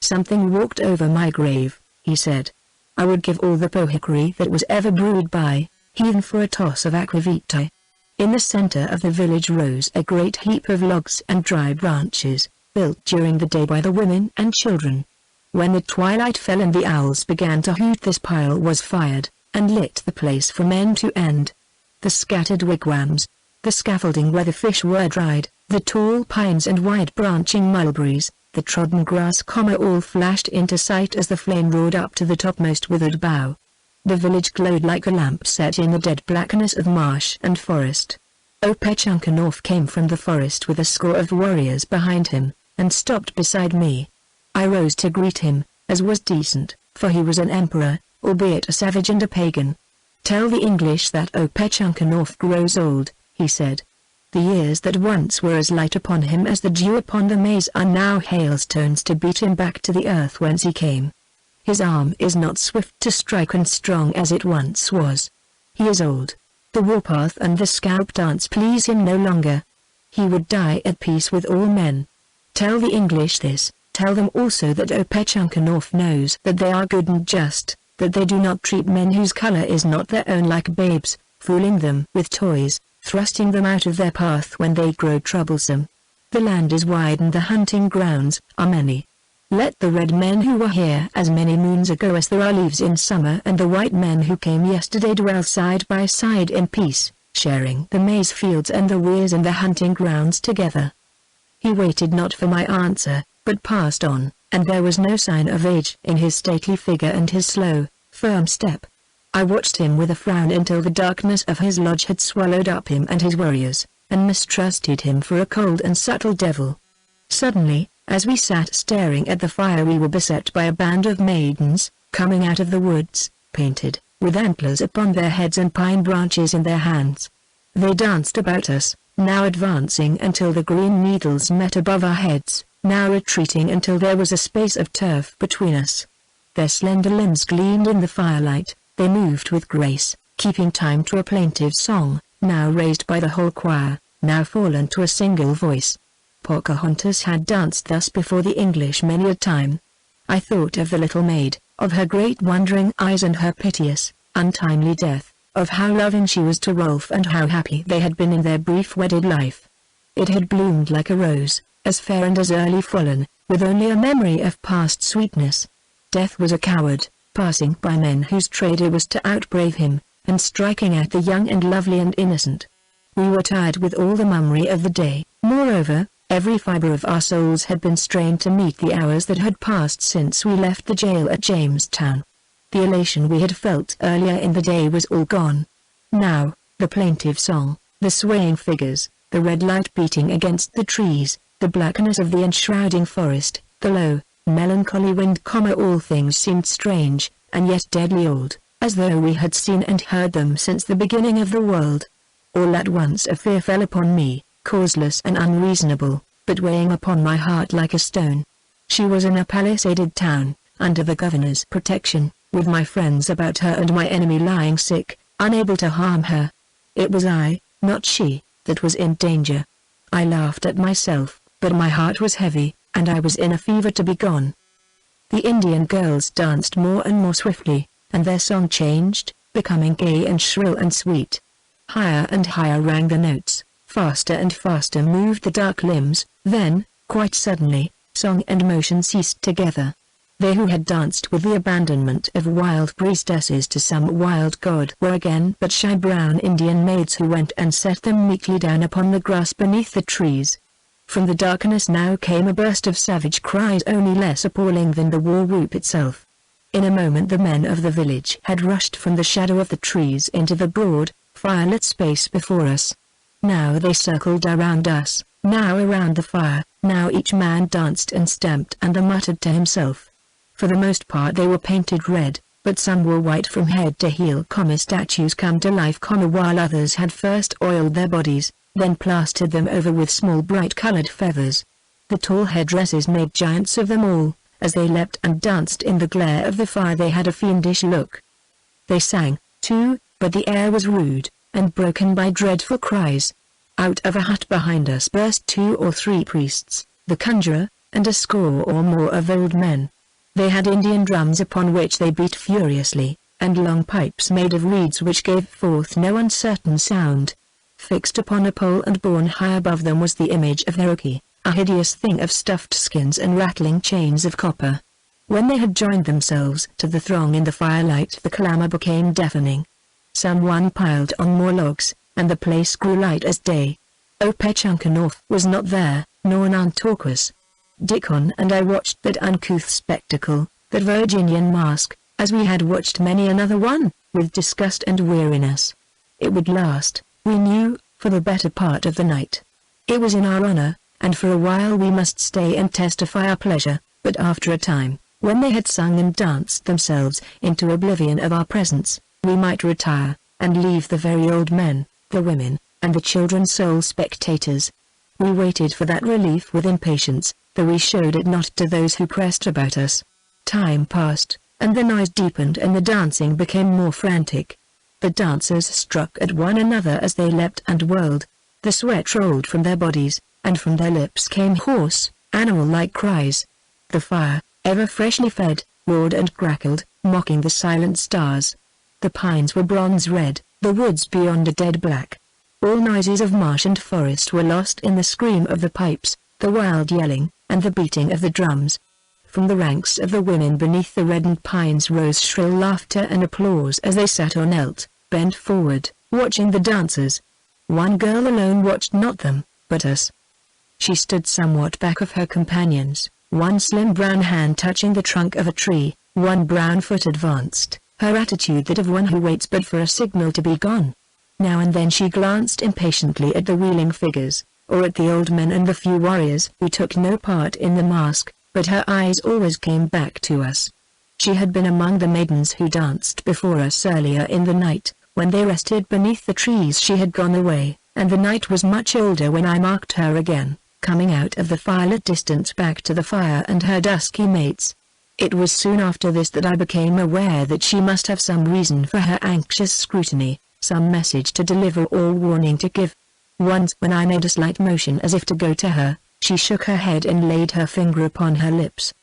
"Something walked over my grave," he said. "I would give all the pohickory that was ever brewed by heathen for a toss of aquavitae." In the center of the village rose a great heap of logs and dry branches, built during the day by the women and children. When the twilight fell and the owls began to hoot, this pile was fired, and lit the place from end to end. The scattered wigwams, the scaffolding where the fish were dried, the tall pines and wide-branching mulberries, the trodden grass, all flashed into sight as the flame roared up to the topmost withered bough. The village glowed like a lamp set in the dead blackness of marsh and forest. Opechunkanov came from the forest with a score of warriors behind him, and stopped beside me. I rose to greet him, as was decent, for he was an emperor, albeit a savage and a pagan. "Tell the English that Opechunkanov grows old," he said. "The years that once were as light upon him as the dew upon the maize are now hailstones to beat him back to the earth whence he came. His arm is not swift to strike and strong as it once was. He is old. The warpath and the scalp dance please him no longer. He would die at peace with all men. Tell the English this, tell them also that Opechunkanov knows that they are good and just, that they do not treat men whose color is not their own like babes, fooling them with toys, thrusting them out of their path when they grow troublesome. The land is wide and the hunting grounds are many. Let the red men who were here as many moons ago as there are leaves in summer and the white men who came yesterday dwell side by side in peace, sharing the maize fields and the weirs and the hunting grounds together." He waited not for my answer, but passed on, and there was no sign of age in his stately figure and his slow, firm step. I watched him with a frown until the darkness of his lodge had swallowed up him and his warriors, and mistrusted him for a cold and subtle devil. Suddenly, as we sat staring at the fire, we were beset by a band of maidens, coming out of the woods, painted, with antlers upon their heads and pine branches in their hands. They danced about us, now advancing until the green needles met above our heads, now retreating until there was a space of turf between us. Their slender limbs gleamed in the firelight, they moved with grace, keeping time to a plaintive song, now raised by the whole choir, now fallen to a single voice. Pocahontas had danced thus before the English many a time. I thought of the little maid, of her great wondering eyes and her piteous, untimely death, of how loving she was to Rolfe and how happy they had been in their brief wedded life. It had bloomed like a rose, as fair and as early fallen, with only a memory of past sweetness. Death was a coward, passing by men whose trade it was to outbrave him, and striking at the young and lovely and innocent. We were tired with all the mummery of the day, moreover, every fiber of our souls had been strained to meet the hours that had passed since we left the jail at Jamestown. The elation we had felt earlier in the day was all gone. Now, the plaintive song, the swaying figures, the red light beating against the trees, the blackness of the enshrouding forest, the low, melancholy wind, all things seemed strange, and yet deadly old, as though we had seen and heard them since the beginning of the world. All at once a fear fell upon me, causeless and unreasonable, but weighing upon my heart like a stone. She was in a palisaded town, under the governor's protection, with my friends about her and my enemy lying sick, unable to harm her. It was I, not she, that was in danger. I laughed at myself, but my heart was heavy, and I was in a fever to be gone. The Indian girls danced more and more swiftly, and their song changed, becoming gay and shrill and sweet. Higher and higher rang the notes. Faster and faster moved the dark limbs, then, quite suddenly, song and motion ceased together. They who had danced with the abandonment of wild priestesses to some wild god were again but shy brown Indian maids who went and set them meekly down upon the grass beneath the trees. From the darkness now came a burst of savage cries, only less appalling than the war whoop itself. In a moment the men of the village had rushed from the shadow of the trees into the broad, firelit space before us. Now they circled around us, now around the fire, now each man danced and stamped and muttered to himself. For the most part they were painted red, but some were white from head to heel, statues come to life, while others had first oiled their bodies, then plastered them over with small bright-colored feathers. The tall headdresses made giants of them all. As they leapt and danced in the glare of the fire they had a fiendish look. They sang, too, but the air was rude, and broken by dreadful cries. Out of a hut behind us burst 2 or 3 priests, the conjurer, and a score or more of old men. They had Indian drums upon which they beat furiously, and long pipes made of reeds which gave forth no uncertain sound. Fixed upon a pole and borne high above them was the image of Naroki, a hideous thing of stuffed skins and rattling chains of copper. When they had joined themselves to the throng in the firelight, the clamor became deafening. Someone piled on more logs, and the place grew light as day. Opechunkanov was not there, nor Nantorquas. Dickon and I watched that uncouth spectacle, that Virginian mask, as we had watched many another one, with disgust and weariness. It would last, we knew, for the better part of the night. It was in our honor, and for a while we must stay and testify our pleasure, but after a time, when they had sung and danced themselves into oblivion of our presence, we might retire, and leave the very old men, the women, and the children sole spectators. We waited for that relief with impatience, though we showed it not to those who pressed about us. Time passed, and the noise deepened and the dancing became more frantic. The dancers struck at one another as they leapt and whirled. The sweat rolled from their bodies, and from their lips came hoarse, animal-like cries. The fire, ever freshly fed, roared and crackled, mocking the silent stars. The pines were bronze-red, the woods beyond a dead black. All noises of marsh and forest were lost in the scream of the pipes, the wild yelling, and the beating of the drums. From the ranks of the women beneath the reddened pines rose shrill laughter and applause as they sat or knelt, bent forward, watching the dancers. One girl alone watched not them, but us. She stood somewhat back of her companions, one slim brown hand touching the trunk of a tree, one brown foot advanced, her attitude that of one who waits but for a signal to be gone. Now and then she glanced impatiently at the wheeling figures, or at the old men and the few warriors who took no part in the masque, but her eyes always came back to us. She had been among the maidens who danced before us earlier in the night. When they rested beneath the trees she had gone away, and the night was much older when I marked her again, coming out of the firelit distance back to the fire and her dusky mates. It was soon after this that I became aware that she must have some reason for her anxious scrutiny, some message to deliver or warning to give. Once when I made a slight motion as if to go to her, she shook her head and laid her finger upon her lips.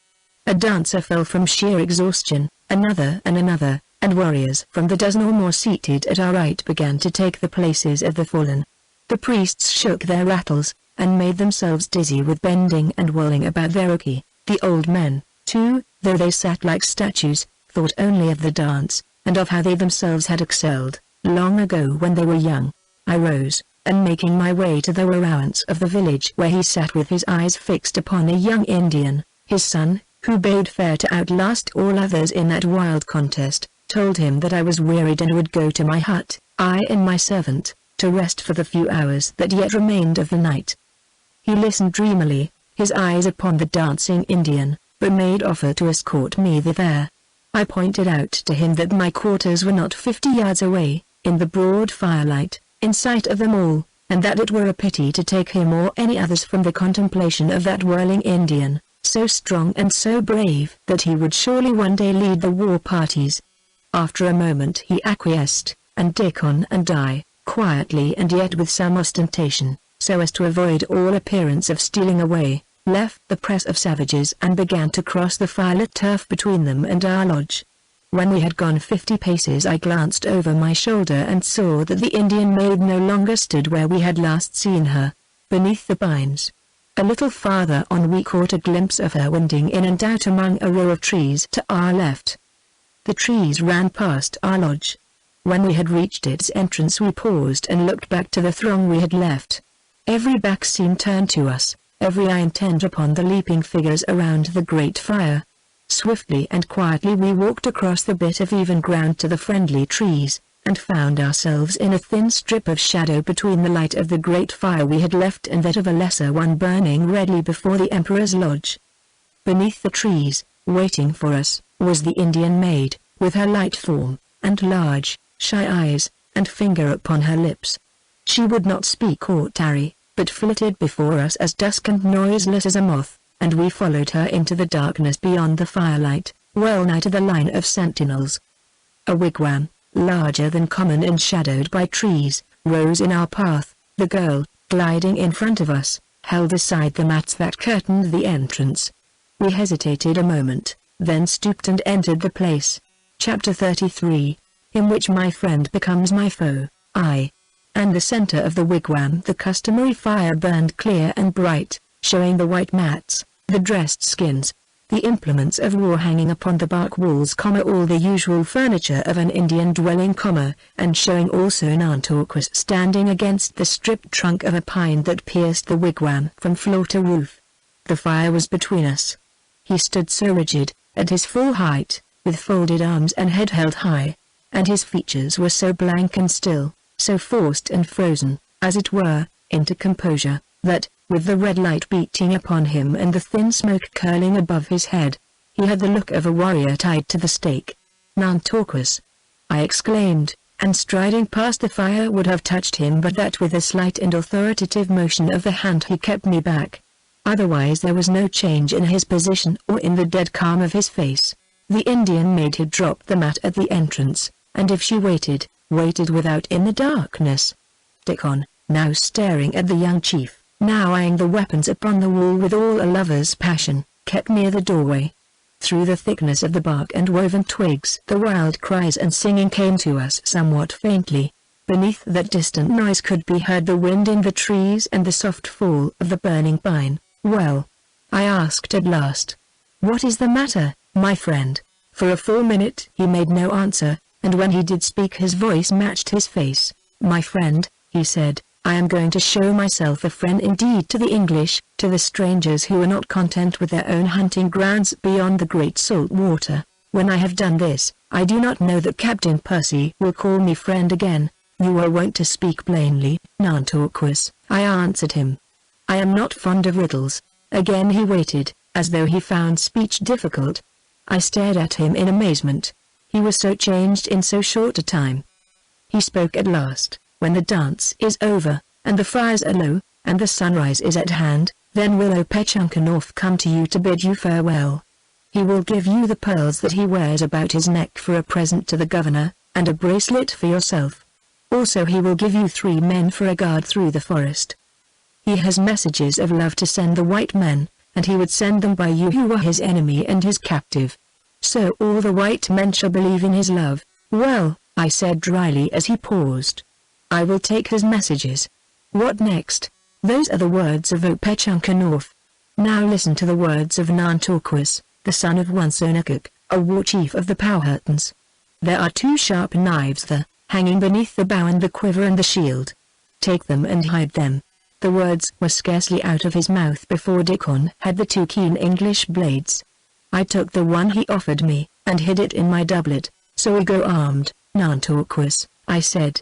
A dancer fell from sheer exhaustion, another, and warriors from the dozen or more seated at our right began to take the places of the fallen. The priests shook their rattles, and made themselves dizzy with bending and whirling about their oki. The old men, too, though they sat like statues, thought only of the dance, and of how they themselves had excelled, long ago when they were young. I rose, and making my way to the warrants of the village where he sat with his eyes fixed upon a young Indian, his son, who bade fair to outlast all others in that wild contest, told him that I was wearied and would go to my hut, I and my servant, to rest for the few hours that yet remained of the night. He listened dreamily, his eyes upon the dancing Indian, but made offer to escort me thither. I pointed out to him that my quarters were not 50 yards away, in the broad firelight, in sight of them all, and that it were a pity to take him or any others from the contemplation of that whirling Indian, so strong and so brave that he would surely one day lead the war parties. After a moment he acquiesced, and Dickon and I, quietly and yet with some ostentation, so as to avoid all appearance of stealing away, left the press of savages and began to cross the firelit turf between them and our lodge. When we had gone 50 paces I glanced over my shoulder and saw that the Indian maid no longer stood where we had last seen her, beneath the pines. A little farther on we caught a glimpse of her winding in and out among a row of trees to our left. The trees ran past our lodge. When we had reached its entrance we paused and looked back to the throng we had left. Every back seemed turned to us, every eye intent upon the leaping figures around the great fire. Swiftly and quietly we walked across the bit of even ground to the friendly trees, and found ourselves in a thin strip of shadow between the light of the great fire we had left and that of a lesser one burning redly before the Emperor's lodge. Beneath the trees, waiting for us, was the Indian maid, with her light form, and large, shy eyes, and finger upon her lips. She would not speak or tarry, but flitted before us as dusk and noiseless as a moth, and we followed her into the darkness beyond the firelight, well nigh to the line of sentinels. A wigwam, larger than common and shadowed by trees, rose in our path. The girl, gliding in front of us, held aside the mats that curtained the entrance. We hesitated a moment, then stooped and entered the place. Chapter 33, in which my friend becomes my foe. And the center of the wigwam the customary fire burned clear and bright, showing the white mats, the dressed skins, the implements of war hanging upon the bark walls, all the usual furniture of an Indian dwelling, and showing also Nantorquas standing against the stripped trunk of a pine that pierced the wigwam from floor to roof. The fire was between us. He stood so rigid, at his full height, with folded arms and head held high, and his features were so blank and still, so forced and frozen, as it were, into composure, that, with the red light beating upon him and the thin smoke curling above his head, he had the look of a warrior tied to the stake. "Nantorquas!" I exclaimed, and striding past the fire would have touched him, but that with a slight and authoritative motion of the hand he kept me back. Otherwise there was no change in his position or in the dead calm of his face. The Indian maid had dropped the mat at the entrance, and if she waited without in the darkness. Dickon, now staring at the young chief, now eyeing the weapons upon the wall with all a lover's passion, kept near the doorway. Through the thickness of the bark and woven twigs the wild cries and singing came to us somewhat faintly. Beneath that distant noise could be heard the wind in the trees and the soft fall of the burning pine. "Well?" I asked at last. "What is the matter, my friend?" For a full minute he made no answer, and when he did speak his voice matched his face. "My friend," he said, "I am going to show myself a friend indeed to the English, to the strangers who are not content with their own hunting grounds beyond the great salt water. When I have done this, I do not know that Captain Percy will call me friend again." "You are wont to speak plainly, Nantorquas," I answered him. "I am not fond of riddles." Again he waited, as though he found speech difficult. I stared at him in amazement. He was so changed in so short a time. He spoke at last. "When the dance is over, and the fires are low, and the sunrise is at hand, then will Opechunkanov come to you to bid you farewell. He will give you the pearls that he wears about his neck for a present to the governor, and a bracelet for yourself. Also he will give you 3 men for a guard through the forest. He has messages of love to send the white men, and he would send them by you who are his enemy and his captive. So all the white men shall believe in his love." "Well," I said dryly as he paused, "I will take his messages. What next?" "Those are the words of Opechunkanov. Now listen to the words of Nantorquas, the son of Wonsonakuk, a war chief of the Powhatans. There are 2 sharp knives there, hanging beneath the bow and the quiver and the shield. Take them and hide them." The words were scarcely out of his mouth before Dickon had the 2 keen English blades. I took the one he offered me, and hid it in my doublet. "So we go armed, Nantorquas," I said.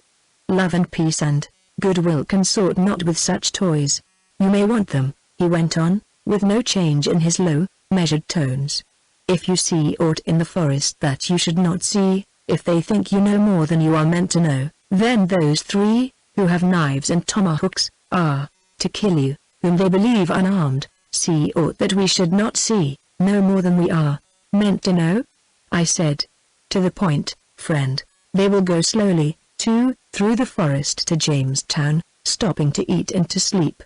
"Love and peace and goodwill consort not with such toys. You may want them," he went on, with no change in his low, measured tones. "If you see aught in the forest that you should not see, if they think you know more than you are meant to know, then those 3, who have knives and tomahawks, are to kill you, whom they believe unarmed. See aught that we should not see, know more than we are meant to know?" I said. "To the point, friend. They will go slowly, too, through the forest to Jamestown, stopping to eat and to sleep.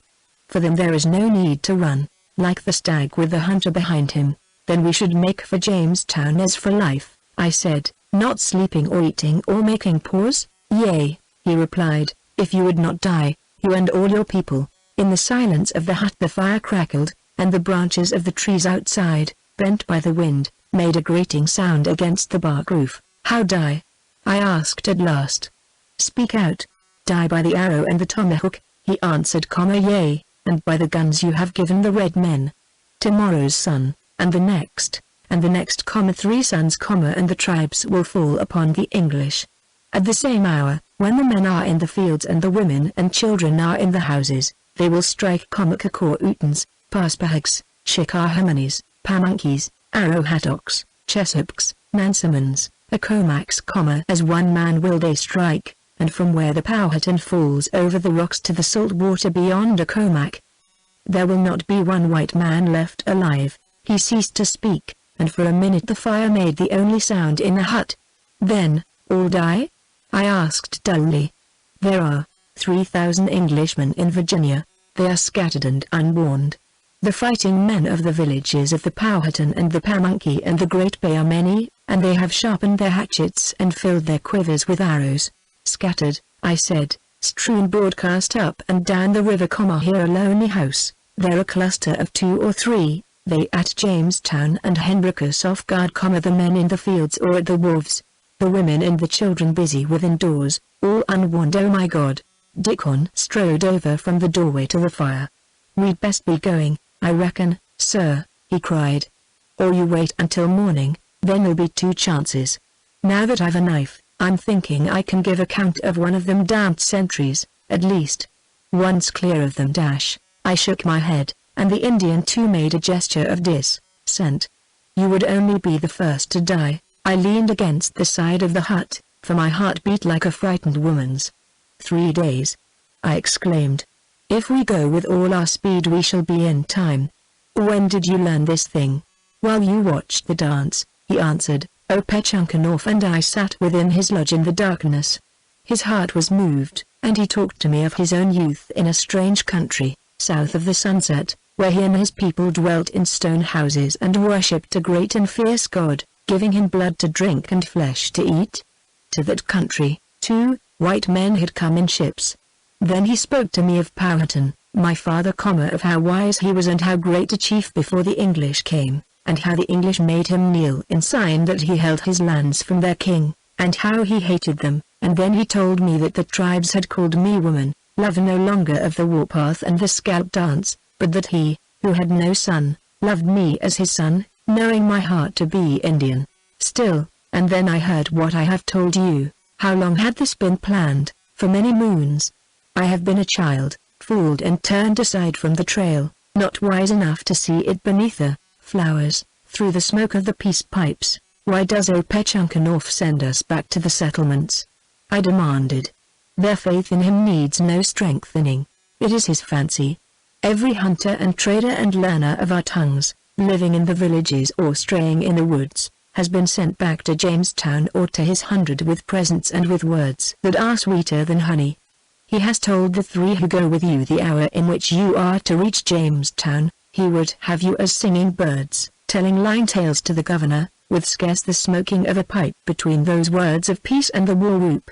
For them there is no need to run, like the stag with the hunter behind him. Then we should make for Jamestown as for life," I said, "not sleeping or eating or making pause." "Yea," he replied, "if you would not die, you and all your people." In the silence of the hut the fire crackled, and the branches of the trees outside, bent by the wind, made a grating sound against the bark roof. "How die?" I asked at last. "Speak out." "Die by the arrow and the tomahawk," he answered, "Yea, and by the guns you have given the red men. Tomorrow's sun, and the next, 3 suns, and the tribes will fall upon the English. At the same hour, when the men are in the fields and the women and children are in the houses, they will strike Kakor-Utans, Paspahags, Chickahominies, Pamunkeys, Arrowhattocks, Chesapeakes, Nansemons, Accomacs, as one man will they strike, and from where the Powhatan falls over the rocks to the salt water beyond Accomac, there will not be one white man left alive." He ceased to speak, and for a minute the fire made the only sound in the hut. "Then, all die?" I asked dully. "There are 3,000 Englishmen in Virginia. they are scattered and unwarned. The fighting men of the villages of the Powhatan and the Pamunkey and the Great Bay are many, and they have sharpened their hatchets and filled their quivers with arrows. Scattered, I said, strewn broadcast up and down the river, here a lonely house, there a cluster of 2 or 3, they at Jamestown and Henricus off guard, the men in the fields or at the wharves, the women and the children busy within doors, all unwarned. Oh my God! Dickon strode over from the doorway to the fire. We'd best be going, I reckon, sir, he cried. Or you wait until morning, then there'll be 2 chances. Now that I've a knife, I'm thinking I can give account of one of them damned sentries, at least. Once clear of them. I shook my head, and the Indian too made a gesture of dissent. You would only be the first to die. I leaned against the side of the hut, for my heart beat like a frightened woman's. 3 days, I exclaimed. If we go with all our speed we shall be in time. When did you learn this thing? While you watched the dance, he answered. Opechunkanov and I sat within his lodge in the darkness. His heart was moved, and he talked to me of his own youth in a strange country, south of the sunset, where he and his people dwelt in stone houses and worshipped a great and fierce god, giving him blood to drink and flesh to eat. To that country, too, white men had come in ships. Then he spoke to me of Powhatan, my father, of how wise he was and how great a chief before the English came, and how the English made him kneel in sign that he held his lands from their king, and how he hated them, and then he told me that the tribes had called me woman, lover no longer of the warpath and the scalp dance, but that he, who had no son, loved me as his son, knowing my heart to be Indian. Still, and then I heard what I have told you. How long had this been planned? For many moons. I have been a child, fooled and turned aside from the trail, not wise enough to see it beneath the flowers, through the smoke of the peace pipes. Why does Opechunkanov send us back to the settlements? I demanded. Their faith in him needs no strengthening. It is his fancy. Every hunter and trader and learner of our tongues, living in the villages or straying in the woods, has been sent back to Jamestown or to his 100 with presents and with words that are sweeter than honey. He has told the 3 who go with you the hour in which you are to reach Jamestown. He would have you as singing birds, telling lying tales to the governor, with scarce the smoking of a pipe between those words of peace and the war whoop.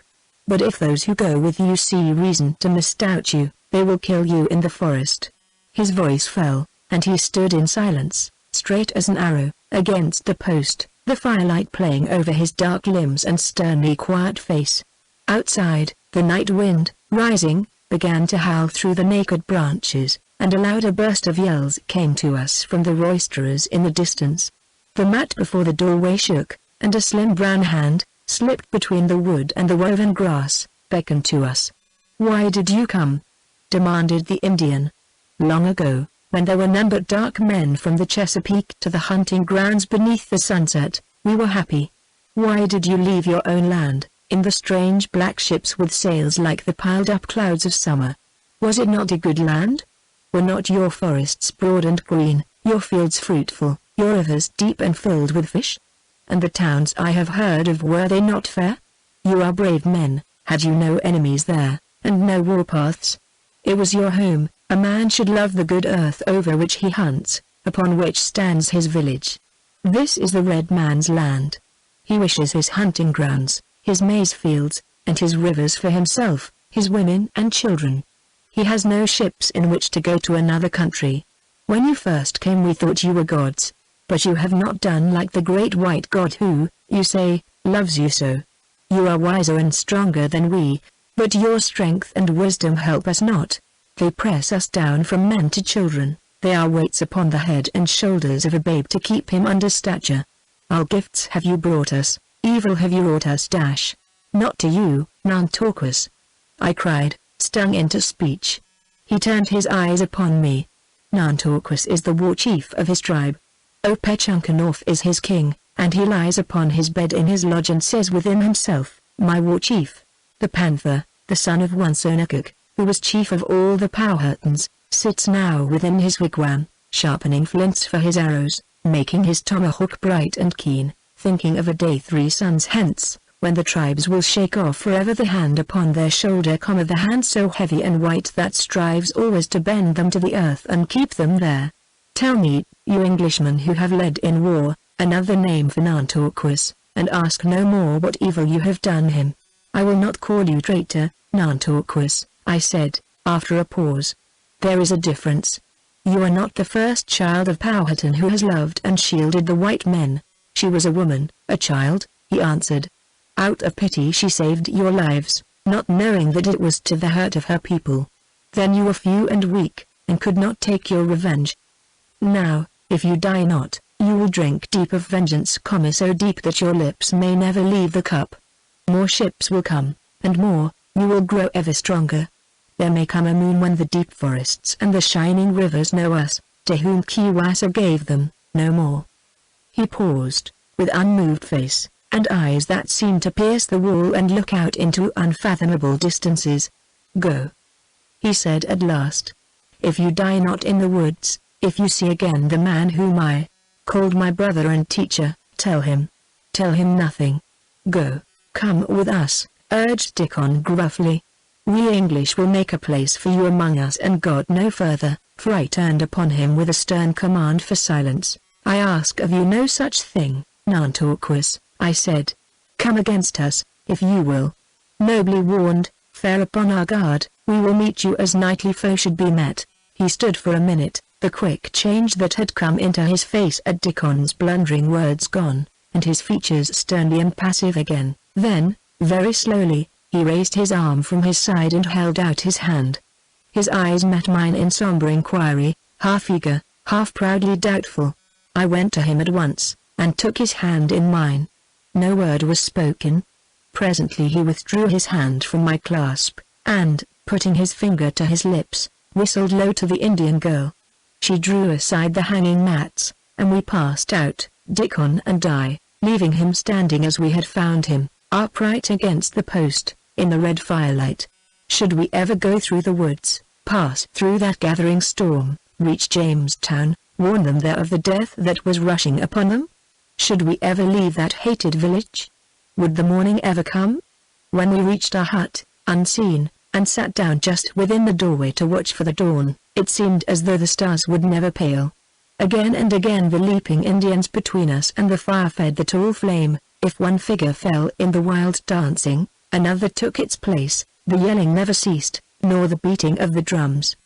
But if those who go with you see reason to misdoubt you, they will kill you in the forest. His voice fell, and he stood in silence, straight as an arrow, against the post, the firelight playing over his dark limbs and sternly quiet face. Outside, the night wind, rising, began to howl through the naked branches, and a louder burst of yells came to us from the roisterers in the distance. The mat before the doorway shook, and a slim brown hand, slipped between the wood and the woven grass, beckoned to us. "Why did you come?" demanded the Indian. "Long ago, when there were none but dark men from the Chesapeake to the hunting grounds beneath the sunset, we were happy. Why did you leave your own land, in the strange black ships with sails like the piled-up clouds of summer? Was it not a good land? Were not your forests broad and green, your fields fruitful, your rivers deep and filled with fish? And the towns I have heard of, were they not fair? You are brave men, had you no enemies there, and no warpaths? It was your home. A man should love the good earth over which he hunts, upon which stands his village. This is the red man's land. He wishes his hunting grounds, his maize fields, and his rivers for himself, his women and children. He has no ships in which to go to another country. When you first came we thought you were gods, but you have not done like the great white God who, you say, loves you so. You are wiser and stronger than we, but your strength and wisdom help us not. They press us down from men to children, they are weights upon the head and shoulders of a babe to keep him under stature. Our gifts have you brought us, evil have you wrought us. Not to you, Nantorquas," I cried, stung into speech. He turned his eyes upon me. "Nantorquas is the war chief of his tribe. Opechunkanov is his king, and he lies upon his bed in his lodge and says within himself, 'My war chief.' The panther, the son of Wansonakuk, who was chief of all the Powhatans, sits now within his wigwam, sharpening flints for his arrows, making his tomahawk bright and keen, thinking of a day 3 suns hence, when the tribes will shake off forever the hand upon their shoulder, the hand so heavy and white that strives always to bend them to the earth and keep them there. Tell me, you Englishmen who have led in war, another name for Nantorquas, and ask no more what evil you have done him. I will not call you traitor, Nantorquas, I said, after a pause. There is a difference. You are not the first child of Powhatan who has loved and shielded the white men. She was a woman, a child, he answered. Out of pity she saved your lives, not knowing that it was to the hurt of her people. Then you were few and weak, and could not take your revenge. Now, if you die not, you will drink deep of vengeance, so deep that your lips may never leave the cup. More ships will come, and more, you will grow ever stronger. There may come a moon when the deep forests and the shining rivers know us, to whom Kiwasa gave them, no more. He paused, with unmoved face, and eyes that seemed to pierce the wall and look out into unfathomable distances. Go, he said at last. If you die not in the woods, if you see again the man whom I called my brother and teacher, tell him nothing. Go, come with us, urged Dickon gruffly. We English will make a place for you among us and God no further, for I turned upon him with a stern command for silence. I ask of you no such thing, Nantorquas, I said. Come against us, if you will. Nobly warned, fair upon our guard, we will meet you as knightly foe should be met. He stood for a minute, the quick change that had come into his face at Dickon's blundering words gone, and his features sternly impassive again. Then, very slowly, he raised his arm from his side and held out his hand. His eyes met mine in somber inquiry, half eager, half proudly doubtful. I went to him at once, and took his hand in mine. No word was spoken. Presently he withdrew his hand from my clasp, and, putting his finger to his lips, whistled low to the Indian girl. She drew aside the hanging mats, and we passed out, Dickon and I, leaving him standing as we had found him, upright against the post, in the red firelight. Should we ever go through the woods, pass through that gathering storm, reach Jamestown, warn them there of the death that was rushing upon them? Should we ever leave that hated village? Would the morning ever come? When we reached our hut, unseen, and sat down just within the doorway to watch for the dawn, it seemed as though the stars would never pale. Again and again the leaping Indians between us and the fire fed the tall flame. If one figure fell in the wild dancing, another took its place. The yelling never ceased, nor the beating of the drums.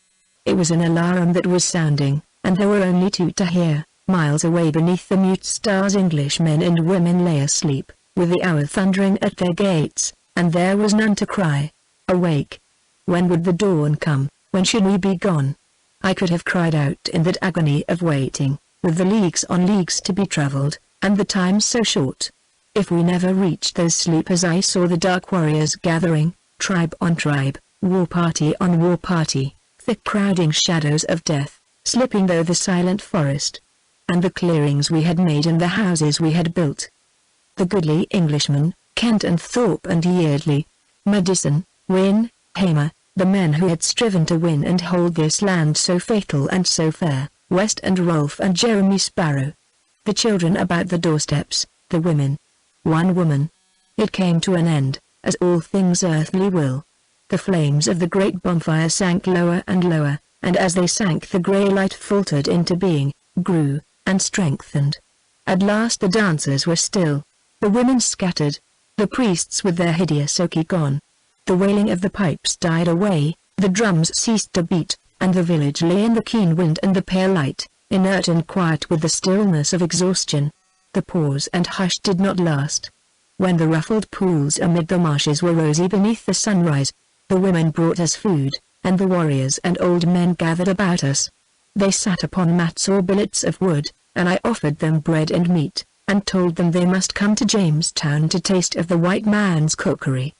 It was an alarum that was sounding, and there were only two to hear. Miles away beneath the mute stars Englishmen and women lay asleep, with the hour thundering at their gates, and there was none to cry, "Awake!" When would the dawn come? When should we be gone? I could have cried out in that agony of waiting, with the leagues on leagues to be travelled, and the time so short. If we never reached those sleepers I saw the dark warriors gathering, tribe on tribe, war party on war party, thick crowding shadows of death, slipping through the silent forest, and the clearings we had made and the houses we had built. The goodly Englishmen, Kent and Thorpe and Yeardley, Madison, Wynne, Hamer, the men who had striven to win and hold this land so fatal and so fair, West and Rolfe and Jeremy Sparrow. The children about the doorsteps, the women. One woman. It came to an end, as all things earthly will. The flames of the great bonfire sank lower and lower, and as they sank the grey light faltered into being, grew, and strengthened. At last the dancers were still. The women scattered. The priests with their hideous oki gone. The wailing of the pipes died away, the drums ceased to beat, and the village lay in the keen wind and the pale light, inert and quiet with the stillness of exhaustion. The pause and hush did not last. When the ruffled pools amid the marshes were rosy beneath the sunrise, the women brought us food, and the warriors and old men gathered about us. They sat upon mats or billets of wood, and I offered them bread and meat, and told them they must come to Jamestown to taste of the white man's cookery.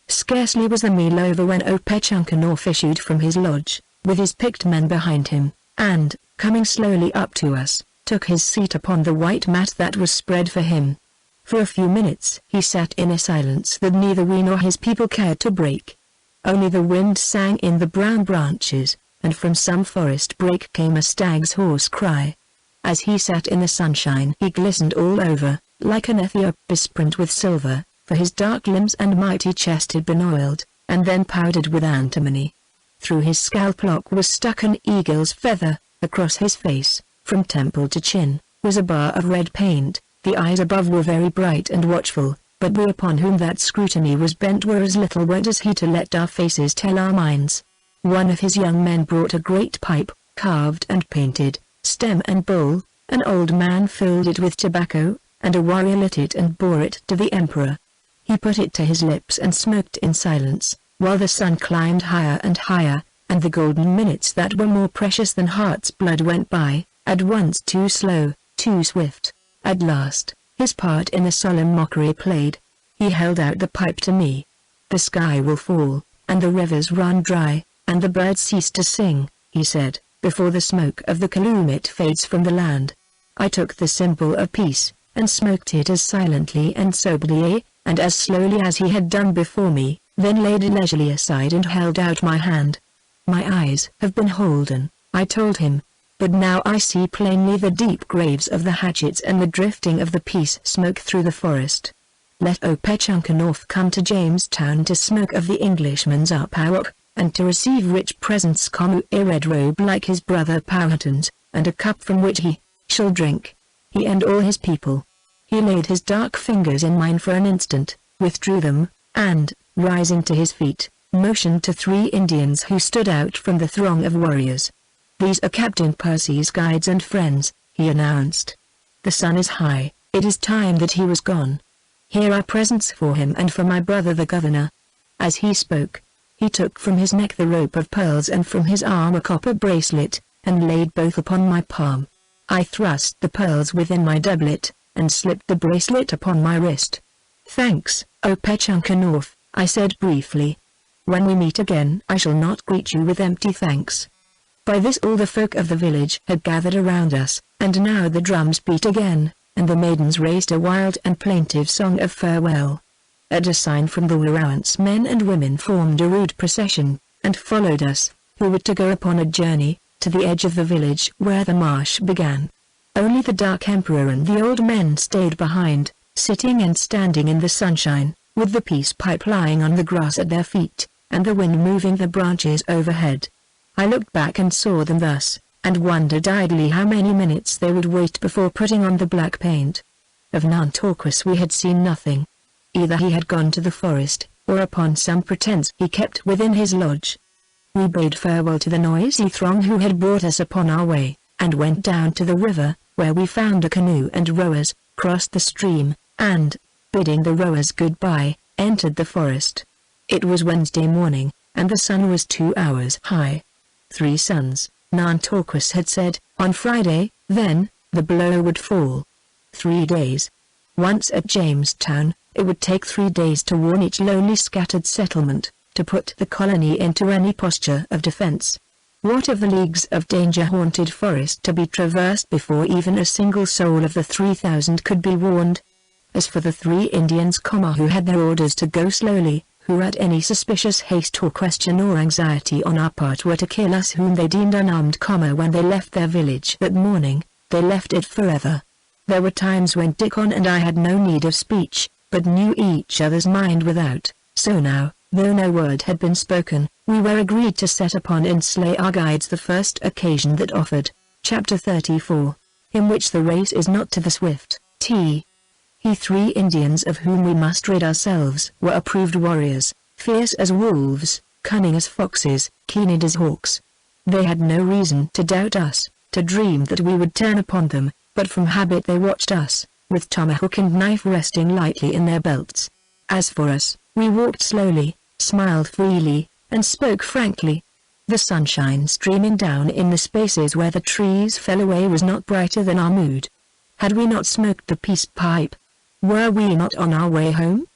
Scarcely was the meal over when Opechunkanorf issued from his lodge, with his picked men behind him, and, coming slowly up to us, took his seat upon the white mat that was spread for him. For a few minutes he sat in a silence that neither we nor his people cared to break. Only the wind sang in the brown branches, and from some forest brake came a stag's hoarse cry. As he sat in the sunshine he glistened all over, like an Ethiop besprent with silver, for his dark limbs and mighty chest had been oiled, and then powdered with antimony. Through his scalp lock was stuck an eagle's feather. Across his face, from temple to chin, was a bar of red paint. The eyes above were very bright and watchful, but we upon whom that scrutiny was bent were as little wont as he to let our faces tell our minds. One of his young men brought a great pipe, carved and painted, stem and bowl. An old man filled it with tobacco, and a warrior lit it and bore it to the emperor. He put it to his lips and smoked in silence, while the sun climbed higher and higher, and the golden minutes that were more precious than heart's blood went by, at once too slow, too swift. At last, his part in the solemn mockery played. He held out the pipe to me. "The sky will fall, and the rivers run dry, and the birds cease to sing," he said, "before the smoke of the calumet fades from the land." I took the symbol of peace, and smoked it as silently and soberly, and as slowly as he had done before me, then laid it leisurely aside and held out my hand. "My eyes have been holden," I told him, "but now I see plainly the deep graves of the hatchets and the drifting of the peace smoke through the forest. Let Opechunka come to Jamestown to smoke of the Englishman's upawok, and to receive rich presents come a red robe like his brother Powhatan's, and a cup from which he shall drink, he and all his people." He laid his dark fingers in mine for an instant, withdrew them, and, rising to his feet, motioned to 3 Indians who stood out from the throng of warriors. "These are Captain Percy's guides and friends," he announced. "The sun is high, it is time that he was gone. Here are presents for him and for my brother the governor." As he spoke, he took from his neck the rope of pearls and from his arm a copper bracelet, and laid both upon my palm. I thrust the pearls within my doublet, and slipped the bracelet upon my wrist. "Thanks, Opechunka," I said briefly. "When we meet again I shall not greet you with empty thanks." By this all the folk of the village had gathered around us, and now the drums beat again, and the maidens raised a wild and plaintive song of farewell. At a sign from the Warrants men and women formed a rude procession, and followed us, who were to go upon a journey, to the edge of the village where the marsh began. Only the dark emperor and the old men stayed behind, sitting and standing in the sunshine, with the peace pipe lying on the grass at their feet, and the wind moving the branches overhead. I looked back and saw them thus, and wondered idly how many minutes they would wait before putting on the black paint. Of Nantorquas we had seen nothing. Either he had gone to the forest, or upon some pretense he kept within his lodge. We bade farewell to the noisy throng who had brought us upon our way, and went down to the river, where we found a canoe and rowers, crossed the stream, and, bidding the rowers good-bye, entered the forest. It was Wednesday morning, and the sun was 2 hours high. 3 suns, Nantorquas had said, on Friday, then, the blow would fall. 3 days. Once at Jamestown, it would take 3 days to warn each lonely scattered settlement, to put the colony into any posture of defense. What of the leagues of danger-haunted forest to be traversed before even a single soul of the 3,000 could be warned? As for the 3 Indians, who had their orders to go slowly, who at any suspicious haste or question or anxiety on our part were to kill us whom they deemed unarmed, when they left their village that morning, they left it forever. There were times when Dickon and I had no need of speech, but knew each other's mind without, so now, though no word had been spoken, we were agreed to set upon and slay our guides the first occasion that offered. Chapter 34, in which the race is not to the swift. He 3 Indians of whom we must rid ourselves were approved warriors, fierce as wolves, cunning as foxes, keen as hawks. They had no reason to doubt us, to dream that we would turn upon them, but from habit they watched us, with tomahawk and knife resting lightly in their belts. As for us, we walked slowly, smiled freely, and spoke frankly. The sunshine streaming down in the spaces where the trees fell away was not brighter than our mood. Had we not smoked the peace pipe? Were we not on our way home?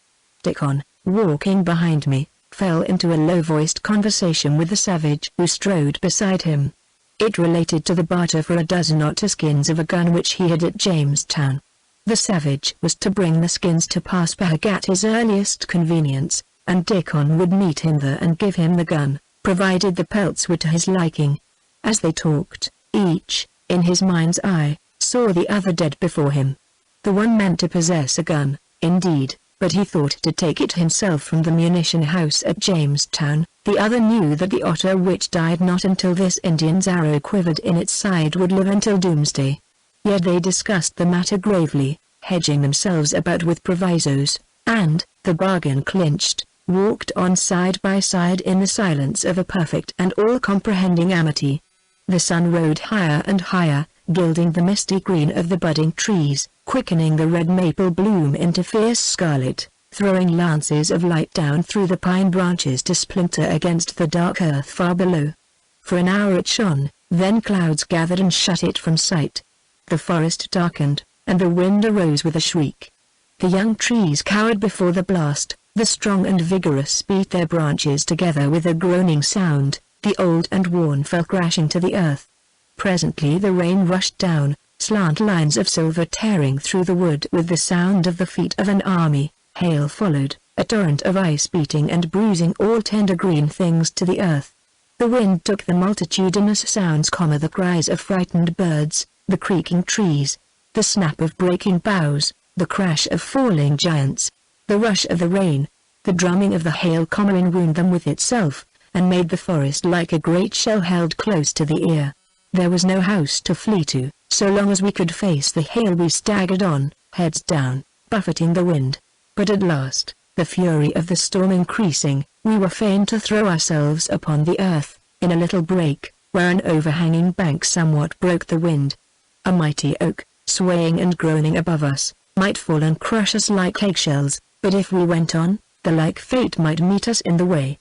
Dickon, walking behind me, fell into a low-voiced conversation with the savage who strode beside him. It related to the barter for a dozen otter skins of a gun which he had at Jamestown. The savage was to bring the skins to Passpahag at his earliest convenience, and Dickon would meet him there and give him the gun, provided the pelts were to his liking. As they talked, each, in his mind's eye, saw the other dead before him. The one meant to possess a gun, indeed, but he thought to take it himself from the munition house at Jamestown. The other knew that the otter which died not until this Indian's arrow quivered in its side would live until doomsday. Yet they discussed the matter gravely, hedging themselves about with provisos, and, the bargain clinched, walked on side by side in the silence of a perfect and all-comprehending amity. The sun rode higher and higher, gilding the misty green of the budding trees, quickening the red maple bloom into fierce scarlet, throwing lances of light down through the pine branches to splinter against the dark earth far below. For an hour it shone, then clouds gathered and shut it from sight. The forest darkened, and the wind arose with a shriek. The young trees cowered before the blast, the strong and vigorous beat their branches together with a groaning sound, the old and worn fell crashing to the earth. Presently the rain rushed down, slant lines of silver tearing through the wood with the sound of the feet of an army. Hail followed, a torrent of ice beating and bruising all tender green things to the earth. The wind took the multitudinous sounds, the cries of frightened birds, the creaking trees, the snap of breaking boughs, the crash of falling giants, the rush of the rain, the drumming of the hail, and wound them with itself, and made the forest like a great shell held close to the ear. There was no house to flee to. So long as we could face the hail we staggered on, heads down, buffeting the wind. But at last, the fury of the storm increasing, we were fain to throw ourselves upon the earth, in a little break, where an overhanging bank somewhat broke the wind. A mighty oak, swaying and groaning above us, might fall and crush us like eggshells, but if we went on, the like fate might meet us in the way.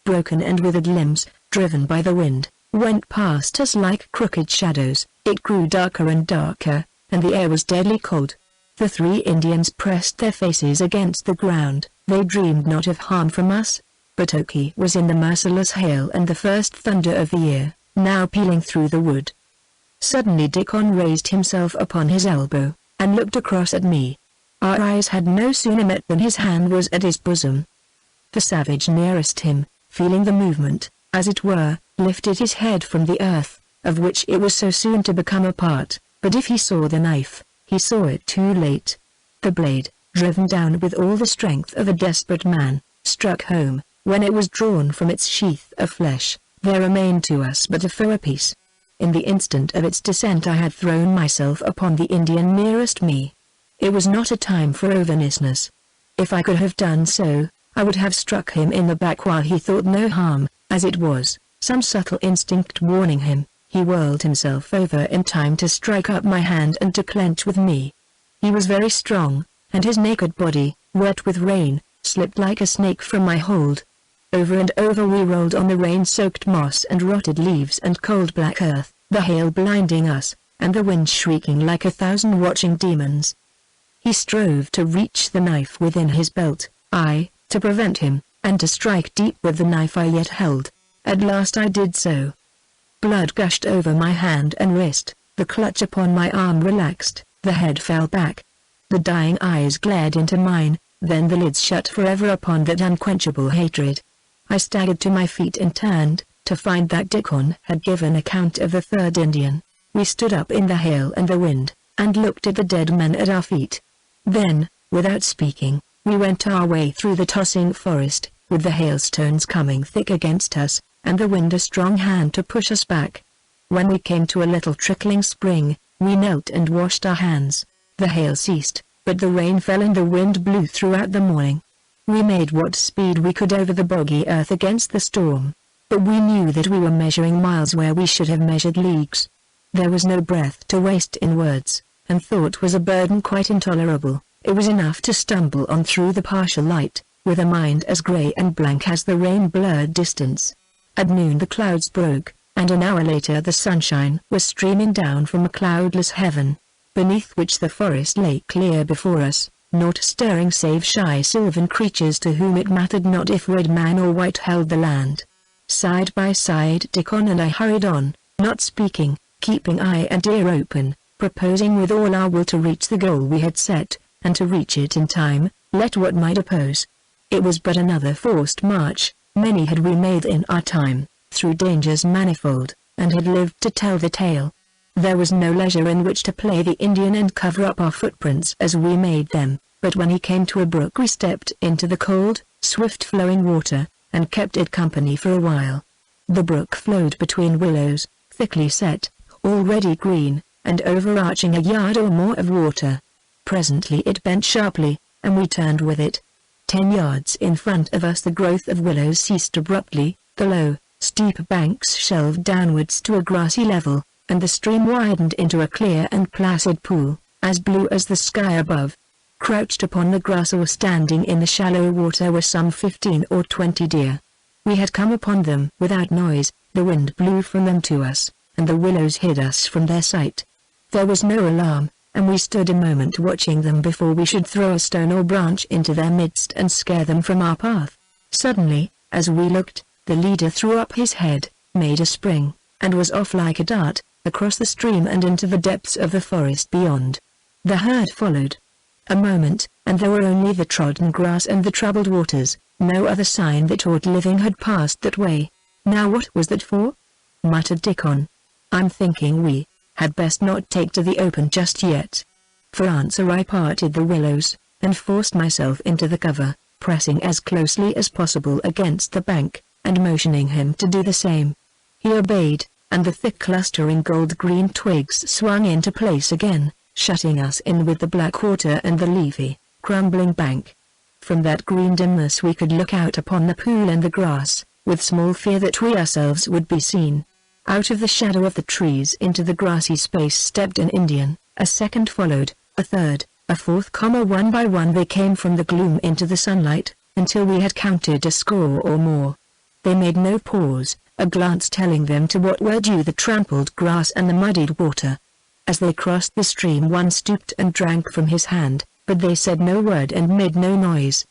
Broken and withered limbs, driven by the wind, went past us like crooked shadows. It grew darker and darker, and the air was deadly cold. The three Indians pressed their faces against the ground. They dreamed not of harm from us. But Oki was in the merciless hail and the first thunder of the year, now pealing through the wood. Suddenly Dickon raised himself upon his elbow, and looked across at me. Our eyes had no sooner met than his hand was at his bosom. The savage nearest him, feeling the movement, as it were, lifted his head from the earth, of which it was so soon to become a part, but if he saw the knife, he saw it too late. The blade, driven down with all the strength of a desperate man, struck home. When it was drawn from its sheath of flesh, there remained to us but a foe apiece. In the instant of its descent I had thrown myself upon the Indian nearest me. It was not a time for overness. If I could have done so, I would have struck him in the back while he thought no harm. As it was, some subtle instinct warning him, he whirled himself over in time to strike up my hand and to clench with me. He was very strong, and his naked body, wet with rain, slipped like a snake from my hold. Over and over we rolled on the rain-soaked moss and rotted leaves and cold black earth, the hail blinding us, and the wind shrieking like 1,000 watching demons. He strove to reach the knife within his belt, I, to prevent him, and to strike deep with the knife I yet held. At last I did so. Blood gushed over my hand and wrist, the clutch upon my arm relaxed, the head fell back. The dying eyes glared into mine, then the lids shut forever upon that unquenchable hatred. I staggered to my feet and turned, to find that Dickon had given account of the third Indian. We stood up in the hail and the wind, and looked at the dead men at our feet. Then, without speaking, we went our way through the tossing forest, with the hailstones coming thick against us, and the wind a strong hand to push us back. When we came to a little trickling spring, we knelt and washed our hands. The hail ceased, but the rain fell and the wind blew throughout the morning. We made what speed we could over the boggy earth against the storm, but we knew that we were measuring miles where we should have measured leagues. There was no breath to waste in words, and thought was a burden quite intolerable. It was enough to stumble on through the partial light, with a mind as grey and blank as the rain-blurred distance. At noon the clouds broke, and an hour later the sunshine was streaming down from a cloudless heaven, beneath which the forest lay clear before us, naught stirring save shy sylvan creatures to whom it mattered not if red man or white held the land. Side by side Dickon and I hurried on, not speaking, keeping eye and ear open, proposing with all our will to reach the goal we had set, and to reach it in time, let what might oppose. It was but another forced march. Many had we made in our time, through dangers manifold, and had lived to tell the tale. There was no leisure in which to play the Indian and cover up our footprints as we made them. but when he came to a brook we stepped into the cold, swift-flowing water, and kept it company for a while. The brook flowed between willows, thickly set, already green, and overarching a yard or more of water. Presently it bent sharply, and we turned with it. 10 yards in front of us the growth of willows ceased abruptly, the low, steep banks shelved downwards to a grassy level, and the stream widened into a clear and placid pool, as blue as the sky above. Crouched upon the grass or standing in the shallow water were some 15 or 20 deer. We had come upon them without noise, the wind blew from them to us, and the willows hid us from their sight. There was no alarm, and we stood a moment watching them before we should throw a stone or branch into their midst and scare them from our path. Suddenly, as we looked, the leader threw up his head, made a spring, and was off like a dart, across the stream and into the depths of the forest beyond. The herd followed. A moment, and there were only the trodden grass and the troubled waters, no other sign that aught living had passed that way. Now what was that for? Muttered Dickon. I'm thinking we had best not take to the open just yet. For answer I parted the willows, and forced myself into the cover, pressing as closely as possible against the bank, and motioning him to do the same. He obeyed, and the thick clustering gold-green twigs swung into place again, shutting us in with the black water and the leafy, crumbling bank. From that green dimness we could look out upon the pool and the grass, with small fear that we ourselves would be seen. Out of the shadow of the trees into the grassy space stepped an Indian, a second followed, a third, a fourth. One by one they came from the gloom into the sunlight, until we had counted a score or more. They made no pause, a glance telling them to what were due the trampled grass and the muddied water. As they crossed the stream one stooped and drank from his hand, but they said no word and made no noise.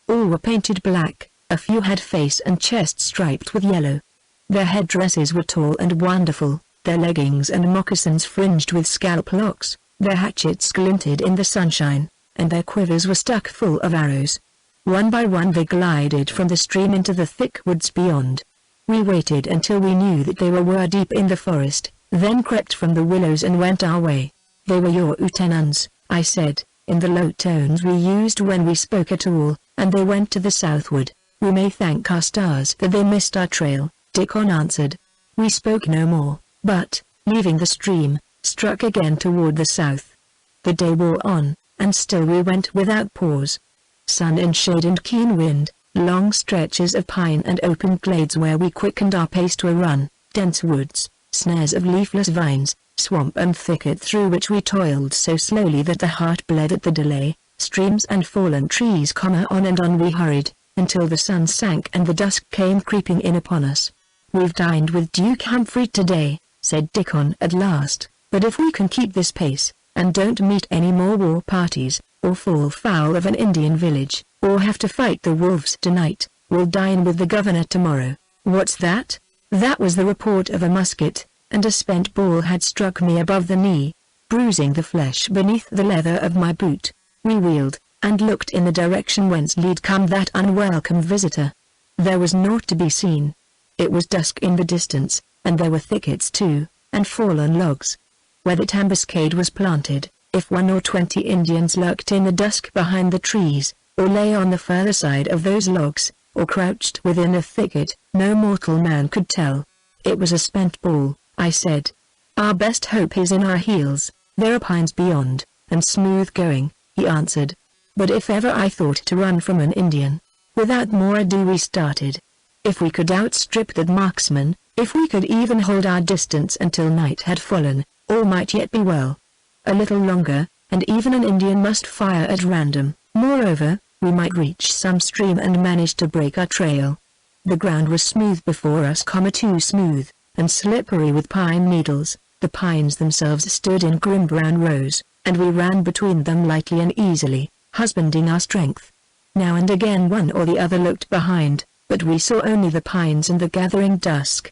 All were painted black, a few had face and chest striped with yellow. Their headdresses were tall and wonderful, their leggings and moccasins fringed with scalp locks, their hatchets glinted in the sunshine, and their quivers were stuck full of arrows. One by one they glided from the stream into the thick woods beyond. We waited until we knew that they were deep in the forest, then crept from the willows and went our way. They were your Utenans, I said, in the low tones we used when we spoke at all, and they went to the southward. We may thank our stars that they missed our trail, Dickon answered. We spoke no more, but, leaving the stream, struck again toward the south. The day wore on, and still we went without pause. Sun and shade and keen wind, long stretches of pine and open glades where we quickened our pace to a run, dense woods, snares of leafless vines, swamp and thicket through which we toiled so slowly that the heart bled at the delay, streams and fallen trees. On and on we hurried, until the sun sank and the dusk came creeping in upon us. We've dined with Duke Humphrey today, said Dickon at last, but if we can keep this pace, and don't meet any more war parties, or fall foul of an Indian village, or have to fight the wolves tonight, we'll dine with the governor tomorrow. What's that? That was the report of a musket, and a spent ball had struck me above the knee, bruising the flesh beneath the leather of my boot. We wheeled, and looked in the direction whence lead come that unwelcome visitor. There was naught to be seen. It was dusk in the distance, and there were thickets too, and fallen logs. Where that ambuscade was planted, if 1 or 20 Indians lurked in the dusk behind the trees, or lay on the further side of those logs, or crouched within a thicket, no mortal man could tell. It was a spent ball, I said. Our best hope is in our heels, there are pines beyond, and smooth going, he answered. But if ever I thought to run from an Indian, without more ado we started. If we could outstrip that marksman, if we could even hold our distance until night had fallen, all might yet be well. A little longer, and even an Indian must fire at random. Moreover, we might reach some stream and manage to break our trail. The ground was smooth before us, too smooth, and slippery with pine needles. The pines themselves stood in grim brown rows, and we ran between them lightly and easily, husbanding our strength. Now and again one or the other looked behind, but we saw only the pines and the gathering dusk.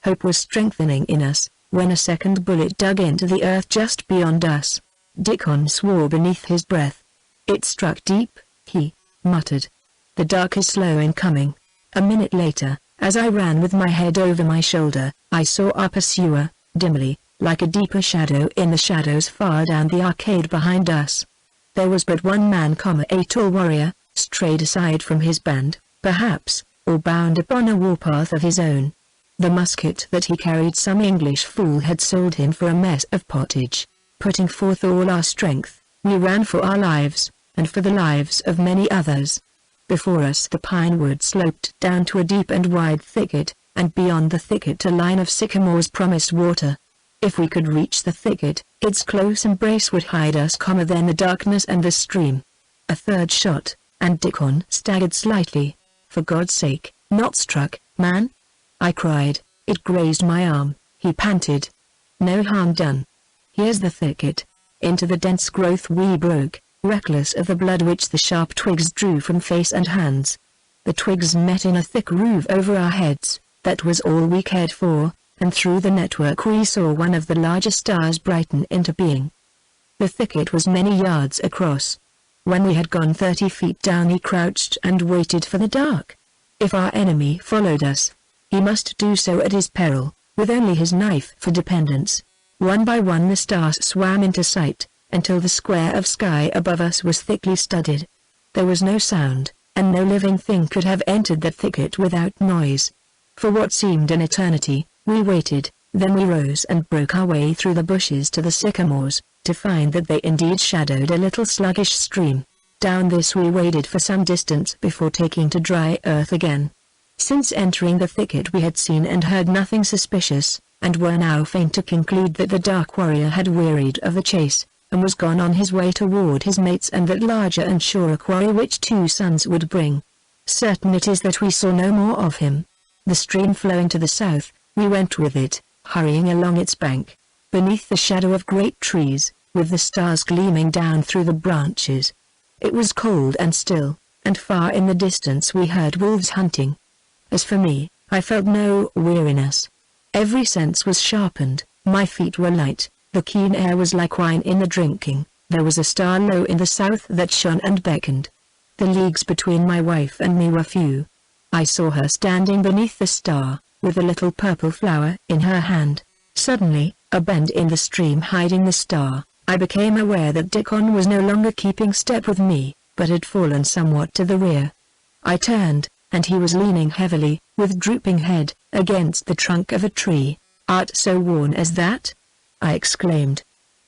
Hope was strengthening in us, when a second bullet dug into the earth just beyond us. Dickon swore beneath his breath. It struck deep, he muttered. The dark is slow in coming. A minute later, as I ran with my head over my shoulder, I saw our pursuer, dimly, like a deeper shadow in the shadows far down the arcade behind us. There was but one man, a tall warrior, strayed aside from his band, perhaps, or bound upon a warpath of his own. The musket that he carried some English fool had sold him for a mess of pottage. Putting forth all our strength, we ran for our lives, and for the lives of many others. Before us the pine wood sloped down to a deep and wide thicket, and beyond the thicket a line of sycamores promised water. If we could reach the thicket, its close embrace would hide us, then the darkness and the stream. A third shot, and Dickon staggered slightly. "For God's sake, not struck, man?" I cried. "It grazed my arm," he panted. "No harm done. Here's the thicket." Into the dense growth we broke, reckless of the blood which the sharp twigs drew from face and hands. The twigs met in a thick roof over our heads. That was all we cared for, and through the network we saw one of the larger stars brighten into being. The thicket was many yards across. When we had gone 30 feet down, he crouched and waited for the dark. If our enemy followed us, he must do so at his peril, with only his knife for dependence. One by one the stars swam into sight, until the square of sky above us was thickly studded. There was no sound, and no living thing could have entered the thicket without noise. For what seemed an eternity, we waited, then we rose and broke our way through the bushes to the sycamores, to find that they indeed shadowed a little sluggish stream. Down this we waded for some distance before taking to dry earth again. Since entering the thicket we had seen and heard nothing suspicious, and were now fain to conclude that the dark warrior had wearied of the chase, and was gone on his way toward his mates and that larger and surer quarry which 2 suns would bring. Certain it is that we saw no more of him. The stream flowing to the south, we went with it, hurrying along its bank, beneath the shadow of great trees, with the stars gleaming down through the branches. It was cold and still, and far in the distance we heard wolves hunting. As for me, I felt no weariness. Every sense was sharpened, my feet were light, the keen air was like wine in the drinking, there was a star low in the south that shone and beckoned. The leagues between my wife and me were few. I saw her standing beneath the star, with a little purple flower in her hand. Suddenly, a bend in the stream hiding the star, I became aware that Dickon was no longer keeping step with me, but had fallen somewhat to the rear. I turned, and he was leaning heavily, with drooping head, against the trunk of a tree. "Art so worn as that?" I exclaimed.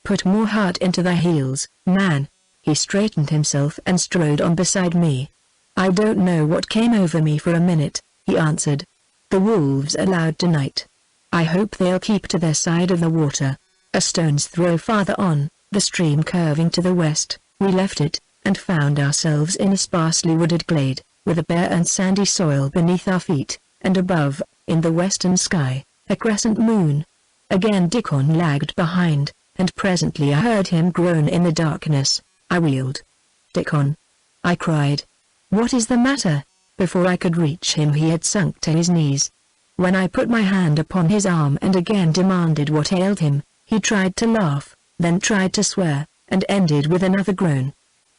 "Put more heart into thy heels, man." He straightened himself and strode on beside me. "I don't know what came over me for a minute," he answered. "The wolves are loud tonight. I hope they'll keep to their side of the water." A stone's throw farther on, the stream curving to the west, we left it, and found ourselves in a sparsely wooded glade, with a bare and sandy soil beneath our feet, and above, in the western sky, a crescent moon. Again Dickon lagged behind, and presently I heard him groan in the darkness. I wheeled. "Dickon!" I cried. "What is the matter?" Before I could reach him he had sunk to his knees. When I put my hand upon his arm and again demanded what ailed him, he tried to laugh, then tried to swear, and ended with another groan.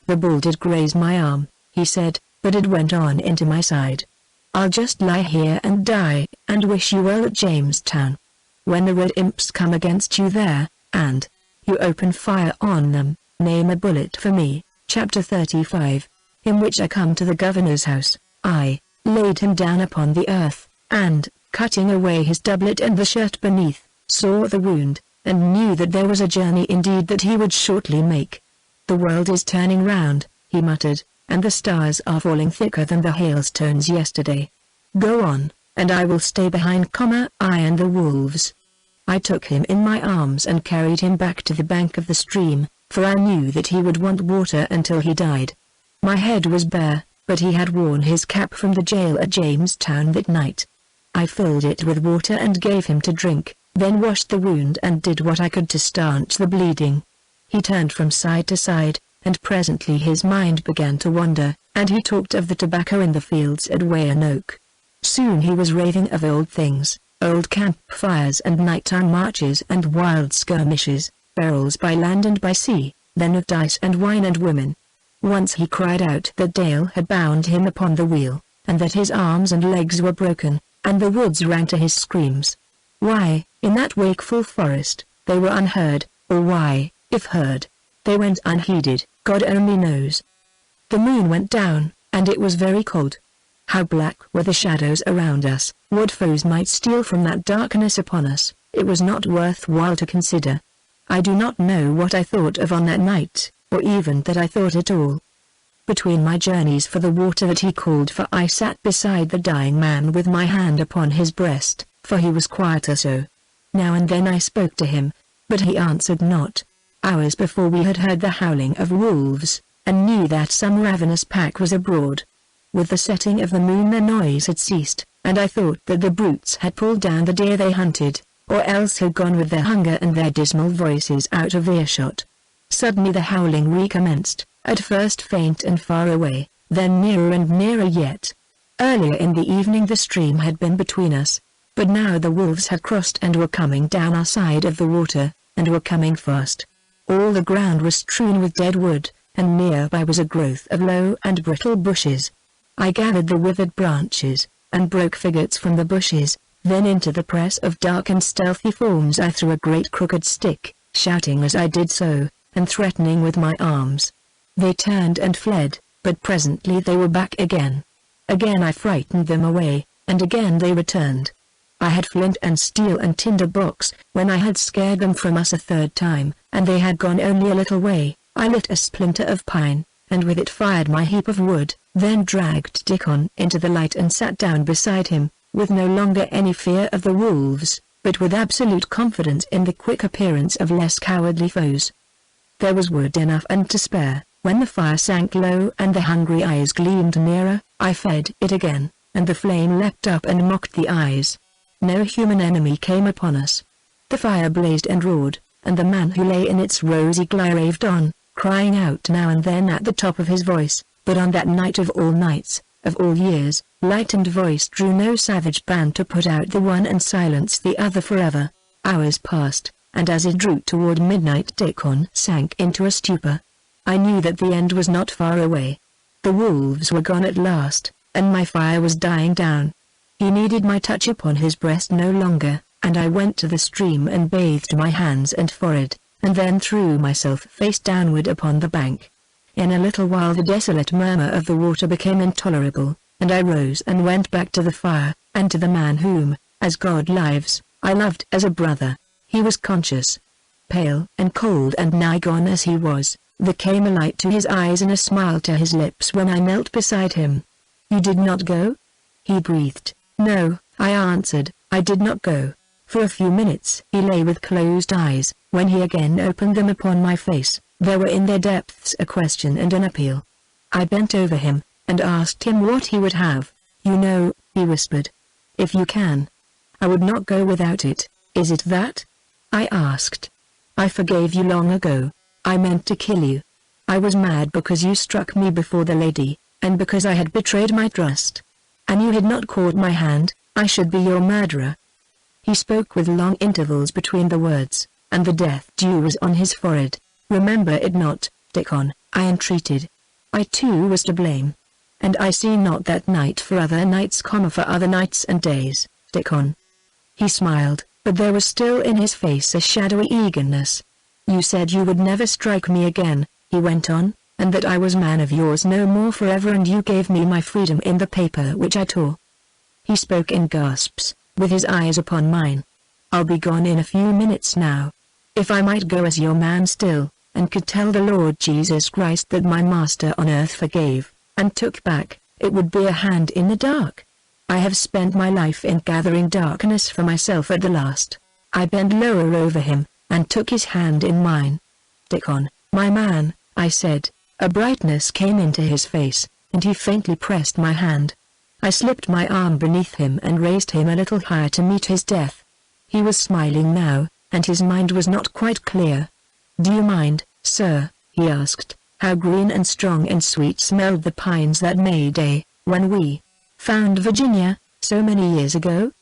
"The bull did graze my arm," he said, "but it went on into my side. I'll just lie here and die, and wish you well at Jamestown. When the red imps come against you there, and you open fire on them, name a bullet for me." Chapter 35, in which I come to the governor's house. I laid him down upon the earth, and, cutting away his doublet and the shirt beneath, saw the wound, and knew that there was a journey indeed that he would shortly make. "The world is turning round," he muttered, "and the stars are falling thicker than the hailstones yesterday. Go on, and I will stay behind, I and the wolves." I took him in my arms and carried him back to the bank of the stream, for I knew that he would want water until he died. My head was bare, but he had worn his cap from the jail at Jamestown that night. I filled it with water and gave him to drink, then washed the wound and did what I could to stanch the bleeding. He turned from side to side, and presently his mind began to wander, and he talked of the tobacco in the fields at Weyanoke. Soon he was raving of old things, old campfires and nighttime marches and wild skirmishes, barrels by land and by sea, then of dice and wine and women. Once he cried out that Dale had bound him upon the wheel, and that his arms and legs were broken, and the woods rang to his screams. Why, in that wakeful forest, they were unheard, or why, if heard, They went unheeded, God only knows. The moon went down, and it was very cold. How black were the shadows around us. What foes might steal from that darkness upon us, it was not worthwhile to consider. I do not know what I thought of on that night, or even that I thought at all. Between my journeys for the water that he called for, I sat beside the dying man with my hand upon his breast, for he was quieter so. Now and then I spoke to him, but he answered not. Hours before we had heard the howling of wolves, and knew that some ravenous pack was abroad. With the setting of the moon their noise had ceased, and I thought that the brutes had pulled down the deer they hunted, or else had gone with their hunger and their dismal voices out of earshot. Suddenly the howling recommenced, at first faint and far away, then nearer and nearer yet. Earlier in the evening the stream had been between us, but now the wolves had crossed and were coming down our side of the water, and were coming fast. All the ground was strewn with dead wood, and nearby was a growth of low and brittle bushes. I gathered the withered branches, and broke faggots from the bushes, then into the press of dark and stealthy forms I threw a great crooked stick, shouting as I did so, and threatening with my arms. They turned and fled, but presently they were back again. Again I frightened them away, and again they returned. I had flint and steel and tinder box. When I had scared them from us a third time, and they had gone only a little way, I lit a splinter of pine, and with it fired my heap of wood, then dragged Dickon into the light and sat down beside him, with no longer any fear of the wolves, but with absolute confidence in the quick appearance of less cowardly foes. There was wood enough and to spare. When the fire sank low and the hungry eyes gleamed nearer, I fed it again, and the flame leapt up and mocked the eyes. No human enemy came upon us. The fire blazed and roared, and the man who lay in its rosy glare raved on, crying out now and then at the top of his voice, but on that night of all nights, of all years, light and voice drew no savage band to put out the one and silence the other forever. Hours passed, and as it drew toward midnight Dickon sank into a stupor. I knew that the end was not far away. The wolves were gone at last, and my fire was dying down. He needed my touch upon his breast no longer, and I went to the stream and bathed my hands and forehead, and then threw myself face downward upon the bank. In a little while the desolate murmur of the water became intolerable, and I rose and went back to the fire, and to the man whom, as God lives, I loved as a brother. He was conscious. Pale and cold and nigh gone as he was, there came a light to his eyes and a smile to his lips when I knelt beside him. "You did not go?" he breathed. "No," I answered, "I did not go." For a few minutes he lay with closed eyes. When he again opened them upon my face, there were in their depths a question and an appeal. I bent over him, and asked him what he would have. "You know," he whispered. "If you can." "I would not go without it. Is it that?" I asked. "I forgave you long ago. I meant to kill you. I was mad because you struck me before the lady, and because I had betrayed my trust. And you had not caught my hand, I should be your murderer." He spoke with long intervals between the words, and the death dew was on his forehead. "Remember it not, Dickon," I entreated. "I too was to blame. And I see not that night for other nights, for other nights and days, Dickon." He smiled, but there was still in his face a shadowy eagerness. "You said you would never strike me again," he went on, "and that I was man of yours no more forever, and you gave me my freedom in the paper which I tore." He spoke in gasps, with his eyes upon mine. "I'll be gone in a few minutes now. If I might go as your man still, and could tell the Lord Jesus Christ that my master on earth forgave, and took back, it would be a hand in the dark. I have spent my life in gathering darkness for myself at the last." I bent lower over him, and took his hand in mine. "Dickon, my man," I said. A brightness came into his face, and he faintly pressed my hand. I slipped my arm beneath him and raised him a little higher to meet his death. He was smiling now, and his mind was not quite clear. "Do you mind, sir," he asked, "how green and strong and sweet smelled the pines that May day, when we found Virginia, so many years ago?"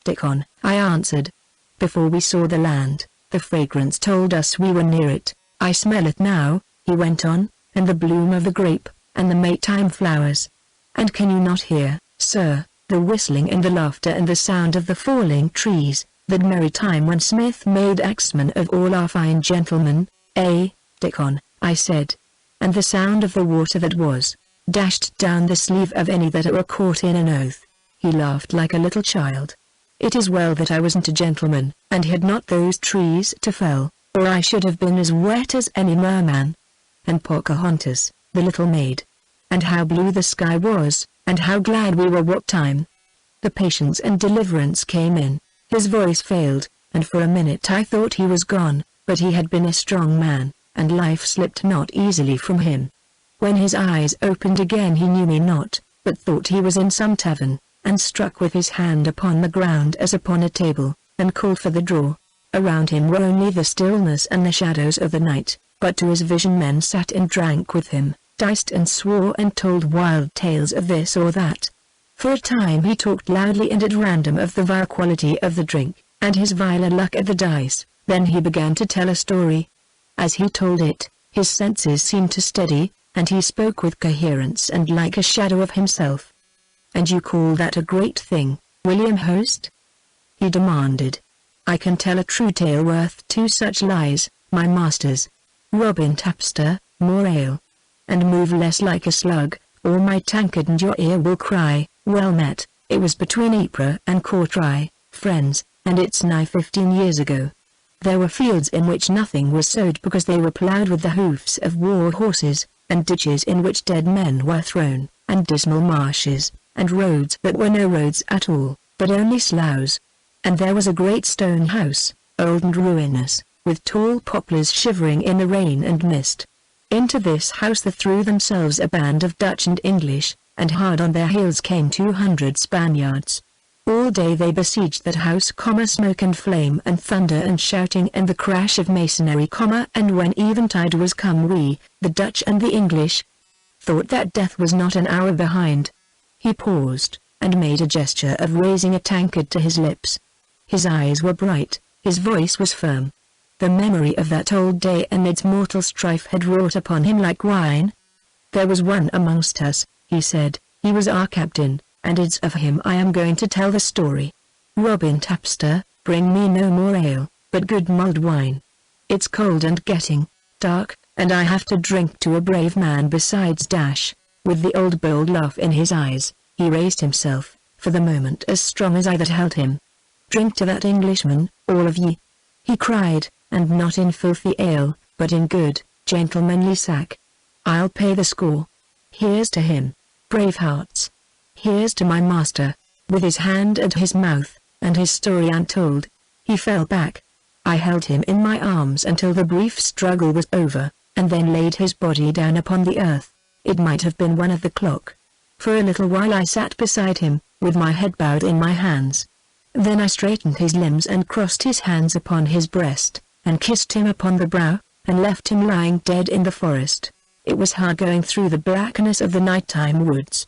Dickon," I answered. "Before we saw the land, the fragrance told us we were near it. I smell it now," he went on, "and the bloom of the grape, and the Maytime flowers. And can you not hear, sir, the whistling and the laughter and the sound of the falling trees, that merry time when Smith made axemen of all our fine gentlemen?" "Stick on," I said. And the sound of the water that was dashed down the sleeve of any that were caught in an oath. He laughed like a little child. It is well that I wasn't a gentleman, and had not those trees to fell, or I should have been as wet as any merman. And Pocahontas, the little maid. And how blue the sky was, and how glad we were what time. The Patience and Deliverance came in. His voice failed, and for a minute I thought he was gone, but he had been a strong man, and life slipped not easily from him. When his eyes opened again he knew me not, but thought he was in some tavern, and struck with his hand upon the ground as upon a table, and called for the drawer. Around him were only the stillness and the shadows of the night, but to his vision men sat and drank with him, diced and swore and told wild tales of this or that. For a time he talked loudly and at random of the vile quality of the drink, and his viler luck at the dice. Then he began to tell a story. As he told it, his senses seemed to steady, and he spoke with coherence and like a shadow of himself. "And you call that a great thing, William Host?" he demanded. "I can tell a true tale worth 2 such lies, my masters. Robin Tapster, more ale, and move less like a slug, or my tankard and your ear will cry, well met." It was between Ypres and Courtrai, friends, and it's nigh 15 years ago. There were fields in which nothing was sowed because they were ploughed with the hoofs of war horses, and ditches in which dead men were thrown, and dismal marshes, and roads that were no roads at all, but only sloughs. And there was a great stone house, old and ruinous, with tall poplars shivering in the rain and mist. Into this house there threw themselves a band of Dutch and English, and hard on their heels came 200 Spaniards. All day they besieged that house, smoke and flame and thunder and shouting and the crash of masonry, and when eventide was come we, the Dutch and the English, thought that death was not an hour behind. He paused, and made a gesture of raising a tankard to his lips. His eyes were bright, his voice was firm. The memory of that old day and its mortal strife had wrought upon him like wine. "There was one amongst us," he said, "he was our captain, and it's of him I am going to tell the story. Robin Tapster, bring me no more ale, but good mulled wine. It's cold and getting dark, and I have to drink to a brave man besides dash." With the old bold laugh in his eyes, he raised himself, for the moment as strong as I that held him. "Drink to that Englishman, all of ye," he cried, "and not in filthy ale, but in good, gentlemanly sack. I'll pay the score. Here's to him, brave hearts. Here's to my master." With his hand at his mouth, and his story untold, he fell back. I held him in my arms until the brief struggle was over, and then laid his body down upon the earth. It might have been 1 of the clock. For a little while I sat beside him, with my head bowed in my hands. Then I straightened his limbs and crossed his hands upon his breast, and kissed him upon the brow, and left him lying dead in the forest. It was hard going through the blackness of the nighttime woods.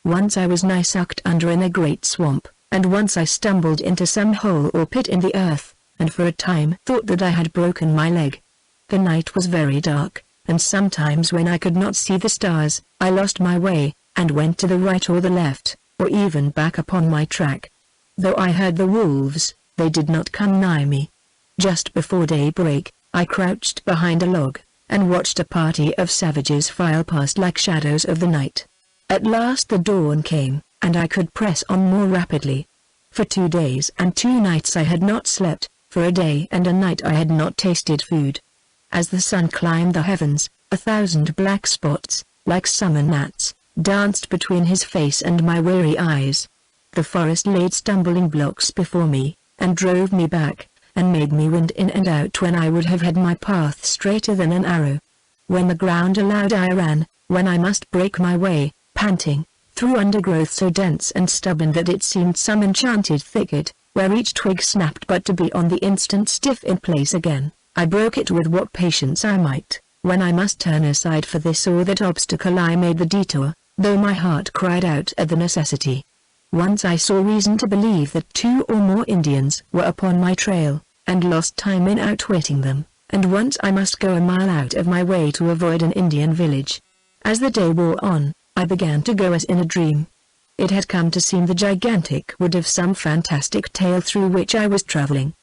Once I was nigh sucked under in a great swamp, and once I stumbled into some hole or pit in the earth, and for a time thought that I had broken my leg. The night was very dark, and sometimes when I could not see the stars, I lost my way, and went to the right or the left, or even back upon my track. Though I heard the wolves, they did not come nigh me. Just before daybreak, I crouched behind a log, and watched a party of savages file past like shadows of the night. At last the dawn came, and I could press on more rapidly. For 2 days and 2 nights I had not slept, for a day and a night I had not tasted food. As the sun climbed the heavens, 1,000 black spots, like summer gnats, danced between his face and my weary eyes. The forest laid stumbling blocks before me, and drove me back, and made me wind in and out when I would have had my path straighter than an arrow. When the ground allowed I ran, when I must break my way, panting, through undergrowth so dense and stubborn that it seemed some enchanted thicket, where each twig snapped but to be on the instant stiff in place again. I broke it with what patience I might. When I must turn aside for this or that obstacle I made the detour, though my heart cried out at the necessity. Once I saw reason to believe that 2 or more Indians were upon my trail, and lost time in outwitting them, and once I must go a mile out of my way to avoid an Indian village. As the day wore on, I began to go as in a dream. It had come to seem the gigantic wood of some fantastic tale through which I was traveling.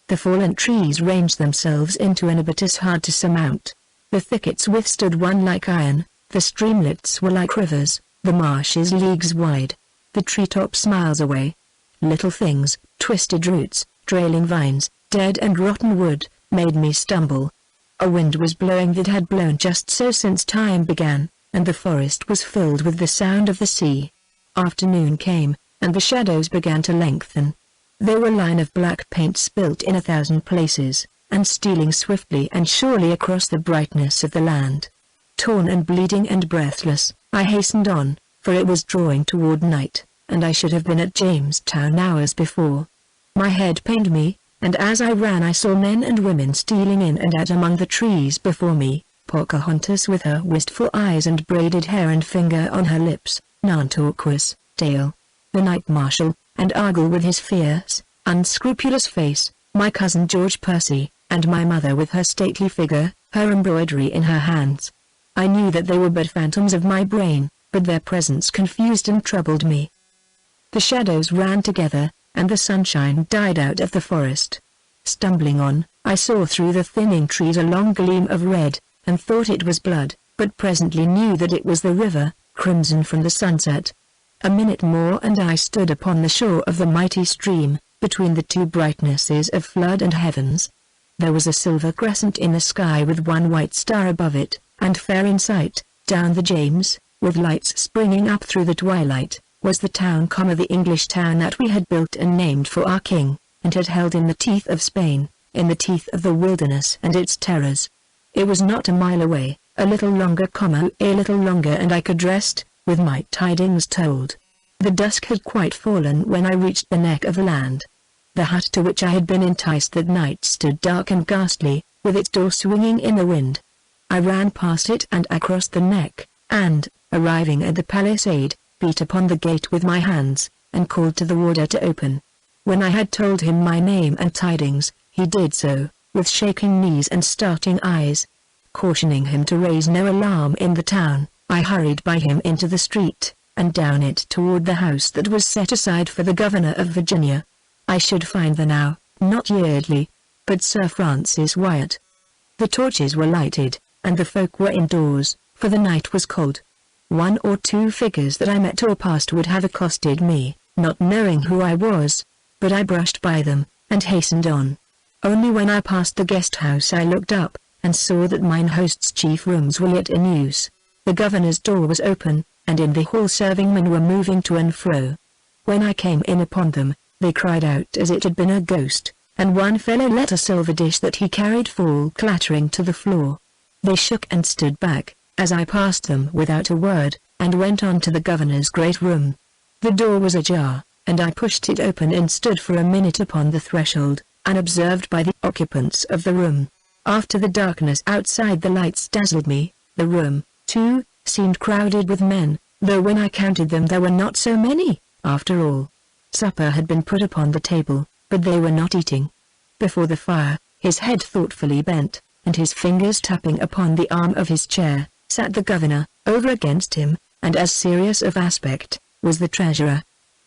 The fallen trees ranged themselves into an abatis hard to surmount. The thickets withstood one like iron, the streamlets were like rivers, the marshes leagues wide, the treetops miles away. Little things, twisted roots, trailing vines, dead and rotten wood, made me stumble. A wind was blowing that had blown just so since time began, and the forest was filled with the sound of the sea. Afternoon came, and the shadows began to lengthen. They were line of black paint spilt in 1,000 places, and stealing swiftly and surely across the brightness of the land. Torn and bleeding and breathless, I hastened on, for it was drawing toward night, and I should have been at Jamestown hours before. My head pained me, and as I ran I saw men and women stealing in and out among the trees before me, Pocahontas with her wistful eyes and braided hair and finger on her lips, Nantucket, Dale, the Knight Marshal, and Argyle with his fierce, unscrupulous face, my cousin George Percy, and my mother with her stately figure, her embroidery in her hands. I knew that they were but phantoms of my brain, but their presence confused and troubled me. The shadows ran together, and the sunshine died out of the forest. Stumbling on, I saw through the thinning trees a long gleam of red, and thought it was blood, but presently knew that it was the river, crimson from the sunset. A minute more and I stood upon the shore of the mighty stream, between the two brightnesses of flood and heavens. There was a silver crescent in the sky with one white star above it, and fair in sight, down the James, with lights springing up through the twilight, was the town, the English town that we had built and named for our king, and had held in the teeth of Spain, in the teeth of the wilderness and its terrors. It was not a mile away, a little longer, and I could rest, with my tidings told. The dusk had quite fallen when I reached the neck of land. The hut to which I had been enticed that night stood dark and ghastly, with its door swinging in the wind. I ran past it and across the neck, and, arriving at the palisade, beat upon the gate with my hands, and called to the warder to open. When I had told him my name and tidings, he did so, with shaking knees and starting eyes. Cautioning him to raise no alarm in the town, I hurried by him into the street, and down it toward the house that was set aside for the governor of Virginia. I should find there now, not Yeardley, but Sir Francis Wyatt. The torches were lighted, and the folk were indoors, for the night was cold. 1 or 2 figures that I met or passed would have accosted me, not knowing who I was, but I brushed by them, and hastened on. Only when I passed the guest house I looked up, and saw that mine host's chief rooms were yet in use. The governor's door was open, and in the hall servingmen were moving to and fro. When I came in upon them, they cried out as it had been a ghost, and one fellow let a silver dish that he carried fall clattering to the floor. They shook and stood back, as I passed them without a word, and went on to the governor's great room. The door was ajar, and I pushed it open and stood for a minute upon the threshold, unobserved by the occupants of the room. After the darkness outside the lights dazzled me, the room, too, seemed crowded with men, though when I counted them there were not so many, after all. Supper had been put upon the table, but they were not eating. Before the fire, his head thoughtfully bent, and his fingers tapping upon the arm of his chair, sat the governor. Over against him, and as serious of aspect, was the treasurer.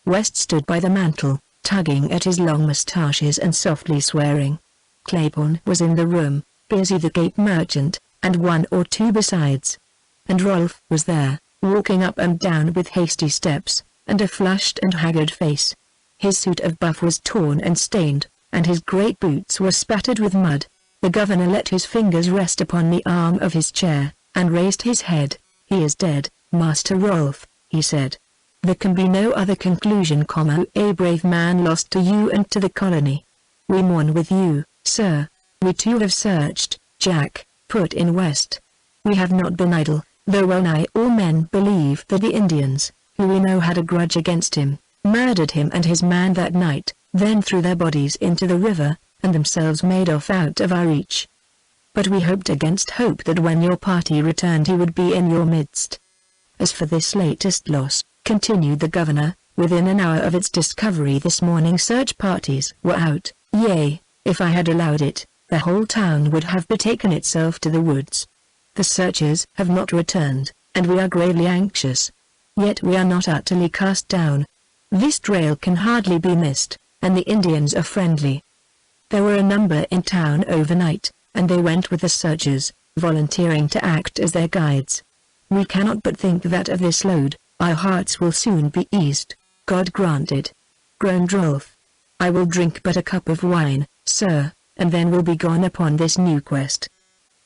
West stood by the mantel, tugging at his long moustaches and softly swearing. Claiborne was in the room, busy the Cape merchant, and 1 or 2 besides. And Rolfe was there, walking up and down with hasty steps, and a flushed and haggard face. His suit of buff was torn and stained, and his great boots were spattered with mud. The governor let his fingers rest upon the arm of his chair, and raised his head. "He is dead, Master Rolfe," he said. "There can be no other conclusion, a brave man lost to you and to the colony. We mourn with you, sir." "We too have searched, Jack," put in West. "We have not been idle, though well nigh all men believe that the Indians, who we know had a grudge against him, murdered him and his man that night, then threw their bodies into the river, and themselves made off out of our reach. But we hoped against hope that when your party returned he would be in your midst. As for this latest loss," continued the governor, "within an hour of its discovery this morning search parties were out, yea, if I had allowed it, the whole town would have betaken itself to the woods. The searchers have not returned, and we are gravely anxious. Yet we are not utterly cast down. This trail can hardly be missed, and the Indians are friendly. There were a number in town overnight, and they went with the searchers, volunteering to act as their guides. We cannot but think that of this load, our hearts will soon be eased. God grant it, groaned Rolf. I will drink but a cup of wine, sir, and then will be gone upon this new quest.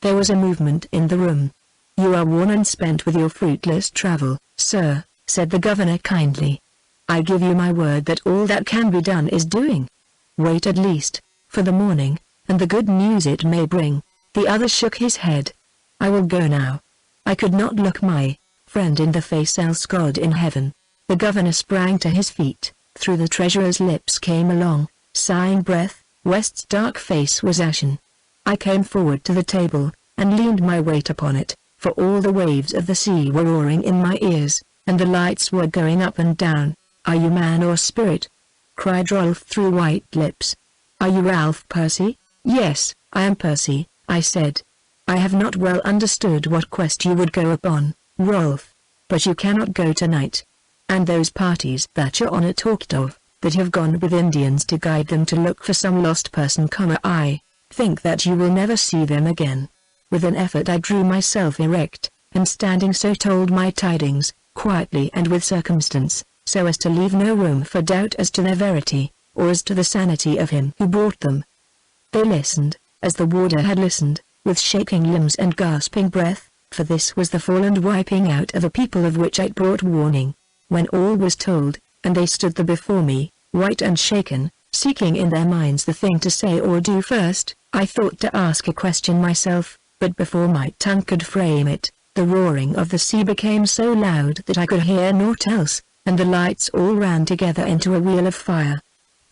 There was a movement in the room. You are worn and spent with your fruitless travel, sir, said the governor kindly. I give you my word that all that can be done is doing. Wait at least, for the morning, and the good news it may bring. The other shook his head. I will go now. I could not look my friend in the face, else God in heaven. The governor sprang to his feet. Through the treasurer's lips came a long, sighing breath. West's dark face was ashen. I came forward to the table, and leaned my weight upon it, for all the waves of the sea were roaring in my ears, and the lights were going up and down. Are you man or spirit? Cried Rolf through white lips. Are you Ralph Percy? Yes, I am Percy, I said. I have not well understood what quest you would go upon, Rolf. But you cannot go tonight. And those parties that your honor talked of, that have gone with Indians to guide them to look for some lost person, I think that you will never see them again. With an effort I drew myself erect, and standing so told my tidings, quietly and with circumstance, so as to leave no room for doubt as to their verity, or as to the sanity of him who brought them. They listened, as the warder had listened, with shaking limbs and gasping breath, for this was the fall and wiping out of a people of which I'd brought warning. When all was told, and they stood there before me, white and shaken, seeking in their minds the thing to say or do first, I thought to ask a question myself, but before my tongue could frame it, the roaring of the sea became so loud that I could hear naught else, and the lights all ran together into a wheel of fire.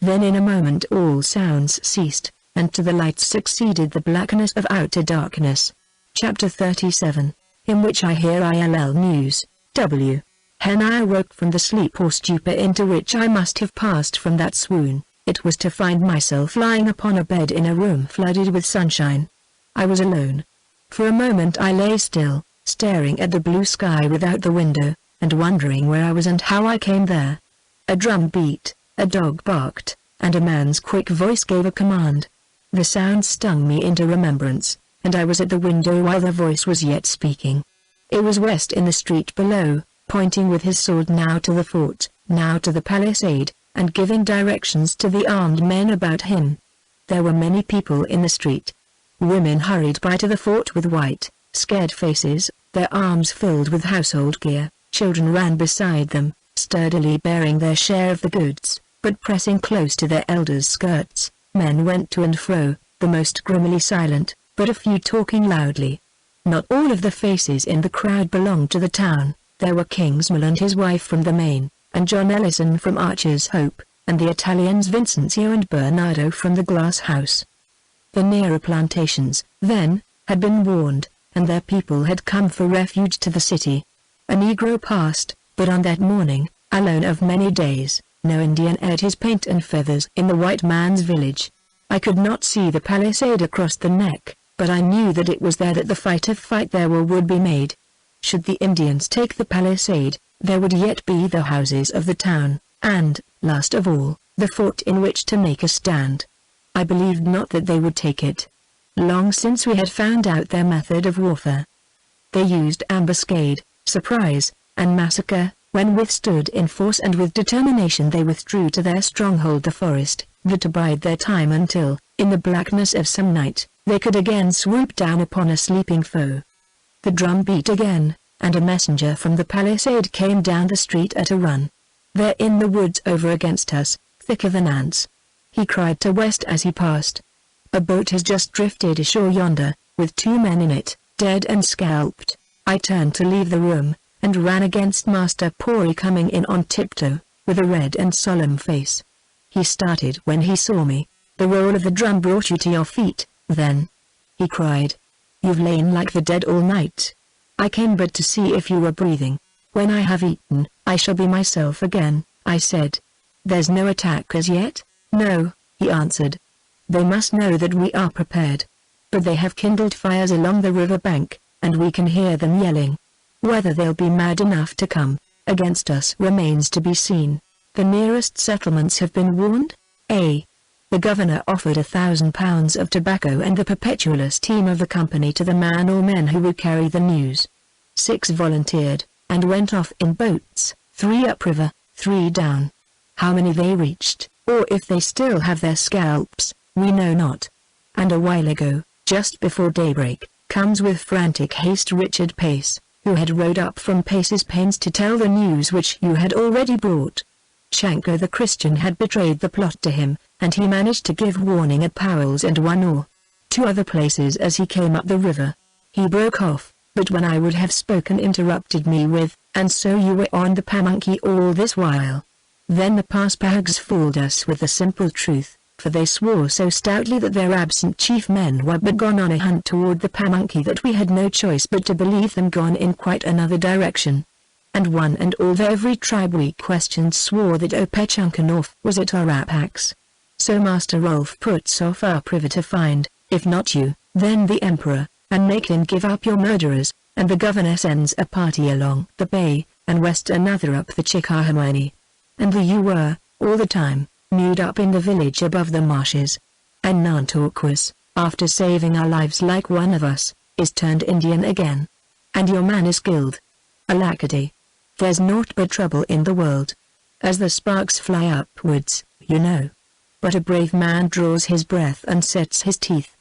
Then in a moment all sounds ceased, and to the lights succeeded the blackness of outer darkness. Chapter 37, in which I hear ILL news. W. When I awoke from the sleep or stupor into which I must have passed from that swoon, it was to find myself lying upon a bed in a room flooded with sunshine. I was alone. For a moment I lay still, staring at the blue sky without the window, and wondering where I was and how I came there. A drum beat, a dog barked, and a man's quick voice gave a command. The sound stung me into remembrance, and I was at the window while the voice was yet speaking. It was West in the street below, pointing with his sword now to the fort, now to the palisade, and giving directions to the armed men about him. There were many people in the street. Women hurried by to the fort with white, scared faces, their arms filled with household gear. Children ran beside them, sturdily bearing their share of the goods, but pressing close to their elders' skirts. Men went to and fro, the most grimmily silent, but a few talking loudly. Not all of the faces in the crowd belonged to the town. There were Kingsmill and his wife from the Main, and John Ellison from Archer's Hope, and the Italians Vincencio and Bernardo from the Glass House. The nearer plantations, then, had been warned, and their people had come for refuge to the city. A Negro passed, but on that morning, alone of many days, no Indian aired his paint and feathers in the white man's village. I could not see the palisade across the neck, but I knew that it was there that the fight there would be made. Should the Indians take the palisade, there would yet be the houses of the town, and, last of all, the fort in which to make a stand. I believed not that they would take it. Long since we had found out their method of warfare. They used ambuscade, surprise, and massacre. When withstood in force and with determination they withdrew to their stronghold the forest, there to bide their time until, in the blackness of some night, they could again swoop down upon a sleeping foe. The drum beat again, and a messenger from the palisade came down the street at a run. "They're in the woods over against us, thicker than ants," he cried to West as he passed. "A boat has just drifted ashore yonder, with 2 men in it, dead and scalped." I turned to leave the room, and ran against Master Pori coming in on tiptoe, with a red and solemn face. He started when he saw me. "The roll of the drum brought you to your feet, then?" he cried. "You've lain like the dead all night." "I came but to see if you were breathing. When I have eaten, I shall be myself again," I said. "There's no attack as yet?" "No," he answered. "They must know that we are prepared. But they have kindled fires along the river bank, and we can hear them yelling. Whether they'll be mad enough to come against us remains to be seen. The nearest settlements have been warned?" The governor offered £1,000 of tobacco and the perpetualist team of the company to the man or men who would carry the news. 6 volunteered, and went off in boats, 3 upriver, 3 down. How many they reached, or if they still have their scalps, we know not. And a while ago, just before daybreak, comes with frantic haste Richard Pace, who had rode up from Pace's Pains to tell the news which you had already brought. Shanko the Christian had betrayed the plot to him, and he managed to give warning at Powell's and 1 or 2 other places as he came up the river. He broke off, but when I would have spoken interrupted me with, "And so you were on the Pamunkey all this while." Then the Paspags fooled us with the simple truth, for they swore so stoutly that their absent chief men were but gone on a hunt toward the Pamunkey that we had no choice but to believe them gone in quite another direction. And one and all every tribe we questioned swore that Opechunkanov was at Arapax. So Master Rolf puts off our privet to find, if not you, then the Emperor, and make him give up your murderers, and the governor sends a party along the bay, and west another up the Chickahominy. And you were, all the time, mewed up in the village above the marshes. And Nantorquas, after saving our lives like one of us, is turned Indian again. And your man is killed. Alackady. There's naught but trouble in the world. As the sparks fly upwards, you know. But a brave man draws his breath and sets his teeth.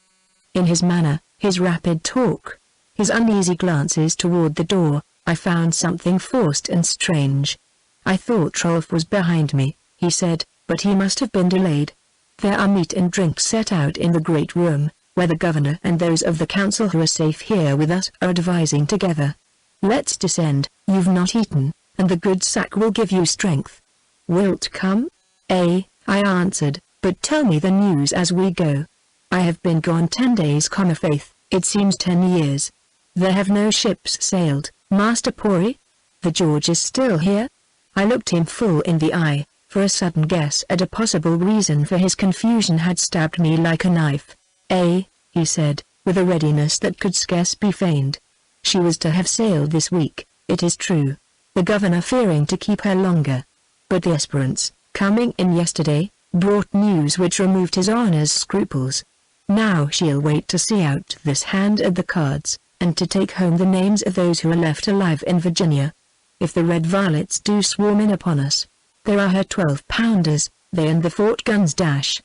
In his manner, his rapid talk, his uneasy glances toward the door, I found something forced and strange. I thought Rolf was behind me, he said, but he must have been delayed. There are meat and drink set out in the great room, where the governor and those of the council who are safe here with us are advising together. Let's descend, you've not eaten, and the good sack will give you strength. Wilt come? I answered, but tell me the news as we go. I have been gone 10 days, faith, it seems 10 years. There have no ships sailed, Master Pori? The George is still here? I looked him full in the eye, for a sudden guess at a possible reason for his confusion had stabbed me like a knife. He said, with a readiness that could scarce be feigned. She was to have sailed this week, it is true, the governor fearing to keep her longer. But the Esperance, coming in yesterday, brought news which removed his honor's scruples. Now she'll wait to see out this hand at the cards, and to take home the names of those who are left alive in Virginia. If the red varlets do swarm in upon us, there are her 12-pounders, they and the fort guns dash.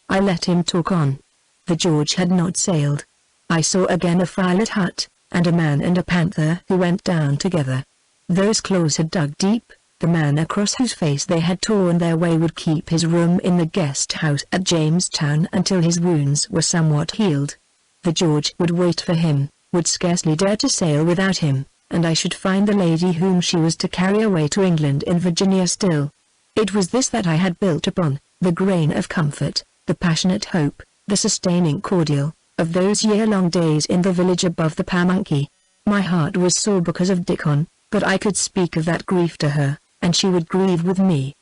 I let him talk on. The George had not sailed. I saw again a firelit hut, and a man and a panther who went down together. Those claws had dug deep, the man across whose face they had torn their way would keep his room in the guest house at Jamestown until his wounds were somewhat healed. The George would wait for him, would scarcely dare to sail without him, and I should find the lady whom she was to carry away to England in Virginia still. It was this that I had built upon, the grain of comfort, the passionate hope, the sustaining cordial, of those year-long days in the village above the Pamunkey. My heart was sore because of Dickon, but I could speak of that grief to her, and she would grieve with me.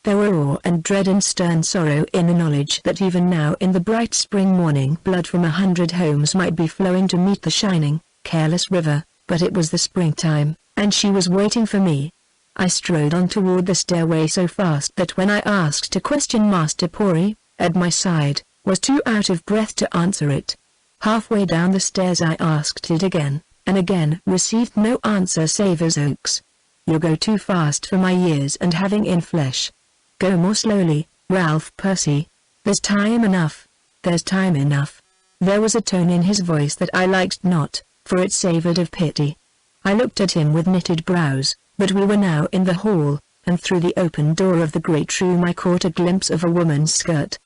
There were awe and dread and stern sorrow in the knowledge that even now in the bright spring morning blood from 100 homes might be flowing to meet the shining, careless river, but it was the springtime, and she was waiting for me. I strode on toward the stairway so fast that when I asked to question Master Pori, at my side, was too out of breath to answer it. Halfway down the stairs I asked it again, and again received no answer save as Oakes. You go too fast for my years and having in flesh. Go more slowly, Ralph Percy. There's time enough. There's time enough. There was a tone in his voice that I liked not, for it savored of pity. I looked at him with knitted brows, but we were now in the hall, and through the open door of the great room I caught a glimpse of a woman's skirt.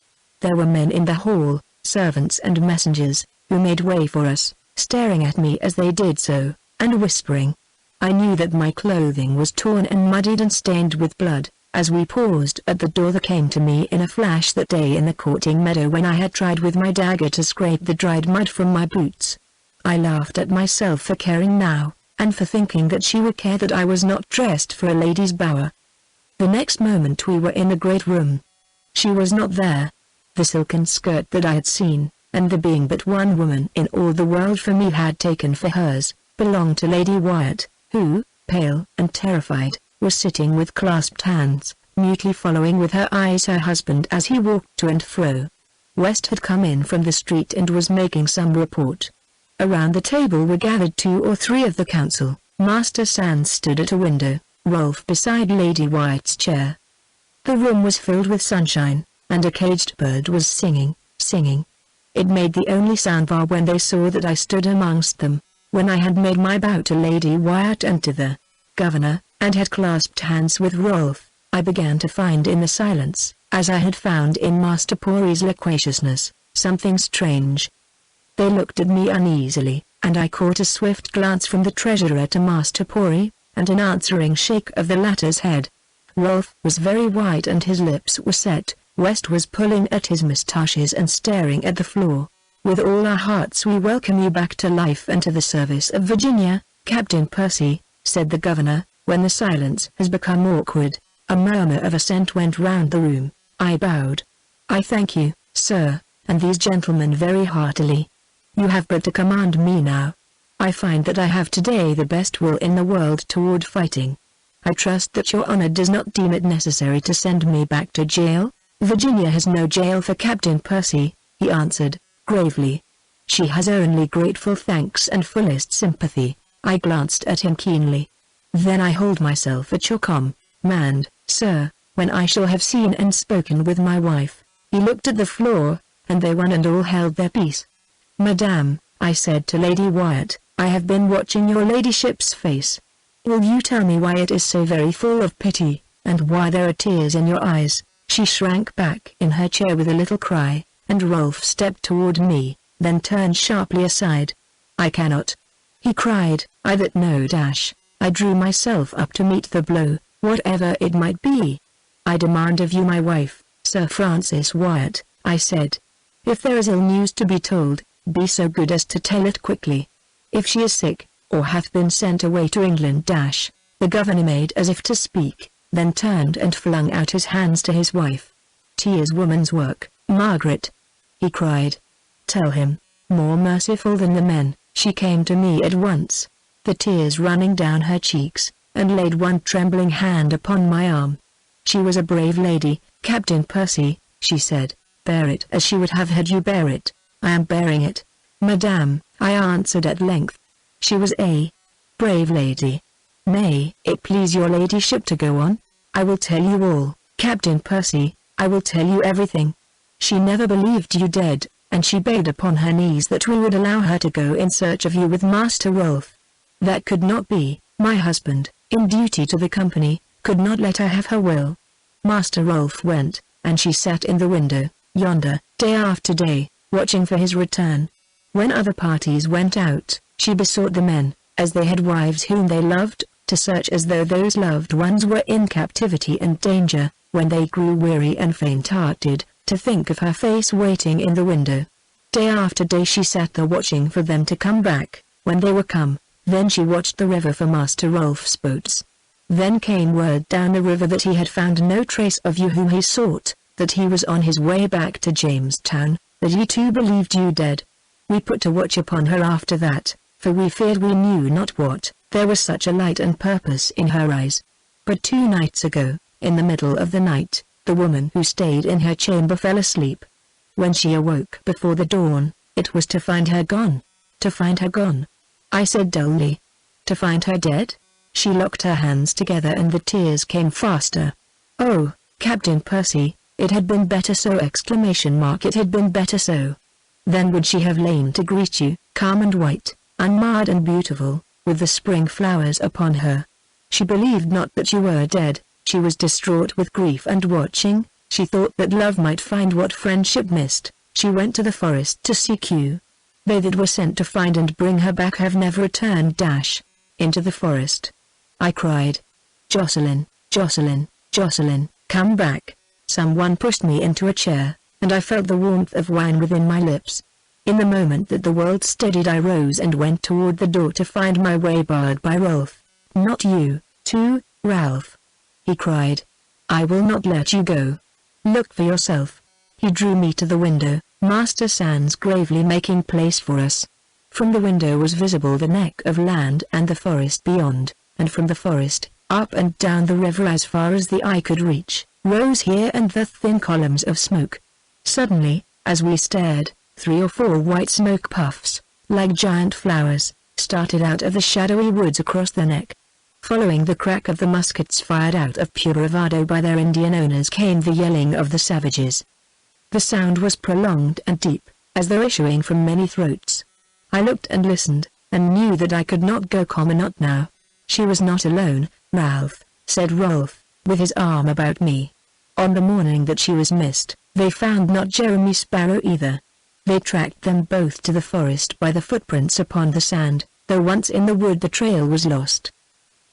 There were men in the hall, servants and messengers, who made way for us, staring at me as they did so, and whispering. I knew that my clothing was torn and muddied and stained with blood. As we paused at the door there came to me in a flash that day in the courting meadow when I had tried with my dagger to scrape the dried mud from my boots. I laughed at myself for caring now, and for thinking that she would care that I was not dressed for a lady's bower. The next moment we were in the great room. She was not there. The silken skirt that I had seen, and the being but one woman in all the world for me had taken for hers, belonged to Lady Wyatt, who, pale and terrified, was sitting with clasped hands, mutely following with her eyes her husband as he walked to and fro. West had come in from the street and was making some report. Around the table were gathered 2 or 3 of the council. Master Sands stood at a window, Rolf beside Lady Wyatt's chair. The room was filled with sunshine, and a caged bird was singing. It made the only sound when they saw that I stood amongst them. When I had made my bow to Lady Wyatt and to the governor, and had clasped hands with Rolf, I began to find in the silence, as I had found in Master Pori's loquaciousness, something strange. They looked at me uneasily, and I caught a swift glance from the treasurer to Master Pori, and an answering shake of the latter's head. Rolf was very white and his lips were set. West was pulling at his moustaches and staring at the floor. "With all our hearts we welcome you back to life and to the service of Virginia, Captain Percy," said the governor. When the silence has become awkward, a murmur of assent went round the room. I bowed. "I thank you, sir, and these gentlemen very heartily. You have but to command me now. I find that I have today the best will in the world toward fighting. I trust that your honor does not deem it necessary to send me back to jail." "Virginia has no jail for Captain Percy," he answered, gravely. "She has only grateful thanks and fullest sympathy." I glanced at him keenly. "Then I hold myself at your command, sir, when I shall have seen and spoken with my wife." He looked at the floor, and they one and all held their peace. "Madame," I said to Lady Wyatt, "I have been watching your ladyship's face. Will you tell me why it is so very full of pity, and why there are tears in your eyes?" She shrank back in her chair with a little cry, and Rolf stepped toward me, then turned sharply aside. "I cannot," he cried. "I that know dash." I drew myself up to meet the blow, whatever it might be. "I demand of you my wife, Sir Francis Wyatt," I said. "If there is ill news to be told, be so good as to tell it quickly. If she is sick, or hath been sent away to England dash." The governor made as if to speak, then turned and flung out his hands to his wife. "'Tis woman's work, Margaret," he cried. "Tell him, more merciful than the men." She came to me at once, the tears running down her cheeks, and laid one trembling hand upon my arm. "She was a brave lady, Captain Percy," she said. "Bear it as she would have had you bear it." "I am bearing it, madame," I answered at length. "She was a brave lady. May it please your ladyship to go on? I will tell you all, Captain Percy, I will tell you everything. She never believed you dead, and she begged upon her knees that we would allow her to go in search of you with Master Rolf. That could not be. My husband, in duty to the company, could not let her have her will. Master Rolf went, and she sat in the window, yonder, day after day, watching for his return. When other parties went out, she besought the men, as they had wives whom they loved, to search as though those loved ones were in captivity and danger. When they grew weary and faint-hearted, to think of her face waiting in the window. Day after day she sat there watching for them to come back. When they were come, then she watched the river for Master Rolf's boats. Then came word down the river that he had found no trace of you whom he sought, that he was on his way back to Jamestown, that he too believed you dead. We put to watch upon her after that, for we feared we knew not what. There was such a light and purpose in her eyes. But 2 nights ago, in the middle of the night, the woman who stayed in her chamber fell asleep. When she awoke before the dawn, it was to find her gone. To find her gone, I said dully. To find her dead? She locked her hands together and the tears came faster. "Oh, Captain Percy, it had been better so!" It had been better so. Then would she have lain to greet you, calm and white, unmarred and beautiful, with the spring flowers upon her. She believed not that you were dead. She was distraught with grief and watching. She thought that love might find what friendship missed. She went to the forest to seek you. They that were sent to find and bring her back have never returned. Into the forest. I cried. "Jocelyn, Jocelyn, Jocelyn, come back." Someone pushed me into a chair, and I felt the warmth of wine within my lips. In the moment that the world steadied I rose and went toward the door to find my way barred by Rolf. "Not you, too, Ralph," he cried. "I will not let you go. Look for yourself." He drew me to the window, Master Sands gravely making place for us. From the window was visible the neck of land and the forest beyond, and from the forest, Up and down the river as far as the eye could reach, rose here and there thin columns of smoke. Suddenly, as we stared, 3 or 4 white smoke puffs, like giant flowers, started out of the shadowy woods across the neck. Following the crack of the muskets fired out of pure bravado by their Indian owners came the yelling of the savages. The sound was prolonged and deep, as though issuing from many throats. I looked and listened, and knew that I could not go not now. She was not alone, Ralph, said Rolf, with his arm about me. On the morning that she was missed, they found not Jeremy Sparrow either. They tracked them both to the forest by the footprints upon the sand, though once in the wood the trail was lost.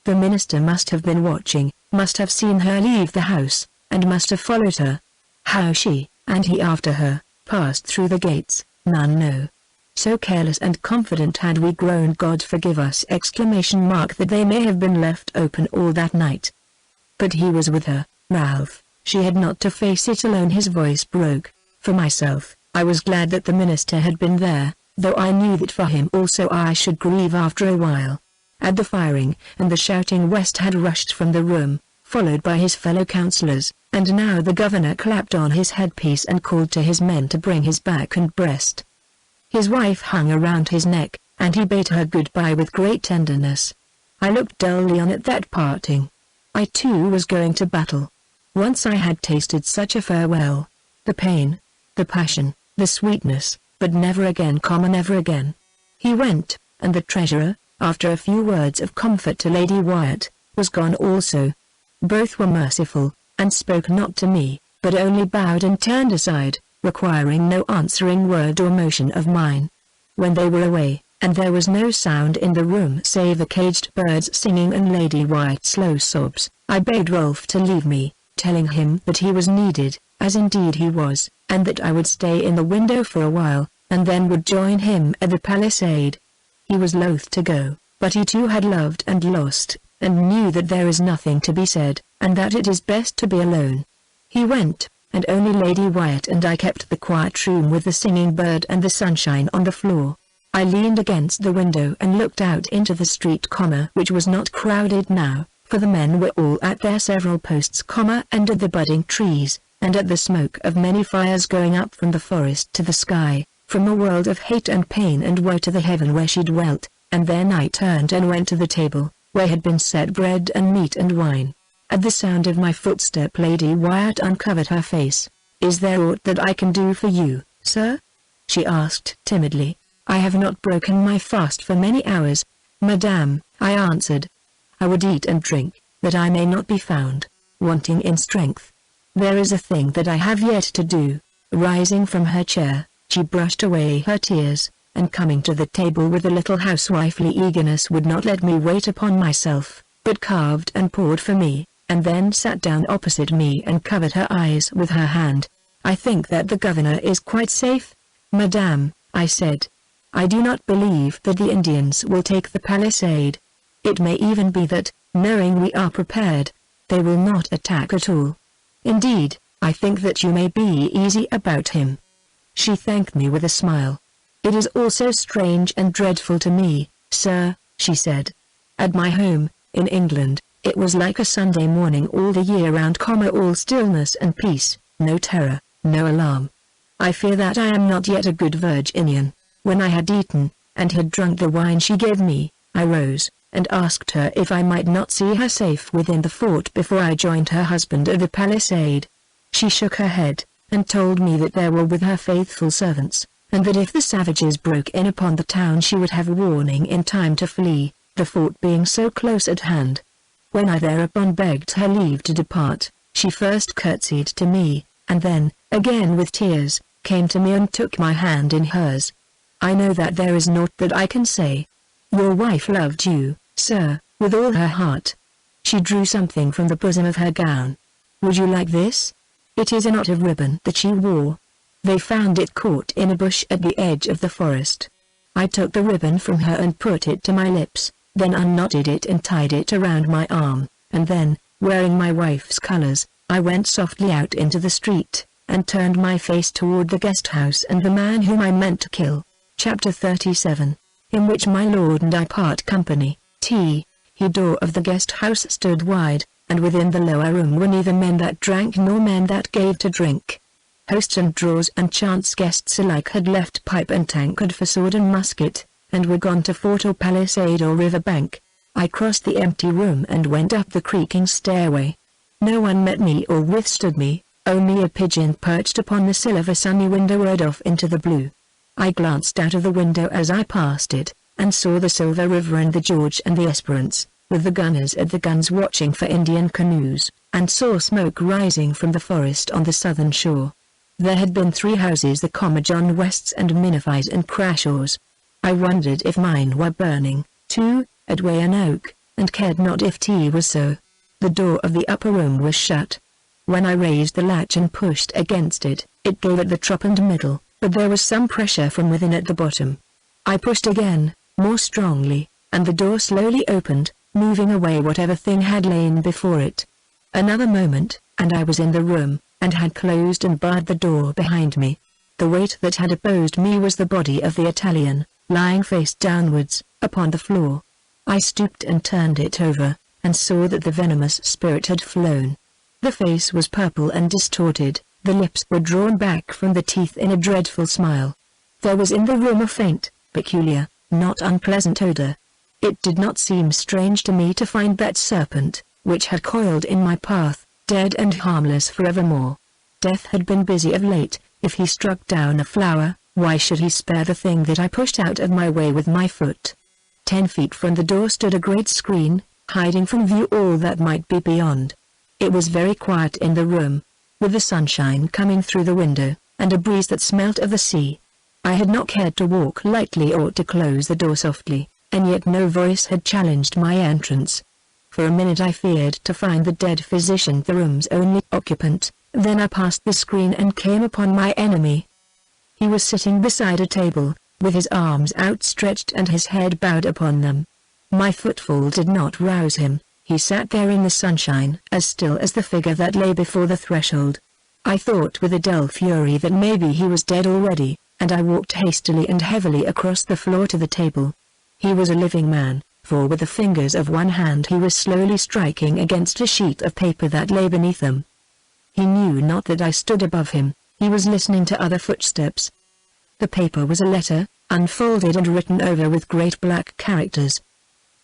The minister must have been watching, must have seen her leave the house, and must have followed her. How she, and he after her, passed through the gates, none know. So careless and confident had we grown, God forgive us! That they may have been left open all that night. But he was with her, Ralph, she had not to face it alone. His voice broke. For myself, I was glad that the minister had been there, though I knew that for him also I should grieve after a while. At the firing and the shouting, West had rushed from the room, followed by his fellow councillors, and now the governor clapped on his headpiece and called to his men to bring his back and breast. His wife hung around his neck, and he bade her goodbye with great tenderness. I looked dully on at that parting. I too was going to battle. Once I had tasted such a farewell. The pain, the passion, the sweetness, but never again, never again. He went, and the treasurer, after a few words of comfort to Lady Wyatt, was gone also. Both were merciful, and spoke not to me, but only bowed and turned aside, requiring no answering word or motion of mine. When they were away, and there was no sound in the room save the caged birds singing and Lady Wyatt's slow sobs, I bade Rolf to leave me, telling him that he was needed, as indeed he was, and that I would stay in the window for a while, and then would join him at the palisade. He was loath to go, but he too had loved and lost, and knew that there is nothing to be said, and that it is best to be alone. He went, and only Lady Wyatt and I kept the quiet room with the singing bird and the sunshine on the floor. I leaned against the window and looked out into the street, which was not crowded now, for the men were all at their several posts, and at the budding trees, and at the smoke of many fires going up from the forest to the sky, from a world of hate and pain and woe to the heaven where she dwelt. And then I turned and went to the table, where had been set bread and meat and wine. At the sound of my footstep Lady Wyatt uncovered her face. "Is there aught that I can do for you, sir?" she asked timidly. "I have not broken my fast for many hours, madame," I answered. "I would eat and drink, that I may not be found wanting in strength. There is a thing that I have yet to do." Rising from her chair, she brushed away her tears, and coming to the table with a little housewifely eagerness would not let me wait upon myself, but carved and poured for me, and then sat down opposite me and covered her eyes with her hand. "I think that the governor is quite safe, madame," I said. "I do not believe that the Indians will take the palisade. It may even be that, knowing we are prepared, they will not attack at all. Indeed, I think that you may be easy about him." She thanked me with a smile. "It is all so strange and dreadful to me, sir," she said. "At my home, in England, it was like a Sunday morning all the year round, all stillness and peace, no terror, no alarm. I fear that I am not yet a good Virginian." When I had eaten, and had drunk the wine she gave me, I rose, and asked her if I might not see her safe within the fort before I joined her husband at the palisade. She shook her head, and told me that there were with her faithful servants, and that if the savages broke in upon the town she would have warning in time to flee, the fort being so close at hand. When I thereupon begged her leave to depart, she first curtsied to me, and then, again with tears, came to me and took my hand in hers. "I know that there is naught that I can say. Your wife loved you, sir, with all her heart." She drew something from the bosom of her gown. "Would you like this? It is a knot of ribbon that she wore. They found it caught in a bush at the edge of the forest." I took the ribbon from her and put it to my lips, then unknotted it and tied it around my arm, and then, wearing my wife's colors, I went softly out into the street, and turned my face toward the guest house and the man whom I meant to kill. Chapter 37, in which my lord and I part company. The door of the guest house stood wide, and within the lower room were neither men that drank nor men that gave to drink. Hosts and drawers and chance guests alike had left pipe and tankard for sword and musket, and were gone to fort or palisade or river bank. I crossed the empty room and went up the creaking stairway. No one met me or withstood me, only a pigeon perched upon the sill of a sunny window whirred off into the blue. I glanced out of the window as I passed it, and saw the Silver River and the George and the Esperance, with the gunners at the guns watching for Indian canoes, and saw smoke rising from the forest on the southern shore. There had been 3 houses, the John Wests and Minifys and Crashaws. I wondered if mine were burning, too, at Wayan Oak, and cared not if tea was so. The door of the upper room was shut. When I raised the latch and pushed against it, it gave at the top and middle, but there was some pressure from within at the bottom. I pushed again, more strongly, and the door slowly opened, moving away whatever thing had lain before it. Another moment, and I was in the room, and had closed and barred the door behind me. The weight that had opposed me was the body of the Italian, lying face downwards, upon the floor. I stooped and turned it over, and saw that the venomous spirit had flown. The face was purple and distorted, the lips were drawn back from the teeth in a dreadful smile. There was in the room a faint, peculiar, not unpleasant odor. It did not seem strange to me to find that serpent, which had coiled in my path, dead and harmless forevermore. Death had been busy of late. If he struck down a flower, why should he spare the thing that I pushed out of my way with my foot? 10 feet from the door stood a great screen, hiding from view all that might be beyond. It was very quiet in the room, with the sunshine coming through the window, and a breeze that smelt of the sea. I had not cared to walk lightly or to close the door softly, and yet no voice had challenged my entrance. For a minute I feared to find the dead physician the room's only occupant, then I passed the screen and came upon my enemy. He was sitting beside a table, with his arms outstretched and his head bowed upon them. My footfall did not rouse him. He sat there in the sunshine as still as the figure that lay before the threshold. I thought with a dull fury that maybe he was dead already, and I walked hastily and heavily across the floor to the table. He was a living man, for with the fingers of one hand he was slowly striking against a sheet of paper that lay beneath them. He knew not that I stood above him. He was listening to other footsteps. The paper was a letter, unfolded and written over with great black characters.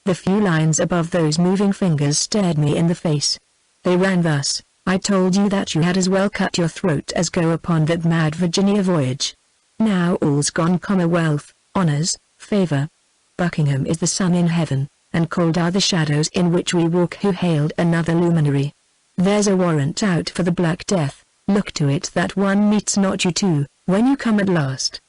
The few lines above those moving fingers stared me in the face. They ran thus: I told you that you had as well cut your throat as go upon that mad Virginia voyage. Now all's gone, commonwealth, honors, favor. Buckingham is the sun in heaven, and cold are the shadows in which we walk who hailed another luminary. There's a warrant out for the Black Death. Look to it that one meets not you too, when you come at last.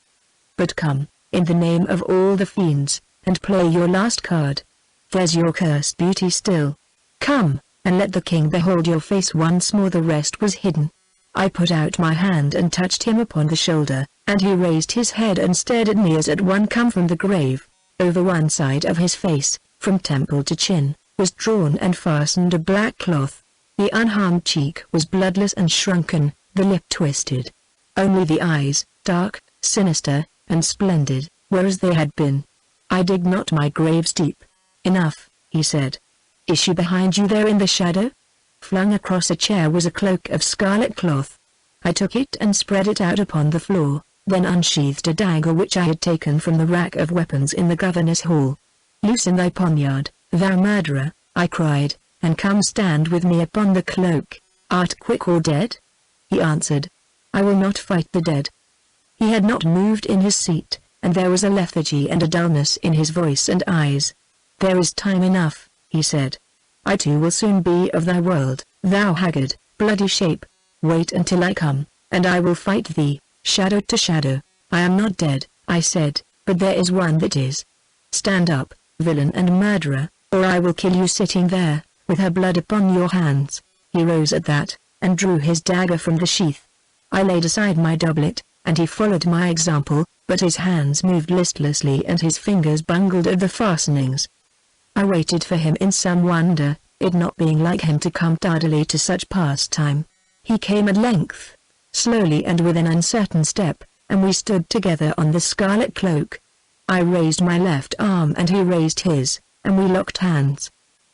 But come, in the name of all the fiends, and play your last card. There's your cursed beauty still. Come, and let the king behold your face once more. The rest was hidden. I put out my hand and touched him upon the shoulder, and he raised his head and stared at me as at one come from the grave. Over one side of his face, from temple to chin, was drawn and fastened a black cloth. The unharmed cheek was bloodless and shrunken, the lip twisted. Only the eyes, dark, sinister, and splendid, were as they had been. I dig not my graves deep. Enough, he said. Is she behind you there in the shadow? Flung across a chair was a cloak of scarlet cloth. I took it and spread it out upon the floor, then unsheathed a dagger which I had taken from the rack of weapons in the governor's hall. Loosen thy poniard, thou murderer, I cried, and come stand with me upon the cloak. Art quick or dead? He answered. I will not fight the dead. He had not moved in his seat, and there was a lethargy and a dullness in his voice and eyes. There is time enough, he said. I too will soon be of thy world, thou haggard, bloody shape. Wait until I come, and I will fight thee, shadow to shadow. I am not dead, I said, but there is one that is. Stand up, villain and murderer, or I will kill you sitting there, with her blood upon your hands. He rose at that, and drew his dagger from the sheath. I laid aside my doublet, and he followed my example, but his hands moved listlessly and his fingers bungled at the fastenings. I waited for him in some wonder, it not being like him to come tardily to such pastime. He came at length, slowly and with an uncertain step, and we stood together on the scarlet cloak. I raised my left arm and he raised his, and we locked hands.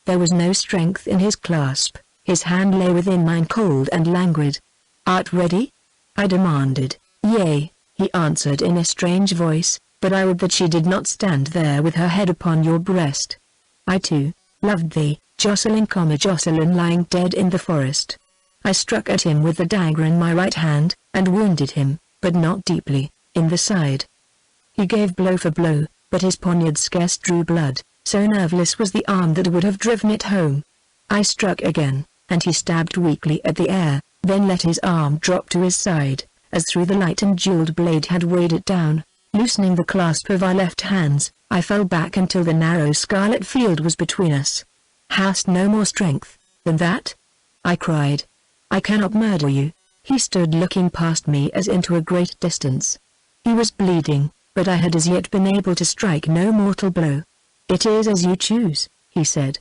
There was no strength in his clasp, his hand lay within mine cold and languid. "Art ready?" I demanded. "Yea," he answered in a strange voice, "but I would that she did not stand there with her head upon your breast. I too loved thee, Jocelyn, Jocelyn lying dead in the forest." I struck at him with the dagger in my right hand, and wounded him, but not deeply, in the side. He gave blow for blow, but his poniard scarce drew blood, so nerveless was the arm that would have driven it home. I struck again, and he stabbed weakly at the air, then let his arm drop to his side, as through the light and jeweled blade had weighed it down. Loosening the clasp of our left hands, I fell back until the narrow scarlet field was between us. "Hast no more strength than that?" I cried. "I cannot murder you." He stood looking past me as into a great distance. He was bleeding, but I had as yet been able to strike no mortal blow. "It is as you choose," he said.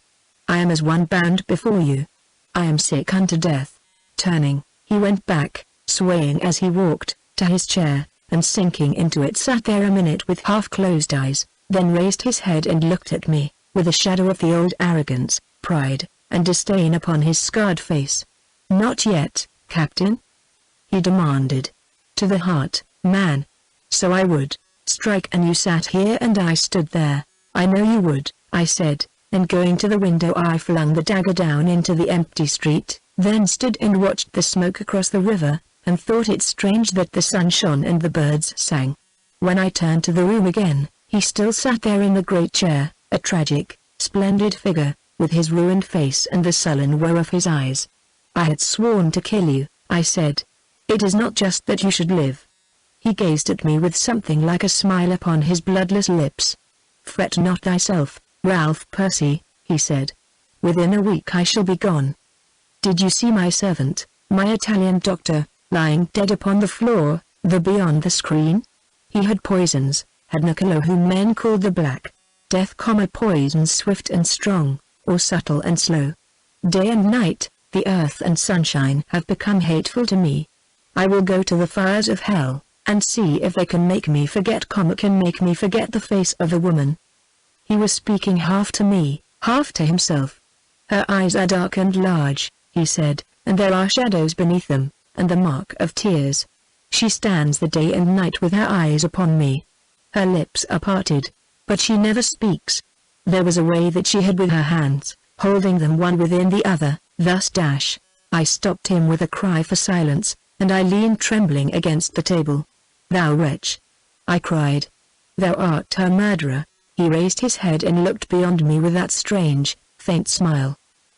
"I am as one bound before you. I am sick unto death." Turning, he went back, swaying as he walked, to his chair, and sinking into it sat there a minute with half-closed eyes, then raised his head and looked at me, with a shadow of the old arrogance, pride, and disdain upon his scarred face. "Not yet, Captain?" he demanded. "To the heart, man. So I would strike, and you sat here and I stood there." "I know you would," I said, and going to the window I flung the dagger down into the empty street, then stood and watched the smoke across the river, and thought it strange that the sun shone and the birds sang. When I turned to the room again, he still sat there in the great chair, a tragic, splendid figure, with his ruined face and the sullen woe of his eyes. "I had sworn to kill you," I said. "It is not just that you should live." He gazed at me with something like a smile upon his bloodless lips. "Fret not thyself, Ralph Percy," he said. "Within a week I shall be gone. Did you see my servant, my Italian doctor, lying dead upon the floor, beyond the screen? He had poisons, had Niccolo, whom men called the Black Death, poisons swift and strong, or subtle and slow. Day and night, the earth and sunshine have become hateful to me. I will go to the fires of hell, and see if they can make me forget the face of a woman." He was speaking half to me, half to himself. "Her eyes are dark and large," he said, "and there are shadows beneath them, and the mark of tears. She stands the day and night with her eyes upon me. Her lips are parted, but she never speaks." There was a way that she had with her hands, holding them one within the other, thus dash. I stopped him with a cry for silence, and I leaned trembling against the table. "Thou wretch!" I cried. "Thou art her murderer." He raised his head and looked beyond me with that strange, faint smile.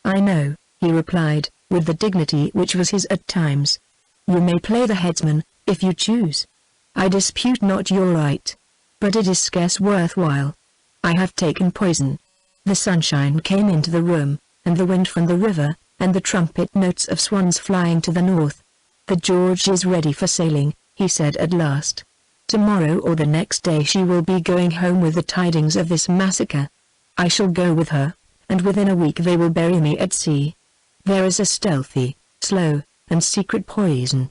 "I know," he replied, with the dignity which was his at times. "You may play the headsman, if you choose. I dispute not your right. But it is scarce worthwhile. I have taken poison." The sunshine came into the room, and the wind from the river, and the trumpet notes of swans flying to the north. "The George is ready for sailing," he said at last. "Tomorrow or the next day she will be going home with the tidings of this massacre. I shall go with her, and within a week they will bury me at sea. There is a stealthy, slow, and secret poison.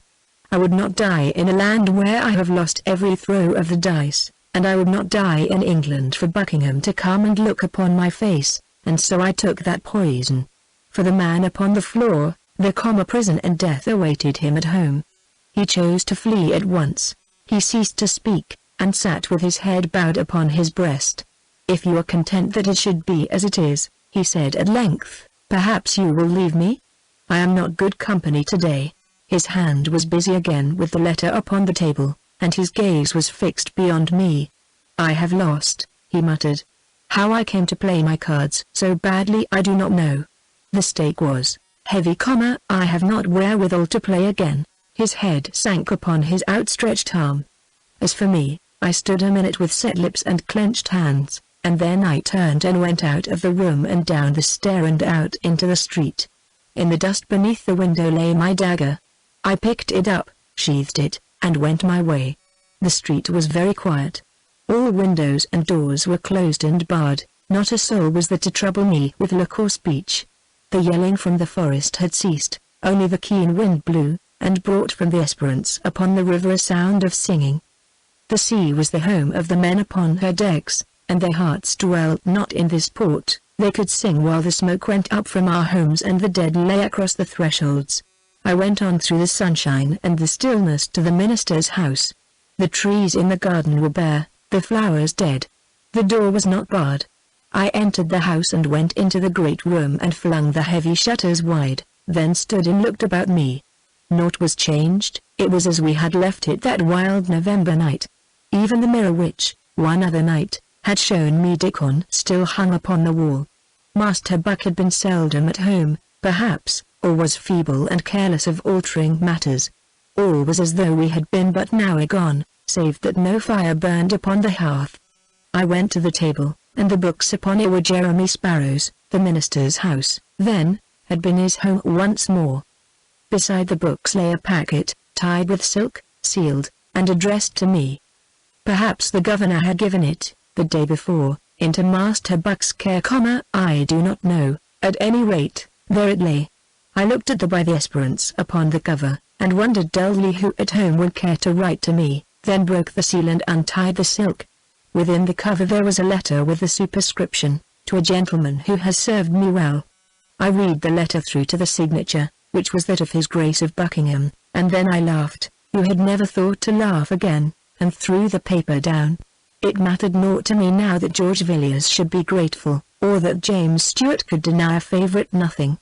I would not die in a land where I have lost every throw of the dice, and I would not die in England for Buckingham to come and look upon my face, and so I took that poison. For the man upon the floor, the prison and death awaited him at home. He chose to flee at once. He ceased to speak, and sat with his head bowed upon his breast. "If you are content that it should be as it is," he said at length, "perhaps you will leave me? I am not good company today." His hand was busy again with the letter upon the table, and his gaze was fixed beyond me. "I have lost," he muttered. "How I came to play my cards so badly I do not know. The stake was heavy, I have not wherewithal to play again." His head sank upon his outstretched arm. As for me, I stood a minute with set lips and clenched hands, and then I turned and went out of the room and down the stair and out into the street. In the dust beneath the window lay my dagger. I picked it up, sheathed it, and went my way. The street was very quiet. All windows and doors were closed and barred, not a soul was there to trouble me with look or speech. The yelling from the forest had ceased, only the keen wind blew, and brought from the Esperance upon the river a sound of singing. The sea was the home of the men upon her decks, and their hearts dwelt not in this port, They could sing while the smoke went up from our homes and the dead lay across the thresholds. I went on through the sunshine and the stillness to the minister's house. The trees in the garden were bare, the flowers dead. The door was not barred. I entered the house and went into the great room and flung the heavy shutters wide, then stood and looked about me. Naught was changed, it was as we had left it that wild November night. Even the mirror which, one other night, had shown me Dickon still hung upon the wall. Master Buck had been seldom at home, perhaps, or was feeble and careless of altering matters. All was as though we had been but now agone, save that no fire burned upon the hearth. I went to the table, and the books upon it were Jeremy Sparrow's, the minister's house, then, had been his home once more. Beside the books lay a packet, tied with silk, sealed, and addressed to me. Perhaps the governor had given it, the day before, into Master Buck's care, I do not know, at any rate, there it lay. I looked at the by the esperance upon the cover, and wondered dully who at home would care to write to me, then broke the seal and untied the silk. Within the cover there was a letter with the superscription, "To a gentleman who has served me well." I read the letter through to the signature, which was that of His Grace of Buckingham, and then I laughed, who had never thought to laugh again, and threw the paper down. It mattered naught to me now that George Villiers should be grateful, or that James Stuart could deny a favourite nothing.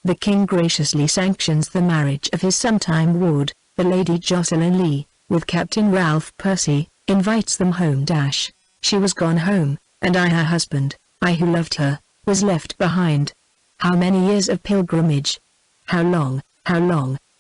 The King graciously sanctions the marriage of his sometime ward, the Lady Jocelyn Lee, with Captain Ralph Percy, invites them home. She was gone home, and I her husband, I who loved her, was left behind. How many years of pilgrimage! How long,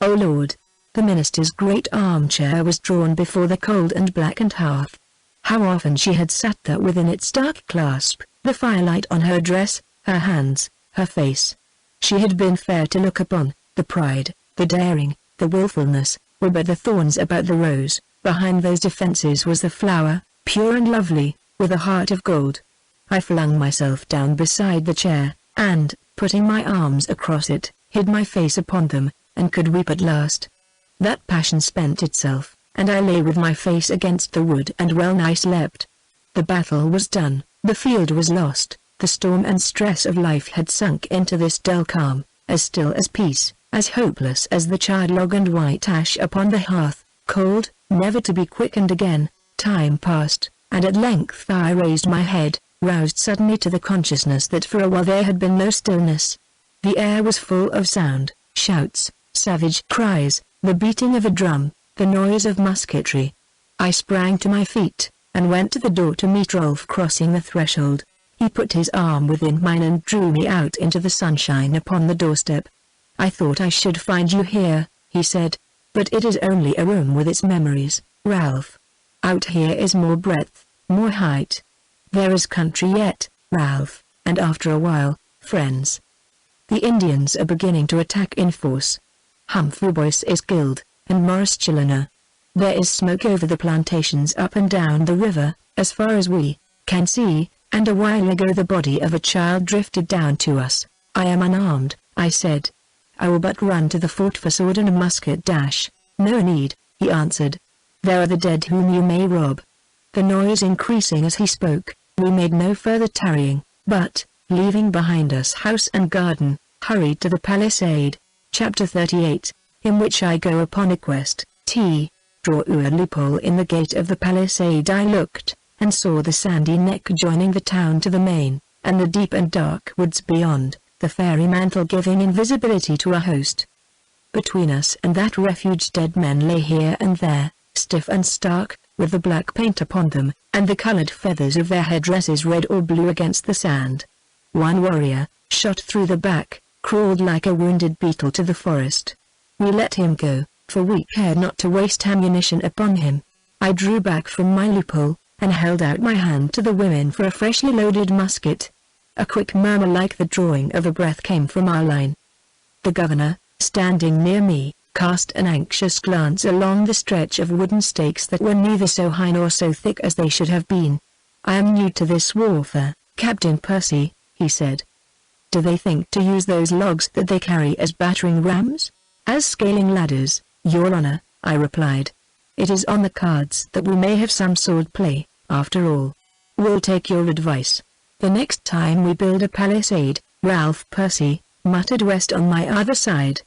O Lord! The minister's great armchair was drawn before the cold and blackened hearth. How often she had sat there within its dark clasp, the firelight on her dress, her hands, her face. She had been fair to look upon, the pride, the daring, the wilfulness, were but the thorns about the rose, behind those defences was the flower, pure and lovely, with a heart of gold. I flung myself down beside the chair, and, putting my arms across it, hid my face upon them, and could weep at last. That passion spent itself, and I lay with my face against the wood and well nigh slept. The battle was done, the field was lost, the storm and stress of life had sunk into this dull calm, as still as peace, as hopeless as the charred log and white ash upon the hearth, cold, never to be quickened again. Time passed, and at length I raised my head, roused suddenly to the consciousness that for a while there had been no stillness. The air was full of sound, shouts, savage cries, the beating of a drum, the noise of musketry. I sprang to my feet, and went to the door to meet Rolf crossing the threshold. He put his arm within mine and drew me out into the sunshine upon the doorstep. "I thought I should find you here," he said. "But it is only a room with its memories, Ralph. Out here is more breadth, more height. There is country yet, Ralph, and after a while, friends. The Indians are beginning to attack in force. Humphrey Boyce is killed, and Morris Chilloner. There is smoke over the plantations up and down the river, as far as we can see, and a while ago the body of a child drifted down to us. I am unarmed," I said. "I will but run to the fort for sword and a musket." "No need," he answered. "There are the dead whom you may rob." The noise increasing as he spoke, we made no further tarrying, but, leaving behind us house and garden, hurried to the palisade. Chapter 38, in which I go upon a quest. Draw a loophole in the gate of the palisade. I looked, and saw the sandy neck joining the town to the main, and the deep and dark woods beyond, the fairy mantle giving invisibility to a host. Between us and that refuge dead men lay here and there, stiff and stark, with the black paint upon them, and the coloured feathers of their headdresses red or blue against the sand. One warrior, shot through the back, crawled like a wounded beetle to the forest. We let him go, for we cared not to waste ammunition upon him. I drew back from my loophole, and held out my hand to the women for a freshly loaded musket. A quick murmur like the drawing of a breath came from our line. The governor, standing near me, cast an anxious glance along the stretch of wooden stakes that were neither so high nor so thick as they should have been. "I am new to this warfare, Captain Percy," he said. "Do they think to use those logs that they carry as battering rams?" "As scaling ladders, Your Honor," I replied. "It is on the cards that we may have some sword play, after all. We'll take your advice." The next time we build a palisade, Ralph Percy, muttered West on my other side.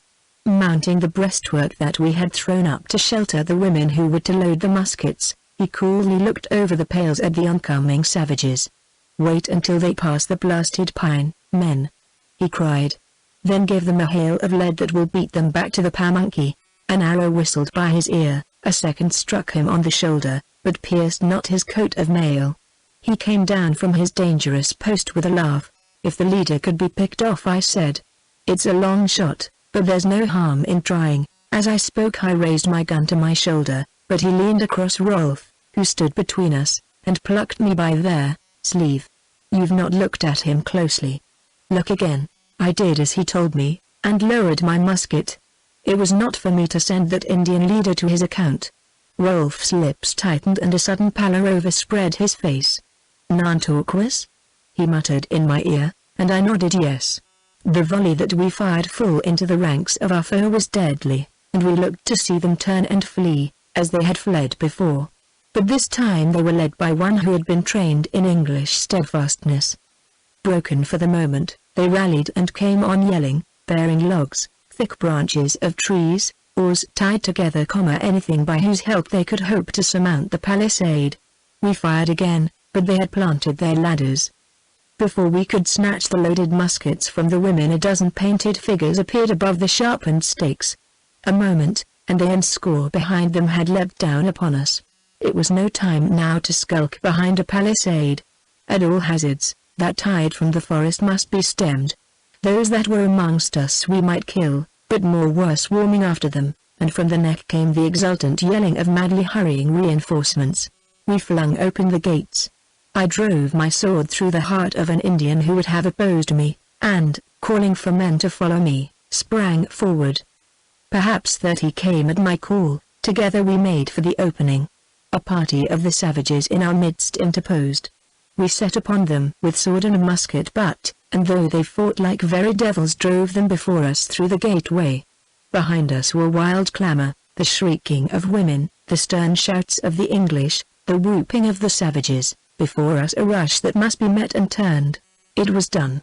Mounting the breastwork that we had thrown up to shelter the women who were to load the muskets, he coolly looked over the pales at the oncoming savages. "Wait until they pass the blasted pine, men," he cried. "Then give them a hail of lead that will beat them back to the Pamunkey." An arrow whistled by his ear, a second struck him on the shoulder, but pierced not his coat of mail. He came down from his dangerous post with a laugh. "If the leader could be picked off," I said. "It's a long shot, but there's no harm in trying." As I spoke I raised my gun to my shoulder, but he leaned across Rolf, who stood between us, and plucked me by the sleeve. "You've not looked at him closely. Look again." I did as he told me, and lowered my musket. It was not for me to send that Indian leader to his account. Rolf's lips tightened and a sudden pallor overspread his face. "Nantucket?" he muttered in my ear, and I nodded yes. The volley that we fired full into the ranks of our foe was deadly, and we looked to see them turn and flee, as they had fled before. But this time they were led by one who had been trained in English steadfastness. Broken for the moment, they rallied and came on yelling, bearing logs, thick branches of trees, oars tied together, anything by whose help they could hope to surmount the palisade. We fired again, but they had planted their ladders. Before we could snatch the loaded muskets from the women, a dozen painted figures appeared above the sharpened stakes. A moment, and they and score behind them had leapt down upon us. It was no time now to skulk behind a palisade. At all hazards, that tide from the forest must be stemmed. Those that were amongst us we might kill, but more were swarming after them, and from the neck came the exultant yelling of madly hurrying reinforcements. We flung open the gates. I drove my sword through the heart of an Indian who would have opposed me, and, calling for men to follow me, sprang forward. Perhaps 30 came at my call. Together we made for the opening. A party of the savages in our midst interposed. We set upon them with sword and musket, but, and though they fought like very devils, drove them before us through the gateway. Behind us were wild clamour, the shrieking of women, the stern shouts of the English, the whooping of the savages. Before us a rush that must be met and turned. It was done.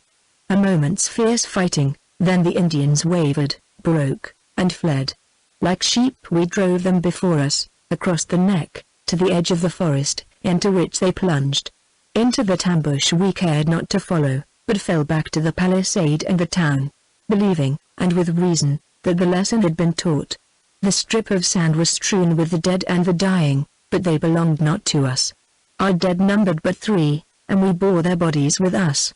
A moment's fierce fighting, then the Indians wavered, broke, and fled. Like sheep we drove them before us, across the neck, to the edge of the forest, into which they plunged. Into that ambush we cared not to follow, but fell back to the palisade and the town, believing, and with reason, that the lesson had been taught. The strip of sand was strewn with the dead and the dying, but they belonged not to us. Our dead numbered but 3, and we bore their bodies with us.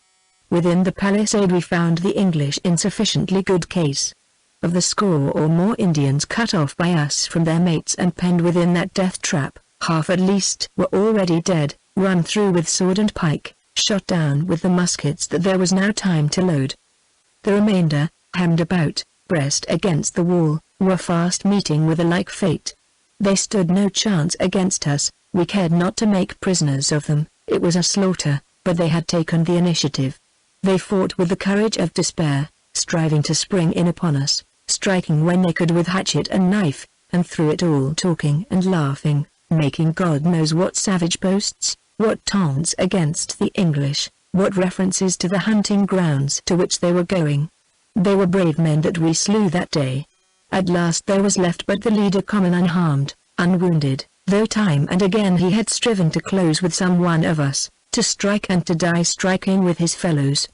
Within the palisade we found the English in sufficiently good case. Of the score or more Indians cut off by us from their mates and penned within that death trap, half at least were already dead, run through with sword and pike, shot down with the muskets that there was now time to load. The remainder, hemmed about, breast against the wall, were fast meeting with a like fate. They stood no chance against us. We cared not to make prisoners of them. It was a slaughter, but they had taken the initiative. They fought with the courage of despair, striving to spring in upon us, striking when they could with hatchet and knife, and through it all talking and laughing, making God knows what savage boasts, what taunts against the English, what references to the hunting grounds to which they were going. They were brave men that we slew that day. At last there was left but the leader common unharmed, unwounded, though time and again he had striven to close with some one of us, to strike and to die striking with his fellows.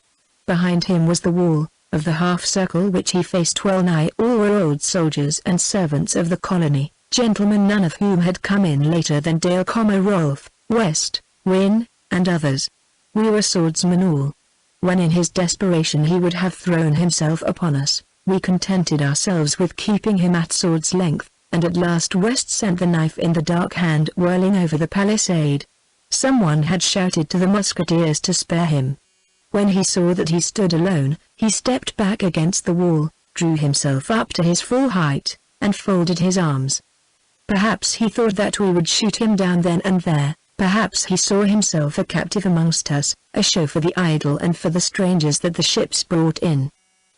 Behind him was the wall, of the half-circle which he faced. Well nigh all were old soldiers and servants of the colony, gentlemen none of whom had come in later than Dale, Rolf, West, Wynne, and others. We were swordsmen all. When in his desperation he would have thrown himself upon us, we contented ourselves with keeping him at sword's length, and at last West sent the knife in the dark hand whirling over the palisade. Someone had shouted to the musketeers to spare him. When he saw that he stood alone, he stepped back against the wall, drew himself up to his full height, and folded his arms. Perhaps he thought that we would shoot him down then and there, perhaps he saw himself a captive amongst us, a show for the idle and for the strangers that the ships brought in.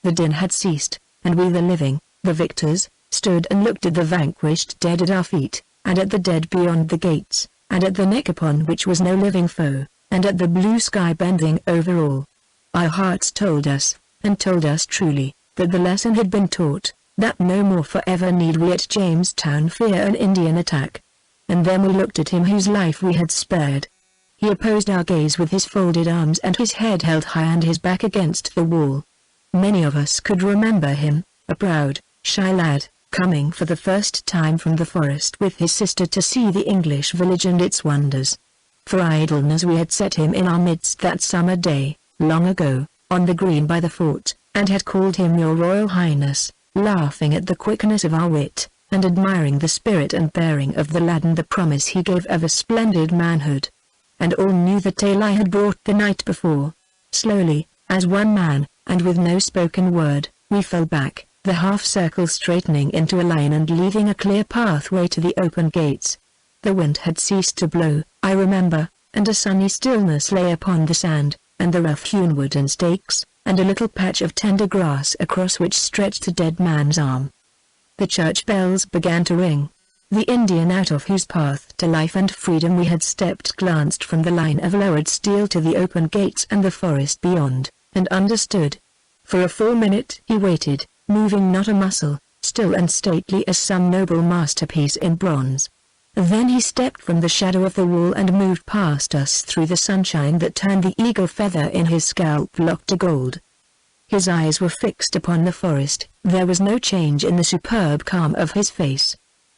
The din had ceased, and we the living, the victors, stood and looked at the vanquished dead at our feet, and at the dead beyond the gates, and at the neck upon which was no living foe. and at the blue sky bending over all. Our hearts told us, and told us truly, that the lesson had been taught, that no more forever need we at Jamestown fear an Indian attack. And then we looked at him whose life we had spared. He opposed our gaze with his folded arms and his head held high and his back against the wall. Many of us could remember him, a proud, shy lad, coming for the first time from the forest with his sister to see the English village and its wonders. For idleness we had set him in our midst that summer day, long ago, on the green by the fort, and had called him Your Royal Highness, laughing at the quickness of our wit, and admiring the spirit and bearing of the lad and the promise he gave of a splendid manhood. And all knew the tale I had brought the night before. Slowly, as one man, and with no spoken word, we fell back, the half-circle straightening into a line and leaving a clear pathway to the open gates. The wind had ceased to blow, I remember, and a sunny stillness lay upon the sand, and the rough-hewn wooden stakes, and a little patch of tender grass across which stretched a dead man's arm. The church bells began to ring. The Indian out of whose path to life and freedom we had stepped glanced from the line of lowered steel to the open gates and the forest beyond, and understood. For a full minute he waited, moving not a muscle, still and stately as some noble masterpiece in bronze. Then he stepped from the shadow of the wall and moved past us through the sunshine that turned the eagle feather in his scalp lock to gold. His eyes were fixed upon the forest, there was no change in the superb calm of his face.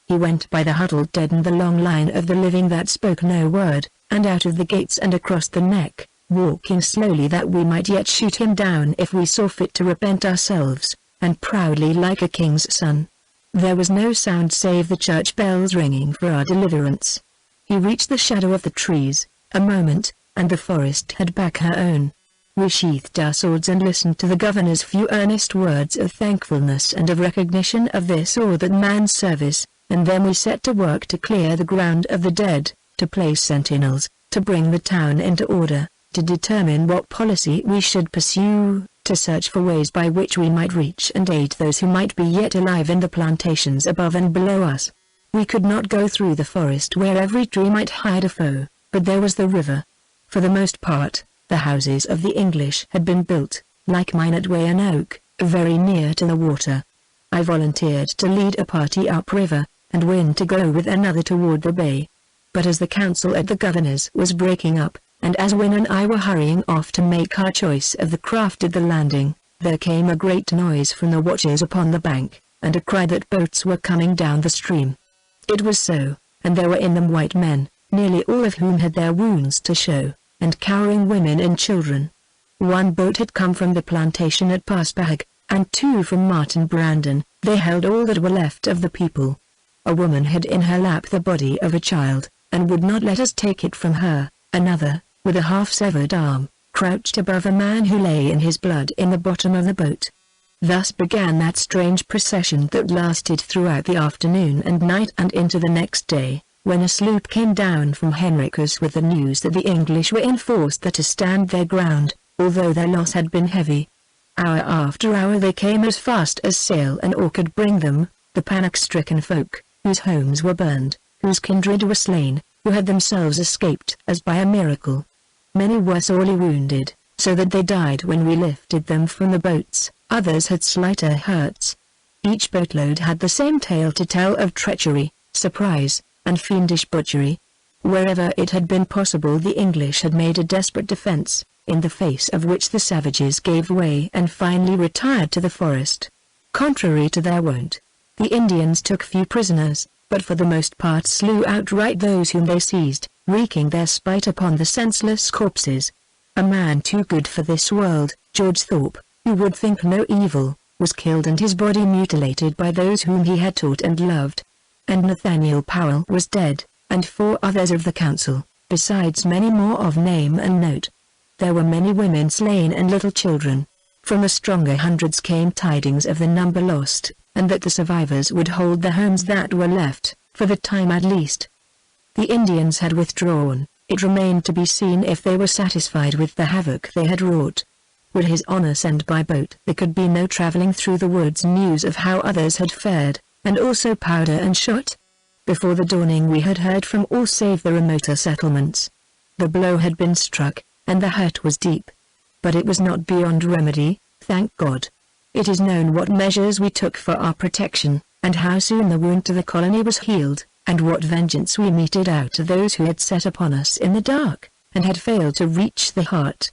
He went by the huddled dead and the long line of the living that spoke no word, and out of the gates and across the neck, walking slowly that we might yet shoot him down if we saw fit to repent ourselves, and proudly like a king's son. There was no sound save the church bells ringing for our deliverance. He reached the shadow of the trees, a moment, and the forest had back her own. We sheathed our swords and listened to the governor's few earnest words of thankfulness and of recognition of this or that man's service, and then we set to work to clear the ground of the dead, to place sentinels, to bring the town into order, to determine what policy we should pursue, to search for ways by which we might reach and aid those who might be yet alive in the plantations above and below us. We could not go through the forest where every tree might hide a foe, but there was the river. For the most part, the houses of the English had been built, like mine at Weyanoke, very near to the water. I volunteered to lead a party upriver, and Wynne to go with another toward the bay. But as the council at the governor's was breaking up, and as Wynne and I were hurrying off to make our choice of the craft at the landing, there came a great noise from the watchers upon the bank, and a cry that boats were coming down the stream. It was so, and there were in them white men, nearly all of whom had their wounds to show, and cowering women and children. One boat had come from the plantation at Paspahag, and two from Martin Brandon. They held all that were left of the people. A woman had in her lap the body of a child, and would not let us take it from her. Another, with a half-severed arm, crouched above a man who lay in his blood in the bottom of the boat. Thus began that strange procession that lasted throughout the afternoon and night and into the next day, when a sloop came down from Henricus with the news that the English were in force there to stand their ground, although their loss had been heavy. Hour after hour they came as fast as sail and oar could bring them, the panic-stricken folk, whose homes were burned, whose kindred were slain, who had themselves escaped as by a miracle. Many were sorely wounded, so that they died when we lifted them from the boats, others had slighter hurts. Each boatload had the same tale to tell of treachery, surprise, and fiendish butchery. Wherever it had been possible the English had made a desperate defense, in the face of which the savages gave way and finally retired to the forest. Contrary to their wont, the Indians took few prisoners, but for the most part slew outright those whom they seized, wreaking their spite upon the senseless corpses. A man too good for this world, George Thorpe, who would think no evil, was killed and his body mutilated by those whom he had taught and loved. And Nathaniel Powell was dead, and 4 others of the council, besides many more of name and note. There were many women slain and little children. From the stronger hundreds came tidings of the number lost, and that the survivors would hold the homes that were left, for the time at least. The Indians had withdrawn. It remained to be seen if they were satisfied with the havoc they had wrought. Would His Honor send by boat? There could be no traveling through the woods news of how others had fared, and also powder and shot. Before the dawning we had heard from all save the remoter settlements. The blow had been struck, and the hurt was deep. But it was not beyond remedy, thank God. It is known what measures we took for our protection, and how soon the wound to the colony was healed, and what vengeance we meted out to those who had set upon us in the dark, and had failed to reach the heart.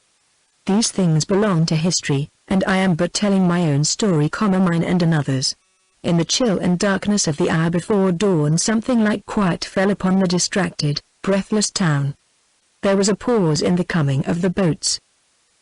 These things belong to history, and I am but telling my own story, mine and another's. In the chill and darkness of the hour before dawn, something like quiet fell upon the distracted, breathless town. There was a pause in the coming of the boats.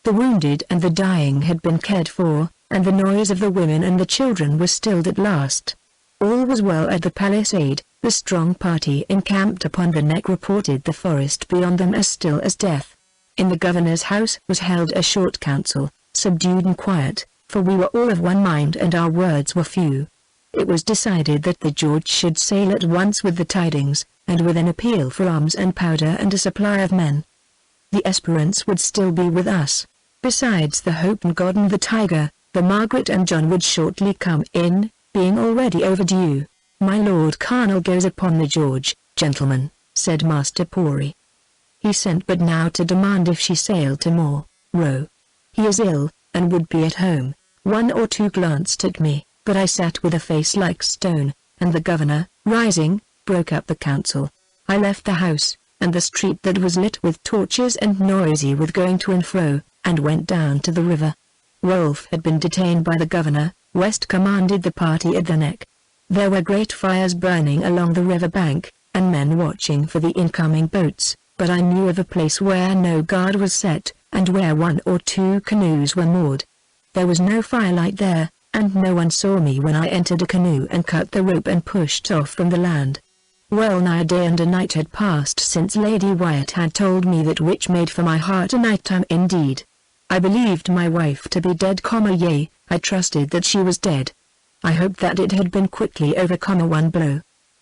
The wounded and the dying had been cared for, and the noise of the women and the children was stilled at last. All was well at the palisade. The strong party encamped upon the neck reported the forest beyond them as still as death. In the governor's house was held a short council, subdued and quiet, for we were all of one mind and our words were few. It was decided that the George should sail at once with the tidings, and with an appeal for arms and powder and a supply of men. The Esperance would still be with us. Besides the Hope and God and the Tiger, the Margaret and John would shortly come in, being already overdue. My Lord Colonel goes upon the George, gentlemen, said Master Pori. He sent but now to demand if she sailed tomorrow. He is ill, and would be at home. One or two glanced at me, but I sat with a face like stone, and the governor, rising, broke up the council. I left the house, and the street that was lit with torches and noisy with going to and fro, and went down to the river. Rolf had been detained by the governor. West commanded the party at the neck. There were great fires burning along the river bank, and men watching for the incoming boats, but I knew of a place where no guard was set, and where 1 or 2 canoes were moored. There was no firelight there, and no one saw me when I entered a canoe and cut the rope and pushed off from the land. Well nigh a day and a night had passed since Lady Wyatt had told me that which made for my heart a night time indeed. I believed my wife to be dead, yea, I trusted that she was dead. I hoped that it had been quickly over, one blow.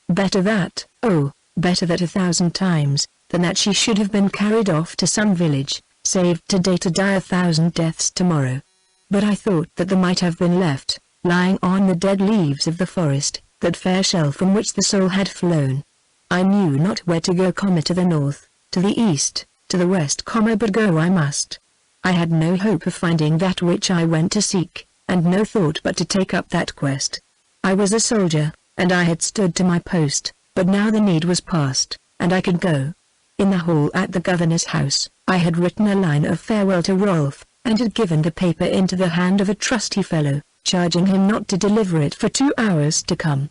Better that, oh, better that 1,000 times, than that she should have been carried off to some village, saved today to die 1,000 deaths tomorrow. But I thought that there might have been left, lying on the dead leaves of the forest, that fair shell from which the soul had flown. I knew not where to go, to the north, to the east, to the west, but go I must. I had no hope of finding that which I went to seek, and no thought but to take up that quest. I was a soldier, and I had stood to my post, but now the need was past, and I could go. In the hall at the governor's house, I had written a line of farewell to Rolf, and had given the paper into the hand of a trusty fellow, charging him not to deliver it for 2 hours to come.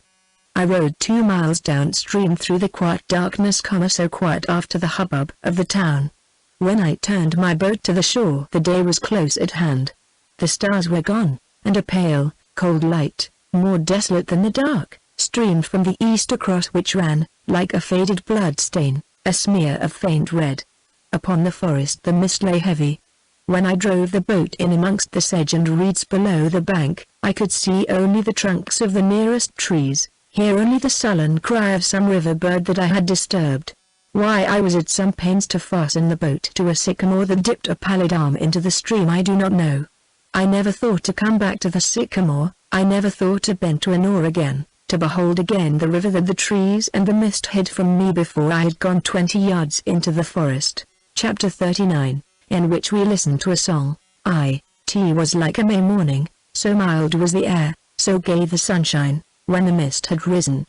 I rode 2 miles downstream through the quiet darkness, so quiet after the hubbub of the town. When I turned my boat to the shore, the day was close at hand. The stars were gone, and a pale, cold light, more desolate than the dark, streamed from the east, across which ran, like a faded blood stain, a smear of faint red. Upon the forest the mist lay heavy. When I drove the boat in amongst the sedge and reeds below the bank, I could see only the trunks of the nearest trees, hear only the sullen cry of some river bird that I had disturbed. Why I was at some pains to fasten the boat to a sycamore that dipped a pallid arm into the stream I do not know. I never thought to come back to the sycamore, I never thought to bend to an oar again, to behold again the river that the trees and the mist hid from me before I had gone 20 yards into the forest. Chapter 39, in which we listen to a song. It was like a May morning, so mild was the air, so gay the sunshine, when the mist had risen.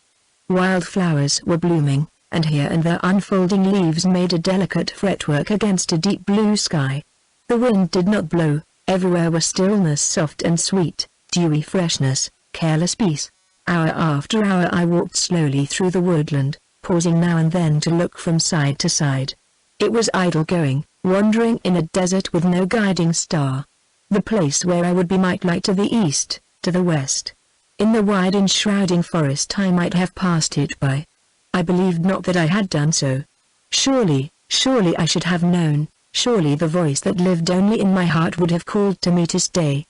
Wild flowers were blooming, and here and there unfolding leaves made a delicate fretwork against a deep blue sky. The wind did not blow, everywhere was stillness, soft and sweet, dewy freshness, careless peace. Hour after hour I walked slowly through the woodland, pausing now and then to look from side to side. It was idle going, wandering in a desert with no guiding star. The place where I would be might lie to the east, to the west. In the wide enshrouding forest I might have passed it by. I believed not that I had done so. Surely I should have known, surely the voice that lived only in my heart would have called to me to stay.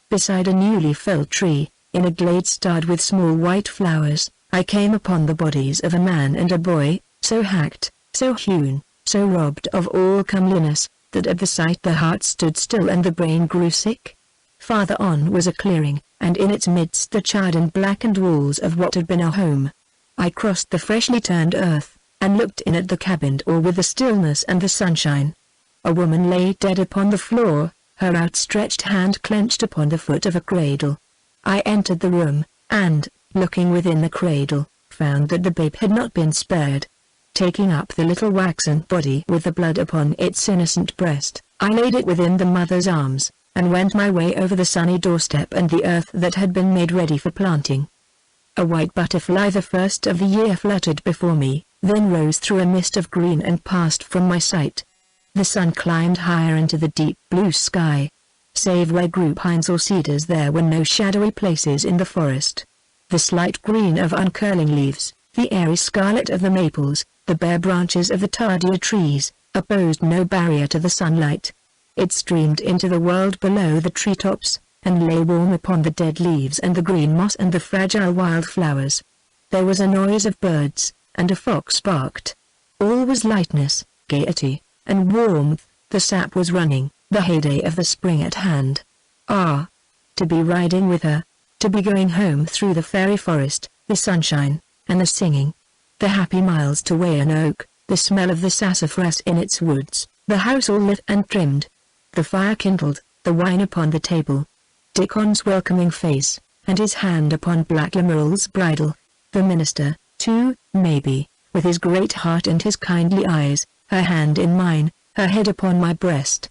Beside a newly felled tree, in a glade starred with small white flowers, I came upon the bodies of a man and a boy, so hacked, so hewn, so robbed of all comeliness, that at the sight the heart stood still and the brain grew sick. Farther on was a clearing, and in its midst the charred and blackened walls of what had been a home. I crossed the freshly turned earth, and looked in at the cabin door with the stillness and the sunshine. A woman lay dead upon the floor, her outstretched hand clenched upon the foot of a cradle. I entered the room, and, looking within the cradle, found that the babe had not been spared. Taking up the little waxen body with the blood upon its innocent breast, I laid it within the mother's arms, and went my way over the sunny doorstep and the earth that had been made ready for planting. A white butterfly, the first of the year, fluttered before me, then rose through a mist of green and passed from my sight. The sun climbed higher into the deep blue sky. Save where grew pines or cedars, there were no shadowy places in the forest. The slight green of uncurling leaves, the airy scarlet of the maples, the bare branches of the tardier trees, opposed no barrier to the sunlight. It streamed into the world below the treetops, and lay warm upon the dead leaves and the green moss and the fragile wild flowers. There was a noise of birds, and a fox barked. All was lightness, gaiety, and warmth. The sap was running, the heyday of the spring at hand. Ah! To be riding with her, to be going home through the fairy forest, the sunshine, and the singing. The happy miles to Weyanoke, the smell of the sassafras in its woods, the house all lit and trimmed, the fire kindled, the wine upon the table. Dickon's welcoming face, and his hand upon Black Lemuel's bridle. The minister, too, maybe, with his great heart and his kindly eyes, her hand in mine, her head upon my breast.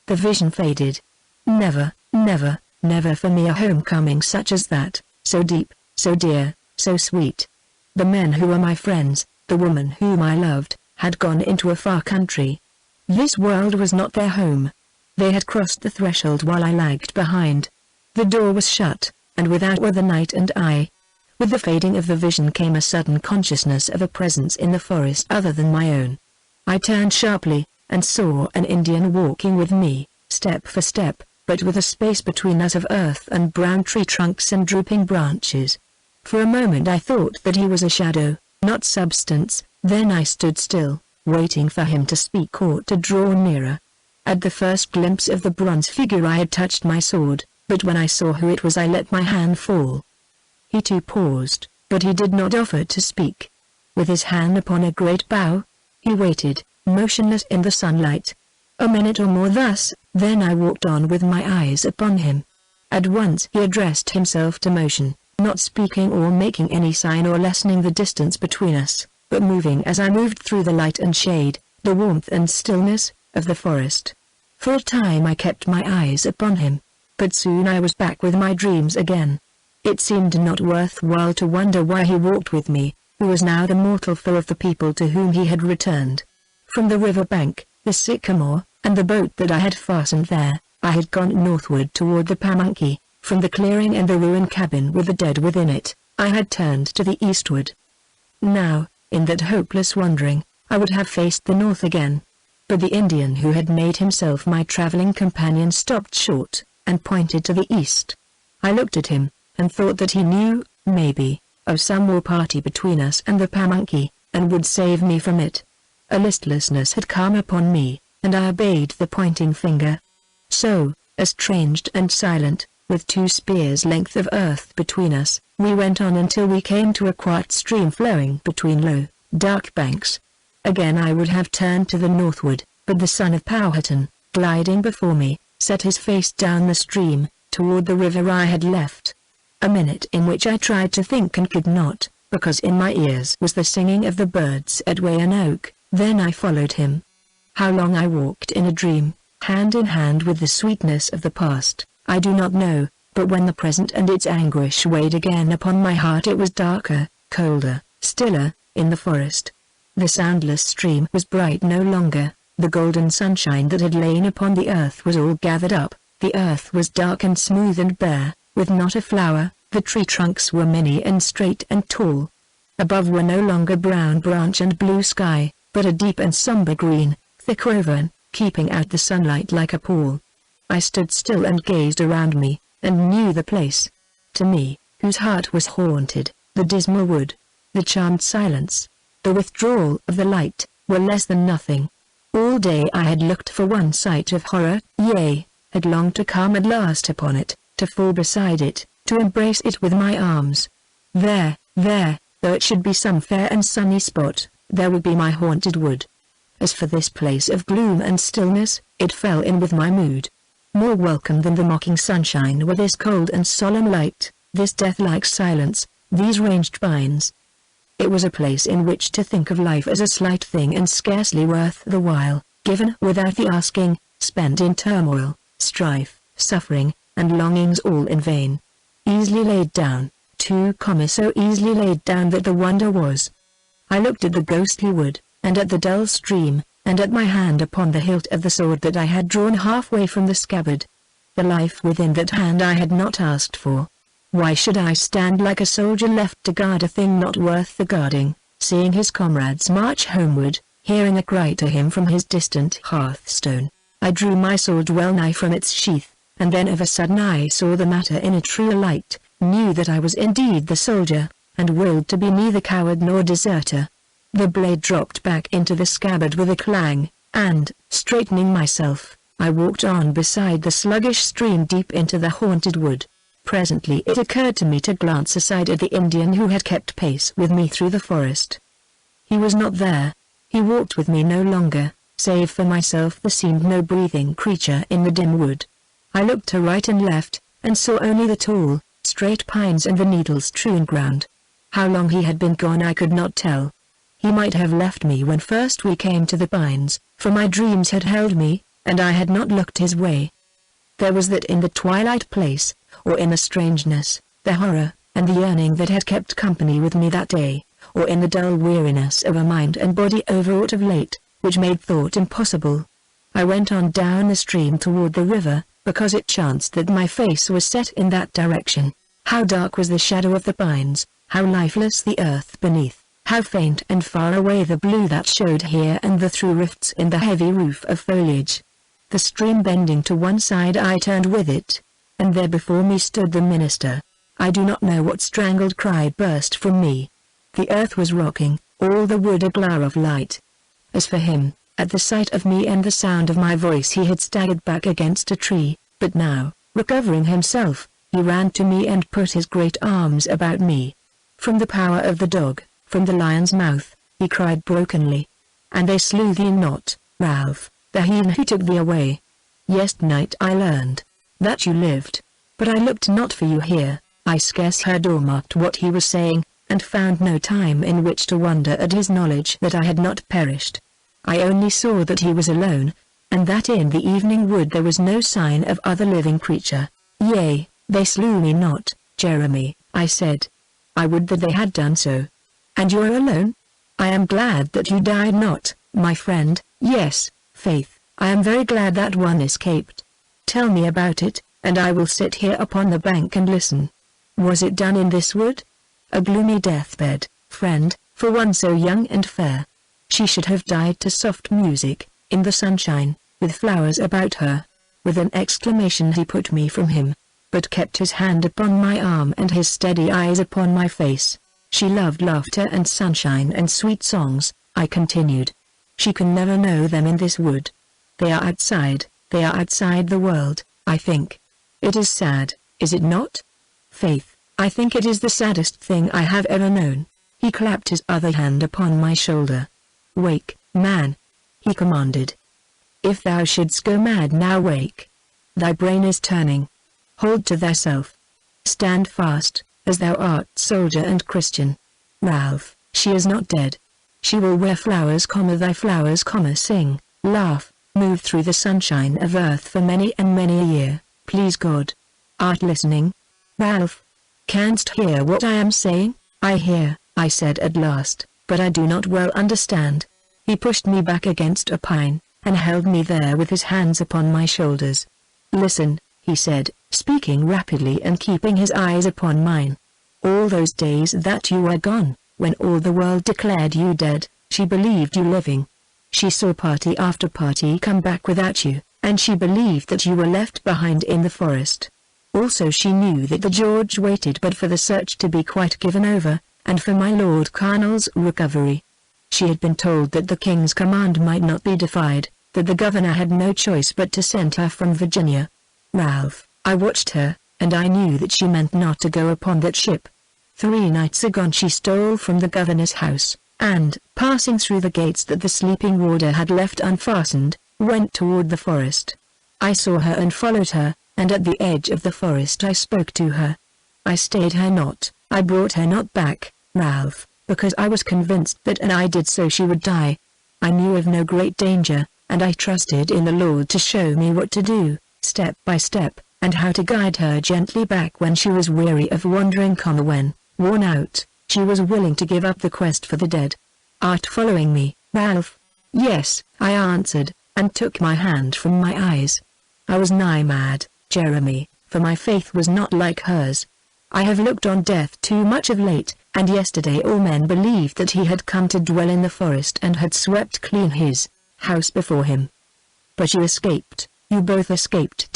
The vision faded. Never, never, never for me a homecoming such as that, so deep, so dear, so sweet. The men who were my friends, the woman whom I loved, had gone into a far country. This world was not their home. They had crossed the threshold while I lagged behind. The door was shut, and without were the night and I. With the fading of the vision came a sudden consciousness of a presence in the forest other than my own. I turned sharply, and saw an Indian walking with me, step for step, but with a space between us of earth and brown tree trunks and drooping branches. For a moment I thought that he was a shadow, not substance. Then I stood still, waiting for him to speak or to draw nearer. At the first glimpse of the bronze figure I had touched my sword, but when I saw who it was I let my hand fall. He too paused, but he did not offer to speak. With his hand upon a great bough, he waited, motionless in the sunlight. A minute or more thus, then I walked on with my eyes upon him. At once he addressed himself to motion, not speaking or making any sign or lessening the distance between us, but moving as I moved through the light and shade, the warmth and stillness, of the forest. For a time I kept my eyes upon him, but soon I was back with my dreams again. It seemed not worthwhile to wonder why he walked with me, who was now the mortal foe of the people to whom he had returned. From the river bank, the sycamore, and the boat that I had fastened there, I had gone northward toward the Pamunkey. From the clearing and the ruined cabin with the dead within it, I had turned to the eastward. Now, in that hopeless wandering, I would have faced the north again. But the Indian who had made himself my traveling companion stopped short, and pointed to the east. I looked at him, and thought that he knew, maybe, of some war party between us and the Pamunkey, and would save me from it. A listlessness had come upon me, and I obeyed the pointing finger. So, estranged and silent, with 2 spears' length of earth between us, we went on until we came to a quiet stream flowing between low, dark banks. Again I would have turned to the northward, but the son of Powhatan, gliding before me, set his face down the stream, toward the river I had left. A minute in which I tried to think and could not, because in my ears was the singing of the birds at Weyanoke. Then I followed him. How long I walked in a dream, hand in hand with the sweetness of the past, I do not know, but when the present and its anguish weighed again upon my heart it was darker, colder, stiller, in the forest. The soundless stream was bright no longer, the golden sunshine that had lain upon the earth was all gathered up, the earth was dark and smooth and bare, with not a flower, the tree trunks were many and straight and tall. Above were no longer brown branch and blue sky, but a deep and somber green, thick woven, keeping out the sunlight like a pall. I stood still and gazed around me, and knew the place. To me, whose heart was haunted, the dismal wood, the charmed silence, the withdrawal of the light, were less than nothing. All day I had looked for one sight of horror, yea, had longed to come at last upon it, to fall beside it, to embrace it with my arms. There, though it should be some fair and sunny spot, there would be my haunted wood. As for this place of gloom and stillness, it fell in with my mood. More welcome than the mocking sunshine were this cold and solemn light, this death-like silence, these ranged pines. It was a place in which to think of life as a slight thing and scarcely worth the while, given without the asking, spent in turmoil, strife, suffering, and longings all in vain. Easily laid down, so easily laid down that the wonder was. I looked at the ghostly wood, and at the dull stream, and at my hand upon the hilt of the sword that I had drawn halfway from the scabbard. The life within that hand I had not asked for. Why should I stand like a soldier left to guard a thing not worth the guarding, seeing his comrades march homeward, hearing a cry to him from his distant hearthstone? I drew my sword well nigh from its sheath, and then of a sudden I saw the matter in a truer light, knew that I was indeed the soldier, and willed to be neither coward nor deserter. The blade dropped back into the scabbard with a clang, and, straightening myself, I walked on beside the sluggish stream deep into the haunted wood. Presently it occurred to me to glance aside at the Indian who had kept pace with me through the forest. He was not there. He walked with me no longer, save for myself there seemed no breathing creature in the dim wood. I looked to right and left, and saw only the tall, straight pines and the needles-strewn ground. How long he had been gone I could not tell. He might have left me when first we came to the pines, for my dreams had held me, and I had not looked his way. There was that in the twilight place, or in the strangeness, the horror, and the yearning that had kept company with me that day, or in the dull weariness of a mind and body overwrought of late, which made thought impossible. I went on down the stream toward the river, because it chanced that my face was set in that direction. How dark was the shadow of the pines, how lifeless the earth beneath, how faint and far away the blue that showed here and there through rifts in the heavy roof of foliage. The stream bending to one side I turned with it, and there before me stood the minister. I do not know what strangled cry burst from me. The earth was rocking, all the wood a glare of light. As for him, at the sight of me and the sound of my voice he had staggered back against a tree, but now, recovering himself, he ran to me and put his great arms about me. From the power of the dog, from the lion's mouth, he cried brokenly. And they slew thee not, Ralph, the hyena who took thee away. Yesternight I learned that you lived, but I looked not for you here. I scarce heard or marked what he was saying, and found no time in which to wonder at his knowledge that I had not perished. I only saw that he was alone, and that in the evening wood there was no sign of other living creature. Yea, they slew me not, Jeremy, I said. I would that they had done so. And you are alone? I am glad that you died not, my friend. Yes, faith, I am very glad that one escaped. Tell me about it, and I will sit here upon the bank and listen. Was it done in this wood? A gloomy deathbed, friend, for one so young and fair. She should have died to soft music, in the sunshine, with flowers about her. With an exclamation he put me from him, but kept his hand upon my arm and his steady eyes upon my face. She loved laughter and sunshine and sweet songs, I continued. She can never know them in this wood. They are outside the world, I think. It is sad, is it not? Faith, I think it is the saddest thing I have ever known. He clapped his other hand upon my shoulder. Wake, man, he commanded. If thou shouldst go mad now, wake. Thy brain is turning. Hold to thyself. Stand fast, as thou art soldier and Christian. Ralph, she is not dead. She will wear flowers, thy flowers, sing, laugh, move through the sunshine of earth for many and many a year, please God. Art listening? Ralph, canst hear what I am saying? I hear, I said at last, but I do not well understand. He pushed me back against a pine, and held me there with his hands upon my shoulders. Listen, he said, speaking rapidly and keeping his eyes upon mine. All those days that you were gone, when all the world declared you dead, she believed you living. She saw party after party come back without you, and she believed that you were left behind in the forest. Also she knew that the George waited but for the search to be quite given over, and for my Lord Colonel's recovery. She had been told that the King's command might not be defied, that the governor had no choice but to send her from Virginia. Ralph, I watched her, and I knew that she meant not to go upon that ship. 3 nights agone she stole from the governor's house, and, passing through the gates that the sleeping warder had left unfastened, went toward the forest. I saw her and followed her, and at the edge of the forest I spoke to her. I stayed her not, I brought her not back, Ralph, because I was convinced that an I did so she would die. I knew of no great danger, and I trusted in the Lord to show me what to do, step by step, and how to guide her gently back when she was weary of wandering, when, worn out, she was willing to give up the quest for the dead. Art following me, Ralph? Yes, I answered, and took my hand from my eyes. I was nigh mad, Jeremy, for my faith was not like hers. I have looked on death too much of late, and yesterday all men believed that he had come to dwell in the forest and had swept clean his house before him. But you escaped, you both escaped.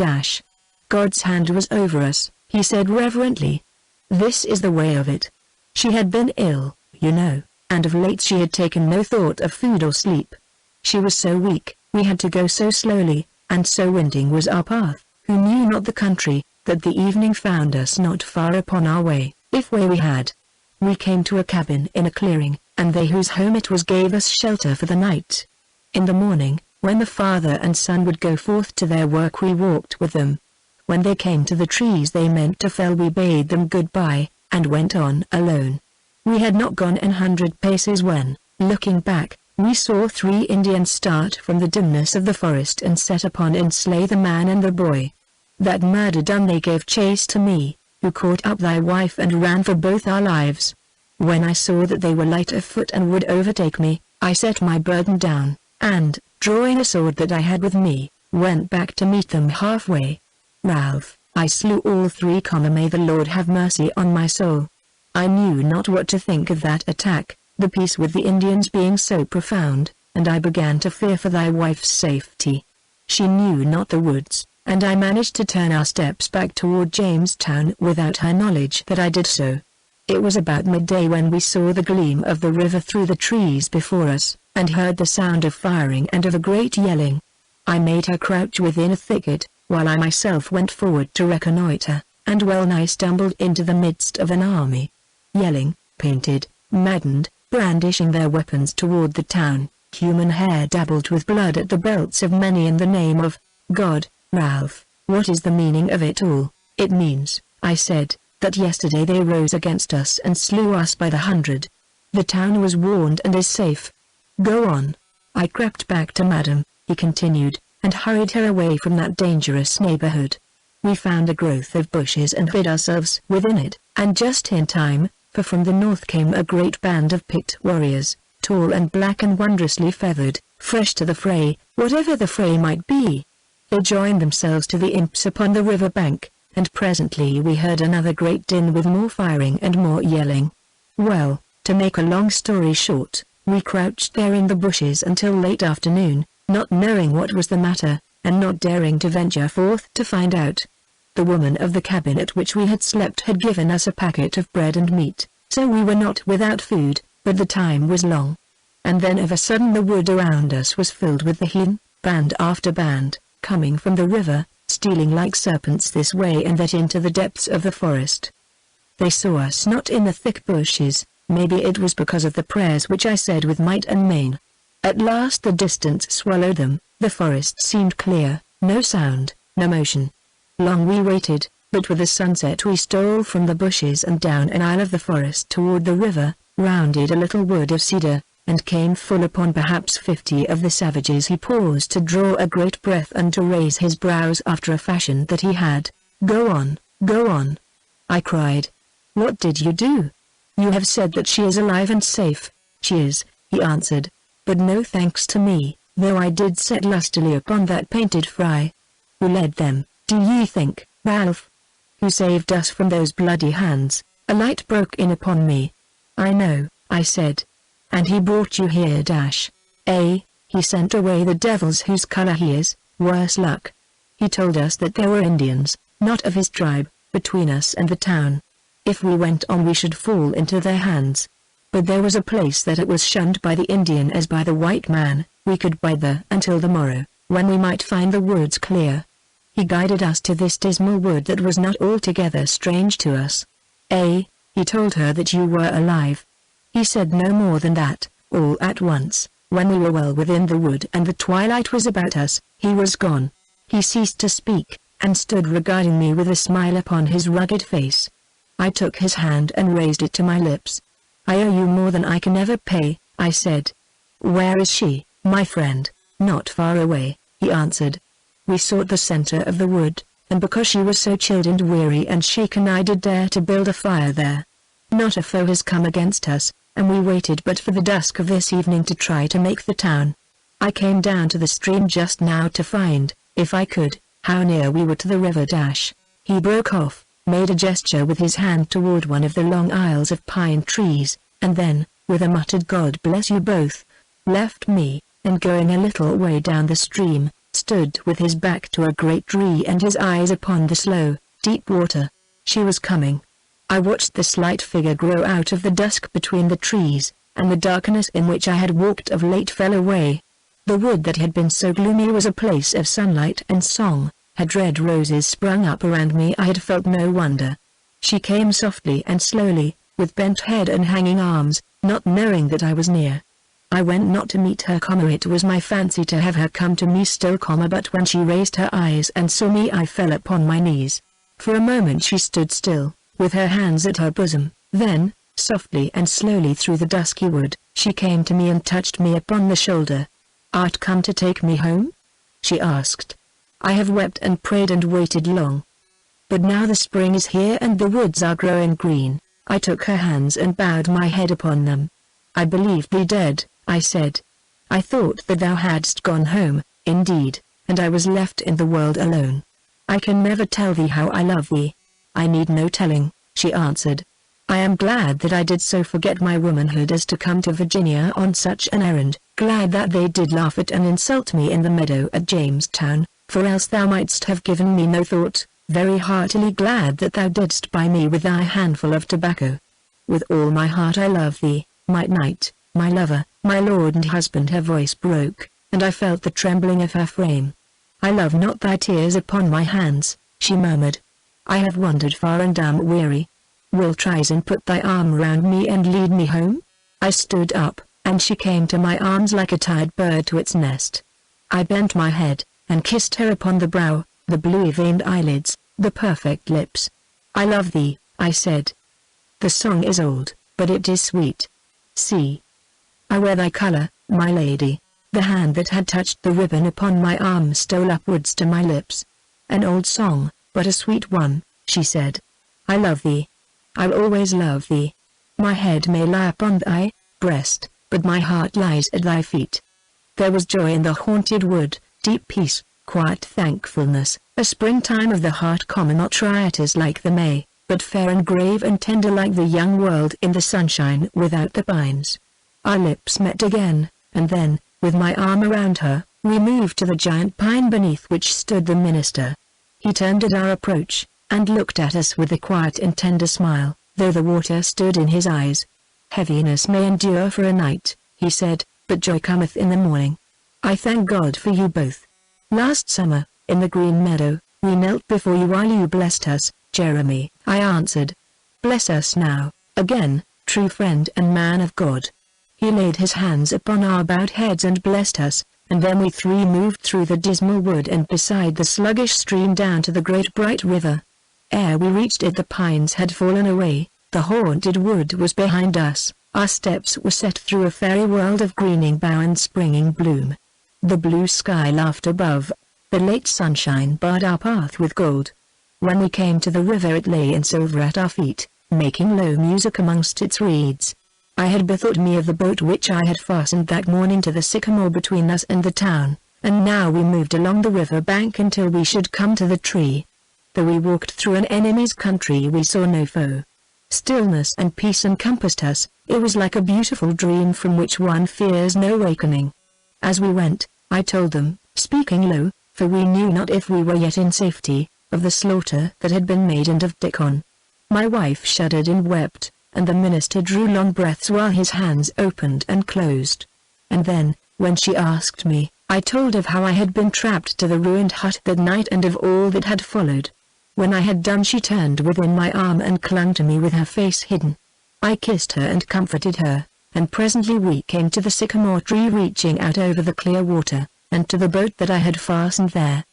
God's hand was over us, he said reverently. This is the way of it. She had been ill, you know, and of late she had taken no thought of food or sleep. She was so weak, we had to go so slowly, and so winding was our path, who knew not the country, that the evening found us not far upon our way, if way we had. We came to a cabin in a clearing, and they whose home it was gave us shelter for the night. In the morning, when the father and son would go forth to their work, we walked with them. When they came to the trees they meant to fell, we bade them good-bye, and went on alone. We had not gone 100 paces when, looking back, we saw 3 Indians start from the dimness of the forest and set upon and slay the man and the boy. That murder done, they gave chase to me, who caught up thy wife and ran for both our lives. When I saw that they were light of foot and would overtake me, I set my burden down, and, drawing a sword that I had with me, went back to meet them halfway. Ralph, I slew all 3. May the Lord have mercy on my soul. I knew not what to think of that attack, the peace with the Indians being so profound, and I began to fear for thy wife's safety. She knew not the woods, and I managed to turn our steps back toward Jamestown without her knowledge that I did so. It was about midday when we saw the gleam of the river through the trees before us, and heard the sound of firing and of a great yelling. I made her crouch within a thicket, while I myself went forward to reconnoiter, and well-nigh stumbled into the midst of an army. Yelling, painted, maddened, brandishing their weapons toward the town, human hair dabbled with blood at the belts of many in the name of God. Ralph, what is the meaning of it all? It means, I said, that yesterday they rose against us and slew us by the 100. The town was warned and is safe. Go on. I crept back to Madam, he continued, and hurried her away from that dangerous neighborhood. We found a growth of bushes and hid ourselves within it, and just in time, for from the north came a great band of picked warriors, tall and black and wondrously feathered, fresh to the fray, whatever the fray might be. They joined themselves to the imps upon the river bank, and presently we heard another great din with more firing and more yelling. Well, to make a long story short, we crouched there in the bushes until late afternoon, not knowing what was the matter, and not daring to venture forth to find out. The woman of the cabin at which we had slept had given us a packet of bread and meat, so we were not without food, but the time was long. And then of a sudden the wood around us was filled with the heathen, band after band, coming from the river, stealing like serpents this way and that into the depths of the forest. They saw us not in the thick bushes, maybe it was because of the prayers which I said with might and main. At last the distance swallowed them, the forest seemed clear, no sound, no motion. Long we waited, but with the sunset we stole from the bushes and down an aisle of the forest toward the river, rounded a little wood of cedar, and came full upon perhaps 50 of the savages. He paused to draw a great breath and to raise his brows after a fashion that he had. Go on, I cried. What did you do? You have said that she is alive and safe. She is, he answered, but no thanks to me, though I did set lustily upon that painted fry. Who led them, do ye think, Ralph? Who saved us from those bloody hands? A light broke in upon me. I know, I said. And he brought you here. He sent away the devils whose color he is, worse luck. He told us that there were Indians, not of his tribe, between us and the town. If we went on we should fall into their hands. But there was a place that it was shunned by the Indian as by the white man, we could bide there until the morrow, when we might find the woods clear. He guided us to this dismal wood that was not altogether strange to us. He told her that you were alive. He said no more than that, All at once, when we were well within the wood and the twilight was about us, he was gone. He ceased to speak, and stood regarding me with a smile upon his rugged face. I took his hand and raised it to my lips. "I owe you more than I can ever pay," I said. "Where is she, my friend?" "Not far away," he answered. We sought the center of the wood, and because she was so chilled and weary and shaken I did dare to build a fire there. Not a foe has come against us, and we waited but for the dusk of this evening to try to make the town. I came down to the stream just now to find, if I could, how near we were to the river. He broke off, made a gesture with his hand toward one of the long aisles of pine trees, and then, with a muttered "God bless you both," left me, and going a little way down the stream, stood with his back to a great tree and his eyes upon the slow, deep water. She was coming. I watched the slight figure grow out of the dusk between the trees, and the darkness in which I had walked of late fell away. The wood that had been so gloomy was a place of sunlight and song. Had red roses sprung up around me I had felt no wonder. She came softly and slowly, with bent head and hanging arms, not knowing that I was near. I went not to meet her, it was my fancy to have her come to me still, but when she raised her eyes and saw me I fell upon my knees. For a moment she stood still, with her hands at her bosom, then, softly and slowly through the dusky wood, she came to me and touched me upon the shoulder. "Art come to take me home?" she asked. "I have wept and prayed and waited long. But now the spring is here and the woods are growing green." I took her hands and bowed my head upon them. "I believed thee dead," I said. "I thought that thou hadst gone home, indeed, and I was left in the world alone. I can never tell thee how I love thee." "I need no telling," she answered. "I am glad that I did so forget my womanhood as to come to Virginia on such an errand, glad that they did laugh at and insult me in the meadow at Jamestown, for else thou mightst have given me no thought, very heartily glad that thou didst buy me with thy handful of tobacco. With all my heart I love thee, my knight, my lover, my lord and husband." Her voice broke, and I felt the trembling of her frame. "I love not thy tears upon my hands," she murmured. "I have wandered far and am weary. Wilt rise and put thy arm round me and lead me home?" I stood up, and she came to my arms like a tired bird to its nest. I bent my head, and kissed her upon the brow, the bluey-veined eyelids, the perfect lips. "I love thee," I said. "The song is old, but it is sweet. See, I wear thy color, my lady." The hand that had touched the ribbon upon my arm stole upwards to my lips. "An old song, but a sweet one," she said. "I love thee. I will always love thee. My head may lie upon thy breast, but my heart lies at thy feet." There was joy in the haunted wood, deep peace, quiet thankfulness, a springtime of the heart, not riotous like the May, but fair and grave and tender like the young world in the sunshine without the pines. Our lips met again, and then, with my arm around her, we moved to the giant pine beneath which stood the minister. He turned at our approach, and looked at us with a quiet and tender smile, though the water stood in his eyes. "Heaviness may endure for a night," he said, "but joy cometh in the morning. I thank God for you both. Last summer, in the green meadow, we knelt before you while you blessed us, Jeremy," I answered. "Bless us now, again, true friend and man of God." He laid his hands upon our bowed heads and blessed us, and then we three moved through the dismal wood and beside the sluggish stream down to the great bright river. Ere we reached it the pines had fallen away, the haunted wood was behind us, our steps were set through a fairy world of greening bough and springing bloom. The blue sky laughed above, the late sunshine barred our path with gold. When we came to the river it lay in silver at our feet, making low music amongst its reeds. I had bethought me of the boat which I had fastened that morning to the sycamore between us and the town, and now we moved along the river bank until we should come to the tree. Though we walked through an enemy's country we saw no foe. Stillness and peace encompassed us, it was like a beautiful dream from which one fears no awakening. As we went, I told them, speaking low, for we knew not if we were yet in safety, of the slaughter that had been made and of Dickon. My wife shuddered and wept, and the minister drew long breaths while his hands opened and closed. And then, when she asked me, I told of how I had been trapped to the ruined hut that night and of all that had followed. When I had done she turned within my arm and clung to me with her face hidden. I kissed her and comforted her, and presently we came to the sycamore tree reaching out over the clear water, and to the boat that I had fastened there.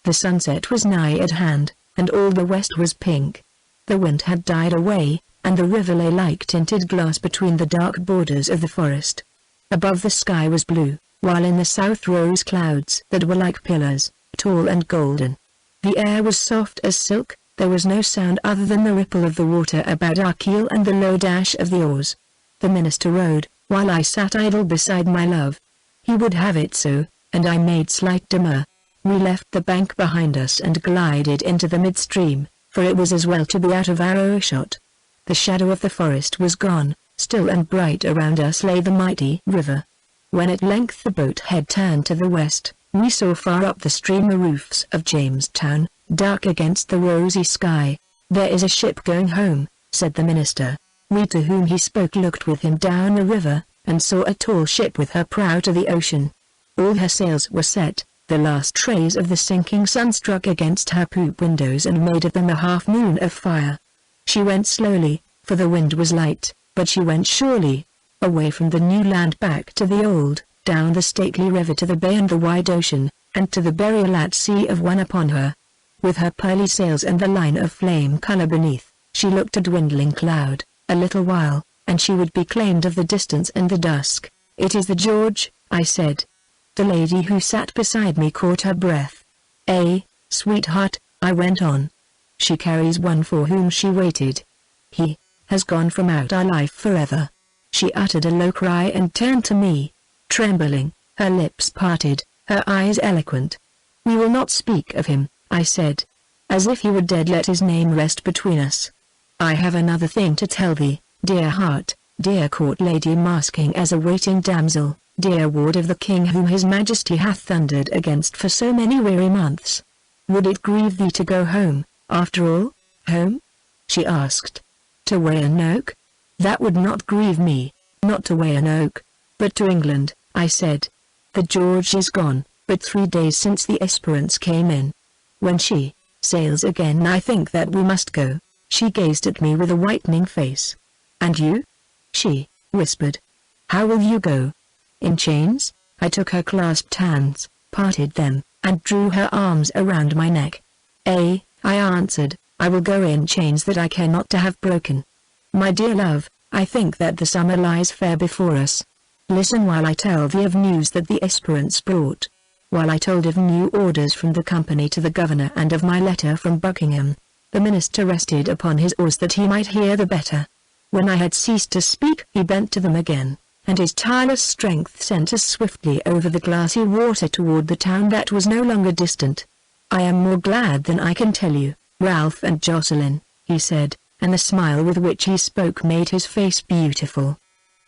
The sunset was nigh at hand, and all the west was pink. The wind had died away, and the river lay like tinted glass between the dark borders of the forest. Above the sky was blue, while in the south rose clouds that were like pillars, tall and golden. The air was soft as silk, there was no sound other than the ripple of the water about our keel and the low dash of the oars. The minister rowed, while I sat idle beside my love. He would have it so, and I made slight demur. We left the bank behind us and glided into the midstream, for it was as well to be out of arrow shot. The shadow of the forest was gone, still and bright around us lay the mighty river. When at length the boat head turned to the west, we saw far up the stream the roofs of Jamestown, dark against the rosy sky. "There is a ship going home," said the minister. We to whom he spoke looked with him down the river, and saw a tall ship with her prow to the ocean. All her sails were set, the last rays of the sinking sun struck against her poop windows and made of them a half-moon of fire. She went slowly, for the wind was light, but she went surely, away from the new land back to the old, down the stately river to the bay and the wide ocean, and to the burial at sea of one upon her. With her pearly sails and the line of flame color beneath, she looked a dwindling cloud. A little while, and she would be claimed of the distance and the dusk. "It is the George," I said. The lady who sat beside me caught her breath. "Sweetheart," I went on. "She carries one for whom she waited. He has gone from out our life forever." She uttered a low cry and turned to me, trembling, her lips parted, her eyes eloquent. "We will not speak of him," I said. "As if he were dead, let his name rest between us. I have another thing to tell thee, dear heart, dear court lady masking as a waiting damsel, dear ward of the king whom his majesty hath thundered against for so many weary months. Would it grieve thee to go home, after all?" "Home?" she asked. "To Weyanoke? That would not grieve me, not to Weyanoke, but to England," I said. "The George is gone, but 3 days since the Esperance came in. When she sails again I think that we must go." She gazed at me with a whitening face. "And you?" she whispered. "How will you go? In chains?" I took her clasped hands, parted them, and drew her arms around my neck. I answered, "I will go in chains that I care not to have broken. My dear love, I think that the summer lies fair before us. Listen while I tell thee of news that the Esperance brought." While I told of new orders from the company to the governor and of my letter from Buckingham, the minister rested upon his oars that he might hear the better. When I had ceased to speak he bent to them again, and his tireless strength sent us swiftly over the glassy water toward the town that was no longer distant. "I am more glad than I can tell you, Ralph and Jocelyn," he said, and the smile with which he spoke made his face beautiful.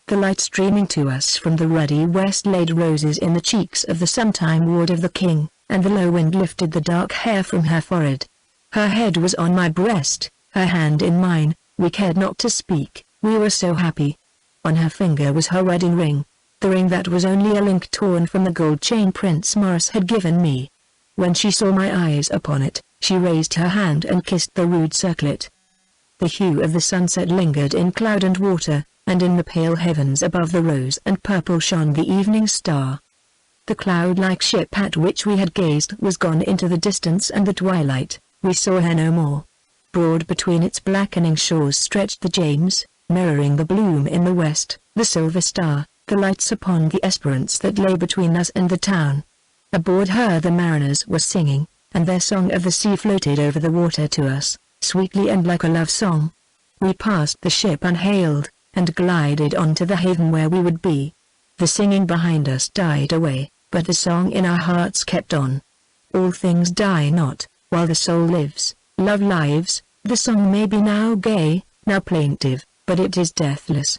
The light streaming to us from the ruddy west laid roses in the cheeks of the sometime ward of the king, and the low wind lifted the dark hair from her forehead. Her head was on my breast, her hand in mine, we cared not to speak, we were so happy. On her finger was her wedding ring, the ring that was only a link torn from the gold chain Prince Maurice had given me. When she saw my eyes upon it, she raised her hand and kissed the rude circlet. The hue of the sunset lingered in cloud and water, and in the pale heavens above the rose and purple shone the evening star. The cloud-like ship at which we had gazed was gone into the distance and the twilight. We saw her no more. Broad between its blackening shores stretched the James, mirroring the bloom in the west, the silver star, the lights upon the Esperance that lay between us and the town. Aboard her the mariners were singing, and their song of the sea floated over the water to us, sweetly and like a love song. We passed the ship unhailed, and glided on to the haven where we would be. The singing behind us died away, but the song in our hearts kept on. All things die not, while the soul lives, love lives. The song may be now gay, now plaintive, but it is deathless.